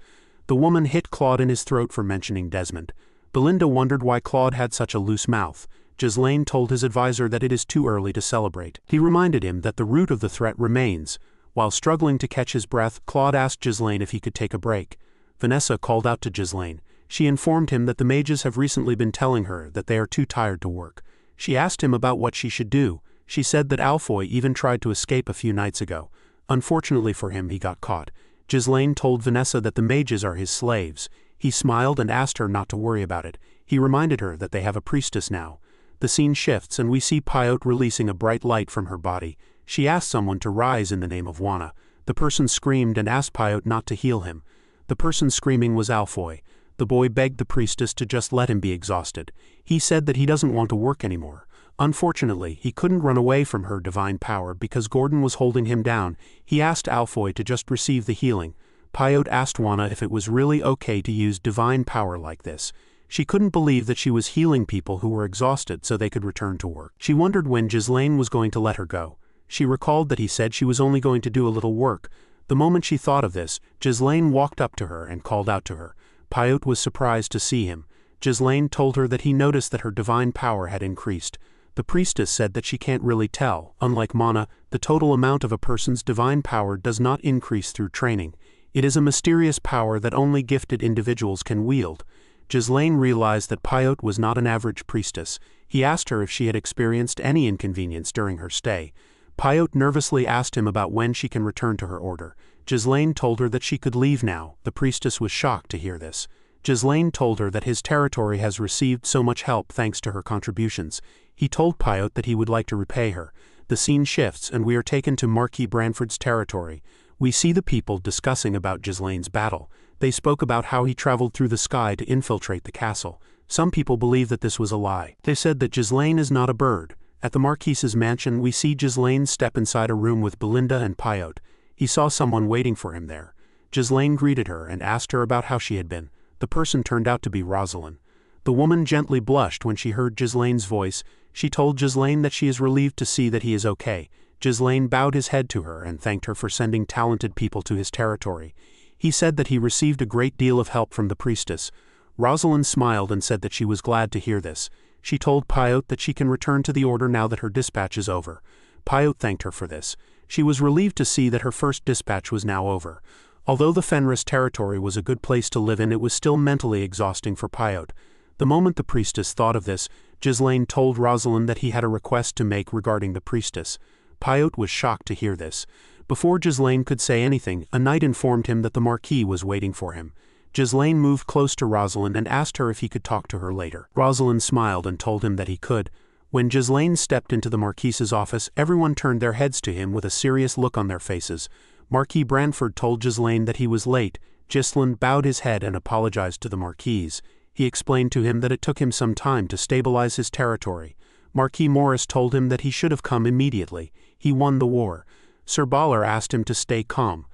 S2: The woman hit Claude in his throat for mentioning Desmond. Belinda wondered why Claude had such a loose mouth. Ghislain told his advisor that it is too early to celebrate. He reminded him that the root of the threat remains. While struggling to catch his breath, Claude asked Ghislain if he could take a break. Vanessa called out to Ghislain. She informed him that the mages have recently been telling her that they are too tired to work. She asked him about what she should do. She said that Alfoy even tried to escape a few nights ago. Unfortunately for him, he got caught. Ghislain told Vanessa that the mages are his slaves. He smiled and asked her not to worry about it. He reminded her that they have a priestess now. The scene shifts and we see Pyote releasing a bright light from her body. She asked someone to rise in the name of Wana. The person screamed and asked Pyote not to heal him. The person screaming was Alfoy. The boy begged the priestess to just let him be exhausted. He said that he doesn't want to work anymore. Unfortunately, he couldn't run away from her divine power because Gordon was holding him down. He asked Alfoy to just receive the healing. Pyote asked Wana if it was really okay to use divine power like this. She couldn't believe that she was healing people who were exhausted so they could return to work. She wondered when Ghislain was going to let her go. She recalled that he said she was only going to do a little work. The moment she thought of this, Ghislain walked up to her and called out to her. Pyote was surprised to see him. Ghislain told her that he noticed that her divine power had increased. The priestess said that she can't really tell. Unlike mana, the total amount of a person's divine power does not increase through training. It is a mysterious power that only gifted individuals can wield. Ghislain realized that Pyote was not an average priestess. He asked her if she had experienced any inconvenience during her stay. Pyote nervously asked him about when she can return to her order. Ghislain told her that she could leave now. The priestess was shocked to hear this. Ghislain told her that his territory has received so much help thanks to her contributions. He told Pyote that he would like to repay her. The scene shifts and we are taken to Marquis Branford's territory. We see the people discussing about Ghislain's battle. They spoke about how he traveled through the sky to infiltrate the castle. Some people believe that this was a lie. They said that Ghislain is not a bird. At the Marquis's mansion we see Ghislain step inside a room with Belinda and Pyote. He saw someone waiting for him there. Ghislain greeted her and asked her about how she had been. The person turned out to be Rosalind. The woman gently blushed when she heard Ghislain's voice. She told Ghislain that she is relieved to see that he is okay. Ghislain bowed his head to her and thanked her for sending talented people to his territory. He said that he received a great deal of help from the priestess. Rosalind smiled and said that she was glad to hear this. She told Pyote that she can return to the order now that her dispatch is over. Pyote thanked her for this. She was relieved to see that her first dispatch was now over. Although the Fenris territory was a good place to live in, it was still mentally exhausting for Pyote. The moment the priestess thought of this, Ghislain told Rosalind that he had a request to make regarding the priestess. Pyote was shocked to hear this. Before Ghislain could say anything, a knight informed him that the Marquis was waiting for him. Ghislain moved close to Rosalind and asked her if he could talk to her later. Rosalind smiled and told him that he could. When Ghislain stepped into the Marquis's office, everyone turned their heads to him with a serious look on their faces. Marquis Branford told Ghislain that he was late. Ghislain bowed his head and apologized to the Marquis. He explained to him that it took him some time to stabilize his territory. Marquis Morris told him that he should have come immediately. He won the war. Sir Baller asked him to stay calm.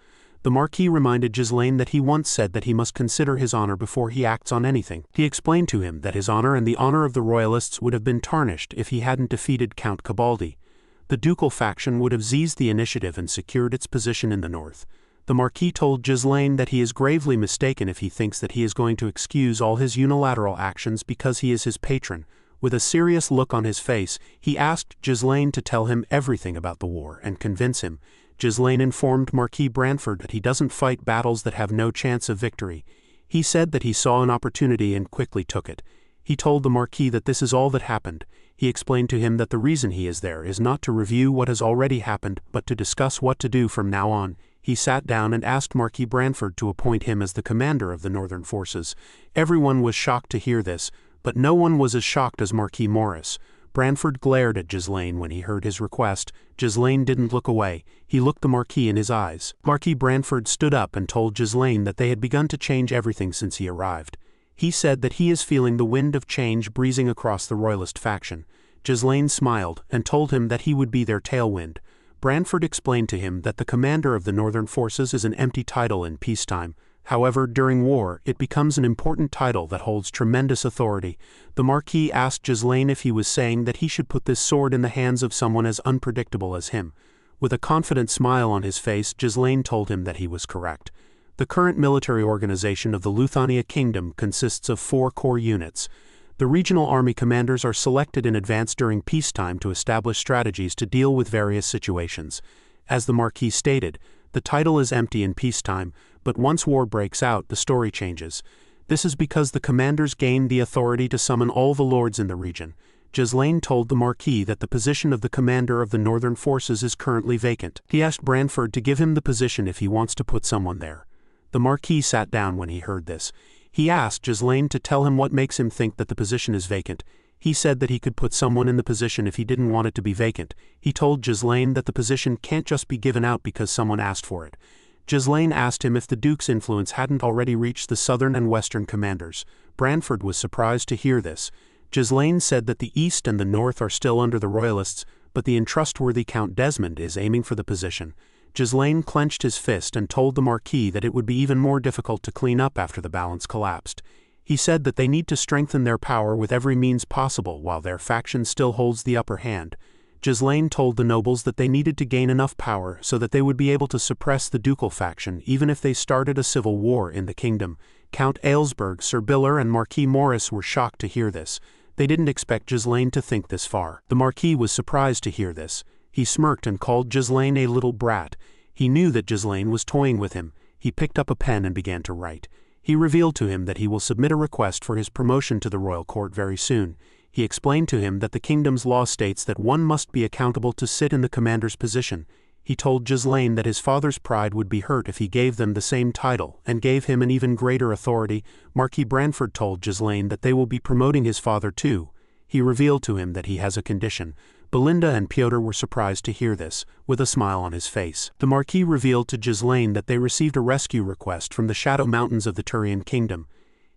S2: The Marquis reminded Ghislain that he once said that he must consider his honor before he acts on anything. He explained to him that his honor and the honor of the royalists would have been tarnished if he hadn't defeated Count Cabaldi. The ducal faction would have seized the initiative and secured its position in the north. The Marquis told Ghislain that he is gravely mistaken if he thinks that he is going to excuse all his unilateral actions because he is his patron. With a serious look on his face, he asked Ghislain to tell him everything about the war and convince him. Ghislain informed Marquis Branford that he doesn't fight battles that have no chance of victory. He said that he saw an opportunity and quickly took it. He told the Marquis that this is all that happened. He explained to him that the reason he is there is not to review what has already happened, but to discuss what to do from now on. He sat down and asked Marquis Branford to appoint him as the commander of the northern forces. Everyone was shocked to hear this, but no one was as shocked as Marquis Morris. Branford glared at Ghislain when he heard his request. Ghislain didn't look away. He looked the Marquis in his eyes. Marquis Branford stood up and told Ghislain that they had begun to change everything since he arrived. He said that he is feeling the wind of change breezing across the royalist faction. Ghislain smiled and told him that he would be their tailwind. Branford explained to him that the commander of the northern forces is an empty title in peacetime. However, during war, it becomes an important title that holds tremendous authority. The Marquis asked Ghislain if he was saying that he should put this sword in the hands of someone as unpredictable as him. With a confident smile on his face, Ghislain told him that he was correct. The current military organization of the Luthania Kingdom consists of 4 core units. The regional army commanders are selected in advance during peacetime to establish strategies to deal with various situations. As the Marquis stated, the title is empty in peacetime, but once war breaks out, the story changes. This is because the commanders gain the authority to summon all the lords in the region. Ghislain told the Marquis that the position of the commander of the northern forces is currently vacant. He asked Branford to give him the position if he wants to put someone there. The Marquis sat down when he heard this. He asked Ghislain to tell him what makes him think that the position is vacant. He said that he could put someone in the position if he didn't want it to be vacant. He told Ghislain that the position can't just be given out because someone asked for it. Ghislain asked him if the Duke's influence hadn't already reached the southern and western commanders. Branford was surprised to hear this. Ghislain said that the east and the north are still under the royalists, but the untrustworthy Count Desmond is aiming for the position. Ghislain clenched his fist and told the Marquis that it would be even more difficult to clean up after the balance collapsed. He said that they need to strengthen their power with every means possible while their faction still holds the upper hand. Ghislain told the nobles that they needed to gain enough power so that they would be able to suppress the ducal faction even if they started a civil war in the kingdom. Count Aylesbury, Sir Biller and Marquis Morris were shocked to hear this. They didn't expect Ghislain to think this far. The Marquis was surprised to hear this. He smirked and called Ghislain a little brat. He knew that Ghislain was toying with him. He picked up a pen and began to write. He revealed to him that he will submit a request for his promotion to the royal court very soon. He explained to him that the kingdom's law states that one must be accountable to sit in the commander's position. He told Ghislain that his father's pride would be hurt if he gave them the same title, and gave him an even greater authority. Marquis Branford told Ghislain that they will be promoting his father too. He revealed to him that he has a condition. Belinda and Pyotr were surprised to hear this, with a smile on his face. The Marquis revealed to Ghislain that they received a rescue request from the Shadow Mountains of the Turian Kingdom.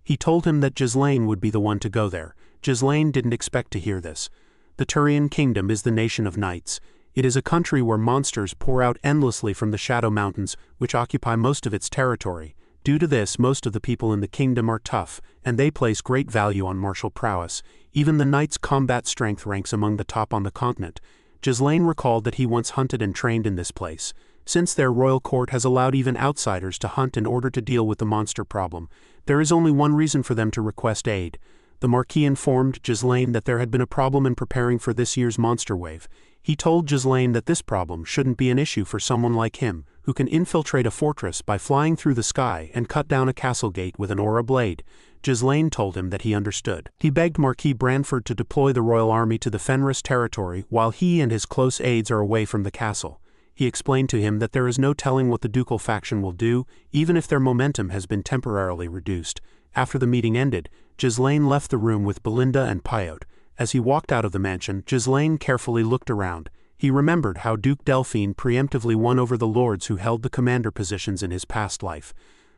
S2: He told him that Ghislain would be the one to go there. Ghislain didn't expect to hear this. The Turian Kingdom is the nation of knights. It is a country where monsters pour out endlessly from the Shadow Mountains, which occupy most of its territory. Due to this, most of the people in the kingdom are tough, and they place great value on martial prowess. Even the knights' combat strength ranks among the top on the continent. Ghislain recalled that he once hunted and trained in this place. Since their royal court has allowed even outsiders to hunt in order to deal with the monster problem, there is only one reason for them to request aid. The Marquis informed Ghislain that there had been a problem in preparing for this year's monster wave. He told Ghislain that this problem shouldn't be an issue for someone like him, who can infiltrate a fortress by flying through the sky and cut down a castle gate with an aura blade. Ghislain told him that he understood. He begged Marquis Branford to deploy the royal army to the Fenris territory while he and his close aides are away from the castle. He explained to him that there is no telling what the ducal faction will do, even if their momentum has been temporarily reduced. After the meeting ended, Ghislain left the room with Belinda and Pyotr. As he walked out of the mansion, Ghislain carefully looked around. He remembered how Duke Delphine preemptively won over the lords who held the commander positions in his past life.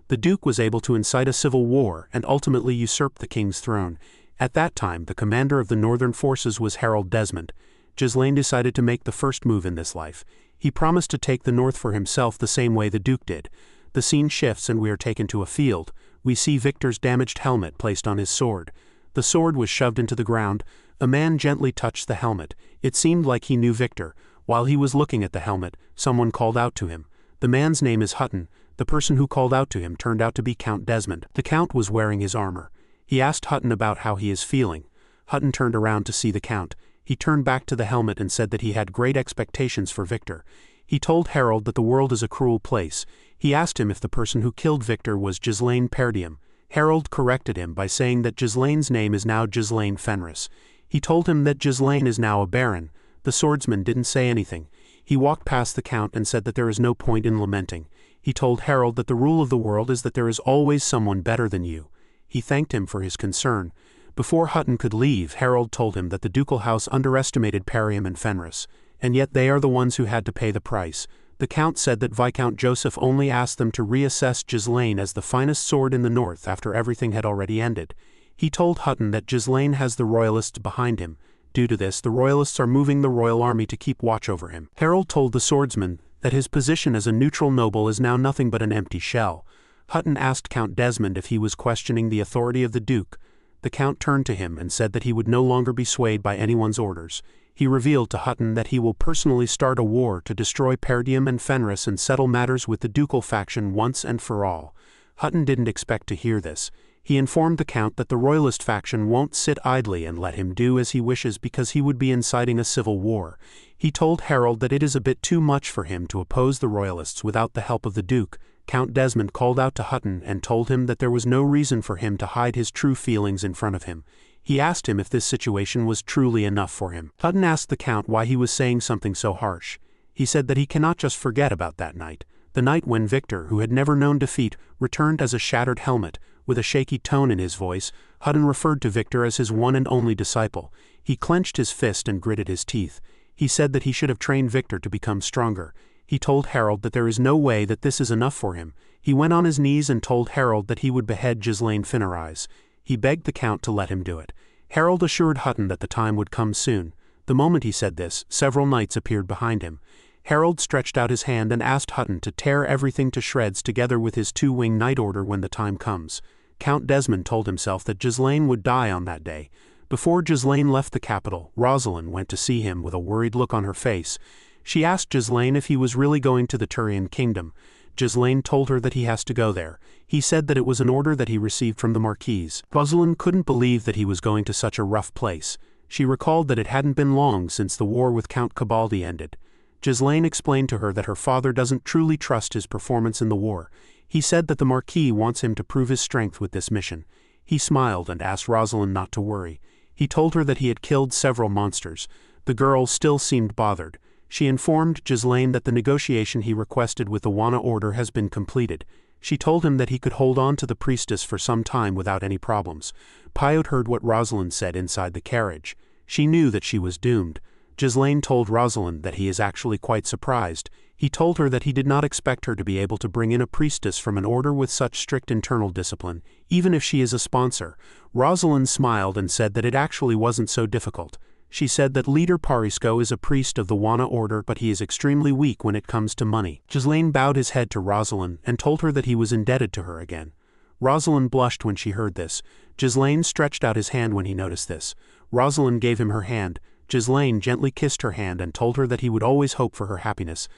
S2: The Duke was able to incite a civil war and ultimately usurp the king's throne. At that time, the commander of the northern forces was Harold Desmond. Ghislain decided to make the first move in this life. He promised to take the north for himself the same way the Duke did. The scene shifts and we are taken to a field. We see Victor's damaged helmet placed on his sword. The sword was shoved into the ground. A man gently touched the helmet. It seemed like he knew Victor. While he was looking at the helmet, someone called out to him. The man's name is Hutton. The person who called out to him turned out to be Count Desmond. The Count was wearing his armor. He asked Hutton about how he is feeling. Hutton turned around to see the Count. He turned back to the helmet and said that he had great expectations for Victor. He told Harold that the world is a cruel place. He asked him if the person who killed Victor was Ghislain Perdium. Harold corrected him by saying that Ghislain's name is now Ghislain Fenris. He told him that Ghislain is now a baron. The swordsman didn't say anything. He walked past the Count and said that there is no point in lamenting. He told Harold that the rule of the world is that there is always someone better than you. He thanked him for his concern. Before Hutton could leave, Harold told him that the ducal house underestimated Perdium and Fenris, and yet they are the ones who had to pay the price. The Count said that Viscount Joseph only asked them to reassess Ghislain as the finest sword in the north after everything had already ended. He told Hutton that Ghislain has the royalists behind him. Due to this, the royalists are moving the royal army to keep watch over him. Harold told the swordsman that his position as a neutral noble is now nothing but an empty shell. Hutton asked Count Desmond if he was questioning the authority of the Duke. The Count turned to him and said that he would no longer be swayed by anyone's orders. He revealed to Hutton that he will personally start a war to destroy Perdium and Fenris and settle matters with the ducal faction once and for all. Hutton didn't expect to hear this. He informed the Count that the royalist faction won't sit idly and let him do as he wishes because he would be inciting a civil war. He told Harold that it is a bit too much for him to oppose the royalists without the help of the Duke. Count Desmond called out to Hutton and told him that there was no reason for him to hide his true feelings in front of him. He asked him if this situation was truly enough for him. Hutton asked the Count why he was saying something so harsh. He said that he cannot just forget about that night. The night when Victor, who had never known defeat, returned as a shattered helmet. With a shaky tone in his voice, Hutton referred to Victor as his one and only disciple. He clenched his fist and gritted his teeth. He said that he should have trained Victor to become stronger. He told Harold that there is no way that this is enough for him. He went on his knees and told Harold that he would behead Ghislain Finnerise. He begged the Count to let him do it. Harold assured Hutton that the time would come soon. The moment he said this, several knights appeared behind him. Harold stretched out his hand and asked Hutton to tear everything to shreds together with his two-wing knight order when the time comes. Count Desmond told himself that Ghislain would die on that day. Before Ghislain left the capital, Rosalind went to see him with a worried look on her face. She asked Ghislain if he was really going to the Turian kingdom. Ghislain told her that he has to go there. He said that it was an order that he received from the Marquise. Rosalind couldn't believe that he was going to such a rough place. She recalled that it hadn't been long since the war with Count Cabaldi ended. Ghislain explained to her that her father doesn't truly trust his performance in the war. He said that the Marquis wants him to prove his strength with this mission. He smiled and asked Rosalind not to worry. He told her that he had killed several monsters. The girl still seemed bothered. She informed Ghislain that the negotiation he requested with the Wana order has been completed. She told him that he could hold on to the priestess for some time without any problems. Pyote heard what Rosalind said inside the carriage. She knew that she was doomed. Ghislain told Rosalind that he is actually quite surprised. He told her that he did not expect her to be able to bring in a priestess from an order with such strict internal discipline, even if she is a sponsor. Rosalind smiled and said that it actually wasn't so difficult. She said that Leader Parisco is a priest of the Wana order, but he is extremely weak when it comes to money. Ghislain bowed his head to Rosalind and told her that he was indebted to her again. Rosalind blushed when she heard this. Ghislain stretched out his hand when he noticed this. Rosalind gave him her hand. Ghislain gently kissed her hand and told her that he would always hope for her happiness.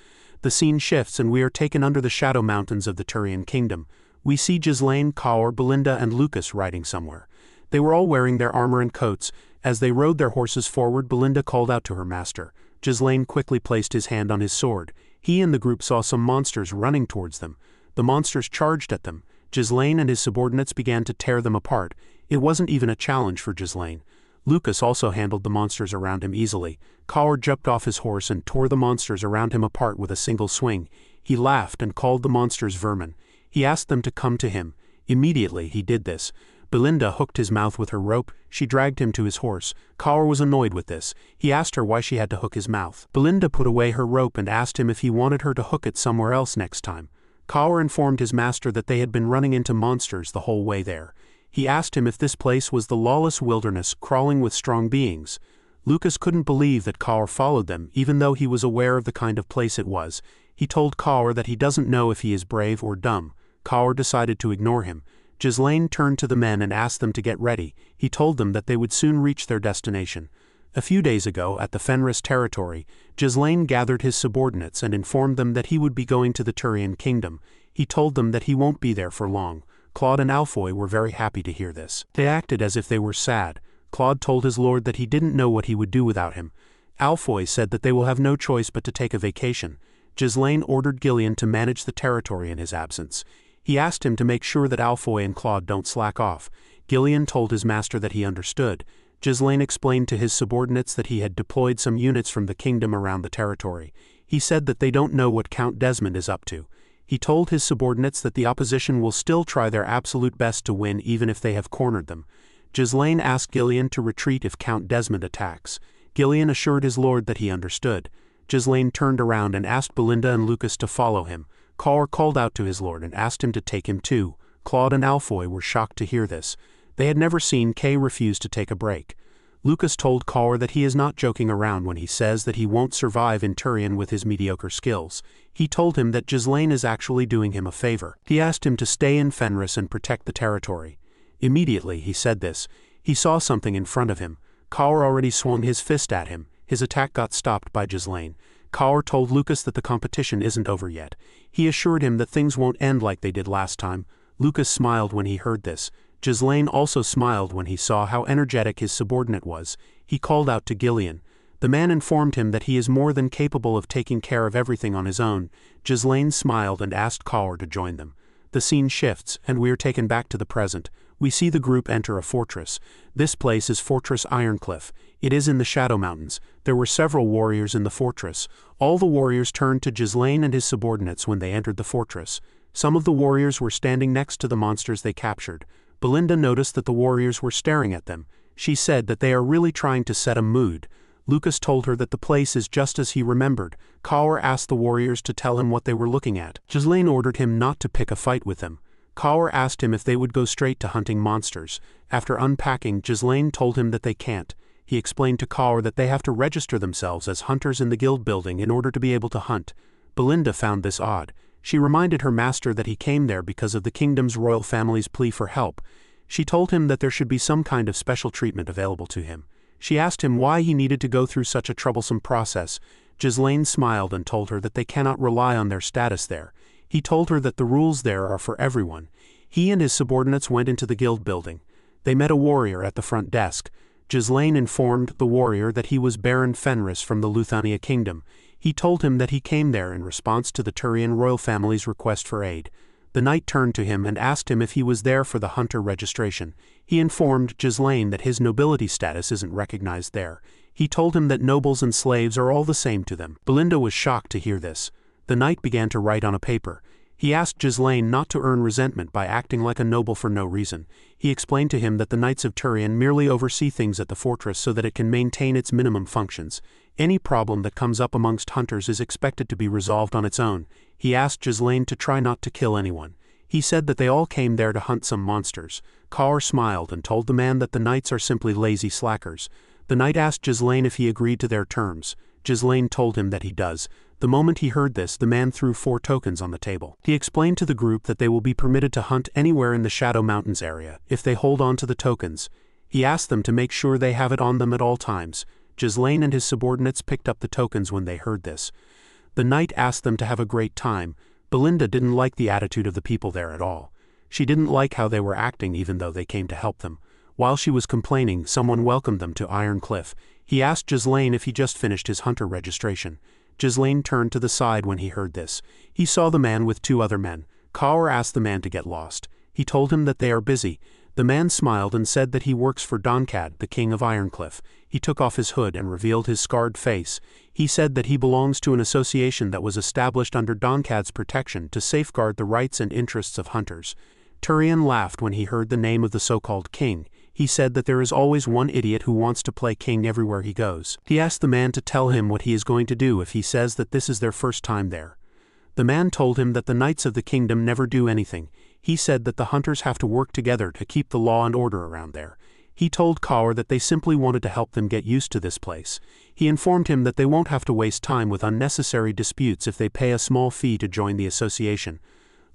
S2: The scene shifts and we are taken under the shadow mountains of the Turian kingdom. We see Ghislain, Kaur, Belinda and Lucas riding somewhere. They were all wearing their armor and coats. As they rode their horses forward, Belinda called out to her master. Ghislain quickly placed his hand on his sword. He and the group saw some monsters running towards them. The monsters charged at them. Ghislain and his subordinates began to tear them apart. It wasn't even a challenge for Ghislain. Lucas also handled the monsters around him easily. Kaur jumped off his horse and tore the monsters around him apart with a single swing. He laughed and called the monsters vermin. He asked them to come to him. Immediately he did this. Belinda hooked his mouth with her rope. She dragged him to his horse. Kaur was annoyed with this. He asked her why she had to hook his mouth. Belinda put away her rope and asked him if he wanted her to hook it somewhere else next time. Kaur informed his master that they had been running into monsters the whole way there. He asked him if this place was the lawless wilderness crawling with strong beings. Lucas couldn't believe that Kaur followed them, even though he was aware of the kind of place it was. He told Kaur that he doesn't know if he is brave or dumb. Kaur decided to ignore him. Ghislain turned to the men and asked them to get ready. He told them that they would soon reach their destination. A few days ago, at the Fenris territory, Ghislain gathered his subordinates and informed them that he would be going to the Turian kingdom. He told them that he won't be there for long. Claude and Alfoy were very happy to hear this. They acted as if they were sad. Claude told his lord that he didn't know what he would do without him. Alfoy said that they will have no choice but to take a vacation. Ghislain ordered Ghislain to manage the territory in his absence. He asked him to make sure that Alfoy and Claude don't slack off. Ghislain told his master that he understood. Ghislain explained to his subordinates that he had deployed some units from the kingdom around the territory. He said that they don't know what Count Desmond is up to. He told his subordinates that the opposition will still try their absolute best to win even if they have cornered them. Ghislain asked Ghislain to retreat if Count Desmond attacks. Ghislain assured his lord that he understood. Ghislain turned around and asked Belinda and Lucas to follow him. Kaur called out to his lord and asked him to take him too. Claude and Alfoy were shocked to hear this. They had never seen Kay refuse to take a break. Lucas told Kaur that he is not joking around when he says that he won't survive in Turian with his mediocre skills. He told him that Ghislain is actually doing him a favor. He asked him to stay in Fenris and protect the territory. Immediately he said this. He saw something in front of him. Kaur already swung his fist at him. His attack got stopped by Ghislain. Kaur told Lucas that the competition isn't over yet. He assured him that things won't end like they did last time. Lucas smiled when he heard this. Ghislain also smiled when he saw how energetic his subordinate was. He called out to Ghislain. The man informed him that he is more than capable of taking care of everything on his own. Ghislain smiled and asked Kaur to join them. The scene shifts, and we are taken back to the present. We see the group enter a fortress. This place is Fortress Ironcliff. It is in the Shadow Mountains. There were several warriors in the fortress. All the warriors turned to Ghislain and his subordinates when they entered the fortress. Some of the warriors were standing next to the monsters they captured. Belinda noticed that the warriors were staring at them. She said that they are really trying to set a mood. Lucas told her that the place is just as he remembered. Kaur asked the warriors to tell him what they were looking at. Ghislain ordered him not to pick a fight with them. Kaur asked him if they would go straight to hunting monsters. After unpacking, Ghislain told him that they can't. He explained to Kaur that they have to register themselves as hunters in the guild building in order to be able to hunt. Belinda found this odd. She reminded her master that he came there because of the kingdom's royal family's plea for help. She told him that there should be some kind of special treatment available to him. She asked him why he needed to go through such a troublesome process. Ghislain smiled and told her that they cannot rely on their status there. He told her that the rules there are for everyone. He and his subordinates went into the guild building. They met a warrior at the front desk. Ghislain informed the warrior that he was Baron Fenris from the Luthania kingdom. He told him that he came there in response to the Turian royal family's request for aid. The knight turned to him and asked him if he was there for the hunter registration. He informed Ghislain that his nobility status isn't recognized there. He told him that nobles and slaves are all the same to them. Belinda was shocked to hear this. The knight began to write on a paper. He asked Ghislain not to earn resentment by acting like a noble for no reason. He explained to him that the Knights of Turian merely oversee things at the fortress so that it can maintain its minimum functions. Any problem that comes up amongst hunters is expected to be resolved on its own. He asked Ghislain to try not to kill anyone. He said that they all came there to hunt some monsters. Kaur smiled and told the man that the knights are simply lazy slackers. The knight asked Ghislain if he agreed to their terms. Ghislain told him that he does. The moment he heard this, the man threw 4 tokens on the table. He explained to the group that they will be permitted to hunt anywhere in the Shadow Mountains area, if they hold on to the tokens. He asked them to make sure they have it on them at all times. Ghislain and his subordinates picked up the tokens when they heard this. The knight asked them to have a great time. Belinda didn't like the attitude of the people there at all. She didn't like how they were acting even though they came to help them. While she was complaining, someone welcomed them to Iron Cliff. He asked Ghislain if he just finished his hunter registration. Ghislain turned to the side when he heard this. He saw the man with 2 other men. Kaur asked the man to get lost. He told him that they are busy. The man smiled and said that he works for Doncad, the king of Ironcliff. He took off his hood and revealed his scarred face. He said that he belongs to an association that was established under Doncad's protection to safeguard the rights and interests of hunters. Turian laughed when he heard the name of the so-called king. He said that there is always one idiot who wants to play king everywhere he goes. He asked the man to tell him what he is going to do if he says that this is their first time there. The man told him that the knights of the kingdom never do anything. He said that the hunters have to work together to keep the law and order around there. He told Kaur that they simply wanted to help them get used to this place. He informed him that they won't have to waste time with unnecessary disputes if they pay a small fee to join the association.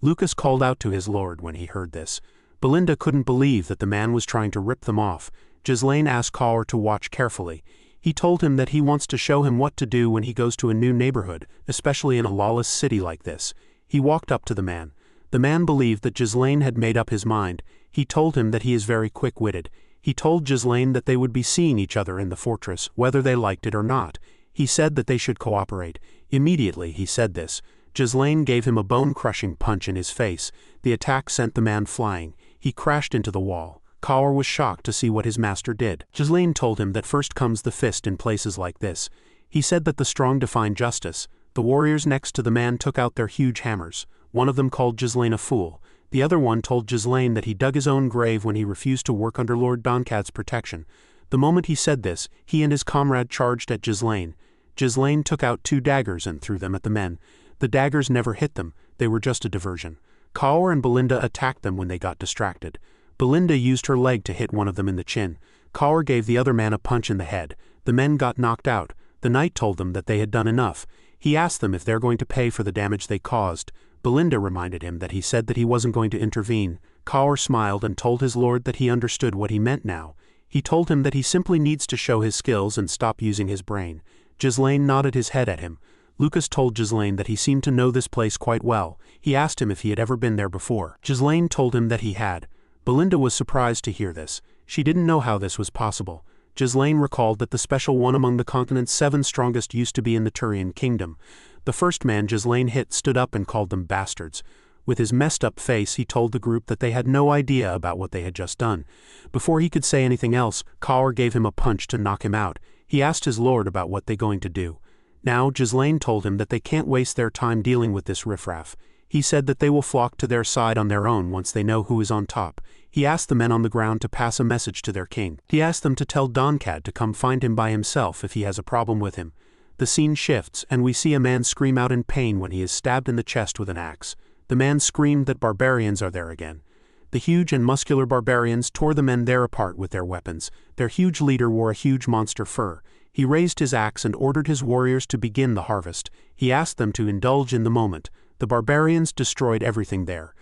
S2: Lucas called out to his lord when he heard this. Belinda couldn't believe that the man was trying to rip them off. Ghislain asked Kaur to watch carefully. He told him that he wants to show him what to do when he goes to a new neighborhood, especially in a lawless city like this. He walked up to the man. The man believed that Ghislain had made up his mind. He told him that he is very quick-witted. He told Ghislain that they would be seeing each other in the fortress, whether they liked it or not. He said that they should cooperate. Immediately he said this. Ghislain gave him a bone-crushing punch in his face. The attack sent the man flying. He crashed into the wall. Kaur was shocked to see what his master did. Ghislain told him that first comes the fist in places like this. He said that the strong define justice. The warriors next to the man took out their huge hammers. One of them called Ghislain a fool. The other one told Ghislain that he dug his own grave when he refused to work under Lord Doncad's protection. The moment he said this, he and his comrade charged at Ghislain. Ghislain took out 2 daggers and threw them at the men. The daggers never hit them, they were just a diversion. Kaur and Belinda attacked them when they got distracted. Belinda used her leg to hit one of them in the chin. Kaur gave the other man a punch in the head. The men got knocked out. The knight told them that they had done enough. He asked them if they're going to pay for the damage they caused. Belinda reminded him that he said that he wasn't going to intervene. Kaur smiled and told his lord that he understood what he meant now. He told him that he simply needs to show his skills and stop using his brain. Ghislain nodded his head at him. Lucas told Ghislain that he seemed to know this place quite well. He asked him if he had ever been there before. Ghislain told him that he had. Belinda was surprised to hear this. She didn't know how this was possible. Ghislain recalled that the special one among the continent's 7 strongest used to be in the Turian kingdom. The first man Ghislain hit stood up and called them bastards. With his messed up face, he told the group that they had no idea about what they had just done. Before he could say anything else, Kaur gave him a punch to knock him out. He asked his lord about what they're going to do. Now, Ghislain told him that they can't waste their time dealing with this riffraff. He said that they will flock to their side on their own once they know who is on top. He asked the men on the ground to pass a message to their king. He asked them to tell Doncad to come find him by himself if he has a problem with him. The scene shifts, and we see a man scream out in pain when he is stabbed in the chest with an axe. The man screamed that barbarians are there again. The huge and muscular barbarians tore the men there apart with their weapons. Their huge leader wore a huge monster fur. He raised his axe and ordered his warriors to begin the harvest. He asked them to indulge in the moment. The barbarians destroyed everything there.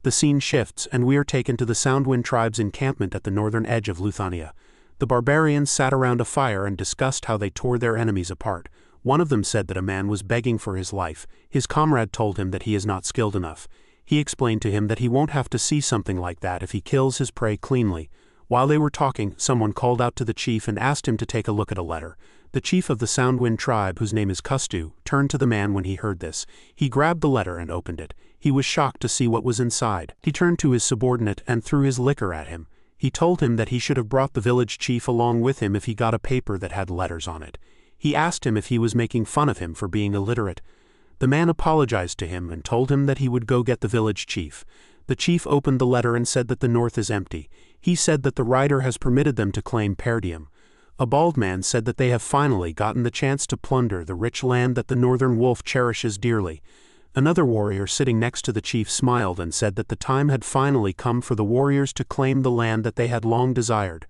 S2: The scene shifts, and we are taken to the Soundwind tribe's encampment at the northern edge of Luthania. The barbarians sat around a fire and discussed how they tore their enemies apart. One of them said that a man was begging for his life. His comrade told him that he is not skilled enough. He explained to him that he won't have to see something like that if he kills his prey cleanly. While they were talking, someone called out to the chief and asked him to take a look at a letter. The chief of the Soundwind tribe, whose name is Kustu, turned to the man when he heard this. He grabbed the letter and opened it. He was shocked to see what was inside. He turned to his subordinate and threw his liquor at him. He told him that he should have brought the village chief along with him if he got a paper that had letters on it. He asked him if he was making fun of him for being illiterate. The man apologized to him and told him that he would go get the village chief. The chief opened the letter and said that the north is empty. He said that the writer has permitted them to claim Perdium. A bald man said that they have finally gotten the chance to plunder the rich land that the northern wolf cherishes dearly. Another warrior sitting next to the chief smiled and said that the time had finally come for the warriors to claim the land that they had long desired.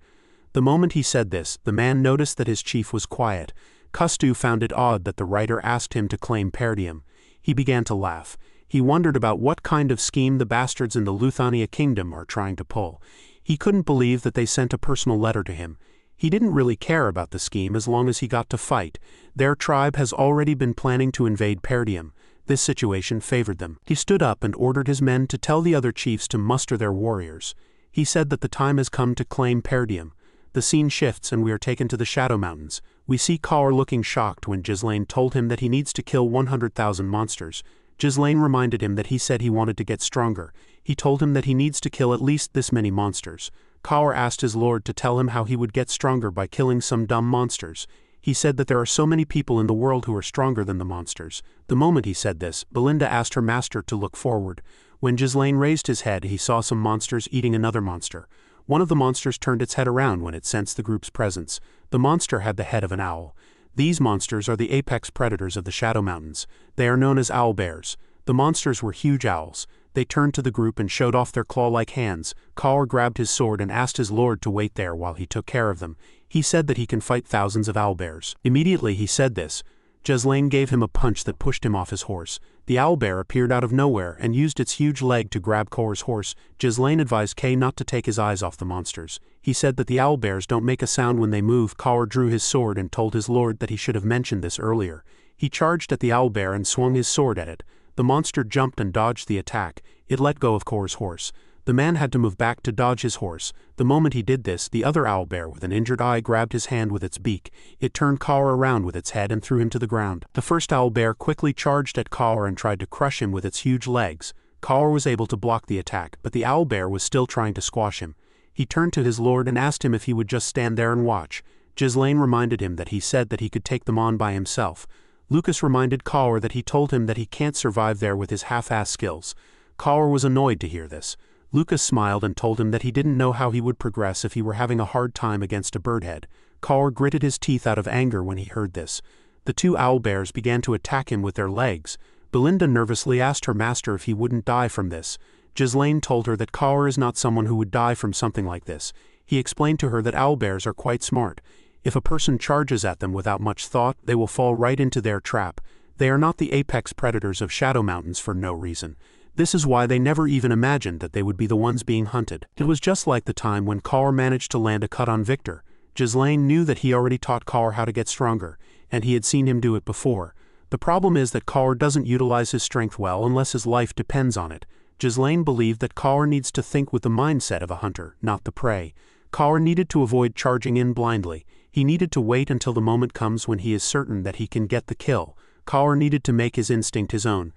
S2: The moment he said this, the man noticed that his chief was quiet. Kustu found it odd that the writer asked him to claim Perdium. He began to laugh. He wondered about what kind of scheme the bastards in the Luthania kingdom are trying to pull. He couldn't believe that they sent a personal letter to him. He didn't really care about the scheme as long as he got to fight. Their tribe has already been planning to invade Perdium. This situation favored them. He stood up and ordered his men to tell the other chiefs to muster their warriors. He said that the time has come to claim Perdium. The scene shifts and we are taken to the Shadow Mountains. We see Kaur looking shocked when Ghislain told him that he needs to kill 100,000 monsters. Ghislain reminded him that he said he wanted to get stronger. He told him that he needs to kill at least this many monsters. Kaur asked his lord to tell him how he would get stronger by killing some dumb monsters. He said that there are so many people in the world who are stronger than the monsters. The moment he said this, Belinda asked her master to look forward. When Ghislain raised his head, he saw some monsters eating another monster. One of the monsters turned its head around when it sensed the group's presence. The monster had the head of an owl. These monsters are the apex predators of the Shadow Mountains. They are known as owl bears. The monsters were huge owls. They turned to the group and showed off their claw-like hands. Kaur grabbed his sword and asked his lord to wait there while he took care of them. He said that he can fight thousands of owlbears. Immediately he said this, Ghislain gave him a punch that pushed him off his horse. The owlbear appeared out of nowhere and used its huge leg to grab Kaur's horse. Ghislain advised Kay not to take his eyes off the monsters. He said that the owlbears don't make a sound when they move. Kaur drew his sword and told his lord that he should have mentioned this earlier. He charged at the owlbear and swung his sword at it. The monster jumped and dodged the attack. It let go of Kaur's horse. The man had to move back to dodge his horse. The moment he did this, the other owlbear with an injured eye grabbed his hand with its beak. It turned Kaur around with its head and threw him to the ground. The first owlbear quickly charged at Kaur and tried to crush him with its huge legs. Kaur was able to block the attack, but the owlbear was still trying to squash him. He turned to his lord and asked him if he would just stand there and watch. Ghislain reminded him that he said that he could take them on by himself. Lucas reminded Kaur that he told him that he can't survive there with his half-ass skills. Kaur was annoyed to hear this. Lucas smiled and told him that he didn't know how he would progress if he were having a hard time against a birdhead. Kaur gritted his teeth out of anger when he heard this. The two owlbears began to attack him with their legs. Belinda nervously asked her master if he wouldn't die from this. Ghislain told her that Kaur is not someone who would die from something like this. He explained to her that owlbears are quite smart. If a person charges at them without much thought, they will fall right into their trap. They are not the apex predators of Shadow Mountains for no reason. This is why they never even imagined that they would be the ones being hunted. It was just like the time when Kaur managed to land a cut on Victor. Ghislain knew that he already taught Kaur how to get stronger, and he had seen him do it before. The problem is that Kaur doesn't utilize his strength well unless his life depends on it. Ghislain believed that Kaur needs to think with the mindset of a hunter, not the prey. Kaur needed to avoid charging in blindly. He needed to wait until the moment comes when he is certain that he can get the kill. Kaur needed to make his instinct his own.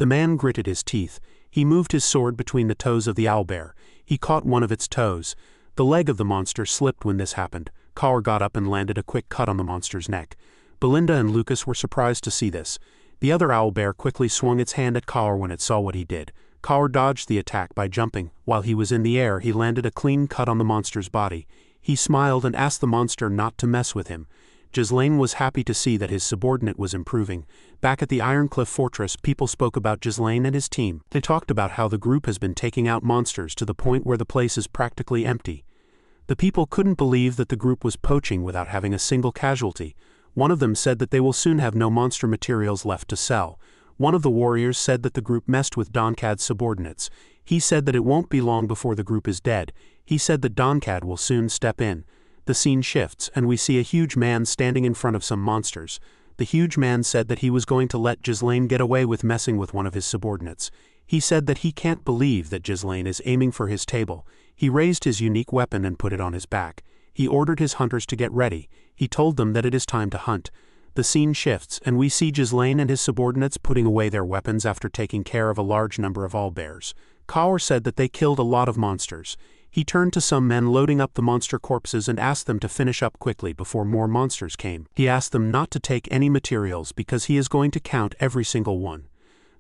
S2: The man gritted his teeth. He moved his sword between the toes of the owlbear. He caught one of its toes. The leg of the monster slipped when this happened. Kaur got up and landed a quick cut on the monster's neck. Belinda and Lucas were surprised to see this. The other owlbear quickly swung its hand at Kaur when it saw what he did. Kaur dodged the attack by jumping. While he was in the air, he landed a clean cut on the monster's body. He smiled and asked the monster not to mess with him. Ghislain was happy to see that his subordinate was improving. Back at the Ironcliff Fortress, people spoke about Ghislain and his team. They talked about how the group has been taking out monsters to the point where the place is practically empty. The people couldn't believe that the group was poaching without having a single casualty. One of them said that they will soon have no monster materials left to sell. One of the warriors said that the group messed with Donkad's subordinates. He said that it won't be long before the group is dead. He said that Donkad will soon step in. The scene shifts, and we see a huge man standing in front of some monsters. The huge man said that he was going to let Ghislain get away with messing with one of his subordinates. He said that he can't believe that Ghislain is aiming for his table. He raised his unique weapon and put it on his back. He ordered his hunters to get ready. He told them that it is time to hunt. The scene shifts, and we see Ghislain and his subordinates putting away their weapons after taking care of a large number of owlbears. Kaur said that they killed a lot of monsters. He turned to some men loading up the monster corpses and asked them to finish up quickly before more monsters came. He asked them not to take any materials because he is going to count every single one.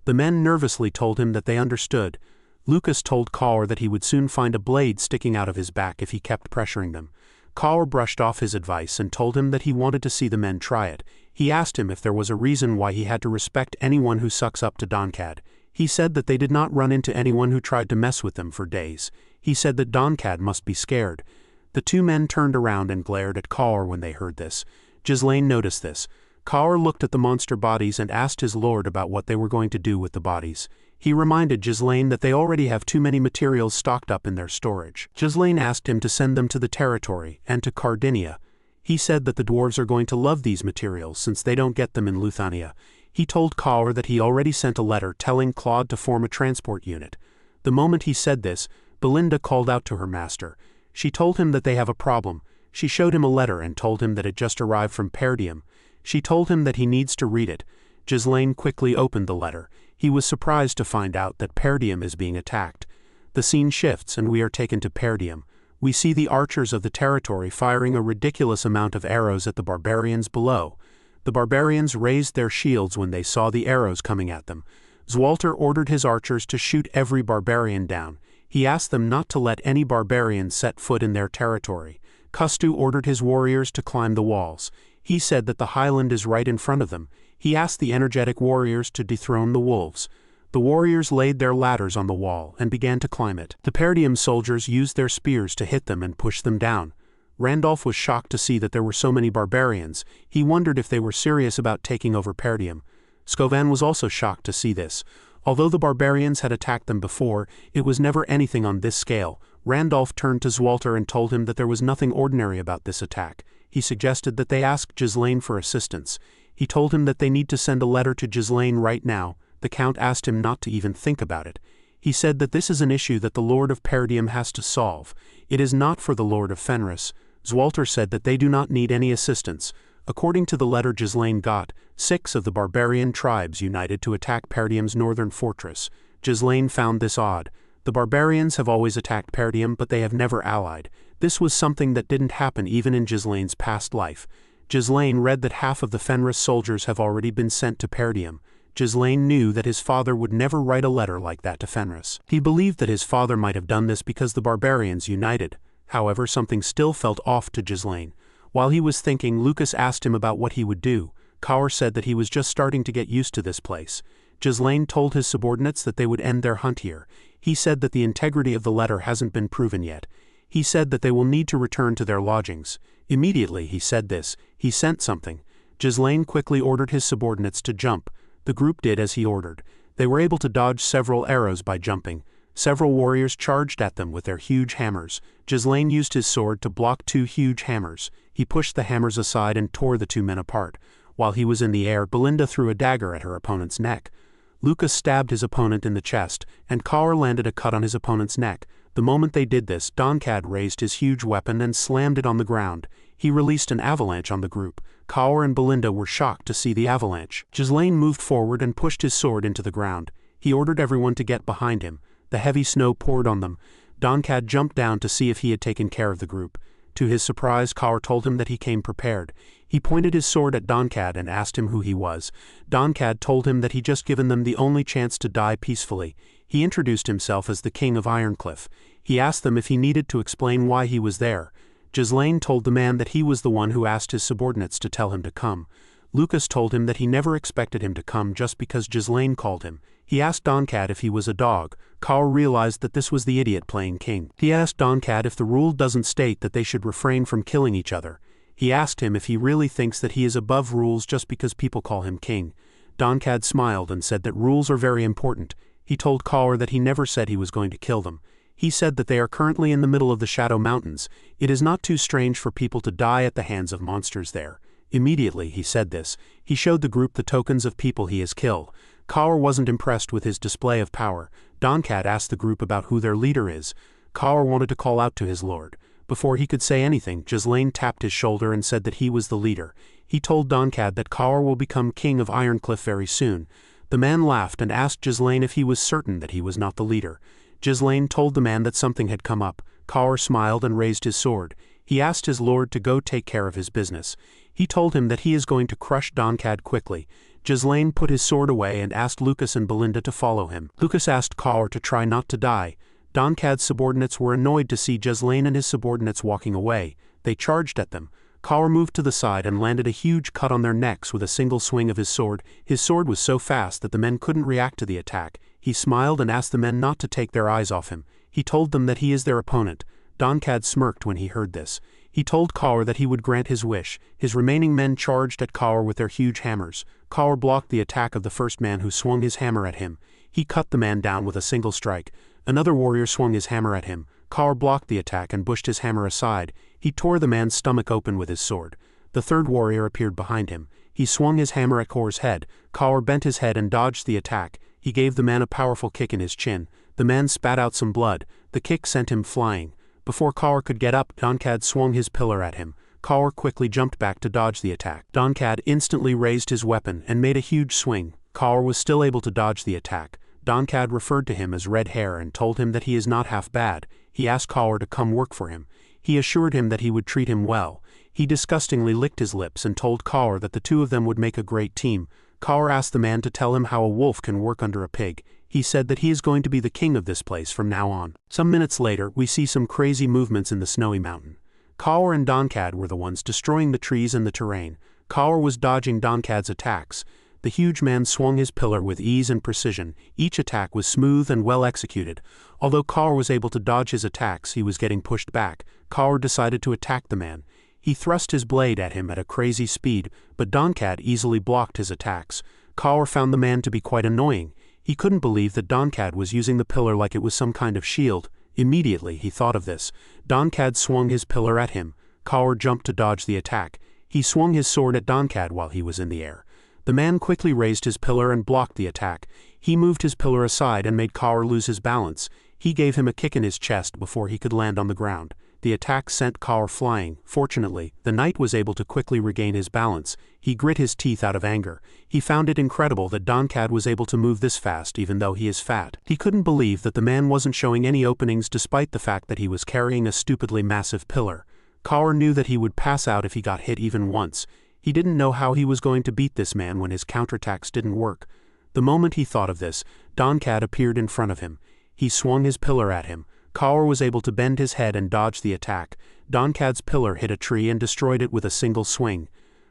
S2: The men nervously told him that they understood. Lucas told Kaur that he would soon find a blade sticking out of his back if he kept pressuring them. Kaur brushed off his advice and told him that he wanted to see the men try it. He asked him if there was a reason why he had to respect anyone who sucks up to Donkad. He said that they did not run into anyone who tried to mess with them for days. He said that Donkad must be scared. The two men turned around and glared at Kaur when they heard this. Ghislain noticed this. Kaur looked at the monster bodies and asked his lord about what they were going to do with the bodies. He reminded Ghislain that they already have too many materials stocked up in their storage. Ghislain asked him to send them to the territory and to Cardinia. He said that the dwarves are going to love these materials since they don't get them in Luthania. He told Kaur that he already sent a letter telling Claude to form a transport unit. The moment he said this, Belinda called out to her master. She told him that they have a problem. She showed him a letter and told him that it just arrived from Perdium. She told him that he needs to read it. Ghislain quickly opened the letter. He was surprised to find out that Perdium is being attacked. The scene shifts and we are taken to Perdium. We see the archers of the territory firing a ridiculous amount of arrows at the barbarians below. The barbarians raised their shields when they saw the arrows coming at them. Zwalter ordered his archers to shoot every barbarian down. He asked them not to let any barbarians set foot in their territory. Kustu ordered his warriors to climb the walls. He said that the highland is right in front of them. He asked the energetic warriors to dethrone the wolves. The warriors laid their ladders on the wall and began to climb it. The Perdium soldiers used their spears to hit them and push them down. Randolph was shocked to see that there were so many barbarians. He wondered if they were serious about taking over Perdium. Skovan was also shocked to see this. Although the barbarians had attacked them before, it was never anything on this scale. Randolph turned to Zwalter and told him that there was nothing ordinary about this attack. He suggested that they ask Ghislain for assistance. He told him that they need to send a letter to Ghislain right now. The Count asked him not to even think about it. He said that this is an issue that the Lord of Perdium has to solve. It is not for the Lord of Fenris. Zwalter said that they do not need any assistance. According to the letter Ghislain got, 6 of the barbarian tribes united to attack Perdium's northern fortress. Ghislain found this odd. The barbarians have always attacked Perdium, but they have never allied. This was something that didn't happen even in Ghislain's past life. Ghislain read that half of the Fenris soldiers have already been sent to Perdium. Ghislain knew that his father would never write a letter like that to Fenris. He believed that his father might have done this because the barbarians united. However, something still felt off to Ghislain. While he was thinking, Lucas asked him about what he would do. Kaur said that he was just starting to get used to this place. Ghislain told his subordinates that they would end their hunt here. He said that the integrity of the letter hasn't been proven yet. He said that they will need to return to their lodgings. Immediately he said this, he sent something. Ghislain quickly ordered his subordinates to jump. The group did as he ordered. They were able to dodge several arrows by jumping. Several warriors charged at them with their huge hammers. Ghislain used his sword to block 2 huge hammers. He pushed the hammers aside and tore the 2 men apart. While he was in the air, Belinda threw a dagger at her opponent's neck. Lucas stabbed his opponent in the chest, and Kaur landed a cut on his opponent's neck. The moment they did this, Donkad raised his huge weapon and slammed it on the ground. He released an avalanche on the group. Kaur and Belinda were shocked to see the avalanche. Ghislain moved forward and pushed his sword into the ground. He ordered everyone to get behind him. The heavy snow poured on them. Donkad jumped down to see if he had taken care of the group. To his surprise, Kaur told him that he came prepared. He pointed his sword at Donkad and asked him who he was. Donkad told him that he just given them the only chance to die peacefully. He introduced himself as the king of Ironcliff. He asked them if he needed to explain why he was there. Ghislain told the man that he was the one who asked his subordinates to tell him to come. Lucas told him that he never expected him to come just because Ghislain called him. He asked Doncat if he was a dog. Kaur realized that this was the idiot playing king. He asked Doncat if the rule doesn't state that they should refrain from killing each other. He asked him if he really thinks that he is above rules just because people call him king. Doncat smiled and said that rules are very important. He told Kaur that he never said he was going to kill them. He said that they are currently in the middle of the Shadow Mountains. It is not too strange for people to die at the hands of monsters there. Immediately he said this, he showed the group the tokens of people he has killed. Kaur wasn't impressed with his display of power. Doncat asked the group about who their leader is. Kaur wanted to call out to his lord. Before he could say anything, Ghislain tapped his shoulder and said that he was the leader. He told Doncat that Kaur will become king of Ironcliff very soon. The man laughed and asked Ghislain if he was certain that he was not the leader. Ghislain told the man that something had come up. Kaur smiled and raised his sword. He asked his lord to go take care of his business. He told him that he is going to crush Doncat quickly. Ghislain put his sword away and asked Lucas and Belinda to follow him. Lucas asked Kaur to try not to die. Doncat's subordinates were annoyed to see Ghislain and his subordinates walking away. They charged at them. Kaur moved to the side and landed a huge cut on their necks with a single swing of his sword. His sword was so fast that the men couldn't react to the attack. He smiled and asked the men not to take their eyes off him. He told them that he is their opponent. Doncat smirked when he heard this. He told Kaur that he would grant his wish. His remaining men charged at Kaur with their huge hammers. Kaur blocked the attack of the first man who swung his hammer at him. He cut the man down with a single strike. Another warrior swung his hammer at him. Kaur blocked the attack and pushed his hammer aside. He tore the man's stomach open with his sword. The third warrior appeared behind him. He swung his hammer at Kaur's head. Kaur bent his head and dodged the attack. He gave the man a powerful kick in his chin. The man spat out some blood. The kick sent him flying. Before Kaur could get up, Doncat swung his pillar at him. Kaur quickly jumped back to dodge the attack. Doncat instantly raised his weapon and made a huge swing. Kaur was still able to dodge the attack. Doncat referred to him as Red Hair and told him that he is not half bad. He asked Kaur to come work for him. He assured him that he would treat him well. He disgustingly licked his lips and told Kaur that the two of them would make a great team. Kaur asked the man to tell him how a wolf can work under a pig. He said that he is going to be the king of this place from now on. Some minutes later, we see some crazy movements in the snowy mountain. Kaur and Doncat were the ones destroying the trees and the terrain. Kaur was dodging Doncat's attacks. The huge man swung his pillar with ease and precision. Each attack was smooth and well executed. Although Kaur was able to dodge his attacks, he was getting pushed back. Kaur decided to attack the man. He thrust his blade at him at a crazy speed, but Doncat easily blocked his attacks. Kaur found the man to be quite annoying. He couldn't believe that Doncat was using the pillar like it was some kind of shield. Immediately he thought of this. Doncat swung his pillar at him. Kaur jumped to dodge the attack. He swung his sword at Doncat while he was in the air. The man quickly raised his pillar and blocked the attack. He moved his pillar aside and made Kaur lose his balance. He gave him a kick in his chest before he could land on the ground. The attack sent Kaur flying. Fortunately, the knight was able to quickly regain his balance. He grit his teeth out of anger. He found it incredible that Doncat was able to move this fast even though he is fat. He couldn't believe that the man wasn't showing any openings despite the fact that he was carrying a stupidly massive pillar. Kaur knew that he would pass out if he got hit even once. He didn't know how he was going to beat this man when his counterattacks didn't work. The moment he thought of this, Doncat appeared in front of him. He swung his pillar at him. Kaur was able to bend his head and dodge the attack. Doncat's pillar hit a tree and destroyed it with a single swing.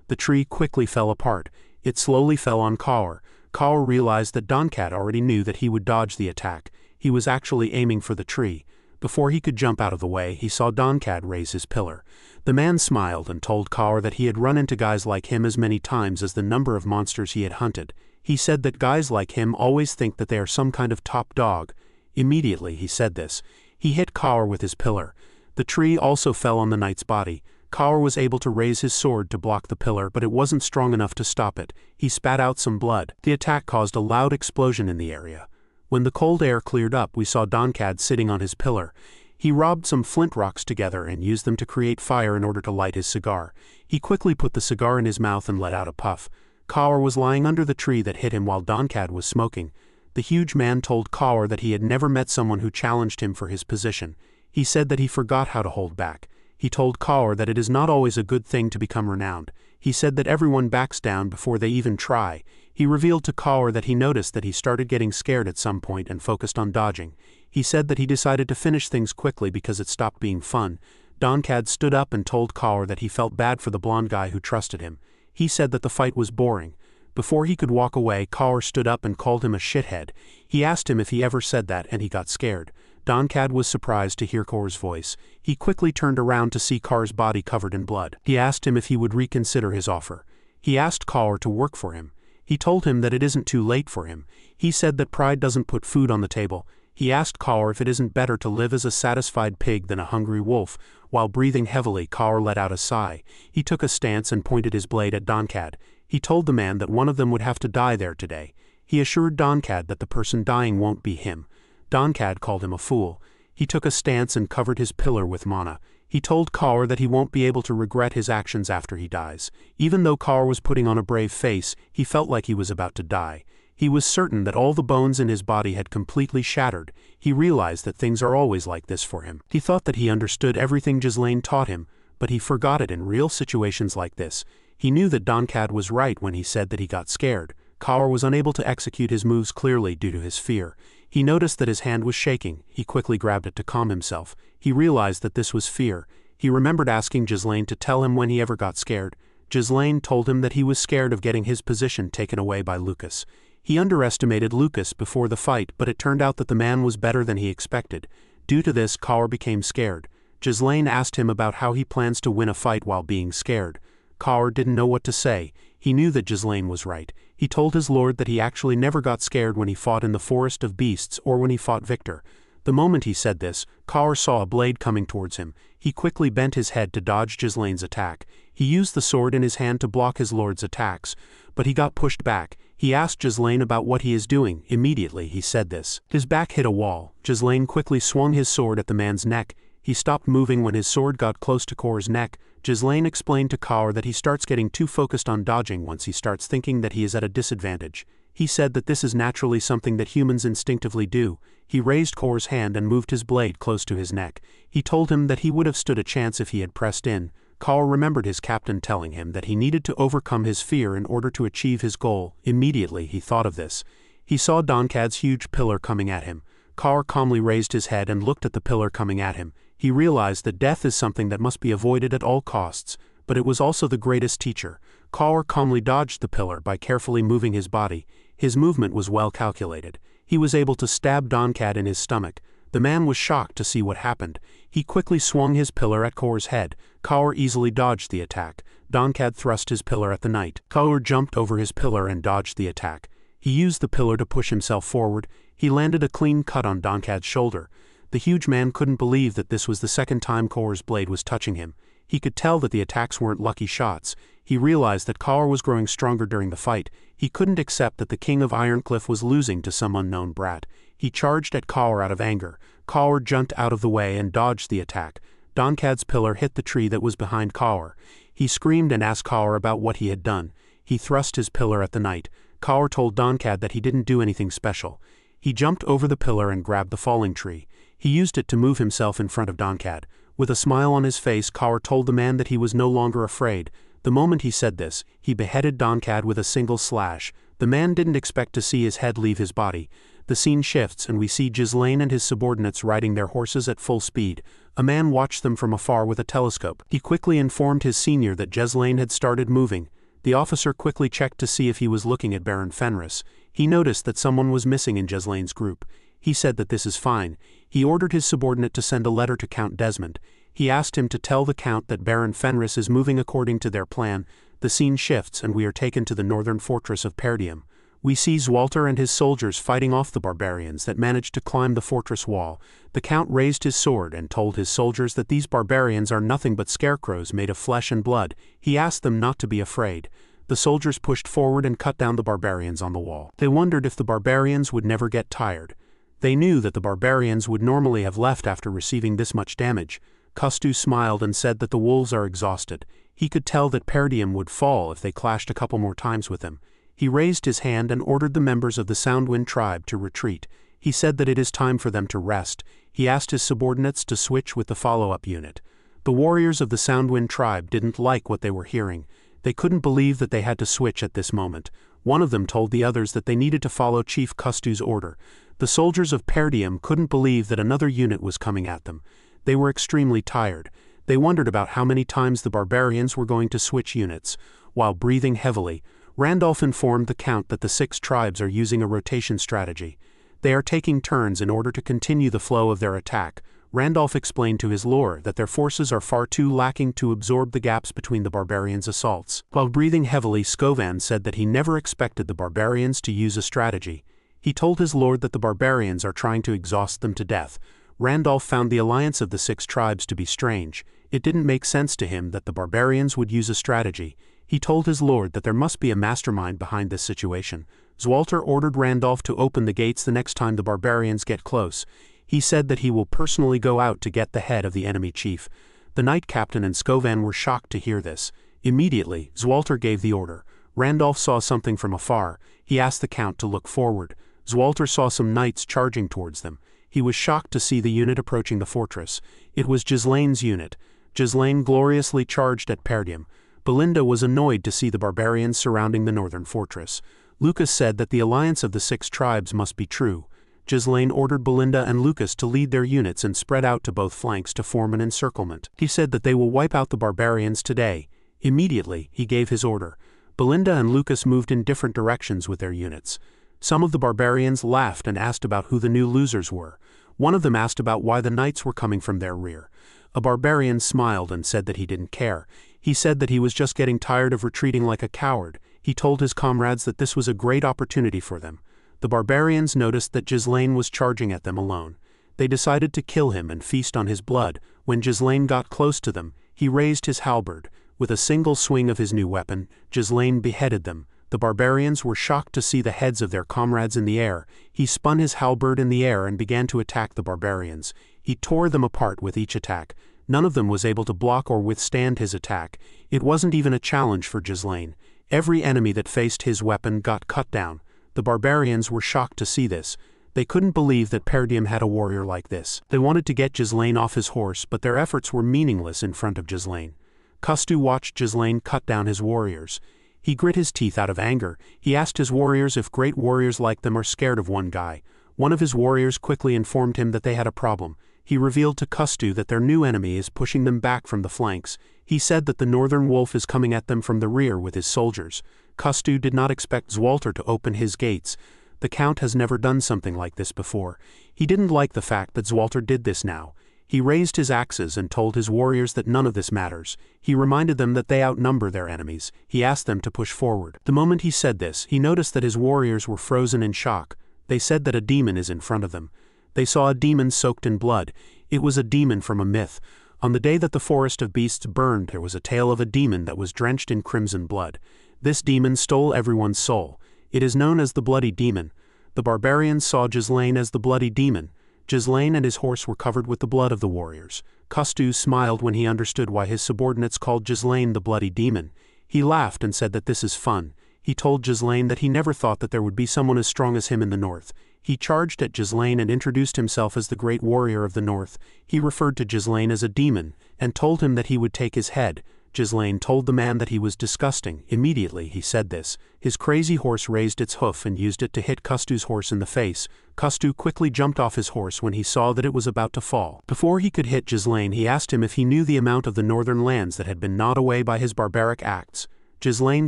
S2: The tree quickly fell apart. It slowly fell on Kaur. Kaur realized that Doncat already knew that he would dodge the attack. He was actually aiming for the tree. Before he could jump out of the way, he saw Doncat raise his pillar. The man smiled and told Kaur that he had run into guys like him as many times as the number of monsters he had hunted. He said that guys like him always think that they are some kind of top dog. Immediately he said this. He hit Kaur with his pillar. The tree also fell on the knight's body. Kaur was able to raise his sword to block the pillar, but it wasn't strong enough to stop it. He spat out some blood. The attack caused a loud explosion in the area. When the cold air cleared up, we saw Doncat sitting on his pillar. He robbed some flint rocks together and used them to create fire in order to light his cigar. He quickly put the cigar in his mouth and let out a puff. Kaur was lying under the tree that hit him while Doncat was smoking. The huge man told Kaur that he had never met someone who challenged him for his position. He said that he forgot how to hold back. He told Kaur that it is not always a good thing to become renowned. He said that everyone backs down before they even try. He revealed to Kaur that he noticed that he started getting scared at some point and focused on dodging. He said that he decided to finish things quickly because it stopped being fun. Doncad stood up and told Kaur that he felt bad for the blonde guy who trusted him. He said that the fight was boring. Before he could walk away, Kaur stood up and called him a shithead. He asked him if he ever said that, and he got scared. Doncad was surprised to hear Kaur's voice. He quickly turned around to see Kaur's body covered in blood. He asked him if he would reconsider his offer. He asked Kaur to work for him. He told him that it isn't too late for him. He said that pride doesn't put food on the table. He asked Kaur if it isn't better to live as a satisfied pig than a hungry wolf. While breathing heavily, Kaur let out a sigh. He took a stance and pointed his blade at Doncad. He told the man that one of them would have to die there today. He assured Doncad that the person dying won't be him. Doncad called him a fool. He took a stance and covered his pillar with mana. He told Kaur that he won't be able to regret his actions after he dies. Even though Kaur was putting on a brave face, he felt like he was about to die. He was certain that all the bones in his body had completely shattered. He realized that things are always like this for him. He thought that he understood everything Ghislain taught him, but he forgot it in real situations like this. He knew that Doncad was right when he said that he got scared. Kaur was unable to execute his moves clearly due to his fear. He noticed that his hand was shaking. He quickly grabbed it to calm himself. He realized that this was fear. He remembered asking Ghislain to tell him when he ever got scared. Ghislain told him that he was scared of getting his position taken away by Lucas. He underestimated Lucas before the fight, but it turned out that the man was better than he expected. Due to this, Kaur became scared. Ghislain asked him about how he plans to win a fight while being scared. Kaur didn't know what to say. He knew that Ghislain was right. He told his lord that he actually never got scared when he fought in the Forest of Beasts or when he fought Victor. The moment he said this, Kaur saw a blade coming towards him. He quickly bent his head to dodge Ghislain's attack. He used the sword in his hand to block his lord's attacks, but he got pushed back. He asked Ghislain about what he is doing. Immediately he said this. His back hit a wall. Ghislain quickly swung his sword at the man's neck. He stopped moving when his sword got close to Kaur's neck. Ghislain explained to Kaur that he starts getting too focused on dodging once he starts thinking that he is at a disadvantage. He said that this is naturally something that humans instinctively do. He raised Kaur's hand and moved his blade close to his neck. He told him that he would have stood a chance if he had pressed in. Kaur remembered his captain telling him that he needed to overcome his fear in order to achieve his goal. Immediately he thought of this. He saw Doncad's huge pillar coming at him. Kaur calmly raised his head and looked at the pillar coming at him. He realized that death is something that must be avoided at all costs, but it was also the greatest teacher. Kaur calmly dodged the pillar by carefully moving his body. His movement was well calculated. He was able to stab Doncad in his stomach. The man was shocked to see what happened. He quickly swung his pillar at Kaur's head. Kaur easily dodged the attack. Doncad thrust his pillar at the knight. Kaur jumped over his pillar and dodged the attack. He used the pillar to push himself forward. He landed a clean cut on Doncad's shoulder. The huge man couldn't believe that this was the second time Kaur's blade was touching him. He could tell that the attacks weren't lucky shots. He realized that Kaur was growing stronger during the fight. He couldn't accept that the king of Ironcliff was losing to some unknown brat. He charged at Kaur out of anger. Kaur jumped out of the way and dodged the attack. Doncad's pillar hit the tree that was behind Kaur. He screamed and asked Kaur about what he had done. He thrust his pillar at the knight. Kaur told Doncad that he didn't do anything special. He jumped over the pillar and grabbed the falling tree. He used it to move himself in front of Doncad. With a smile on his face, Kaur told the man that he was no longer afraid. The moment he said this, he beheaded Doncad with a single slash. The man didn't expect to see his head leave his body. The scene shifts and we see Ghislain and his subordinates riding their horses at full speed. A man watched them from afar with a telescope. He quickly informed his senior that Ghislain had started moving. The officer quickly checked to see if he was looking at Baron Fenris. He noticed that someone was missing in Ghislain's group. He said that this is fine. He ordered his subordinate to send a letter to Count Desmond. He asked him to tell the Count that Baron Fenris is moving according to their plan. The scene shifts and we are taken to the northern fortress of Perdium. We see Zwalter and his soldiers fighting off the barbarians that managed to climb the fortress wall. The Count raised his sword and told his soldiers that these barbarians are nothing but scarecrows made of flesh and blood. He asked them not to be afraid. The soldiers pushed forward and cut down the barbarians on the wall. They wondered if the barbarians would never get tired. They knew that the barbarians would normally have left after receiving this much damage. Kustu smiled and said that the wolves are exhausted. He could tell that Perdium would fall if they clashed a couple more times with him. He raised his hand and ordered the members of the Soundwind tribe to retreat. He said that it is time for them to rest. He asked his subordinates to switch with the follow-up unit. The warriors of the Soundwind tribe didn't like what they were hearing. They couldn't believe that they had to switch at this moment. One of them told the others that they needed to follow Chief Kustu's order. The soldiers of Perdium couldn't believe that another unit was coming at them. They were extremely tired. They wondered about how many times the barbarians were going to switch units. While breathing heavily, Randolph informed the Count that the 6 tribes are using a rotation strategy. They are taking turns in order to continue the flow of their attack. Randolph explained to his lore that their forces are far too lacking to absorb the gaps between the barbarians' assaults. While breathing heavily, Skovan said that he never expected the barbarians to use a strategy. He told his lord that the barbarians are trying to exhaust them to death. Randolph found the alliance of the 6 tribes to be strange. It didn't make sense to him that the barbarians would use a strategy. He told his lord that there must be a mastermind behind this situation. Zwalter ordered Randolph to open the gates the next time the barbarians get close. He said that he will personally go out to get the head of the enemy chief. The knight captain and Skovan were shocked to hear this. Immediately, Zwalter gave the order. Randolph saw something from afar. He asked the Count to look forward. Zwalter saw some knights charging towards them. He was shocked to see the unit approaching the fortress. It was Ghislain's unit. Ghislain gloriously charged at Perdium. Belinda was annoyed to see the barbarians surrounding the northern fortress. Lucas said that the alliance of the 6 tribes must be true. Ghislain ordered Belinda and Lucas to lead their units and spread out to both flanks to form an encirclement. He said that they will wipe out the barbarians today. Immediately, he gave his order. Belinda and Lucas moved in different directions with their units. Some of the barbarians laughed and asked about who the new losers were. One of them asked about why the knights were coming from their rear. A barbarian smiled and said that he didn't care. He said that he was just getting tired of retreating like a coward. He told his comrades that this was a great opportunity for them. The barbarians noticed that Ghislain was charging at them alone. They decided to kill him and feast on his blood. When Ghislain got close to them, he raised his halberd. With a single swing of his new weapon, Ghislain beheaded them. The barbarians were shocked to see the heads of their comrades in the air. He spun his halberd in the air and began to attack the barbarians. He tore them apart with each attack. None of them was able to block or withstand his attack. It wasn't even a challenge for Ghislain. Every enemy that faced his weapon got cut down. The barbarians were shocked to see this. They couldn't believe that Perdium had a warrior like this. They wanted to get Ghislain off his horse, but their efforts were meaningless in front of Ghislain. Kustu watched Ghislain cut down his warriors. He grit his teeth out of anger. He asked his warriors if great warriors like them are scared of one guy. One of his warriors quickly informed him that they had a problem. He revealed to Kustu that their new enemy is pushing them back from the flanks. He said that the northern wolf is coming at them from the rear with his soldiers. Kustu did not expect Zwalter to open his gates. The Count has never done something like this before. He didn't like the fact that Zwalter did this now. He raised his axes and told his warriors that none of this matters. He reminded them that they outnumber their enemies. He asked them to push forward. The moment he said this, he noticed that his warriors were frozen in shock. They said that a demon is in front of them. They saw a demon soaked in blood. It was a demon from a myth. On the day that the forest of beasts burned, there was a tale of a demon that was drenched in crimson blood. This demon stole everyone's soul. It is known as the Bloody Demon. The barbarians saw Ghislain as the Bloody Demon. Ghislain and his horse were covered with the blood of the warriors. Kustu smiled when he understood why his subordinates called Ghislain the Bloody Demon. He laughed and said that this is fun. He told Ghislain that he never thought that there would be someone as strong as him in the north. He charged at Ghislain and introduced himself as the great warrior of the north. He referred to Ghislain as a demon, and told him that he would take his head. Ghislain told the man that he was disgusting. Immediately he said this. His crazy horse raised its hoof and used it to hit Kustu's horse in the face. Kustu quickly jumped off his horse when he saw that it was about to fall. Before he could hit Ghislain, he asked him if he knew the amount of the northern lands that had been gnawed away by his barbaric acts. Ghislain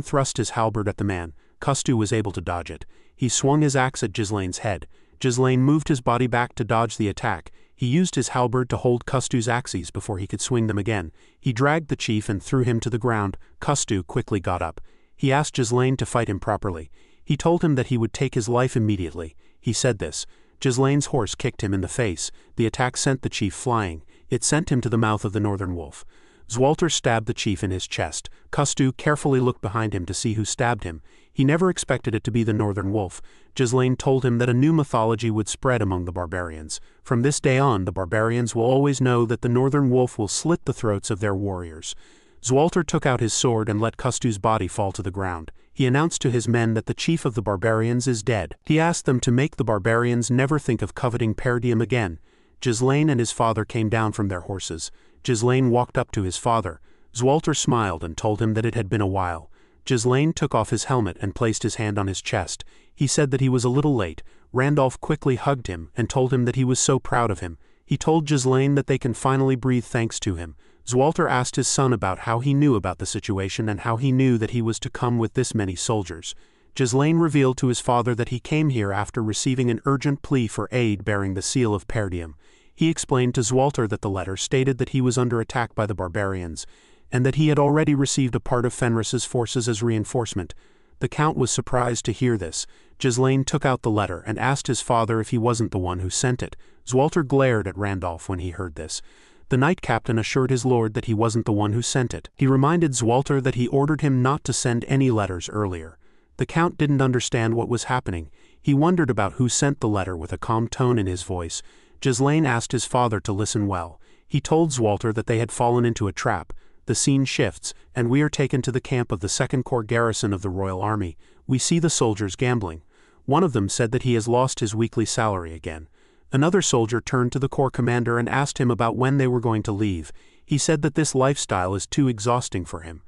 S2: thrust his halberd at the man. Kustu was able to dodge it. He swung his axe at Ghislain's head. Ghislain moved his body back to dodge the attack. He used his halberd to hold Kustu's axes before he could swing them again. He dragged the chief and threw him to the ground. Kustu quickly got up. He asked Ghislain to fight him properly. He told him that he would take his life immediately. He said this. Ghislain's horse kicked him in the face. The attack sent the chief flying. It sent him to the mouth of the northern wolf. Zwalter stabbed the chief in his chest. Kustu carefully looked behind him to see who stabbed him. He never expected it to be the northern wolf. Ghislain told him that a new mythology would spread among the barbarians. From this day on, the barbarians will always know that the northern wolf will slit the throats of their warriors. Zwalter took out his sword and let Kustu's body fall to the ground. He announced to his men that the chief of the barbarians is dead. He asked them to make the barbarians never think of coveting Perdium again. Ghislain and his father came down from their horses. Ghislain walked up to his father. Zwalter smiled and told him that it had been a while. Ghislain took off his helmet and placed his hand on his chest. He said that he was a little late. Randolph quickly hugged him and told him that he was so proud of him. He told Ghislain that they can finally breathe thanks to him. Zwalter asked his son about how he knew about the situation and how he knew that he was to come with this many soldiers. Ghislain revealed to his father that he came here after receiving an urgent plea for aid bearing the seal of Perdium. He explained to Zwalter that the letter stated that he was under attack by the barbarians, and that he had already received a part of Fenris's forces as reinforcement. The Count was surprised to hear this. Ghislain took out the letter and asked his father if he wasn't the one who sent it. Zwalter glared at Randolph when he heard this. The knight captain assured his lord that he wasn't the one who sent it. He reminded Zwalter that he ordered him not to send any letters earlier. The Count didn't understand what was happening. He wondered about who sent the letter with a calm tone in his voice. Ghislain asked his father to listen well. He told Zwalter that they had fallen into a trap. The scene shifts, and we are taken to the camp of the 2nd Corps garrison of the Royal Army. We see the soldiers gambling. One of them said that he has lost his weekly salary again. Another soldier turned to the Corps commander and asked him about when they were going to leave. He said that this lifestyle is too exhausting for him.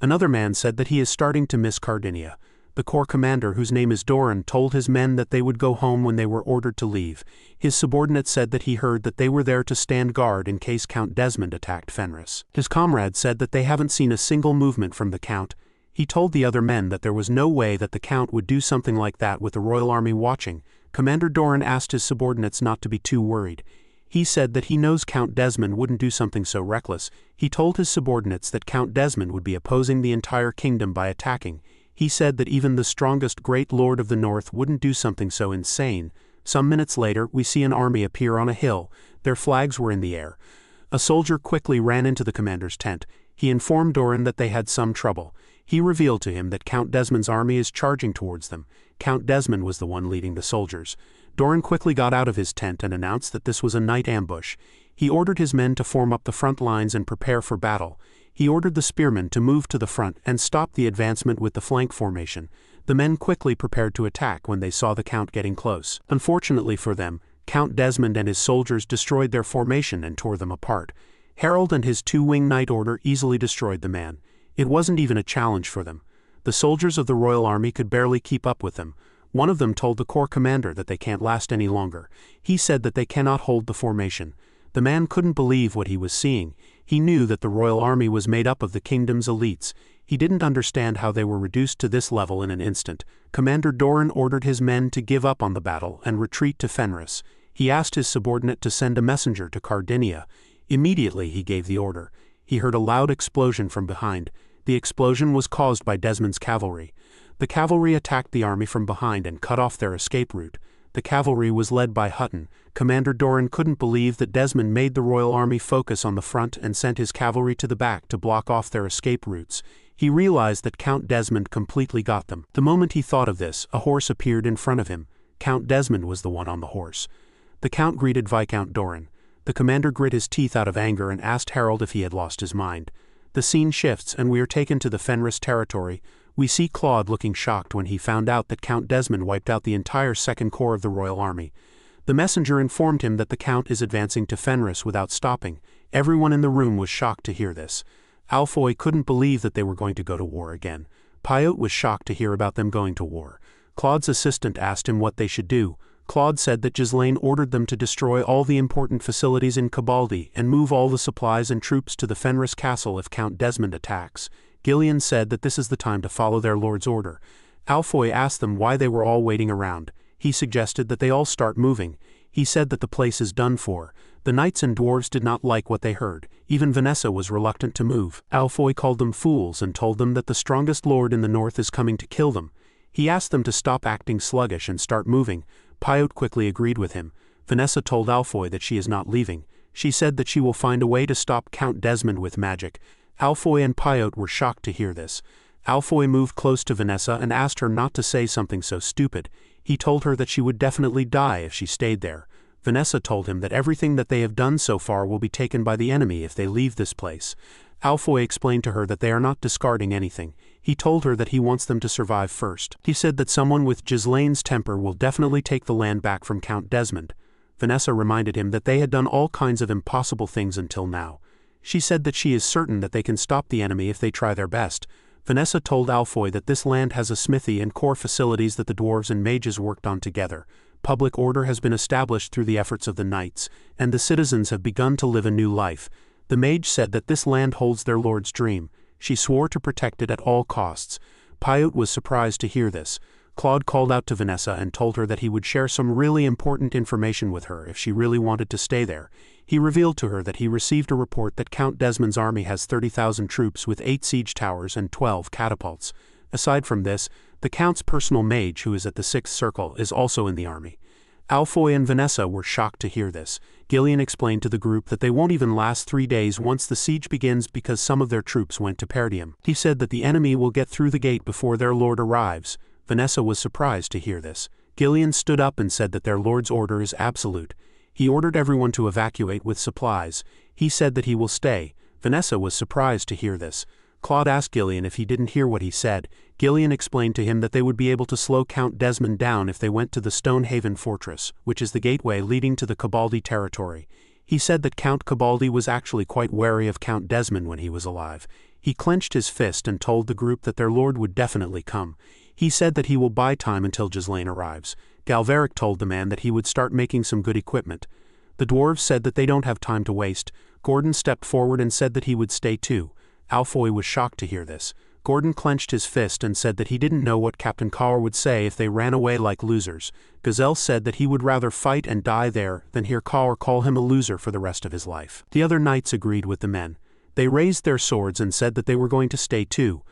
S2: Another man said that he is starting to miss Cardinia. The Corps commander, whose name is Doran, told his men that they would go home when they were ordered to leave. His subordinate said that he heard that they were there to stand guard in case Count Desmond attacked Fenris. His comrade said that they haven't seen a single movement from the Count. He told the other men that there was no way that the Count would do something like that with the Royal Army watching. Commander Doran asked his subordinates not to be too worried. He said that he knows Count Desmond wouldn't do something so reckless. He told his subordinates that Count Desmond would be opposing the entire kingdom by attacking. He said that even the strongest great lord of the north wouldn't do something so insane. Some minutes later, we see an army appear on a hill. Their flags were in the air. A soldier quickly ran into the commander's tent. He informed Doran that they had some trouble. He revealed to him that Count Desmond's army is charging towards them. Count Desmond was the one leading the soldiers. Doran quickly got out of his tent and announced that this was a night ambush. He ordered his men to form up the front lines and prepare for battle. He ordered the spearmen to move to the front and stop the advancement with the flank formation. The men quickly prepared to attack when they saw the Count getting close. Unfortunately for them, Count Desmond and his soldiers destroyed their formation and tore them apart. Harold and his 2-wing knight order easily destroyed the man. It wasn't even a challenge for them. The soldiers of the Royal Army could barely keep up with them. One of them told the Corps commander that they can't last any longer. He said that they cannot hold the formation. The man couldn't believe what he was seeing. He knew that the Royal Army was made up of the kingdom's elites. He didn't understand how they were reduced to this level in an instant. Commander Doran ordered his men to give up on the battle and retreat to Fenris. He asked his subordinate to send a messenger to Cardinia. Immediately he gave the order. He heard a loud explosion from behind. The explosion was caused by Desmond's cavalry. The cavalry attacked the army from behind and cut off their escape route. The cavalry was led by Hutton. Commander Doran couldn't believe that Desmond made the Royal Army focus on the front and sent his cavalry to the back to block off their escape routes. He realized that Count Desmond completely got them. The moment he thought of this, a horse appeared in front of him. Count Desmond was the one on the horse. The Count greeted Viscount Doran. The commander grit his teeth out of anger and asked Harold if he had lost his mind. The scene shifts and we are taken to the Fenris territory. We see Claude looking shocked when he found out that Count Desmond wiped out the entire 2nd Corps of the Royal Army. The messenger informed him that the Count is advancing to Fenris without stopping. Everyone in the room was shocked to hear this. Alfoy couldn't believe that they were going to go to war again. Pyote was shocked to hear about them going to war. Claude's assistant asked him what they should do. Claude said that Ghislain ordered them to destroy all the important facilities in Cabaldi and move all the supplies and troops to the Fenris castle if Count Desmond attacks. Gillian said that this is the time to follow their lord's order. Alfoy asked them why they were all waiting around. He suggested that they all start moving. He said that the place is done for. The knights and dwarves did not like what they heard. Even Vanessa was reluctant to move. Alfoy called them fools and told them that the strongest lord in the north is coming to kill them. He asked them to stop acting sluggish and start moving. Pyote quickly agreed with him. Vanessa told Alfoy that she is not leaving. She said that she will find a way to stop Count Desmond with magic. Alfoy and Pyote were shocked to hear this. Alfoy moved close to Vanessa and asked her not to say something so stupid. He told her that she would definitely die if she stayed there. Vanessa told him that everything that they have done so far will be taken by the enemy if they leave this place. Alfoy explained to her that they are not discarding anything. He told her that he wants them to survive first. He said that someone with Ghislain's temper will definitely take the land back from Count Desmond. Vanessa reminded him that they had done all kinds of impossible things until now. She said that she is certain that they can stop the enemy if they try their best. Vanessa told Alfoy that this land has a smithy and core facilities that the dwarves and mages worked on together. Public order has been established through the efforts of the knights, and the citizens have begun to live a new life. The mage said that this land holds their lord's dream. She swore to protect it at all costs. Paiute was surprised to hear this. Claude called out to Vanessa and told her that he would share some really important information with her if she really wanted to stay there. He revealed to her that he received a report that Count Desmond's army has 30,000 troops with 8 siege towers and 12 catapults. Aside from this, the Count's personal mage, who is at the 6th circle, is also in the army. Alfoy and Vanessa were shocked to hear this. Ghislain explained to the group that they won't even last 3 days once the siege begins because some of their troops went to Perdium. He said that the enemy will get through the gate before their lord arrives. Vanessa was surprised to hear this. Ghislain stood up and said that their lord's order is absolute. He ordered everyone to evacuate with supplies. He said that he will stay. Vanessa was surprised to hear this. Claude asked Ghislain if he didn't hear what he said. Ghislain explained to him that they would be able to slow Count Desmond down if they went to the Stonehaven Fortress, which is the gateway leading to the Cabaldi territory. He said that Count Cabaldi was actually quite wary of Count Desmond when he was alive. He clenched his fist and told the group that their lord would definitely come. He said that he will buy time until Ghislain arrives. Galveric told the man that he would start making some good equipment. The dwarves said that they don't have time to waste. Gordon stepped forward and said that he would stay too. Alfoy was shocked to hear this. Gordon clenched his fist and said that he didn't know what Captain Kaur would say if they ran away like losers. Gazelle said that he would rather fight and die there than hear Kaur call him a loser for the rest of his life. The other knights agreed with the men. They raised their swords and said that they were going to stay too.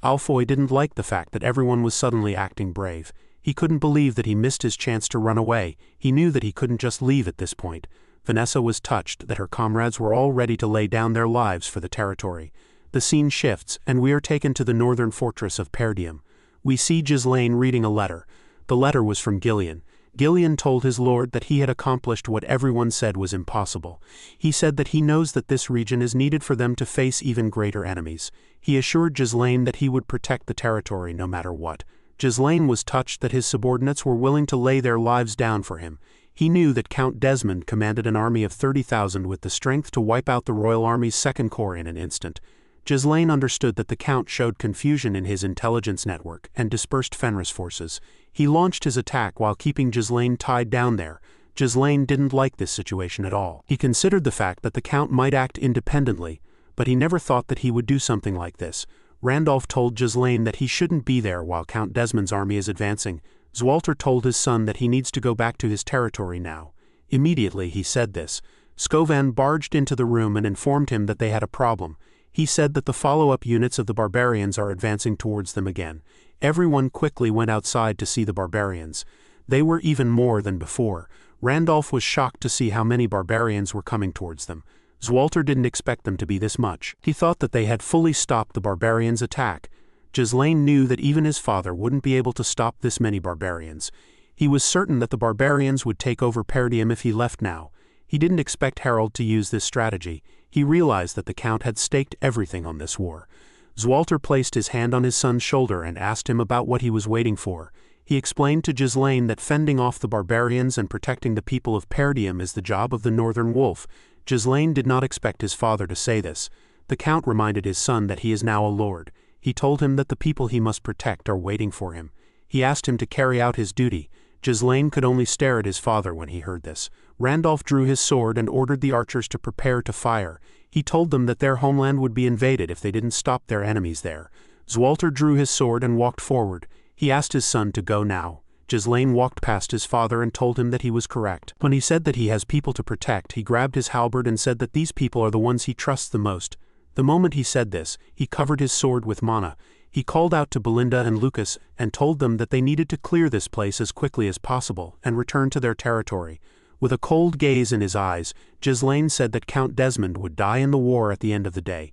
S2: Alfoy didn't like the fact that everyone was suddenly acting brave. He couldn't believe that he missed his chance to run away. He knew that he couldn't just leave at this point. Vanessa was touched that her comrades were all ready to lay down their lives for the territory. The scene shifts, and we are taken to the northern fortress of Perdium. We see Ghislain reading a letter. The letter was from Ghislain. Ghislain told his lord that he had accomplished what everyone said was impossible. He said that he knows that this region is needed for them to face even greater enemies. He assured Ghislain that he would protect the territory no matter what. Ghislain was touched that his subordinates were willing to lay their lives down for him. He knew that Count Desmond commanded an army of 30,000 with the strength to wipe out the royal army's 2nd Corps in an instant. Ghislain understood that the Count showed confusion in his intelligence network and dispersed Fenris forces. He launched his attack while keeping Ghislain tied down there. Ghislain didn't like this situation at all. He considered the fact that the Count might act independently, but he never thought that he would do something like this. Randolph told Ghislain that he shouldn't be there while Count Desmond's army is advancing. Zwalter told his son that he needs to go back to his territory now. Immediately he said this. Skovan barged into the room and informed him that they had a problem. He said that the follow-up units of the barbarians are advancing towards them again. Everyone quickly went outside to see the barbarians. They were even more than before. Randolph was shocked to see how many barbarians were coming towards them. Zwalter didn't expect them to be this much. He thought that they had fully stopped the barbarians' attack. Ghislain knew that even his father wouldn't be able to stop this many barbarians. He was certain that the barbarians would take over Perdium if he left now. He didn't expect Harold to use this strategy. He realized that the Count had staked everything on this war. Zwalter placed his hand on his son's shoulder and asked him about what he was waiting for. He explained to Ghislain that fending off the barbarians and protecting the people of Perdium is the job of the Northern Wolf. Ghislain did not expect his father to say this. The Count reminded his son that he is now a lord. He told him that the people he must protect are waiting for him. He asked him to carry out his duty. Ghislain could only stare at his father when he heard this. Randolph drew his sword and ordered the archers to prepare to fire. He told them that their homeland would be invaded if they didn't stop their enemies there. Zwalter drew his sword and walked forward. He asked his son to go now. Ghislain walked past his father and told him that he was correct. When he said that he has people to protect, he grabbed his halberd and said that these people are the ones he trusts the most. The moment he said this, he covered his sword with mana. He called out to Belinda and Lucas and told them that they needed to clear this place as quickly as possible and return to their territory. With a cold gaze in his eyes, Ghislain said that Count Desmond would die in the war at the end of the day.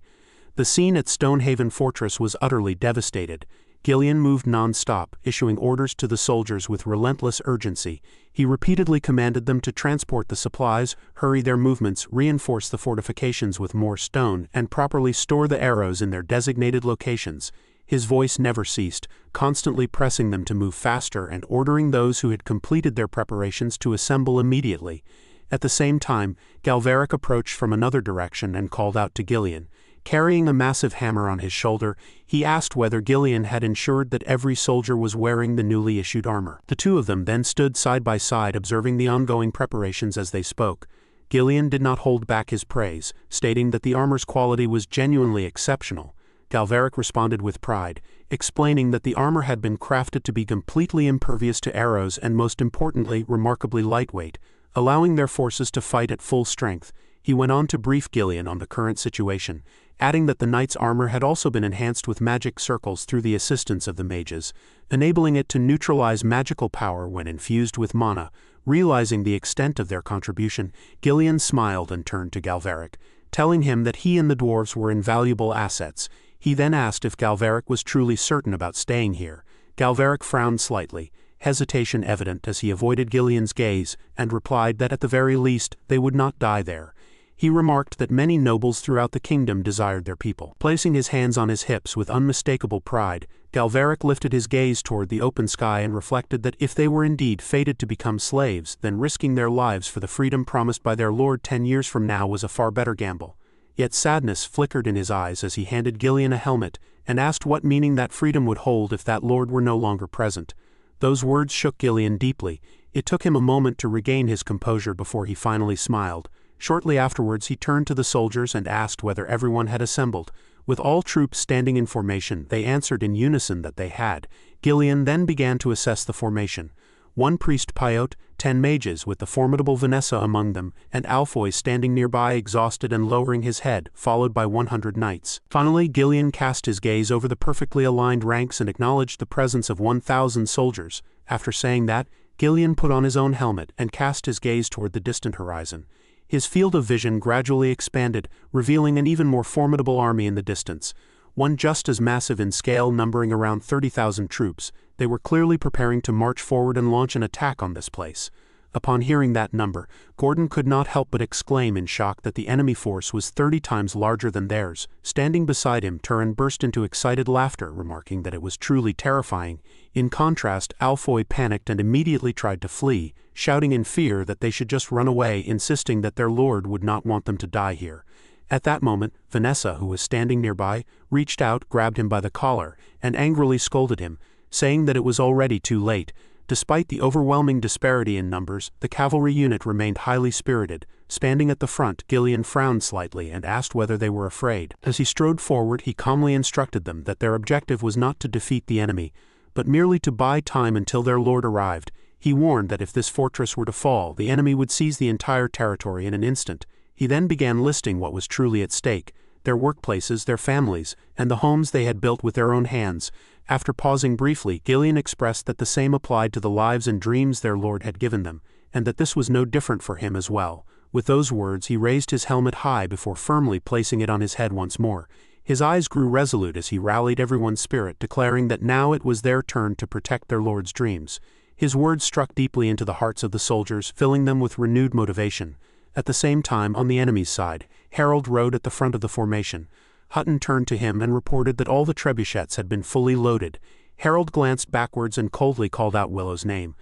S2: The scene at Stonehaven Fortress was utterly devastated. Ghislain moved non-stop, issuing orders to the soldiers with relentless urgency. He repeatedly commanded them to transport the supplies, hurry their movements, reinforce the fortifications with more stone, and properly store the arrows in their designated locations. His voice never ceased, constantly pressing them to move faster and ordering those who had completed their preparations to assemble immediately. At the same time, Galveric approached from another direction and called out to Ghislain. Carrying a massive hammer on his shoulder, he asked whether Ghislain had ensured that every soldier was wearing the newly issued armor. The two of them then stood side by side observing the ongoing preparations as they spoke. Ghislain did not hold back his praise, stating that the armor's quality was genuinely exceptional. Galveric responded with pride, explaining that the armor had been crafted to be completely impervious to arrows and most importantly, remarkably lightweight, allowing their forces to fight at full strength. He went on to brief Ghislain on the current situation, adding that the knight's armor had also been enhanced with magic circles through the assistance of the mages, enabling it to neutralize magical power when infused with mana. Realizing the extent of their contribution, Ghislain smiled and turned to Galveric, telling him that he and the dwarves were invaluable assets. He then asked if Galveric was truly certain about staying here. Galveric frowned slightly, hesitation evident as he avoided Ghislain's gaze, and replied that at the very least they would not die there. He remarked that many nobles throughout the kingdom desired their people. Placing his hands on his hips with unmistakable pride, Galveric lifted his gaze toward the open sky and reflected that if they were indeed fated to become slaves, then risking their lives for the freedom promised by their lord 10 years from now was a far better gamble. Yet sadness flickered in his eyes as he handed Ghislain a helmet, and asked what meaning that freedom would hold if that lord were no longer present. Those words shook Ghislain deeply. It took him a moment to regain his composure before he finally smiled. Shortly afterwards he turned to the soldiers and asked whether everyone had assembled. With all troops standing in formation, they answered in unison that they had. Ghislain then began to assess the formation. 1 priest Pyote, 10 mages with the formidable Vanessa among them, and Alfoy standing nearby exhausted and lowering his head, followed by 100 knights. Finally Ghislain cast his gaze over the perfectly aligned ranks and acknowledged the presence of 1,000 soldiers. After saying that, Ghislain put on his own helmet and cast his gaze toward the distant horizon. His field of vision gradually expanded, revealing an even more formidable army in the distance, one just as massive in scale numbering around 30,000 troops. They were clearly preparing to march forward and launch an attack on this place. Upon hearing that number, Gordon could not help but exclaim in shock that the enemy force was 30 times larger than theirs. Standing beside him, Turin burst into excited laughter, remarking that it was truly terrifying. In contrast, Alfoy panicked and immediately tried to flee, shouting in fear that they should just run away, insisting that their lord would not want them to die here. At that moment, Vanessa, who was standing nearby, reached out, grabbed him by the collar, and angrily scolded him, saying that it was already too late. Despite the overwhelming disparity in numbers, the cavalry unit remained highly spirited. Standing at the front, Ghislain frowned slightly and asked whether they were afraid. As he strode forward, he calmly instructed them that their objective was not to defeat the enemy, but merely to buy time until their lord arrived. He warned that if this fortress were to fall, the enemy would seize the entire territory in an instant. He then began listing what was truly at stake: their workplaces, their families, and the homes they had built with their own hands. After pausing briefly, Ghislain expressed that the same applied to the lives and dreams their lord had given them, and that this was no different for him as well. With those words he raised his helmet high before firmly placing it on his head once more. His eyes grew resolute as he rallied everyone's spirit, declaring that now it was their turn to protect their lord's dreams. His words struck deeply into the hearts of the soldiers, filling them with renewed motivation. At the same time, on the enemy's side, Harold rode at the front of the formation. Hutton turned to him and reported that all the trebuchets had been fully loaded. Harold glanced backwards and coldly called out Willow's name.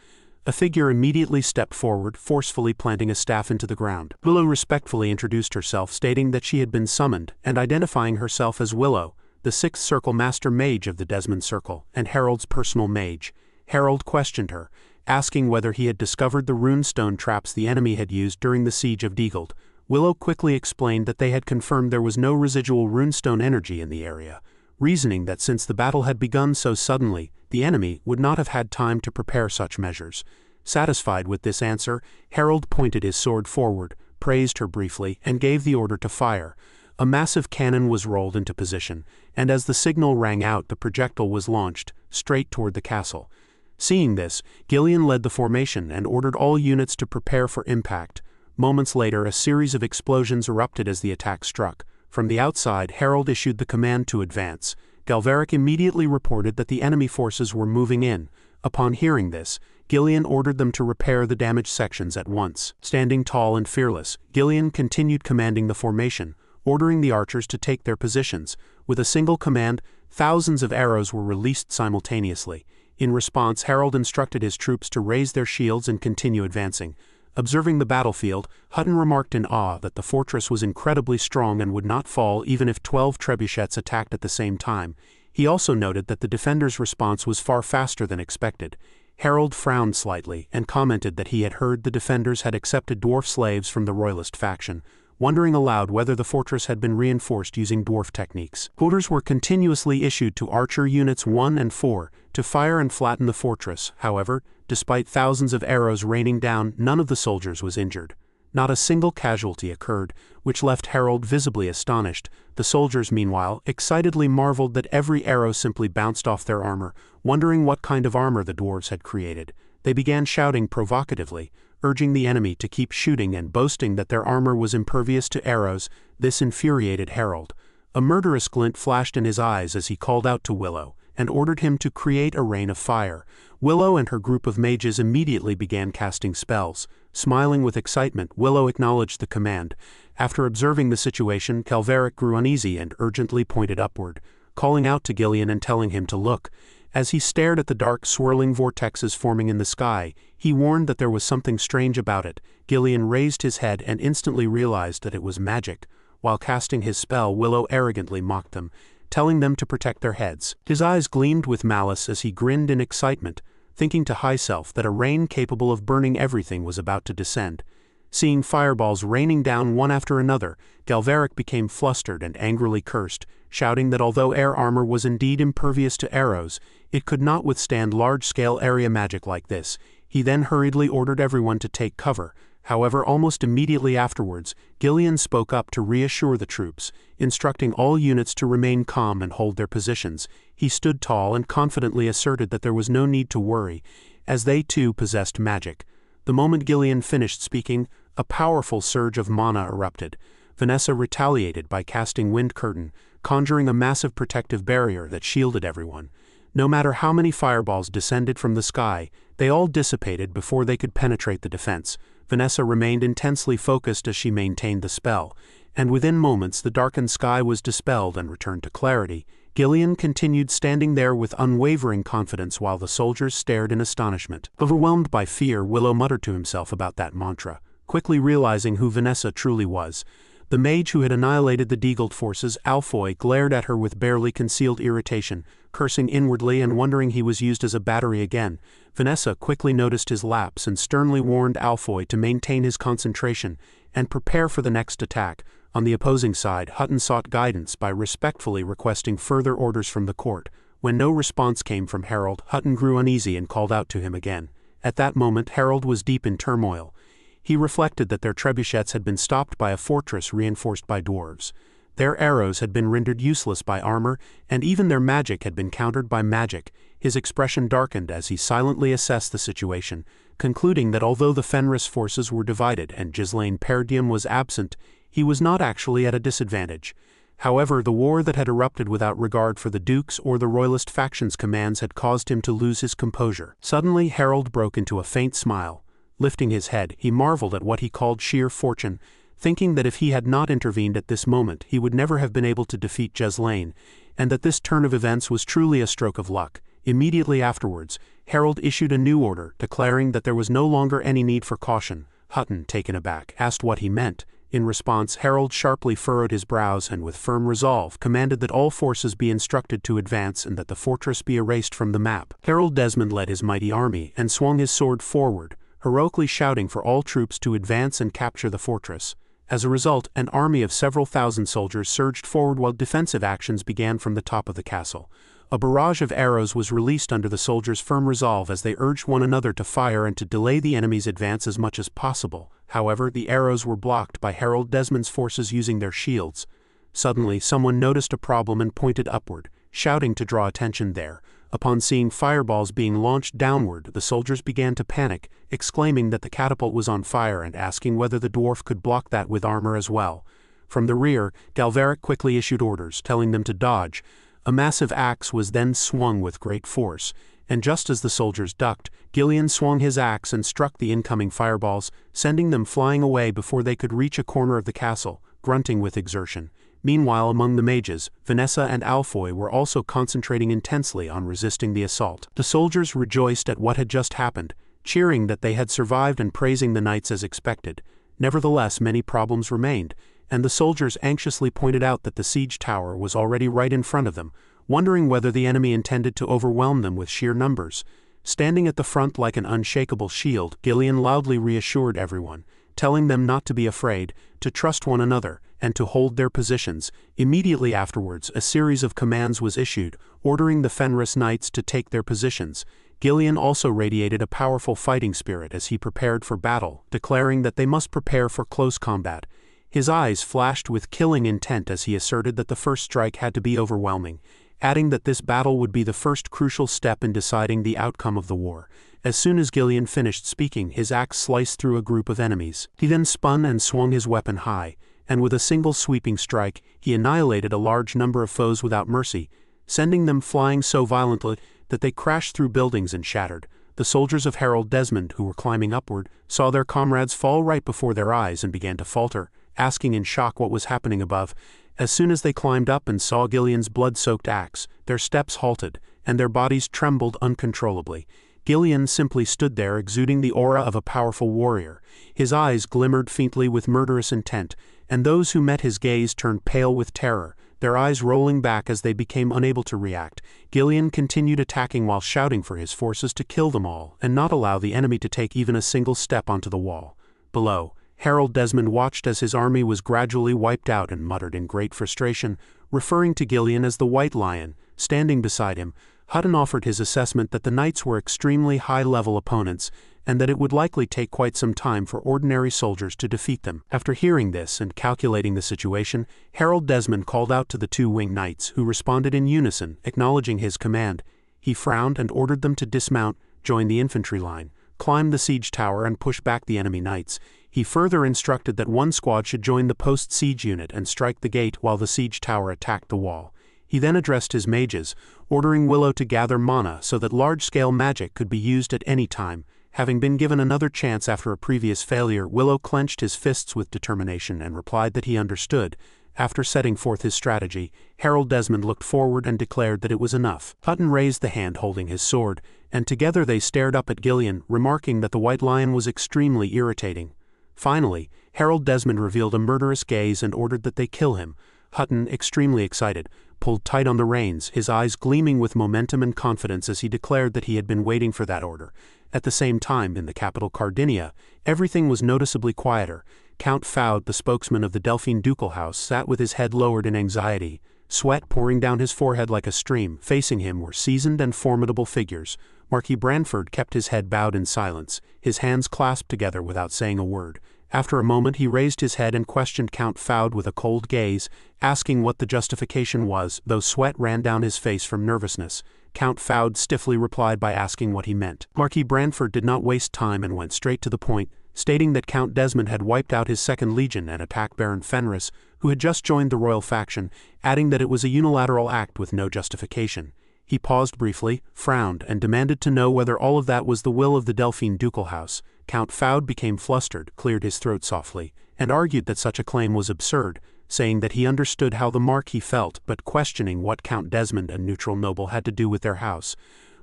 S2: A figure immediately stepped forward, forcefully planting a staff into the ground. Willow respectfully introduced herself, stating that she had been summoned, and identifying herself as Willow, the 6th Circle Master Mage of the Desmond Circle, and Harold's personal mage. Harold questioned her, asking whether he had discovered the runestone traps the enemy had used during the siege of Deagald. Willow quickly explained that they had confirmed there was no residual runestone energy in the area, reasoning that since the battle had begun so suddenly, the enemy would not have had time to prepare such measures. Satisfied with this answer, Harold pointed his sword forward, praised her briefly, and gave the order to fire. A massive cannon was rolled into position, and as the signal rang out, the projectile was launched, straight toward the castle. Seeing this, Ghislain led the formation and ordered all units to prepare for impact. Moments later, a series of explosions erupted as the attack struck. From the outside, Harold issued the command to advance. Galveric immediately reported that the enemy forces were moving in. Upon hearing this, Ghislain ordered them to repair the damaged sections at once. Standing tall and fearless, Ghislain continued commanding the formation, ordering the archers to take their positions. With a single command, thousands of arrows were released simultaneously. In response, Harold instructed his troops to raise their shields and continue advancing. Observing the battlefield, Hutton remarked in awe that the fortress was incredibly strong and would not fall even if 12 trebuchets attacked at the same time. He also noted that the defenders' response was far faster than expected. Harold frowned slightly and commented that he had heard the defenders had accepted dwarf slaves from the royalist faction, wondering aloud whether the fortress had been reinforced using dwarf techniques. Orders were continuously issued to archer units 1 and 4 to fire and flatten the fortress. However, despite thousands of arrows raining down, none of the soldiers was injured. Not a single casualty occurred, which left Harold visibly astonished. The soldiers, meanwhile, excitedly marveled that every arrow simply bounced off their armor, wondering what kind of armor the dwarves had created. They began shouting provocatively, urging the enemy to keep shooting and boasting that their armor was impervious to arrows. This infuriated Harold. A murderous glint flashed in his eyes as he called out to Willow and ordered him to create a rain of fire. Willow and her group of mages immediately began casting spells. Smiling with excitement, Willow acknowledged the command. After observing the situation, Calveric grew uneasy and urgently pointed upward, calling out to Ghislain and telling him to look. As he stared at the dark, swirling vortexes forming in the sky, he warned that there was something strange about it. Ghislain raised his head and instantly realized that it was magic. While casting his spell, Willow arrogantly mocked them, telling them to protect their heads. His eyes gleamed with malice as he grinned in excitement, thinking to himself that a rain capable of burning everything was about to descend. Seeing fireballs raining down one after another, Calveric became flustered and angrily cursed, shouting that although air armor was indeed impervious to arrows, it could not withstand large-scale area magic like this. He then hurriedly ordered everyone to take cover. However, almost immediately afterwards, Ghislain spoke up to reassure the troops, instructing all units to remain calm and hold their positions. He stood tall and confidently asserted that there was no need to worry, as they too possessed magic. The moment Ghislain finished speaking, a powerful surge of mana erupted. Vanessa retaliated by casting Wind Curtain, conjuring a massive protective barrier that shielded everyone. No matter how many fireballs descended from the sky, they all dissipated before they could penetrate the defense. Vanessa remained intensely focused as she maintained the spell, and within moments the darkened sky was dispelled and returned to clarity. Ghislain continued standing there with unwavering confidence while the soldiers stared in astonishment. Overwhelmed by fear, Willow muttered to himself about that mantra, quickly realizing who Vanessa truly was. The mage who had annihilated the Deagled forces, Alfoy, glared at her with barely concealed irritation, cursing inwardly and wondering he was used as a battery again. Vanessa quickly noticed his lapse and sternly warned Alfoy to maintain his concentration and prepare for the next attack. On the opposing side, Hutton sought guidance by respectfully requesting further orders from the court. When no response came from Harold, Hutton grew uneasy and called out to him again. At that moment, Harold was deep in turmoil. He reflected that their trebuchets had been stopped by a fortress reinforced by dwarves. Their arrows had been rendered useless by armor, and even their magic had been countered by magic. His expression darkened as he silently assessed the situation, concluding that although the Fenris forces were divided and Ghislain Perdium was absent, he was not actually at a disadvantage. However, the war that had erupted without regard for the Duke's or the Royalist faction's commands had caused him to lose his composure. Suddenly, Harold broke into a faint smile. Lifting his head, he marveled at what he called sheer fortune, thinking that if he had not intervened at this moment he would never have been able to defeat Ghislain, and that this turn of events was truly a stroke of luck. Immediately afterwards, Harold issued a new order, declaring that there was no longer any need for caution. Hutton, taken aback, asked what he meant. In response, Harold sharply furrowed his brows and with firm resolve commanded that all forces be instructed to advance and that the fortress be erased from the map. Harold Desmond led his mighty army and swung his sword forward, heroically shouting for all troops to advance and capture the fortress. As a result, an army of several thousand soldiers surged forward while defensive actions began from the top of the castle. A barrage of arrows was released under the soldiers' firm resolve as they urged one another to fire and to delay the enemy's advance as much as possible. However, the arrows were blocked by Harold Desmond's forces using their shields. Suddenly, someone noticed a problem and pointed upward, shouting to draw attention there. Upon seeing fireballs being launched downward, the soldiers began to panic, exclaiming that the catapult was on fire and asking whether the dwarf could block that with armor as well. From the rear, Calveric quickly issued orders, telling them to dodge. A massive axe was then swung with great force, and just as the soldiers ducked, Ghislain swung his axe and struck the incoming fireballs, sending them flying away before they could reach a corner of the castle, grunting with exertion. Meanwhile, among the mages, Vanessa and Alfoy were also concentrating intensely on resisting the assault. The soldiers rejoiced at what had just happened. cheering that they had survived and praising the knights as expected. Nevertheless, many problems remained, and the soldiers anxiously pointed out that the siege tower was already right in front of them, wondering whether the enemy intended to overwhelm them with sheer numbers. Standing at the front like an unshakable shield, Ghislain loudly reassured everyone, telling them not to be afraid, to trust one another, and to hold their positions. Immediately afterwards, a series of commands was issued, ordering the Fenris knights to take their positions. Ghislain also radiated a powerful fighting spirit as he prepared for battle, declaring that they must prepare for close combat. His eyes flashed with killing intent as he asserted that the first strike had to be overwhelming, adding that this battle would be the first crucial step in deciding the outcome of the war. As soon as Ghislain finished speaking, his axe sliced through a group of enemies. He then spun and swung his weapon high, and with a single sweeping strike, he annihilated a large number of foes without mercy, sending them flying so violently that they crashed through buildings and shattered. The soldiers of Harold Desmond, who were climbing upward, saw their comrades fall right before their eyes and began to falter, asking in shock what was happening above. As soon as they climbed up and saw Ghislain's blood-soaked axe, their steps halted, and their bodies trembled uncontrollably. Ghislain simply stood there, exuding the aura of a powerful warrior. His eyes glimmered faintly with murderous intent, and those who met his gaze turned pale with terror, their eyes rolling back as they became unable to react. Ghislain continued attacking while shouting for his forces to kill them all and not allow the enemy to take even a single step onto the wall. Below, Harold Desmond watched as his army was gradually wiped out and muttered in great frustration, referring to Ghislain as the White Lion. Standing beside him, Hutton offered his assessment that the knights were extremely high-level opponents, and that it would likely take quite some time for ordinary soldiers to defeat them. After hearing this and calculating the situation, Harold Desmond called out to the two winged knights, who responded in unison, acknowledging his command. He frowned and ordered them to dismount, join the infantry line, climb the siege tower and push back the enemy knights. He further instructed that one squad should join the post-siege unit and strike the gate while the siege tower attacked the wall. He then addressed his mages, ordering Willow to gather mana so that large-scale magic could be used at any time. Having been given another chance after a previous failure, Willow clenched his fists with determination and replied that he understood. After setting forth his strategy, Harold Desmond looked forward and declared that it was enough. Hutton raised the hand holding his sword, and together they stared up at Ghislain, remarking that the White Lion was extremely irritating. Finally, Harold Desmond revealed a murderous gaze and ordered that they kill him. Hutton, extremely excited, pulled tight on the reins, his eyes gleaming with momentum and confidence as he declared that he had been waiting for that order. At the same time, in the capital Cardinia, everything was noticeably quieter. Count Faud, the spokesman of the Delphine ducal house, sat with his head lowered in anxiety, sweat pouring down his forehead like a stream. Facing him were seasoned and formidable figures. Marquis Branford kept his head bowed in silence, his hands clasped together without saying a word. After a moment he raised his head and questioned Count Faud with a cold gaze, asking what the justification was, though sweat ran down his face from nervousness. Count Faud stiffly replied by asking what he meant. Marquis Branford did not waste time and went straight to the point, stating that Count Desmond had wiped out his second legion and attacked Baron Fenris, who had just joined the royal faction, adding that it was a unilateral act with no justification. He paused briefly, frowned, and demanded to know whether all of that was the will of the Delphine ducal house. Count Faud became flustered, cleared his throat softly, and argued that such a claim was absurd, saying that he understood how the Marquis felt, but questioning what Count Desmond, a neutral noble, had to do with their house.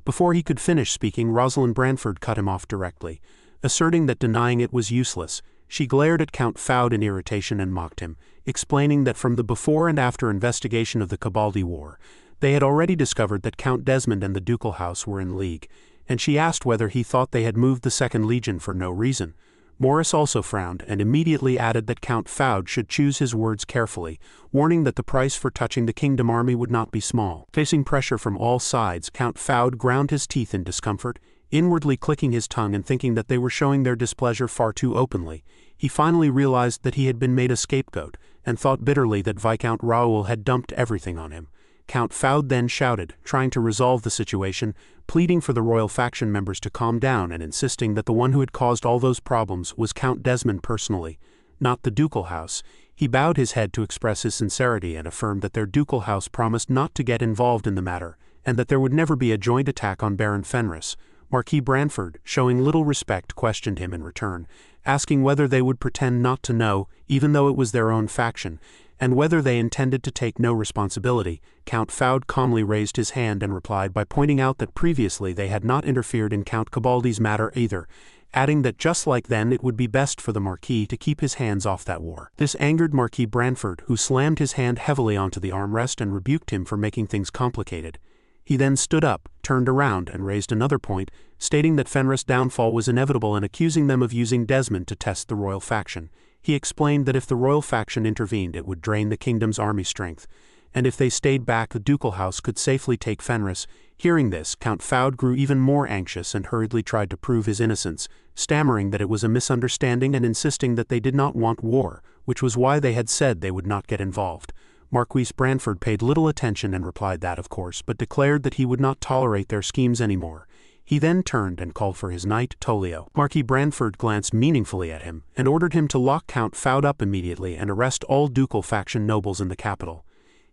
S2: Before he could finish speaking, Rosalind Branford cut him off directly, asserting that denying it was useless. She glared at Count Faud in irritation and mocked him, explaining that from the before and after investigation of the Cabaldi War, they had already discovered that Count Desmond and the ducal house were in league, and she asked whether he thought they had moved the Second Legion for no reason. Morris also frowned and immediately added that Count Faud should choose his words carefully, warning that the price for touching the Kingdom army would not be small. Facing pressure from all sides, Count Faud ground his teeth in discomfort, inwardly clicking his tongue and thinking that they were showing their displeasure far too openly. He finally realized that he had been made a scapegoat, and thought bitterly that Viscount Raoul had dumped everything on him. Count Faud then shouted, trying to resolve the situation, pleading for the royal faction members to calm down and insisting that the one who had caused all those problems was Count Desmond personally, not the ducal house. He bowed his head to express his sincerity and affirmed that their ducal house promised not to get involved in the matter, and that there would never be a joint attack on Baron Fenris. Marquis Branford, showing little respect, questioned him in return, asking whether they would pretend not to know, even though it was their own faction. and whether they intended to take no responsibility. Count Faud calmly raised his hand and replied by pointing out that previously they had not interfered in Count Cabaldi's matter either, adding that just like then it would be best for the Marquis to keep his hands off that war. This angered Marquis Branford, who slammed his hand heavily onto the armrest and rebuked him for making things complicated. He then stood up, turned around, and raised another point, stating that Fenris' downfall was inevitable and accusing them of using Desmond to test the royal faction. He explained that if the royal faction intervened it would drain the kingdom's army strength, and if they stayed back the ducal house could safely take Fenris. Hearing this, Count Faud grew even more anxious and hurriedly tried to prove his innocence, stammering that it was a misunderstanding and insisting that they did not want war, which was why they had said they would not get involved. Marquis Branford paid little attention and replied that of course, but declared that he would not tolerate their schemes anymore. He then turned and called for his knight, Tolio. Marquis Branford glanced meaningfully at him, and ordered him to lock Count Faud up immediately and arrest all ducal faction nobles in the capital.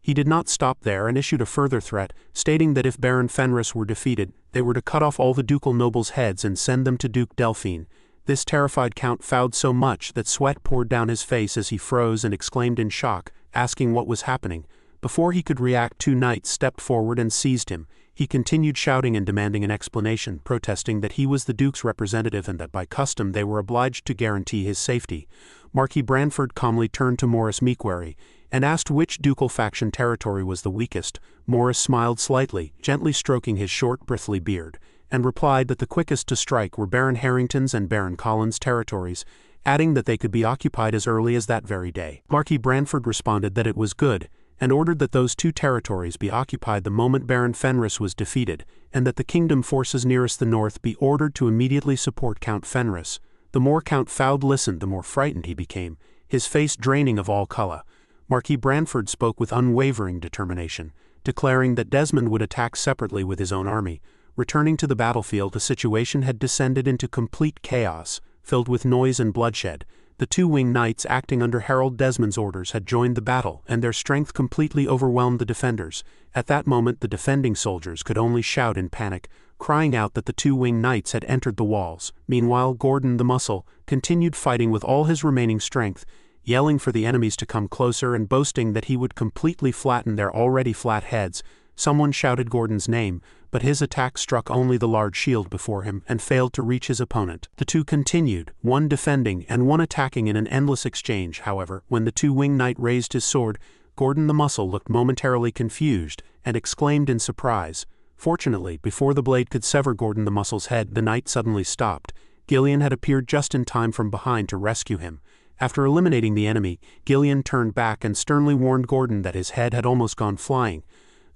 S2: He did not stop there and issued a further threat, stating that if Baron Fenris were defeated, they were to cut off all the ducal nobles' heads and send them to Duke Delphine. This terrified Count Faud so much that sweat poured down his face as he froze and exclaimed in shock, asking what was happening. Before he could react, two knights stepped forward and seized him. He continued shouting and demanding an explanation, protesting that he was the Duke's representative and that by custom they were obliged to guarantee his safety. Marquis Branford calmly turned to Maurice Meekwery and asked which ducal faction territory was the weakest. Maurice smiled slightly, gently stroking his short, bristly beard, and replied that the quickest to strike were Baron Harrington's and Baron Collins' territories, adding that they could be occupied as early as that very day. Marquis Branford responded that it was good, and ordered that those two territories be occupied the moment Baron Fenris was defeated, and that the kingdom forces nearest the north be ordered to immediately support Count Fenris. The more Count Faud listened, the more frightened he became, his face draining of all color. Marquis Branford spoke with unwavering determination, declaring that Desmond would attack separately with his own army. Returning to the battlefield, the situation had descended into complete chaos, filled with noise and bloodshed. The two winged knights acting under Harold Desmond's orders had joined the battle, and their strength completely overwhelmed the defenders. At that moment the defending soldiers could only shout in panic, crying out that the two winged knights had entered the walls. Meanwhile Gordon the Muscle continued fighting with all his remaining strength, yelling for the enemies to come closer and boasting that he would completely flatten their already flat heads. Someone shouted Gordon's name, but his attack struck only the large shield before him and failed to reach his opponent. The two continued, one defending and one attacking in an endless exchange. However, when the two winged knight raised his sword, Gordon the Muscle looked momentarily confused and exclaimed in surprise. Fortunately, before the blade could sever Gordon the Muscle's head, the knight suddenly stopped. Ghislain had appeared just in time from behind to rescue him. After eliminating the enemy, Ghislain turned back and sternly warned Gordon that his head had almost gone flying.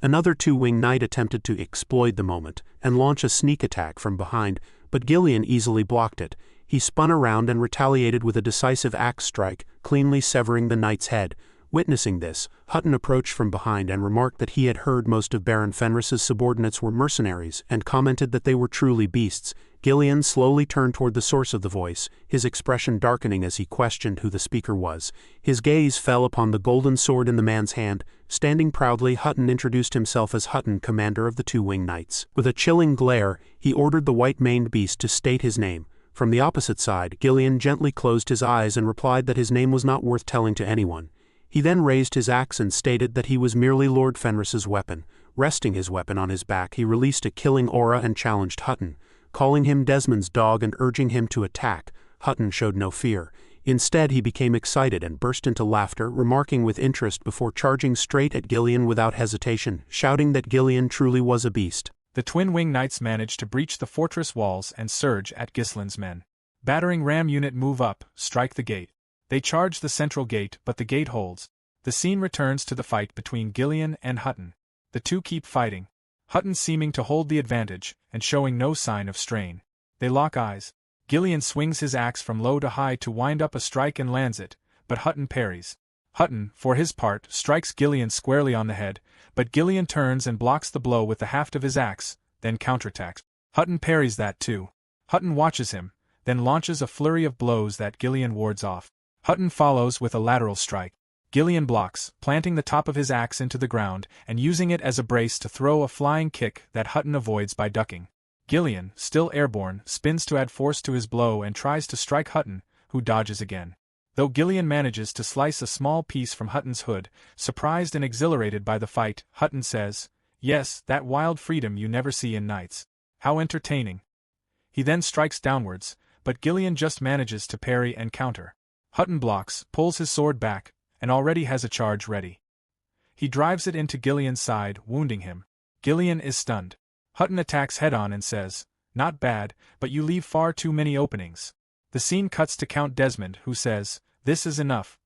S2: Another two-winged knight attempted to exploit the moment and launch a sneak attack from behind, but Ghislain easily blocked it. He spun around and retaliated with a decisive axe strike, cleanly severing the knight's head. Witnessing this, Hutton approached from behind and remarked that he had heard most of Baron Fenris's subordinates were mercenaries and commented that they were truly beasts. Ghislain slowly turned toward the source of the voice, his expression darkening as he questioned who the speaker was. His gaze fell upon the golden sword in the man's hand. Standing proudly, Hutton introduced himself as Hutton, commander of the two winged knights. With a chilling glare, he ordered the white-maned beast to state his name. From the opposite side, Ghislain gently closed his eyes and replied that his name was not worth telling to anyone. He then raised his axe and stated that he was merely Lord Fenris's weapon. Resting his weapon on his back, he released a killing aura and challenged Hutton, calling him Desmond's dog and urging him to attack. Hutton showed no fear. Instead, he became excited and burst into laughter, remarking with interest before charging straight at Ghislain without hesitation, shouting that Ghislain truly was a beast.
S1: The twin-wing knights managed to breach the fortress walls and surge at Ghislain's men. Battering ram unit move up, strike the gate. They charge the central gate, but the gate holds. The scene returns to the fight between Ghislain and Hutton. The two keep fighting, Hutton seeming to hold the advantage and showing no sign of strain. They lock eyes. Ghislain swings his axe from low to high to wind up a strike and lands it, but Hutton parries. Hutton, for his part, strikes Ghislain squarely on the head, but Ghislain turns and blocks the blow with the haft of his axe, then counterattacks. Hutton parries that too. Hutton watches him, then launches a flurry of blows that Ghislain wards off. Hutton follows with a lateral strike. Ghislain blocks, planting the top of his axe into the ground and using it as a brace to throw a flying kick that Hutton avoids by ducking. Ghislain, still airborne, spins to add force to his blow and tries to strike Hutton, who dodges again. Though Ghislain manages to slice a small piece from Hutton's hood, surprised and exhilarated by the fight, Hutton says, "Yes, that wild freedom you never see in knights. How entertaining." He then strikes downwards, but Ghislain just manages to parry and counter. Hutton blocks, pulls his sword back, and already has a charge ready. He drives it into Ghislain's side, wounding him. Ghislain is stunned. Hutton attacks head-on and says, "Not bad, but you leave far too many openings." The scene cuts to Count Desmond, who says, "This is enough,"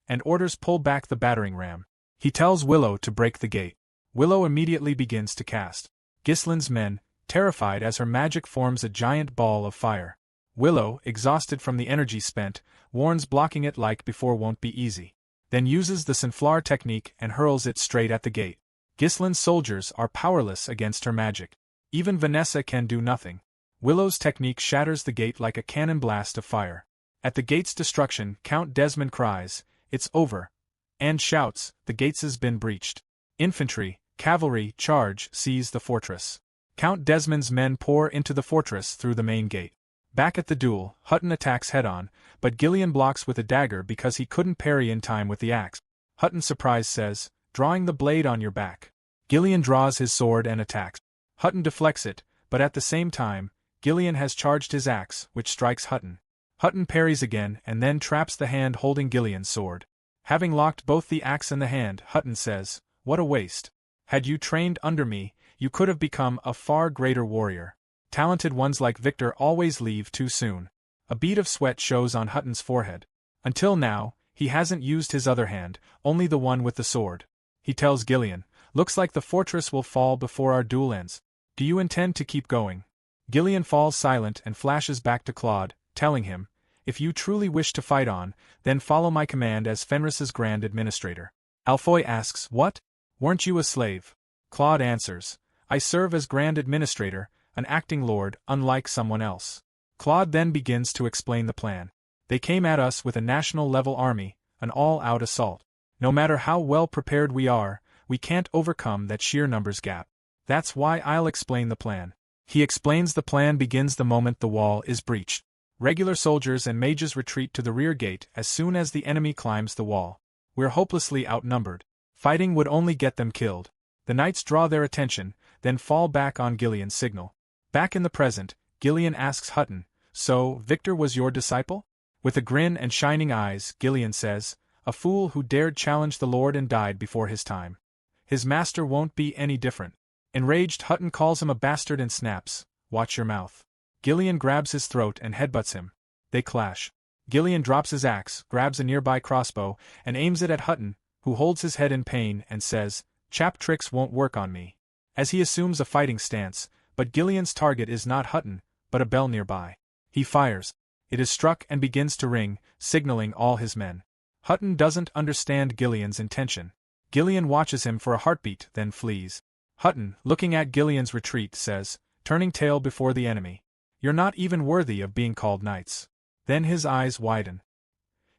S1: and orders pull back the battering ram. He tells Willow to break the gate. Willow immediately begins to cast. Ghislain's men, terrified as her magic forms a giant ball of fire. Willow, exhausted from the energy spent, warns blocking it like before won't be easy. Then uses the Sunflower technique and hurls it straight at the gate. Ghislain's soldiers are powerless against her magic. Even Vanessa can do nothing. Willow's technique shatters the gate like a cannon blast of fire. At the gate's destruction, Count Desmond cries, "It's over," and shouts, "The gates has been breached." Infantry, cavalry, charge, seize the fortress. Count Desmond's men pour into the fortress through the main gate. Back at the duel, Hutton attacks head-on, but Ghislain blocks with a dagger because he couldn't parry in time with the axe. Hutton, surprised, says, "Drawing the blade on your back." Ghislain draws his sword and attacks. Hutton deflects it, but at the same time, Ghislain has charged his axe, which strikes Hutton. Hutton parries again and then traps the hand holding Ghislain's sword. Having locked both the axe and the hand, Hutton says, "What a waste. Had you trained under me, you could have become a far greater warrior. Talented ones like Victor always leave too soon." A bead of sweat shows on Hutton's forehead. Until now, he hasn't used his other hand, only the one with the sword. He tells Ghislain, "Looks like the fortress will fall before our duel ends. Do you intend to keep going?" Ghislain falls silent and flashes back to Claude, telling him, "If you truly wish to fight on, then follow my command as Fenris's Grand Administrator." Alfoy asks, "What? Weren't you a slave?" Claude answers, "I serve as Grand Administrator, an acting lord, unlike someone else." Claude then begins to explain the plan. "They came at us with a national-level army, an all-out assault. No matter how well prepared we are, we can't overcome that sheer numbers gap. That's why I'll explain the plan." He explains the plan begins the moment the wall is breached. Regular soldiers and mages retreat to the rear gate as soon as the enemy climbs the wall. We're hopelessly outnumbered. Fighting would only get them killed. The knights draw their attention, then fall back on Ghislain's signal. Back in the present, Ghislain asks Hutton, "So, Victor was your disciple?" With a grin and shining eyes, Ghislain says, "A fool who dared challenge the Lord and died before his time. His master won't be any different." Enraged, Hutton calls him a bastard and snaps, "Watch your mouth." Ghislain grabs his throat and headbutts him. They clash. Ghislain drops his axe, grabs a nearby crossbow, and aims it at Hutton, who holds his head in pain and says, "Chap tricks won't work on me." As he assumes a fighting stance, but Ghislain's target is not Hutton, but a bell nearby. He fires. It is struck and begins to ring, signaling all his men. Hutton doesn't understand Ghislain's intention. Ghislain watches him for a heartbeat, then flees. Hutton, looking at Ghislain's retreat, says, turning tail before the enemy, "You're not even worthy of being called knights." Then his eyes widen.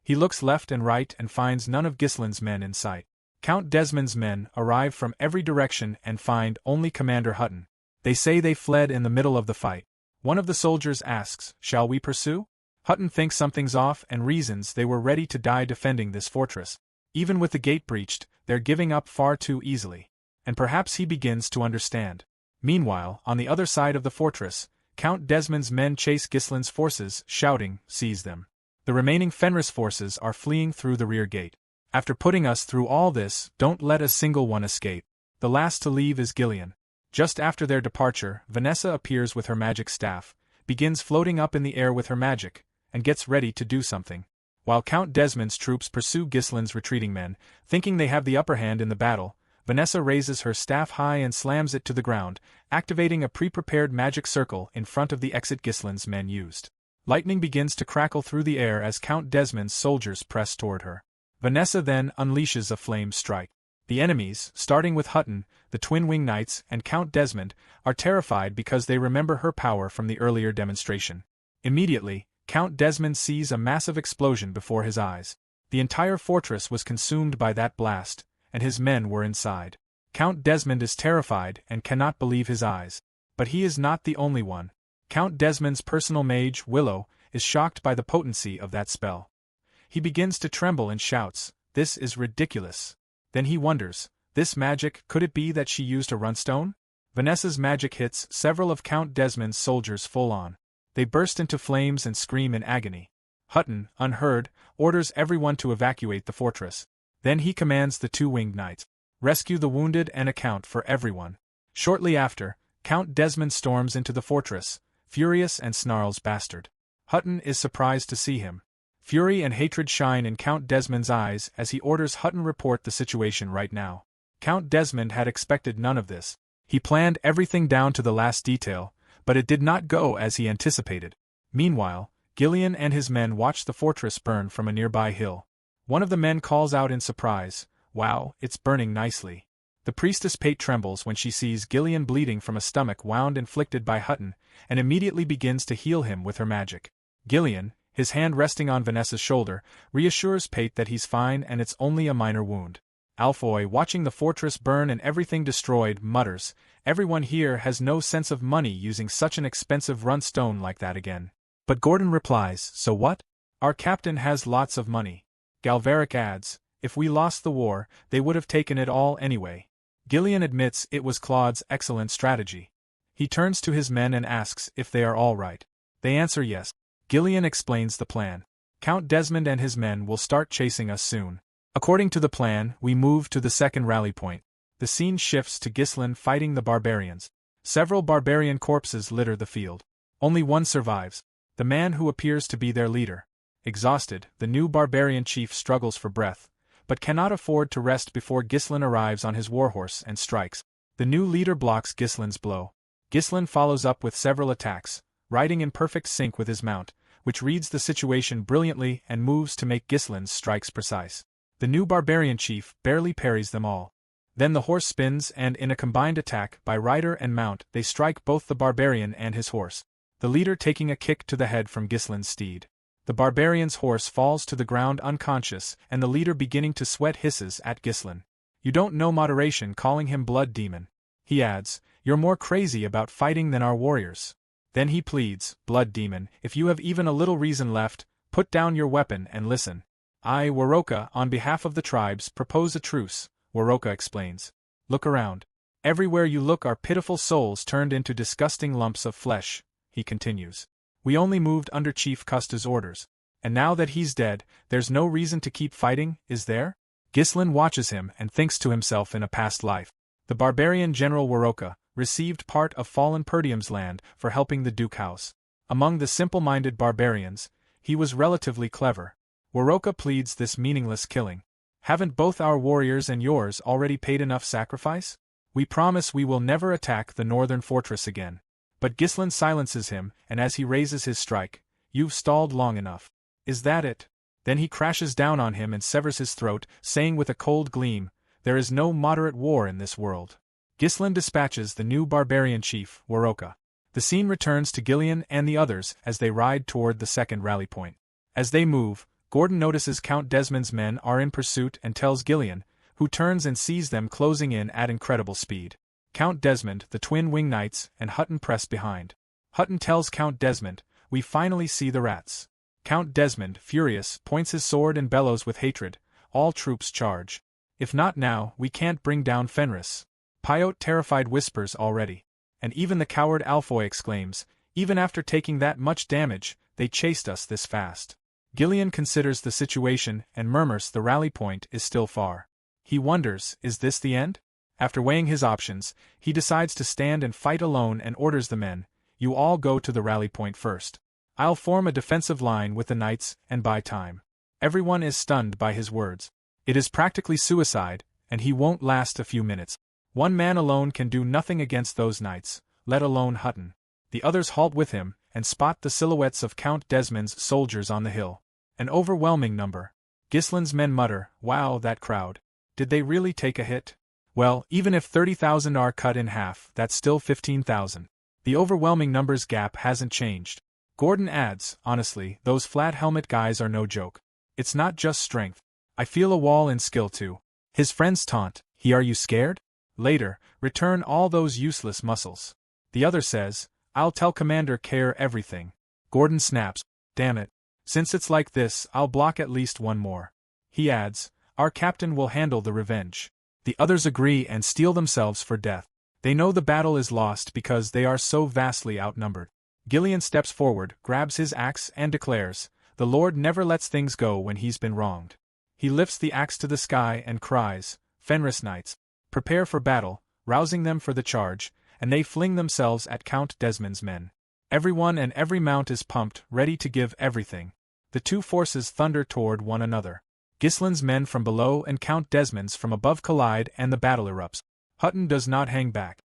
S1: He looks left and right and finds none of Ghislain's men in sight. Count Desmond's men arrive from every direction and find only Commander Hutton. They say they fled in the middle of the fight. One of the soldiers asks, "Shall we pursue?" Hutton thinks something's off and reasons they were ready to die defending this fortress. Even with the gate breached, they're giving up far too easily. And perhaps he begins to understand. Meanwhile, on the other side of the fortress, Count Desmond's men chase Ghislain's forces, shouting, "Seize them." The remaining Fenris forces are fleeing through the rear gate. "After putting us through all this, don't let a single one escape." The last to leave is Ghislain. Just after their departure, Vanessa appears with her magic staff, begins floating up in the air with her magic, and gets ready to do something. While Count Desmond's troops pursue Ghislain's retreating men, thinking they have the upper hand in the battle, Vanessa raises her staff high and slams it to the ground, activating a pre-prepared magic circle in front of the exit Ghislain's men used. Lightning begins to crackle through the air as Count Desmond's soldiers press toward her. Vanessa then unleashes a flame strike. The enemies, starting with Hutton, the Twin Wing Knights, and Count Desmond, are terrified because they remember her power from the earlier demonstration. Immediately, Count Desmond sees a massive explosion before his eyes. The entire fortress was consumed by that blast, and his men were inside. Count Desmond is terrified and cannot believe his eyes. But he is not the only one. Count Desmond's personal mage, Willow, is shocked by the potency of that spell. He begins to tremble and shouts, "This is ridiculous." Then he wonders, this magic, could it be that she used a runstone? Vanessa's magic hits several of Count Desmond's soldiers full on. They burst into flames and scream in agony. Hutton, unheard, orders everyone to evacuate the fortress. Then he commands the two winged knights, rescue the wounded and account for everyone. Shortly after, Count Desmond storms into the fortress, furious and snarls, "Bastard." Hutton is surprised to see him. Fury and hatred shine in Count Desmond's eyes as he orders Hutton report the situation right now. Count Desmond had expected none of this. He planned everything down to the last detail, but it did not go as he anticipated. Meanwhile, Ghislain and his men watch the fortress burn from a nearby hill. One of the men calls out in surprise, "Wow, it's burning nicely." The priestess Pate trembles when she sees Ghislain bleeding from a stomach wound inflicted by Hutton, and immediately begins to heal him with her magic. Ghislain, his hand resting on Vanessa's shoulder, reassures Pate that he's fine and it's only a minor wound. Alfoy, watching the fortress burn and everything destroyed, mutters, "Everyone here has no sense of money using such an expensive runstone like that again." But Gordon replies, "So what? Our captain has lots of money." Galveric adds, "If we lost the war, they would have taken it all anyway." Ghislain admits it was Claude's excellent strategy. He turns to his men and asks if they are all right. They answer yes. Ghislain explains the plan. Count Desmond and his men will start chasing us soon. According to the plan, we move to the second rally point. The scene shifts to Ghislain fighting the barbarians. Several barbarian corpses litter the field. Only one survives, the man who appears to be their leader. Exhausted, the new barbarian chief struggles for breath, but cannot afford to rest before Ghislain arrives on his warhorse and strikes. The new leader blocks Ghislain's blow. Ghislain follows up with several attacks, riding in perfect sync with his mount, which reads the situation brilliantly and moves to make Ghislain's strikes precise. The new barbarian chief barely parries them all. Then the horse spins and in a combined attack by rider and mount they strike both the barbarian and his horse, the leader taking a kick to the head from Ghislain's steed. The barbarian's horse falls to the ground unconscious and the leader beginning to sweat hisses at Ghislain. "You don't know moderation," calling him blood demon. He adds, "You're more crazy about fighting than our warriors." Then he pleads, "Blood demon, if you have even a little reason left, put down your weapon and listen. I, Waroka, on behalf of the tribes, propose a truce," Waroka explains. "Look around. Everywhere you look are pitiful souls turned into disgusting lumps of flesh," he continues. "We only moved under Chief Custa's orders. And now that he's dead, there's no reason to keep fighting, is there?" Ghislain watches him and thinks to himself in a past life. The barbarian General Waroka received part of fallen Perdium's land for helping the Duke House. Among the simple-minded barbarians, he was relatively clever. Waroka pleads this meaningless killing. "Haven't both our warriors and yours already paid enough sacrifice? We promise we will never attack the northern fortress again." But Ghislain silences him, and as he raises his strike, "You've stalled long enough. Is that it?" Then he crashes down on him and severs his throat, saying with a cold gleam, "There is no moderate war in this world." Ghislain dispatches the new barbarian chief, Waroka. The scene returns to Ghislain and the others as they ride toward the second rally point. As they move, Gordon notices Count Desmond's men are in pursuit and tells Ghislain, who turns and sees them closing in at incredible speed. Count Desmond, the twin wing knights, and Hutton press behind. Hutton tells Count Desmond, "We finally see the rats." Count Desmond, furious, points his sword and bellows with hatred, "All troops charge. If not now, we can't bring down Fenris." Pyote terrified whispers already. And even the coward Alfoy exclaims, "Even after taking that much damage, they chased us this fast." Ghislain considers the situation and murmurs the rally point is still far. He wonders, is this the end? After weighing his options, he decides to stand and fight alone and orders the men, "You all go to the rally point first. I'll form a defensive line with the knights and buy time." Everyone is stunned by his words. It is practically suicide, and he won't last a few minutes. One man alone can do nothing against those knights, let alone Hutton. The others halt with him and spot the silhouettes of Count Desmond's soldiers on the hill. An overwhelming number. Ghislain's men mutter, "Wow, that crowd. Did they really take a hit?" Well, even if 30,000 are cut in half, that's still 15,000. The overwhelming numbers gap hasn't changed. Gordon adds, "Honestly, those flat helmet guys are no joke. It's not just strength. I feel a wall in skill too." His friends taunt, "Are you scared? Later, return all those useless muscles." The other says, "I'll tell Commander Care everything." Gordon snaps, "Damn it. Since it's like this, I'll block at least one more. He adds, our captain will handle the revenge. The others agree and steel themselves for death. They know the battle is lost because they are so vastly outnumbered. Ghislain steps forward, grabs his axe and declares, the Lord never lets things go when he's been wronged. He lifts the axe to the sky and cries, Fenris knights, prepare for battle, rousing them for the charge, and they fling themselves at Count Desmond's men. Everyone and every mount is pumped, ready to give everything. The two forces thunder toward one another. Ghislain's men from below and Count Desmond's from above collide and the battle erupts. Hutton does not hang back.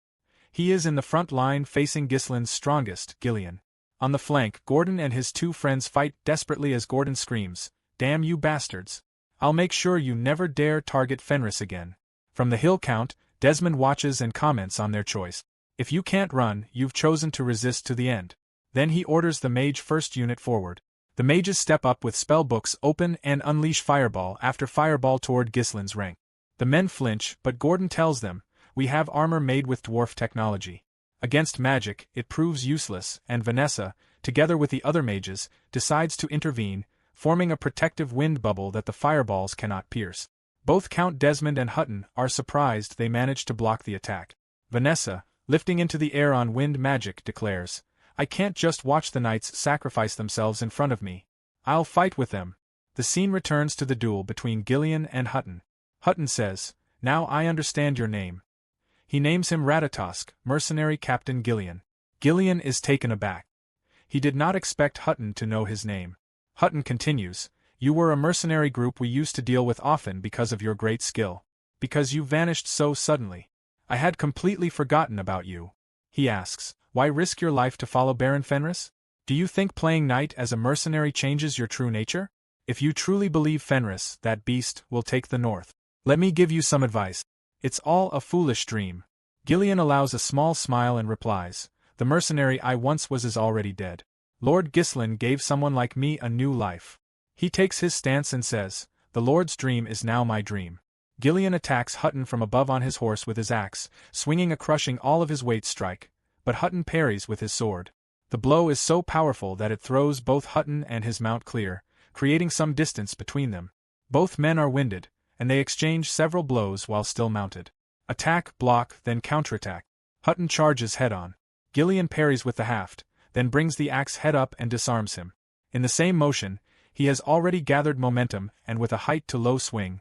S1: He is in the front line facing Ghislain's strongest, Ghislain. On the flank, Gordon and his two friends fight desperately as Gordon screams, damn you bastards. I'll make sure you never dare target Fenris again. From the hill Count Desmond watches and comments on their choice. If you can't run, you've chosen to resist to the end. Then he orders the mage first unit forward. The mages step up with spellbooks open and unleash fireball after fireball toward Ghislain's rank. The men flinch, but Gordon tells them, we have armor made with dwarf technology. Against magic, it proves useless, and Vanessa, together with the other mages, decides to intervene, forming a protective wind bubble that the fireballs cannot pierce. Both Count Desmond and Hutton are surprised they manage to block the attack. Vanessa, lifting into the air on wind magic, declares, I can't just watch the knights sacrifice themselves in front of me. I'll fight with them. The scene returns to the duel between Ghislain and Hutton. Hutton says, now I understand your name. He names him Ratatosk, Mercenary Captain Ghislain. Ghislain is taken aback. He did not expect Hutton to know his name. Hutton continues, you were a mercenary group we used to deal with often because of your great skill. Because you vanished so suddenly. I had completely forgotten about you. He asks, why risk your life to follow Baron Fenris? Do you think playing knight as a mercenary changes your true nature? If you truly believe Fenris, that beast, will take the north, let me give you some advice. It's all a foolish dream. Ghislain allows a small smile and replies, the mercenary I once was is already dead. Lord Ghislain gave someone like me a new life. He takes his stance and says, the Lord's dream is now my dream. Ghislain attacks Hutton from above on his horse with his axe, swinging a crushing all of his weight strike, but Hutton parries with his sword. The blow is so powerful that it throws both Hutton and his mount clear, creating some distance between them. Both men are winded, and they exchange several blows while still mounted. Attack, block, then counterattack. Hutton charges head-on. Ghislain parries with the haft, then brings the axe head up and disarms him. In the same motion, he has already gathered momentum and with a height-to-low swing,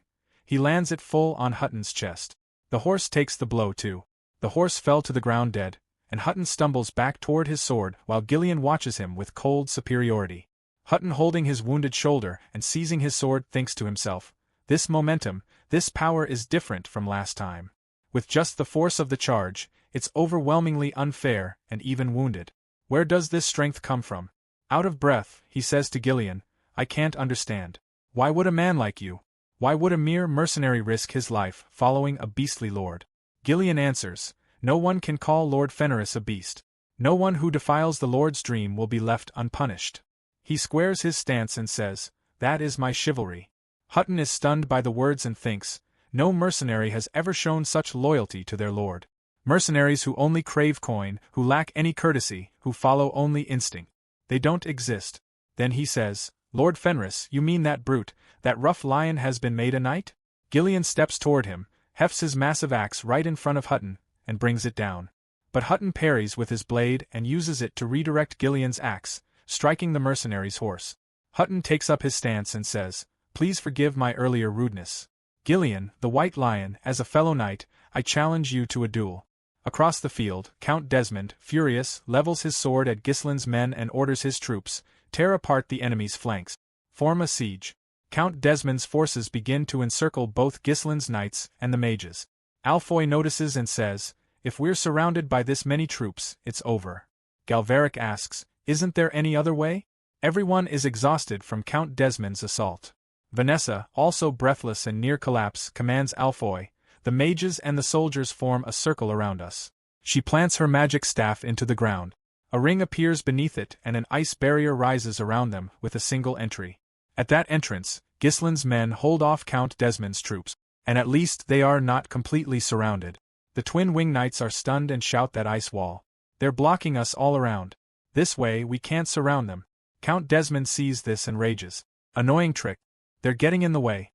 S1: he lands it full on Hutton's chest. The horse takes the blow too. The horse fell to the ground dead, and Hutton stumbles back toward his sword while Ghislain watches him with cold superiority. Hutton, holding his wounded shoulder and seizing his sword, thinks to himself, this momentum, this power is different from last time. With just the force of the charge, it's overwhelmingly unfair and even wounded. Where does this strength come from? Out of breath, he says to Ghislain, I can't understand. Why would a man like you? Why would a mere mercenary risk his life following a beastly lord? Ghislain answers, no one can call Lord Fenris a beast. No one who defiles the Lord's dream will be left unpunished. He squares his stance and says, that is my chivalry. Hutton is stunned by the words and thinks, no mercenary has ever shown such loyalty to their lord. Mercenaries who only crave coin, who lack any courtesy, who follow only instinct. They don't exist. Then he says, Lord Fenris, you mean that brute, that rough lion has been made a knight? Ghislain steps toward him, hefts his massive axe right in front of Hutton, and brings it down. But Hutton parries with his blade and uses it to redirect Ghislain's axe, striking the mercenary's horse. Hutton takes up his stance and says, please forgive my earlier rudeness. Ghislain, the White Lion, as a fellow knight, I challenge you to a duel. Across the field, Count Desmond, furious, levels his sword at Ghislain's men and orders his troops, tear apart the enemy's flanks. Form a siege. Count Desmond's forces begin to encircle both Ghislain's knights and the mages. Alfoy notices and says, if we're surrounded by this many troops, it's over. Galveric asks, isn't there any other way? Everyone is exhausted from Count Desmond's assault. Vanessa, also breathless and near collapse, commands Alfoy, the mages and the soldiers form a circle around us. She plants her magic staff into the ground. A ring appears beneath it and an ice barrier rises around them with a single entry. At that entrance, Ghislain's men hold off Count Desmond's troops, and at least they are not completely surrounded. The twin wing knights are stunned and shout that ice wall. They're blocking us all around. This way we can't surround them. Count Desmond sees this and rages. Annoying trick. They're getting in the way.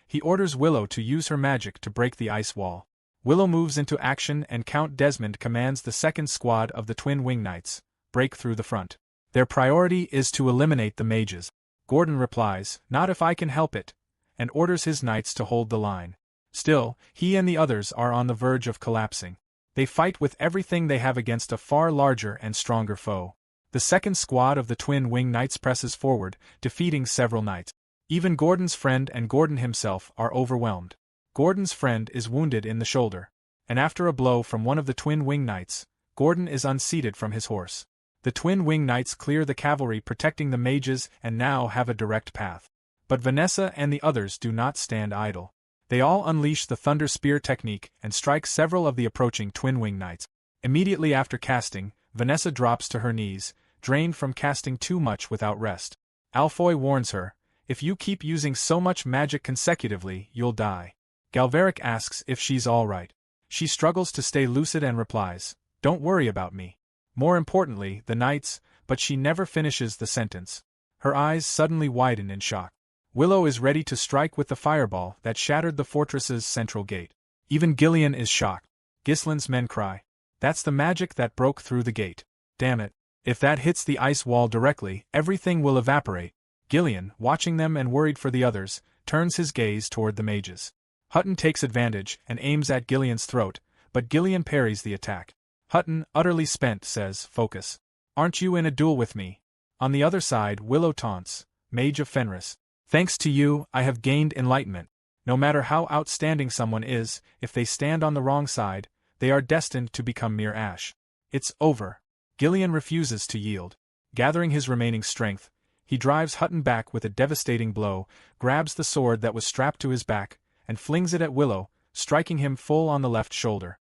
S1: He orders Willow to use her magic to break the ice wall. Willow moves into action and Count Desmond commands the second squad of the Twin Wing Knights, break through the front. Their priority is to eliminate the mages. Gordon replies, not if I can help it, and orders his knights to hold the line. Still, he and the others are on the verge of collapsing. They fight with everything they have against a far larger and stronger foe. The second squad of the Twin Wing Knights presses forward, defeating several knights. Even Gordon's friend and Gordon himself are overwhelmed. Gordon's friend is wounded in the shoulder, and after a blow from one of the Twin Wing Knights, Gordon is unseated from his horse. The Twin Wing Knights clear the cavalry protecting the mages and now have a direct path. But Vanessa and the others do not stand idle. They all unleash the Thunder Spear technique and strike several of the approaching Twin Wing Knights. Immediately after casting, Vanessa drops to her knees, drained from casting too much without rest. Alfoy warns her, if you keep using so much magic consecutively, you'll die. Galveric asks if she's alright. She struggles to stay lucid and replies, don't worry about me. More importantly, the knights, but she never finishes the sentence. Her eyes suddenly widen in shock. Willow is ready to strike with the fireball that shattered the fortress's central gate. Even Ghislain is shocked. Ghislain's men cry, that's the magic that broke through the gate. Damn it. If that hits the ice wall directly, everything will evaporate. Ghislain, watching them and worried for the others, turns his gaze toward the mages. Hutton takes advantage and aims at Ghislain's throat, but Ghislain parries the attack. Hutton, utterly spent, says, focus. Aren't you in a duel with me? On the other side, Willow taunts, Mage of Fenris. Thanks to you, I have gained enlightenment. No matter how outstanding someone is, if they stand on the wrong side, they are destined to become mere ash. It's over. Ghislain refuses to yield. Gathering his remaining strength, he drives Hutton back with a devastating blow, grabs the sword that was strapped to his back, and flings it at Willow, striking him full on the left shoulder.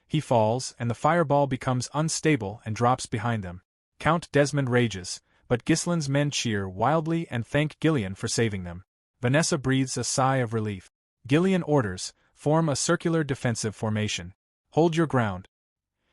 S1: He falls, and the fireball becomes unstable and drops behind them. Count Desmond rages, but Ghislain's men cheer wildly and thank Ghislain for saving them. Vanessa breathes a sigh of relief. Ghislain orders, form a circular defensive formation. Hold your ground.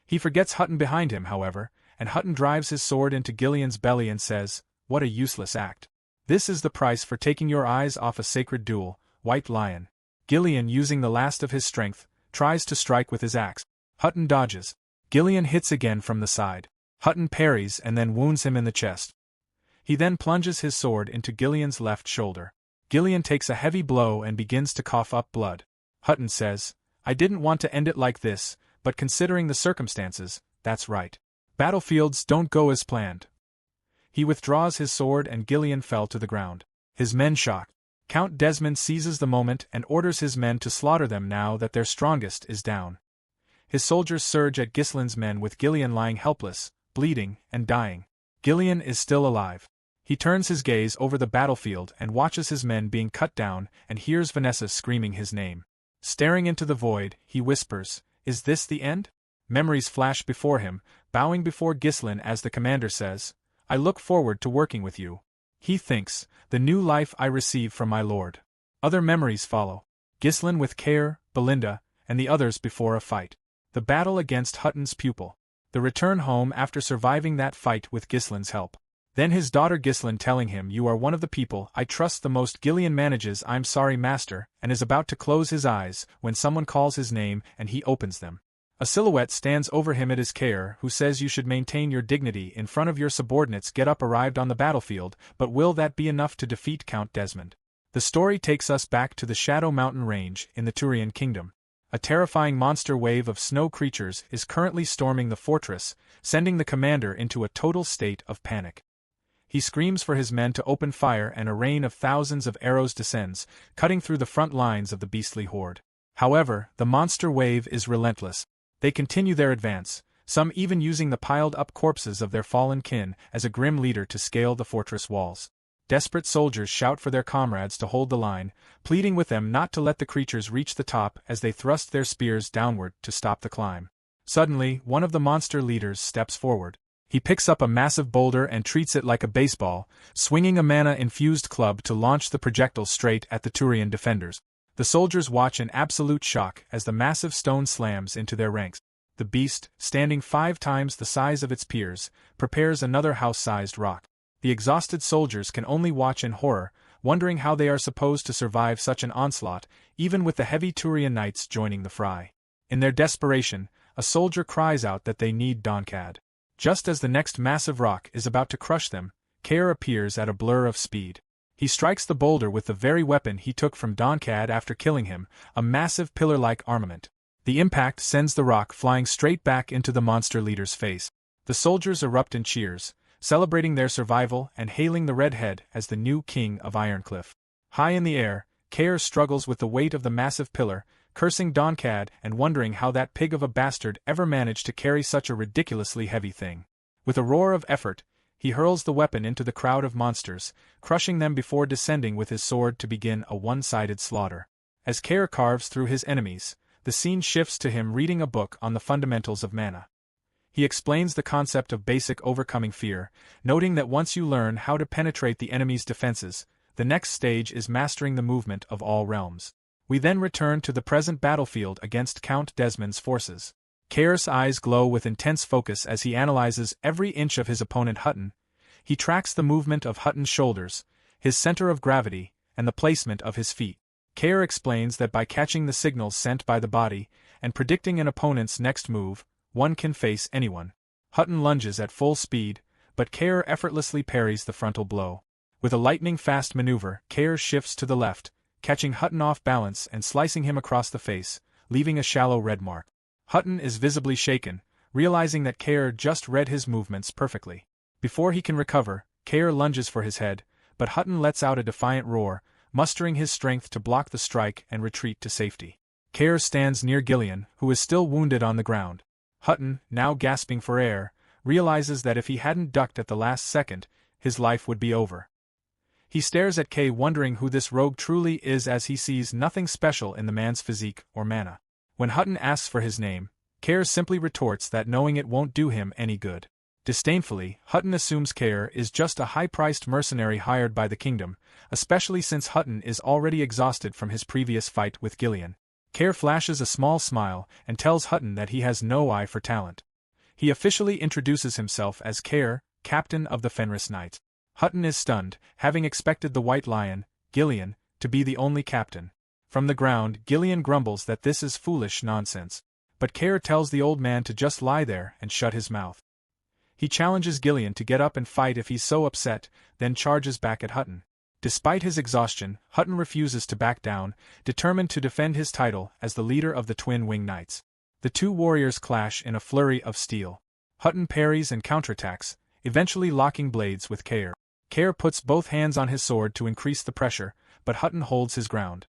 S1: He forgets Hutton behind him, however, and Hutton drives his sword into Ghislain's belly and says, what a useless act. This is the price for taking your eyes off a sacred duel, White Lion. Ghislain, using the last of his strength, tries to strike with his axe. Hutton dodges. Ghislain hits again from the side. Hutton parries and then wounds him in the chest. He then plunges his sword into Ghislain's left shoulder. Ghislain takes a heavy blow and begins to cough up blood. Hutton says, I didn't want to end it like this, but considering the circumstances, that's right. Battlefields don't go as planned. He withdraws his sword and Ghislain fell to the ground. His men shocked. Count Desmond seizes the moment and orders his men to slaughter them now that their strongest is down. His soldiers surge at Ghislain's men with Ghislain lying helpless, bleeding, and dying. Ghislain is still alive. He turns his gaze over the battlefield and watches his men being cut down and hears Vanessa screaming his name. Staring into the void, he whispers, is this the end? Memories flash before him, bowing before Ghislain as the commander says, I look forward to working with you. He thinks, the new life I receive from my lord. Other memories follow. Ghislain with Care, Belinda, and the others before a fight. The battle against Hutton's pupil. The return home after surviving that fight with Ghislain's help. Then his daughter Ghislain telling him, you are one of the people I trust the most. Ghislain manages, I'm sorry master, and is about to close his eyes when someone calls his name and he opens them. A silhouette stands over him. It is Care, who says you should maintain your dignity in front of your subordinates. Get up. Arrived on the battlefield, but will that be enough to defeat Count Desmond? The story takes us back to the Shadow Mountain Range in the Turian Kingdom. A terrifying monster wave of snow creatures is currently storming the fortress, sending the commander into a total state of panic. He screams for his men to open fire and a rain of thousands of arrows descends, cutting through the front lines of the beastly horde. However, the monster wave is relentless. They continue their advance, some even using the piled-up corpses of their fallen kin as a grim leader to scale the fortress walls. Desperate soldiers shout for their comrades to hold the line, pleading with them not to let the creatures reach the top as they thrust their spears downward to stop the climb. Suddenly, one of the monster leaders steps forward. He picks up a massive boulder and treats it like a baseball, swinging a mana-infused club to launch the projectile straight at the Turian defenders. The soldiers watch in absolute shock as the massive stone slams into their ranks. The beast, standing 5 times the size of its peers, prepares another house-sized rock. The exhausted soldiers can only watch in horror, wondering how they are supposed to survive such an onslaught, even with the heavy Turian knights joining the fray. In their desperation, a soldier cries out that they need Donkad. Just as the next massive rock is about to crush them, Kair appears at a blur of speed. He strikes the boulder with the very weapon he took from Donkad after killing him, a massive pillar-like armament. The impact sends the rock flying straight back into the monster leader's face. The soldiers erupt in cheers, celebrating their survival and hailing the Redhead as the new king of Ironcliff. High in the air, Kair struggles with the weight of the massive pillar, cursing Donkad and wondering how that pig of a bastard ever managed to carry such a ridiculously heavy thing. With a roar of effort, he hurls the weapon into the crowd of monsters, crushing them before descending with his sword to begin a one-sided slaughter. As Kair carves through his enemies, the scene shifts to him reading a book on the fundamentals of mana. He explains the concept of basic overcoming fear, noting that once you learn how to penetrate the enemy's defenses, the next stage is mastering the movement of all realms. We then return to the present battlefield against Count Desmond's forces. Kair's eyes glow with intense focus as he analyzes every inch of his opponent Hutton. He tracks the movement of Hutton's shoulders, his center of gravity, and the placement of his feet. Kair explains that by catching the signals sent by the body, and predicting an opponent's next move, one can face anyone. Hutton lunges at full speed, but Kair effortlessly parries the frontal blow. With a lightning-fast maneuver, Kair shifts to the left, catching Hutton off balance and slicing him across the face, leaving a shallow red mark. Hutton is visibly shaken, realizing that Kair just read his movements perfectly. Before he can recover, Kair lunges for his head, but Hutton lets out a defiant roar, mustering his strength to block the strike and retreat to safety. Kair stands near Ghislain, who is still wounded on the ground. Hutton, now gasping for air, realizes that if he hadn't ducked at the last second, his life would be over. He stares at Kay, wondering who this rogue truly is, as he sees nothing special in the man's physique or mana. When Hutton asks for his name, Kair simply retorts that knowing it won't do him any good. Disdainfully, Hutton assumes Kair is just a high-priced mercenary hired by the kingdom, especially since Hutton is already exhausted from his previous fight with Ghislain. Kair flashes a small smile and tells Hutton that he has no eye for talent. He officially introduces himself as Kair, captain of the Fenris Knights. Hutton is stunned, having expected the White Lion, Ghislain, to be the only captain. From the ground, Ghislain grumbles that this is foolish nonsense. But Kair tells the old man to just lie there and shut his mouth. He challenges Ghislain to get up and fight if he's so upset, then charges back at Hutton. Despite his exhaustion, Hutton refuses to back down, determined to defend his title as the leader of the Twin Wing Knights. The two warriors clash in a flurry of steel. Hutton parries and counterattacks, eventually locking blades with Kair. Kair puts both hands on his sword to increase the pressure, but Hutton holds his ground.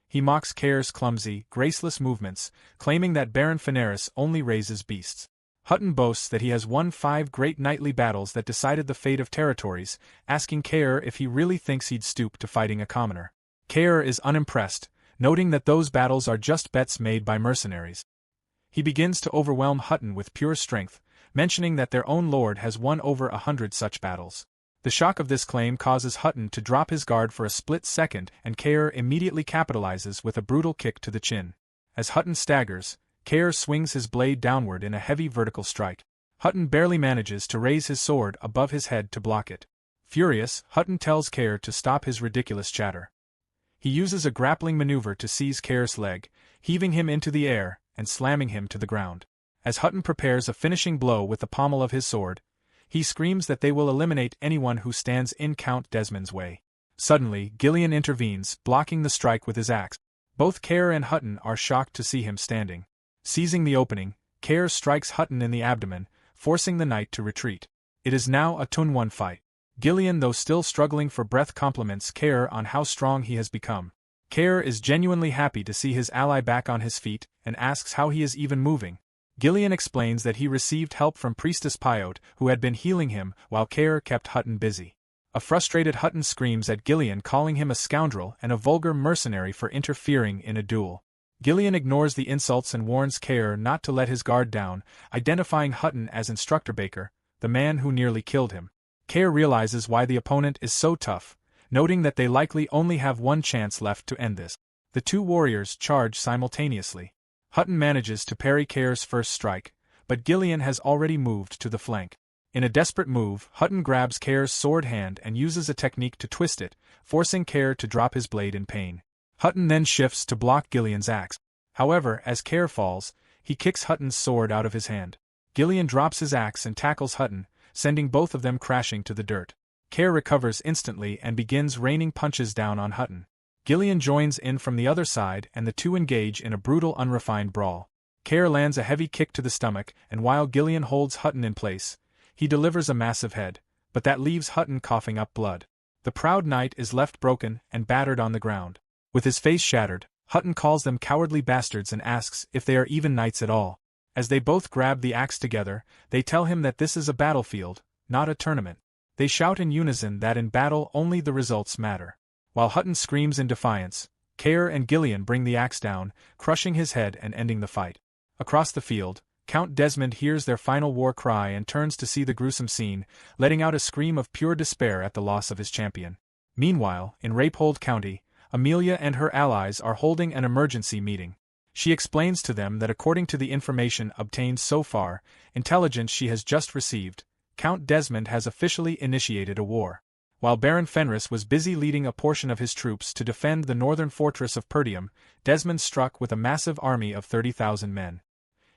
S1: He mocks Kair's clumsy, graceless movements, claiming that Baron Fenris only raises beasts. Hutton boasts that he has won 5 great knightly battles that decided the fate of territories, asking Kair if he really thinks he'd stoop to fighting a commoner. Kair is unimpressed, noting that those battles are just bets made by mercenaries. He begins to overwhelm Hutton with pure strength, mentioning that their own lord has won over 100 such battles. The shock of this claim causes Hutton to drop his guard for a split second, and Kair immediately capitalizes with a brutal kick to the chin. As Hutton staggers, Kair swings his blade downward in a heavy vertical strike. Hutton barely manages to raise his sword above his head to block it. Furious, Hutton tells Kair to stop his ridiculous chatter. He uses a grappling maneuver to seize Kair's leg, heaving him into the air and slamming him to the ground. As Hutton prepares a finishing blow with the pommel of his sword, he screams that they will eliminate anyone who stands in Count Desmond's way. Suddenly, Ghislain intervenes, blocking the strike with his axe. Both Kair and Hutton are shocked to see him standing. Seizing the opening, Kair strikes Hutton in the abdomen, forcing the knight to retreat. It is now a 2-1 fight. Ghislain, though still struggling for breath, compliments Kair on how strong he has become. Kair is genuinely happy to see his ally back on his feet, and asks how he is even moving. Ghislain explains that he received help from Priestess Pyote, who had been healing him, while Kair kept Hutton busy. A frustrated Hutton screams at Ghislain, calling him a scoundrel and a vulgar mercenary for interfering in a duel. Ghislain ignores the insults and warns Kair not to let his guard down, identifying Hutton as Instructor Baker, the man who nearly killed him. Kair realizes why the opponent is so tough, noting that they likely only have one chance left to end this. The two warriors charge simultaneously. Hutton manages to parry Kair's first strike, but Ghislain has already moved to the flank. In a desperate move, Hutton grabs Cair's sword hand and uses a technique to twist it, forcing Cair to drop his blade in pain. Hutton then shifts to block Ghislain's axe. However, as Cair falls, he kicks Hutton's sword out of his hand. Ghislain drops his axe and tackles Hutton, sending both of them crashing to the dirt. Cair recovers instantly and begins raining punches down on Hutton. Ghislain joins in from the other side and the two engage in a brutal unrefined brawl. Cair lands a heavy kick to the stomach, and while Ghislain holds Hutton in place, he delivers a massive head, but that leaves Hutton coughing up blood. The proud knight is left broken and battered on the ground. With his face shattered, Hutton calls them cowardly bastards and asks if they are even knights at all. As they both grab the axe together, they tell him that this is a battlefield, not a tournament. They shout in unison that in battle only the results matter. While Hutton screams in defiance, Cair and Ghislain bring the axe down, crushing his head and ending the fight. Across the field, Count Desmond hears their final war cry and turns to see the gruesome scene, letting out a scream of pure despair at the loss of his champion. Meanwhile, in Rapehold County, Amelia and her allies are holding an emergency meeting. She explains to them that according to the information obtained so far, intelligence she has just received, Count Desmond has officially initiated a war. While Baron Fenris was busy leading a portion of his troops to defend the northern fortress of Perdium, Desmond struck with a massive army of 30,000 men.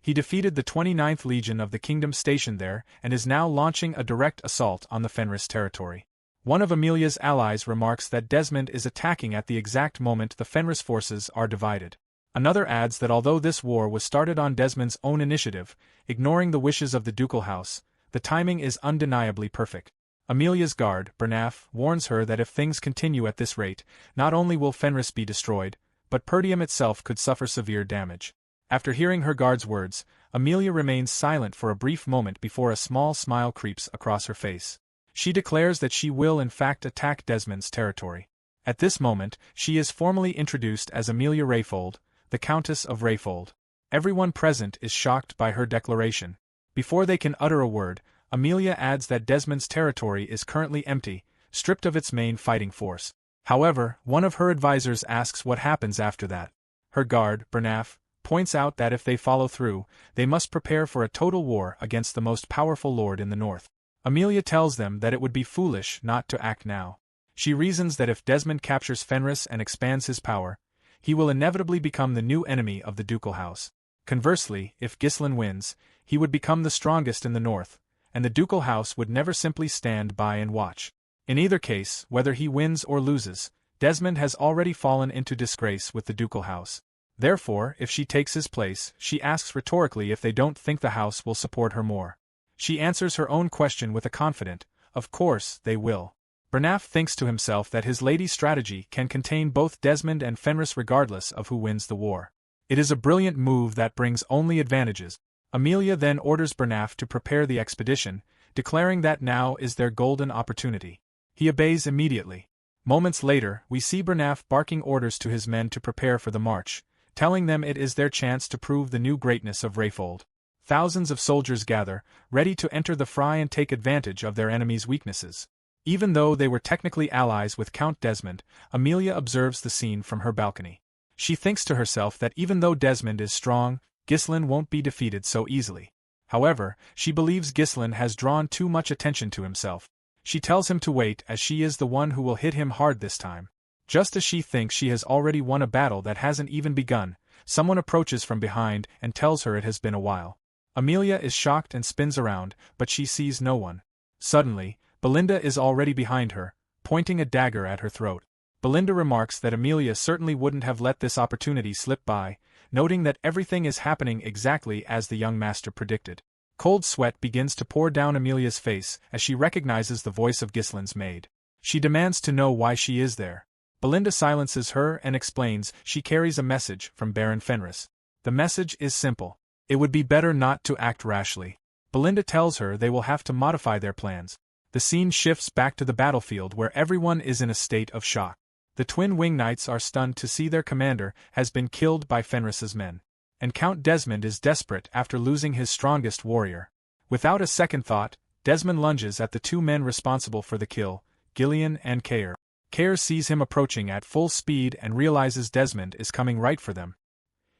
S1: He defeated the 29th Legion of the kingdom stationed there and is now launching a direct assault on the Fenris territory. One of Amelia's allies remarks that Desmond is attacking at the exact moment the Fenris forces are divided. Another adds that although this war was started on Desmond's own initiative, ignoring the wishes of the ducal house, the timing is undeniably perfect. Amelia's guard, Bernaf, warns her that if things continue at this rate, not only will Fenris be destroyed, but Perdium itself could suffer severe damage. After hearing her guard's words, Amelia remains silent for a brief moment before a small smile creeps across her face. She declares that she will in fact attack Desmond's territory. At this moment, she is formally introduced as Amelia Rapehold, the Countess of Rapehold. Everyone present is shocked by her declaration. Before they can utter a word, Amelia adds that Desmond's territory is currently empty, stripped of its main fighting force. However, one of her advisors asks what happens after that. Her guard, Bernaf, points out that if they follow through, they must prepare for a total war against the most powerful lord in the north. Amelia tells them that it would be foolish not to act now. She reasons that if Desmond captures Fenris and expands his power, he will inevitably become the new enemy of the ducal house. Conversely, if Ghislain wins, he would become the strongest in the north, and the ducal house would never simply stand by and watch. In either case, whether he wins or loses, Desmond has already fallen into disgrace with the ducal house. Therefore, if she takes his place, she asks rhetorically if they don't think the house will support her more. She answers her own question with a confident, "Of course, they will." Bernaf thinks to himself that his lady's strategy can contain both Desmond and Fenris regardless of who wins the war. It is a brilliant move that brings only advantages. Amelia then orders Bernaf to prepare the expedition, declaring that now is their golden opportunity. He obeys immediately. Moments later, we see Bernaf barking orders to his men to prepare for the march, telling them it is their chance to prove the new greatness of Rapehold. Thousands of soldiers gather, ready to enter the fray and take advantage of their enemies' weaknesses. Even though they were technically allies with Count Desmond, Amelia observes the scene from her balcony. She thinks to herself that even though Desmond is strong, Ghislain won't be defeated so easily. However, she believes Ghislain has drawn too much attention to himself. She tells him to wait as she is the one who will hit him hard this time. Just as she thinks she has already won a battle that hasn't even begun, someone approaches from behind and tells her it has been a while. Amelia is shocked and spins around, but she sees no one. Suddenly, Belinda is already behind her, pointing a dagger at her throat. Belinda remarks that Amelia certainly wouldn't have let this opportunity slip by, noting that everything is happening exactly as the young master predicted. Cold sweat begins to pour down Amelia's face as she recognizes the voice of Ghislain's maid. She demands to know why she is there. Belinda silences her and explains she carries a message from Baron Fenris. The message is simple. It would be better not to act rashly. Belinda tells her they will have to modify their plans. The scene shifts back to the battlefield where everyone is in a state of shock. The twin wing knights are stunned to see their commander has been killed by Fenris's men. And Count Desmond is desperate after losing his strongest warrior. Without a second thought, Desmond lunges at the two men responsible for the kill, Ghislain and Cair. Cair sees him approaching at full speed and realizes Desmond is coming right for them.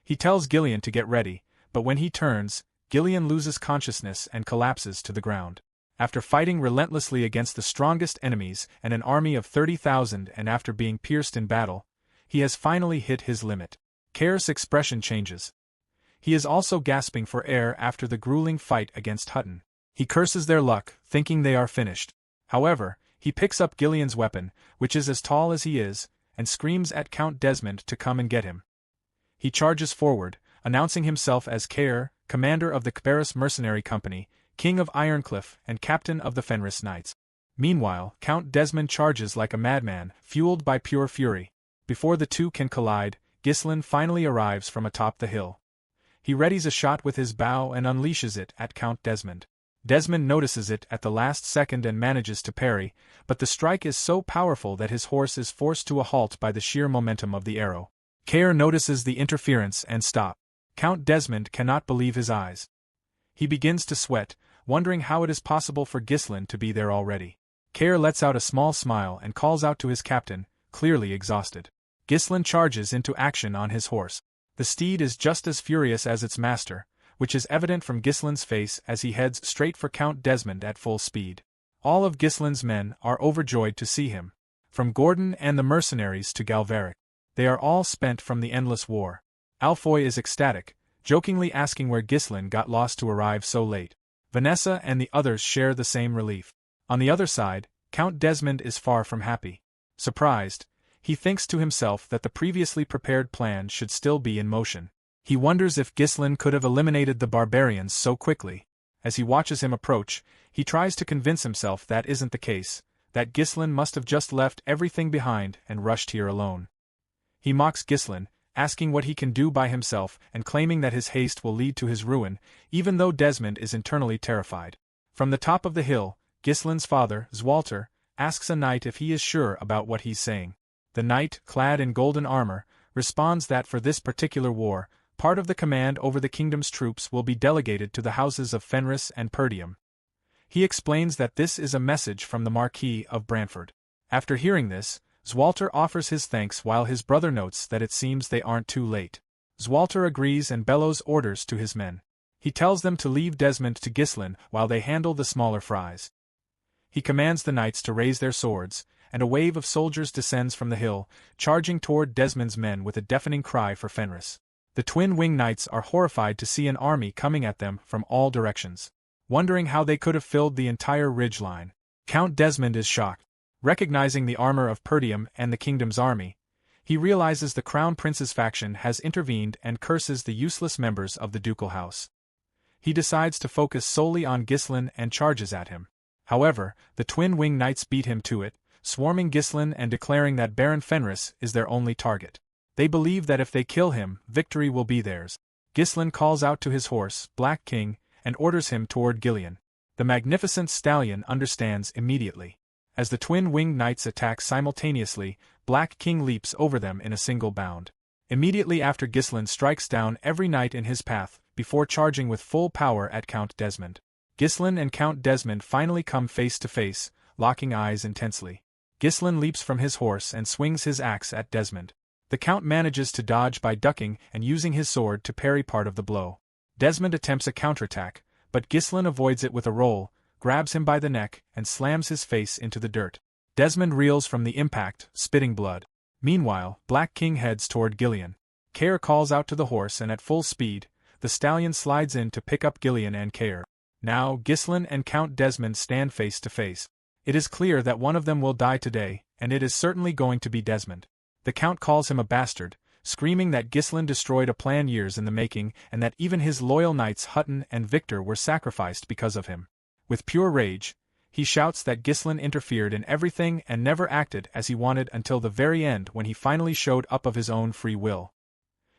S1: He tells Ghislain to get ready, but when he turns, Ghislain loses consciousness and collapses to the ground. After fighting relentlessly against the strongest enemies and an army of 30,000 and after being pierced in battle, he has finally hit his limit. Kair's expression changes. He is also gasping for air after the grueling fight against Hutton. He curses their luck, thinking they are finished. However, he picks up Ghislain's weapon, which is as tall as he is, and screams at Count Desmond to come and get him. He charges forward, announcing himself as Cair, commander of the Cabarrus Mercenary Company, King of Ironcliff and captain of the Fenris Knights. Meanwhile, Count Desmond charges like a madman, fueled by pure fury. Before the two can collide, Ghislain finally arrives from atop the hill. He readies a shot with his bow and unleashes it at Count Desmond. Desmond notices it at the last second and manages to parry, but the strike is so powerful that his horse is forced to a halt by the sheer momentum of the arrow. Cair notices the interference and stops. Count Desmond cannot believe his eyes. He begins to sweat, wondering how it is possible for Ghislain to be there already. Cair lets out a small smile and calls out to his captain, clearly exhausted. Ghislain charges into action on his horse. The steed is just as furious as its master, which is evident from Ghislain's face as he heads straight for Count Desmond at full speed. All of Ghislain's men are overjoyed to see him. From Gordon and the mercenaries to Galveric. They are all spent from the endless war. Alfoy is ecstatic, jokingly asking where Ghislain got lost to arrive so late. Vanessa and the others share the same relief. On the other side, Count Desmond is far from happy. Surprised, he thinks to himself that the previously prepared plan should still be in motion. He wonders if Ghislain could have eliminated the barbarians so quickly. As he watches him approach, he tries to convince himself that isn't the case, that Ghislain must have just left everything behind and rushed here alone. He mocks Ghislain, asking what he can do by himself and claiming that his haste will lead to his ruin, even though Desmond is internally terrified. From the top of the hill, Ghislain's father, Zwalter, asks a knight if he is sure about what he's saying. The knight, clad in golden armor, responds that for this particular war, part of the command over the kingdom's troops will be delegated to the houses of Fenris and Perdium. He explains that this is a message from the Marquis of Brantford. After hearing this, Zwalter offers his thanks while his brother notes that it seems they aren't too late. Zwalter agrees and bellows orders to his men. He tells them to leave Desmond to Ghislain while they handle the smaller fries. He commands the knights to raise their swords, and a wave of soldiers descends from the hill, charging toward Desmond's men with a deafening cry for Fenris. The twin-wing knights are horrified to see an army coming at them from all directions, wondering how they could have filled the entire ridge line. Count Desmond is shocked. Recognizing the armor of Perdium and the kingdom's army, he realizes the Crown Prince's faction has intervened and curses the useless members of the ducal house. He decides to focus solely on Ghislain and charges at him. However, the twin-wing knights beat him to it, swarming Ghislain and declaring that Baron Fenris is their only target. They believe that if they kill him, victory will be theirs. Ghislain calls out to his horse, Black King, and orders him toward Gillian. The magnificent stallion understands immediately. As the twin-winged knights attack simultaneously, Black King leaps over them in a single bound. Immediately after, Ghislain strikes down every knight in his path, before charging with full power at Count Desmond. Ghislain and Count Desmond finally come face to face, locking eyes intensely. Ghislain leaps from his horse and swings his axe at Desmond. The Count manages to dodge by ducking and using his sword to parry part of the blow. Desmond attempts a counterattack, but Ghislain avoids it with a roll, grabs him by the neck, and slams his face into the dirt. Desmond reels from the impact, spitting blood. Meanwhile, Black King heads toward Gillian. Cair calls out to the horse and at full speed, the stallion slides in to pick up Gillian and Cair. Now, Ghislain and Count Desmond stand face to face. It is clear that one of them will die today, and it is certainly going to be Desmond. The Count calls him a bastard, screaming that Ghislain destroyed a plan years in the making and that even his loyal knights Hutton and Victor were sacrificed because of him. With pure rage, he shouts that Ghislain interfered in everything and never acted as he wanted until the very end when he finally showed up of his own free will.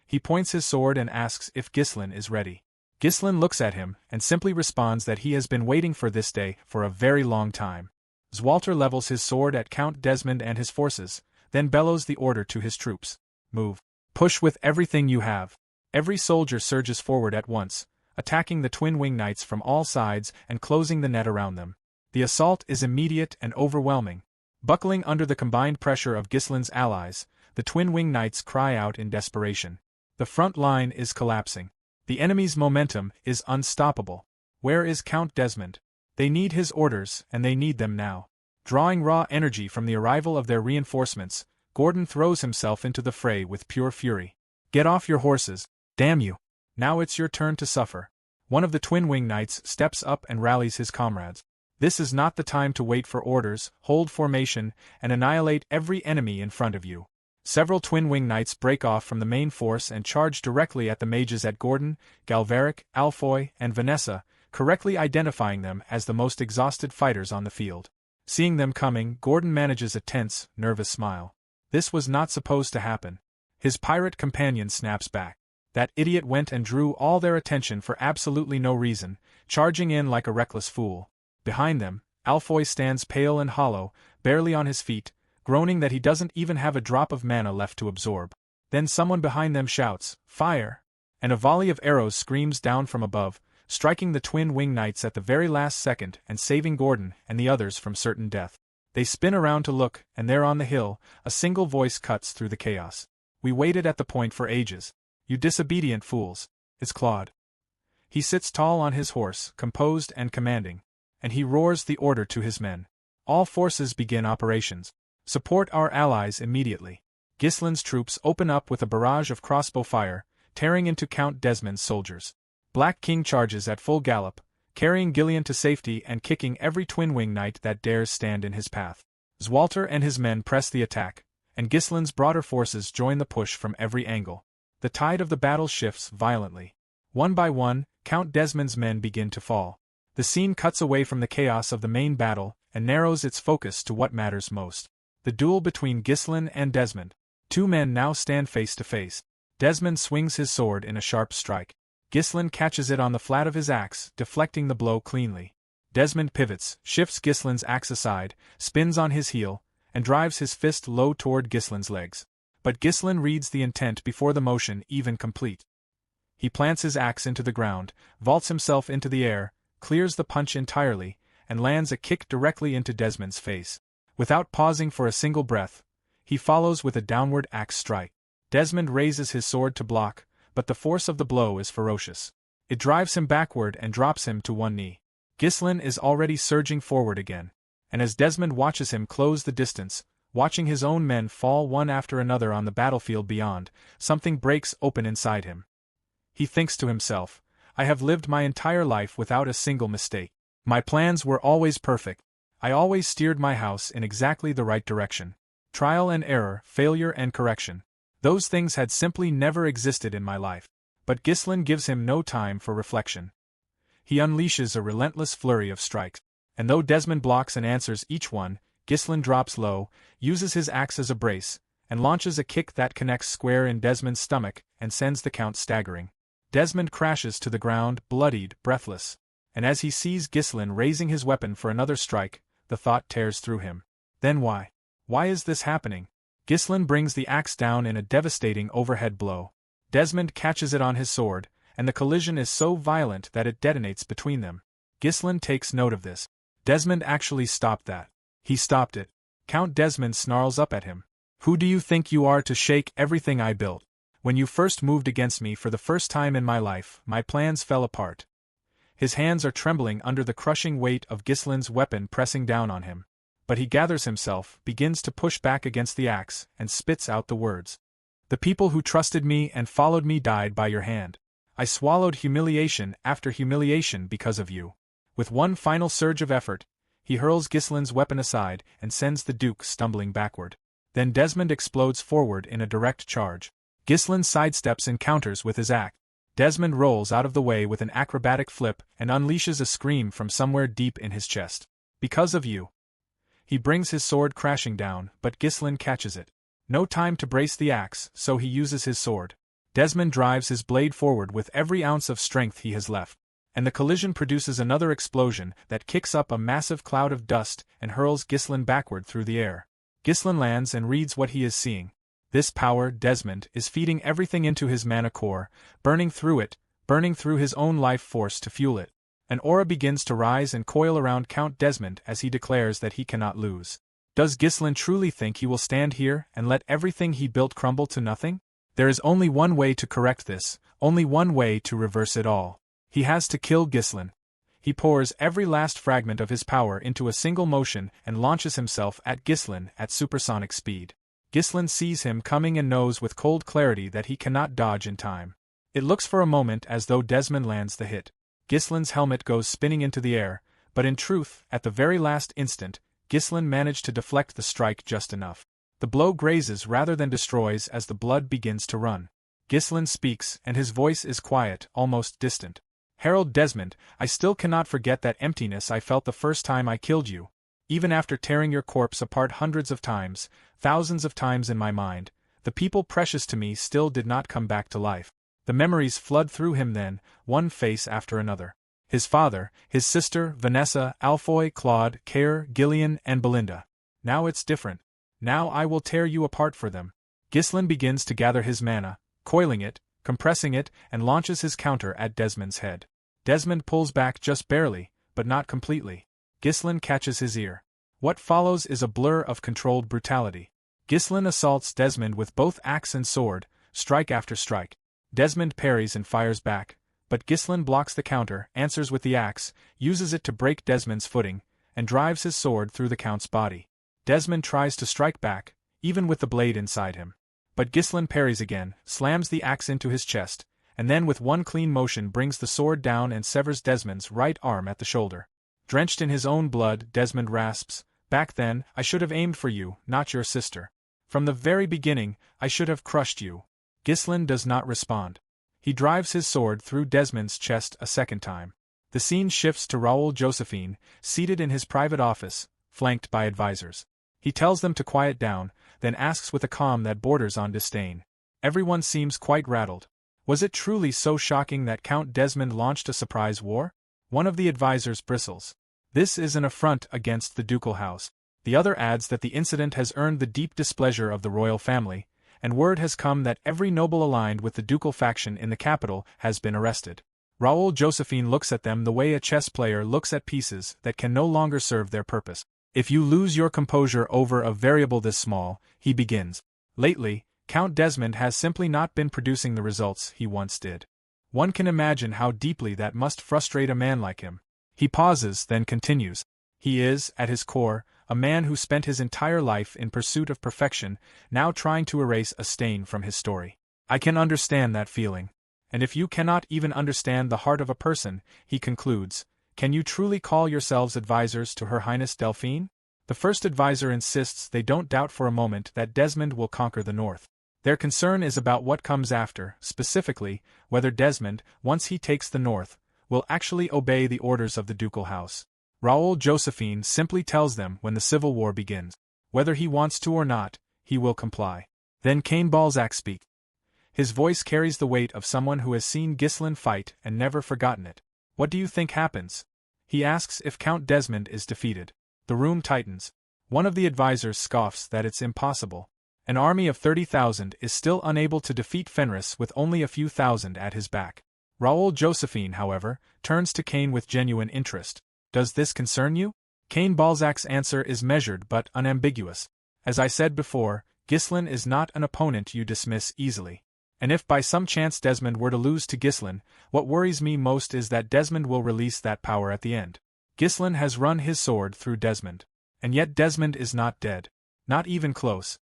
S1: He points his sword and asks if Ghislain is ready. Ghislain looks at him and simply responds that he has been waiting for this day for a very long time. Zwalter levels his sword at Count Desmond and his forces, then bellows the order to his troops. Move. Push with everything you have. Every soldier surges forward at once, attacking the twin-wing knights from all sides and closing the net around them. The assault is immediate and overwhelming. Buckling under the combined pressure of Ghislain's allies, the twin-wing knights cry out in desperation. The front line is collapsing. The enemy's momentum is unstoppable. Where is Count Desmond? They need his orders, and they need them now. Drawing raw energy from the arrival of their reinforcements, Gordon throws himself into the fray with pure fury. Get off your horses, damn you! Now it's your turn to suffer. One of the Twin Wing Knights steps up and rallies his comrades. This is not the time to wait for orders, hold formation, and annihilate every enemy in front of you. Several Twin Wing Knights break off from the main force and charge directly at the mages at Gordon, Galveric, Alfoy, and Vanessa, correctly identifying them as the most exhausted fighters on the field. Seeing them coming, Gordon manages a tense, nervous smile. This was not supposed to happen. His pirate companion snaps back. That idiot went and drew all their attention for absolutely no reason, charging in like a reckless fool. Behind them, Alfoy stands pale and hollow, barely on his feet, groaning that he doesn't even have a drop of mana left to absorb. Then someone behind them shouts, "Fire!" And a volley of arrows screams down from above, striking the Twin Wing Knights at the very last second and saving Gordon and the others from certain death. They spin around to look, and there on the hill, a single voice cuts through the chaos. "We waited at the point for ages. You disobedient fools." It's Claude. He sits tall on his horse, composed and commanding, and he roars the order to his men. All forces begin operations. Support our allies immediately. Ghislain's troops open up with a barrage of crossbow fire, tearing into Count Desmond's soldiers. Black King charges at full gallop, carrying Ghislain to safety and kicking every Twin Wing Knight that dares stand in his path. Zwalter and his men press the attack, and Ghislain's broader forces join the push from every angle. The tide of the battle shifts violently. One by one, Count Desmond's men begin to fall. The scene cuts away from the chaos of the main battle and narrows its focus to what matters most. The duel between Ghislain and Desmond. Two men now stand face to face. Desmond swings his sword in a sharp strike. Ghislain catches it on the flat of his axe, deflecting the blow cleanly. Desmond pivots, shifts Ghislain's axe aside, spins on his heel, and drives his fist low toward Ghislain's legs. But Ghislain reads the intent before the motion even complete. He plants his axe into the ground, vaults himself into the air, clears the punch entirely, and lands a kick directly into Desmond's face. Without pausing for a single breath, he follows with a downward axe strike. Desmond raises his sword to block, but the force of the blow is ferocious. It drives him backward and drops him to one knee. Ghislain is already surging forward again, and as Desmond watches him close the distance, watching his own men fall one after another on the battlefield beyond, something breaks open inside him. He thinks to himself, "I have lived my entire life without a single mistake. My plans were always perfect. I always steered my house in exactly the right direction. Trial and error, failure and correction. Those things had simply never existed in my life." But Ghislain gives him no time for reflection. He unleashes a relentless flurry of strikes, and though Desmond blocks and answers each one, Ghislain drops low, uses his axe as a brace, and launches a kick that connects square in Desmond's stomach and sends the Count staggering. Desmond crashes to the ground, bloodied, breathless, and as he sees Ghislain raising his weapon for another strike, the thought tears through him. Then why? Why is this happening? Ghislain brings the axe down in a devastating overhead blow. Desmond catches it on his sword, and the collision is so violent that it detonates between them. Ghislain takes note of this. Desmond actually stopped that. He stopped it. Count Desmond snarls up at him. "Who do you think you are to shake everything I built? When you first moved against me for the first time in my life, my plans fell apart." His hands are trembling under the crushing weight of Ghislain's weapon pressing down on him. But he gathers himself, begins to push back against the axe, and spits out the words. "The people who trusted me and followed me died by your hand. I swallowed humiliation after humiliation because of you." With one final surge of effort, he hurls Ghislain's weapon aside and sends the Duke stumbling backward. Then Desmond explodes forward in a direct charge. Ghislain sidesteps and counters with his axe. Desmond rolls out of the way with an acrobatic flip and unleashes a scream from somewhere deep in his chest. "Because of you." He brings his sword crashing down, but Ghislain catches it. No time to brace the axe, so he uses his sword. Desmond drives his blade forward with every ounce of strength he has left, and the collision produces another explosion that kicks up a massive cloud of dust and hurls Ghislain backward through the air. Ghislain lands and reads what he is seeing. This power, Desmond, is feeding everything into his mana core, burning through it, burning through his own life force to fuel it. An aura begins to rise and coil around Count Desmond as he declares that he cannot lose. Does Ghislain truly think he will stand here and let everything he built crumble to nothing? There is only one way to correct this, only one way to reverse it all. He has to kill Ghislain. He pours every last fragment of his power into a single motion and launches himself at Ghislain at supersonic speed. Ghislain sees him coming and knows with cold clarity that he cannot dodge in time. It looks for a moment as though Desmond lands the hit. Ghislain's helmet goes spinning into the air, but in truth, at the very last instant, Ghislain managed to deflect the strike just enough. The blow grazes rather than destroys as the blood begins to run. Ghislain speaks, and his voice is quiet, almost distant. "Herald Desmond, I still cannot forget that emptiness I felt the first time I killed you. Even after tearing your corpse apart hundreds of times, thousands of times in my mind, the people precious to me still did not come back to life." The memories flood through him then, one face after another. His father, his sister, Vanessa, Alfoy, Claude, Care, Gillian, and Belinda. Now it's different. Now I will tear you apart for them. Ghislain begins to gather his mana, coiling it, compressing it, and launches his counter at Desmond's head. Desmond pulls back just barely, but not completely. Ghislain catches his ear. What follows is a blur of controlled brutality. Ghislain assaults Desmond with both axe and sword, strike after strike. Desmond parries and fires back, but Ghislain blocks the counter, answers with the axe, uses it to break Desmond's footing, and drives his sword through the Count's body. Desmond tries to strike back, even with the blade inside him. But Ghislain parries again, slams the axe into his chest, and then with one clean motion brings the sword down and severs Desmond's right arm at the shoulder. Drenched in his own blood, Desmond rasps, "Back then, I should have aimed for you, not your sister. From the very beginning, I should have crushed you." Ghislain does not respond. He drives his sword through Desmond's chest a second time. The scene shifts to Raoul Josephine, seated in his private office, flanked by advisors. He tells them to quiet down, then asks with a calm that borders on disdain. Everyone seems quite rattled. Was it truly so shocking that Count Desmond launched a surprise war? One of the advisors bristles. This is an affront against the ducal house. The other adds that the incident has earned the deep displeasure of the royal family, and word has come that every noble aligned with the ducal faction in the capital has been arrested. Raoul Josephine looks at them the way a chess player looks at pieces that can no longer serve their purpose. "If you lose your composure over a variable this small," he begins. Lately, Count Desmond has simply not been producing the results he once did. One can imagine how deeply that must frustrate a man like him. He pauses, then continues. He is, at his core, a man who spent his entire life in pursuit of perfection, now trying to erase a stain from his story. I can understand that feeling. And if you cannot even understand the heart of a person, he concludes, can you truly call yourselves advisors to Her Highness Delphine? The first advisor insists they don't doubt for a moment that Desmond will conquer the north. Their concern is about what comes after, specifically, whether Desmond, once he takes the north, will actually obey the orders of the ducal house. Raoul Josephine simply tells them when the civil war begins. Whether he wants to or not, he will comply. Then Cain Balzac speaks. His voice carries the weight of someone who has seen Ghislain fight and never forgotten it. What do you think happens? He asks if Count Desmond is defeated. The room tightens. One of the advisors scoffs that it's impossible. An army of 30,000 is still unable to defeat Fenris with only a few thousand at his back. Raoul Josephine, however, turns to Cain with genuine interest. Does this concern you? Cain Balzac's answer is measured but unambiguous. As I said before, Ghislain is not an opponent you dismiss easily. And if by some chance Desmond were to lose to Ghislain, what worries me most is that Desmond will release that power at the end. Ghislain has run his sword through Desmond. And yet Desmond is not dead. Not even close.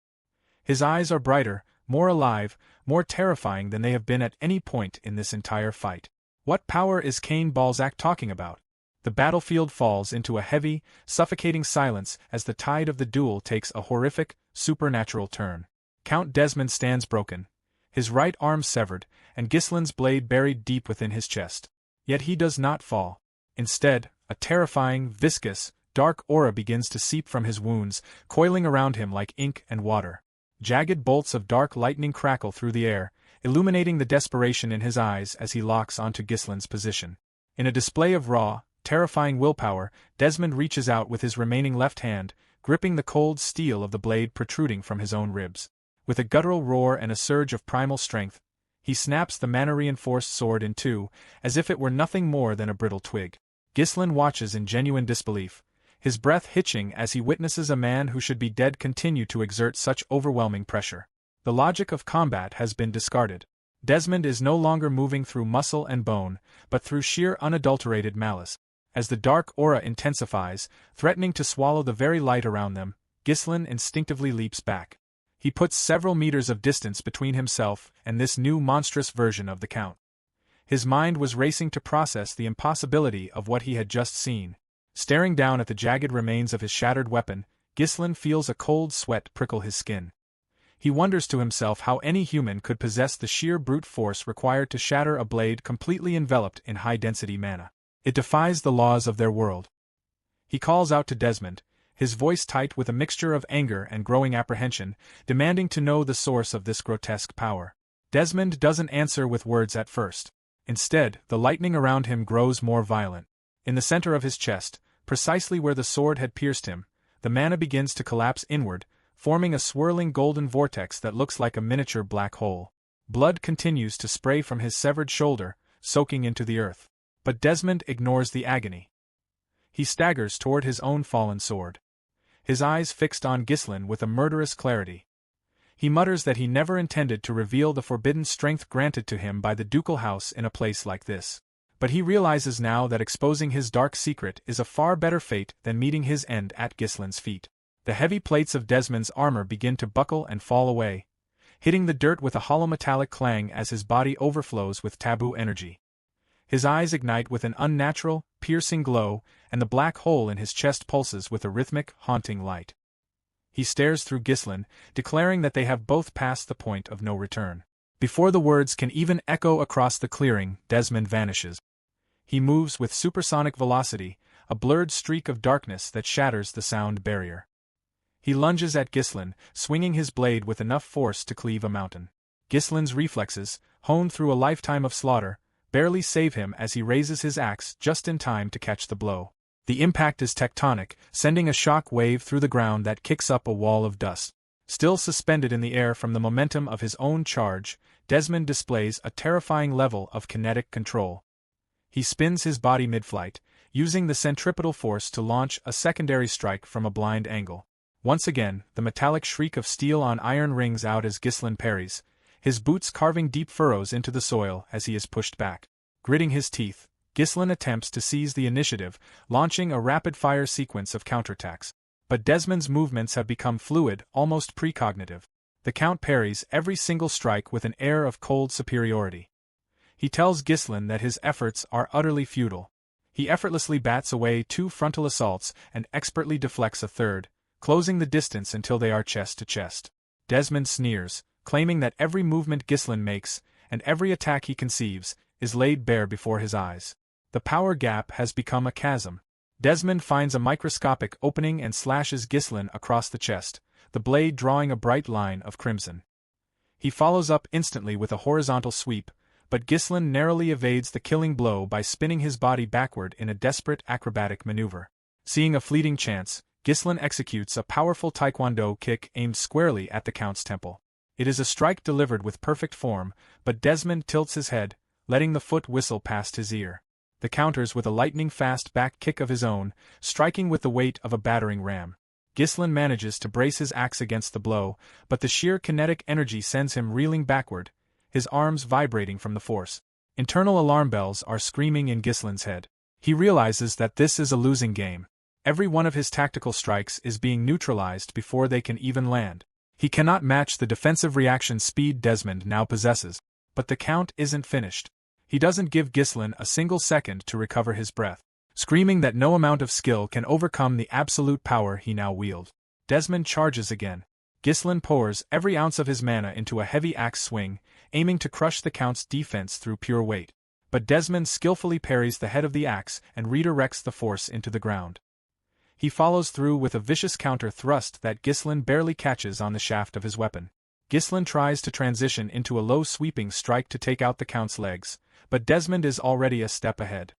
S1: His eyes are brighter, more alive, more terrifying than they have been at any point in this entire fight. What power is Cain Balzac talking about? The battlefield falls into a heavy, suffocating silence as the tide of the duel takes a horrific, supernatural turn. Count Desmond stands broken, his right arm severed, and Ghislain's blade buried deep within his chest. Yet he does not fall. Instead, a terrifying, viscous, dark aura begins to seep from his wounds, coiling around him like ink and water. Jagged bolts of dark lightning crackle through the air, illuminating the desperation in his eyes as he locks onto Ghislain's position. In a display of raw, terrifying willpower, Desmond reaches out with his remaining left hand, gripping the cold steel of the blade protruding from his own ribs. With a guttural roar and a surge of primal strength, he snaps the mana-reinforced sword in two, as if it were nothing more than a brittle twig. Ghislain watches in genuine disbelief, his breath hitching as he witnesses a man who should be dead continue to exert such overwhelming pressure. The logic of combat has been discarded. Desmond is no longer moving through muscle and bone, but through sheer unadulterated malice. As the dark aura intensifies, threatening to swallow the very light around them, Ghislain instinctively leaps back. He puts several meters of distance between himself and this new monstrous version of the Count. His mind was racing to process the impossibility of what he had just seen. Staring down at the jagged remains of his shattered weapon, Ghislain feels a cold sweat prickle his skin. He wonders to himself how any human could possess the sheer brute force required to shatter a blade completely enveloped in high-density mana. It defies the laws of their world. He calls out to Desmond, his voice tight with a mixture of anger and growing apprehension, demanding to know the source of this grotesque power. Desmond doesn't answer with words at first. Instead, the lightning around him grows more violent. In the center of his chest, precisely where the sword had pierced him, the mana begins to collapse inward, forming a swirling golden vortex that looks like a miniature black hole. Blood continues to spray from his severed shoulder, soaking into the earth. But Desmond ignores the agony. He staggers toward his own fallen sword. His eyes fixed on Ghislain with a murderous clarity. He mutters that he never intended to reveal the forbidden strength granted to him by the ducal house in a place like this. But he realizes now that exposing his dark secret is a far better fate than meeting his end at Ghislain's feet. The heavy plates of Desmond's armor begin to buckle and fall away, hitting the dirt with a hollow metallic clang as his body overflows with taboo energy. His eyes ignite with an unnatural, piercing glow, and the black hole in his chest pulses with a rhythmic, haunting light. He stares through Ghislain, declaring that they have both passed the point of no return. Before the words can even echo across the clearing, Desmond vanishes. He moves with supersonic velocity, a blurred streak of darkness that shatters the sound barrier. He lunges at Ghislain, swinging his blade with enough force to cleave a mountain. Ghislain's reflexes, honed through a lifetime of slaughter, barely save him as he raises his axe just in time to catch the blow. The impact is tectonic, sending a shock wave through the ground that kicks up a wall of dust. Still suspended in the air from the momentum of his own charge, Desmond displays a terrifying level of kinetic control. He spins his body mid-flight, using the centripetal force to launch a secondary strike from a blind angle. Once again, the metallic shriek of steel on iron rings out as Ghislain parries, his boots carving deep furrows into the soil as he is pushed back. Gritting his teeth, Ghislain attempts to seize the initiative, launching a rapid-fire sequence of counterattacks. But Desmond's movements have become fluid, almost precognitive. The Count parries every single strike with an air of cold superiority. He tells Ghislain that his efforts are utterly futile. He effortlessly bats away 2 frontal assaults and expertly deflects a third, closing the distance until they are chest to chest. Desmond sneers, claiming that every movement Ghislain makes, and every attack he conceives, is laid bare before his eyes. The power gap has become a chasm. Desmond finds a microscopic opening and slashes Ghislain across the chest, the blade drawing a bright line of crimson. He follows up instantly with a horizontal sweep, but Ghislain narrowly evades the killing blow by spinning his body backward in a desperate acrobatic maneuver. Seeing a fleeting chance, Ghislain executes a powerful taekwondo kick aimed squarely at the Count's temple. It is a strike delivered with perfect form, but Desmond tilts his head, letting the foot whistle past his ear. The counters with a lightning-fast back kick of his own, striking with the weight of a battering ram. Ghislain manages to brace his axe against the blow, but the sheer kinetic energy sends him reeling backward, his arms vibrating from the force. Internal alarm bells are screaming in Ghislain's head. He realizes that this is a losing game. Every one of his tactical strikes is being neutralized before they can even land. He cannot match the defensive reaction speed Desmond now possesses. But the Count isn't finished. He doesn't give Ghislain a single second to recover his breath, screaming that no amount of skill can overcome the absolute power he now wields. Desmond charges again. Ghislain pours every ounce of his mana into a heavy axe swing, aiming to crush the Count's defense through pure weight. But Desmond skillfully parries the head of the axe and redirects the force into the ground. He follows through with a vicious counter thrust that Ghislain barely catches on the shaft of his weapon. Ghislain tries to transition into a low sweeping strike to take out the Count's legs, but Desmond is already a step ahead.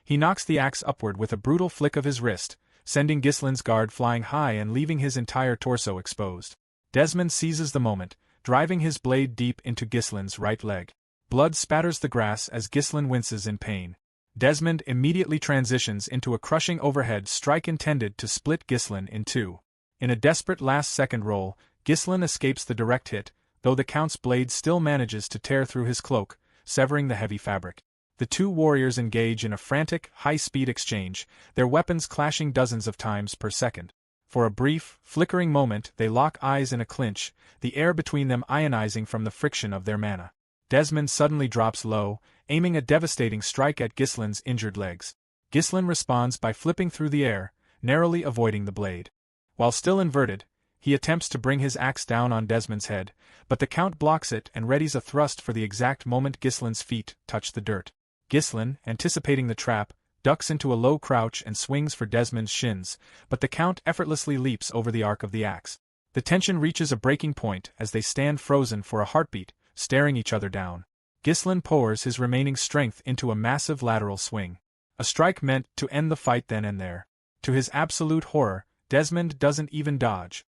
S1: He knocks the axe upward with a brutal flick of his wrist, sending Ghislain's guard flying high and leaving his entire torso exposed. Desmond seizes the moment, driving his blade deep into Ghislain's right leg. Blood spatters the grass as Ghislain winces in pain. Desmond immediately transitions into a crushing overhead strike intended to split Ghislain in two. In a desperate last-second roll, Ghislain escapes the direct hit, though the Count's blade still manages to tear through his cloak, severing the heavy fabric. The two warriors engage in a frantic, high-speed exchange, their weapons clashing dozens of times per second. For a brief, flickering moment they lock eyes in a clinch, the air between them ionizing from the friction of their mana. Desmond suddenly drops low, aiming a devastating strike at Ghislain's injured legs. Ghislain responds by flipping through the air, narrowly avoiding the blade. While still inverted, he attempts to bring his axe down on Desmond's head, but the Count blocks it and readies a thrust for the exact moment Ghislain's feet touch the dirt. Ghislain, anticipating the trap, ducks into a low crouch and swings for Desmond's shins, but the Count effortlessly leaps over the arc of the axe. The tension reaches a breaking point as they stand frozen for a heartbeat, staring each other down. Ghislain pours his remaining strength into a massive lateral swing. A strike meant to end the fight then and there. To his absolute horror, Desmond doesn't even dodge.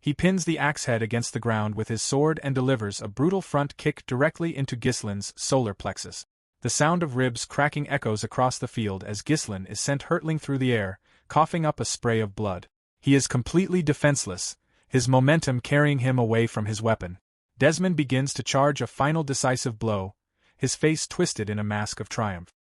S1: He pins the axe head against the ground with his sword and delivers a brutal front kick directly into Ghislain's solar plexus. The sound of ribs cracking echoes across the field as Ghislain is sent hurtling through the air, coughing up a spray of blood. He is completely defenseless, his momentum carrying him away from his weapon. Desmond begins to charge a final decisive blow, his face twisted in a mask of triumph.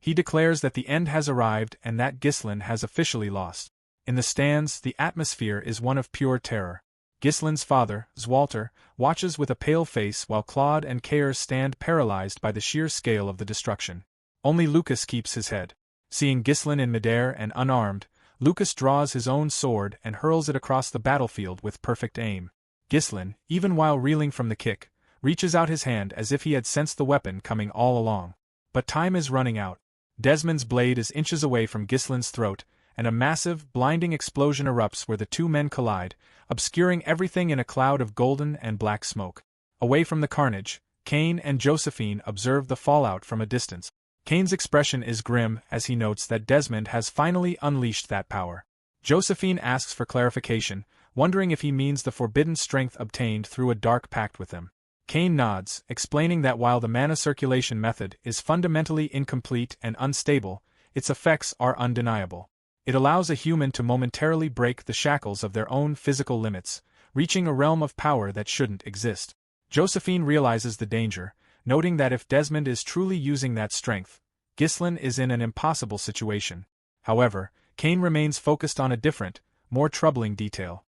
S1: He declares that the end has arrived and that Ghislain has officially lost. In the stands, the atmosphere is one of pure terror. Ghislain's father, Zwalter, watches with a pale face while Claude and Kaer stand paralyzed by the sheer scale of the destruction. Only Lucas keeps his head. Seeing Ghislain in midair and unarmed, Lucas draws his own sword and hurls it across the battlefield with perfect aim. Ghislain, even while reeling from the kick, reaches out his hand as if he had sensed the weapon coming all along. But time is running out. Desmond's blade is inches away from Ghislain's throat, and a massive, blinding explosion erupts where the two men collide, obscuring everything in a cloud of golden and black smoke. Away from the carnage, Cain and Josephine observe the fallout from a distance. Cain's expression is grim as he notes that Desmond has finally unleashed that power. Josephine asks for clarification, wondering if he means the forbidden strength obtained through a dark pact with him. Cain nods, explaining that while the mana circulation method is fundamentally incomplete and unstable, its effects are undeniable. It allows a human to momentarily break the shackles of their own physical limits, reaching a realm of power that shouldn't exist. Josephine realizes the danger, noting that if Desmond is truly using that strength, Ghislain is in an impossible situation. However, Cain remains focused on a different, more troubling detail.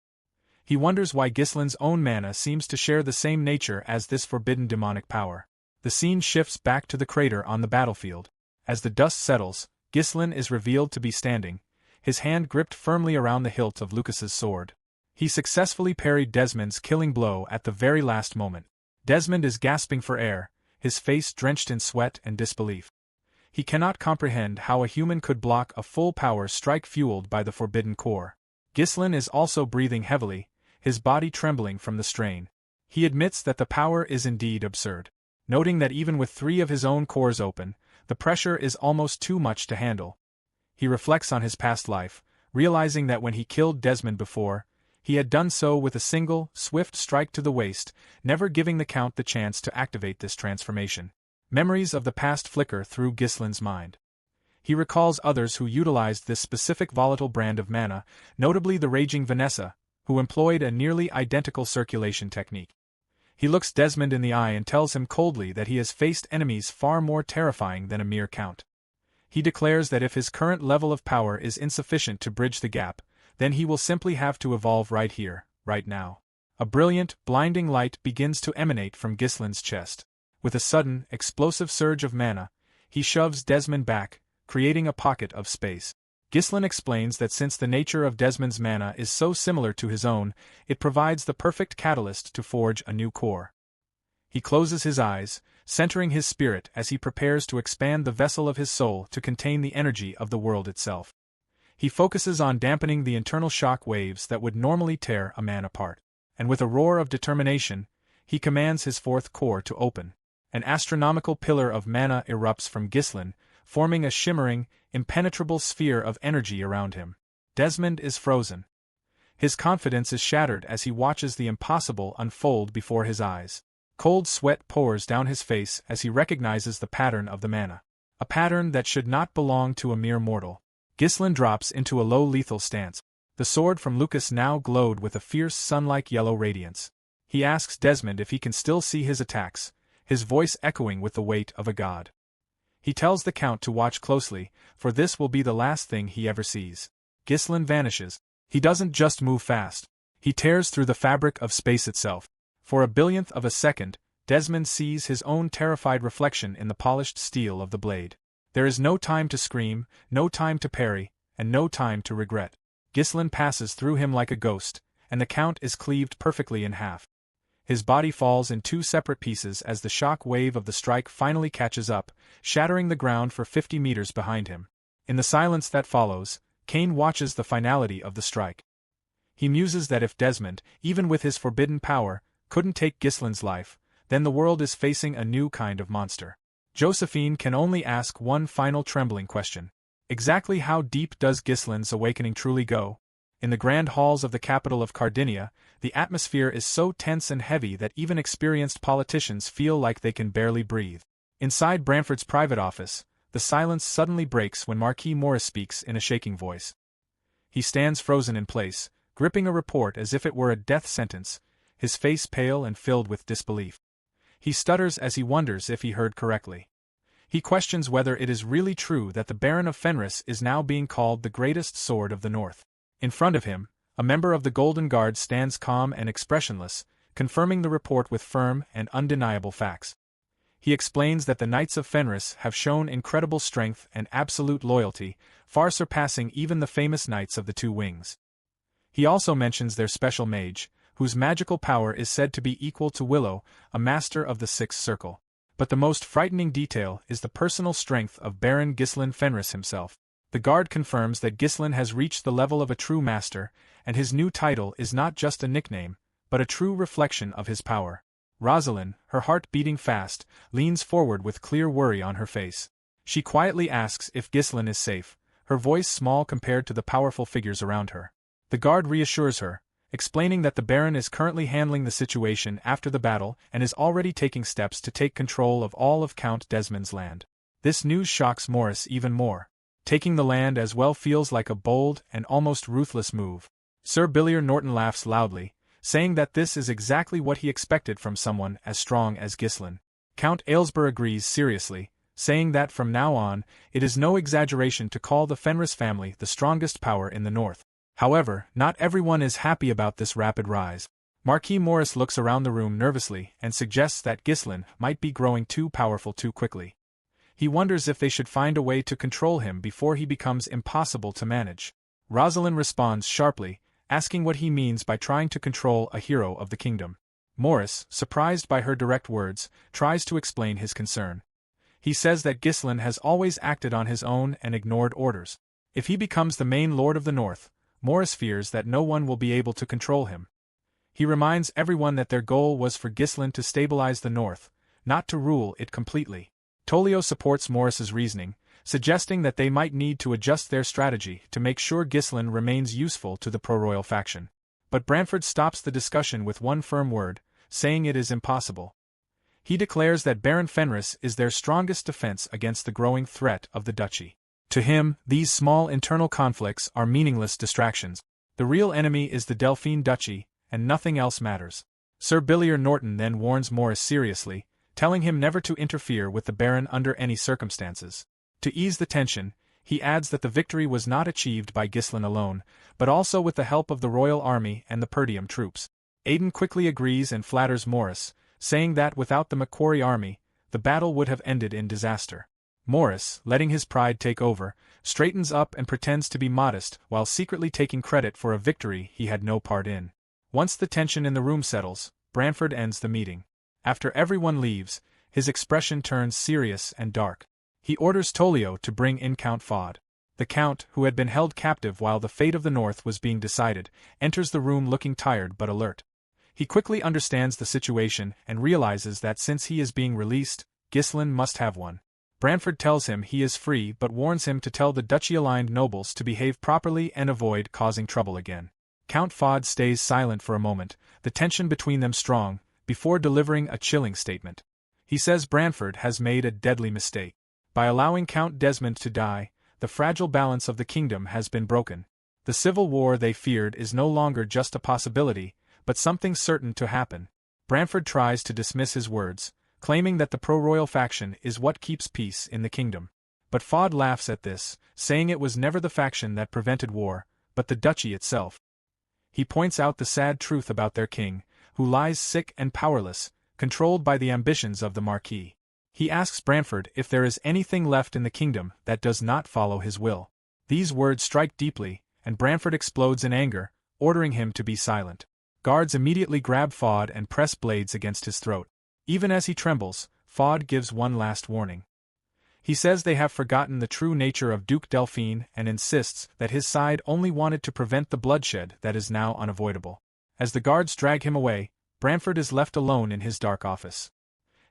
S1: He wonders why Ghislain's own mana seems to share the same nature as this forbidden demonic power. The scene shifts back to the crater on the battlefield. As the dust settles, Ghislain is revealed to be standing, his hand gripped firmly around the hilt of Lucas's sword. He successfully parried Desmond's killing blow at the very last moment. Desmond is gasping for air, his face drenched in sweat and disbelief. He cannot comprehend how a human could block a full-power strike fueled by the forbidden core. Ghislain is also breathing heavily, his body trembling from the strain. He admits that the power is indeed absurd. Noting that even with 3 of his own cores open, the pressure is almost too much to handle. He reflects on his past life, realizing that when he killed Desmond before, he had done so with a single, swift strike to the waist, never giving the Count the chance to activate this transformation. Memories of the past flicker through Ghislain's mind. He recalls others who utilized this specific volatile brand of mana, notably the raging Vanessa, who employed a nearly identical circulation technique. He looks Desmond in the eye and tells him coldly that he has faced enemies far more terrifying than a mere Count. He declares that if his current level of power is insufficient to bridge the gap, then he will simply have to evolve right here, right now. A brilliant, blinding light begins to emanate from Ghislain's chest. With a sudden, explosive surge of mana, he shoves Desmond back, creating a pocket of space. Ghislain explains that since the nature of Desmond's mana is so similar to his own, it provides the perfect catalyst to forge a new core. He closes his eyes, centering his spirit as he prepares to expand the vessel of his soul to contain the energy of the world itself. He focuses on dampening the internal shock waves that would normally tear a man apart. And with a roar of determination, he commands his 4th core to open. An astronomical pillar of mana erupts from Ghislain, forming a shimmering, impenetrable sphere of energy around him. Desmond is frozen. His confidence is shattered as he watches the impossible unfold before his eyes. Cold sweat pours down his face as he recognizes the pattern of the mana. A pattern that should not belong to a mere mortal. Ghislain drops into a low lethal stance. The sword from Lucas now glowed with a fierce sun-like yellow radiance. He asks Desmond if he can still see his attacks, his voice echoing with the weight of a god. He tells the Count to watch closely, for this will be the last thing he ever sees. Ghislain vanishes. He doesn't just move fast. He tears through the fabric of space itself. For a billionth of a second, Desmond sees his own terrified reflection in the polished steel of the blade. There is no time to scream, no time to parry, and no time to regret. Ghislain passes through him like a ghost, and the Count is cleaved perfectly in half. His body falls in two separate pieces as the shock wave of the strike finally catches up, shattering the ground for 50 meters behind him. In the silence that follows, Kane watches the finality of the strike. He muses that if Desmond, even with his forbidden power, couldn't take Ghislain's life, then the world is facing a new kind of monster. Josephine can only ask one final trembling question. Exactly how deep does Ghislain's awakening truly go? In the grand halls of the capital of Cardinia, the atmosphere is so tense and heavy that even experienced politicians feel like they can barely breathe. Inside Branford's private office, the silence suddenly breaks when Marquis Morris speaks in a shaking voice. He stands frozen in place, gripping a report as if it were a death sentence, his face pale and filled with disbelief. He stutters as he wonders if he heard correctly. He questions whether it is really true that the Baron of Fenris is now being called the greatest sword of the North. In front of him, a member of the Golden Guard stands calm and expressionless, confirming the report with firm and undeniable facts. He explains that the Knights of Fenris have shown incredible strength and absolute loyalty, far surpassing even the famous Knights of the Two Wings. He also mentions their special mage, whose magical power is said to be equal to Willow, a master of the Sixth Circle. But the most frightening detail is the personal strength of Baron Ghislain Fenris himself. The guard confirms that Ghislain has reached the level of a true master, and his new title is not just a nickname, but a true reflection of his power. Rosalind, her heart beating fast, leans forward with clear worry on her face. She quietly asks if Ghislain is safe, her voice small compared to the powerful figures around her. The guard reassures her, explaining that the Baron is currently handling the situation after the battle and is already taking steps to take control of all of Count Desmond's land. This news shocks Morris even more. Taking the land as well feels like a bold and almost ruthless move. Sir Billier Norton laughs loudly, saying that this is exactly what he expected from someone as strong as Ghislain. Count Aylesbury agrees seriously, saying that from now on, it is no exaggeration to call the Fenris family the strongest power in the north. However, not everyone is happy about this rapid rise. Marquis Morris looks around the room nervously and suggests that Ghislain might be growing too powerful too quickly. He wonders if they should find a way to control him before he becomes impossible to manage. Rosalind responds sharply, asking what he means by trying to control a hero of the kingdom. Morris, surprised by her direct words, tries to explain his concern. He says that Ghislain has always acted on his own and ignored orders. If he becomes the main lord of the north, Morris fears that no one will be able to control him. He reminds everyone that their goal was for Ghislain to stabilize the north, not to rule it completely. Tolio supports Morris's reasoning, suggesting that they might need to adjust their strategy to make sure Ghislain remains useful to the pro-royal faction. But Branford stops the discussion with one firm word, saying it is impossible. He declares that Baron Fenris is their strongest defense against the growing threat of the duchy. To him, these small internal conflicts are meaningless distractions. The real enemy is the Delphine Duchy, and nothing else matters. Sir Billier Norton then warns Morris seriously, telling him never to interfere with the Baron under any circumstances. To ease the tension, he adds that the victory was not achieved by Ghislain alone, but also with the help of the royal army and the Perdium troops. Idun quickly agrees and flatters Morris, saying that without the Macquarie army, the battle would have ended in disaster. Morris, letting his pride take over, straightens up and pretends to be modest while secretly taking credit for a victory he had no part in. Once the tension in the room settles, Branford ends the meeting. After everyone leaves, his expression turns serious and dark. He orders Tolio to bring in Count Fod. The Count, who had been held captive while the fate of the North was being decided, enters the room looking tired but alert. He quickly understands the situation and realizes that since he is being released, Ghislain must have one. Branford tells him he is free but warns him to tell the duchy-aligned nobles to behave properly and avoid causing trouble again. Count Fod stays silent for a moment, the tension between them strong, before delivering a chilling statement. He says Branford has made a deadly mistake. By allowing Count Desmond to die, the fragile balance of the kingdom has been broken. The civil war they feared is no longer just a possibility, but something certain to happen. Branford tries to dismiss his words, claiming that the pro-royal faction is what keeps peace in the kingdom. But Fod laughs at this, saying it was never the faction that prevented war, but the duchy itself. He points out the sad truth about their king, who lies sick and powerless, controlled by the ambitions of the Marquis. He asks Branford if there is anything left in the kingdom that does not follow his will. These words strike deeply, and Branford explodes in anger, ordering him to be silent. Guards immediately grab Fod and press blades against his throat. Even as he trembles, Fod gives one last warning. He says they have forgotten the true nature of Duke Delphine and insists that his side only wanted to prevent the bloodshed that is now unavoidable. As the guards drag him away, Branford is left alone in his dark office.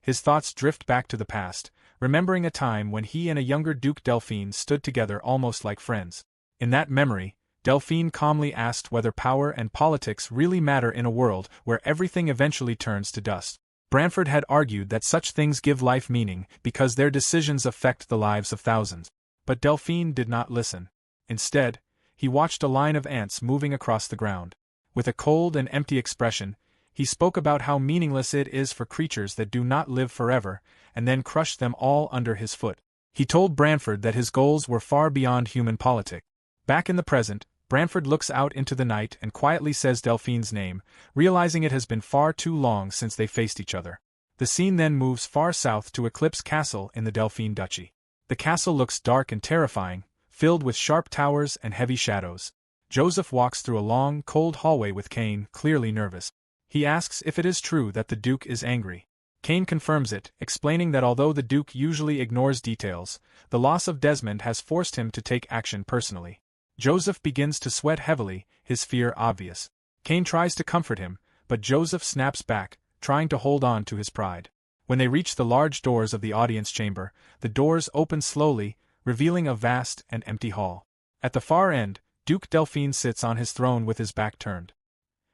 S1: His thoughts drift back to the past, remembering a time when he and a younger Duke Delphine stood together almost like friends. In that memory, Delphine calmly asked whether power and politics really matter in a world where everything eventually turns to dust. Branford had argued that such things give life meaning because their decisions affect the lives of thousands. But Delphine did not listen. Instead, he watched a line of ants moving across the ground. With a cold and empty expression, he spoke about how meaningless it is for creatures that do not live forever, and then crushed them all under his foot. He told Branford that his goals were far beyond human politics. Back in the present, Branford looks out into the night and quietly says Delphine's name, realizing it has been far too long since they faced each other. The scene then moves far south to Eclipse Castle in the Delphine Duchy. The castle looks dark and terrifying, filled with sharp towers and heavy shadows. Joseph walks through a long, cold hallway with Cain, clearly nervous. He asks if it is true that the Duke is angry. Cain confirms it, explaining that although the Duke usually ignores details, the loss of Desmond has forced him to take action personally. Joseph begins to sweat heavily, his fear obvious. Cain tries to comfort him, but Joseph snaps back, trying to hold on to his pride. When they reach the large doors of the audience chamber, the doors open slowly, revealing a vast and empty hall. At the far end, Duke Delphine sits on his throne with his back turned.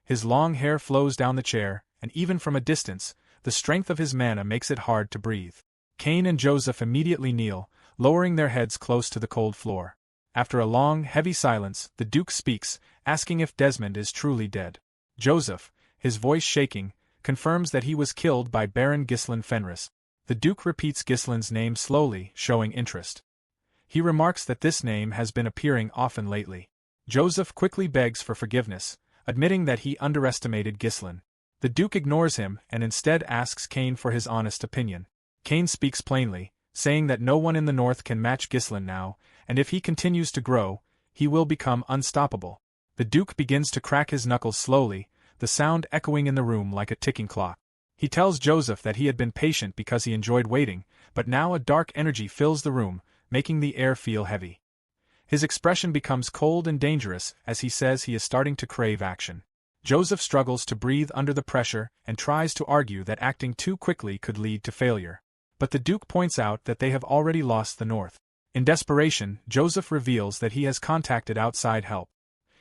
S1: His long hair flows down the chair, and even from a distance, the strength of his mana makes it hard to breathe. Cain and Joseph immediately kneel, lowering their heads close to the cold floor. After a long, heavy silence, the Duke speaks, asking if Desmond is truly dead. Joseph, his voice shaking, confirms that he was killed by Baron Ghislain Fenris. The Duke repeats Ghislain's name slowly, showing interest. He remarks that this name has been appearing often lately. Joseph quickly begs for forgiveness, admitting that he underestimated Ghislain. The Duke ignores him and instead asks Cain for his honest opinion. Cain speaks plainly, saying that no one in the north can match Ghislain now, and if he continues to grow, he will become unstoppable. The Duke begins to crack his knuckles slowly, the sound echoing in the room like a ticking clock. He tells Joseph that he had been patient because he enjoyed waiting, but now a dark energy fills the room, making the air feel heavy. His expression becomes cold and dangerous as he says he is starting to crave action. Joseph struggles to breathe under the pressure and tries to argue that acting too quickly could lead to failure. But the Duke points out that they have already lost the north. In desperation, Joseph reveals that he has contacted outside help.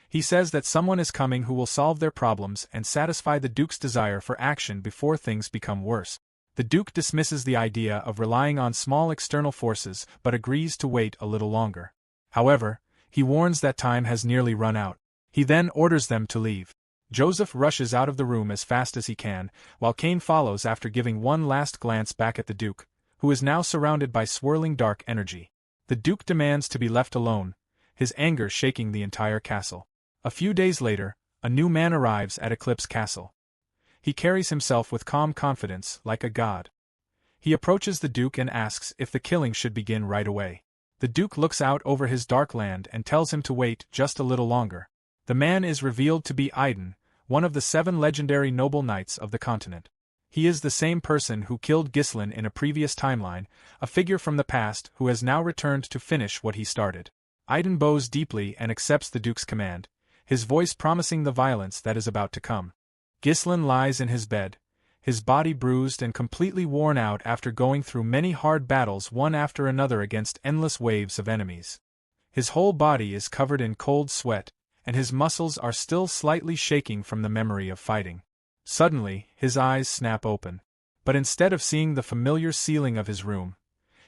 S1: He says that someone is coming who will solve their problems and satisfy the Duke's desire for action before things become worse. The Duke dismisses the idea of relying on small external forces but agrees to wait a little longer. However, he warns that time has nearly run out. He then orders them to leave. Joseph rushes out of the room as fast as he can, while Cain follows after giving one last glance back at the Duke, who is now surrounded by swirling dark energy. The Duke demands to be left alone, his anger shaking the entire castle. A few days later, a new man arrives at Eclipse Castle. He carries himself with calm confidence, like a god. He approaches the Duke and asks if the killing should begin right away. The Duke looks out over his dark land and tells him to wait just a little longer. The man is revealed to be Idun, one of the 7 legendary noble knights of the continent. He is the same person who killed Ghislain in a previous timeline, a figure from the past who has now returned to finish what he started. Idun bows deeply and accepts the Duke's command, his voice promising the violence that is about to come. Ghislain lies in his bed, his body bruised and completely worn out after going through many hard battles one after another against endless waves of enemies. His whole body is covered in cold sweat, and his muscles are still slightly shaking from the memory of fighting. Suddenly, his eyes snap open. But instead of seeing the familiar ceiling of his room,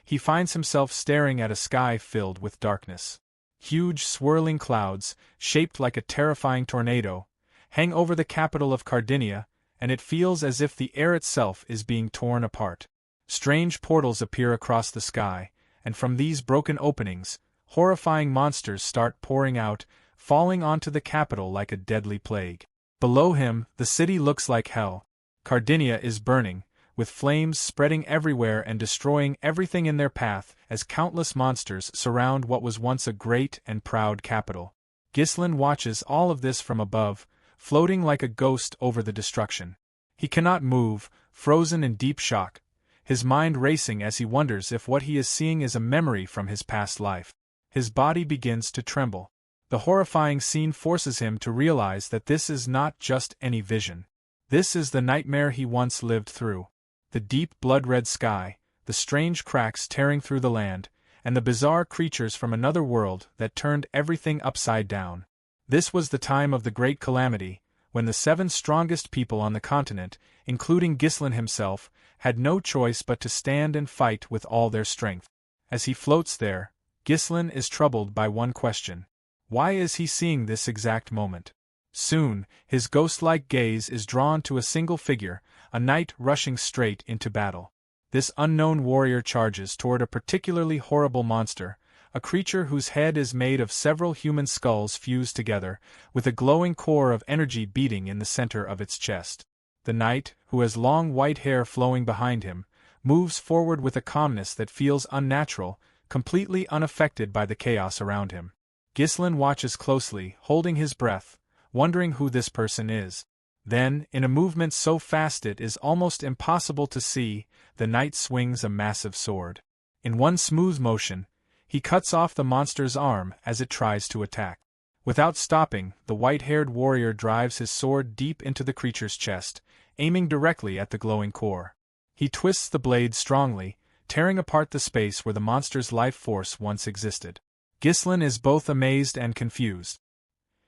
S1: he finds himself staring at a sky filled with darkness. Huge swirling clouds, shaped like a terrifying tornado, hang over the capital of Cardinia, and it feels as if the air itself is being torn apart. Strange portals appear across the sky, and from these broken openings, horrifying monsters start pouring out, falling onto the capital like a deadly plague. Below him, the city looks like hell. Cardinia is burning, with flames spreading everywhere and destroying everything in their path as countless monsters surround what was once a great and proud capital. Ghislain watches all of this from above, floating like a ghost over the destruction. He cannot move, frozen in deep shock, his mind racing as he wonders if what he is seeing is a memory from his past life. His body begins to tremble. The horrifying scene forces him to realize that this is not just any vision. This is the nightmare he once lived through. The deep blood-red sky, the strange cracks tearing through the land, and the bizarre creatures from another world that turned everything upside down. This was the time of the Great Calamity, when the 7 strongest people on the continent, including Ghislain himself, had no choice but to stand and fight with all their strength. As he floats there, Ghislain is troubled by one question. Why is he seeing this exact moment? Soon, his ghost-like gaze is drawn to a single figure, a knight rushing straight into battle. This unknown warrior charges toward a particularly horrible monster, a creature whose head is made of several human skulls fused together, with a glowing core of energy beating in the center of its chest. The knight, who has long white hair flowing behind him, moves forward with a calmness that feels unnatural, completely unaffected by the chaos around him. Ghislain watches closely, holding his breath, wondering who this person is. Then, in a movement so fast it is almost impossible to see, the knight swings a massive sword. In one smooth motion, he cuts off the monster's arm as it tries to attack. Without stopping, the white-haired warrior drives his sword deep into the creature's chest, aiming directly at the glowing core. He twists the blade strongly, tearing apart the space where the monster's life force once existed. Ghislain is both amazed and confused.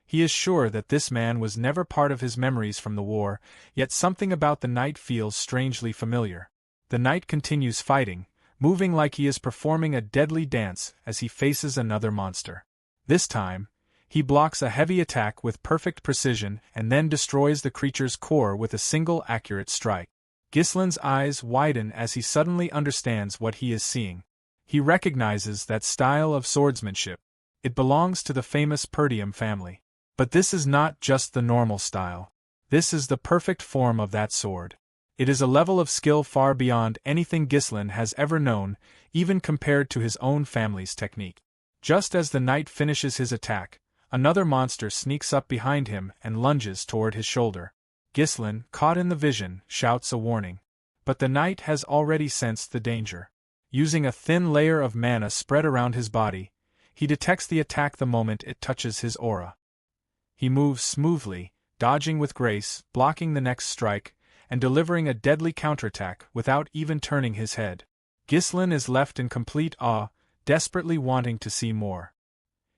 S1: He is sure that this man was never part of his memories from the war, yet something about the knight feels strangely familiar. The knight continues fighting, moving like he is performing a deadly dance as he faces another monster. This time, he blocks a heavy attack with perfect precision and then destroys the creature's core with a single accurate strike. Ghislain's eyes widen as he suddenly understands what he is seeing. He recognizes that style of swordsmanship. It belongs to the famous Perdium family. But this is not just the normal style. This is the perfect form of that sword. It is a level of skill far beyond anything Ghislain has ever known, even compared to his own family's technique. Just as the knight finishes his attack, another monster sneaks up behind him and lunges toward his shoulder. Ghislain, caught in the vision, shouts a warning. But the knight has already sensed the danger. Using a thin layer of mana spread around his body, he detects the attack the moment it touches his aura. He moves smoothly, dodging with grace, blocking the next strike, and delivering a deadly counterattack without even turning his head. Ghislain is left in complete awe, desperately wanting to see more.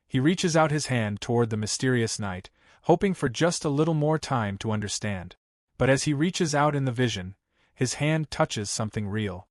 S1: He reaches out his hand toward the mysterious knight, hoping for just a little more time to understand. But as he reaches out in the vision, his hand touches something real.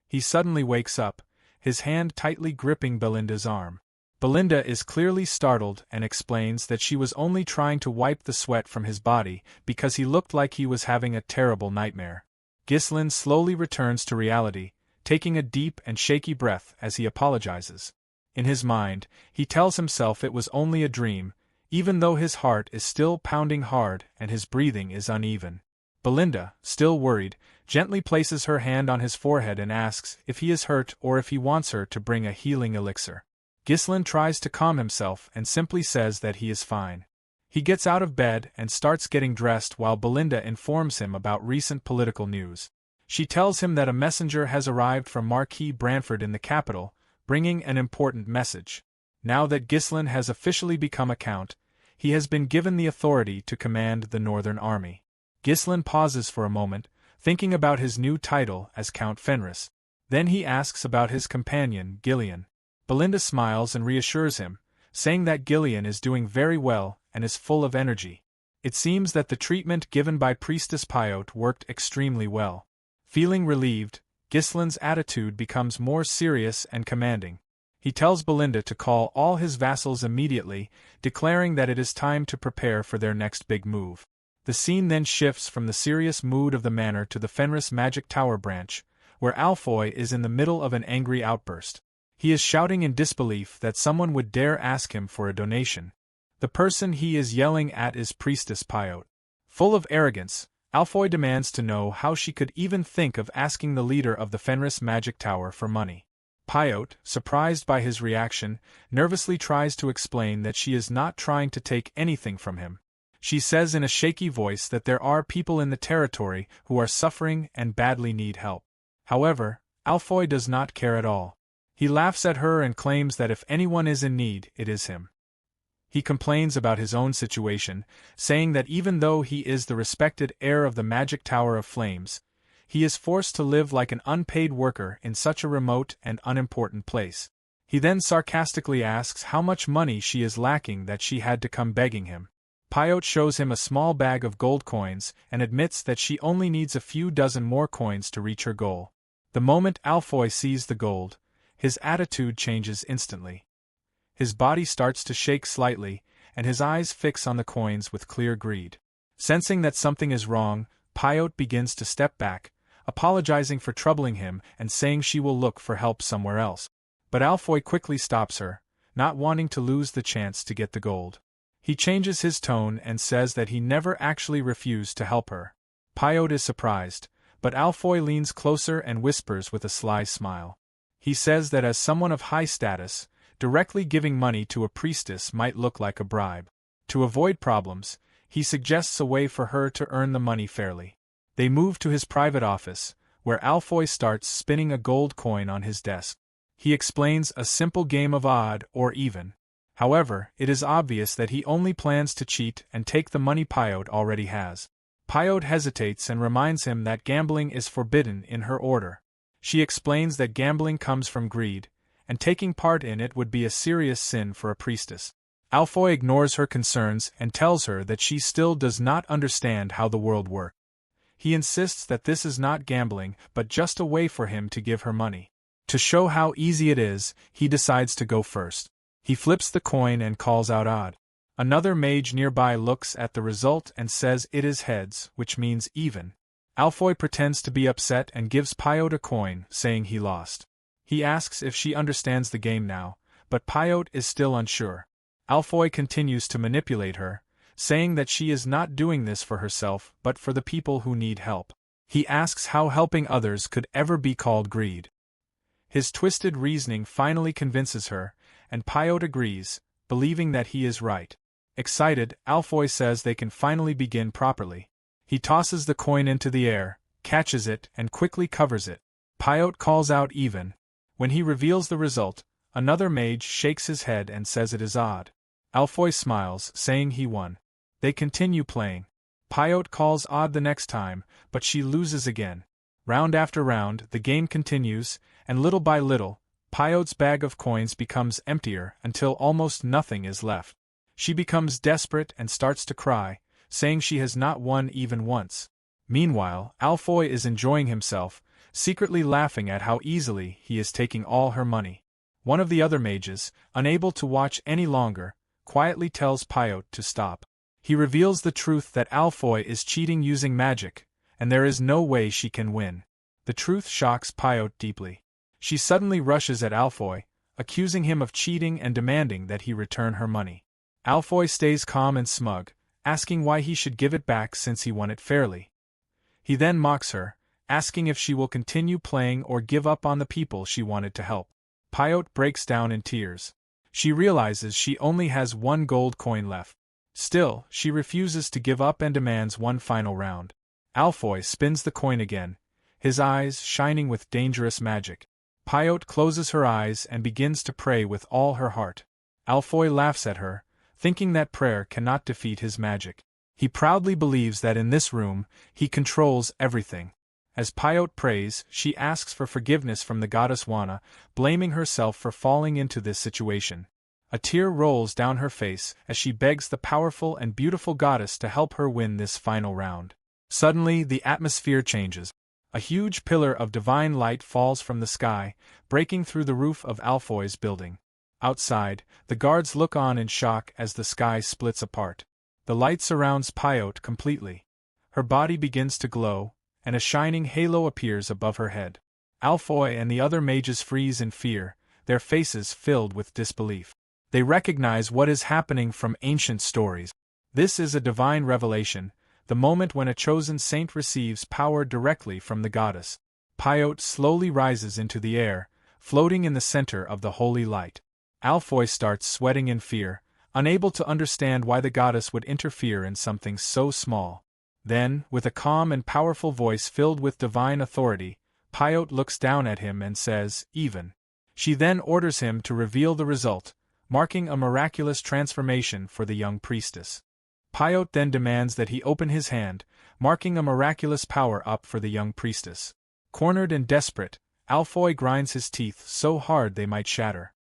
S1: He suddenly wakes up, his hand tightly gripping Belinda's arm. Belinda is clearly startled and explains that she was only trying to wipe the sweat from his body because he looked like he was having a terrible nightmare. Ghislain slowly returns to reality, taking a deep and shaky breath as he apologizes. In his mind, he tells himself it was only a dream, even though his heart is still pounding hard and his breathing is uneven. Belinda, still worried, gently places her hand on his forehead and asks if he is hurt or if he wants her to bring a healing elixir. Ghislain tries to calm himself and simply says that he is fine. He gets out of bed and starts getting dressed while Belinda informs him about recent political news. She tells him that a messenger has arrived from Marquis Branford in the capital, bringing an important message. Now that Ghislain has officially become a count, he has been given the authority to command the Northern Army. Ghislain pauses for a moment, thinking about his new title as Count Fenris. Then he asks about his companion, Ghislain. Belinda smiles and reassures him, saying that Ghislain is doing very well and is full of energy. It seems that the treatment given by Priestess Pyote worked extremely well. Feeling relieved, Ghislain's attitude becomes more serious and commanding. He tells Belinda to call all his vassals immediately, declaring that it is time to prepare for their next big move. The scene then shifts from the serious mood of the manor to the Fenris Magic Tower branch, where Alfoy is in the middle of an angry outburst. He is shouting in disbelief that someone would dare ask him for a donation. The person he is yelling at is Priestess Pyote. Full of arrogance, Alfoy demands to know how she could even think of asking the leader of the Fenris Magic Tower for money. Pyote, surprised by his reaction, nervously tries to explain that she is not trying to take anything from him. She says in a shaky voice that there are people in the territory who are suffering and badly need help. However, Alfoy does not care at all. He laughs at her and claims that if anyone is in need, it is him. He complains about his own situation, saying that even though he is the respected heir of the Magic Tower of Flames, he is forced to live like an unpaid worker in such a remote and unimportant place. He then sarcastically asks how much money she is lacking that she had to come begging him. Pyote shows him a small bag of gold coins and admits that she only needs a few dozen more coins to reach her goal. The moment Alfoy sees the gold, his attitude changes instantly. His body starts to shake slightly, and his eyes fix on the coins with clear greed. Sensing that something is wrong, Pyote begins to step back, apologizing for troubling him and saying she will look for help somewhere else. But Alfoy quickly stops her, not wanting to lose the chance to get the gold. He changes his tone and says that he never actually refused to help her. Pyote is surprised, but Alfoy leans closer and whispers with a sly smile. He says that as someone of high status, directly giving money to a priestess might look like a bribe. To avoid problems, he suggests a way for her to earn the money fairly. They move to his private office, where Alfoy starts spinning a gold coin on his desk. He explains a simple game of odd or even. However, it is obvious that he only plans to cheat and take the money Pyote already has. Pyote hesitates and reminds him that gambling is forbidden in her order. She explains that gambling comes from greed, and taking part in it would be a serious sin for a priestess. Alfoy ignores her concerns and tells her that she still does not understand how the world works. He insists that this is not gambling but just a way for him to give her money. To show how easy it is, he decides to go first. He flips the coin and calls out odd. Another mage nearby looks at the result and says it is heads, which means even. Alfoy pretends to be upset and gives Pyote a coin, saying he lost. He asks if she understands the game now, but Pyote is still unsure. Alfoy continues to manipulate her, saying that she is not doing this for herself but for the people who need help. He asks how helping others could ever be called greed. His twisted reasoning finally convinces her, and Pyote agrees, believing that he is right. Excited, Alfoy says they can finally begin properly. He tosses the coin into the air, catches it, and quickly covers it. Pyote calls out even. When he reveals the result, another mage shakes his head and says it is odd. Alfoy smiles, saying he won. They continue playing. Pyote calls odd the next time, but she loses again. Round after round, the game continues, and little by little, Pyote's bag of coins becomes emptier until almost nothing is left. She becomes desperate and starts to cry, saying she has not won even once. Meanwhile, Alfoy is enjoying himself, secretly laughing at how easily he is taking all her money. One of the other mages, unable to watch any longer, quietly tells Pyote to stop. He reveals the truth that Alfoy is cheating using magic, and there is no way she can win. The truth shocks Pyote deeply. She suddenly rushes at Alfoy, accusing him of cheating and demanding that he return her money. Alfoy stays calm and smug, asking why he should give it back since he won it fairly. He then mocks her, asking if she will continue playing or give up on the people she wanted to help. Pyote breaks down in tears. She realizes she only has one gold coin left. Still, she refuses to give up and demands one final round. Alfoy spins the coin again, his eyes shining with dangerous magic. Pyote closes her eyes and begins to pray with all her heart. Alfoy laughs at her, thinking that prayer cannot defeat his magic. He proudly believes that in this room, he controls everything. As Pyote prays, she asks for forgiveness from the goddess Wana, blaming herself for falling into this situation. A tear rolls down her face as she begs the powerful and beautiful goddess to help her win this final round. Suddenly, the atmosphere changes. A huge pillar of divine light falls from the sky, breaking through the roof of Alfoy's building. Outside, the guards look on in shock as the sky splits apart. The light surrounds Pyote completely. Her body begins to glow, and a shining halo appears above her head. Alfoy and the other mages freeze in fear, their faces filled with disbelief. They recognize what is happening from ancient stories. This is a divine revelation, the moment when a chosen saint receives power directly from the goddess. Pyot slowly rises into the air, floating in the center of the holy light. Alfoy starts sweating in fear, unable to understand why the goddess would interfere in something so small. Then, with a calm and powerful voice filled with divine authority, Pyot looks down at him and says, "Even." She then orders him to reveal the result, marking a miraculous transformation for the young priestess. Pyot then demands that he open his hand, marking a miraculous power-up for the young priestess. Cornered and desperate, Alfoy grinds his teeth so hard they might shatter.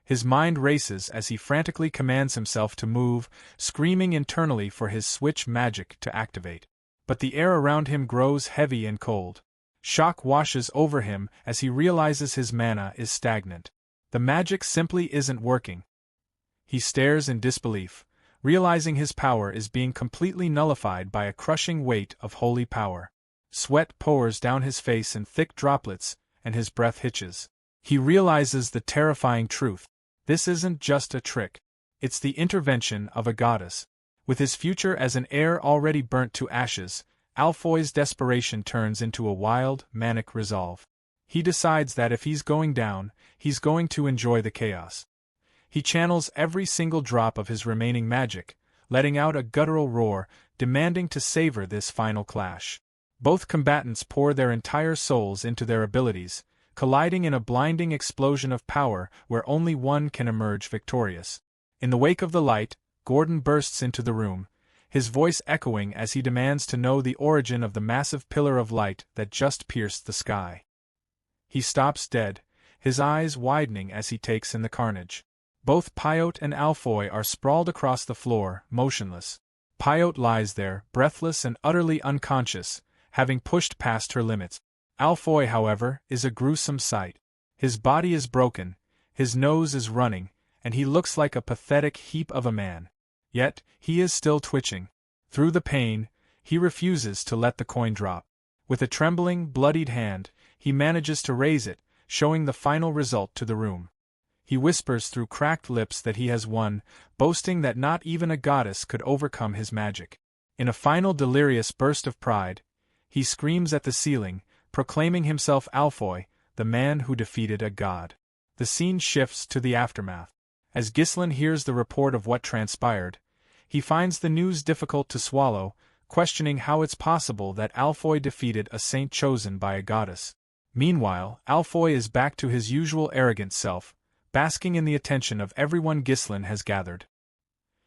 S1: His mind races as he frantically commands himself to move, screaming internally for his switch magic to activate. But the air around him grows heavy and cold. Shock washes over him as he realizes his mana is stagnant. The magic simply isn't working. He stares in disbelief, realizing his power is being completely nullified by a crushing weight of holy power. Sweat pours down his face in thick droplets, and his breath hitches. He realizes the terrifying truth. This isn't just a trick. It's the intervention of a goddess. With his future as an heir already burnt to ashes, Alfoy's desperation turns into a wild, manic resolve. He decides that if he's going down, he's going to enjoy the chaos. He channels every single drop of his remaining magic, letting out a guttural roar, demanding to savor this final clash. Both combatants pour their entire souls into their abilities, colliding in a blinding explosion of power where only one can emerge victorious. In the wake of the light, Gordon bursts into the room, his voice echoing as he demands to know the origin of the massive pillar of light that just pierced the sky. He stops dead, his eyes widening as he takes in the carnage. Both Pyot and Alfoy are sprawled across the floor, motionless. Pyot lies there, breathless and utterly unconscious, having pushed past her limits. Alfoy, however, is a gruesome sight. His body is broken, his nose is running, and he looks like a pathetic heap of a man. Yet, he is still twitching. Through the pain, he refuses to let the coin drop. With a trembling, bloodied hand, he manages to raise it, showing the final result to the room. He whispers through cracked lips that he has won, boasting that not even a goddess could overcome his magic. In a final delirious burst of pride, he screams at the ceiling, proclaiming himself Alfoy, the man who defeated a god. The scene shifts to the aftermath. As Ghislain hears the report of what transpired, he finds the news difficult to swallow, questioning how it's possible that Alfoy defeated a saint chosen by a goddess. Meanwhile, Alfoy is back to his usual arrogant self, basking in the attention of everyone Ghislain has gathered.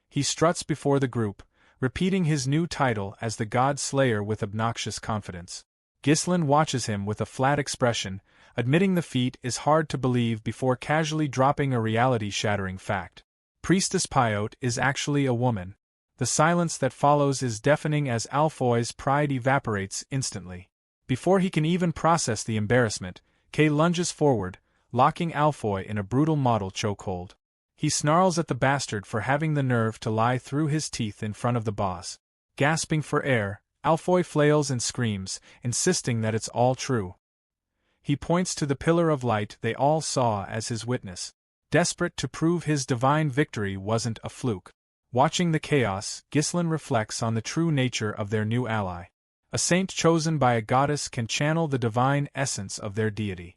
S1: He struts before the group, repeating his new title as the God Slayer with obnoxious confidence. Ghislain watches him with a flat expression, admitting the feat is hard to believe before casually dropping a reality-shattering fact. Priestess Pyot is actually a woman. The silence that follows is deafening as Alfoy's pride evaporates instantly. Before he can even process the embarrassment, Kay lunges forward, locking Alfoy in a brutal model chokehold. He snarls at the bastard for having the nerve to lie through his teeth in front of the boss. Gasping for air, Alfoy flails and screams, insisting that it's all true. He points to the pillar of light they all saw as his witness. Desperate to prove his divine victory wasn't a fluke. Watching the chaos, Ghislain reflects on the true nature of their new ally. A saint chosen by a goddess can channel the divine essence of their deity.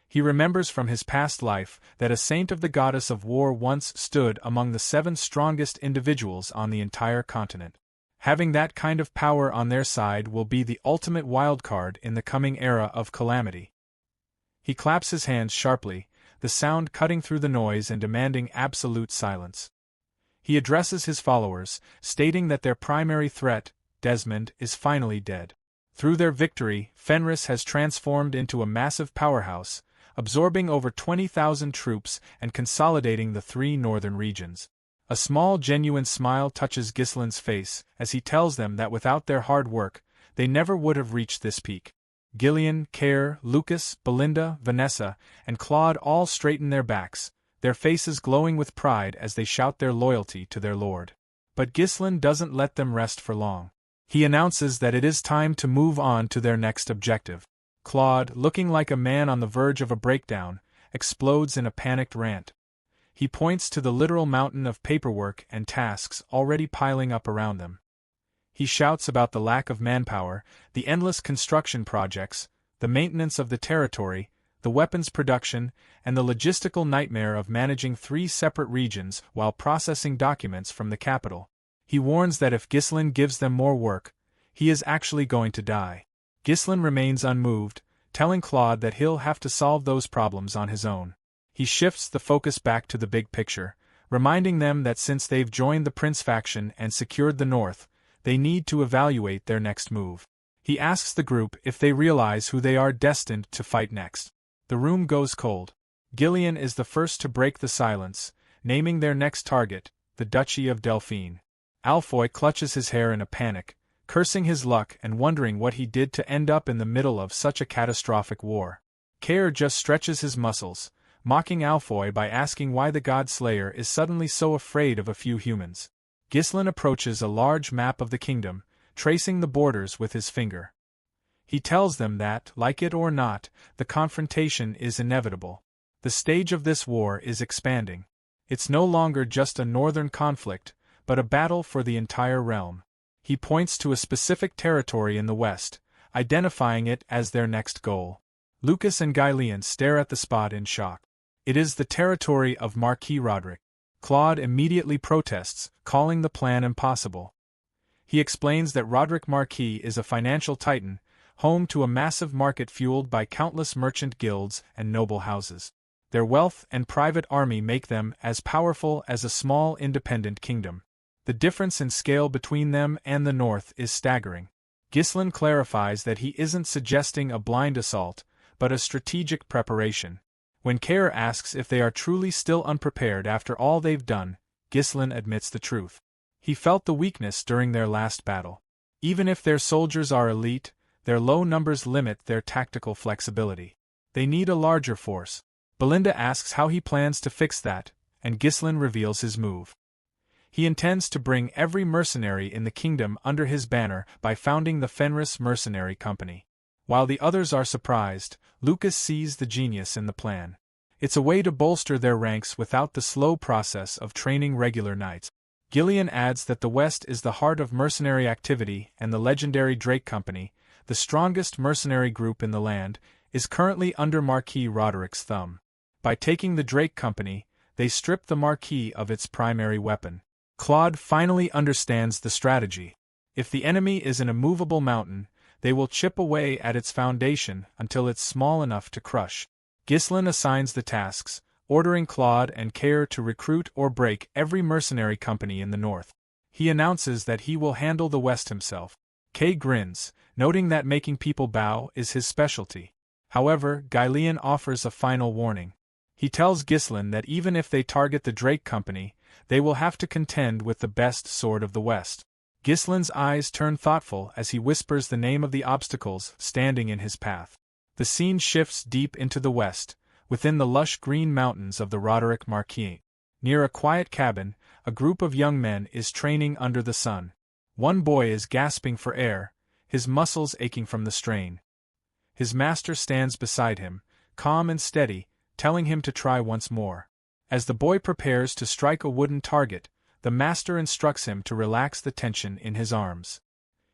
S1: He remembers from his past life that a saint of the goddess of war once stood among the 7 strongest individuals on the entire continent. Having that kind of power on their side will be the ultimate wildcard in the coming era of calamity. He claps his hands sharply, the sound cutting through the noise and demanding absolute silence. He addresses his followers, stating that their primary threat, Desmond, is finally dead. Through their victory, Fenris has transformed into a massive powerhouse, absorbing over 20,000 troops and consolidating the 3 northern regions. A small genuine smile touches Ghislain's face as he tells them that without their hard work, they never would have reached this peak. Gillian, Care, Lucas, Belinda, Vanessa, and Claude all straighten their backs, their faces glowing with pride as they shout their loyalty to their lord. But Ghislain doesn't let them rest for long. He announces that it is time to move on to their next objective. Claude, looking like a man on the verge of a breakdown, explodes in a panicked rant. He points to the literal mountain of paperwork and tasks already piling up around them. He shouts about the lack of manpower, the endless construction projects, the maintenance of the territory, the weapons production, and the logistical nightmare of managing 3 separate regions while processing documents from the capital. He warns that if Ghislain gives them more work, he is actually going to die. Ghislain remains unmoved, telling Claude that he'll have to solve those problems on his own. He shifts the focus back to the big picture, reminding them that since they've joined the Prince faction and secured the North, they need to evaluate their next move. He asks the group if they realize who they are destined to fight next. The room goes cold. Ghislain is the first to break the silence, naming their next target, the Duchy of Delphine. Alfoy clutches his hair in a panic, cursing his luck and wondering what he did to end up in the middle of such a catastrophic war. Kair just stretches his muscles, mocking Alfoy by asking why the God Slayer is suddenly so afraid of a few humans. Ghislain approaches a large map of the kingdom, tracing the borders with his finger. He tells them that, like it or not, the confrontation is inevitable. The stage of this war is expanding. It's no longer just a northern conflict, but a battle for the entire realm. He points to a specific territory in the west, identifying it as their next goal. Lucas and Ghislain stare at the spot in shock. It is the territory of Marquis Roderick. Claude immediately protests, calling the plan impossible. He explains that Roderick Marquis is a financial titan, home to a massive market fueled by countless merchant guilds and noble houses. Their wealth and private army make them as powerful as a small independent kingdom. The difference in scale between them and the north is staggering. Ghislain clarifies that he isn't suggesting a blind assault, but a strategic preparation. When Kair asks if they are truly still unprepared after all they've done, Ghislain admits the truth. He felt the weakness during their last battle. Even if their soldiers are elite, their low numbers limit their tactical flexibility. They need a larger force. Belinda asks how he plans to fix that, and Ghislain reveals his move. He intends to bring every mercenary in the kingdom under his banner by founding the Fenris Mercenary Company. While the others are surprised, Lucas sees the genius in the plan. It's a way to bolster their ranks without the slow process of training regular knights. Ghislain adds that the West is the heart of mercenary activity, and the legendary Drake Company, the strongest mercenary group in the land, is currently under Marquis Roderick's thumb. By taking the Drake Company, they strip the Marquis of its primary weapon. Claude finally understands the strategy. If the enemy is an immovable mountain, they will chip away at its foundation until it's small enough to crush. Ghislain assigns the tasks, ordering Claude and Kair to recruit or break every mercenary company in the north. He announces that he will handle the west himself. Kay grins, noting that making people bow is his specialty. However, Ghislain offers a final warning. He tells Ghislain that even if they target the Drake Company, they will have to contend with the best sword of the West. Ghislain's eyes turn thoughtful as he whispers the name of the obstacles standing in his path. The scene shifts deep into the west, within the lush green mountains of the Roderick Marquis. Near a quiet cabin, a group of young men is training under the sun. One boy is gasping for air, his muscles aching from the strain. His master stands beside him, calm and steady, telling him to try once more. As the boy prepares to strike a wooden target, the master instructs him to relax the tension in his arms.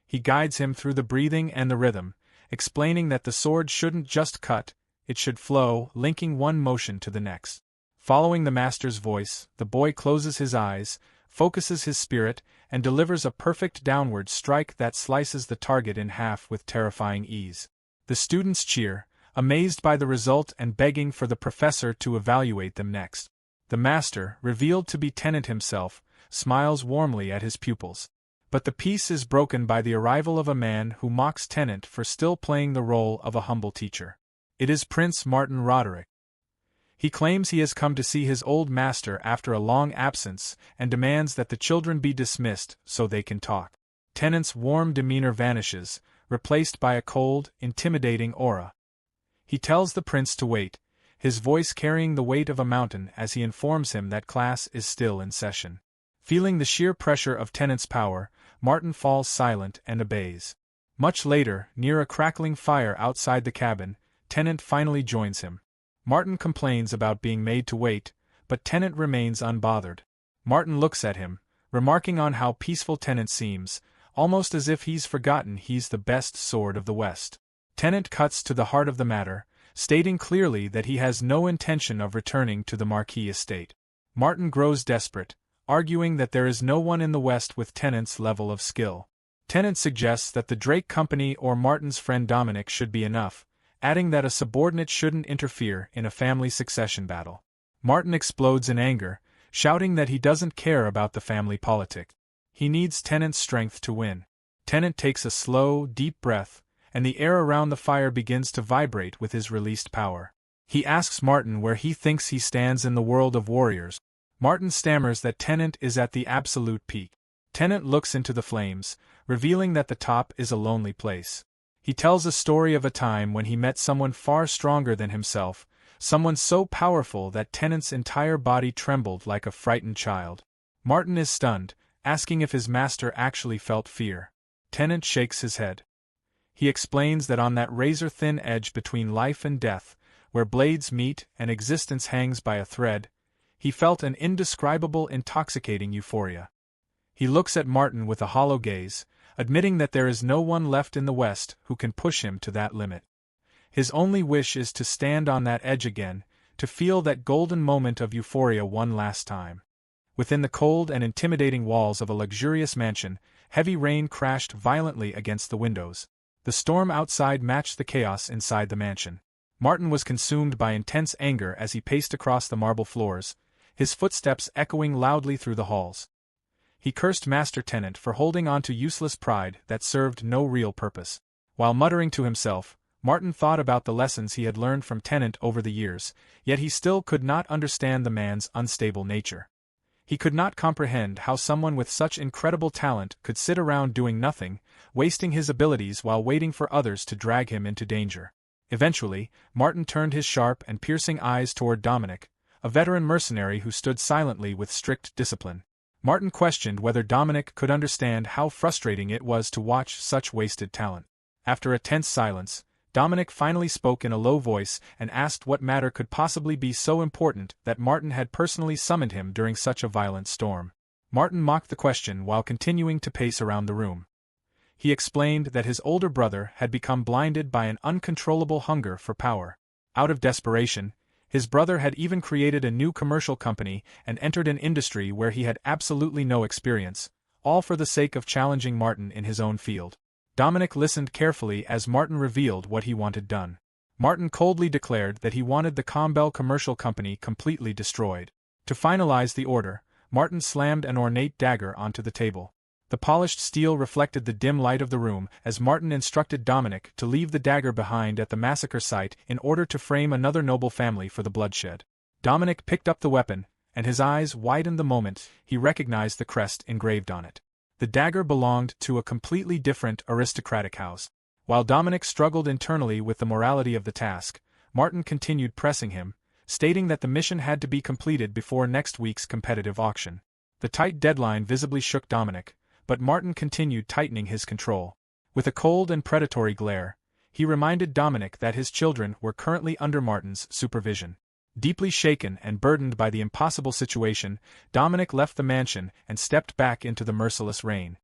S1: He guides him through the breathing and the rhythm, explaining that the sword shouldn't just cut, it should flow, linking one motion to the next. Following the master's voice, the boy closes his eyes, focuses his spirit, and delivers a perfect downward strike that slices the target in half with terrifying ease. The students cheer, amazed by the result and begging for the professor to evaluate them next. The master, revealed to be Tennant himself, smiles warmly at his pupils. But the peace is broken by the arrival of a man who mocks Tennant for still playing the role of a humble teacher. It is Prince Martin Roderick. He claims he has come to see his old master after a long absence and demands that the children be dismissed so they can talk. Tennant's warm demeanor vanishes, replaced by a cold, intimidating aura. He tells the prince to wait, his voice carrying the weight of a mountain as he informs him that class is still in session. Feeling the sheer pressure of Tennant's power, Martin falls silent and obeys. Much later, near a crackling fire outside the cabin, Tennant finally joins him. Martin complains about being made to wait, but Tennant remains unbothered. Martin looks at him, remarking on how peaceful Tennant seems, almost as if he's forgotten he's the best sword of the West. Tennant cuts to the heart of the matter, stating clearly that he has no intention of returning to the Marquis estate. Martin grows desperate, arguing that there is no one in the West with Tennant's level of skill. Tennant suggests that the Drake Company or Martin's friend Dominic should be enough, adding that a subordinate shouldn't interfere in a family succession battle. Martin explodes in anger, shouting that he doesn't care about the family politic. He needs Tennant's strength to win. Tennant takes a slow, deep breath, and the air around the fire begins to vibrate with his released power. He asks Martin where he thinks he stands in the world of warriors. Martin stammers that Tennant is at the absolute peak. Tennant looks into the flames, revealing that the top is a lonely place. He tells a story of a time when he met someone far stronger than himself, someone so powerful that Tennant's entire body trembled like a frightened child. Martin is stunned, asking if his master actually felt fear. Tennant shakes his head. He explains that on that razor-thin edge between life and death, where blades meet and existence hangs by a thread, he felt an indescribable, intoxicating euphoria. He looks at Martin with a hollow gaze, admitting that there is no one left in the West who can push him to that limit. His only wish is to stand on that edge again, to feel that golden moment of euphoria one last time. Within the cold and intimidating walls of a luxurious mansion, heavy rain crashed violently against the windows. The storm outside matched the chaos inside the mansion. Martin was consumed by intense anger as he paced across the marble floors, his footsteps echoing loudly through the halls. He cursed Master Tennant for holding on to useless pride that served no real purpose. While muttering to himself, Martin thought about the lessons he had learned from Tennant over the years, yet he still could not understand the man's unstable nature. He could not comprehend how someone with such incredible talent could sit around doing nothing, wasting his abilities while waiting for others to drag him into danger. Eventually, Martin turned his sharp and piercing eyes toward Dominic, a veteran mercenary who stood silently with strict discipline. Martin questioned whether Dominic could understand how frustrating it was to watch such wasted talent. After a tense silence, Dominic finally spoke in a low voice and asked what matter could possibly be so important that Martin had personally summoned him during such a violent storm. Martin mocked the question while continuing to pace around the room. He explained that his older brother had become blinded by an uncontrollable hunger for power. Out of desperation, his brother had even created a new commercial company and entered an industry where he had absolutely no experience, all for the sake of challenging Martin in his own field. Dominic listened carefully as Martin revealed what he wanted done. Martin coldly declared that he wanted the Combel commercial company completely destroyed. To finalize the order, Martin slammed an ornate dagger onto the table. The polished steel reflected the dim light of the room as Martin instructed Dominic to leave the dagger behind at the massacre site in order to frame another noble family for the bloodshed. Dominic picked up the weapon, and his eyes widened the moment he recognized the crest engraved on it. The dagger belonged to a completely different aristocratic house. While Dominic struggled internally with the morality of the task, Martin continued pressing him, stating that the mission had to be completed before next week's competitive auction. The tight deadline visibly shook Dominic, but Martin continued tightening his control. With a cold and predatory glare, he reminded Dominic that his children were currently under Martin's supervision. Deeply shaken and burdened by the impossible situation, Dominic left the mansion and stepped back into the merciless rain.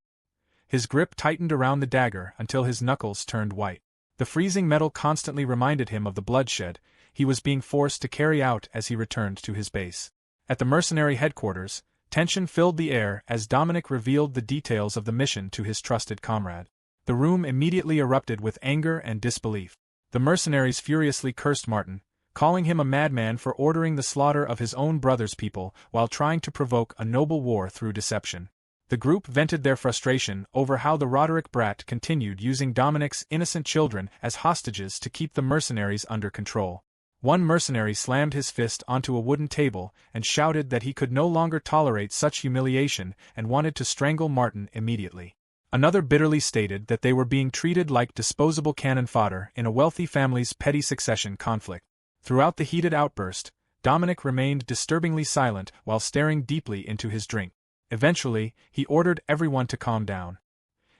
S1: His grip tightened around the dagger until his knuckles turned white. The freezing metal constantly reminded him of the bloodshed he was being forced to carry out as he returned to his base. At the mercenary headquarters, tension filled the air as Dominic revealed the details of the mission to his trusted comrade. The room immediately erupted with anger and disbelief. The mercenaries furiously cursed Martin, calling him a madman for ordering the slaughter of his own brother's people while trying to provoke a noble war through deception. The group vented their frustration over how the Roderick brat continued using Dominic's innocent children as hostages to keep the mercenaries under control. One mercenary slammed his fist onto a wooden table and shouted that he could no longer tolerate such humiliation and wanted to strangle Martin immediately. Another bitterly stated that they were being treated like disposable cannon fodder in a wealthy family's petty succession conflict. Throughout the heated outburst, Dominic remained disturbingly silent while staring deeply into his drink. Eventually, he ordered everyone to calm down.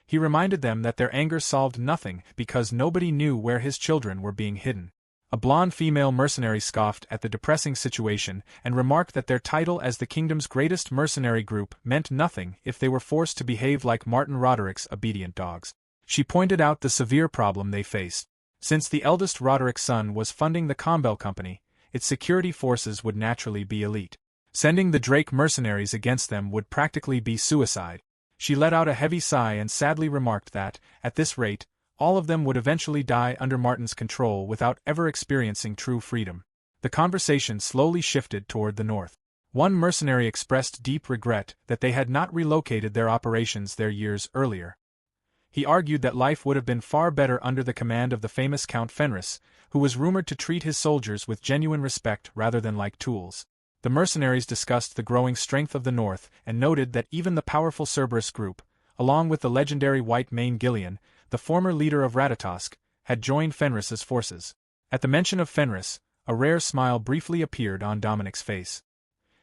S1: He reminded them that their anger solved nothing because nobody knew where his children were being hidden. A blonde female mercenary scoffed at the depressing situation and remarked that their title as the kingdom's greatest mercenary group meant nothing if they were forced to behave like Martin Roderick's obedient dogs. She pointed out the severe problem they faced. Since the eldest Roderick son was funding the Combel Company, its security forces would naturally be elite. Sending the Drake mercenaries against them would practically be suicide. She let out a heavy sigh and sadly remarked that, at this rate, all of them would eventually die under Martin's control without ever experiencing true freedom. The conversation slowly shifted toward the north. One mercenary expressed deep regret that they had not relocated their operations there years earlier. He argued that life would have been far better under the command of the famous Count Fenris, who was rumored to treat his soldiers with genuine respect rather than like tools. The mercenaries discussed the growing strength of the North and noted that even the powerful Cerberus group, along with the legendary White Mane Ghislain, the former leader of Ratatosk, had joined Fenris's forces. At the mention of Fenris, a rare smile briefly appeared on Dominic's face.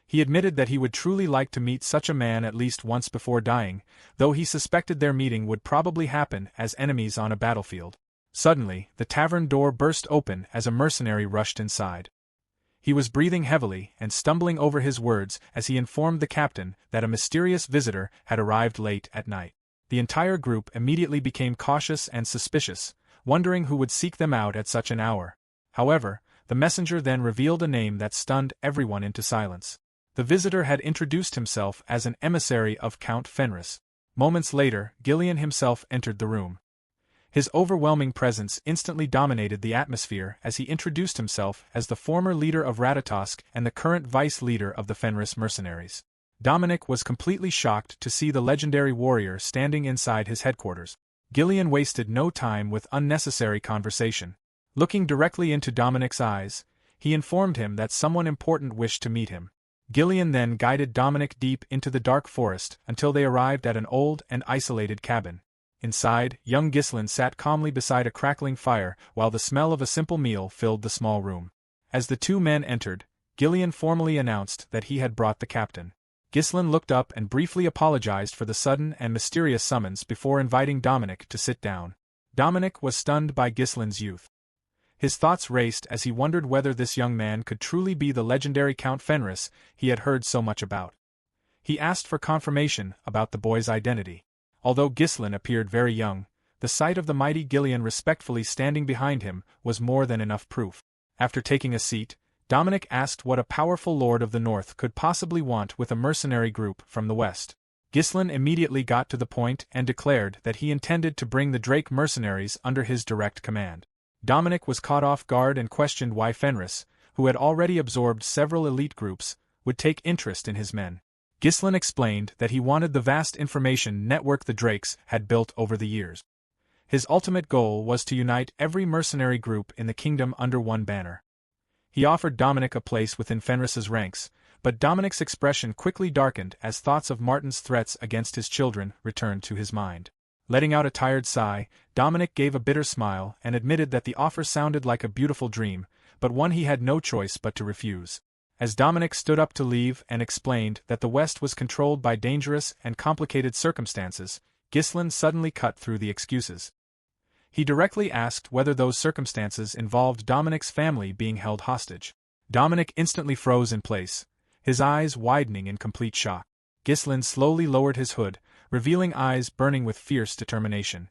S1: He admitted that he would truly like to meet such a man at least once before dying, though he suspected their meeting would probably happen as enemies on a battlefield. Suddenly, the tavern door burst open as a mercenary rushed inside. He was breathing heavily and stumbling over his words as he informed the captain that a mysterious visitor had arrived late at night. The entire group immediately became cautious and suspicious, wondering who would seek them out at such an hour. However, the messenger then revealed a name that stunned everyone into silence. The visitor had introduced himself as an emissary of Count Fenris. Moments later, Ghislain himself entered the room. His overwhelming presence instantly dominated the atmosphere as he introduced himself as the former leader of Ratatosk and the current vice leader of the Fenris mercenaries. Dominic was completely shocked to see the legendary warrior standing inside his headquarters. Ghislain wasted no time with unnecessary conversation. Looking directly into Dominic's eyes, he informed him that someone important wished to meet him. Ghislain then guided Dominic deep into the dark forest until they arrived at an old and isolated cabin. Inside, young Ghislain sat calmly beside a crackling fire while the smell of a simple meal filled the small room. As the two men entered, Ghislain formally announced that he had brought the captain. Ghislain looked up and briefly apologized for the sudden and mysterious summons before inviting Dominic to sit down. Dominic was stunned by Ghislain's youth. His thoughts raced as he wondered whether this young man could truly be the legendary Count Fenris he had heard so much about. He asked for confirmation about the boy's identity. Although Ghislain appeared very young, the sight of the mighty Ghislain respectfully standing behind him was more than enough proof. After taking a seat, Dominic asked what a powerful lord of the north could possibly want with a mercenary group from the west. Ghislain immediately got to the point and declared that he intended to bring the Drake mercenaries under his direct command. Dominic was caught off guard and questioned why Fenris, who had already absorbed several elite groups, would take interest in his men. Ghislain explained that he wanted the vast information network the Drakes had built over the years. His ultimate goal was to unite every mercenary group in the kingdom under one banner. He offered Dominic a place within Fenris's ranks, but Dominic's expression quickly darkened as thoughts of Martin's threats against his children returned to his mind. Letting out a tired sigh, Dominic gave a bitter smile and admitted that the offer sounded like a beautiful dream, but one he had no choice but to refuse. As Dominic stood up to leave and explained that the West was controlled by dangerous and complicated circumstances, Ghislain suddenly cut through the excuses. He directly asked whether those circumstances involved Dominic's family being held hostage. Dominic instantly froze in place, his eyes widening in complete shock. Ghislain slowly lowered his hood, revealing eyes burning with fierce determination.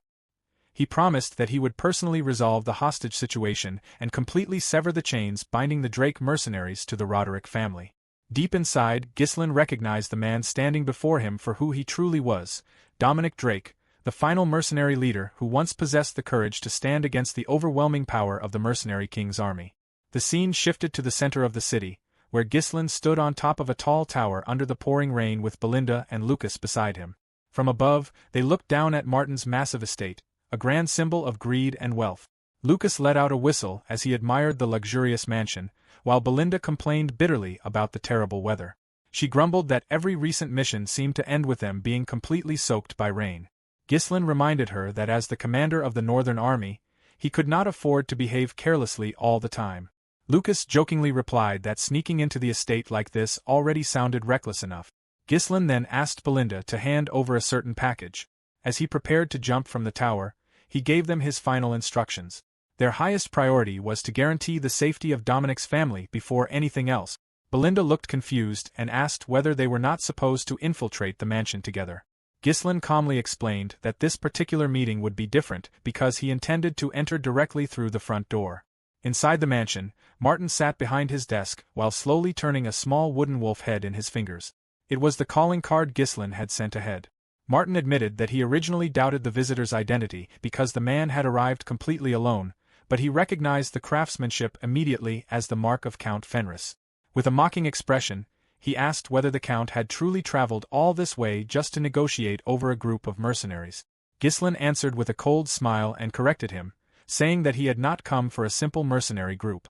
S1: He promised that he would personally resolve the hostage situation and completely sever the chains binding the Drake mercenaries to the Roderick family. Deep inside, Ghislain recognized the man standing before him for who he truly was, Dominic Drake, the final mercenary leader who once possessed the courage to stand against the overwhelming power of the Mercenary King's army. The scene shifted to the center of the city, where Ghislain stood on top of a tall tower under the pouring rain with Belinda and Lucas beside him. From above, they looked down at Martin's massive estate, a grand symbol of greed and wealth. Lucas let out a whistle as he admired the luxurious mansion, while Belinda complained bitterly about the terrible weather. She grumbled that every recent mission seemed to end with them being completely soaked by rain. Ghislain reminded her that as the commander of the Northern Army, he could not afford to behave carelessly all the time. Lucas jokingly replied that sneaking into the estate like this already sounded reckless enough. Ghislain then asked Belinda to hand over a certain package. As he prepared to jump from the tower, he gave them his final instructions. Their highest priority was to guarantee the safety of Dominic's family before anything else. Belinda looked confused and asked whether they were not supposed to infiltrate the mansion together. Ghislain calmly explained that this particular meeting would be different because he intended to enter directly through the front door. Inside the mansion, Martin sat behind his desk while slowly turning a small wooden wolf head in his fingers. It was the calling card Ghislain had sent ahead. Martin admitted that he originally doubted the visitor's identity because the man had arrived completely alone, but he recognized the craftsmanship immediately as the mark of Count Fenris. With a mocking expression, he asked whether the Count had truly traveled all this way just to negotiate over a group of mercenaries. Ghislain answered with a cold smile and corrected him, saying that he had not come for a simple mercenary group.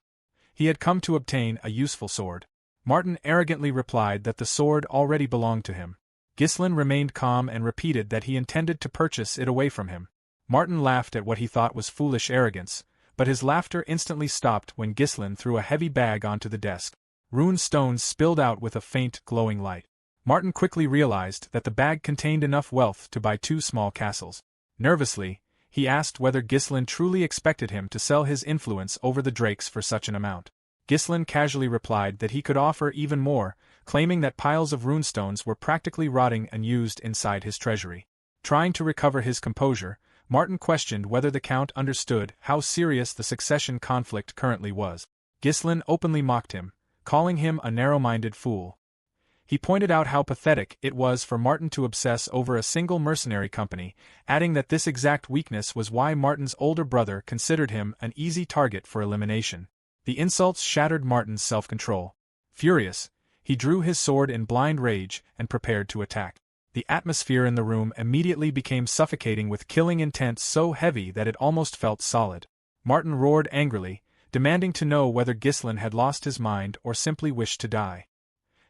S1: He had come to obtain a useful sword. Martin arrogantly replied that the sword already belonged to him. Ghislain remained calm and repeated that he intended to purchase it away from him. Martin laughed at what he thought was foolish arrogance, but his laughter instantly stopped when Ghislain threw a heavy bag onto the desk. Rune stones spilled out with a faint, glowing light. Martin quickly realized that the bag contained enough wealth to buy 2 small castles. Nervously, he asked whether Ghislain truly expected him to sell his influence over the Drakes for such an amount. Ghislain casually replied that he could offer even more, claiming that piles of runestones were practically rotting and used inside his treasury. Trying to recover his composure, Martin questioned whether the Count understood how serious the succession conflict currently was. Ghislain openly mocked him, calling him a narrow-minded fool. He pointed out how pathetic it was for Martin to obsess over a single mercenary company, adding that this exact weakness was why Martin's older brother considered him an easy target for elimination. The insults shattered Martin's self-control. Furious, he drew his sword in blind rage and prepared to attack. The atmosphere in the room immediately became suffocating with killing intent so heavy that it almost felt solid. Martin roared angrily, demanding to know whether Ghislain had lost his mind or simply wished to die.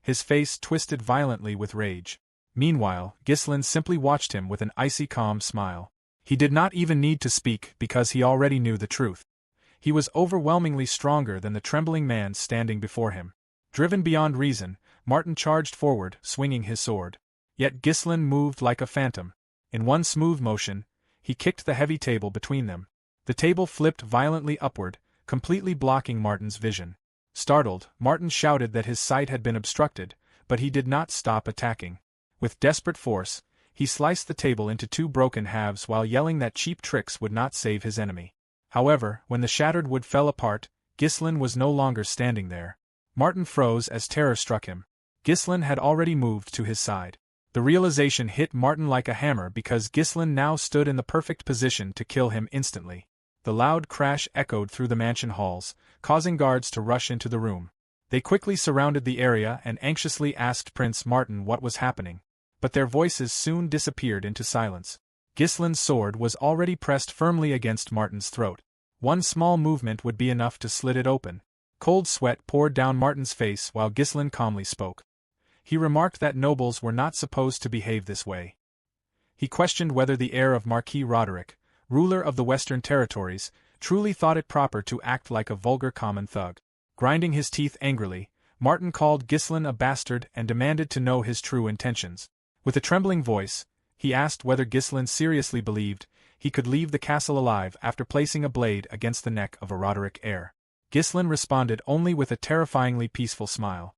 S1: His face twisted violently with rage. Meanwhile, Ghislain simply watched him with an icy calm smile. He did not even need to speak because he already knew the truth. He was overwhelmingly stronger than the trembling man standing before him. Driven beyond reason, Martin charged forward, swinging his sword. Yet Ghislain moved like a phantom. In one smooth motion, he kicked the heavy table between them. The table flipped violently upward, completely blocking Martin's vision. Startled, Martin shouted that his sight had been obstructed, but he did not stop attacking. With desperate force, he sliced the table into 2 broken halves while yelling that cheap tricks would not save his enemy. However, when the shattered wood fell apart, Ghislain was no longer standing there. Martin froze as terror struck him. Ghislain had already moved to his side. The realization hit Martin like a hammer because Ghislain now stood in the perfect position to kill him instantly. The loud crash echoed through the mansion halls, causing guards to rush into the room. They quickly surrounded the area and anxiously asked Prince Martin what was happening. But their voices soon disappeared into silence. Ghislain's sword was already pressed firmly against Martin's throat. One small movement would be enough to slit it open. Cold sweat poured down Martin's face while Ghislain calmly spoke. He remarked that nobles were not supposed to behave this way. He questioned whether the heir of Marquis Roderick, ruler of the Western Territories, truly thought it proper to act like a vulgar common thug. Grinding his teeth angrily, Martin called Ghislain a bastard and demanded to know his true intentions. With a trembling voice, he asked whether Ghislain seriously believed he could leave the castle alive after placing a blade against the neck of a Roderick heir. Ghislain responded only with a terrifyingly peaceful smile.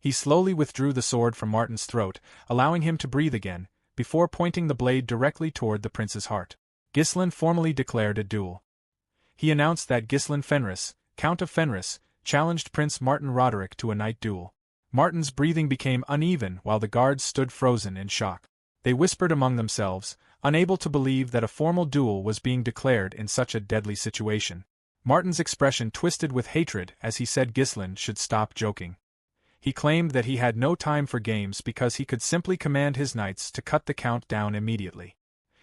S1: He slowly withdrew the sword from Martin's throat, allowing him to breathe again, before pointing the blade directly toward the prince's heart. Ghislain formally declared a duel. He announced that Ghislain Fenris, Count of Fenris, challenged Prince Martin Roderick to a night duel. Martin's breathing became uneven while the guards stood frozen in shock. They whispered among themselves, unable to believe that a formal duel was being declared in such a deadly situation. Martin's expression twisted with hatred as he said Ghislain should stop joking. He claimed that he had no time for games because he could simply command his knights to cut the Count down immediately.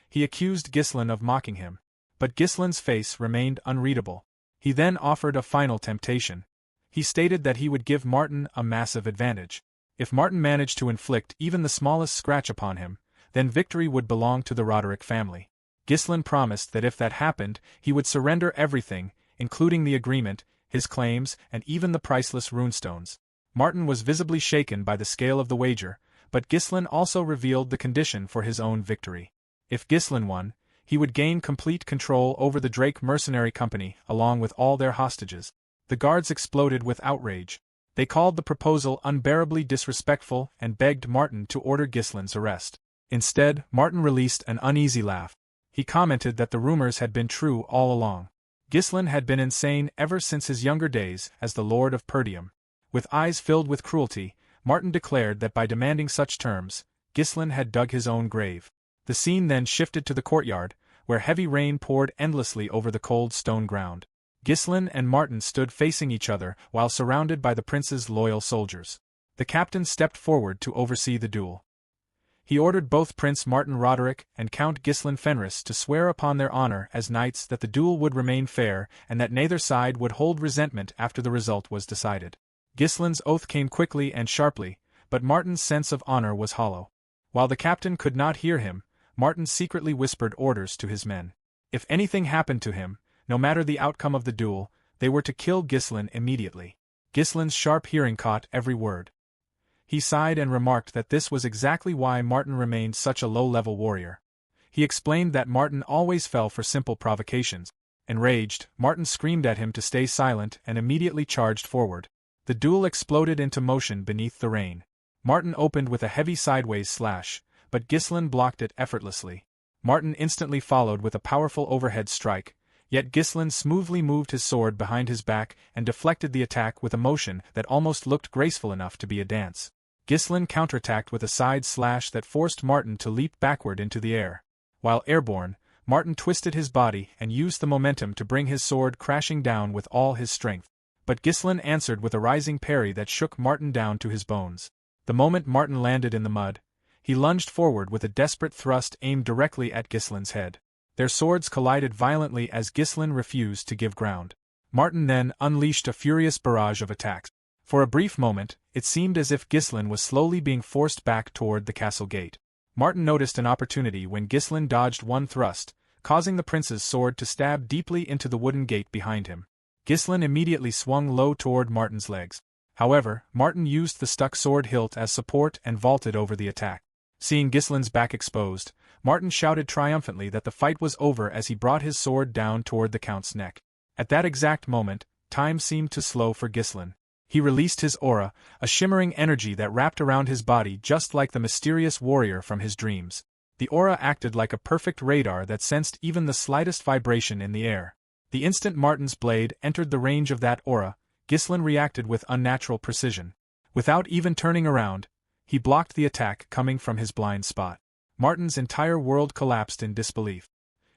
S1: He accused Ghislain of mocking him, but Ghislain's face remained unreadable. He then offered a final temptation. He stated that he would give Martin a massive advantage. If Martin managed to inflict even the smallest scratch upon him, then victory would belong to the Roderick family. Ghislain promised that if that happened, he would surrender everything, including the agreement, his claims, and even the priceless runestones. Martin was visibly shaken by the scale of the wager, but Ghislain also revealed the condition for his own victory. If Ghislain won, he would gain complete control over the Drake Mercenary Company along with all their hostages. The guards exploded with outrage. They called the proposal unbearably disrespectful and begged Martin to order Ghislain's arrest. Instead, Martin released an uneasy laugh. He commented that the rumors had been true all along. Ghislain had been insane ever since his younger days as the Lord of Perdium. With eyes filled with cruelty, Martin declared that by demanding such terms, Ghislain had dug his own grave. The scene then shifted to the courtyard, where heavy rain poured endlessly over the cold stone ground. Ghislain and Martin stood facing each other while surrounded by the prince's loyal soldiers. The captain stepped forward to oversee the duel. He ordered both Prince Martin Roderick and Count Ghislain Fenris to swear upon their honor as knights that the duel would remain fair and that neither side would hold resentment after the result was decided. Ghislain's oath came quickly and sharply, but Martin's sense of honor was hollow. While the captain could not hear him, Martin secretly whispered orders to his men. If anything happened to him, no matter the outcome of the duel, they were to kill Ghislain immediately. Ghislain's sharp hearing caught every word. He sighed and remarked that this was exactly why Martin remained such a low-level warrior. He explained that Martin always fell for simple provocations. Enraged, Martin screamed at him to stay silent and immediately charged forward. The duel exploded into motion beneath the rain. Martin opened with a heavy sideways slash, but Ghislain blocked it effortlessly. Martin instantly followed with a powerful overhead strike, yet Ghislain smoothly moved his sword behind his back and deflected the attack with a motion that almost looked graceful enough to be a dance. Ghislain counterattacked with a side slash that forced Martin to leap backward into the air. While airborne, Martin twisted his body and used the momentum to bring his sword crashing down with all his strength. But Ghislain answered with a rising parry that shook Martin down to his bones. The moment Martin landed in the mud, he lunged forward with a desperate thrust aimed directly at Ghislain's head. Their swords collided violently as Ghislain refused to give ground. Martin then unleashed a furious barrage of attacks. For a brief moment, it seemed as if Ghislain was slowly being forced back toward the castle gate. Martin noticed an opportunity when Ghislain dodged one thrust, causing the prince's sword to stab deeply into the wooden gate behind him. Ghislain immediately swung low toward Martin's legs. However, Martin used the stuck sword hilt as support and vaulted over the attack. Seeing Ghislain's back exposed, Martin shouted triumphantly that the fight was over as he brought his sword down toward the count's neck. At that exact moment, time seemed to slow for Ghislain. He released his aura, a shimmering energy that wrapped around his body just like the mysterious warrior from his dreams. The aura acted like a perfect radar that sensed even the slightest vibration in the air. The instant Martin's blade entered the range of that aura, Ghislain reacted with unnatural precision. Without even turning around, he blocked the attack coming from his blind spot. Martin's entire world collapsed in disbelief.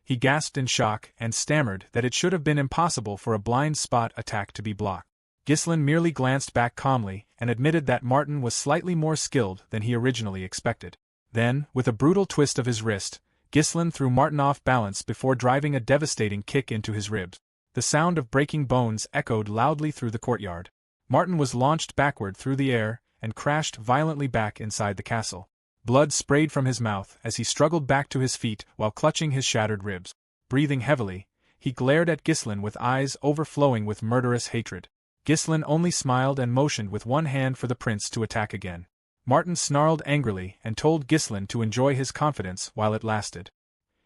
S1: He gasped in shock and stammered that it should have been impossible for a blind spot attack to be blocked. Ghislain merely glanced back calmly and admitted that Martin was slightly more skilled than he originally expected. Then, with a brutal twist of his wrist, Ghislain threw Martin off balance before driving a devastating kick into his ribs. The sound of breaking bones echoed loudly through the courtyard. Martin was launched backward through the air and crashed violently back inside the castle. Blood sprayed from his mouth as he struggled back to his feet while clutching his shattered ribs. Breathing heavily, he glared at Ghislain with eyes overflowing with murderous hatred. Ghislain only smiled and motioned with one hand for the prince to attack again. Martin snarled angrily and told Ghislain to enjoy his confidence while it lasted.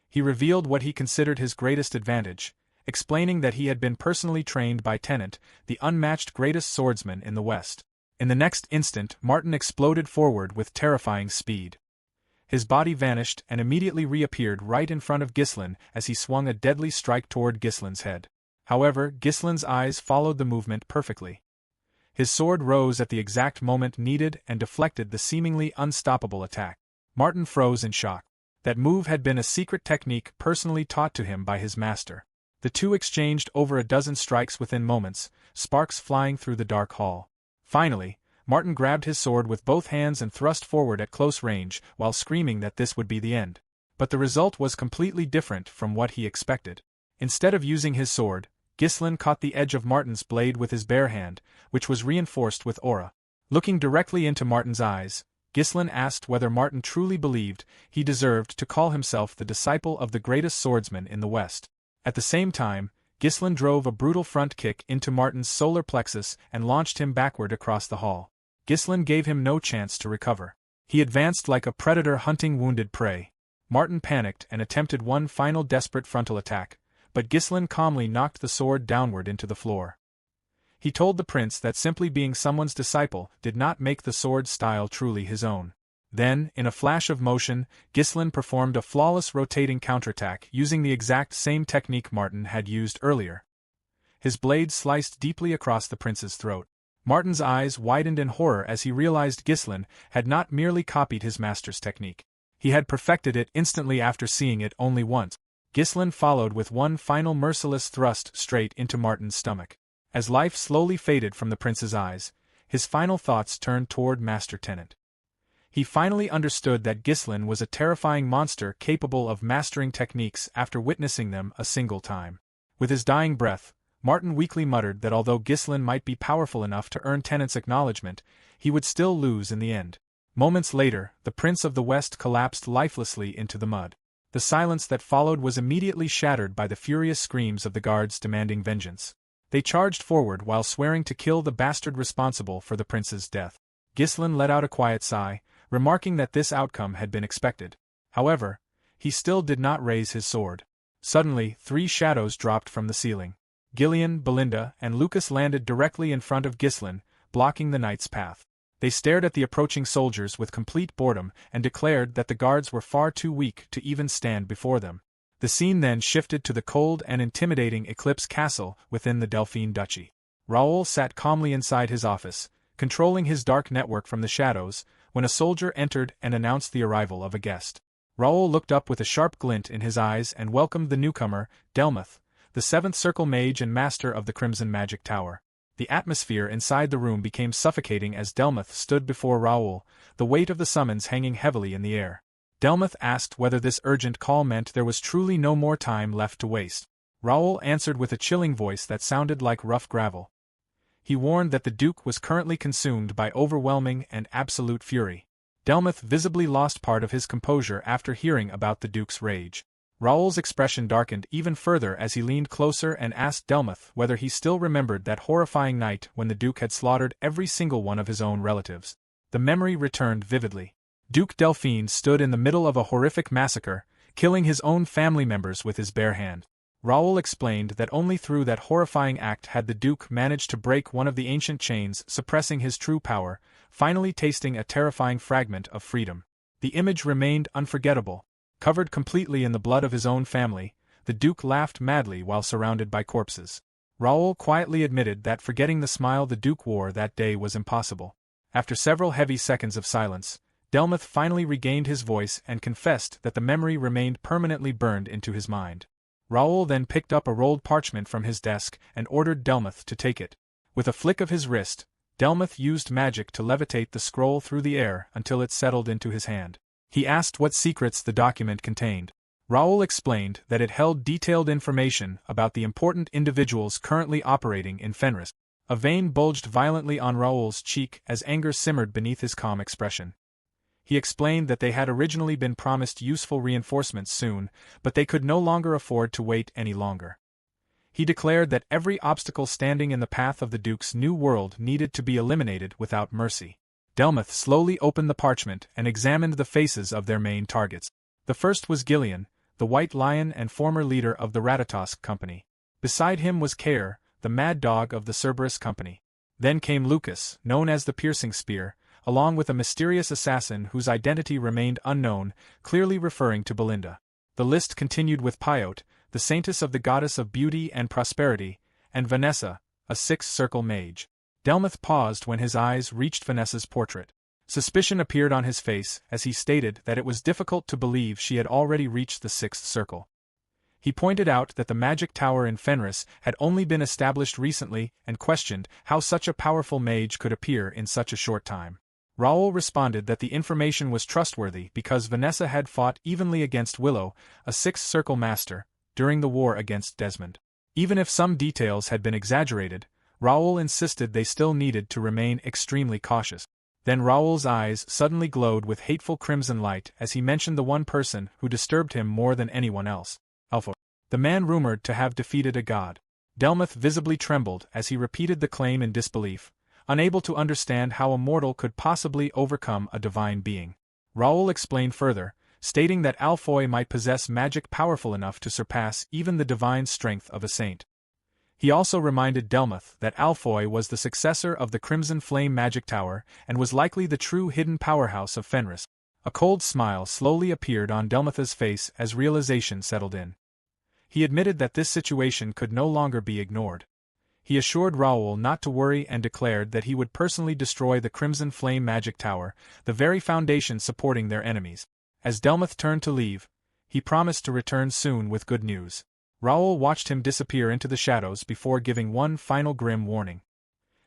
S1: He revealed what he considered his greatest advantage, explaining that he had been personally trained by Tennant, the unmatched greatest swordsman in the West. In the next instant, Martin exploded forward with terrifying speed. His body vanished and immediately reappeared right in front of Ghislain as he swung a deadly strike toward Ghislain's head. However, Ghislain's eyes followed the movement perfectly. His sword rose at the exact moment needed and deflected the seemingly unstoppable attack. Martin froze in shock. That move had been a secret technique personally taught to him by his master. The two exchanged over a dozen strikes within moments, sparks flying through the dark hall. Finally, Martin grabbed his sword with both hands and thrust forward at close range while screaming that this would be the end. But the result was completely different from what he expected. Instead of using his sword, Ghislain caught the edge of Martin's blade with his bare hand, which was reinforced with aura. Looking directly into Martin's eyes, Ghislain asked whether Martin truly believed he deserved to call himself the disciple of the greatest swordsman in the West. At the same time, Ghislain drove a brutal front kick into Martin's solar plexus and launched him backward across the hall. Ghislain gave him no chance to recover. He advanced like a predator hunting wounded prey. Martin panicked and attempted one final desperate frontal attack, but Ghislain calmly knocked the sword downward into the floor. He told the prince that simply being someone's disciple did not make the sword style truly his own. Then, in a flash of motion, Ghislain performed a flawless rotating counterattack using the exact same technique Martin had used earlier. His blade sliced deeply across the prince's throat. Martin's eyes widened in horror as he realized Ghislain had not merely copied his master's technique. He had perfected it instantly after seeing it only once. Ghislain followed with one final merciless thrust straight into Martin's stomach. As life slowly faded from the prince's eyes, his final thoughts turned toward Master Tenant. He finally understood that Ghislain was a terrifying monster capable of mastering techniques after witnessing them a single time. With his dying breath, Martin weakly muttered that although Ghislain might be powerful enough to earn Tenant's acknowledgement, he would still lose in the end. Moments later, the Prince of the West collapsed lifelessly into the mud. The silence that followed was immediately shattered by the furious screams of the guards demanding vengeance. They charged forward while swearing to kill the bastard responsible for the prince's death. Ghislain let out a quiet sigh, remarking that this outcome had been expected. However, he still did not raise his sword. Suddenly, 3 shadows dropped from the ceiling. Gillian, Belinda, and Lucas landed directly in front of Ghislain, blocking the knight's path. They stared at the approaching soldiers with complete boredom and declared that the guards were far too weak to even stand before them. The scene then shifted to the cold and intimidating Eclipse Castle within the Delphine Duchy. Raoul sat calmly inside his office, controlling his dark network from the shadows, when a soldier entered and announced the arrival of a guest. Raoul looked up with a sharp glint in his eyes and welcomed the newcomer, Delmuth, the 7th Circle Mage and Master of the Crimson Magic Tower. The atmosphere inside the room became suffocating as Delmuth stood before Raoul, the weight of the summons hanging heavily in the air. Delmuth asked whether this urgent call meant there was truly no more time left to waste. Raoul answered with a chilling voice that sounded like rough gravel. He warned that the Duke was currently consumed by overwhelming and absolute fury. Delmuth visibly lost part of his composure after hearing about the Duke's rage. Raoul's expression darkened even further as he leaned closer and asked Delmuth whether he still remembered that horrifying night when the Duke had slaughtered every single one of his own relatives. The memory returned vividly. Duke Delphine stood in the middle of a horrific massacre, killing his own family members with his bare hand. Raoul explained that only through that horrifying act had the Duke managed to break one of the ancient chains suppressing his true power, finally tasting a terrifying fragment of freedom. The image remained unforgettable. Covered completely in the blood of his own family, the Duke laughed madly while surrounded by corpses. Raoul quietly admitted that forgetting the smile the Duke wore that day was impossible. After several heavy seconds of silence, Delmuth finally regained his voice and confessed that the memory remained permanently burned into his mind. Raoul then picked up a rolled parchment from his desk and ordered Delmuth to take it. With a flick of his wrist, Delmuth used magic to levitate the scroll through the air until it settled into his hand. He asked what secrets the document contained. Raoul explained that it held detailed information about the important individuals currently operating in Fenris. A vein bulged violently on Raoul's cheek as anger simmered beneath his calm expression. He explained that they had originally been promised useful reinforcements soon, but they could no longer afford to wait any longer. He declared that every obstacle standing in the path of the Duke's new world needed to be eliminated without mercy. Delmuth slowly opened the parchment and examined the faces of their main targets. The first was Gillian, the White Lion and former leader of the Ratatosk Company. Beside him was Kair, the Mad Dog of the Cerberus Company. Then came Lucas, known as the Piercing Spear, along with a mysterious assassin whose identity remained unknown, clearly referring to Belinda. The list continued with Pyote, the saintess of the goddess of beauty and prosperity, and Vanessa, a 6th Circle Mage. Delmuth paused when his eyes reached Vanessa's portrait. Suspicion appeared on his face as he stated that it was difficult to believe she had already reached the 6th Circle. He pointed out that the magic tower in Fenris had only been established recently and questioned how such a powerful mage could appear in such a short time. Raoul responded that the information was trustworthy because Vanessa had fought evenly against Willow, a 6th Circle Master, during the war against Desmond. Even if some details had been exaggerated, Raoul insisted they still needed to remain extremely cautious. Then Raoul's eyes suddenly glowed with hateful crimson light as he mentioned the one person who disturbed him more than anyone else, Alpha, the man rumored to have defeated a god. Delmuth visibly trembled as he repeated the claim in disbelief, unable to understand how a mortal could possibly overcome a divine being. Raoul explained further, stating that Alfoy might possess magic powerful enough to surpass even the divine strength of a saint. He also reminded Delmoth that Alfoy was the successor of the Crimson Flame Magic Tower and was likely the true hidden powerhouse of Fenris. A cold smile slowly appeared on Delmoth's face as realization settled in. He admitted that this situation could no longer be ignored. He assured Raoul not to worry and declared that he would personally destroy the Crimson Flame Magic Tower, the very foundation supporting their enemies. As Delmoth turned to leave, he promised to return soon with good news. Raoul watched him disappear into the shadows before giving one final grim warning.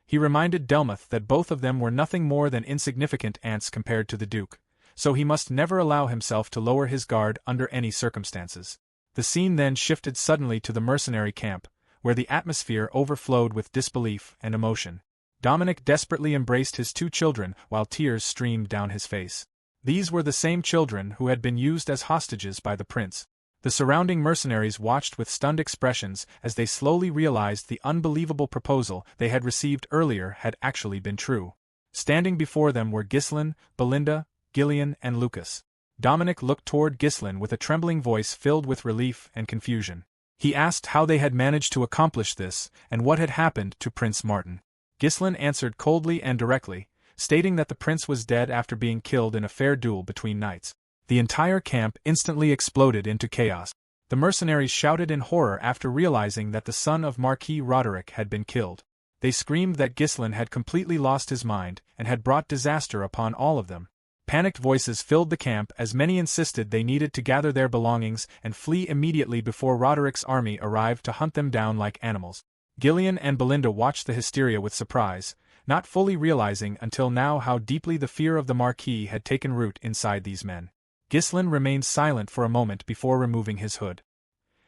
S1: He reminded Delmoth that both of them were nothing more than insignificant ants compared to the Duke, so he must never allow himself to lower his guard under any circumstances. The scene then shifted suddenly to the mercenary camp, where the atmosphere overflowed with disbelief and emotion. Dominic desperately embraced his two children while tears streamed down his face. These were the same children who had been used as hostages by the prince. The surrounding mercenaries watched with stunned expressions as they slowly realized the unbelievable proposal they had received earlier had actually been true. Standing before them were Ghislain, Belinda, Gillian and Lucas. Dominic looked toward Ghislain with a trembling voice filled with relief and confusion. He asked how they had managed to accomplish this and what had happened to Prince Martin. Ghislain answered coldly and directly, stating that the prince was dead after being killed in a fair duel between knights. The entire camp instantly exploded into chaos. The mercenaries shouted in horror after realizing that the son of Marquis Roderick had been killed. They screamed that Ghislain had completely lost his mind and had brought disaster upon all of them. Panicked voices filled the camp as many insisted they needed to gather their belongings and flee immediately before Roderick's army arrived to hunt them down like animals. Gillian and Belinda watched the hysteria with surprise, not fully realizing until now how deeply the fear of the Marquis had taken root inside these men. Ghislain remained silent for a moment before removing his hood.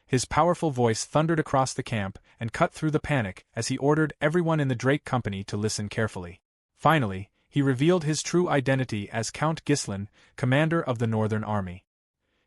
S1: His powerful voice thundered across the camp and cut through the panic as he ordered everyone in the Drake Company to listen carefully. Finally, he revealed his true identity as Count Ghislain, commander of the Northern Army.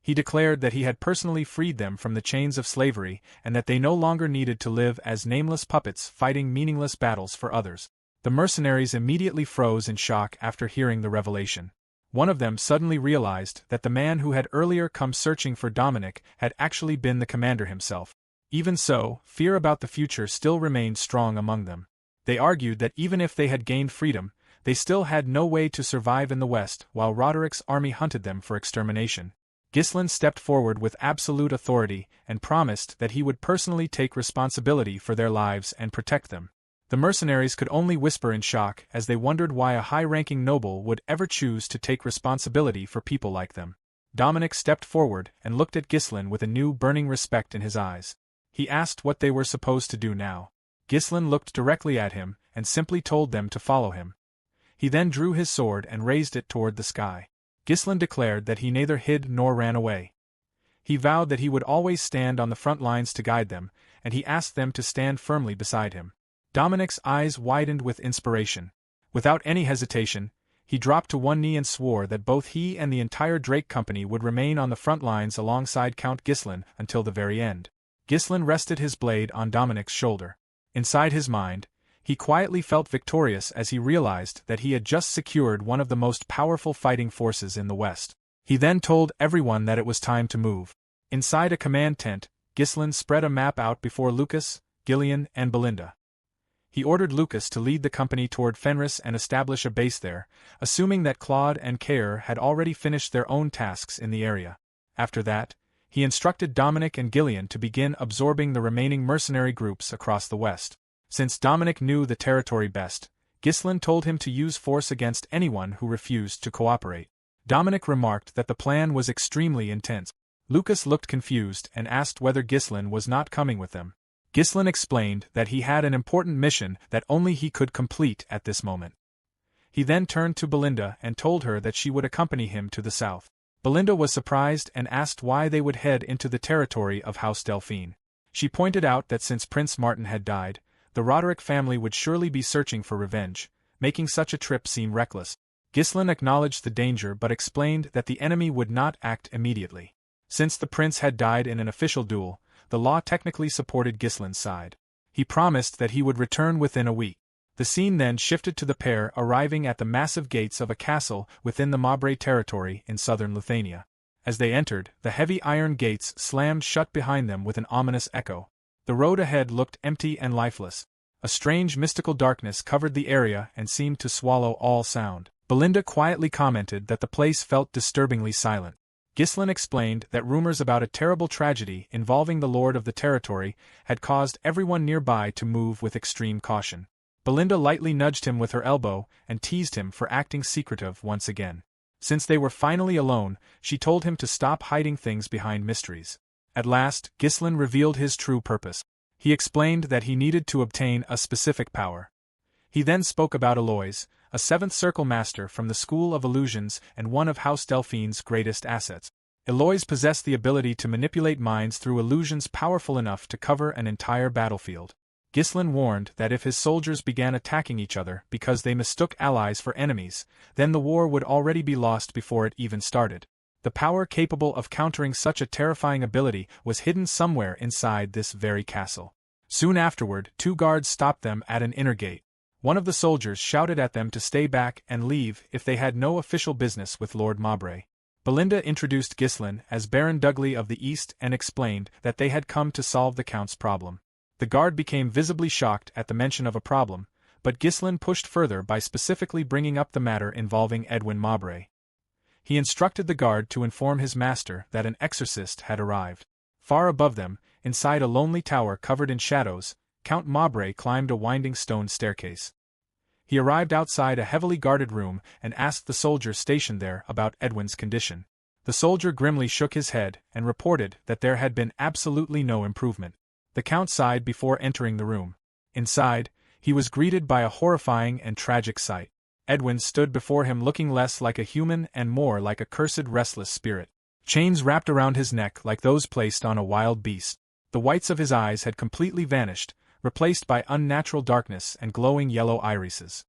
S1: He declared that he had personally freed them from the chains of slavery and that they no longer needed to live as nameless puppets fighting meaningless battles for others. The mercenaries immediately froze in shock after hearing the revelation. One of them suddenly realized that the man who had earlier come searching for Dominic had actually been the commander himself. Even so, fear about the future still remained strong among them. They argued that even if they had gained freedom, they still had no way to survive in the West while Roderick's army hunted them for extermination. Ghislain stepped forward with absolute authority and promised that he would personally take responsibility for their lives and protect them. The mercenaries could only whisper in shock as they wondered why a high-ranking noble would ever choose to take responsibility for people like them. Dominic stepped forward and looked at Ghislain with a new burning respect in his eyes. He asked what they were supposed to do now. Ghislain looked directly at him and simply told them to follow him. He then drew his sword and raised it toward the sky. Ghislain declared that he neither hid nor ran away. He vowed that he would always stand on the front lines to guide them, and he asked them to stand firmly beside him. Dominic's eyes widened with inspiration. Without any hesitation, he dropped to one knee and swore that both he and the entire Drake Company would remain on the front lines alongside Count Ghislain until the very end. Ghislain rested his blade on Dominic's shoulder. Inside his mind, he quietly felt victorious as he realized that he had just secured one of the most powerful fighting forces in the West. He then told everyone that it was time to move. Inside a command tent, Ghislain spread a map out before Lucas, Gillian, and Belinda. He ordered Lucas to lead the company toward Fenris and establish a base there, assuming that Claude and Care had already finished their own tasks in the area. After that, he instructed Dominic and Gillian to begin absorbing the remaining mercenary groups across the West. Since Dominic knew the territory best, Ghislain told him to use force against anyone who refused to cooperate. Dominic remarked that the plan was extremely intense. Lucas looked confused and asked whether Ghislain was not coming with them. Ghislain explained that he had an important mission that only he could complete at this moment. He then turned to Belinda and told her that she would accompany him to the south. Belinda was surprised and asked why they would head into the territory of House Delphine. She pointed out that since Prince Martin had died, the Roderick family would surely be searching for revenge, making such a trip seem reckless. Ghislain acknowledged the danger but explained that the enemy would not act immediately. Since the prince had died in an official duel, the law technically supported Ghislain's side. He promised that he would return within a week. The scene then shifted to the pair arriving at the massive gates of a castle within the Maubre territory in southern Lithuania. As they entered, the heavy iron gates slammed shut behind them with an ominous echo. The road ahead looked empty and lifeless. A strange mystical darkness covered the area and seemed to swallow all sound. Belinda quietly commented that the place felt disturbingly silent. Ghislain explained that rumors about a terrible tragedy involving the lord of the territory had caused everyone nearby to move with extreme caution. Belinda lightly nudged him with her elbow and teased him for acting secretive once again. Since they were finally alone, she told him to stop hiding things behind mysteries. At last, Ghislain revealed his true purpose. He explained that he needed to obtain a specific power. He then spoke about Aloys, a seventh circle master from the School of Illusions and one of House Delphine's greatest assets. Aloys possessed the ability to manipulate minds through illusions powerful enough to cover an entire battlefield. Ghislain warned that if his soldiers began attacking each other because they mistook allies for enemies, then the war would already be lost before it even started. The power capable of countering such a terrifying ability was hidden somewhere inside this very castle. Soon afterward, 2 guards stopped them at an inner gate. One of the soldiers shouted at them to stay back and leave if they had no official business with Lord Mowbray. Belinda introduced Ghislain as Baron Dudley of the East and explained that they had come to solve the Count's problem. The guard became visibly shocked at the mention of a problem, but Ghislain pushed further by specifically bringing up the matter involving Edwin Mowbray. He instructed the guard to inform his master that an exorcist had arrived. Far above them, inside a lonely tower covered in shadows, Count Mowbray climbed a winding stone staircase. He arrived outside a heavily guarded room and asked the soldier stationed there about Edwin's condition. The soldier grimly shook his head and reported that there had been absolutely no improvement. The Count sighed before entering the room. Inside, he was greeted by a horrifying and tragic sight. Edwin stood before him looking less like a human and more like a cursed restless spirit. Chains wrapped around his neck like those placed on a wild beast. The whites of his eyes had completely vanished, replaced by unnatural darkness and glowing yellow irises.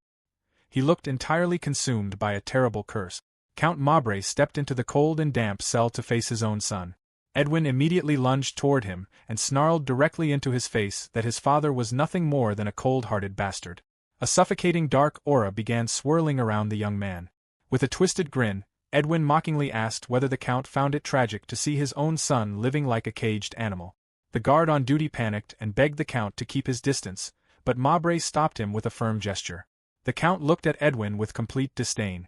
S1: He looked entirely consumed by a terrible curse. Count Mowbray stepped into the cold and damp cell to face his own son. Edwin immediately lunged toward him and snarled directly into his face that his father was nothing more than a cold-hearted bastard. A suffocating dark aura began swirling around the young man. With a twisted grin, Edwin mockingly asked whether the Count found it tragic to see his own son living like a caged animal. The guard on duty panicked and begged the Count to keep his distance, but Mowbray stopped him with a firm gesture. The Count looked at Edwin with complete disdain.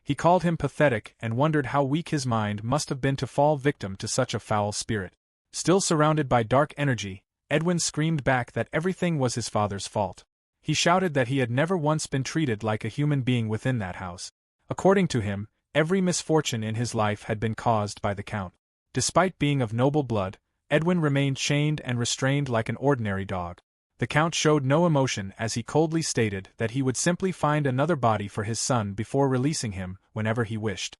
S1: He called him pathetic and wondered how weak his mind must have been to fall victim to such a foul spirit. Still surrounded by dark energy, Edwin screamed back that everything was his father's fault. He shouted that he had never once been treated like a human being within that house. According to him, every misfortune in his life had been caused by the Count. Despite being of noble blood, Edwin remained chained and restrained like an ordinary dog. The Count showed no emotion as he coldly stated that he would simply find another body for his son before releasing him whenever he wished.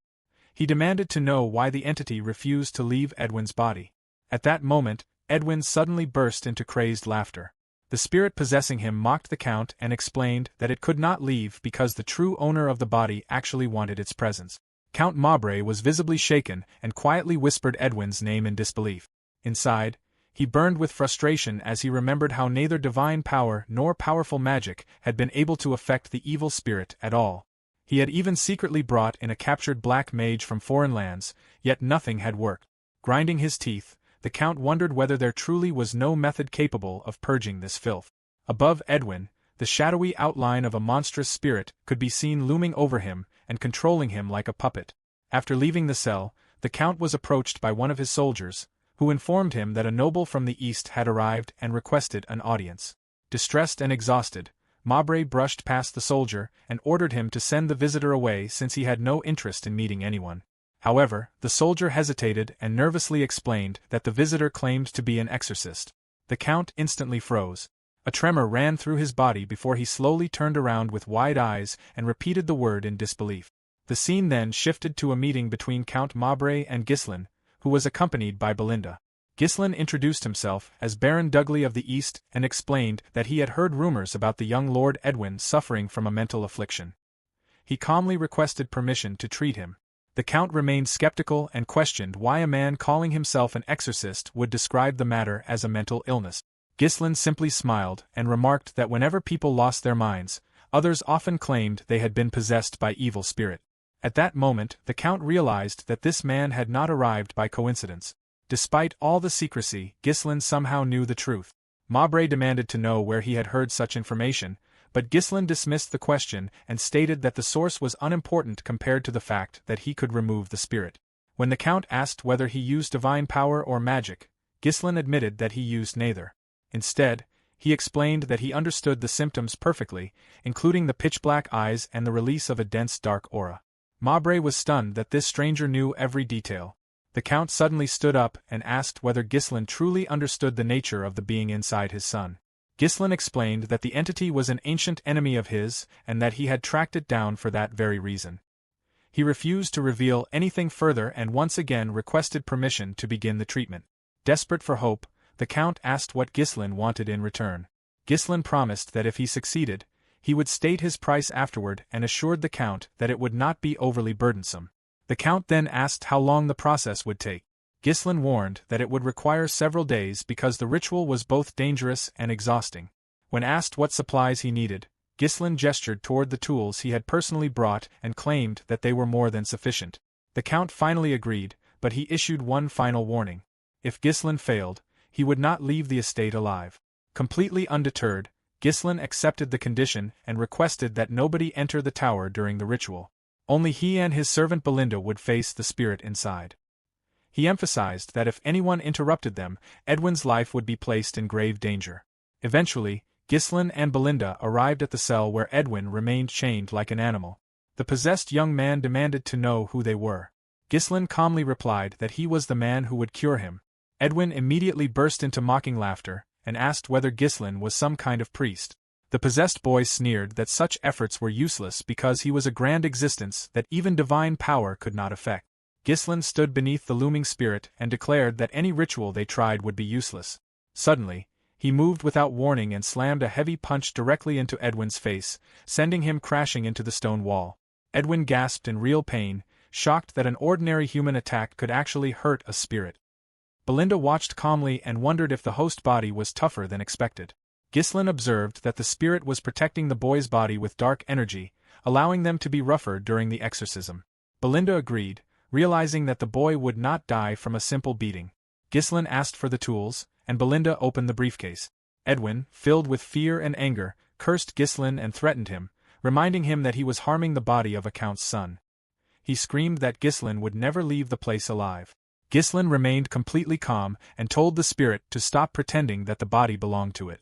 S1: He demanded to know why the entity refused to leave Edwin's body. At that moment, Edwin suddenly burst into crazed laughter. The spirit possessing him mocked the Count and explained that it could not leave because the true owner of the body actually wanted its presence. Count Mowbray was visibly shaken and quietly whispered Edwin's name in disbelief. Inside, he burned with frustration as he remembered how neither divine power nor powerful magic had been able to affect the evil spirit at all. He had even secretly brought in a captured black mage from foreign lands, yet nothing had worked. Grinding his teeth, the Count wondered whether there truly was no method capable of purging this filth. Above Edwin, the shadowy outline of a monstrous spirit could be seen looming over him and controlling him like a puppet. After leaving the cell, the Count was approached by one of his soldiers, who informed him that a noble from the east had arrived and requested an audience. Distressed and exhausted, Mowbray brushed past the soldier and ordered him to send the visitor away since he had no interest in meeting anyone. However, the soldier hesitated and nervously explained that the visitor claimed to be an exorcist. The Count instantly froze. A tremor ran through his body before he slowly turned around with wide eyes and repeated the word in disbelief. The scene then shifted to a meeting between Count Mowbray and Ghislain, who was accompanied by Belinda. Ghislain introduced himself as Baron Dudley of the East and explained that he had heard rumors about the young Lord Edwin suffering from a mental affliction. He calmly requested permission to treat him. The Count remained skeptical and questioned why a man calling himself an exorcist would describe the matter as a mental illness. Ghislain simply smiled and remarked that whenever people lost their minds, others often claimed they had been possessed by evil spirit. At that moment, the Count realized that this man had not arrived by coincidence. Despite all the secrecy, Ghislain somehow knew the truth. Maubrey demanded to know where he had heard such information, but Ghislain dismissed the question and stated that the source was unimportant compared to the fact that he could remove the spirit. When the Count asked whether he used divine power or magic, Ghislain admitted that he used neither. Instead, he explained that he understood the symptoms perfectly, including the pitch-black eyes and the release of a dense dark aura. Maubrey was stunned that this stranger knew every detail. The Count suddenly stood up and asked whether Ghislain truly understood the nature of the being inside his son. Ghislain explained that the entity was an ancient enemy of his and that he had tracked it down for that very reason. He refused to reveal anything further and once again requested permission to begin the treatment. Desperate for hope, the Count asked what Ghislain wanted in return. Ghislain promised that if he succeeded, he would state his price afterward and assured the Count that it would not be overly burdensome. The Count then asked how long the process would take. Ghislain warned that it would require several days because the ritual was both dangerous and exhausting. When asked what supplies he needed, Ghislain gestured toward the tools he had personally brought and claimed that they were more than sufficient. The Count finally agreed, but he issued one final warning. If Ghislain failed, he would not leave the estate alive. Completely undeterred, Ghislain accepted the condition and requested that nobody enter the tower during the ritual. Only he and his servant Belinda would face the spirit inside. He emphasized that if anyone interrupted them, Edwin's life would be placed in grave danger. Eventually, Ghislain and Belinda arrived at the cell where Edwin remained chained like an animal. The possessed young man demanded to know who they were. Ghislain calmly replied that he was the man who would cure him. Edwin immediately burst into mocking laughter and asked whether Ghislain was some kind of priest. The possessed boy sneered that such efforts were useless because he was a grand existence that even divine power could not affect. Ghislain stood beneath the looming spirit and declared that any ritual they tried would be useless. Suddenly, he moved without warning and slammed a heavy punch directly into Edwin's face, sending him crashing into the stone wall. Edwin gasped in real pain, shocked that an ordinary human attack could actually hurt a spirit. Belinda watched calmly and wondered if the host body was tougher than expected. Ghislain observed that the spirit was protecting the boy's body with dark energy, allowing them to be rougher during the exorcism. Belinda agreed, realizing that the boy would not die from a simple beating. Ghislain asked for the tools, and Belinda opened the briefcase. Edwin, filled with fear and anger, cursed Ghislain and threatened him, reminding him that he was harming the body of a count's son. He screamed that Ghislain would never leave the place alive. Ghislain remained completely calm and told the spirit to stop pretending that the body belonged to it.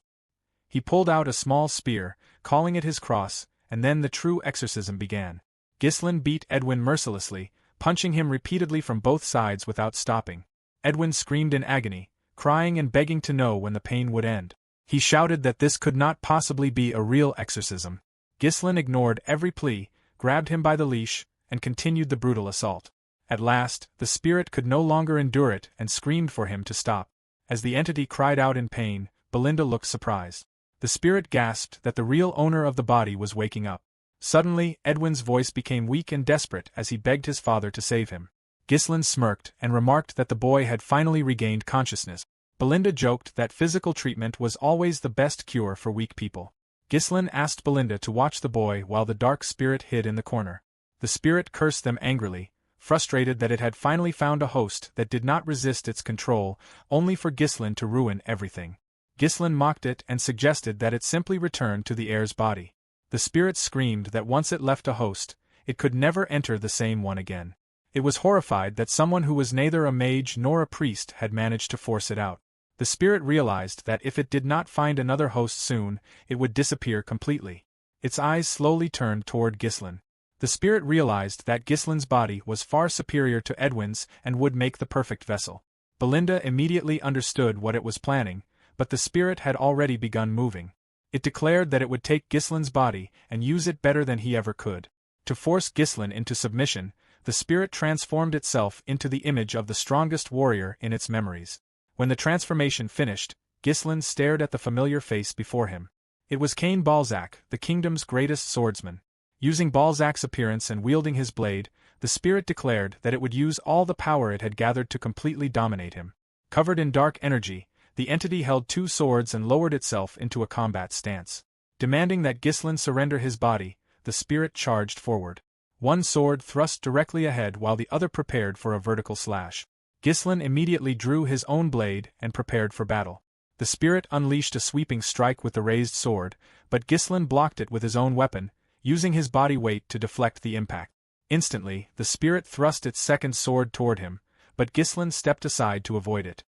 S1: He pulled out a small spear, calling it his cross, and then the true exorcism began. Ghislain beat Edwin mercilessly, punching him repeatedly from both sides without stopping. Edwin screamed in agony, crying and begging to know when the pain would end. He shouted that this could not possibly be a real exorcism. Ghislain ignored every plea, grabbed him by the leash, and continued the brutal assault. At last, the spirit could no longer endure it and screamed for him to stop. As the entity cried out in pain, Belinda looked surprised. The spirit gasped that the real owner of the body was waking up. Suddenly, Edwin's voice became weak and desperate as he begged his father to save him. Ghislain smirked and remarked that the boy had finally regained consciousness. Belinda joked that physical treatment was always the best cure for weak people. Ghislain asked Belinda to watch the boy while the dark spirit hid in the corner. The spirit cursed them angrily, frustrated that it had finally found a host that did not resist its control, only for Ghislain to ruin everything. Ghislain mocked it and suggested that it simply return to the heir's body. The spirit screamed that once it left a host, it could never enter the same one again. It was horrified that someone who was neither a mage nor a priest had managed to force it out. The spirit realized that if it did not find another host soon, it would disappear completely. Its eyes slowly turned toward Ghislain. The spirit realized that Ghislain's body was far superior to Edwin's and would make the perfect vessel. Belinda immediately understood what it was planning, but the spirit had already begun moving. It declared that it would take Ghislain's body and use it better than he ever could. To force Ghislain into submission, the spirit transformed itself into the image of the strongest warrior in its memories. When the transformation finished, Ghislain stared at the familiar face before him. It was Cain Balzac, the kingdom's greatest swordsman. Using Balzac's appearance and wielding his blade, the spirit declared that it would use all the power it had gathered to completely dominate him. Covered in dark energy, the entity held two swords and lowered itself into a combat stance. Demanding that Ghislain surrender his body, the spirit charged forward. one sword thrust directly ahead while the other prepared for a vertical slash. Ghislain immediately drew his own blade and prepared for battle. The spirit unleashed a sweeping strike with the raised sword, but Ghislain blocked it with his own weapon, using his body weight to deflect the impact. Instantly, the spirit thrust its second sword toward him, but Ghislain stepped aside to avoid it.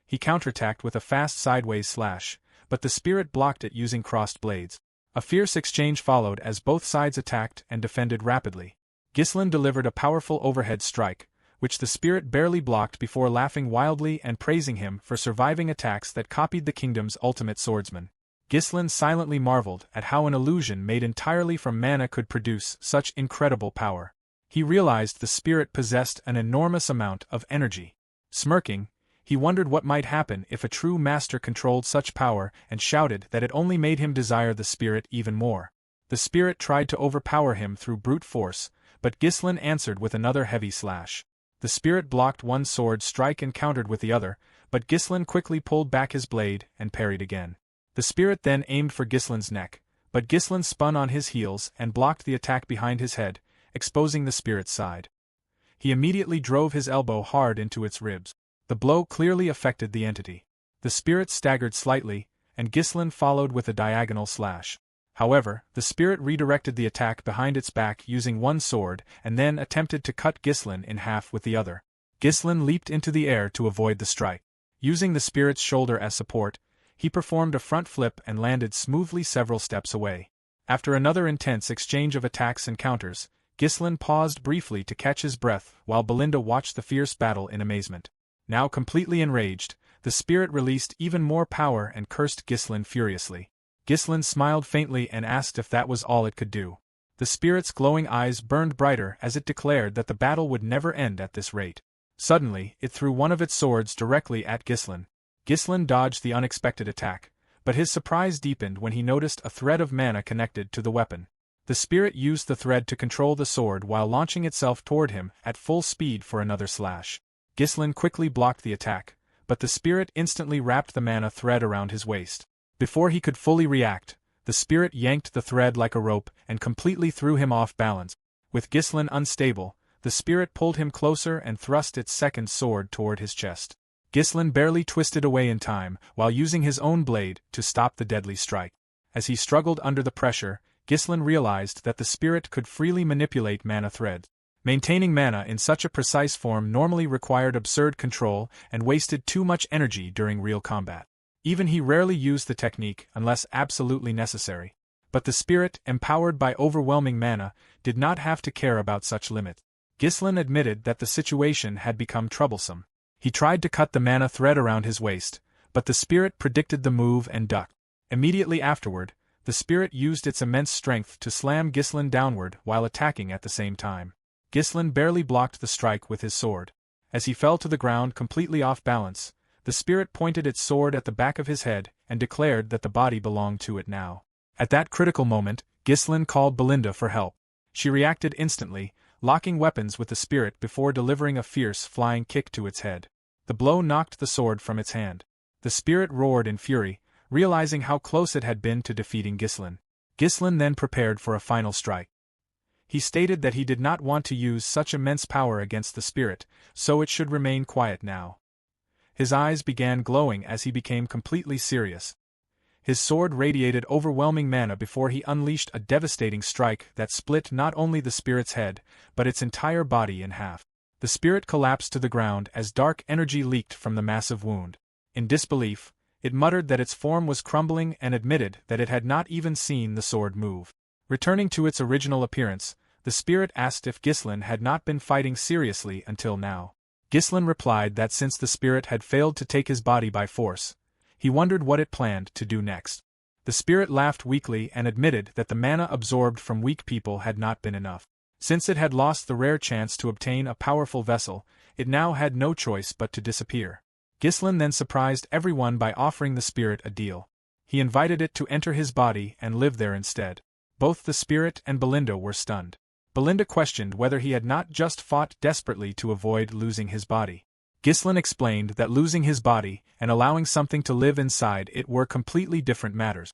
S1: He counterattacked with a fast sideways slash, but the spirit blocked it using crossed blades. A fierce exchange followed as both sides attacked and defended rapidly. Ghislain delivered a powerful overhead strike, which the spirit barely blocked before laughing wildly and praising him for surviving attacks that copied the kingdom's ultimate swordsman. Ghislain silently marveled at how an illusion made entirely from mana could produce such incredible power. He realized the spirit possessed an enormous amount of energy. Smirking, he wondered what might happen if a true master controlled such power and shouted that it only made him desire the spirit even more. The spirit tried to overpower him through brute force, but Ghislain answered with another heavy slash. The spirit blocked one sword strike and countered with the other, but Ghislain quickly pulled back his blade and parried again. The spirit then aimed for Ghislain's neck, but Ghislain spun on his heels and blocked the attack behind his head, exposing the spirit's side. He immediately drove his elbow hard into its ribs. The blow clearly affected the entity. The spirit staggered slightly, and Ghislain followed with a diagonal slash. However, the spirit redirected the attack behind its back using one sword and then attempted to cut Ghislain in half with the other. Ghislain leaped into the air to avoid the strike. Using the spirit's shoulder as support, he performed a front flip and landed smoothly several steps away. After another intense exchange of attacks and counters, Ghislain paused briefly to catch his breath while Belinda watched the fierce battle in amazement. Now completely enraged, the spirit released even more power and cursed Ghislain furiously. Ghislain smiled faintly and asked if that was all it could do. The spirit's glowing eyes burned brighter as it declared that the battle would never end at this rate. Suddenly, it threw one of its swords directly at Ghislain. Ghislain dodged the unexpected attack, but his surprise deepened when he noticed a thread of mana connected to the weapon. The spirit used the thread to control the sword while launching itself toward him at full speed for another slash. Ghislain quickly blocked the attack, but the spirit instantly wrapped the mana thread around his waist. Before he could fully react, the spirit yanked the thread like a rope and completely threw him off balance. With Ghislain unstable, the spirit pulled him closer and thrust its second sword toward his chest. Ghislain barely twisted away in time while using his own blade to stop the deadly strike. As he struggled under the pressure, Ghislain realized that the spirit could freely manipulate mana threads. Maintaining mana in such a precise form normally required absurd control and wasted too much energy during real combat. Even he rarely used the technique unless absolutely necessary. But the spirit, empowered by overwhelming mana, did not have to care about such limits. Ghislain admitted that the situation had become troublesome. He tried to cut the mana thread around his waist, but the spirit predicted the move and ducked. Immediately afterward, the spirit used its immense strength to slam Ghislain downward while attacking at the same time. Ghislain barely blocked the strike with his sword. As he fell to the ground completely off balance, the spirit pointed its sword at the back of his head and declared that the body belonged to it now. At that critical moment, Ghislain called Belinda for help. She reacted instantly, locking weapons with the spirit before delivering a fierce flying kick to its head. The blow knocked the sword from its hand. The spirit roared in fury, realizing how close it had been to defeating Ghislain. Ghislain then prepared for a final strike. He stated that he did not want to use such immense power against the spirit, so it should remain quiet now. His eyes began glowing as he became completely serious. His sword radiated overwhelming mana before he unleashed a devastating strike that split not only the spirit's head, but its entire body in half. The spirit collapsed to the ground as dark energy leaked from the massive wound. In disbelief, it muttered that its form was crumbling and admitted that it had not even seen the sword move. Returning to its original appearance, the spirit asked if Ghislain had not been fighting seriously until now. Ghislain replied that since the spirit had failed to take his body by force, he wondered what it planned to do next. The spirit laughed weakly and admitted that the mana absorbed from weak people had not been enough. Since it had lost the rare chance to obtain a powerful vessel, it now had no choice but to disappear. Ghislain then surprised everyone by offering the spirit a deal. He invited it to enter his body and live there instead. Both the spirit and Belinda were stunned. Belinda questioned whether he had not just fought desperately to avoid losing his body. Ghislain explained that losing his body and allowing something to live inside it were completely different matters.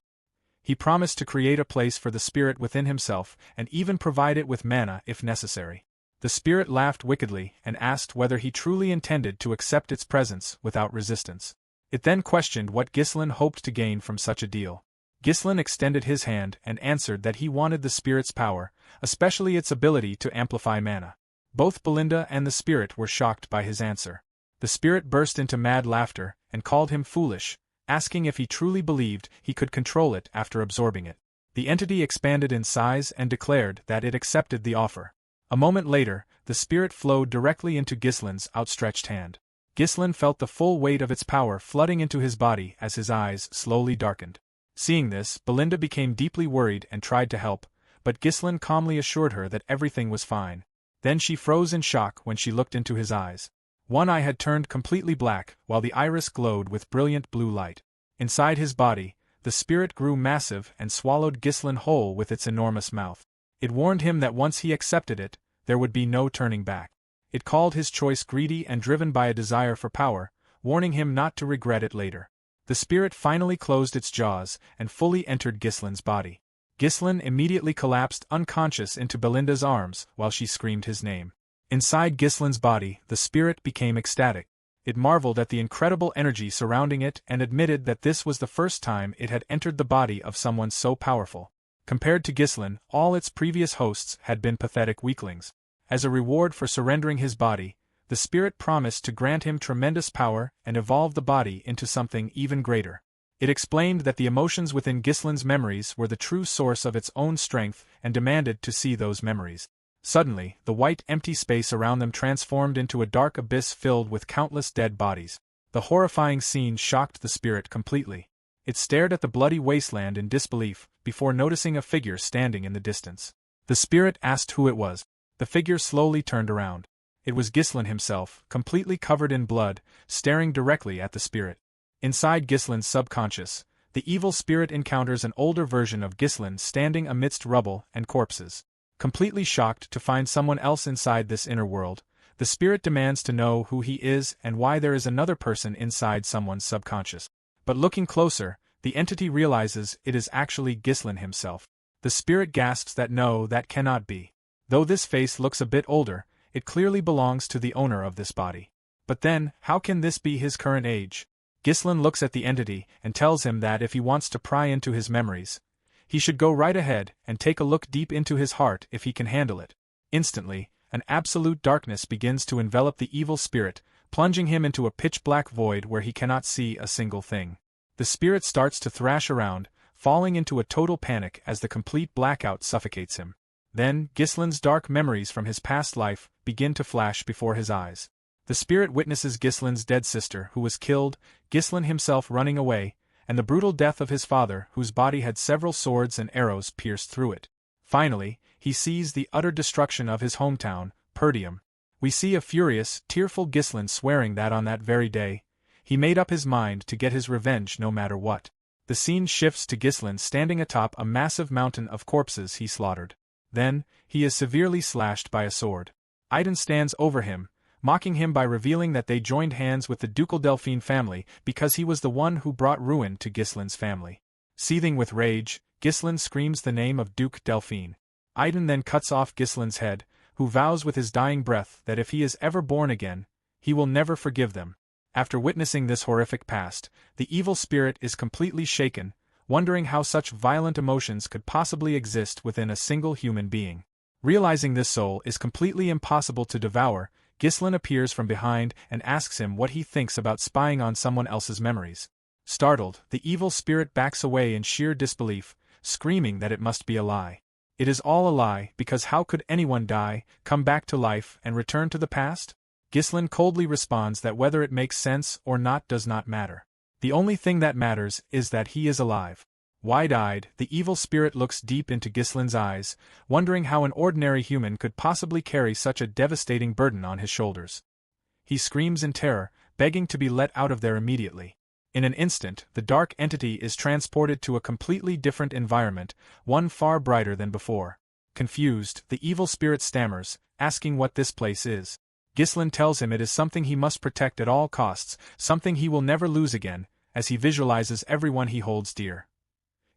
S1: He promised to create a place for the spirit within himself and even provide it with mana if necessary. The spirit laughed wickedly and asked whether he truly intended to accept its presence without resistance. It then questioned what Ghislain hoped to gain from such a deal. Ghislain extended his hand and answered that he wanted the spirit's power, especially its ability to amplify mana. Both Belinda and the spirit were shocked by his answer. The spirit burst into mad laughter and called him foolish, asking if he truly believed he could control it after absorbing it. The entity expanded in size and declared that it accepted the offer. A moment later, the spirit flowed directly into Ghislain's outstretched hand. Ghislain felt the full weight of its power flooding into his body as his eyes slowly darkened. Seeing this, Belinda became deeply worried and tried to help, but Ghislain calmly assured her that everything was fine. Then she froze in shock when she looked into his eyes. One eye had turned completely black, while the iris glowed with brilliant blue light. Inside his body, the spirit grew massive and swallowed Ghislain whole with its enormous mouth. It warned him that once he accepted it, there would be no turning back. It called his choice greedy and driven by a desire for power, warning him not to regret it later. The spirit finally closed its jaws and fully entered Ghislain's body. Ghislain immediately collapsed unconscious into Belinda's arms while she screamed his name. Inside Ghislain's body, the spirit became ecstatic. It marveled at the incredible energy surrounding it and admitted that this was the first time it had entered the body of someone so powerful. Compared to Ghislain, all its previous hosts had been pathetic weaklings. As a reward for surrendering his body, the spirit promised to grant him tremendous power and evolve the body into something even greater. It explained that the emotions within Ghislain's memories were the true source of its own strength and demanded to see those memories. Suddenly, the white empty space around them transformed into a dark abyss filled with countless dead bodies. The horrifying scene shocked the spirit completely. It stared at the bloody wasteland in disbelief, before noticing a figure standing in the distance. The spirit asked who it was. The figure slowly turned around. It was Ghislain himself, completely covered in blood, staring directly at the spirit. Inside Ghislain's subconscious, the evil spirit encounters an older version of Ghislain standing amidst rubble and corpses. Completely shocked to find someone else inside this inner world, the spirit demands to know who he is and why there is another person inside someone's subconscious. But looking closer, the entity realizes it is actually Ghislain himself. The spirit gasps that no, that cannot be. Though this face looks a bit older, it clearly belongs to the owner of this body. But then, how can this be his current age? Ghislain looks at the entity and tells him that if he wants to pry into his memories, he should go right ahead and take a look deep into his heart if he can handle it. Instantly, an absolute darkness begins to envelop the evil spirit, plunging him into a pitch-black void where he cannot see a single thing. The spirit starts to thrash around, falling into a total panic as the complete blackout suffocates him. Then, Ghislain's dark memories from his past life begin to flash before his eyes. The spirit witnesses Ghislain's dead sister who was killed, Ghislain himself running away, and the brutal death of his father whose body had several swords and arrows pierced through it. Finally, he sees the utter destruction of his hometown, Perdium. We see a furious, tearful Ghislain swearing that on that very day, he made up his mind to get his revenge no matter what. The scene shifts to Ghislain standing atop a massive mountain of corpses he slaughtered. Then, he is severely slashed by a sword. Idun stands over him, mocking him by revealing that they joined hands with the ducal Delphine family because he was the one who brought ruin to Ghislain's family. Seething with rage, Ghislain screams the name of Duke Delphine. Idun then cuts off Ghislain's head, who vows with his dying breath that if he is ever born again, he will never forgive them. After witnessing this horrific past, the evil spirit is completely shaken, wondering how such violent emotions could possibly exist within a single human being. Realizing this soul is completely impossible to devour, Ghislain appears from behind and asks him what he thinks about spying on someone else's memories. Startled, the evil spirit backs away in sheer disbelief, screaming that it must be a lie. It is all a lie because how could anyone die, come back to life and return to the past? Ghislain coldly responds that whether it makes sense or not does not matter. The only thing that matters is that he is alive. Wide-eyed, the evil spirit looks deep into Ghislain's eyes, wondering how an ordinary human could possibly carry such a devastating burden on his shoulders. He screams in terror, begging to be let out of there immediately. In an instant, the dark entity is transported to a completely different environment, one far brighter than before. Confused, the evil spirit stammers, asking what this place is. Ghislain tells him it is something he must protect at all costs, something he will never lose again, as he visualizes everyone he holds dear.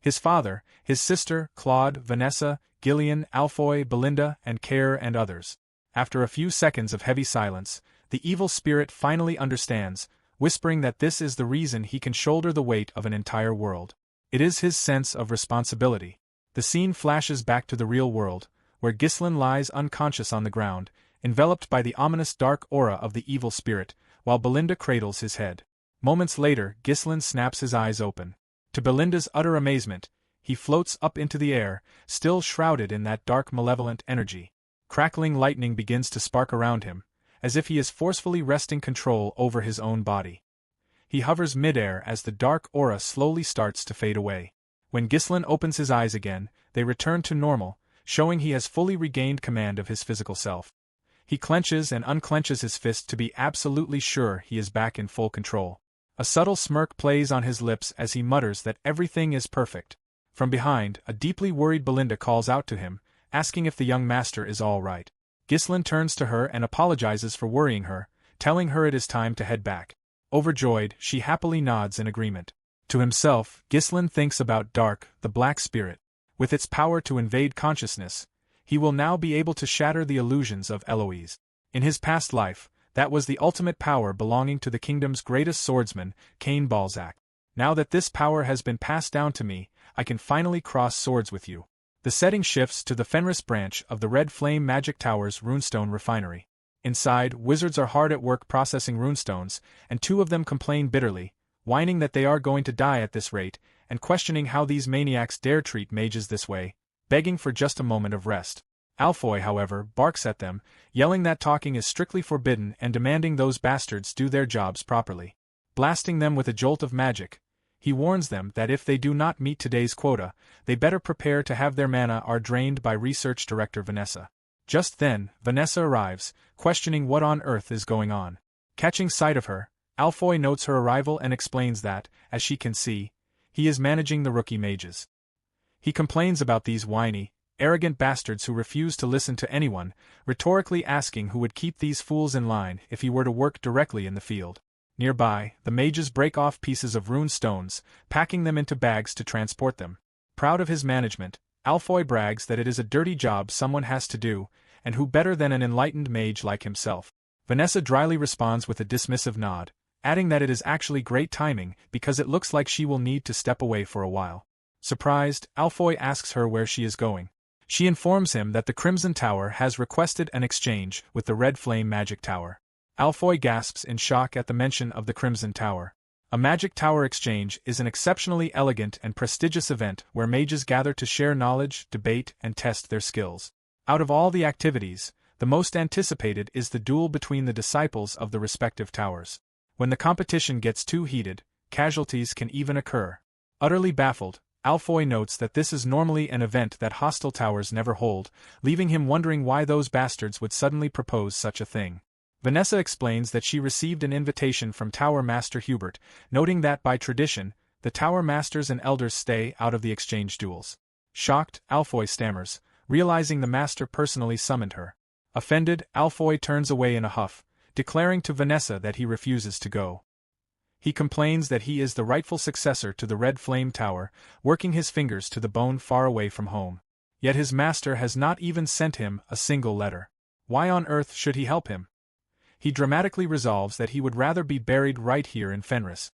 S1: His father, his sister, Claude, Vanessa, Gillian, Alfoy, Belinda, and Care and others. After a few seconds of heavy silence, the evil spirit finally understands, whispering that this is the reason he can shoulder the weight of an entire world. It is his sense of responsibility. The scene flashes back to the real world, where Ghislain lies unconscious on the ground, enveloped by the ominous dark aura of the evil spirit, while Belinda cradles his head. Moments later, Ghislain snaps his eyes open. To Belinda's utter amazement, he floats up into the air, still shrouded in that dark malevolent energy. Crackling lightning begins to spark around him, as if he is forcefully wresting control over his own body. He hovers midair as the dark aura slowly starts to fade away. When Ghislain opens his eyes again, they return to normal, showing he has fully regained command of his physical self. He clenches and unclenches his fist to be absolutely sure he is back in full control. A subtle smirk plays on his lips as he mutters that everything is perfect. From behind, a deeply worried Belinda calls out to him, asking if the young master is all right. Ghislain turns to her and apologizes for worrying her, telling her it is time to head back. Overjoyed, she happily nods in agreement. To himself, Ghislain thinks about Dark, the Black Spirit. With its power to invade consciousness, he will now be able to shatter the illusions of Eloise. In his past life, that was the ultimate power belonging to the kingdom's greatest swordsman, Cain Balzac. Now that this power has been passed down to me, I can finally cross swords with you. The setting shifts to the Fenris branch of the Red Flame Magic Tower's runestone refinery. Inside, wizards are hard at work processing runestones, and two of them complain bitterly, whining that they are going to die at this rate, and questioning how these maniacs dare treat mages this way, begging for just a moment of rest. Alfoy, however, barks at them, yelling that talking is strictly forbidden and demanding those bastards do their jobs properly. Blasting them with a jolt of magic, he warns them that if they do not meet today's quota, they better prepare to have their mana are drained by Research Director Vanessa. Just then, Vanessa arrives, questioning what on earth is going on. Catching sight of her, Alfoy notes her arrival and explains that, as she can see, he is managing the rookie mages. He complains about these whiny, arrogant bastards who refuse to listen to anyone, rhetorically asking who would keep these fools in line if he were to work directly in the field. Nearby, the mages break off pieces of rune stones, packing them into bags to transport them. Proud of his management, Alfoy brags that it is a dirty job someone has to do, and who better than an enlightened mage like himself. Vanessa dryly responds with a dismissive nod, adding that it is actually great timing because it looks like she will need to step away for a while. Surprised, Alfoy asks her where she is going. She informs him that the Crimson Tower has requested an exchange with the Red Flame Magic Tower. Alfoy gasps in shock at the mention of the Crimson Tower. A Magic Tower exchange is an exceptionally elegant and prestigious event where mages gather to share knowledge, debate, and test their skills. Out of all the activities, the most anticipated is the duel between the disciples of the respective towers. When the competition gets too heated, casualties can even occur. Utterly baffled, Alfoy notes that this is normally an event that hostile towers never hold, leaving him wondering why those bastards would suddenly propose such a thing. Vanessa explains that she received an invitation from Tower Master Hubert, noting that by tradition, the Tower Masters and Elders stay out of the exchange duels. Shocked, Alfoy stammers, realizing the Master personally summoned her. Offended, Alfoy turns away in a huff, declaring to Vanessa that he refuses to go. He complains that he is the rightful successor to the Red Flame Tower, working his fingers to the bone far away from home. Yet his master has not even sent him a single letter. Why on earth should he help him? He dramatically resolves that he would rather be buried right here in Fenris.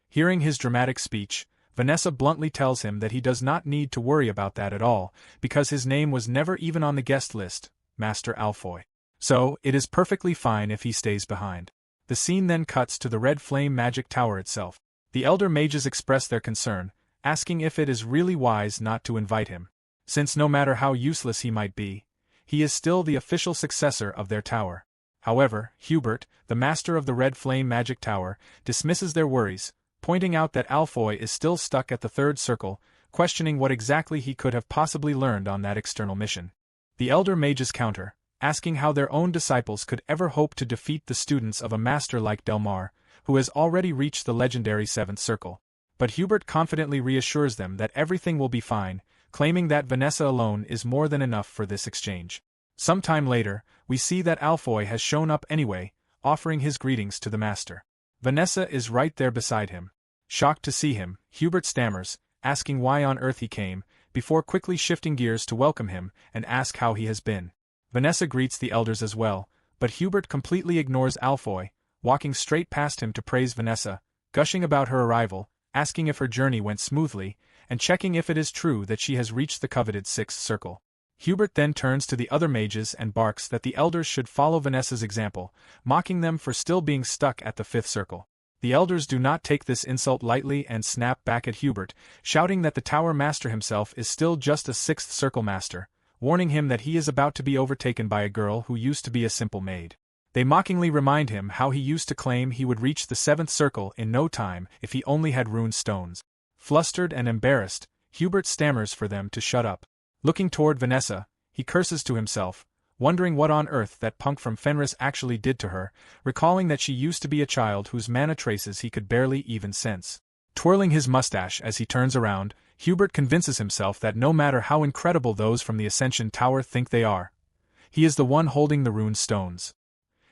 S1: Hearing his dramatic speech, Vanessa bluntly tells him that he does not need to worry about that at all, because his name was never even on the guest list, Master Alfoy. So, it is perfectly fine if he stays behind. The scene then cuts to the Red Flame Magic Tower itself. The elder mages express their concern, asking if it is really wise not to invite him, since no matter how useless he might be, he is still the official successor of their tower. However, Hubert, the master of the Red Flame Magic Tower, dismisses their worries, pointing out that Alfoy is still stuck at the third circle, questioning what exactly he could have possibly learned on that external mission. The elder mages counter, asking how their own disciples could ever hope to defeat the students of a master like Delmar, who has already reached the legendary seventh circle. But Hubert confidently reassures them that everything will be fine, claiming that Vanessa alone is more than enough for this exchange. Sometime later, we see that Alfoy has shown up anyway, offering his greetings to the master. Vanessa is right there beside him. Shocked to see him, Hubert stammers, asking why on earth he came, before quickly shifting gears to welcome him and ask how he has been. Vanessa greets the elders as well, but Hubert completely ignores Alfoy, walking straight past him to praise Vanessa, gushing about her arrival, asking if her journey went smoothly, and checking if it is true that she has reached the coveted sixth circle. Hubert then turns to the other mages and barks that the elders should follow Vanessa's example, mocking them for still being stuck at the fifth circle. The elders do not take this insult lightly and snap back at Hubert, shouting that the tower master himself is still just a sixth circle master, warning him that he is about to be overtaken by a girl who used to be a simple maid. They mockingly remind him how he used to claim he would reach the seventh circle in no time if he only had rune stones. Flustered and embarrassed, Hubert stammers for them to shut up. Looking toward Vanessa, he curses to himself, wondering what on earth that punk from Fenris actually did to her, recalling that she used to be a child whose mana traces he could barely even sense. Twirling his mustache as he turns around, Hubert convinces himself that no matter how incredible those from the Ascension Tower think they are, he is the one holding the rune stones.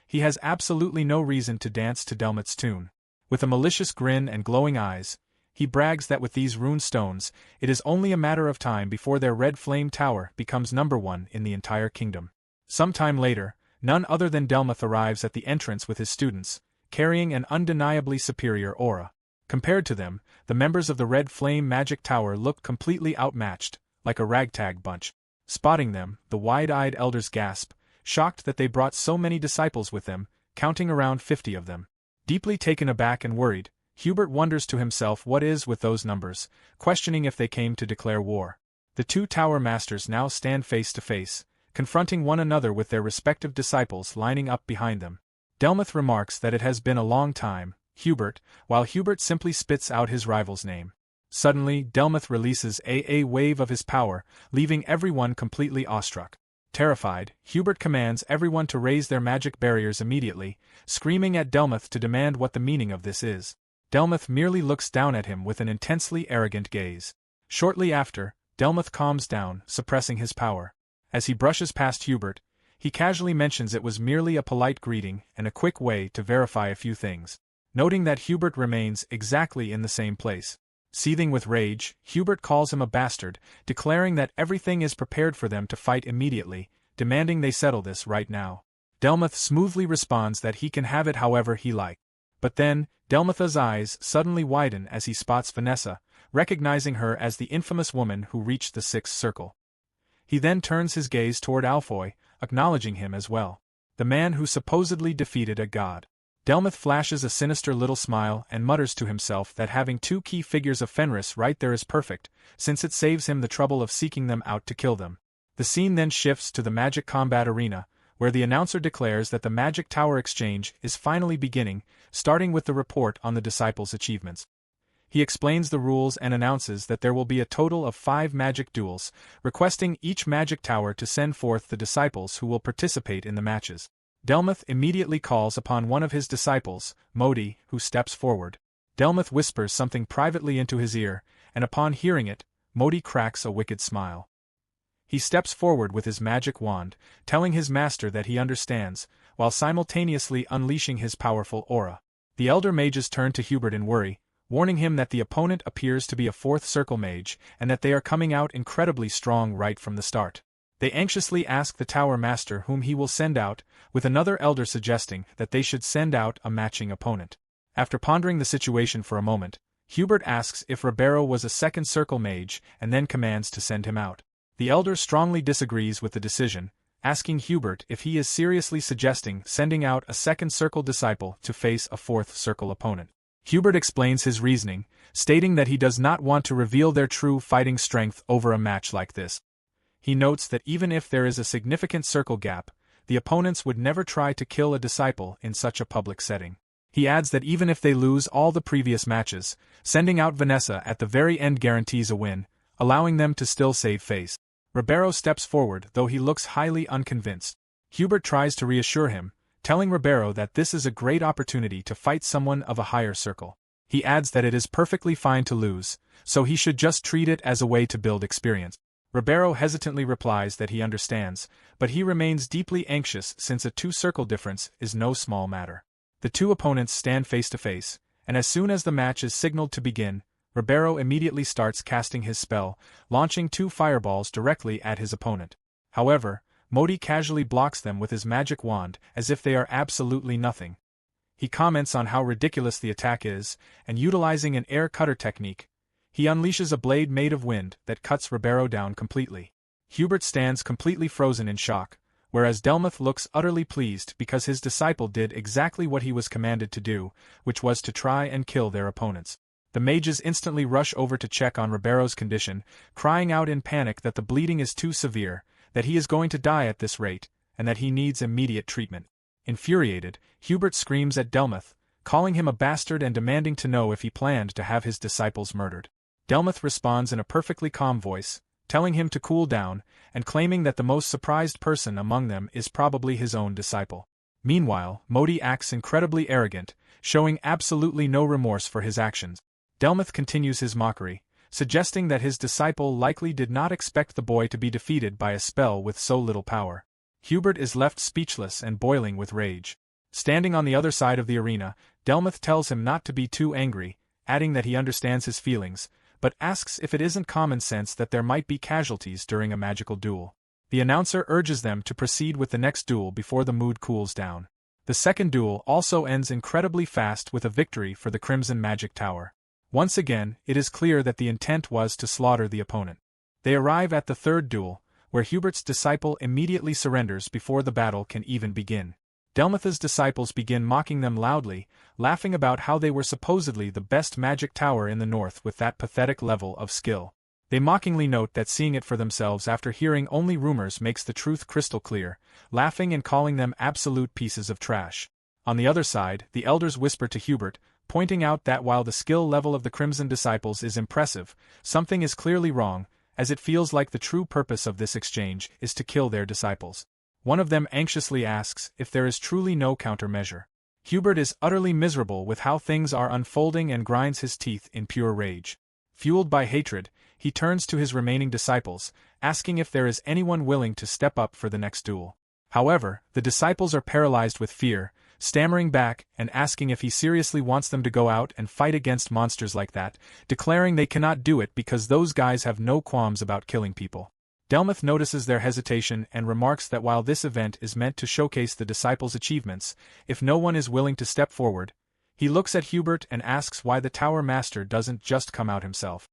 S1: He has absolutely no reason to dance to Delmoth's tune. With a malicious grin and glowing eyes, he brags that with these rune stones, it is only a matter of time before their red flame tower becomes number one in the entire kingdom. Sometime later, none other than Delmoth arrives at the entrance with his students, carrying an undeniably superior aura. Compared to them, the members of the red flame magic tower looked completely outmatched, like a ragtag bunch. Spotting them, the wide-eyed elders gasp, shocked that they brought so many disciples with them, counting around 50 of them. Deeply taken aback and worried, Hubert wonders to himself what is with those numbers, questioning if they came to declare war. The two tower masters now stand face to face, confronting one another with their respective disciples lining up behind them. Delmoth remarks that it has been a long time, Hubert, while Hubert simply spits out his rival's name. Suddenly, Delmoth releases a wave of his power, leaving everyone completely awestruck. Terrified, Hubert commands everyone to raise their magic barriers immediately, screaming at Delmoth to demand what the meaning of this is. Delmoth merely looks down at him with an intensely arrogant gaze. Shortly after, Delmoth calms down, suppressing his power. As he brushes past Hubert, he casually mentions it was merely a polite greeting and a quick way to verify a few things. Noting that Hubert remains exactly in the same place. Seething with rage, Hubert calls him a bastard, declaring that everything is prepared for them to fight immediately, demanding they settle this right now. Delmoth smoothly responds that he can have it however he likes. But then, Delmoth's eyes suddenly widen as he spots Vanessa, recognizing her as the infamous woman who reached the sixth circle. He then turns his gaze toward Alfoy, acknowledging him as well. The man who supposedly defeated a god. Delmoth flashes a sinister little smile and mutters to himself that having two key figures of Fenris right there is perfect, since it saves him the trouble of seeking them out to kill them. The scene then shifts to the magic combat arena, where the announcer declares that the magic tower exchange is finally beginning, starting with the report on the disciples' achievements. He explains the rules and announces that there will be a total of 5 magic duels, requesting each magic tower to send forth the disciples who will participate in the matches. Delmoth immediately calls upon one of his disciples, Modi, who steps forward. Delmoth whispers something privately into his ear, and upon hearing it, Modi cracks a wicked smile. He steps forward with his magic wand, telling his master that he understands, while simultaneously unleashing his powerful aura. The elder mages turn to Hubert in worry, warning him that the opponent appears to be a fourth circle mage and that they are coming out incredibly strong right from the start. They anxiously ask the tower master whom he will send out, with another elder suggesting that they should send out a matching opponent. After pondering the situation for a moment, Hubert asks if Ribeiro was a second circle mage and then commands to send him out. The elder strongly disagrees with the decision, asking Hubert if he is seriously suggesting sending out a second circle disciple to face a fourth circle opponent. Hubert explains his reasoning, stating that he does not want to reveal their true fighting strength over a match like this. He notes that even if there is a significant circle gap, the opponents would never try to kill a disciple in such a public setting. He adds that even if they lose all the previous matches, sending out Vanessa at the very end guarantees a win, allowing them to still save face. Ribeiro steps forward, though he looks highly unconvinced. Hubert tries to reassure him, telling Ribeiro that this is a great opportunity to fight someone of a higher circle. He adds that it is perfectly fine to lose, so he should just treat it as a way to build experience. Ribeiro hesitantly replies that he understands, but he remains deeply anxious since a 2-circle difference is no small matter. The two opponents stand face to face, and as soon as the match is signaled to begin, Ribeiro immediately starts casting his spell, launching 2 fireballs directly at his opponent. However, Modi casually blocks them with his magic wand as if they are absolutely nothing. He comments on how ridiculous the attack is, and utilizing an air cutter technique, he unleashes a blade made of wind that cuts Ribeiro down completely. Hubert stands completely frozen in shock, whereas Delmuth looks utterly pleased because his disciple did exactly what he was commanded to do, which was to try and kill their opponents. The mages instantly rush over to check on Ribeiro's condition, crying out in panic that the bleeding is too severe, that he is going to die at this rate, and that he needs immediate treatment. Infuriated, Hubert screams at Delmuth, calling him a bastard and demanding to know if he planned to have his disciples murdered. Delmuth responds in a perfectly calm voice, telling him to cool down, and claiming that the most surprised person among them is probably his own disciple. Meanwhile, Modi acts incredibly arrogant, showing absolutely no remorse for his actions. Delmuth continues his mockery, suggesting that his disciple likely did not expect the boy to be defeated by a spell with so little power. Hubert is left speechless and boiling with rage. Standing on the other side of the arena, Delmuth tells him not to be too angry, adding that he understands his feelings, but asks if it isn't common sense that there might be casualties during a magical duel. The announcer urges them to proceed with the next duel before the mood cools down. The second duel also ends incredibly fast with a victory for the Crimson Magic Tower. Once again, it is clear that the intent was to slaughter the opponent. They arrive at the third duel, where Hubert's disciple immediately surrenders before the battle can even begin. Delmuth's disciples begin mocking them loudly, laughing about how they were supposedly the best magic tower in the north with that pathetic level of skill. They mockingly note that seeing it for themselves after hearing only rumors makes the truth crystal clear, laughing and calling them absolute pieces of trash. On the other side, the elders whisper to Hubert, pointing out that while the skill level of the Crimson disciples is impressive, something is clearly wrong, as it feels like the true purpose of this exchange is to kill their disciples. One of them anxiously asks if there is truly no countermeasure. Hubert is utterly miserable with how things are unfolding and grinds his teeth in pure rage. Fueled by hatred, he turns to his remaining disciples, asking if there is anyone willing to step up for the next duel. However, the disciples are paralyzed with fear, stammering back and asking if he seriously wants them to go out and fight against monsters like that, declaring they cannot do it because those guys have no qualms about killing people. Delmuth notices their hesitation and remarks that while this event is meant to showcase the disciples' achievements, if no one is willing to step forward, he looks at Hubert and asks why the Tower Master doesn't just come out himself.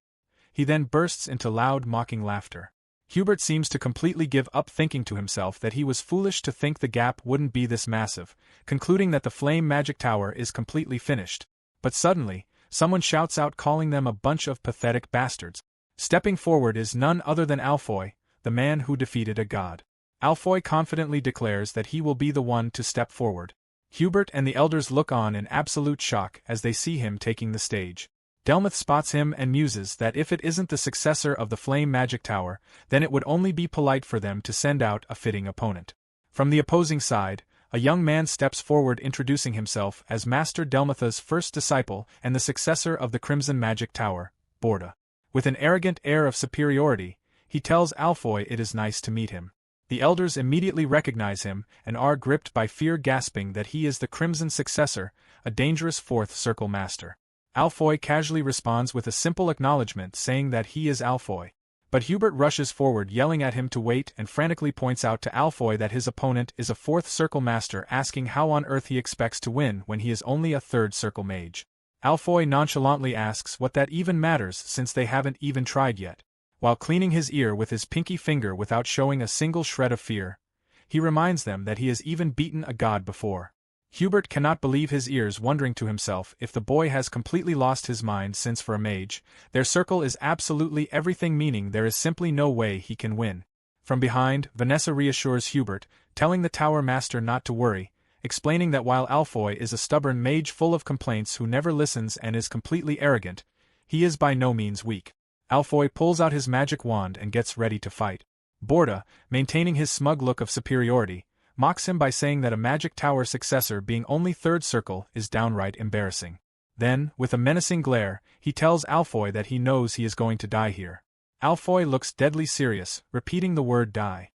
S1: He then bursts into loud mocking laughter. Hubert seems to completely give up, thinking to himself that he was foolish to think the gap wouldn't be this massive, concluding that the Flame Magic Tower is completely finished. But suddenly, someone shouts out calling them a bunch of pathetic bastards. Stepping forward is none other than Alfoy, the man who defeated a god. Alfoy confidently declares that he will be the one to step forward. Hubert and the elders look on in absolute shock as they see him taking the stage. Delmuth spots him and muses that if it isn't the successor of the Flame Magic Tower, then it would only be polite for them to send out a fitting opponent. From the opposing side, a young man steps forward introducing himself as Master Delmuth's first disciple and the successor of the Crimson Magic Tower, Borda. With an arrogant air of superiority, he tells Alfoy it is nice to meet him. The elders immediately recognize him and are gripped by fear, gasping that he is the Crimson successor, a dangerous fourth circle master. Alfoy casually responds with a simple acknowledgement saying that he is Alfoy. But Hubert rushes forward yelling at him to wait and frantically points out to Alfoy that his opponent is a fourth circle master, asking how on earth he expects to win when he is only a third circle mage. Alfoy nonchalantly asks what that even matters since they haven't even tried yet. While cleaning his ear with his pinky finger without showing a single shred of fear, he reminds them that he has even beaten a god before. Hubert cannot believe his ears, wondering to himself if the boy has completely lost his mind since for a mage, their circle is absolutely everything, meaning there is simply no way he can win. From behind, Vanessa reassures Hubert, telling the Tower Master not to worry, explaining that while Alfoy is a stubborn mage full of complaints who never listens and is completely arrogant, he is by no means weak. Alfoy pulls out his magic wand and gets ready to fight. Borda, maintaining his smug look of superiority, mocks him by saying that a magic tower successor being only third circle is downright embarrassing. Then, with a menacing glare, he tells Alfoy that he knows he is going to die here. Alfoy looks deadly serious, repeating the word die.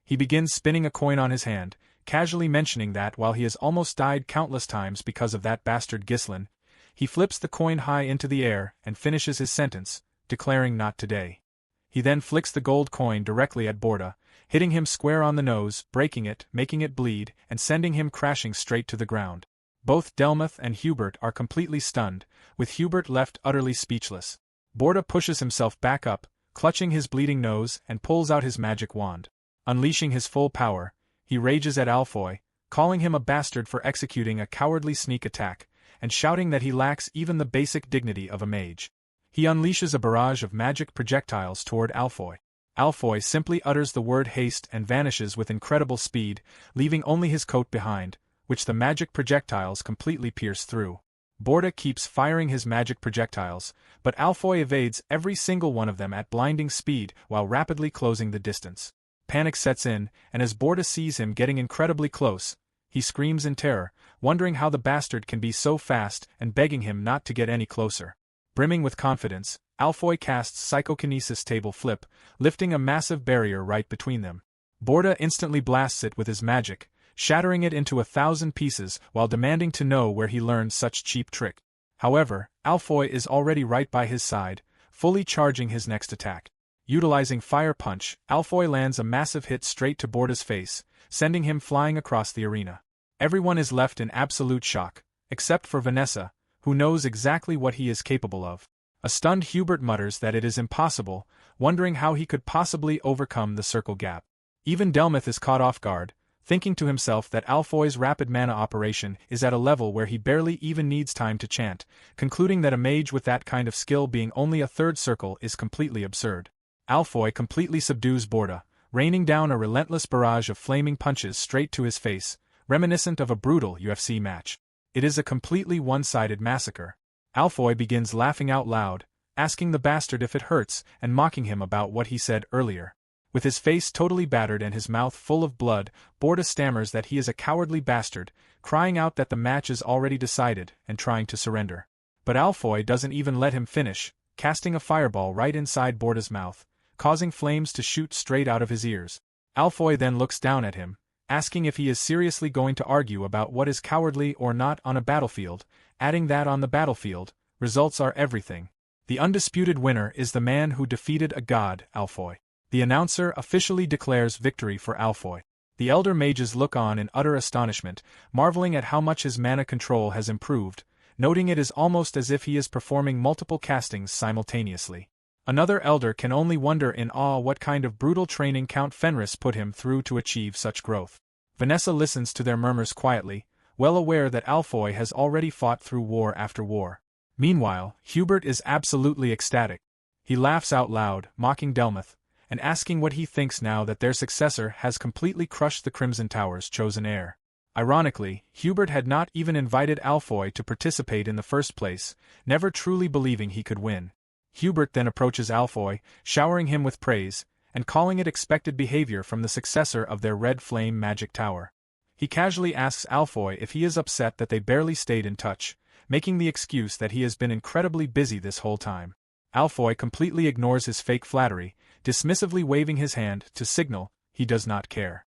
S1: He begins spinning a coin on his hand, casually mentioning that while he has almost died countless times because of that bastard Ghislain, He flips the coin high into the air and finishes his sentence, declaring not today. He then flicks the gold coin directly at Borda, hitting him square on the nose, breaking it, making it bleed, and sending him crashing straight to the ground. Both Delmoth and Hubert are completely stunned, with Hubert left utterly speechless. Borda pushes himself back up, clutching his bleeding nose, and pulls out his magic wand. Unleashing his full power, he rages at Alfoy, calling him a bastard for executing a cowardly sneak attack, and shouting that he lacks even the basic dignity of a mage. He unleashes a barrage of magic projectiles toward Alfoy. Alfoy simply utters the word haste and vanishes with incredible speed, leaving only his coat behind, which the magic projectiles completely pierce through. Borda keeps firing his magic projectiles, but Alfoy evades every single one of them at blinding speed while rapidly closing the distance. Panic sets in, and as Borda sees him getting incredibly close, he screams in terror, wondering how the bastard can be so fast and begging him not to get any closer. Brimming with confidence, Alfoy casts Psychokinesis Table Flip, lifting a massive barrier right between them. Borda instantly blasts it with his magic, shattering it into 1,000 pieces while demanding to know where he learned such cheap trick. However, Alfoy is already right by his side, fully charging his next attack. Utilizing Fire Punch, Alfoy lands a massive hit straight to Borda's face, sending him flying across the arena. Everyone is left in absolute shock, except for Vanessa, who knows exactly what he is capable of. A stunned Hubert mutters that it is impossible, wondering how he could possibly overcome the circle gap. Even Delmoth is caught off guard, thinking to himself that Alfoy's rapid mana operation is at a level where he barely even needs time to chant, concluding that a mage with that kind of skill being only a third circle is completely absurd. Alfoy completely subdues Borda, raining down a relentless barrage of flaming punches straight to his face, reminiscent of a brutal UFC match. It is a completely one-sided massacre. Alfoy begins laughing out loud, asking the bastard if it hurts and mocking him about what he said earlier. With his face totally battered and his mouth full of blood, Borda stammers that he is a cowardly bastard, crying out that the match is already decided and trying to surrender. But Alfoy doesn't even let him finish, casting a fireball right inside Borda's mouth, causing flames to shoot straight out of his ears. Alfoy then looks down at him, asking if he is seriously going to argue about what is cowardly or not on a battlefield, adding that on the battlefield, results are everything. The undisputed winner is the man who defeated a god, Alfoy. The announcer officially declares victory for Alfoy. The elder mages look on in utter astonishment, marveling at how much his mana control has improved, noting it is almost as if he is performing multiple castings simultaneously. Another elder can only wonder in awe what kind of brutal training Count Fenris put him through to achieve such growth. Vanessa listens to their murmurs quietly, well aware that Alfoy has already fought through war after war. Meanwhile, Hubert is absolutely ecstatic. He laughs out loud, mocking Delmoth, and asking what he thinks now that their successor has completely crushed the Crimson Tower's chosen heir. Ironically, Hubert had not even invited Alfoy to participate in the first place, never truly believing he could win. Hubert then approaches Alfoy, showering him with praise, and calling it expected behavior from the successor of their Red Flame Magic Tower. He casually asks Alfoy if he is upset that they barely stayed in touch, making the excuse that he has been incredibly busy this whole time. Alfoy completely ignores his fake flattery, dismissively waving his hand to signal he does not care.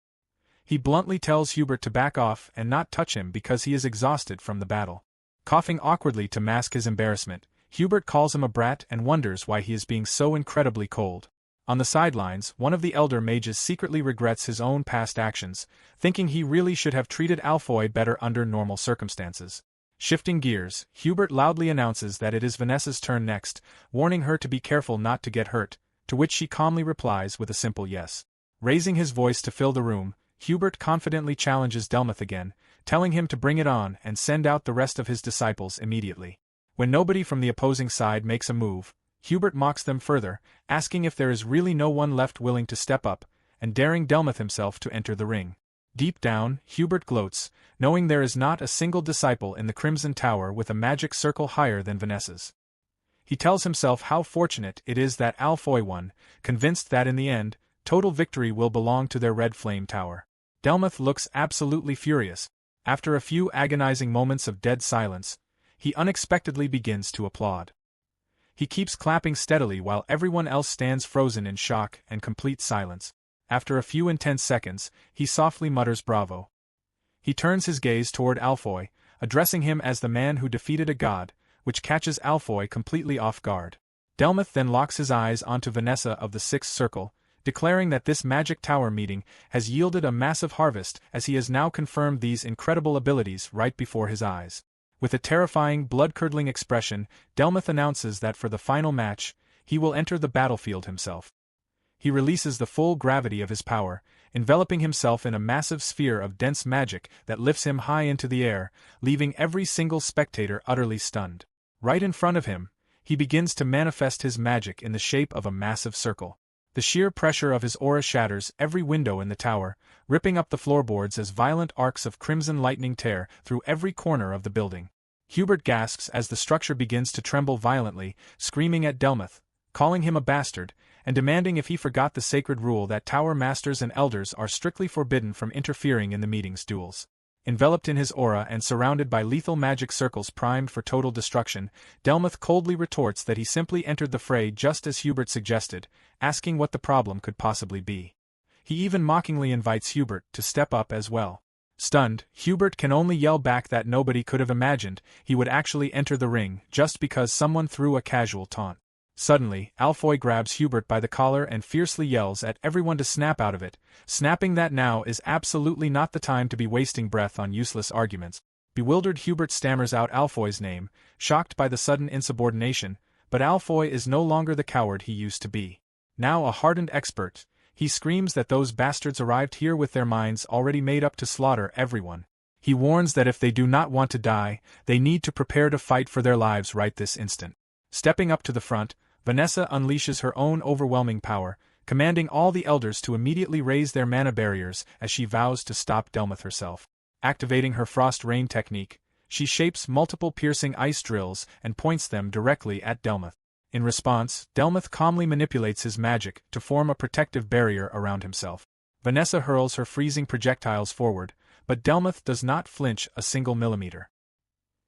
S1: He bluntly tells Hubert to back off and not touch him because he is exhausted from the battle. Coughing awkwardly to mask his embarrassment, Hubert calls him a brat and wonders why he is being so incredibly cold. On the sidelines, one of the elder mages secretly regrets his own past actions, thinking he really should have treated Alfoy better under normal circumstances. Shifting gears, Hubert loudly announces that it is Vanessa's turn next, warning her to be careful not to get hurt, to which she calmly replies with a simple yes. Raising his voice to fill the room, Hubert confidently challenges Delmoth again, telling him to bring it on and send out the rest of his disciples immediately. When nobody from the opposing side makes a move, Hubert mocks them further, asking if there is really no one left willing to step up, and daring Delmoth himself to enter the ring. Deep down, Hubert gloats, knowing there is not a single disciple in the Crimson Tower with a magic circle higher than Vanessa's. He tells himself how fortunate it is that Alfoy won, convinced that in the end, total victory will belong to their Red Flame Tower. Delmoth looks absolutely furious. After a few agonizing moments of dead silence, he unexpectedly begins to applaud. He keeps clapping steadily while everyone else stands frozen in shock and complete silence. After a few intense seconds, he softly mutters bravo. He turns his gaze toward Alfoy, addressing him as the man who defeated a god, which catches Alfoy completely off guard. Delmoth then locks his eyes onto Vanessa of the Sixth Circle, declaring that this magic tower meeting has yielded a massive harvest as he has now confirmed these incredible abilities right before his eyes. With a terrifying, blood-curdling expression, Delmoth announces that for the final match, he will enter the battlefield himself. He releases the full gravity of his power, enveloping himself in a massive sphere of dense magic that lifts him high into the air, leaving every single spectator utterly stunned. Right in front of him, he begins to manifest his magic in the shape of a massive circle. The sheer pressure of his aura shatters every window in the tower, ripping up the floorboards as violent arcs of crimson lightning tear through every corner of the building. Hubert gasps as the structure begins to tremble violently, screaming at Delmoth, calling him a bastard, and demanding if he forgot the sacred rule that tower masters and elders are strictly forbidden from interfering in the meeting's duels. Enveloped in his aura and surrounded by lethal magic circles primed for total destruction, Delmoth coldly retorts that he simply entered the fray just as Hubert suggested, asking what the problem could possibly be. He even mockingly invites Hubert to step up as well. Stunned, Hubert can only yell back that nobody could have imagined he would actually enter the ring just because someone threw a casual taunt. Suddenly, Alfoy grabs Hubert by the collar and fiercely yells at everyone to snap out of it, snapping that now is absolutely not the time to be wasting breath on useless arguments. Bewildered, Hubert stammers out Alfoy's name, shocked by the sudden insubordination, but Alfoy is no longer the coward he used to be. Now a hardened expert, he screams that those bastards arrived here with their minds already made up to slaughter everyone. He warns that if they do not want to die, they need to prepare to fight for their lives right this instant. Stepping up to the front, Vanessa unleashes her own overwhelming power, commanding all the elders to immediately raise their mana barriers as she vows to stop Delmoth herself. Activating her frost rain technique, she shapes multiple piercing ice drills and points them directly at Delmoth. In response, Delmoth calmly manipulates his magic to form a protective barrier around himself. Vanessa hurls her freezing projectiles forward, but Delmoth does not flinch a single millimeter.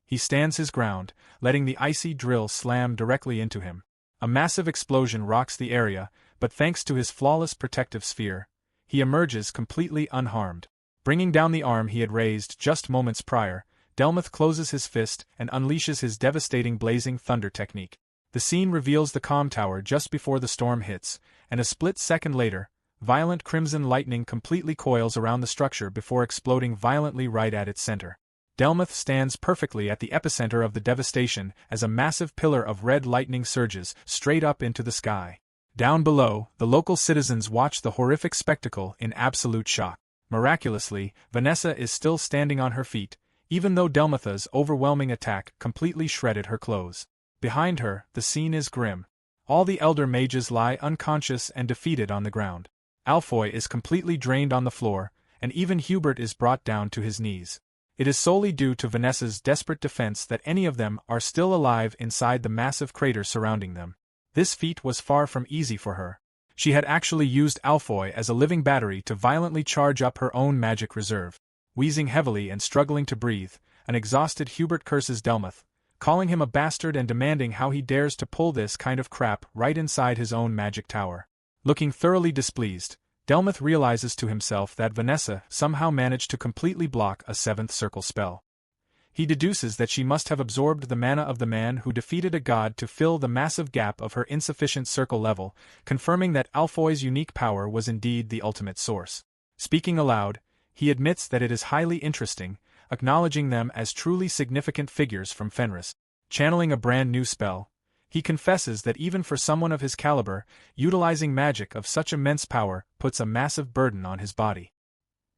S1: He stands his ground, letting the icy drill slam directly into him. A massive explosion rocks the area, but thanks to his flawless protective sphere, he emerges completely unharmed. Bringing down the arm he had raised just moments prior, Delmoth closes his fist and unleashes his devastating blazing thunder technique. The scene reveals the comm tower just before the storm hits, and a split second later, violent crimson lightning completely coils around the structure before exploding violently right at its center. Delmoth stands perfectly at the epicenter of the devastation as a massive pillar of red lightning surges straight up into the sky. Down below, the local citizens watch the horrific spectacle in absolute shock. Miraculously, Vanessa is still standing on her feet, even though Delmoth's overwhelming attack completely shredded her clothes. Behind her, the scene is grim. All the elder mages lie unconscious and defeated on the ground. Alfoy is completely drained on the floor, and even Hubert is brought down to his knees. It is solely due to Vanessa's desperate defense that any of them are still alive inside the massive crater surrounding them. This feat was far from easy for her. She had actually used Alfoy as a living battery to violently charge up her own magic reserve. Wheezing heavily and struggling to breathe, an exhausted Hubert curses Delmoth, calling him a bastard and demanding how he dares to pull this kind of crap right inside his own magic tower. Looking thoroughly displeased, Delmoth realizes to himself that Vanessa somehow managed to completely block a seventh circle spell. He deduces that she must have absorbed the mana of the man who defeated a god to fill the massive gap of her insufficient circle level, confirming that Alfoy's unique power was indeed the ultimate source. Speaking aloud, he admits that it is highly interesting, acknowledging them as truly significant figures from Fenris. Channeling a brand new spell, he confesses that even for someone of his caliber, utilizing magic of such immense power puts a massive burden on his body.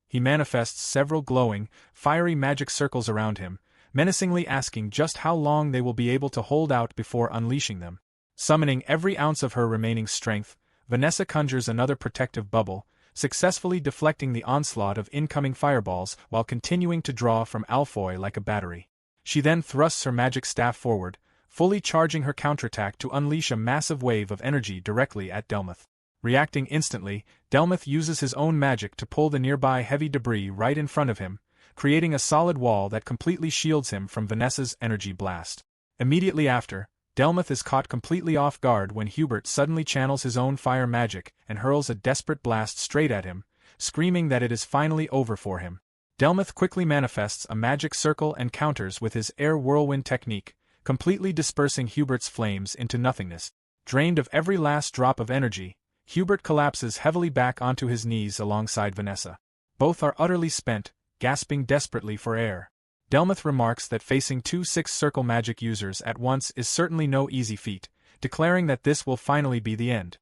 S1: He manifests several glowing, fiery magic circles around him, menacingly asking just how long they will be able to hold out before unleashing them. Summoning every ounce of her remaining strength, Vanessa conjures another protective bubble, successfully deflecting the onslaught of incoming fireballs while continuing to draw from Alfoy like a battery. She then thrusts her magic staff forward, fully charging her counterattack to unleash a massive wave of energy directly at Delmoth. Reacting instantly, Delmoth uses his own magic to pull the nearby heavy debris right in front of him, creating a solid wall that completely shields him from Vanessa's energy blast. Immediately after, Delmoth is caught completely off guard when Hubert suddenly channels his own fire magic and hurls a desperate blast straight at him, screaming that it is finally over for him. Delmoth quickly manifests a magic circle and counters with his air whirlwind technique, completely dispersing Hubert's flames into nothingness. Drained of every last drop of energy, Hubert collapses heavily back onto his knees alongside Vanessa. Both are utterly spent, gasping desperately for air. Delmoth remarks that facing two six-circle magic users at once is certainly no easy feat, declaring that this will finally be the end.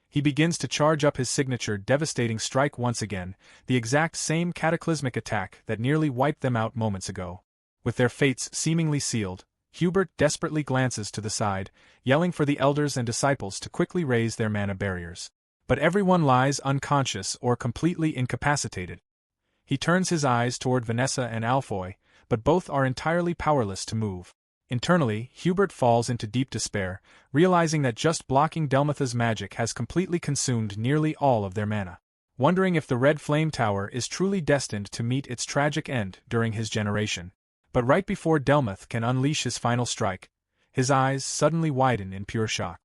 S1: He begins to charge up his signature devastating strike once again, the exact same cataclysmic attack that nearly wiped them out moments ago. With their fates seemingly sealed, Hubert desperately glances to the side, yelling for the elders and disciples to quickly raise their mana barriers. But everyone lies unconscious or completely incapacitated. He turns his eyes toward Vanessa and Alfoy, but both are entirely powerless to move. Internally, Hubert falls into deep despair, realizing that just blocking Delmotha's magic has completely consumed nearly all of their mana. Wondering if the Red Flame Tower is truly destined to meet its tragic end during his generation. But right before Delmoth can unleash his final strike, his eyes suddenly widen in pure shock.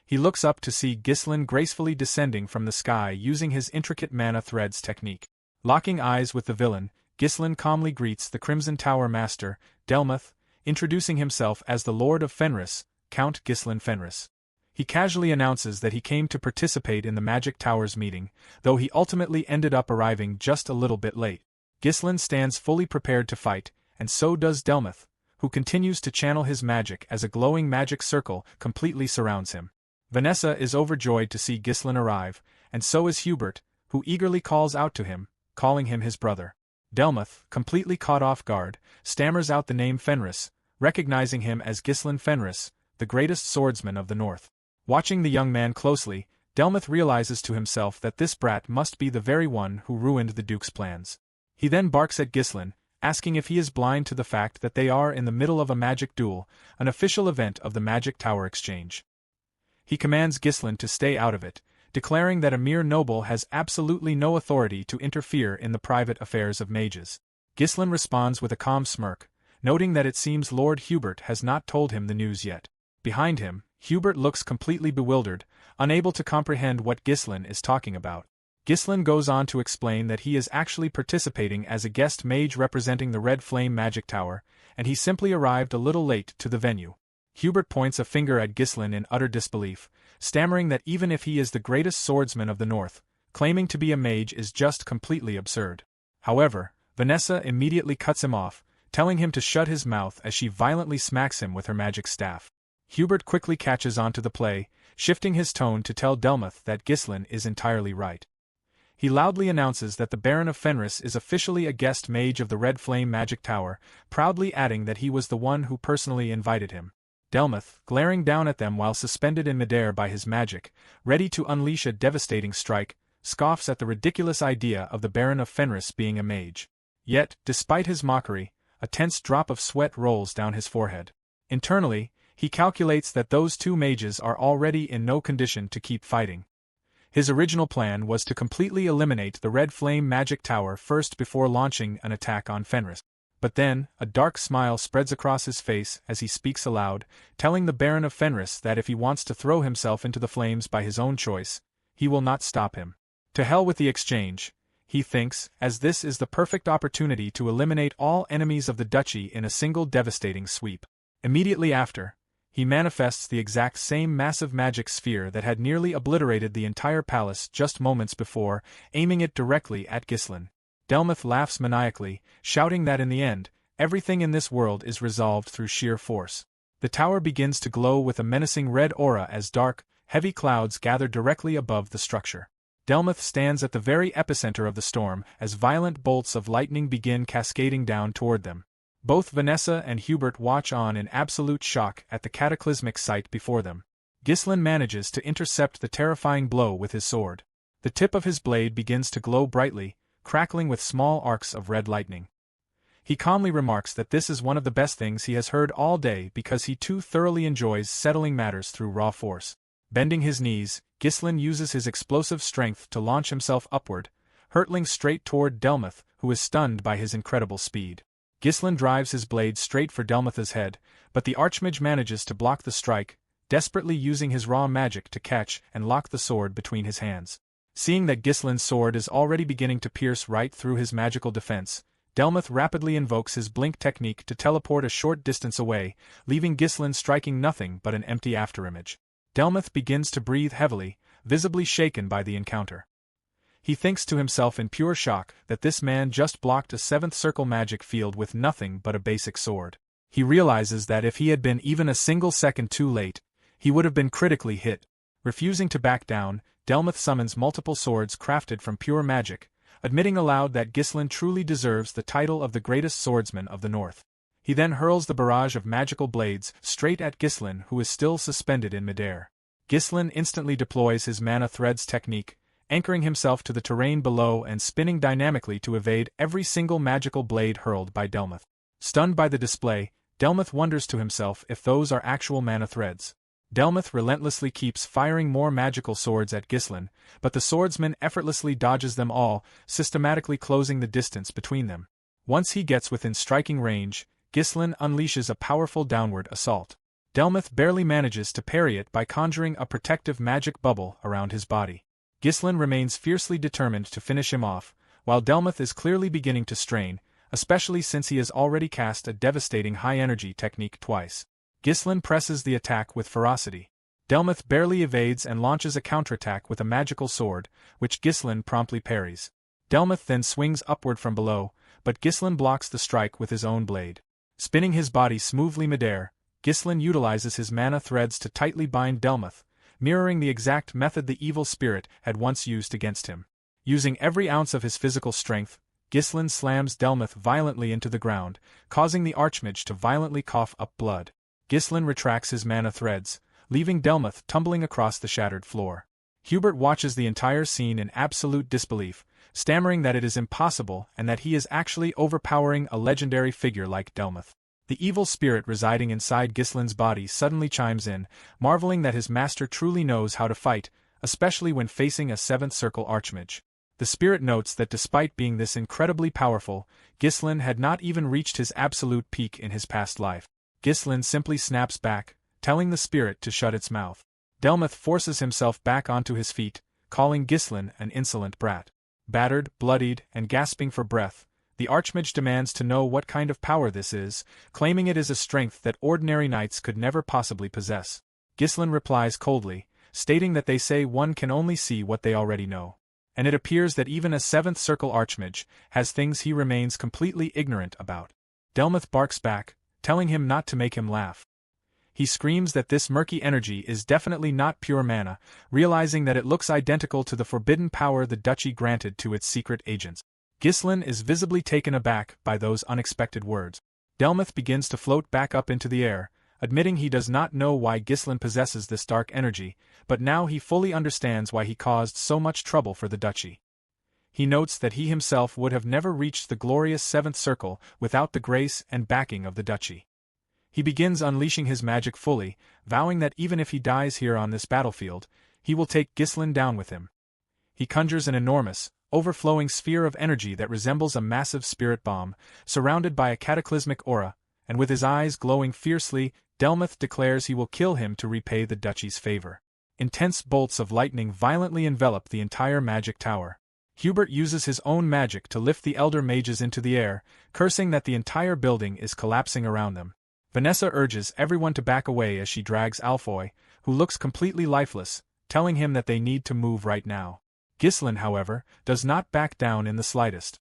S1: He looks up to see Ghislain gracefully descending from the sky using his intricate mana threads technique. Locking eyes with the villain, Ghislain calmly greets the Crimson Tower Master, Delmoth, introducing himself as the Lord of Fenris, Count Ghislain Fenris. He casually announces that he came to participate in the Magic Tower's meeting, though he ultimately ended up arriving just a little bit late. Ghislain stands fully prepared to fight, and so does Delmoth, who continues to channel his magic as a glowing magic circle completely surrounds him. Vanessa is overjoyed to see Ghislain arrive, and so is Hubert, who eagerly calls out to him, calling him his brother. Delmoth, completely caught off guard, stammers out the name Fenris, recognizing him as Ghislain Fenris, the greatest swordsman of the North. Watching the young man closely, Delmoth realizes to himself that this brat must be the very one who ruined the Duke's plans. He then barks at Ghislain, asking if he is blind to the fact that they are in the middle of a magic duel, an official event of the Magic Tower Exchange. He commands Ghislain to stay out of it, declaring that a mere noble has absolutely no authority to interfere in the private affairs of mages. Ghislain responds with a calm smirk, noting that it seems Lord Hubert has not told him the news yet. Behind him, Hubert looks completely bewildered, unable to comprehend what Ghislain is talking about. Ghislain goes on to explain that he is actually participating as a guest mage representing the Red Flame Magic Tower, and he simply arrived a little late to the venue. Hubert points a finger at Ghislain in utter disbelief, stammering that even if he is the greatest swordsman of the North, claiming to be a mage is just completely absurd. However, Vanessa immediately cuts him off, telling him to shut his mouth as she violently smacks him with her magic staff. Hubert quickly catches on to the play, shifting his tone to tell Delmoth that Ghislain is entirely right. He loudly announces that the Baron of Fenris is officially a guest mage of the Red Flame Magic Tower, proudly adding that he was the one who personally invited him. Delmoth, glaring down at them while suspended in midair by his magic, ready to unleash a devastating strike, scoffs at the ridiculous idea of the Baron of Fenris being a mage. Yet, despite his mockery, a tense drop of sweat rolls down his forehead. Internally, he calculates that those two mages are already in no condition to keep fighting. His original plan was to completely eliminate the Red Flame Magic Tower first before launching an attack on Fenris. But then, a dark smile spreads across his face as he speaks aloud, telling the Baron of Fenris that if he wants to throw himself into the flames by his own choice, he will not stop him. To hell with the exchange, he thinks, as this is the perfect opportunity to eliminate all enemies of the duchy in a single devastating sweep. Immediately after, he manifests the exact same massive magic sphere that had nearly obliterated the entire palace just moments before, aiming it directly at Ghislain. Delmoth laughs maniacally, shouting that in the end, everything in this world is resolved through sheer force. The tower begins to glow with a menacing red aura as dark, heavy clouds gather directly above the structure. Delmoth stands at the very epicenter of the storm as violent bolts of lightning begin cascading down toward them. Both Vanessa and Hubert watch on in absolute shock at the cataclysmic sight before them. Ghislain manages to intercept the terrifying blow with his sword. The tip of his blade begins to glow brightly, crackling with small arcs of red lightning. He calmly remarks that this is one of the best things he has heard all day because he too thoroughly enjoys settling matters through raw force. Bending his knees, Ghislain uses his explosive strength to launch himself upward, hurtling straight toward Delmoth, who is stunned by his incredible speed. Ghislain drives his blade straight for Delmoth's head, but the Archmage manages to block the strike, desperately using his raw magic to catch and lock the sword between his hands. Seeing that Ghislain's sword is already beginning to pierce right through his magical defense, Delmoth rapidly invokes his blink technique to teleport a short distance away, leaving Ghislain striking nothing but an empty afterimage. Delmoth begins to breathe heavily, visibly shaken by the encounter. He thinks to himself in pure shock that this man just blocked a seventh circle magic field with nothing but a basic sword. He realizes that if he had been even a single second too late, he would have been critically hit. Refusing to back down, Delmoth summons multiple swords crafted from pure magic, admitting aloud that Ghislain truly deserves the title of the greatest swordsman of the North. He then hurls the barrage of magical blades straight at Ghislain, who is still suspended in midair. Ghislain instantly deploys his mana threads technique, anchoring himself to the terrain below and spinning dynamically to evade every single magical blade hurled by Delmoth. Stunned by the display, Delmoth wonders to himself if those are actual mana threads. Delmoth relentlessly keeps firing more magical swords at Ghislain, but the swordsman effortlessly dodges them all, systematically closing the distance between them. Once he gets within striking range, Ghislain unleashes a powerful downward assault. Delmoth barely manages to parry it by conjuring a protective magic bubble around his body. Ghislain remains fiercely determined to finish him off, while Delmoth is clearly beginning to strain, especially since he has already cast a devastating high-energy technique twice. Ghislain presses the attack with ferocity. Delmoth barely evades and launches a counterattack with a magical sword, which Ghislain promptly parries. Delmoth then swings upward from below, but Ghislain blocks the strike with his own blade. Spinning his body smoothly midair, Ghislain utilizes his mana threads to tightly bind Delmoth, mirroring the exact method the evil spirit had once used against him. Using every ounce of his physical strength, Ghislain slams Delmoth violently into the ground, causing the Archmage to violently cough up blood. Ghislain retracts his mana threads, leaving Delmoth tumbling across the shattered floor. Hubert watches the entire scene in absolute disbelief, stammering that it is impossible and that he is actually overpowering a legendary figure like Delmoth. The evil spirit residing inside Ghislain's body suddenly chimes in, marveling that his master truly knows how to fight, especially when facing a seventh circle Archmage. The spirit notes that despite being this incredibly powerful, Ghislain had not even reached his absolute peak in his past life. Ghislain simply snaps back, telling the spirit to shut its mouth. Delmoth forces himself back onto his feet, calling Ghislain an insolent brat. Battered, bloodied, and gasping for breath, the Archmage demands to know what kind of power this is, claiming it is a strength that ordinary knights could never possibly possess. Ghislain replies coldly, stating that they say one can only see what they already know. And it appears that even a seventh circle Archmage has things he remains completely ignorant about. Delmoth barks back, telling him not to make him laugh. He screams that this murky energy is definitely not pure mana, realizing that it looks identical to the forbidden power the duchy granted to its secret agents. Ghislain is visibly taken aback by those unexpected words. Delmoth begins to float back up into the air, admitting he does not know why Ghislain possesses this dark energy, but now he fully understands why he caused so much trouble for the duchy. He notes that he himself would have never reached the glorious seventh circle without the grace and backing of the duchy. He begins unleashing his magic fully, vowing that even if he dies here on this battlefield, he will take Ghislain down with him. He conjures an enormous, overflowing sphere of energy that resembles a massive spirit bomb, surrounded by a cataclysmic aura, and with his eyes glowing fiercely, Delmoth declares he will kill him to repay the duchy's favor. Intense bolts of lightning violently envelop the entire magic tower. Hubert uses his own magic to lift the elder mages into the air, cursing that the entire building is collapsing around them. Vanessa urges everyone to back away as she drags Alfoy, who looks completely lifeless, telling him that they need to move right now. Ghislain, however, does not back down in the slightest.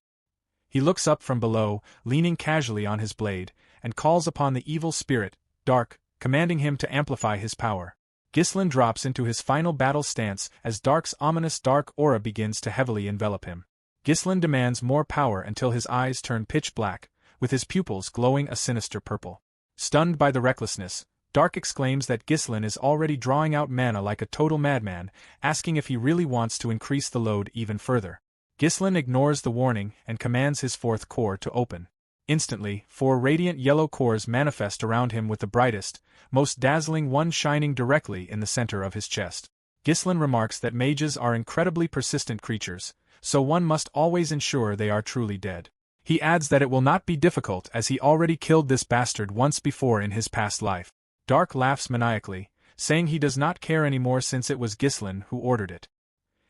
S1: He looks up from below, leaning casually on his blade, and calls upon the evil spirit, Dark, commanding him to amplify his power. Ghislain drops into his final battle stance as Dark's ominous dark aura begins to heavily envelop him. Ghislain demands more power until his eyes turn pitch black, with his pupils glowing a sinister purple. Stunned by the recklessness, Dark exclaims that Ghislain is already drawing out mana like a total madman, asking if he really wants to increase the load even further. Ghislain ignores the warning and commands his fourth core to open. Instantly, 4 radiant yellow cores manifest around him, with the brightest, most dazzling one shining directly in the center of his chest. Ghislain remarks that mages are incredibly persistent creatures, so one must always ensure they are truly dead. He adds that it will not be difficult as he already killed this bastard once before in his past life. Dark laughs maniacally, saying he does not care anymore since it was Ghislain who ordered it.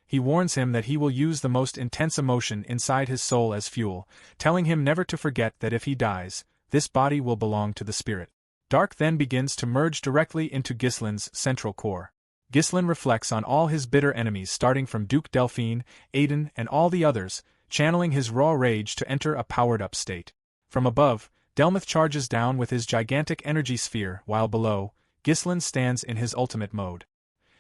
S1: He warns him that he will use the most intense emotion inside his soul as fuel, telling him never to forget that if he dies, this body will belong to the spirit. Dark then begins to merge directly into Ghislain's central core. Ghislain reflects on all his bitter enemies starting from Duke Delphine, Idun, and all the others, channeling his raw rage to enter a powered-up state. From above, Delmoth charges down with his gigantic energy sphere, while below, Ghislain stands in his ultimate mode.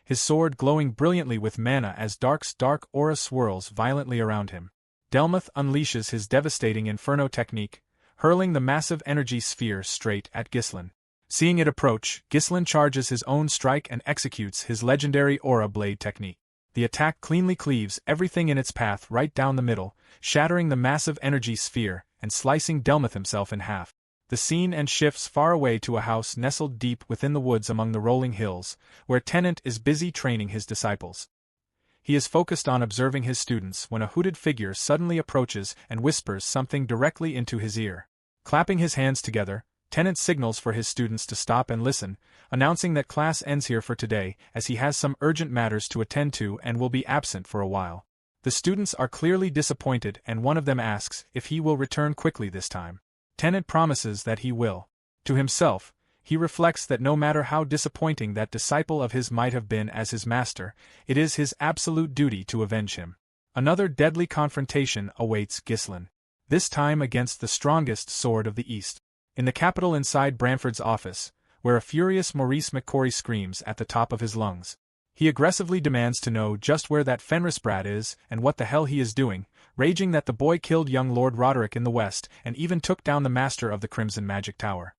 S1: His sword glowing brilliantly with mana as Dark's dark aura swirls violently around him. Delmoth unleashes his devastating Inferno technique, hurling the massive energy sphere straight at Ghislain. Seeing it approach, Ghislain charges his own strike and executes his legendary Aura Blade technique. The attack cleanly cleaves everything in its path right down the middle, shattering the massive energy sphere and slicing Delmoth himself in half. The scene shifts far away to a house nestled deep within the woods among the rolling hills, where Tennant is busy training his disciples. He is focused on observing his students when a hooded figure suddenly approaches and whispers something directly into his ear. Clapping his hands together, Tennant signals for his students to stop and listen, announcing that class ends here for today as he has some urgent matters to attend to and will be absent for a while. The students are clearly disappointed and one of them asks if he will return quickly this time. Tennant promises that he will. To himself, he reflects that no matter how disappointing that disciple of his might have been as his master, it is his absolute duty to avenge him. Another deadly confrontation awaits Ghislain. This time against the strongest sword of the East. In the capital inside Branford's office, where a furious Maurice McCory screams at the top of his lungs. He aggressively demands to know just where that Fenris brat is and what the hell he is doing, raging that the boy killed young Lord Roderick in the West and even took down the master of the Crimson Magic Tower.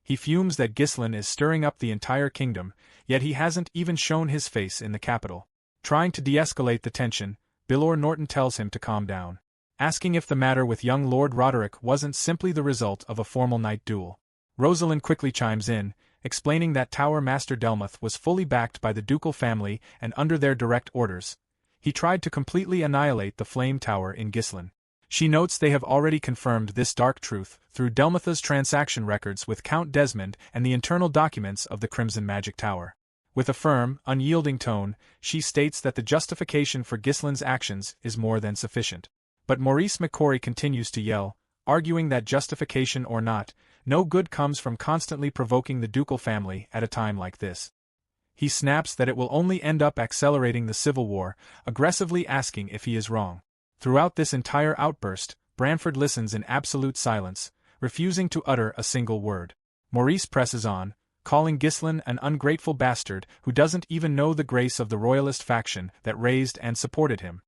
S1: He fumes that Ghislain is stirring up the entire kingdom, yet he hasn't even shown his face in the capital. Trying to de-escalate the tension, Bilor Norton tells him to calm down, asking if the matter with young Lord Roderick wasn't simply the result of a formal night duel. Rosalind quickly chimes in, explaining that Tower Master Delmoth was fully backed by the ducal family and under their direct orders. He tried to completely annihilate the Flame Tower in Ghislain. She notes they have already confirmed this dark truth through Delmoth's transaction records with Count Desmond and the internal documents of the Crimson Magic Tower. With a firm, unyielding tone, she states that the justification for Ghislain's actions is more than sufficient. But Maurice McCory continues to yell, arguing that justification or not, no good comes from constantly provoking the ducal family at a time like this. He snaps that it will only end up accelerating the civil war, aggressively asking if he is wrong. Throughout this entire outburst, Branford listens in absolute silence, refusing to utter a single word. Maurice presses on, calling Ghislain an ungrateful bastard who doesn't even know the grace of the royalist faction that raised and supported him.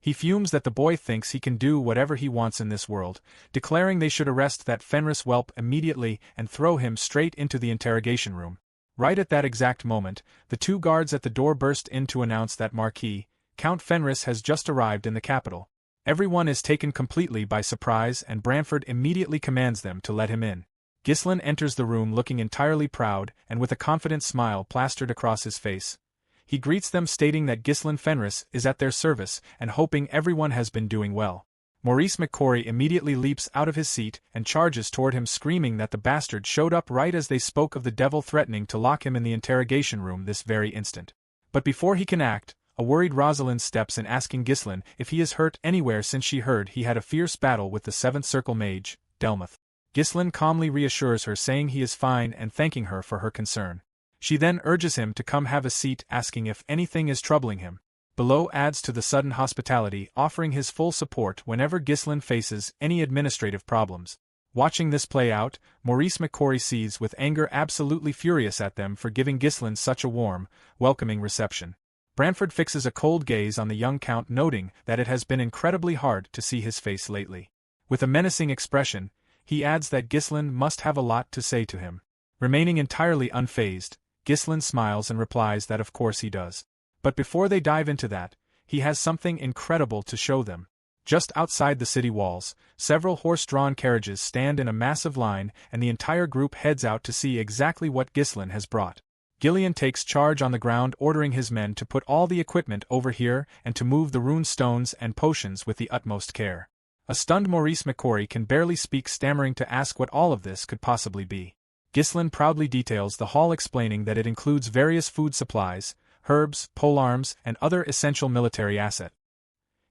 S1: He fumes that the boy thinks he can do whatever he wants in this world, declaring they should arrest that Fenris whelp immediately and throw him straight into the interrogation room. Right at that exact moment, the two guards at the door burst in to announce that Marquis, Count Fenris has just arrived in the capital. Everyone is taken completely by surprise and Branford immediately commands them to let him in. Ghislain enters the room looking entirely proud and with a confident smile plastered across his face. He greets them stating that Ghislain Fenris is at their service and hoping everyone has been doing well. Maurice McCory immediately leaps out of his seat and charges toward him screaming that the bastard showed up right as they spoke of the devil threatening to lock him in the interrogation room this very instant. But before he can act, a worried Rosalind steps in asking Ghislain if he is hurt anywhere since she heard he had a fierce battle with the Seventh Circle mage, Delmoth. Ghislain calmly reassures her saying he is fine and thanking her for her concern. She then urges him to come have a seat asking if anything is troubling him. Below adds to the sudden hospitality offering his full support whenever Ghislain faces any administrative problems. Watching this play out, Maurice McCory seethes with anger absolutely furious at them for giving Ghislain such a warm, welcoming reception. Branford fixes a cold gaze on the young count noting that it has been incredibly hard to see his face lately. With a menacing expression, he adds that Ghislain must have a lot to say to him. Remaining entirely unfazed, Ghislain smiles and replies that of course he does. But before they dive into that, he has something incredible to show them. Just outside the city walls, several horse-drawn carriages stand in a massive line and the entire group heads out to see exactly what Ghislain has brought. Ghislain takes charge on the ground ordering his men to put all the equipment over here and to move the rune stones and potions with the utmost care. A stunned Maurice McCory can barely speak stammering to ask what all of this could possibly be. Ghislain proudly details the haul explaining that it includes various food supplies, herbs, polearms, and other essential military assets.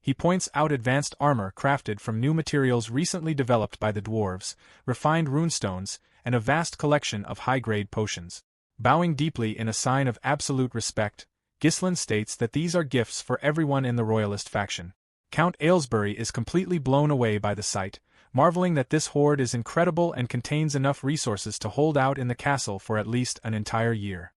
S1: He points out advanced armor crafted from new materials recently developed by the dwarves, refined runestones, and a vast collection of high-grade potions. Bowing deeply in a sign of absolute respect, Ghislain states that these are gifts for everyone in the royalist faction. Count Aylesbury is completely blown away by the sight, marveling that this hoard is incredible and contains enough resources to hold out in the castle for at least an entire year.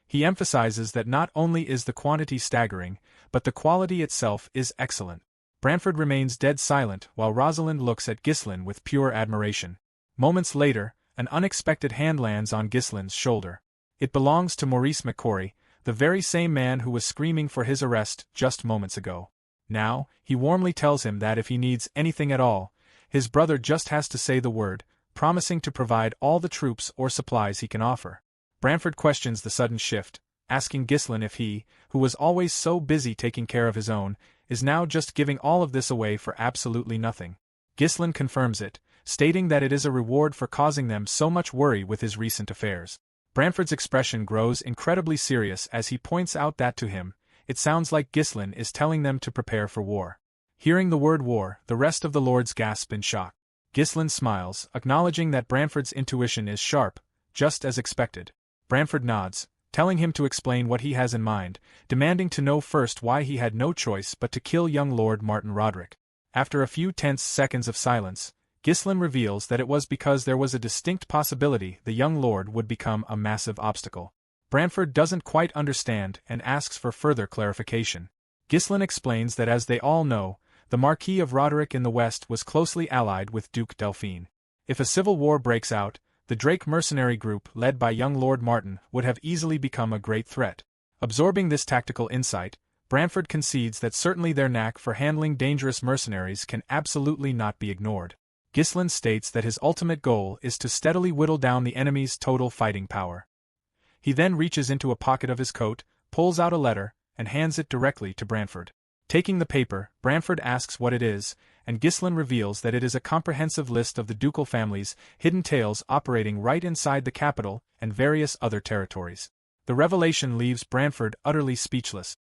S1: He emphasizes that not only is the quantity staggering, but the quality itself is excellent. Branford remains dead silent while Rosalind looks at Ghislain with pure admiration. Moments later, an unexpected hand lands on Ghislain's shoulder. It belongs to Maurice McCory, the very same man who was screaming for his arrest just moments ago. Now, he warmly tells him that if he needs anything at all, his brother just has to say the word, promising to provide all the troops or supplies he can offer. Branford questions the sudden shift, asking Ghislain if he, who was always so busy taking care of his own, is now just giving all of this away for absolutely nothing. Ghislain confirms it, stating that it is a reward for causing them so much worry with his recent affairs. Branford's expression grows incredibly serious as he points out that to him, it sounds like Ghislain is telling them to prepare for war. Hearing the word war, the rest of the lords gasp in shock. Ghislain smiles, acknowledging that Branford's intuition is sharp, just as expected. Branford nods, telling him to explain what he has in mind, demanding to know first why he had no choice but to kill young Lord Martin Roderick. After a few tense seconds of silence, Ghislain reveals that it was because there was a distinct possibility the young lord would become a massive obstacle. Branford doesn't quite understand and asks for further clarification. Ghislain explains that as they all know, the Marquis of Roderick in the West was closely allied with Duke Delphine. If a civil war breaks out, the Drake mercenary group led by young Lord Martin would have easily become a great threat. Absorbing this tactical insight, Branford concedes that certainly their knack for handling dangerous mercenaries can absolutely not be ignored. Ghislain states that his ultimate goal is to steadily whittle down the enemy's total fighting power. He then reaches into a pocket of his coat, pulls out a letter, and hands it directly to Branford. Taking the paper, Branford asks what it is, and Ghislain reveals that it is a comprehensive list of the ducal family's hidden tales operating right inside the capital and various other territories. The revelation leaves Branford utterly speechless.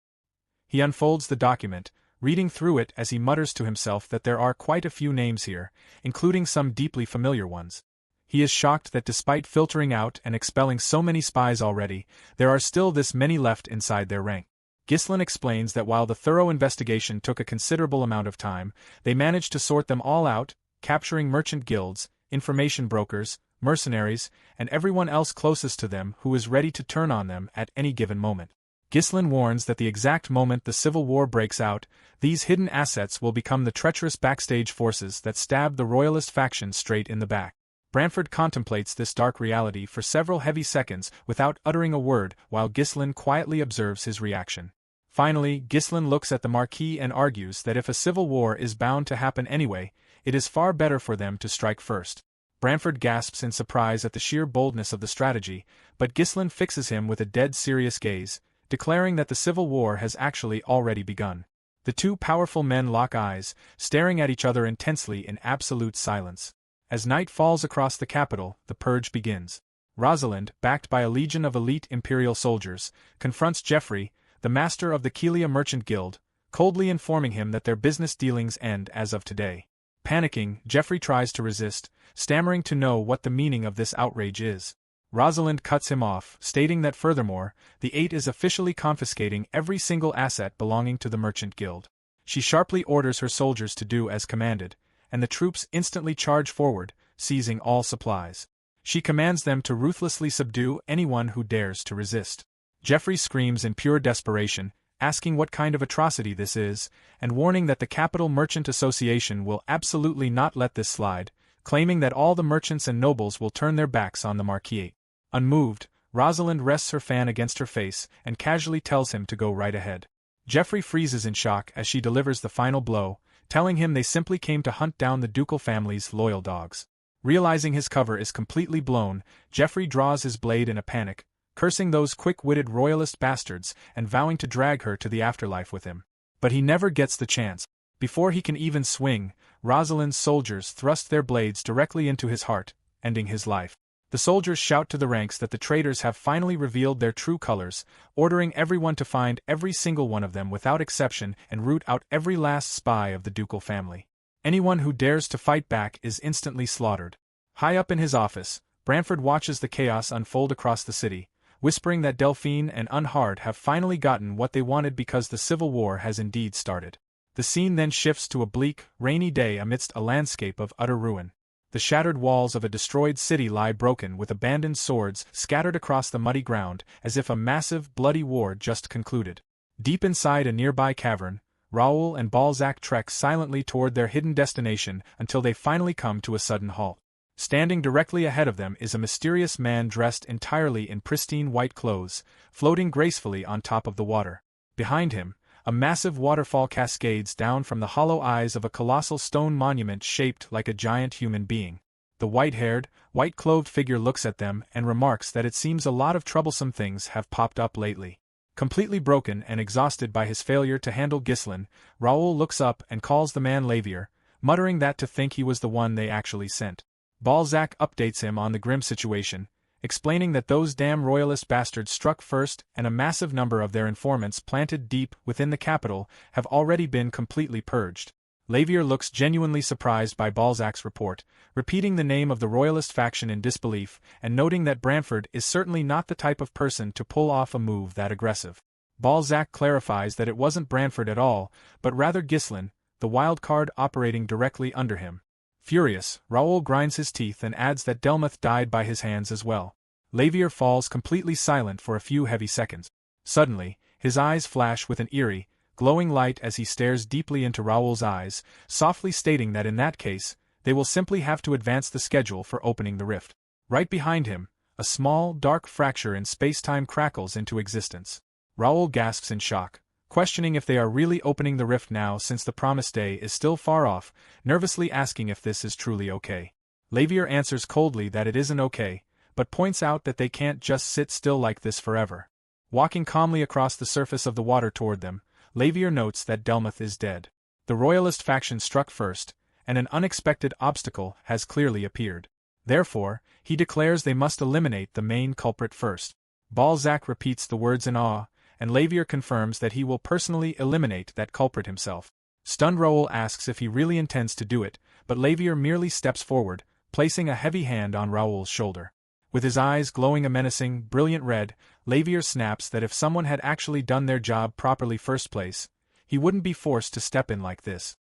S1: He unfolds the document, reading through it as he mutters to himself that there are quite a few names here, including some deeply familiar ones. He is shocked that despite filtering out and expelling so many spies already, there are still this many left inside their rank. Ghislain explains that while the thorough investigation took a considerable amount of time, they managed to sort them all out, capturing merchant guilds, information brokers, mercenaries, and everyone else closest to them who is ready to turn on them at any given moment. Ghislain warns that the exact moment the civil war breaks out, these hidden assets will become the treacherous backstage forces that stab the royalist faction straight in the back. Branford contemplates this dark reality for several heavy seconds without uttering a word while Ghislain quietly observes his reaction. Finally, Ghislain looks at the Marquis and argues that if a civil war is bound to happen anyway, it is far better for them to strike first. Branford gasps in surprise at the sheer boldness of the strategy, but Ghislain fixes him with a dead serious gaze, declaring that the civil war has actually already begun. The two powerful men lock eyes, staring at each other intensely in absolute silence. As night falls across the capital, the purge begins. Rosalind, backed by a legion of elite imperial soldiers, confronts Geoffrey, the master of the Kelia Merchant Guild, coldly informing him that their business dealings end as of today. Panicking, Geoffrey tries to resist, stammering to know what the meaning of this outrage is. Rosalind cuts him off, stating that furthermore, the Eight is officially confiscating every single asset belonging to the Merchant Guild. She sharply orders her soldiers to do as commanded, and the troops instantly charge forward, seizing all supplies. She commands them to ruthlessly subdue anyone who dares to resist. Geoffrey screams in pure desperation, asking what kind of atrocity this is, and warning that the Capital Merchant Association will absolutely not let this slide, claiming that all the merchants and nobles will turn their backs on the Marquis. Unmoved, Rosalind rests her fan against her face and casually tells him to go right ahead. Geoffrey freezes in shock as she delivers the final blow, telling him they simply came to hunt down the ducal family's loyal dogs. Realizing his cover is completely blown, Geoffrey draws his blade in a panic, cursing those quick-witted royalist bastards and vowing to drag her to the afterlife with him. But he never gets the chance. Before he can even swing, Rosalind's soldiers thrust their blades directly into his heart, ending his life. The soldiers shout to the ranks that the traitors have finally revealed their true colors, ordering everyone to find every single one of them without exception and root out every last spy of the ducal family. Anyone who dares to fight back is instantly slaughtered. High up in his office, Branford watches the chaos unfold across the city, whispering that Delphine and Unhard have finally gotten what they wanted because the civil war has indeed started. The scene then shifts to a bleak, rainy day amidst a landscape of utter ruin. The shattered walls of a destroyed city lie broken with abandoned swords scattered across the muddy ground, as if a massive, bloody war just concluded. Deep inside a nearby cavern, Raoul and Balzac trek silently toward their hidden destination until they finally come to a sudden halt. Standing directly ahead of them is a mysterious man dressed entirely in pristine white clothes, floating gracefully on top of the water. Behind him, a massive waterfall cascades down from the hollow eyes of a colossal stone monument shaped like a giant human being. The white-haired, white-clothed figure looks at them and remarks that it seems a lot of troublesome things have popped up lately. Completely broken and exhausted by his failure to handle Ghislain, Raoul looks up and calls the man Lavier, muttering that to think he was the one they actually sent. Balzac updates him on the grim situation, explaining that those damn royalist bastards struck first and a massive number of their informants planted deep within the capital have already been completely purged. Lavier looks genuinely surprised by Balzac's report, repeating the name of the royalist faction in disbelief and noting that Branford is certainly not the type of person to pull off a move that aggressive. Balzac clarifies that it wasn't Branford at all, but rather Ghislain, the wild card operating directly under him. Furious, Raoul grinds his teeth and adds that Delmoth died by his hands as well. Lavier falls completely silent for a few heavy seconds. Suddenly, his eyes flash with an eerie, glowing light as he stares deeply into Raoul's eyes, softly stating that in that case, they will simply have to advance the schedule for opening the rift. Right behind him, a small, dark fracture in space-time crackles into existence. Raoul gasps in shock, questioning if they are really opening the rift now since the promised day is still far off, nervously asking if this is truly okay. Lavier answers coldly that it isn't okay, but points out that they can't just sit still like this forever. Walking calmly across the surface of the water toward them, Lavier notes that Delmoth is dead. The royalist faction struck first, and an unexpected obstacle has clearly appeared. Therefore, he declares they must eliminate the main culprit first. Balzac repeats the words in awe, and Lavier confirms that he will personally eliminate that culprit himself. Stunned Raoul asks if he really intends to do it, but Lavier merely steps forward, placing a heavy hand on Raoul's shoulder. With his eyes glowing a menacing, brilliant red, Lavier snaps that if someone had actually done their job properly first place, he wouldn't be forced to step in like this.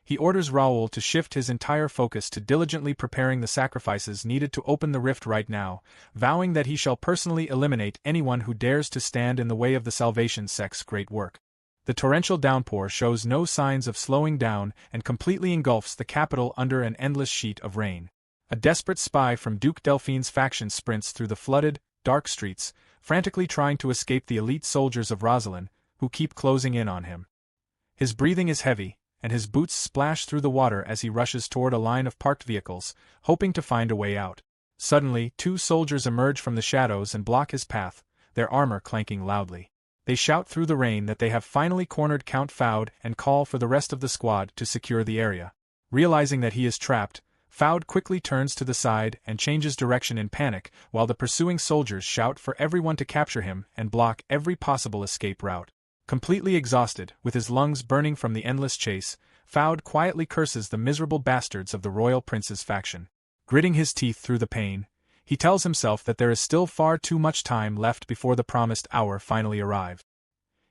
S1: He orders Raoul to shift his entire focus to diligently preparing the sacrifices needed to open the rift right now, vowing that he shall personally eliminate anyone who dares to stand in the way of the Salvation Sect's great work. The torrential downpour shows no signs of slowing down and completely engulfs the capital under an endless sheet of rain. A desperate spy from Duke Delphine's faction sprints through the flooded, dark streets, frantically trying to escape the elite soldiers of Rosalind, who keep closing in on him. His breathing is heavy, and his boots splash through the water as he rushes toward a line of parked vehicles, hoping to find a way out. Suddenly, two soldiers emerge from the shadows and block his path, their armor clanking loudly. They shout through the rain that they have finally cornered Count Faud and call for the rest of the squad to secure the area. Realizing that he is trapped, Faud quickly turns to the side and changes direction in panic, while the pursuing soldiers shout for everyone to capture him and block every possible escape route. Completely exhausted, with his lungs burning from the endless chase, Faud quietly curses the miserable bastards of the royal prince's faction. Gritting his teeth through the pain, he tells himself that there is still far too much time left before the promised hour finally arrives.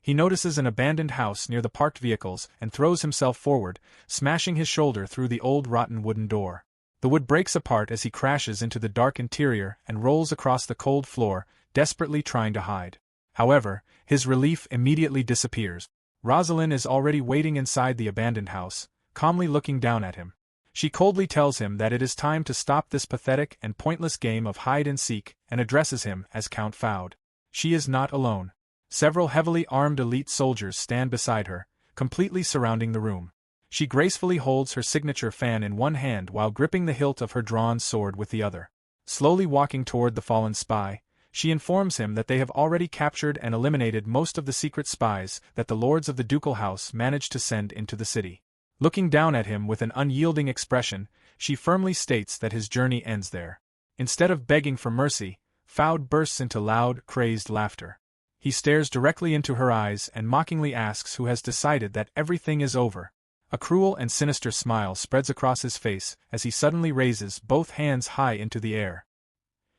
S1: He notices an abandoned house near the parked vehicles and throws himself forward, smashing his shoulder through the old rotten wooden door. The wood breaks apart as he crashes into the dark interior and rolls across the cold floor, desperately trying to hide. However, his relief immediately disappears. Rosalind is already waiting inside the abandoned house, calmly looking down at him. She coldly tells him that it is time to stop this pathetic and pointless game of hide-and-seek and addresses him as Count Faud. She is not alone. Several heavily armed elite soldiers stand beside her, completely surrounding the room. She gracefully holds her signature fan in one hand while gripping the hilt of her drawn sword with the other. Slowly walking toward the fallen spy, she informs him that they have already captured and eliminated most of the secret spies that the lords of the ducal house managed to send into the city. Looking down at him with an unyielding expression, she firmly states that his journey ends there. Instead of begging for mercy, Fouad bursts into loud, crazed laughter. He stares directly into her eyes and mockingly asks who has decided that everything is over. A cruel and sinister smile spreads across his face as he suddenly raises both hands high into the air.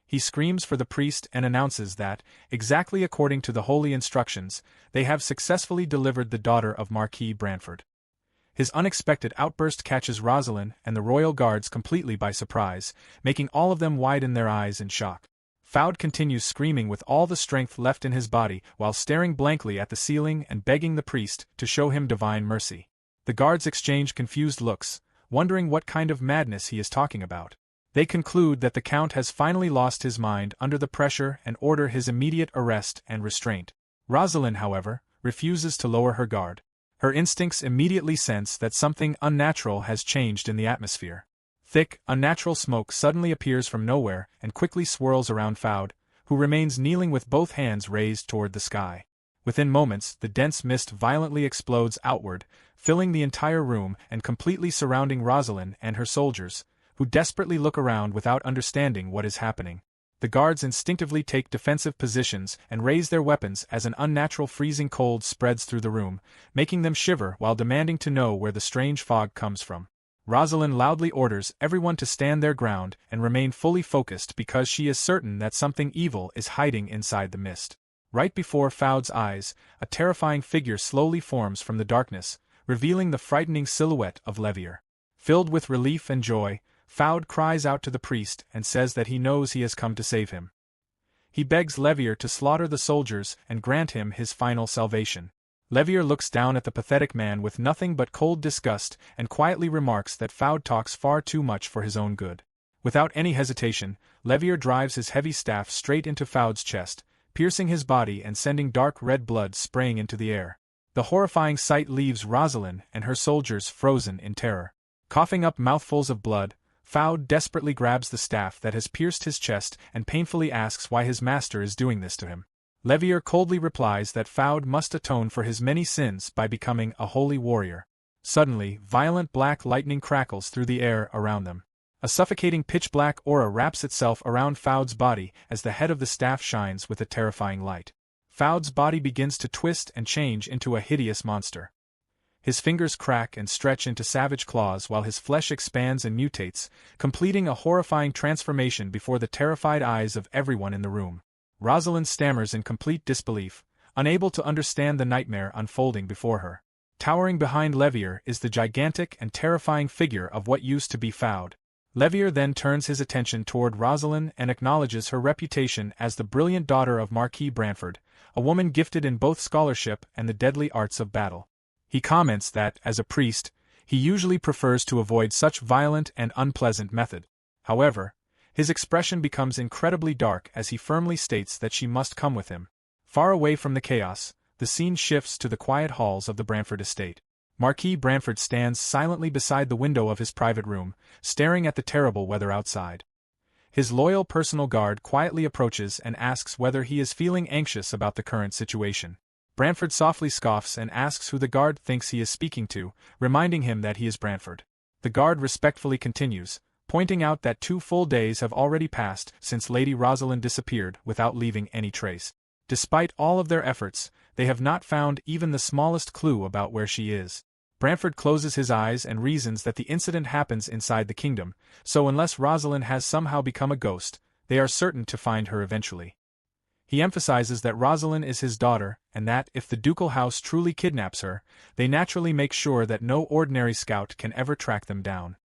S1: He screams for the priest and announces that, exactly according to the holy instructions, they have successfully delivered the daughter of Marquis Branford. His unexpected outburst catches Rosalind and the royal guards completely by surprise, making all of them widen their eyes in shock. Fouad continues screaming with all the strength left in his body while staring blankly at the ceiling and begging the priest to show him divine mercy. The guards exchange confused looks, wondering what kind of madness he is talking about. They conclude that the Count has finally lost his mind under the pressure and order his immediate arrest and restraint. Rosalind, however, refuses to lower her guard. Her instincts immediately sense that something unnatural has changed in the atmosphere. Thick, unnatural smoke suddenly appears from nowhere and quickly swirls around Fouad, who remains kneeling with both hands raised toward the sky. Within moments, the dense mist violently explodes outward, filling the entire room and completely surrounding Rosalind and her soldiers, who desperately look around without understanding what is happening. The guards instinctively take defensive positions and raise their weapons as an unnatural freezing cold spreads through the room, making them shiver while demanding to know where the strange fog comes from. Rosalind loudly orders everyone to stand their ground and remain fully focused because she is certain that something evil is hiding inside the mist. Right before Fouad's eyes, a terrifying figure slowly forms from the darkness, revealing the frightening silhouette of Levier. Filled with relief and joy, Fouad cries out to the priest and says that he knows he has come to save him. He begs Levier to slaughter the soldiers and grant him his final salvation. Levier looks down at the pathetic man with nothing but cold disgust and quietly remarks that Fouad talks far too much for his own good. Without any hesitation, Levier drives his heavy staff straight into Fouad's chest, piercing his body and sending dark red blood spraying into the air. The horrifying sight leaves Rosalind and her soldiers frozen in terror. Coughing up mouthfuls of blood, Fouad desperately grabs the staff that has pierced his chest and painfully asks why his master is doing this to him. Levier coldly replies that Fouad must atone for his many sins by becoming a holy warrior. Suddenly, violent black lightning crackles through the air around them. A suffocating pitch-black aura wraps itself around Fouad's body as the head of the staff shines with a terrifying light. Fouad's body begins to twist and change into a hideous monster. His fingers crack and stretch into savage claws while his flesh expands and mutates, completing a horrifying transformation before the terrified eyes of everyone in the room. Rosalind stammers in complete disbelief, unable to understand the nightmare unfolding before her. Towering behind Levier is the gigantic and terrifying figure of what used to be Fouad. Levier then turns his attention toward Rosalind and acknowledges her reputation as the brilliant daughter of Marquis Branford, a woman gifted in both scholarship and the deadly arts of battle. He comments that, as a priest, he usually prefers to avoid such violent and unpleasant method. However, his expression becomes incredibly dark as he firmly states that she must come with him. Far away from the chaos, the scene shifts to the quiet halls of the Branford estate. Marquis Branford stands silently beside the window of his private room, staring at the terrible weather outside. His loyal personal guard quietly approaches and asks whether he is feeling anxious about the current situation. Branford softly scoffs and asks who the guard thinks he is speaking to, reminding him that he is Branford. The guard respectfully continues, pointing out that 2 full days have already passed since Lady Rosalind disappeared without leaving any trace. Despite all of their efforts, they have not found even the smallest clue about where she is. Branford closes his eyes and reasons that the incident happens inside the kingdom, so unless Rosalind has somehow become a ghost, they are certain to find her eventually. He emphasizes that Rosalind is his daughter, and that, if the ducal house truly kidnaps her, they naturally make sure that no ordinary scout can ever track them down.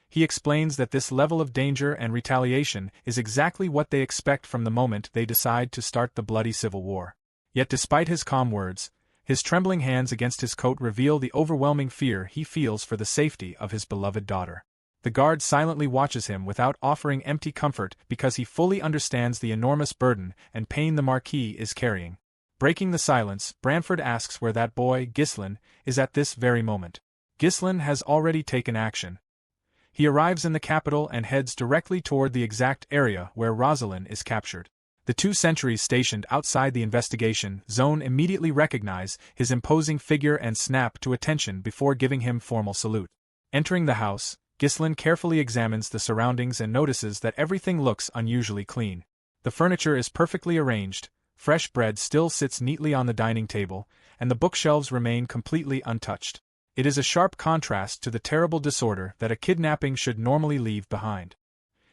S1: He explains that this level of danger and retaliation is exactly what they expect from the moment they decide to start the bloody civil war. Yet despite his calm words, his trembling hands against his coat reveal the overwhelming fear he feels for the safety of his beloved daughter. The guard silently watches him without offering empty comfort because he fully understands the enormous burden and pain the Marquis is carrying. Breaking the silence, Branford asks where that boy, Ghislain, is at this very moment. Ghislain has already taken action. He arrives in the capital and heads directly toward the exact area where Rosalind is captured. The 2 sentries stationed outside the investigation zone immediately recognize his imposing figure and snap to attention before giving him formal salute. Entering the house, Ghislain carefully examines the surroundings and notices that everything looks unusually clean. The furniture is perfectly arranged, fresh bread still sits neatly on the dining table, and the bookshelves remain completely untouched. It is a sharp contrast to the terrible disorder that a kidnapping should normally leave behind.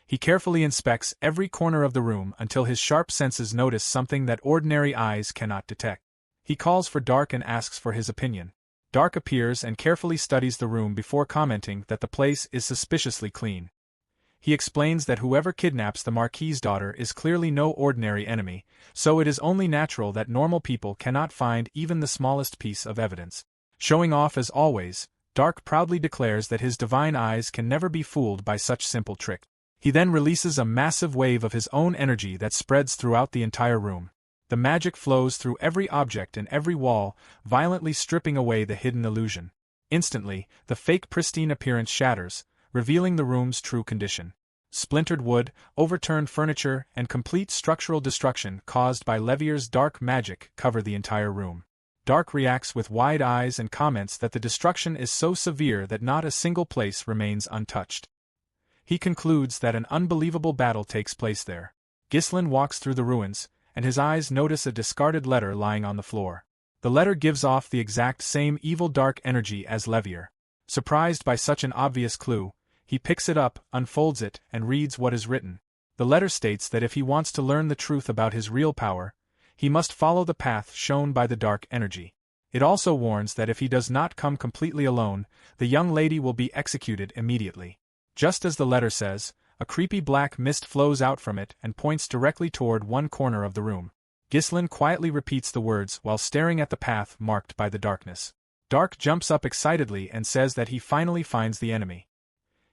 S1: He carefully inspects every corner of the room until his sharp senses notice something that ordinary eyes cannot detect. He calls for Dark and asks for his opinion. Dark appears and carefully studies the room before commenting that the place is suspiciously clean. He explains that whoever kidnaps the Marquis's daughter is clearly no ordinary enemy, so it is only natural that normal people cannot find even the smallest piece of evidence. Showing off as always, Dark proudly declares that his divine eyes can never be fooled by such simple trick. He then releases a massive wave of his own energy that spreads throughout the entire room. The magic flows through every object and every wall, violently stripping away the hidden illusion. Instantly, the fake pristine appearance shatters, revealing the room's true condition. Splintered wood, overturned furniture, and complete structural destruction caused by Levier's dark magic cover the entire room. Dark reacts with wide eyes and comments that the destruction is so severe that not a single place remains untouched. He concludes that an unbelievable battle takes place there. Ghislain walks through the ruins, and his eyes notice a discarded letter lying on the floor. The letter gives off the exact same evil dark energy as Levier. Surprised by such an obvious clue, he picks it up, unfolds it, and reads what is written. The letter states that if he wants to learn the truth about his real power, he must follow the path shown by the dark energy. It also warns that if he does not come completely alone, the young lady will be executed immediately. Just as the letter says, a creepy black mist flows out from it and points directly toward one corner of the room. Ghislain quietly repeats the words while staring at the path marked by the darkness. Dark jumps up excitedly and says that he finally finds the enemy.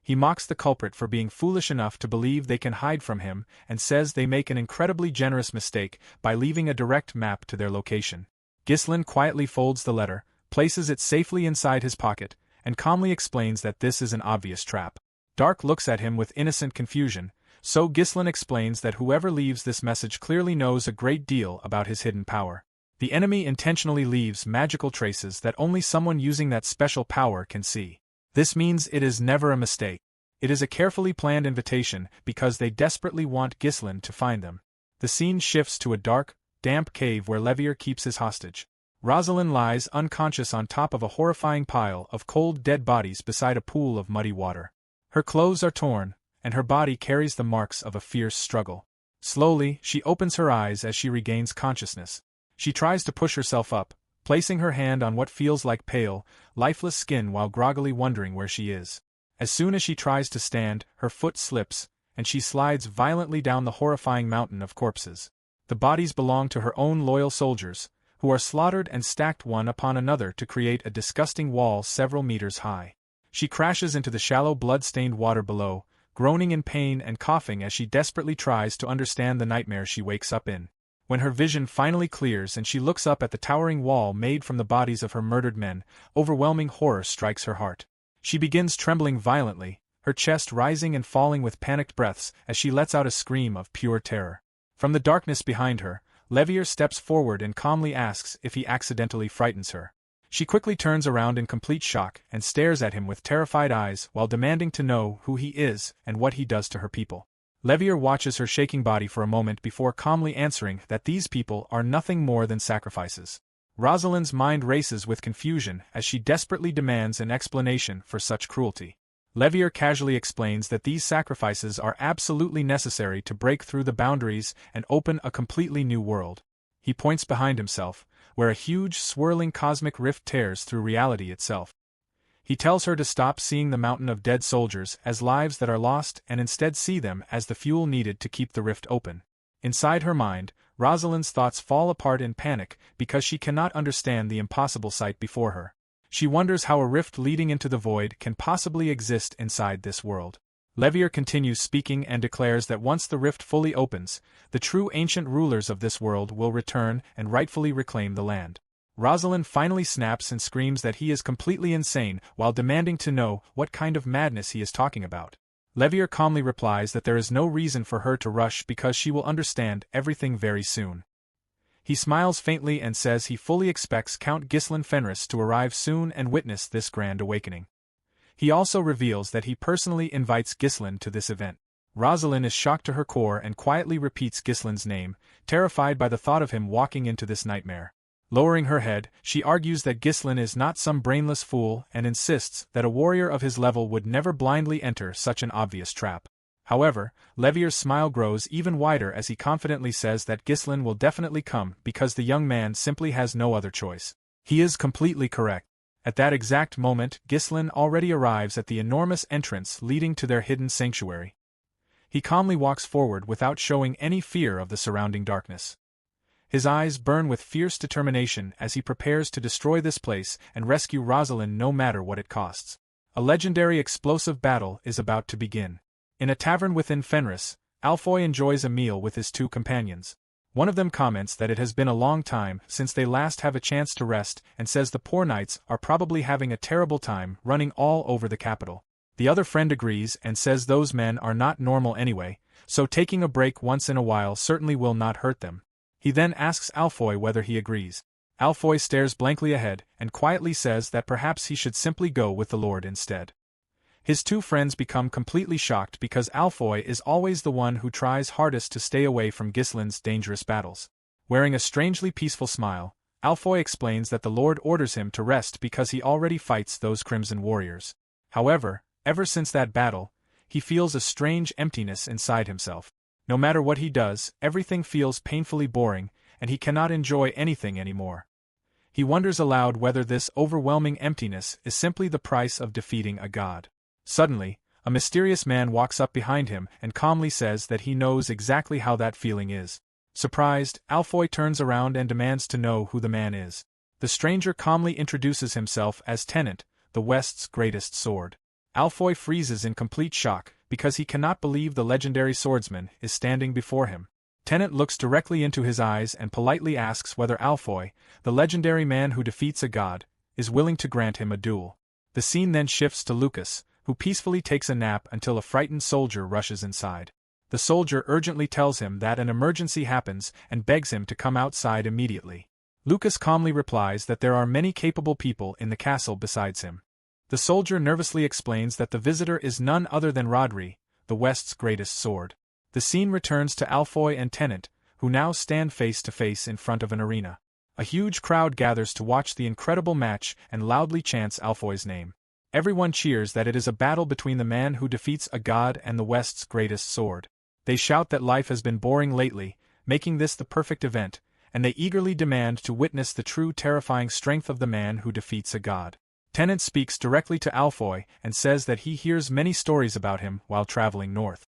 S1: He mocks the culprit for being foolish enough to believe they can hide from him and says they make an incredibly generous mistake by leaving a direct map to their location. Ghislain quietly folds the letter, places it safely inside his pocket, and calmly explains that this is an obvious trap. Dark looks at him with innocent confusion, so Ghislain explains that whoever leaves this message clearly knows a great deal about his hidden power. The enemy intentionally leaves magical traces that only someone using that special power can see. This means it is never a mistake. It is a carefully planned invitation because they desperately want Ghislain to find them. The scene shifts to a dark, damp cave where Levier keeps his hostage. Rosalind lies unconscious on top of a horrifying pile of cold dead bodies beside a pool of muddy water. Her clothes are torn, and her body carries the marks of a fierce struggle. Slowly, she opens her eyes as she regains consciousness. She tries to push herself up, placing her hand on what feels like pale, lifeless skin while groggily wondering where she is. As soon as she tries to stand, her foot slips, and she slides violently down the horrifying mountain of corpses. The bodies belong to her own loyal soldiers, who are slaughtered and stacked one upon another to create a disgusting wall several meters high. She crashes into the shallow blood-stained water below, groaning in pain and coughing as she desperately tries to understand the nightmare she wakes up in. When her vision finally clears and she looks up at the towering wall made from the bodies of her murdered men, overwhelming horror strikes her heart. She begins trembling violently, her chest rising and falling with panicked breaths as she lets out a scream of pure terror. From the darkness behind her, Levier steps forward and calmly asks if he accidentally frightens her. She quickly turns around in complete shock and stares at him with terrified eyes while demanding to know who he is and what he does to her people. Levier watches her shaking body for a moment before calmly answering that these people are nothing more than sacrifices. Rosalind's mind races with confusion as she desperately demands an explanation for such cruelty. Levier casually explains that these sacrifices are absolutely necessary to break through the boundaries and open a completely new world. He points behind himself, where a huge swirling cosmic rift tears through reality itself. He tells her to stop seeing the mountain of dead soldiers as lives that are lost and instead see them as the fuel needed to keep the rift open. Inside her mind, Rosalind's thoughts fall apart in panic because she cannot understand the impossible sight before her. She wonders how a rift leading into the void can possibly exist inside this world. Levier continues speaking and declares that once the rift fully opens, the true ancient rulers of this world will return and rightfully reclaim the land. Rosalind finally snaps and screams that he is completely insane while demanding to know what kind of madness he is talking about. Levier calmly replies that there is no reason for her to rush because she will understand everything very soon. He smiles faintly and says he fully expects Count Ghislain Fenris to arrive soon and witness this grand awakening. He also reveals that he personally invites Ghislain to this event. Rosalind is shocked to her core and quietly repeats Ghislain's name, terrified by the thought of him walking into this nightmare. Lowering her head, she argues that Ghislain is not some brainless fool and insists that a warrior of his level would never blindly enter such an obvious trap. However, Levier's smile grows even wider as he confidently says that Ghislain will definitely come because the young man simply has no other choice. He is completely correct. At that exact moment, Ghislain already arrives at the enormous entrance leading to their hidden sanctuary. He calmly walks forward without showing any fear of the surrounding darkness. His eyes burn with fierce determination as he prepares to destroy this place and rescue Rosalind no matter what it costs. A legendary explosive battle is about to begin. In a tavern within Fenris, Alfoy enjoys a meal with his two companions. One of them comments that it has been a long time since they last have a chance to rest and says the poor knights are probably having a terrible time running all over the capital. The other friend agrees and says those men are not normal anyway, so taking a break once in a while certainly will not hurt them. He then asks Alfoy whether he agrees. Alfoy stares blankly ahead and quietly says that perhaps he should simply go with the Lord instead. His two friends become completely shocked because Alfoy is always the one who tries hardest to stay away from Ghislain's dangerous battles. Wearing a strangely peaceful smile, Alfoy explains that the Lord orders him to rest because he already fights those Crimson Warriors. However, ever since that battle, he feels a strange emptiness inside himself. No matter what he does, everything feels painfully boring, and he cannot enjoy anything anymore. He wonders aloud whether this overwhelming emptiness is simply the price of defeating a god. Suddenly, a mysterious man walks up behind him and calmly says that he knows exactly how that feeling is. Surprised, Alfoy turns around and demands to know who the man is. The stranger calmly introduces himself as Tennant, the West's greatest sword. Alfoy freezes in complete shock, because he cannot believe the legendary swordsman is standing before him. Tennant looks directly into his eyes and politely asks whether Alfoy, the legendary man who defeats a god, is willing to grant him a duel. The scene then shifts to Lucas, who peacefully takes a nap until a frightened soldier rushes inside. The soldier urgently tells him that an emergency happens and begs him to come outside immediately. Lucas calmly replies that there are many capable people in the castle besides him. The soldier nervously explains that the visitor is none other than Rodri, the West's greatest sword. The scene returns to Alfoy and Tennant, who now stand face to face in front of an arena. A huge crowd gathers to watch the incredible match and loudly chants Alfoy's name. Everyone cheers that it is a battle between the man who defeats a god and the West's greatest sword. They shout that life has been boring lately, making this the perfect event, and they eagerly demand to witness the true terrifying strength of the man who defeats a god. Tennant speaks directly to Alfoy and says that he hears many stories about him while traveling north.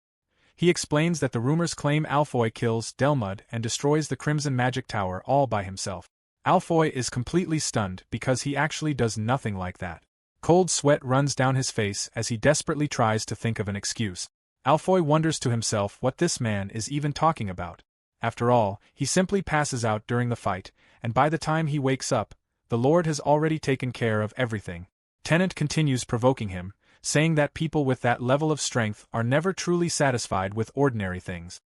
S1: He explains that the rumors claim Alfoy kills Delmud and destroys the Crimson Magic Tower all by himself. Alfoy is completely stunned because he actually does nothing like that. Cold sweat runs down his face as he desperately tries to think of an excuse. Alfoy wonders to himself what this man is even talking about. After all, he simply passes out during the fight, and by the time he wakes up, the Lord has already taken care of everything. Tennant continues provoking him, saying that people with that level of strength are never truly satisfied with ordinary things.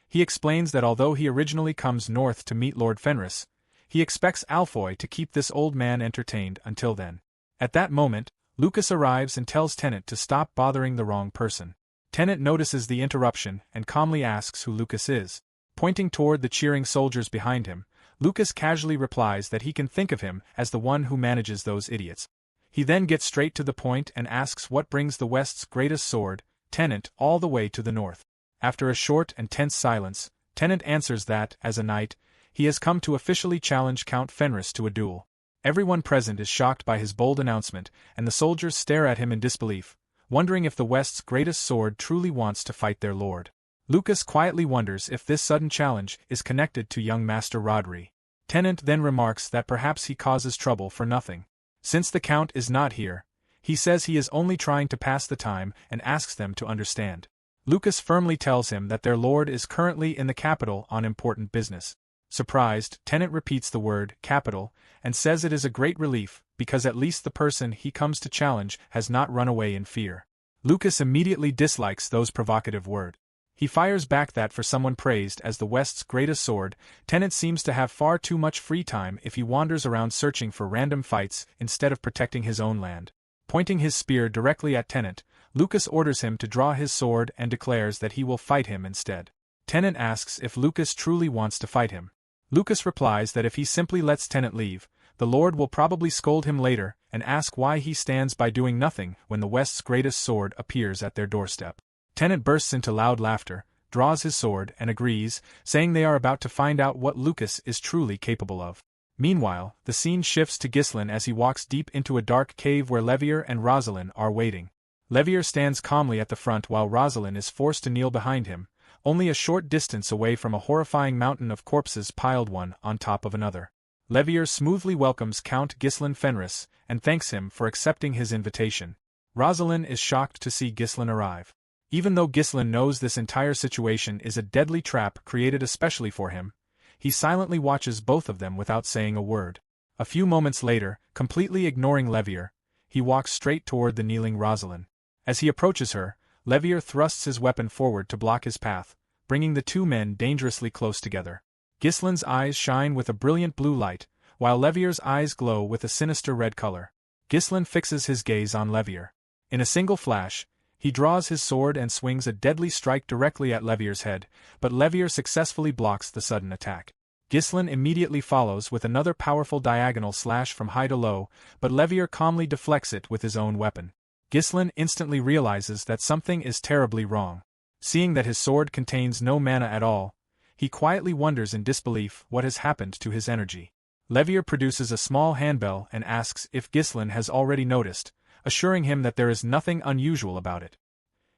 S1: He explains that although he originally comes north to meet Lord Fenris, he expects Alfoy to keep this old man entertained until then. At that moment, Lucas arrives and tells Tennant to stop bothering the wrong person. Tennant notices the interruption and calmly asks who Lucas is. Pointing toward the cheering soldiers behind him, Lucas casually replies that he can think of him as the one who manages those idiots. He then gets straight to the point and asks what brings the West's greatest sword, Tennant, all the way to the north. After a short and tense silence, Tennant answers that, as a knight, he has come to officially challenge Count Fenris to a duel. Everyone present is shocked by his bold announcement, and the soldiers stare at him in disbelief, wondering if the West's greatest sword truly wants to fight their lord. Lucas quietly wonders if this sudden challenge is connected to young Master Rodri. Tennant then remarks that perhaps he causes trouble for nothing. Since the Count is not here, he says he is only trying to pass the time and asks them to understand. Lucas firmly tells him that their lord is currently in the capital on important business. Surprised, Tennant repeats the word, capital, and says it is a great relief, because at least the person he comes to challenge has not run away in fear. Lucas immediately dislikes those provocative words. He fires back that for someone praised as the West's greatest sword, Tennant seems to have far too much free time if he wanders around searching for random fights instead of protecting his own land. Pointing his spear directly at Tennant, Lucas orders him to draw his sword and declares that he will fight him instead. Tennant asks if Lucas truly wants to fight him. Lucas replies that if he simply lets Tennant leave, the Lord will probably scold him later and ask why he stands by doing nothing when the West's greatest sword appears at their doorstep. Tennant bursts into loud laughter, draws his sword and agrees, saying they are about to find out what Lucas is truly capable of. Meanwhile, the scene shifts to Ghislain as he walks deep into a dark cave where Levier and Rosalind are waiting. Levier stands calmly at the front while Rosalind is forced to kneel behind him, only a short distance away from a horrifying mountain of corpses piled one on top of another. Levier smoothly welcomes Count Ghislain Fenris and thanks him for accepting his invitation. Rosalind is shocked to see Ghislain arrive. Even though Ghislain knows this entire situation is a deadly trap created especially for him, he silently watches both of them without saying a word. A few moments later, completely ignoring Levier, he walks straight toward the kneeling Rosalind. As he approaches her, Levier thrusts his weapon forward to block his path, bringing the two men dangerously close together. Ghislain's eyes shine with a brilliant blue light, while Levier's eyes glow with a sinister red color. Ghislain fixes his gaze on Levier. In a single flash, he draws his sword and swings a deadly strike directly at Levier's head, but Levier successfully blocks the sudden attack. Ghislain immediately follows with another powerful diagonal slash from high to low, but Levier calmly deflects it with his own weapon. Ghislain instantly realizes that something is terribly wrong. Seeing that his sword contains no mana at all, he quietly wonders in disbelief what has happened to his energy. Levier produces a small handbell and asks if Ghislain has already noticed, assuring him that there is nothing unusual about it.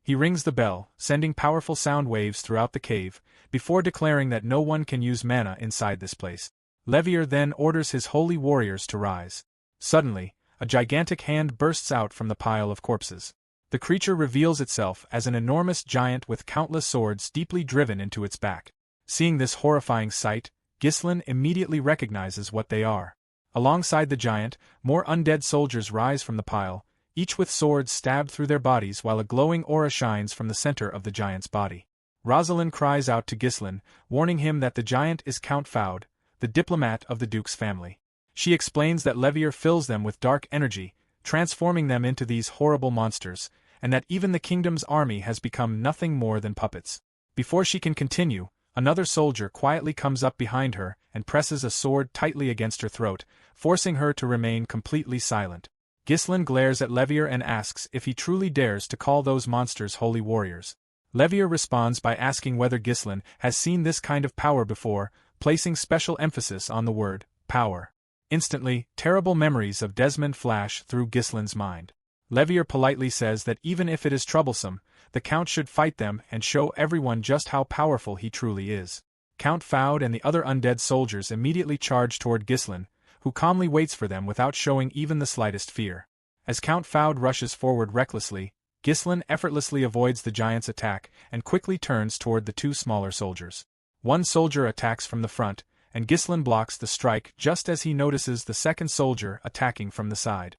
S1: He rings the bell, sending powerful sound waves throughout the cave, before declaring that no one can use mana inside this place. Levier then orders his holy warriors to rise. Suddenly, a gigantic hand bursts out from the pile of corpses. The creature reveals itself as an enormous giant with countless swords deeply driven into its back. Seeing this horrifying sight, Ghislain immediately recognizes what they are. Alongside the giant, more undead soldiers rise from the pile, each with swords stabbed through their bodies while a glowing aura shines from the center of the giant's body. Rosalind cries out to Ghislain, warning him that the giant is Count Faud, the diplomat of the Duke's family. She explains that Levier fills them with dark energy, transforming them into these horrible monsters, and that even the kingdom's army has become nothing more than puppets. Before she can continue, another soldier quietly comes up behind her and presses a sword tightly against her throat, forcing her to remain completely silent. Ghislain glares at Levier and asks if he truly dares to call those monsters holy warriors. Levier responds by asking whether Ghislain has seen this kind of power before, placing special emphasis on the word, power. Instantly, terrible memories of Desmond flash through Ghislain's mind. Levier politely says that even if it is troublesome, the Count should fight them and show everyone just how powerful he truly is. Count Faud and the other undead soldiers immediately charge toward Ghislain, who calmly waits for them without showing even the slightest fear. As Count Faud rushes forward recklessly, Ghislain effortlessly avoids the giant's attack and quickly turns toward the two smaller soldiers. One soldier attacks from the front, and Ghislain blocks the strike just as he notices the second soldier attacking from the side.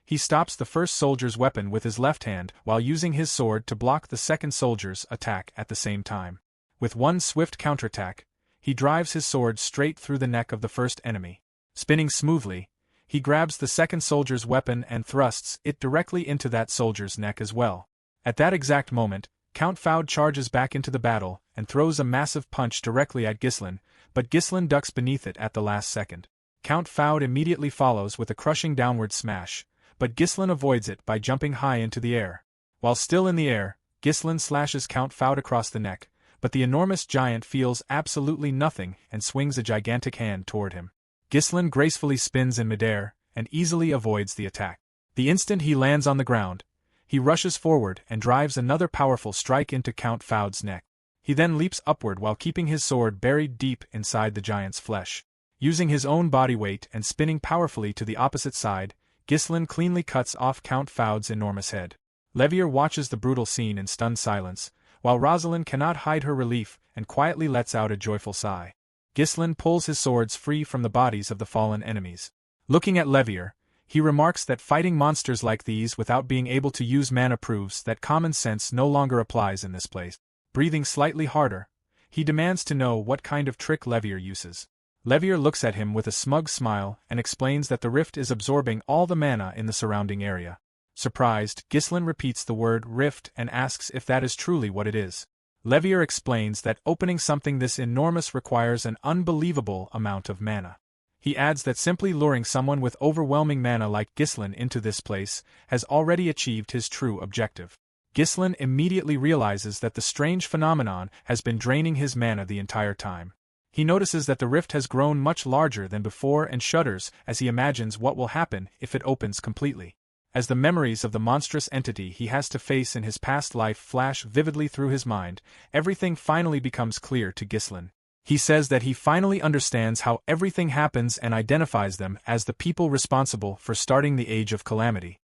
S1: He stops the first soldier's weapon with his left hand while using his sword to block the second soldier's attack at the same time. With one swift counterattack, he drives his sword straight through the neck of the first enemy. Spinning smoothly, he grabs the second soldier's weapon and thrusts it directly into that soldier's neck as well. At that exact moment, Count Faud charges back into the battle and throws a massive punch directly at Ghislain, but Ghislain ducks beneath it at the last second. Count Faud immediately follows with a crushing downward smash, but Ghislain avoids it by jumping high into the air. While still in the air, Ghislain slashes Count Faud across the neck, but the enormous giant feels absolutely nothing and swings a gigantic hand toward him. Ghislain gracefully spins in midair and easily avoids the attack. The instant he lands on the ground, he rushes forward and drives another powerful strike into Count Faud's neck. He then leaps upward while keeping his sword buried deep inside the giant's flesh. Using his own body weight and spinning powerfully to the opposite side, Ghislain cleanly cuts off Count Faud's enormous head. Levier watches the brutal scene in stunned silence, while Rosalind cannot hide her relief and quietly lets out a joyful sigh. Ghislain pulls his swords free from the bodies of the fallen enemies. Looking at Levier, he remarks that fighting monsters like these without being able to use mana proves that common sense no longer applies in this place. Breathing slightly harder, he demands to know what kind of trick Levier uses. Levier looks at him with a smug smile and explains that the rift is absorbing all the mana in the surrounding area. Surprised, Ghislain repeats the word rift and asks if that is truly what it is. Levier explains that opening something this enormous requires an unbelievable amount of mana. He adds that simply luring someone with overwhelming mana like Ghislain into this place has already achieved his true objective. Ghislain immediately realizes that the strange phenomenon has been draining his mana the entire time. He notices that the rift has grown much larger than before and shudders as he imagines what will happen if it opens completely. As the memories of the monstrous entity he has to face in his past life flash vividly through his mind, everything finally becomes clear to Ghislain. He says that he finally understands how everything happens and identifies them as the people responsible for starting the Age of Calamity.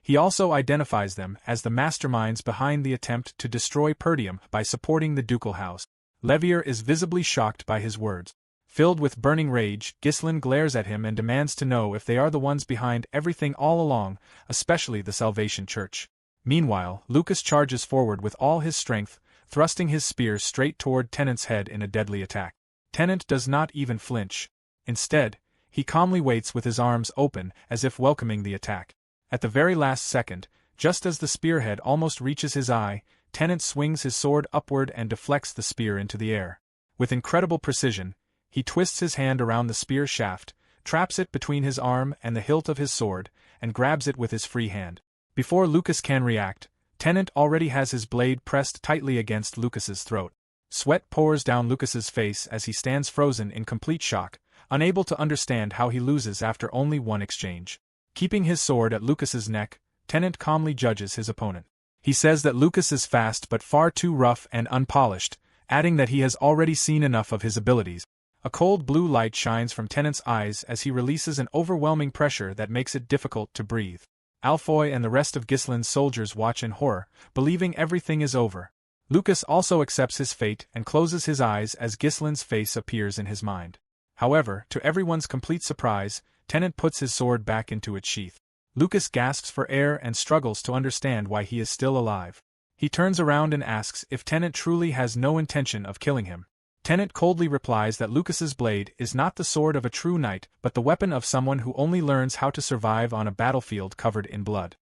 S1: He also identifies them as the masterminds behind the attempt to destroy Perdium by supporting the ducal house. Levier is visibly shocked by his words. Filled with burning rage, Ghislain glares at him and demands to know if they are the ones behind everything all along, especially the Salvation Church. Meanwhile, Lucas charges forward with all his strength, thrusting his spear straight toward Tennant's head in a deadly attack. Tennant does not even flinch. Instead, he calmly waits with his arms open as if welcoming the attack. At the very last second, just as the spearhead almost reaches his eye, Tennant swings his sword upward and deflects the spear into the air. With incredible precision, he twists his hand around the spear shaft, traps it between his arm and the hilt of his sword, and grabs it with his free hand. Before Lucas can react, Tennant already has his blade pressed tightly against Lucas's throat. Sweat pours down Lucas's face as he stands frozen in complete shock, unable to understand how he loses after only one exchange. Keeping his sword at Lucas's neck, Tennant calmly judges his opponent. He says that Lucas is fast but far too rough and unpolished, adding that he has already seen enough of his abilities. A cold blue light shines from Tennant's eyes as he releases an overwhelming pressure that makes it difficult to breathe. Alfoy and the rest of Ghislain's soldiers watch in horror, believing everything is over. Lucas also accepts his fate and closes his eyes as Ghislain's face appears in his mind. However, to everyone's complete surprise, Tennant puts his sword back into its sheath. Lucas gasps for air and struggles to understand why he is still alive. He turns around and asks if Tennant truly has no intention of killing him. Tennant coldly replies that Lucas's blade is not the sword of a true knight but the weapon of someone who only learns how to survive on a battlefield covered in blood.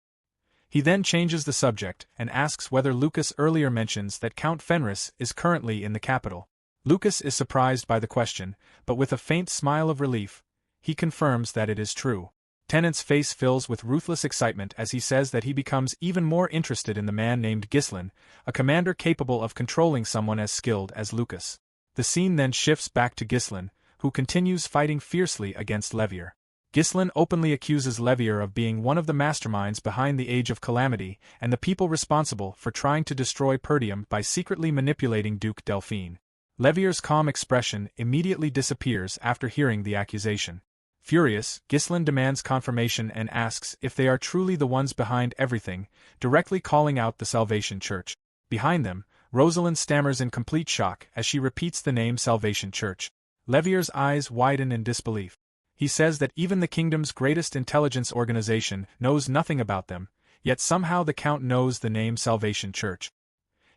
S1: He then changes the subject and asks whether Lucas earlier mentions that Count Fenris is currently in the capital. Lucas is surprised by the question, but with a faint smile of relief, he confirms that it is true. Tennant's face fills with ruthless excitement as he says that he becomes even more interested in the man named Ghislain, a commander capable of controlling someone as skilled as Lucas. The scene then shifts back to Ghislain, who continues fighting fiercely against Levier. Ghislain openly accuses Levier of being one of the masterminds behind the Age of Calamity and the people responsible for trying to destroy Perdium by secretly manipulating Duke Delphine. Levier's calm expression immediately disappears after hearing the accusation. Furious, Ghislain demands confirmation and asks if they are truly the ones behind everything, directly calling out the Salvation Church. Behind them, Rosalind stammers in complete shock as she repeats the name Salvation Church. Levier's eyes widen in disbelief. He says that even the kingdom's greatest intelligence organization knows nothing about them, yet somehow the Count knows the name Salvation Church.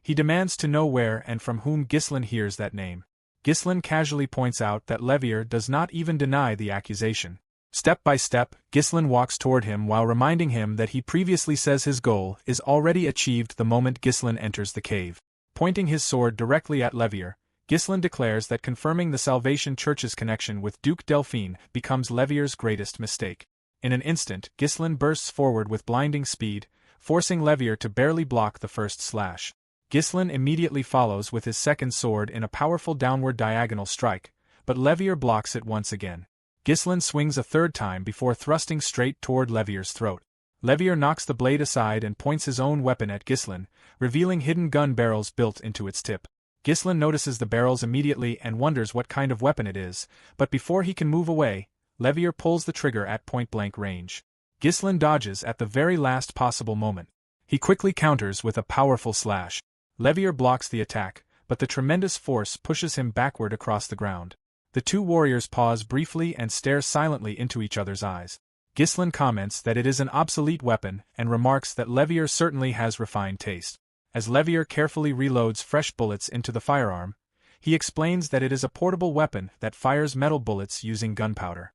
S1: He demands to know where and from whom Ghislain hears that name. Ghislain casually points out that Levier does not even deny the accusation. Step by step, Ghislain walks toward him while reminding him that he previously says his goal is already achieved the moment Ghislain enters the cave. Pointing his sword directly at Levier, Ghislain declares that confirming the Salvation Church's connection with Duke Delphine becomes Levier's greatest mistake. In an instant, Ghislain bursts forward with blinding speed, forcing Levier to barely block the first slash. Ghislain immediately follows with his second sword in a powerful downward diagonal strike, but Levier blocks it once again. Ghislain swings a third time before thrusting straight toward Levier's throat. Levier knocks the blade aside and points his own weapon at Ghislain, revealing hidden gun barrels built into its tip. Ghislain notices the barrels immediately and wonders what kind of weapon it is, but before he can move away, Levier pulls the trigger at point-blank range. Ghislain dodges at the very last possible moment. He quickly counters with a powerful slash. Levier blocks the attack, but the tremendous force pushes him backward across the ground. The two warriors pause briefly and stare silently into each other's eyes. Ghislain comments that it is an obsolete weapon and remarks that Levier certainly has refined taste. As Levier carefully reloads fresh bullets into the firearm, he explains that it is a portable weapon that fires metal bullets using gunpowder.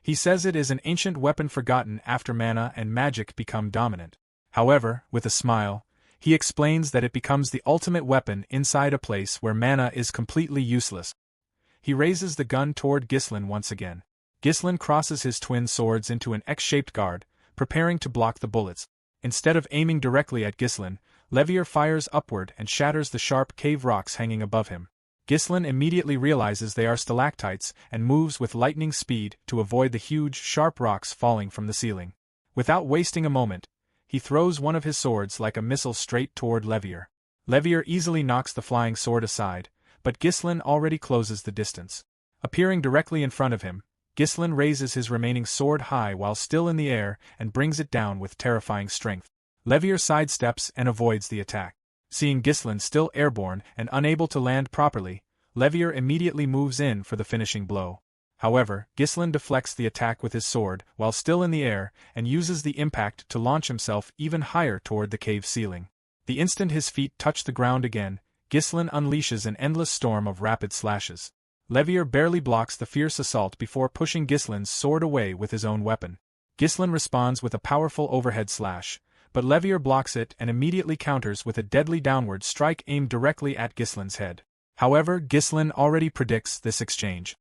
S1: He says it is an ancient weapon forgotten after mana and magic become dominant. However, with a smile, he explains that it becomes the ultimate weapon inside a place where mana is completely useless. He raises the gun toward Ghislain once again. Ghislain crosses his twin swords into an X-shaped guard, preparing to block the bullets. Instead of aiming directly at Ghislain, Levier fires upward and shatters the sharp cave rocks hanging above him. Ghislain immediately realizes they are stalactites and moves with lightning speed to avoid the huge, sharp rocks falling from the ceiling. Without wasting a moment, he throws one of his swords like a missile straight toward Levier. Levier easily knocks the flying sword aside, but Ghislain already closes the distance. Appearing directly in front of him, Ghislain raises his remaining sword high while still in the air and brings it down with terrifying strength. Levier sidesteps and avoids the attack. Seeing Ghislain still airborne and unable to land properly, Levier immediately moves in for the finishing blow. However, Ghislain deflects the attack with his sword while still in the air and uses the impact to launch himself even higher toward the cave ceiling. The instant his feet touch the ground again, Ghislain unleashes an endless storm of rapid slashes. Levier barely blocks the fierce assault before pushing Ghislain's sword away with his own weapon. Ghislain responds with a powerful overhead slash, but Levier blocks it and immediately counters with a deadly downward strike aimed directly at Ghislain's head. However, Ghislain already predicts this exchange.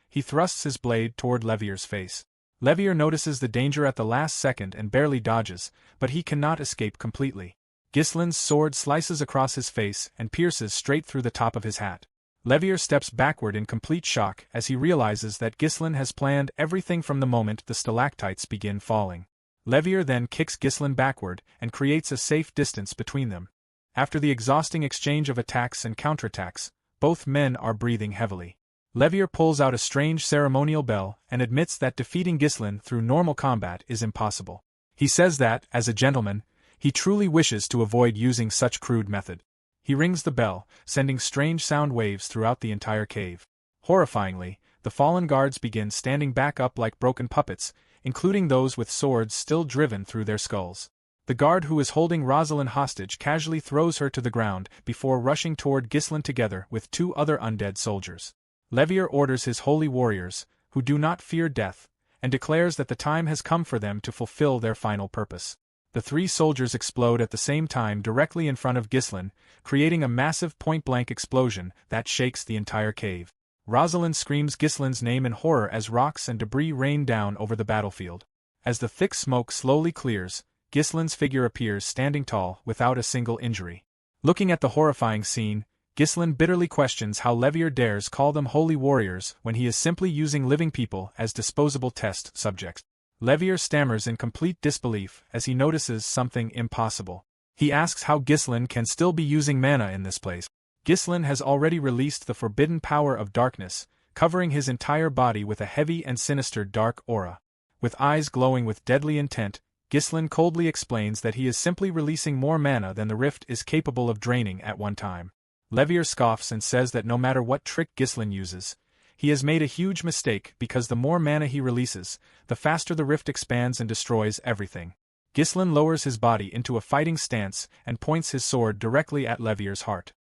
S1: He thrusts his blade toward Levier's face. Levier notices the danger at the last second and barely dodges, but he cannot escape completely. Ghislain's sword slices across his face and pierces straight through the top of his hat. Levier steps backward in complete shock as he realizes that Ghislain has planned everything from the moment the stalactites begin falling. Levier then kicks Ghislain backward and creates a safe distance between them. After the exhausting exchange of attacks and counterattacks, both men are breathing heavily. Levier pulls out a strange ceremonial bell and admits that defeating Ghislain through normal combat is impossible. He says that, as a gentleman, he truly wishes to avoid using such crude method. He rings the bell, sending strange sound waves throughout the entire cave. Horrifyingly, the fallen guards begin standing back up like broken puppets, including those with swords still driven through their skulls. The guard who is holding Rosalind hostage casually throws her to the ground before rushing toward Ghislain together with two other undead soldiers. Levier orders his holy warriors, who do not fear death, and declares that the time has come for them to fulfill their final purpose. The three soldiers explode at the same time directly in front of Ghislain, creating a massive point-blank explosion that shakes the entire cave. Rosalind screams Ghislain's name in horror as rocks and debris rain down over the battlefield. As the thick smoke slowly clears, Ghislain's figure appears standing tall without a single injury. Looking at the horrifying scene, Ghislain bitterly questions how Levier dares call them holy warriors when he is simply using living people as disposable test subjects. Levier stammers in complete disbelief as he notices something impossible. He asks how Ghislain can still be using mana in this place. Ghislain has already released the forbidden power of darkness, covering his entire body with a heavy and sinister dark aura. With eyes glowing with deadly intent, Ghislain coldly explains that he is simply releasing more mana than the rift is capable of draining at one time. Levier scoffs and says that no matter what trick Ghislain uses, he has made a huge mistake because the more mana he releases, the faster the rift expands and destroys everything. Ghislain lowers his body into a fighting stance and points his sword directly at Levier's heart.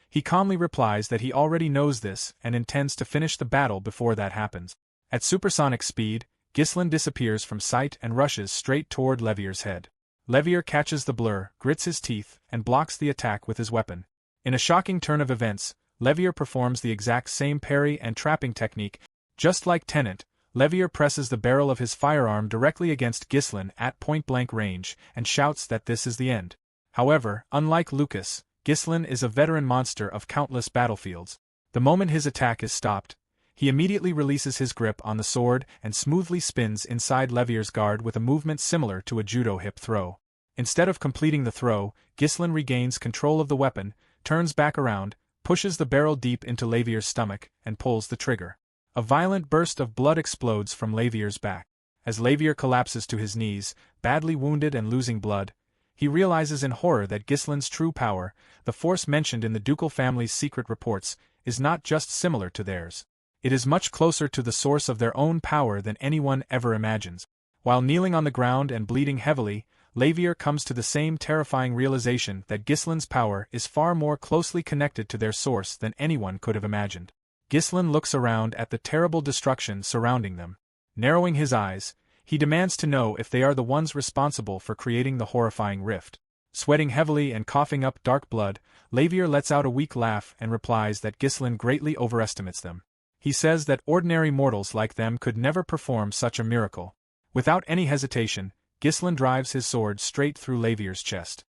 S1: He calmly replies that he already knows this and intends to finish the battle before that happens. At supersonic speed, Ghislain disappears from sight and rushes straight toward Levier's head. Levier catches the blur, grits his teeth, and blocks the attack with his weapon. In a shocking turn of events, Levier performs the exact same parry and trapping technique. Just like Tennant, Levier presses the barrel of his firearm directly against Ghislain at point-blank range and shouts that this is the end. However, unlike Lucas, Ghislain is a veteran monster of countless battlefields. The moment his attack is stopped, he immediately releases his grip on the sword and smoothly spins inside Levier's guard with a movement similar to a judo hip throw. Instead of completing the throw, Ghislain regains control of the weapon, turns back around, pushes the barrel deep into Levier's stomach, and pulls the trigger. A violent burst of blood explodes from Levier's back. As Levier collapses to his knees, badly wounded and losing blood, he realizes in horror that Ghislain's true power, the force mentioned in the ducal family's secret reports, is not just similar to theirs. It is much closer to the source of their own power than anyone ever imagines. While kneeling on the ground and bleeding heavily, Levier comes to the same terrifying realization that Ghislain's power is far more closely connected to their source than anyone could have imagined. Ghislain looks around at the terrible destruction surrounding them. Narrowing his eyes, He demands to know if they are the ones responsible for creating the horrifying rift. Sweating heavily and coughing up dark blood, Lavier lets out a weak laugh and replies that Ghislain greatly overestimates them. He says that ordinary mortals like them could never perform such a miracle. Without any hesitation, Ghislain drives his sword straight through Lavier's chest.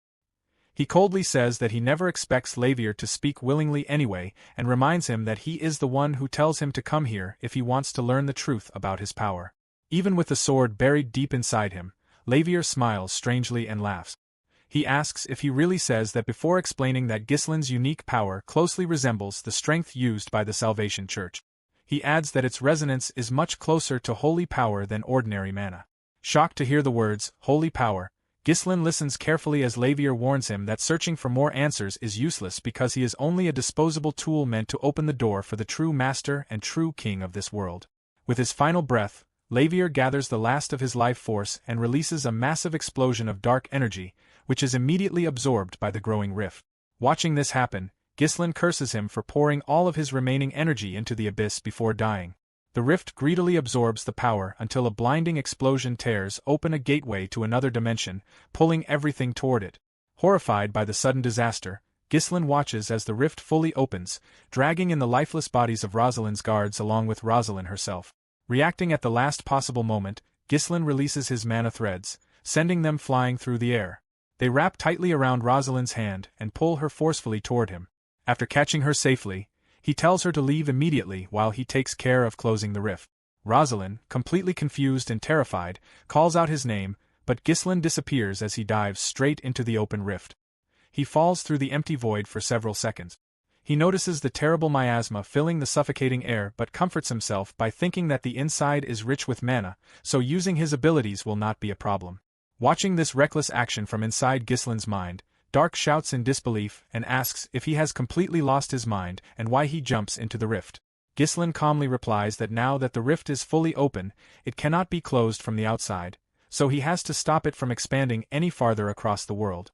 S1: He coldly says that he never expects Lavier to speak willingly anyway, and reminds him that he is the one who tells him to come here if he wants to learn the truth about his power. Even with the sword buried deep inside him, Lavier smiles strangely and laughs. He asks if he really says that before explaining that Ghislain's unique power closely resembles the strength used by the Salvation Church. He adds that its resonance is much closer to holy power than ordinary mana. Shocked to hear the words, holy power, Ghislain listens carefully as Lavier warns him that searching for more answers is useless because he is only a disposable tool meant to open the door for the true master and true king of this world. With his final breath, Lavier gathers the last of his life force and releases a massive explosion of dark energy, which is immediately absorbed by the growing rift. Watching this happen, Ghislain curses him for pouring all of his remaining energy into the abyss before dying. The rift greedily absorbs the power until a blinding explosion tears open a gateway to another dimension, pulling everything toward it. Horrified by the sudden disaster, Ghislain watches as the rift fully opens, dragging in the lifeless bodies of Rosalind's guards along with Rosalind herself. Reacting at the last possible moment, Ghislain releases his mana threads, sending them flying through the air. They wrap tightly around Rosalind's hand and pull her forcefully toward him. After catching her safely, he tells her to leave immediately while he takes care of closing the rift. Rosalind, completely confused and terrified, calls out his name, but Ghislain disappears as he dives straight into the open rift. He falls through the empty void for several seconds. He notices the terrible miasma filling the suffocating air but comforts himself by thinking that the inside is rich with mana, so using his abilities will not be a problem. Watching this reckless action from inside Ghislain's mind, Dark shouts in disbelief and asks if he has completely lost his mind and why he jumps into the rift. Ghislain calmly replies that now that the rift is fully open, it cannot be closed from the outside, so he has to stop it from expanding any farther across the world.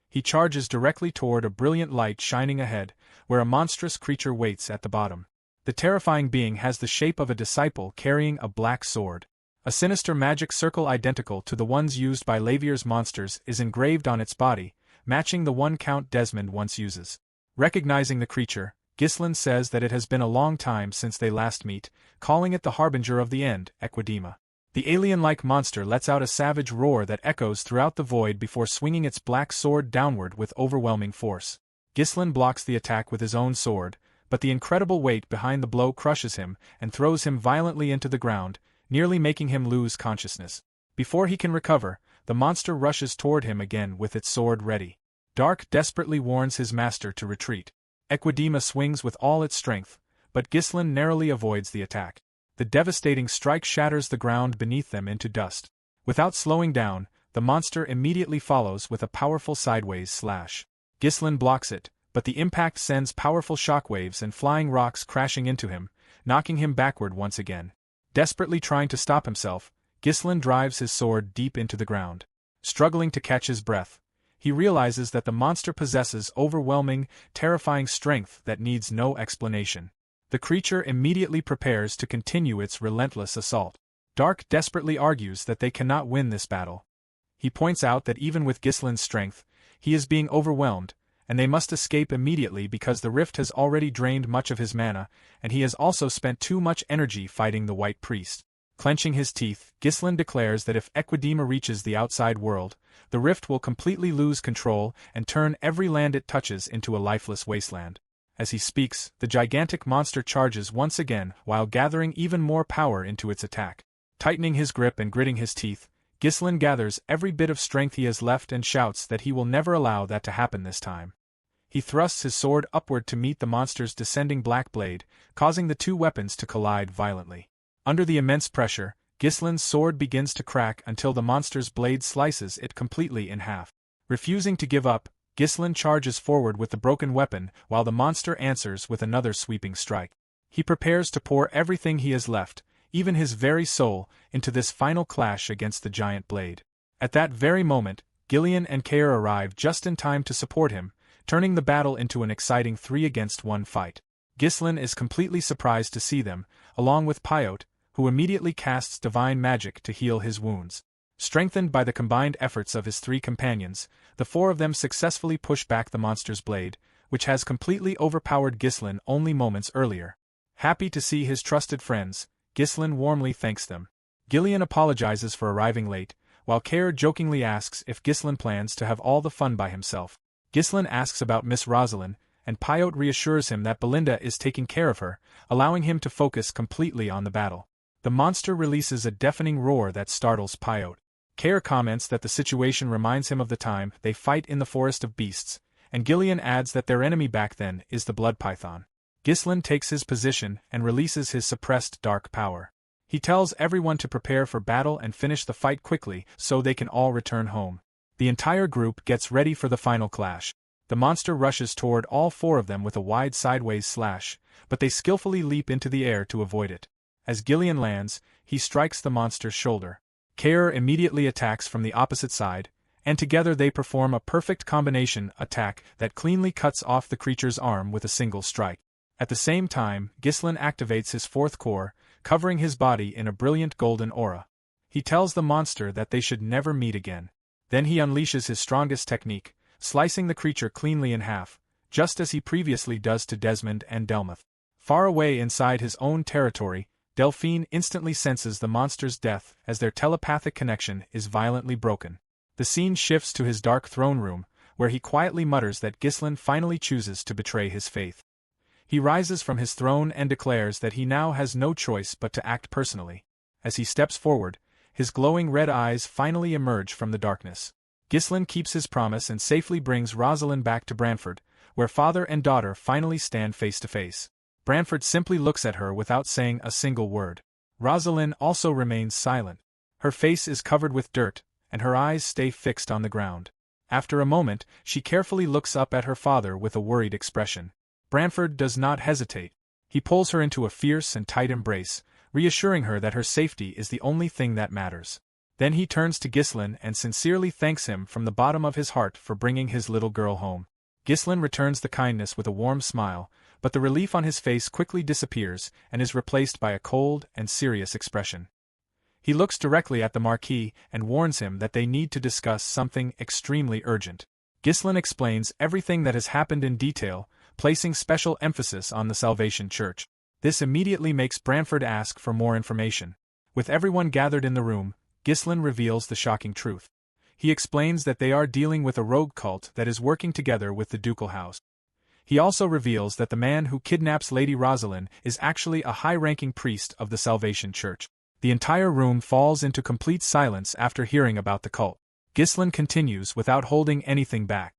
S1: He charges directly toward a brilliant light shining ahead, where a monstrous creature waits at the bottom. The terrifying being has the shape of a disciple carrying a black sword. A sinister magic circle identical to the ones used by Lavier's monsters is engraved on its body, matching the one Count Desmond once uses. Recognizing the creature, Ghislain says that it has been a long time since they last meet, calling it the harbinger of the end, Equidema. The alien-like monster lets out a savage roar that echoes throughout the void before swinging its black sword downward with overwhelming force. Ghislain blocks the attack with his own sword, but the incredible weight behind the blow crushes him and throws him violently into the ground, nearly making him lose consciousness. Before he can recover, the monster rushes toward him again with its sword ready. Dark desperately warns his master to retreat. Equidema swings with all its strength, but Ghislain narrowly avoids the attack. The devastating strike shatters the ground beneath them into dust. Without slowing down, the monster immediately follows with a powerful sideways slash. Ghislain blocks it, but the impact sends powerful shockwaves and flying rocks crashing into him, knocking him backward once again. Desperately trying to stop himself, Ghislain drives his sword deep into the ground. Struggling to catch his breath, he realizes that the monster possesses overwhelming, terrifying strength that needs no explanation. The creature immediately prepares to continue its relentless assault. Dark desperately argues that they cannot win this battle. He points out that even with Ghislain's strength, he is being overwhelmed, and they must escape immediately because the rift has already drained much of his mana, and he has also spent too much energy fighting the White Priest. Clenching his teeth, Ghislain declares that if Equidema reaches the outside world, the rift will completely lose control and turn every land it touches into a lifeless wasteland. As he speaks, the gigantic monster charges once again while gathering even more power into its attack. Tightening his grip and gritting his teeth, Ghislain gathers every bit of strength he has left and shouts that he will never allow that to happen this time. He thrusts his sword upward to meet the monster's descending black blade, causing the two weapons to collide violently. Under the immense pressure, Ghislain's sword begins to crack until the monster's blade slices it completely in half. Refusing to give up, Ghislain charges forward with the broken weapon while the monster answers with another sweeping strike. He prepares to pour everything he has left, even his very soul, into this final clash against the giant blade. At that very moment, Gillian and Kair arrive just in time to support him, turning the battle into an exciting 3-against-1 fight. Ghislain is completely surprised to see them, along with Pyote, who immediately casts divine magic to heal his wounds. Strengthened by the combined efforts of his three companions, the four of them successfully push back the monster's blade, which has completely overpowered Ghislain only moments earlier. Happy to see his trusted friends, Ghislain warmly thanks them. Gillian apologizes for arriving late, while Care jokingly asks if Ghislain plans to have all the fun by himself. Ghislain asks about Miss Rosalind, and Pyote reassures him that Belinda is taking care of her, allowing him to focus completely on the battle. The monster releases a deafening roar that startles Pyote. Care comments that the situation reminds him of the time they fight in the Forest of Beasts, and Gillian adds that their enemy back then is the blood python. Ghislain takes his position and releases his suppressed dark power. He tells everyone to prepare for battle and finish the fight quickly so they can all return home. The entire group gets ready for the final clash. The monster rushes toward all four of them with a wide sideways slash, but they skillfully leap into the air to avoid it. As Gillian lands, he strikes the monster's shoulder. Care immediately attacks from the opposite side, and together they perform a perfect combination attack that cleanly cuts off the creature's arm with a single strike. At the same time, Ghislain activates his fourth core, covering his body in a brilliant golden aura. He tells the monster that they should never meet again. Then he unleashes his strongest technique, slicing the creature cleanly in half, just as he previously does to Desmond and Delmoth. Far away inside his own territory, Delphine instantly senses the monster's death as their telepathic connection is violently broken. The scene shifts to his dark throne room, where he quietly mutters that Ghislain finally chooses to betray his faith. He rises from his throne and declares that he now has no choice but to act personally. As he steps forward, his glowing red eyes finally emerge from the darkness. Ghislain keeps his promise and safely brings Rosalind back to Branford, where father and daughter finally stand face to face. Branford simply looks at her without saying a single word. Rosalind also remains silent. Her face is covered with dirt, and her eyes stay fixed on the ground. After a moment, she carefully looks up at her father with a worried expression. Branford does not hesitate. He pulls her into a fierce and tight embrace, reassuring her that her safety is the only thing that matters. Then he turns to Ghislain and sincerely thanks him from the bottom of his heart for bringing his little girl home. Ghislain returns the kindness with a warm smile, but the relief on his face quickly disappears and is replaced by a cold and serious expression. He looks directly at the Marquis and warns him that they need to discuss something extremely urgent. Ghislain explains everything that has happened in detail, placing special emphasis on the Salvation Church. This immediately makes Branford ask for more information. With everyone gathered in the room, Ghislain reveals the shocking truth. He explains that they are dealing with a rogue cult that is working together with the ducal house. He also reveals that the man who kidnaps Lady Rosalind is actually a high-ranking priest of the Salvation Church. The entire room falls into complete silence after hearing about the cult. Ghislain continues without holding anything back.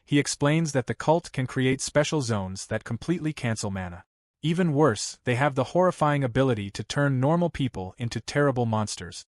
S1: He explains that the cult can create special zones that completely cancel mana. Even worse, they have the horrifying ability to turn normal people into terrible monsters.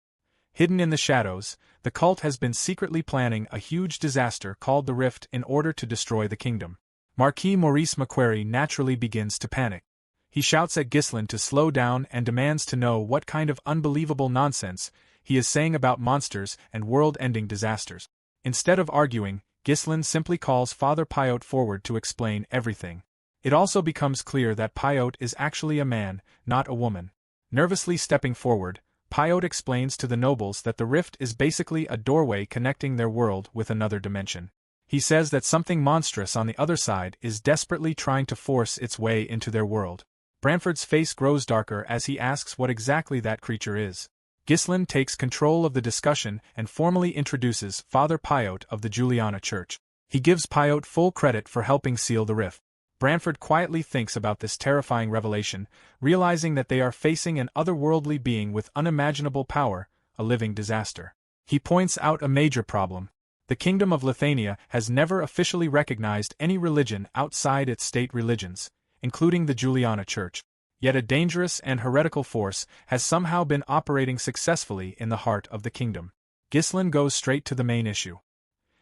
S1: Hidden in the shadows, the cult has been secretly planning a huge disaster called the Rift in order to destroy the kingdom. Marquis Maurice Macquarie naturally begins to panic. He shouts at Ghislain to slow down and demands to know what kind of unbelievable nonsense he is saying about monsters and world-ending disasters. Instead of arguing, Ghislain simply calls Father Pyote forward to explain everything. It also becomes clear that Pyote is actually a man, not a woman. Nervously stepping forward, Pyote explains to the nobles that the rift is basically a doorway connecting their world with another dimension. He says that something monstrous on the other side is desperately trying to force its way into their world. Branford's face grows darker as he asks what exactly that creature is. Ghislain takes control of the discussion and formally introduces Father Pyote of the Juliana Church. He gives Pyote full credit for helping seal the rift. Branford quietly thinks about this terrifying revelation, realizing that they are facing an otherworldly being with unimaginable power, a living disaster. He points out a major problem. The Kingdom of Lithania has never officially recognized any religion outside its state religions, including the Juliana Church. Yet a dangerous and heretical force has somehow been operating successfully in the heart of the kingdom. Ghislain goes straight to the main issue.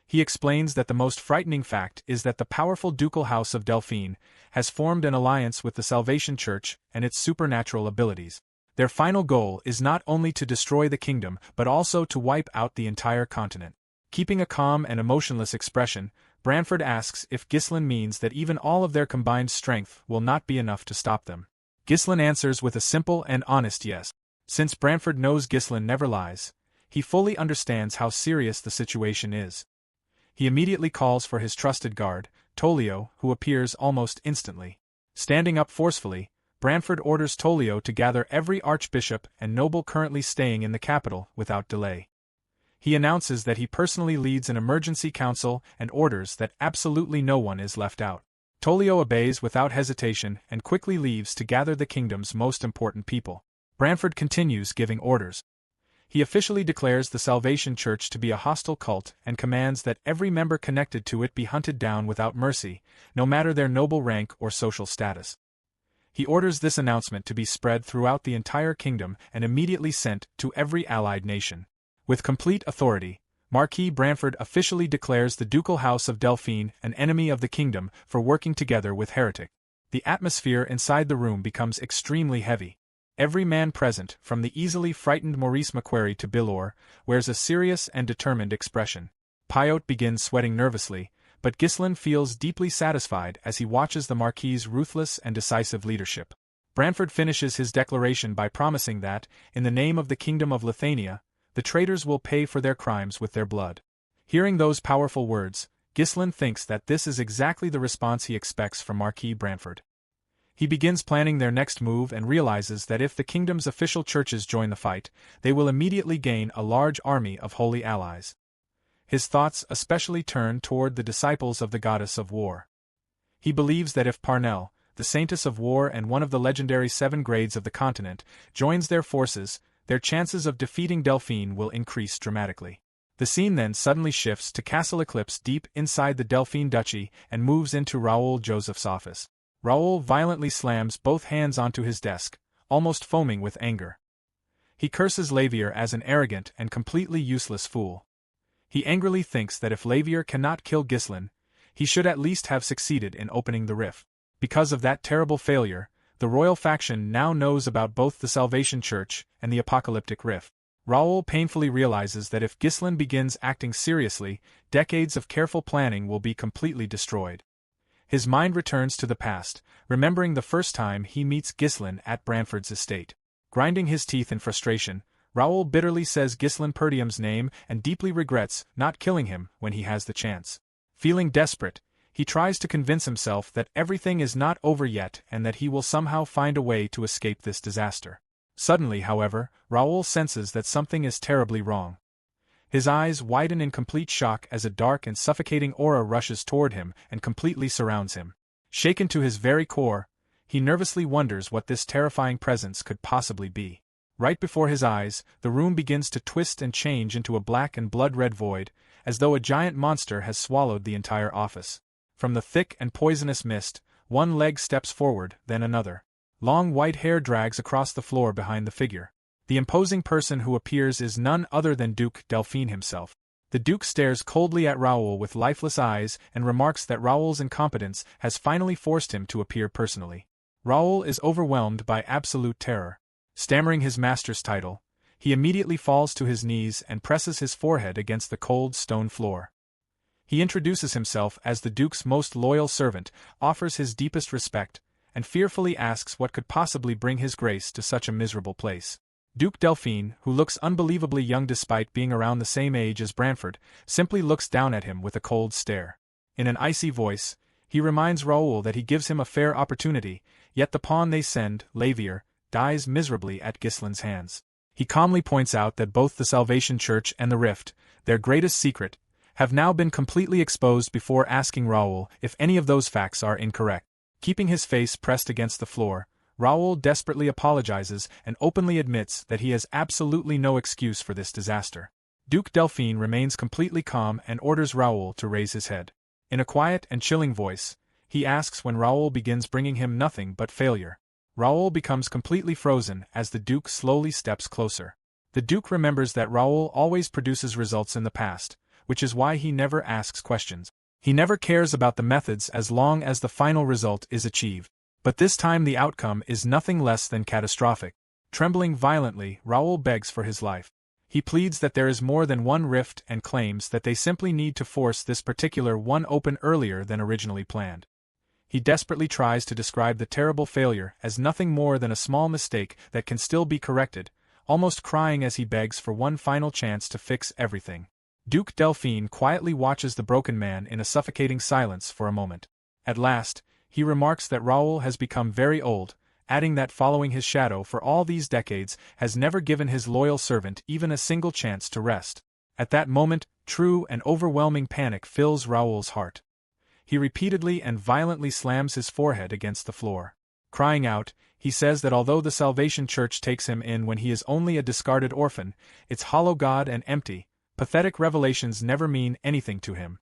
S1: He explains that the most frightening fact is that the powerful ducal house of Delphine has formed an alliance with the Salvation Church and its supernatural abilities. Their final goal is not only to destroy the kingdom but also to wipe out the entire continent. Keeping a calm and emotionless expression, Branford asks if Ghislain means that even all of their combined strength will not be enough to stop them. Ghislain answers with a simple and honest yes. Since Branford knows Ghislain never lies, he fully understands how serious the situation is. He immediately calls for his trusted guard, Tolio, who appears almost instantly. Standing up forcefully, Branford orders Tolio to gather every archbishop and noble currently staying in the capital without delay. He announces that he personally leads an emergency council and orders that absolutely no one is left out. Tolio obeys without hesitation and quickly leaves to gather the kingdom's most important people. Branford continues giving orders. He officially declares the Salvation Church to be a hostile cult and commands that every member connected to it be hunted down without mercy, no matter their noble rank or social status. He orders this announcement to be spread throughout the entire kingdom and immediately sent to every allied nation. With complete authority, Marquis Branford officially declares the ducal house of Delphine an enemy of the kingdom for working together with heretic. The atmosphere inside the room becomes extremely heavy. Every man present, from the easily frightened Maurice Macquarie to Bilor, wears a serious and determined expression. Pyote begins sweating nervously, but Ghislain feels deeply satisfied as he watches the Marquis's ruthless and decisive leadership. Branford finishes his declaration by promising that, in the name of the Kingdom of Lithuania, the traitors will pay for their crimes with their blood. Hearing those powerful words, Ghislain thinks that this is exactly the response he expects from Marquis Branford. He begins planning their next move and realizes that if the kingdom's official churches join the fight, they will immediately gain a large army of holy allies. His thoughts especially turn toward the disciples of the goddess of war. He believes that if Parnell, the saintess of war and one of the legendary 7 grades of the continent, joins their forces, their chances of defeating Delphine will increase dramatically. The scene then suddenly shifts to Castle Eclipse deep inside the Delphine Duchy and moves into Raoul Joseph's office. Raoul violently slams both hands onto his desk, almost foaming with anger. He curses Lavier as an arrogant and completely useless fool. He angrily thinks that if Lavier cannot kill Ghislain, he should at least have succeeded in opening the rift. Because of that terrible failure, the royal faction now knows about both the Salvation Church and the Apocalyptic Rift. Raoul painfully realizes that if Ghislain begins acting seriously, decades of careful planning will be completely destroyed. His mind returns to the past, remembering the first time he meets Ghislain at Branford's estate. Grinding his teeth in frustration, Raoul bitterly says Ghislain Perdium's name and deeply regrets not killing him when he has the chance. Feeling desperate, he tries to convince himself that everything is not over yet and that he will somehow find a way to escape this disaster. Suddenly, however, Raoul senses that something is terribly wrong. His eyes widen in complete shock as a dark and suffocating aura rushes toward him and completely surrounds him. Shaken to his very core, he nervously wonders what this terrifying presence could possibly be. Right before his eyes, the room begins to twist and change into a black and blood-red void, as though a giant monster has swallowed the entire office. From the thick and poisonous mist, one leg steps forward, then another. Long white hair drags across the floor behind the figure. The imposing person who appears is none other than Duke Delphine himself. The Duke stares coldly at Raoul with lifeless eyes and remarks that Raoul's incompetence has finally forced him to appear personally. Raoul is overwhelmed by absolute terror. Stammering his master's title, he immediately falls to his knees and presses his forehead against the cold stone floor. He introduces himself as the Duke's most loyal servant, offers his deepest respect, and fearfully asks what could possibly bring his grace to such a miserable place. Duke Delphine, who looks unbelievably young despite being around the same age as Branford, simply looks down at him with a cold stare. In an icy voice, he reminds Raoul that he gives him a fair opportunity, yet the pawn they send, Lavier, dies miserably at Ghislain's hands. He calmly points out that both the Salvation Church and the Rift, their greatest secret, have now been completely exposed before asking Raoul if any of those facts are incorrect. Keeping his face pressed against the floor, Raoul desperately apologizes and openly admits that he has absolutely no excuse for this disaster. Duke Delphine remains completely calm and orders Raoul to raise his head. In a quiet and chilling voice, he asks when Raoul begins bringing him nothing but failure. Raoul becomes completely frozen as the Duke slowly steps closer. The Duke remembers that Raoul always produces results in the past, which is why he never asks questions. He never cares about the methods as long as the final result is achieved. But this time the outcome is nothing less than catastrophic. Trembling violently, Raoul begs for his life. He pleads that there is more than one rift and claims that they simply need to force this particular one open earlier than originally planned. He desperately tries to describe the terrible failure as nothing more than a small mistake that can still be corrected, almost crying as he begs for one final chance to fix everything. Duke Delphine quietly watches the broken man in a suffocating silence for a moment. At last, he remarks that Raoul has become very old, adding that following his shadow for all these decades has never given his loyal servant even a single chance to rest. At that moment, true and overwhelming panic fills Raoul's heart. He repeatedly and violently slams his forehead against the floor. Crying out, he says that although the Salvation Church takes him in when he is only a discarded orphan, its hollow god and empty, pathetic revelations never mean anything to him.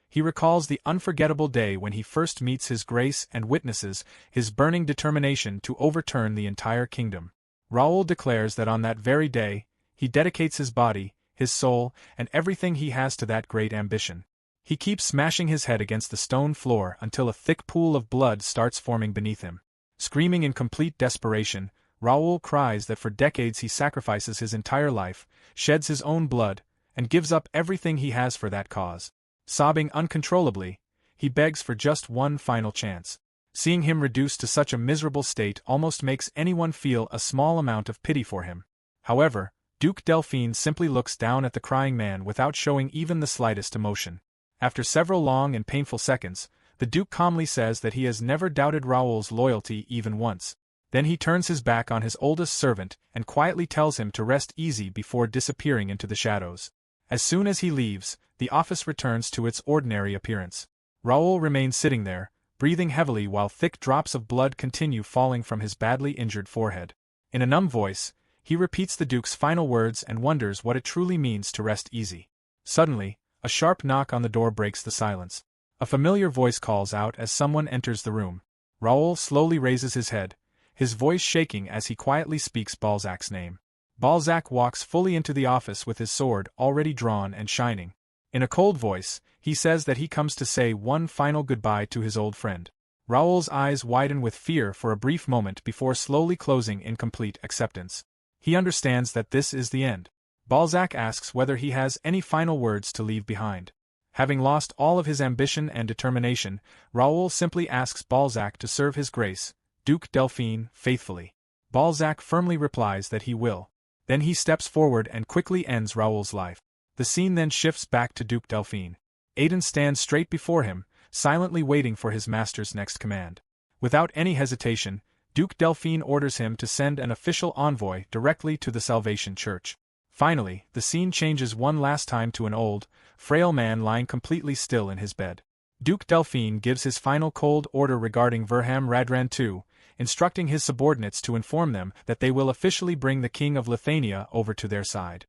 S1: He recalls the unforgettable day when he first meets his grace and witnesses his burning determination to overturn the entire kingdom. Raoul declares that on that very day, he dedicates his body, his soul, and everything he has to that great ambition. He keeps smashing his head against the stone floor until a thick pool of blood starts forming beneath him. Screaming in complete desperation, Raoul cries that for decades he sacrifices his entire life, sheds his own blood, and gives up everything he has for that cause. Sobbing uncontrollably, he begs for just one final chance. Seeing him reduced to such a miserable state almost makes anyone feel a small amount of pity for him. However, Duke Delphine simply looks down at the crying man without showing even the slightest emotion. After several long and painful seconds, the Duke calmly says that he has never doubted Raoul's loyalty even once. Then he turns his back on his oldest servant and quietly tells him to rest easy before disappearing into the shadows. As soon as he leaves, the office returns to its ordinary appearance. Raoul remains sitting there, breathing heavily while thick drops of blood continue falling from his badly injured forehead. In a numb voice, he repeats the Duke's final words and wonders what it truly means to rest easy. Suddenly, a sharp knock on the door breaks the silence. A familiar voice calls out as someone enters the room. Raoul slowly raises his head, his voice shaking as he quietly speaks Balzac's name. Balzac walks fully into the office with his sword already drawn and shining. In a cold voice, he says that he comes to say one final goodbye to his old friend. Raoul's eyes widen with fear for a brief moment before slowly closing in complete acceptance. He understands that this is the end. Balzac asks whether he has any final words to leave behind. Having lost all of his ambition and determination, Raoul simply asks Balzac to serve his grace, Duke Delphine, faithfully. Balzac firmly replies that he will. Then he steps forward and quickly ends Raoul's life. The scene then shifts back to Duke Delphine. Idun stands straight before him, silently waiting for his master's next command. Without any hesitation, Duke Delphine orders him to send an official envoy directly to the Salvation Church. Finally, the scene changes one last time to an old, frail man lying completely still in his bed. Duke Delphine gives his final cold order regarding Verham Radran II, instructing his subordinates to inform them that they will officially bring the King of Lithuania over to their side.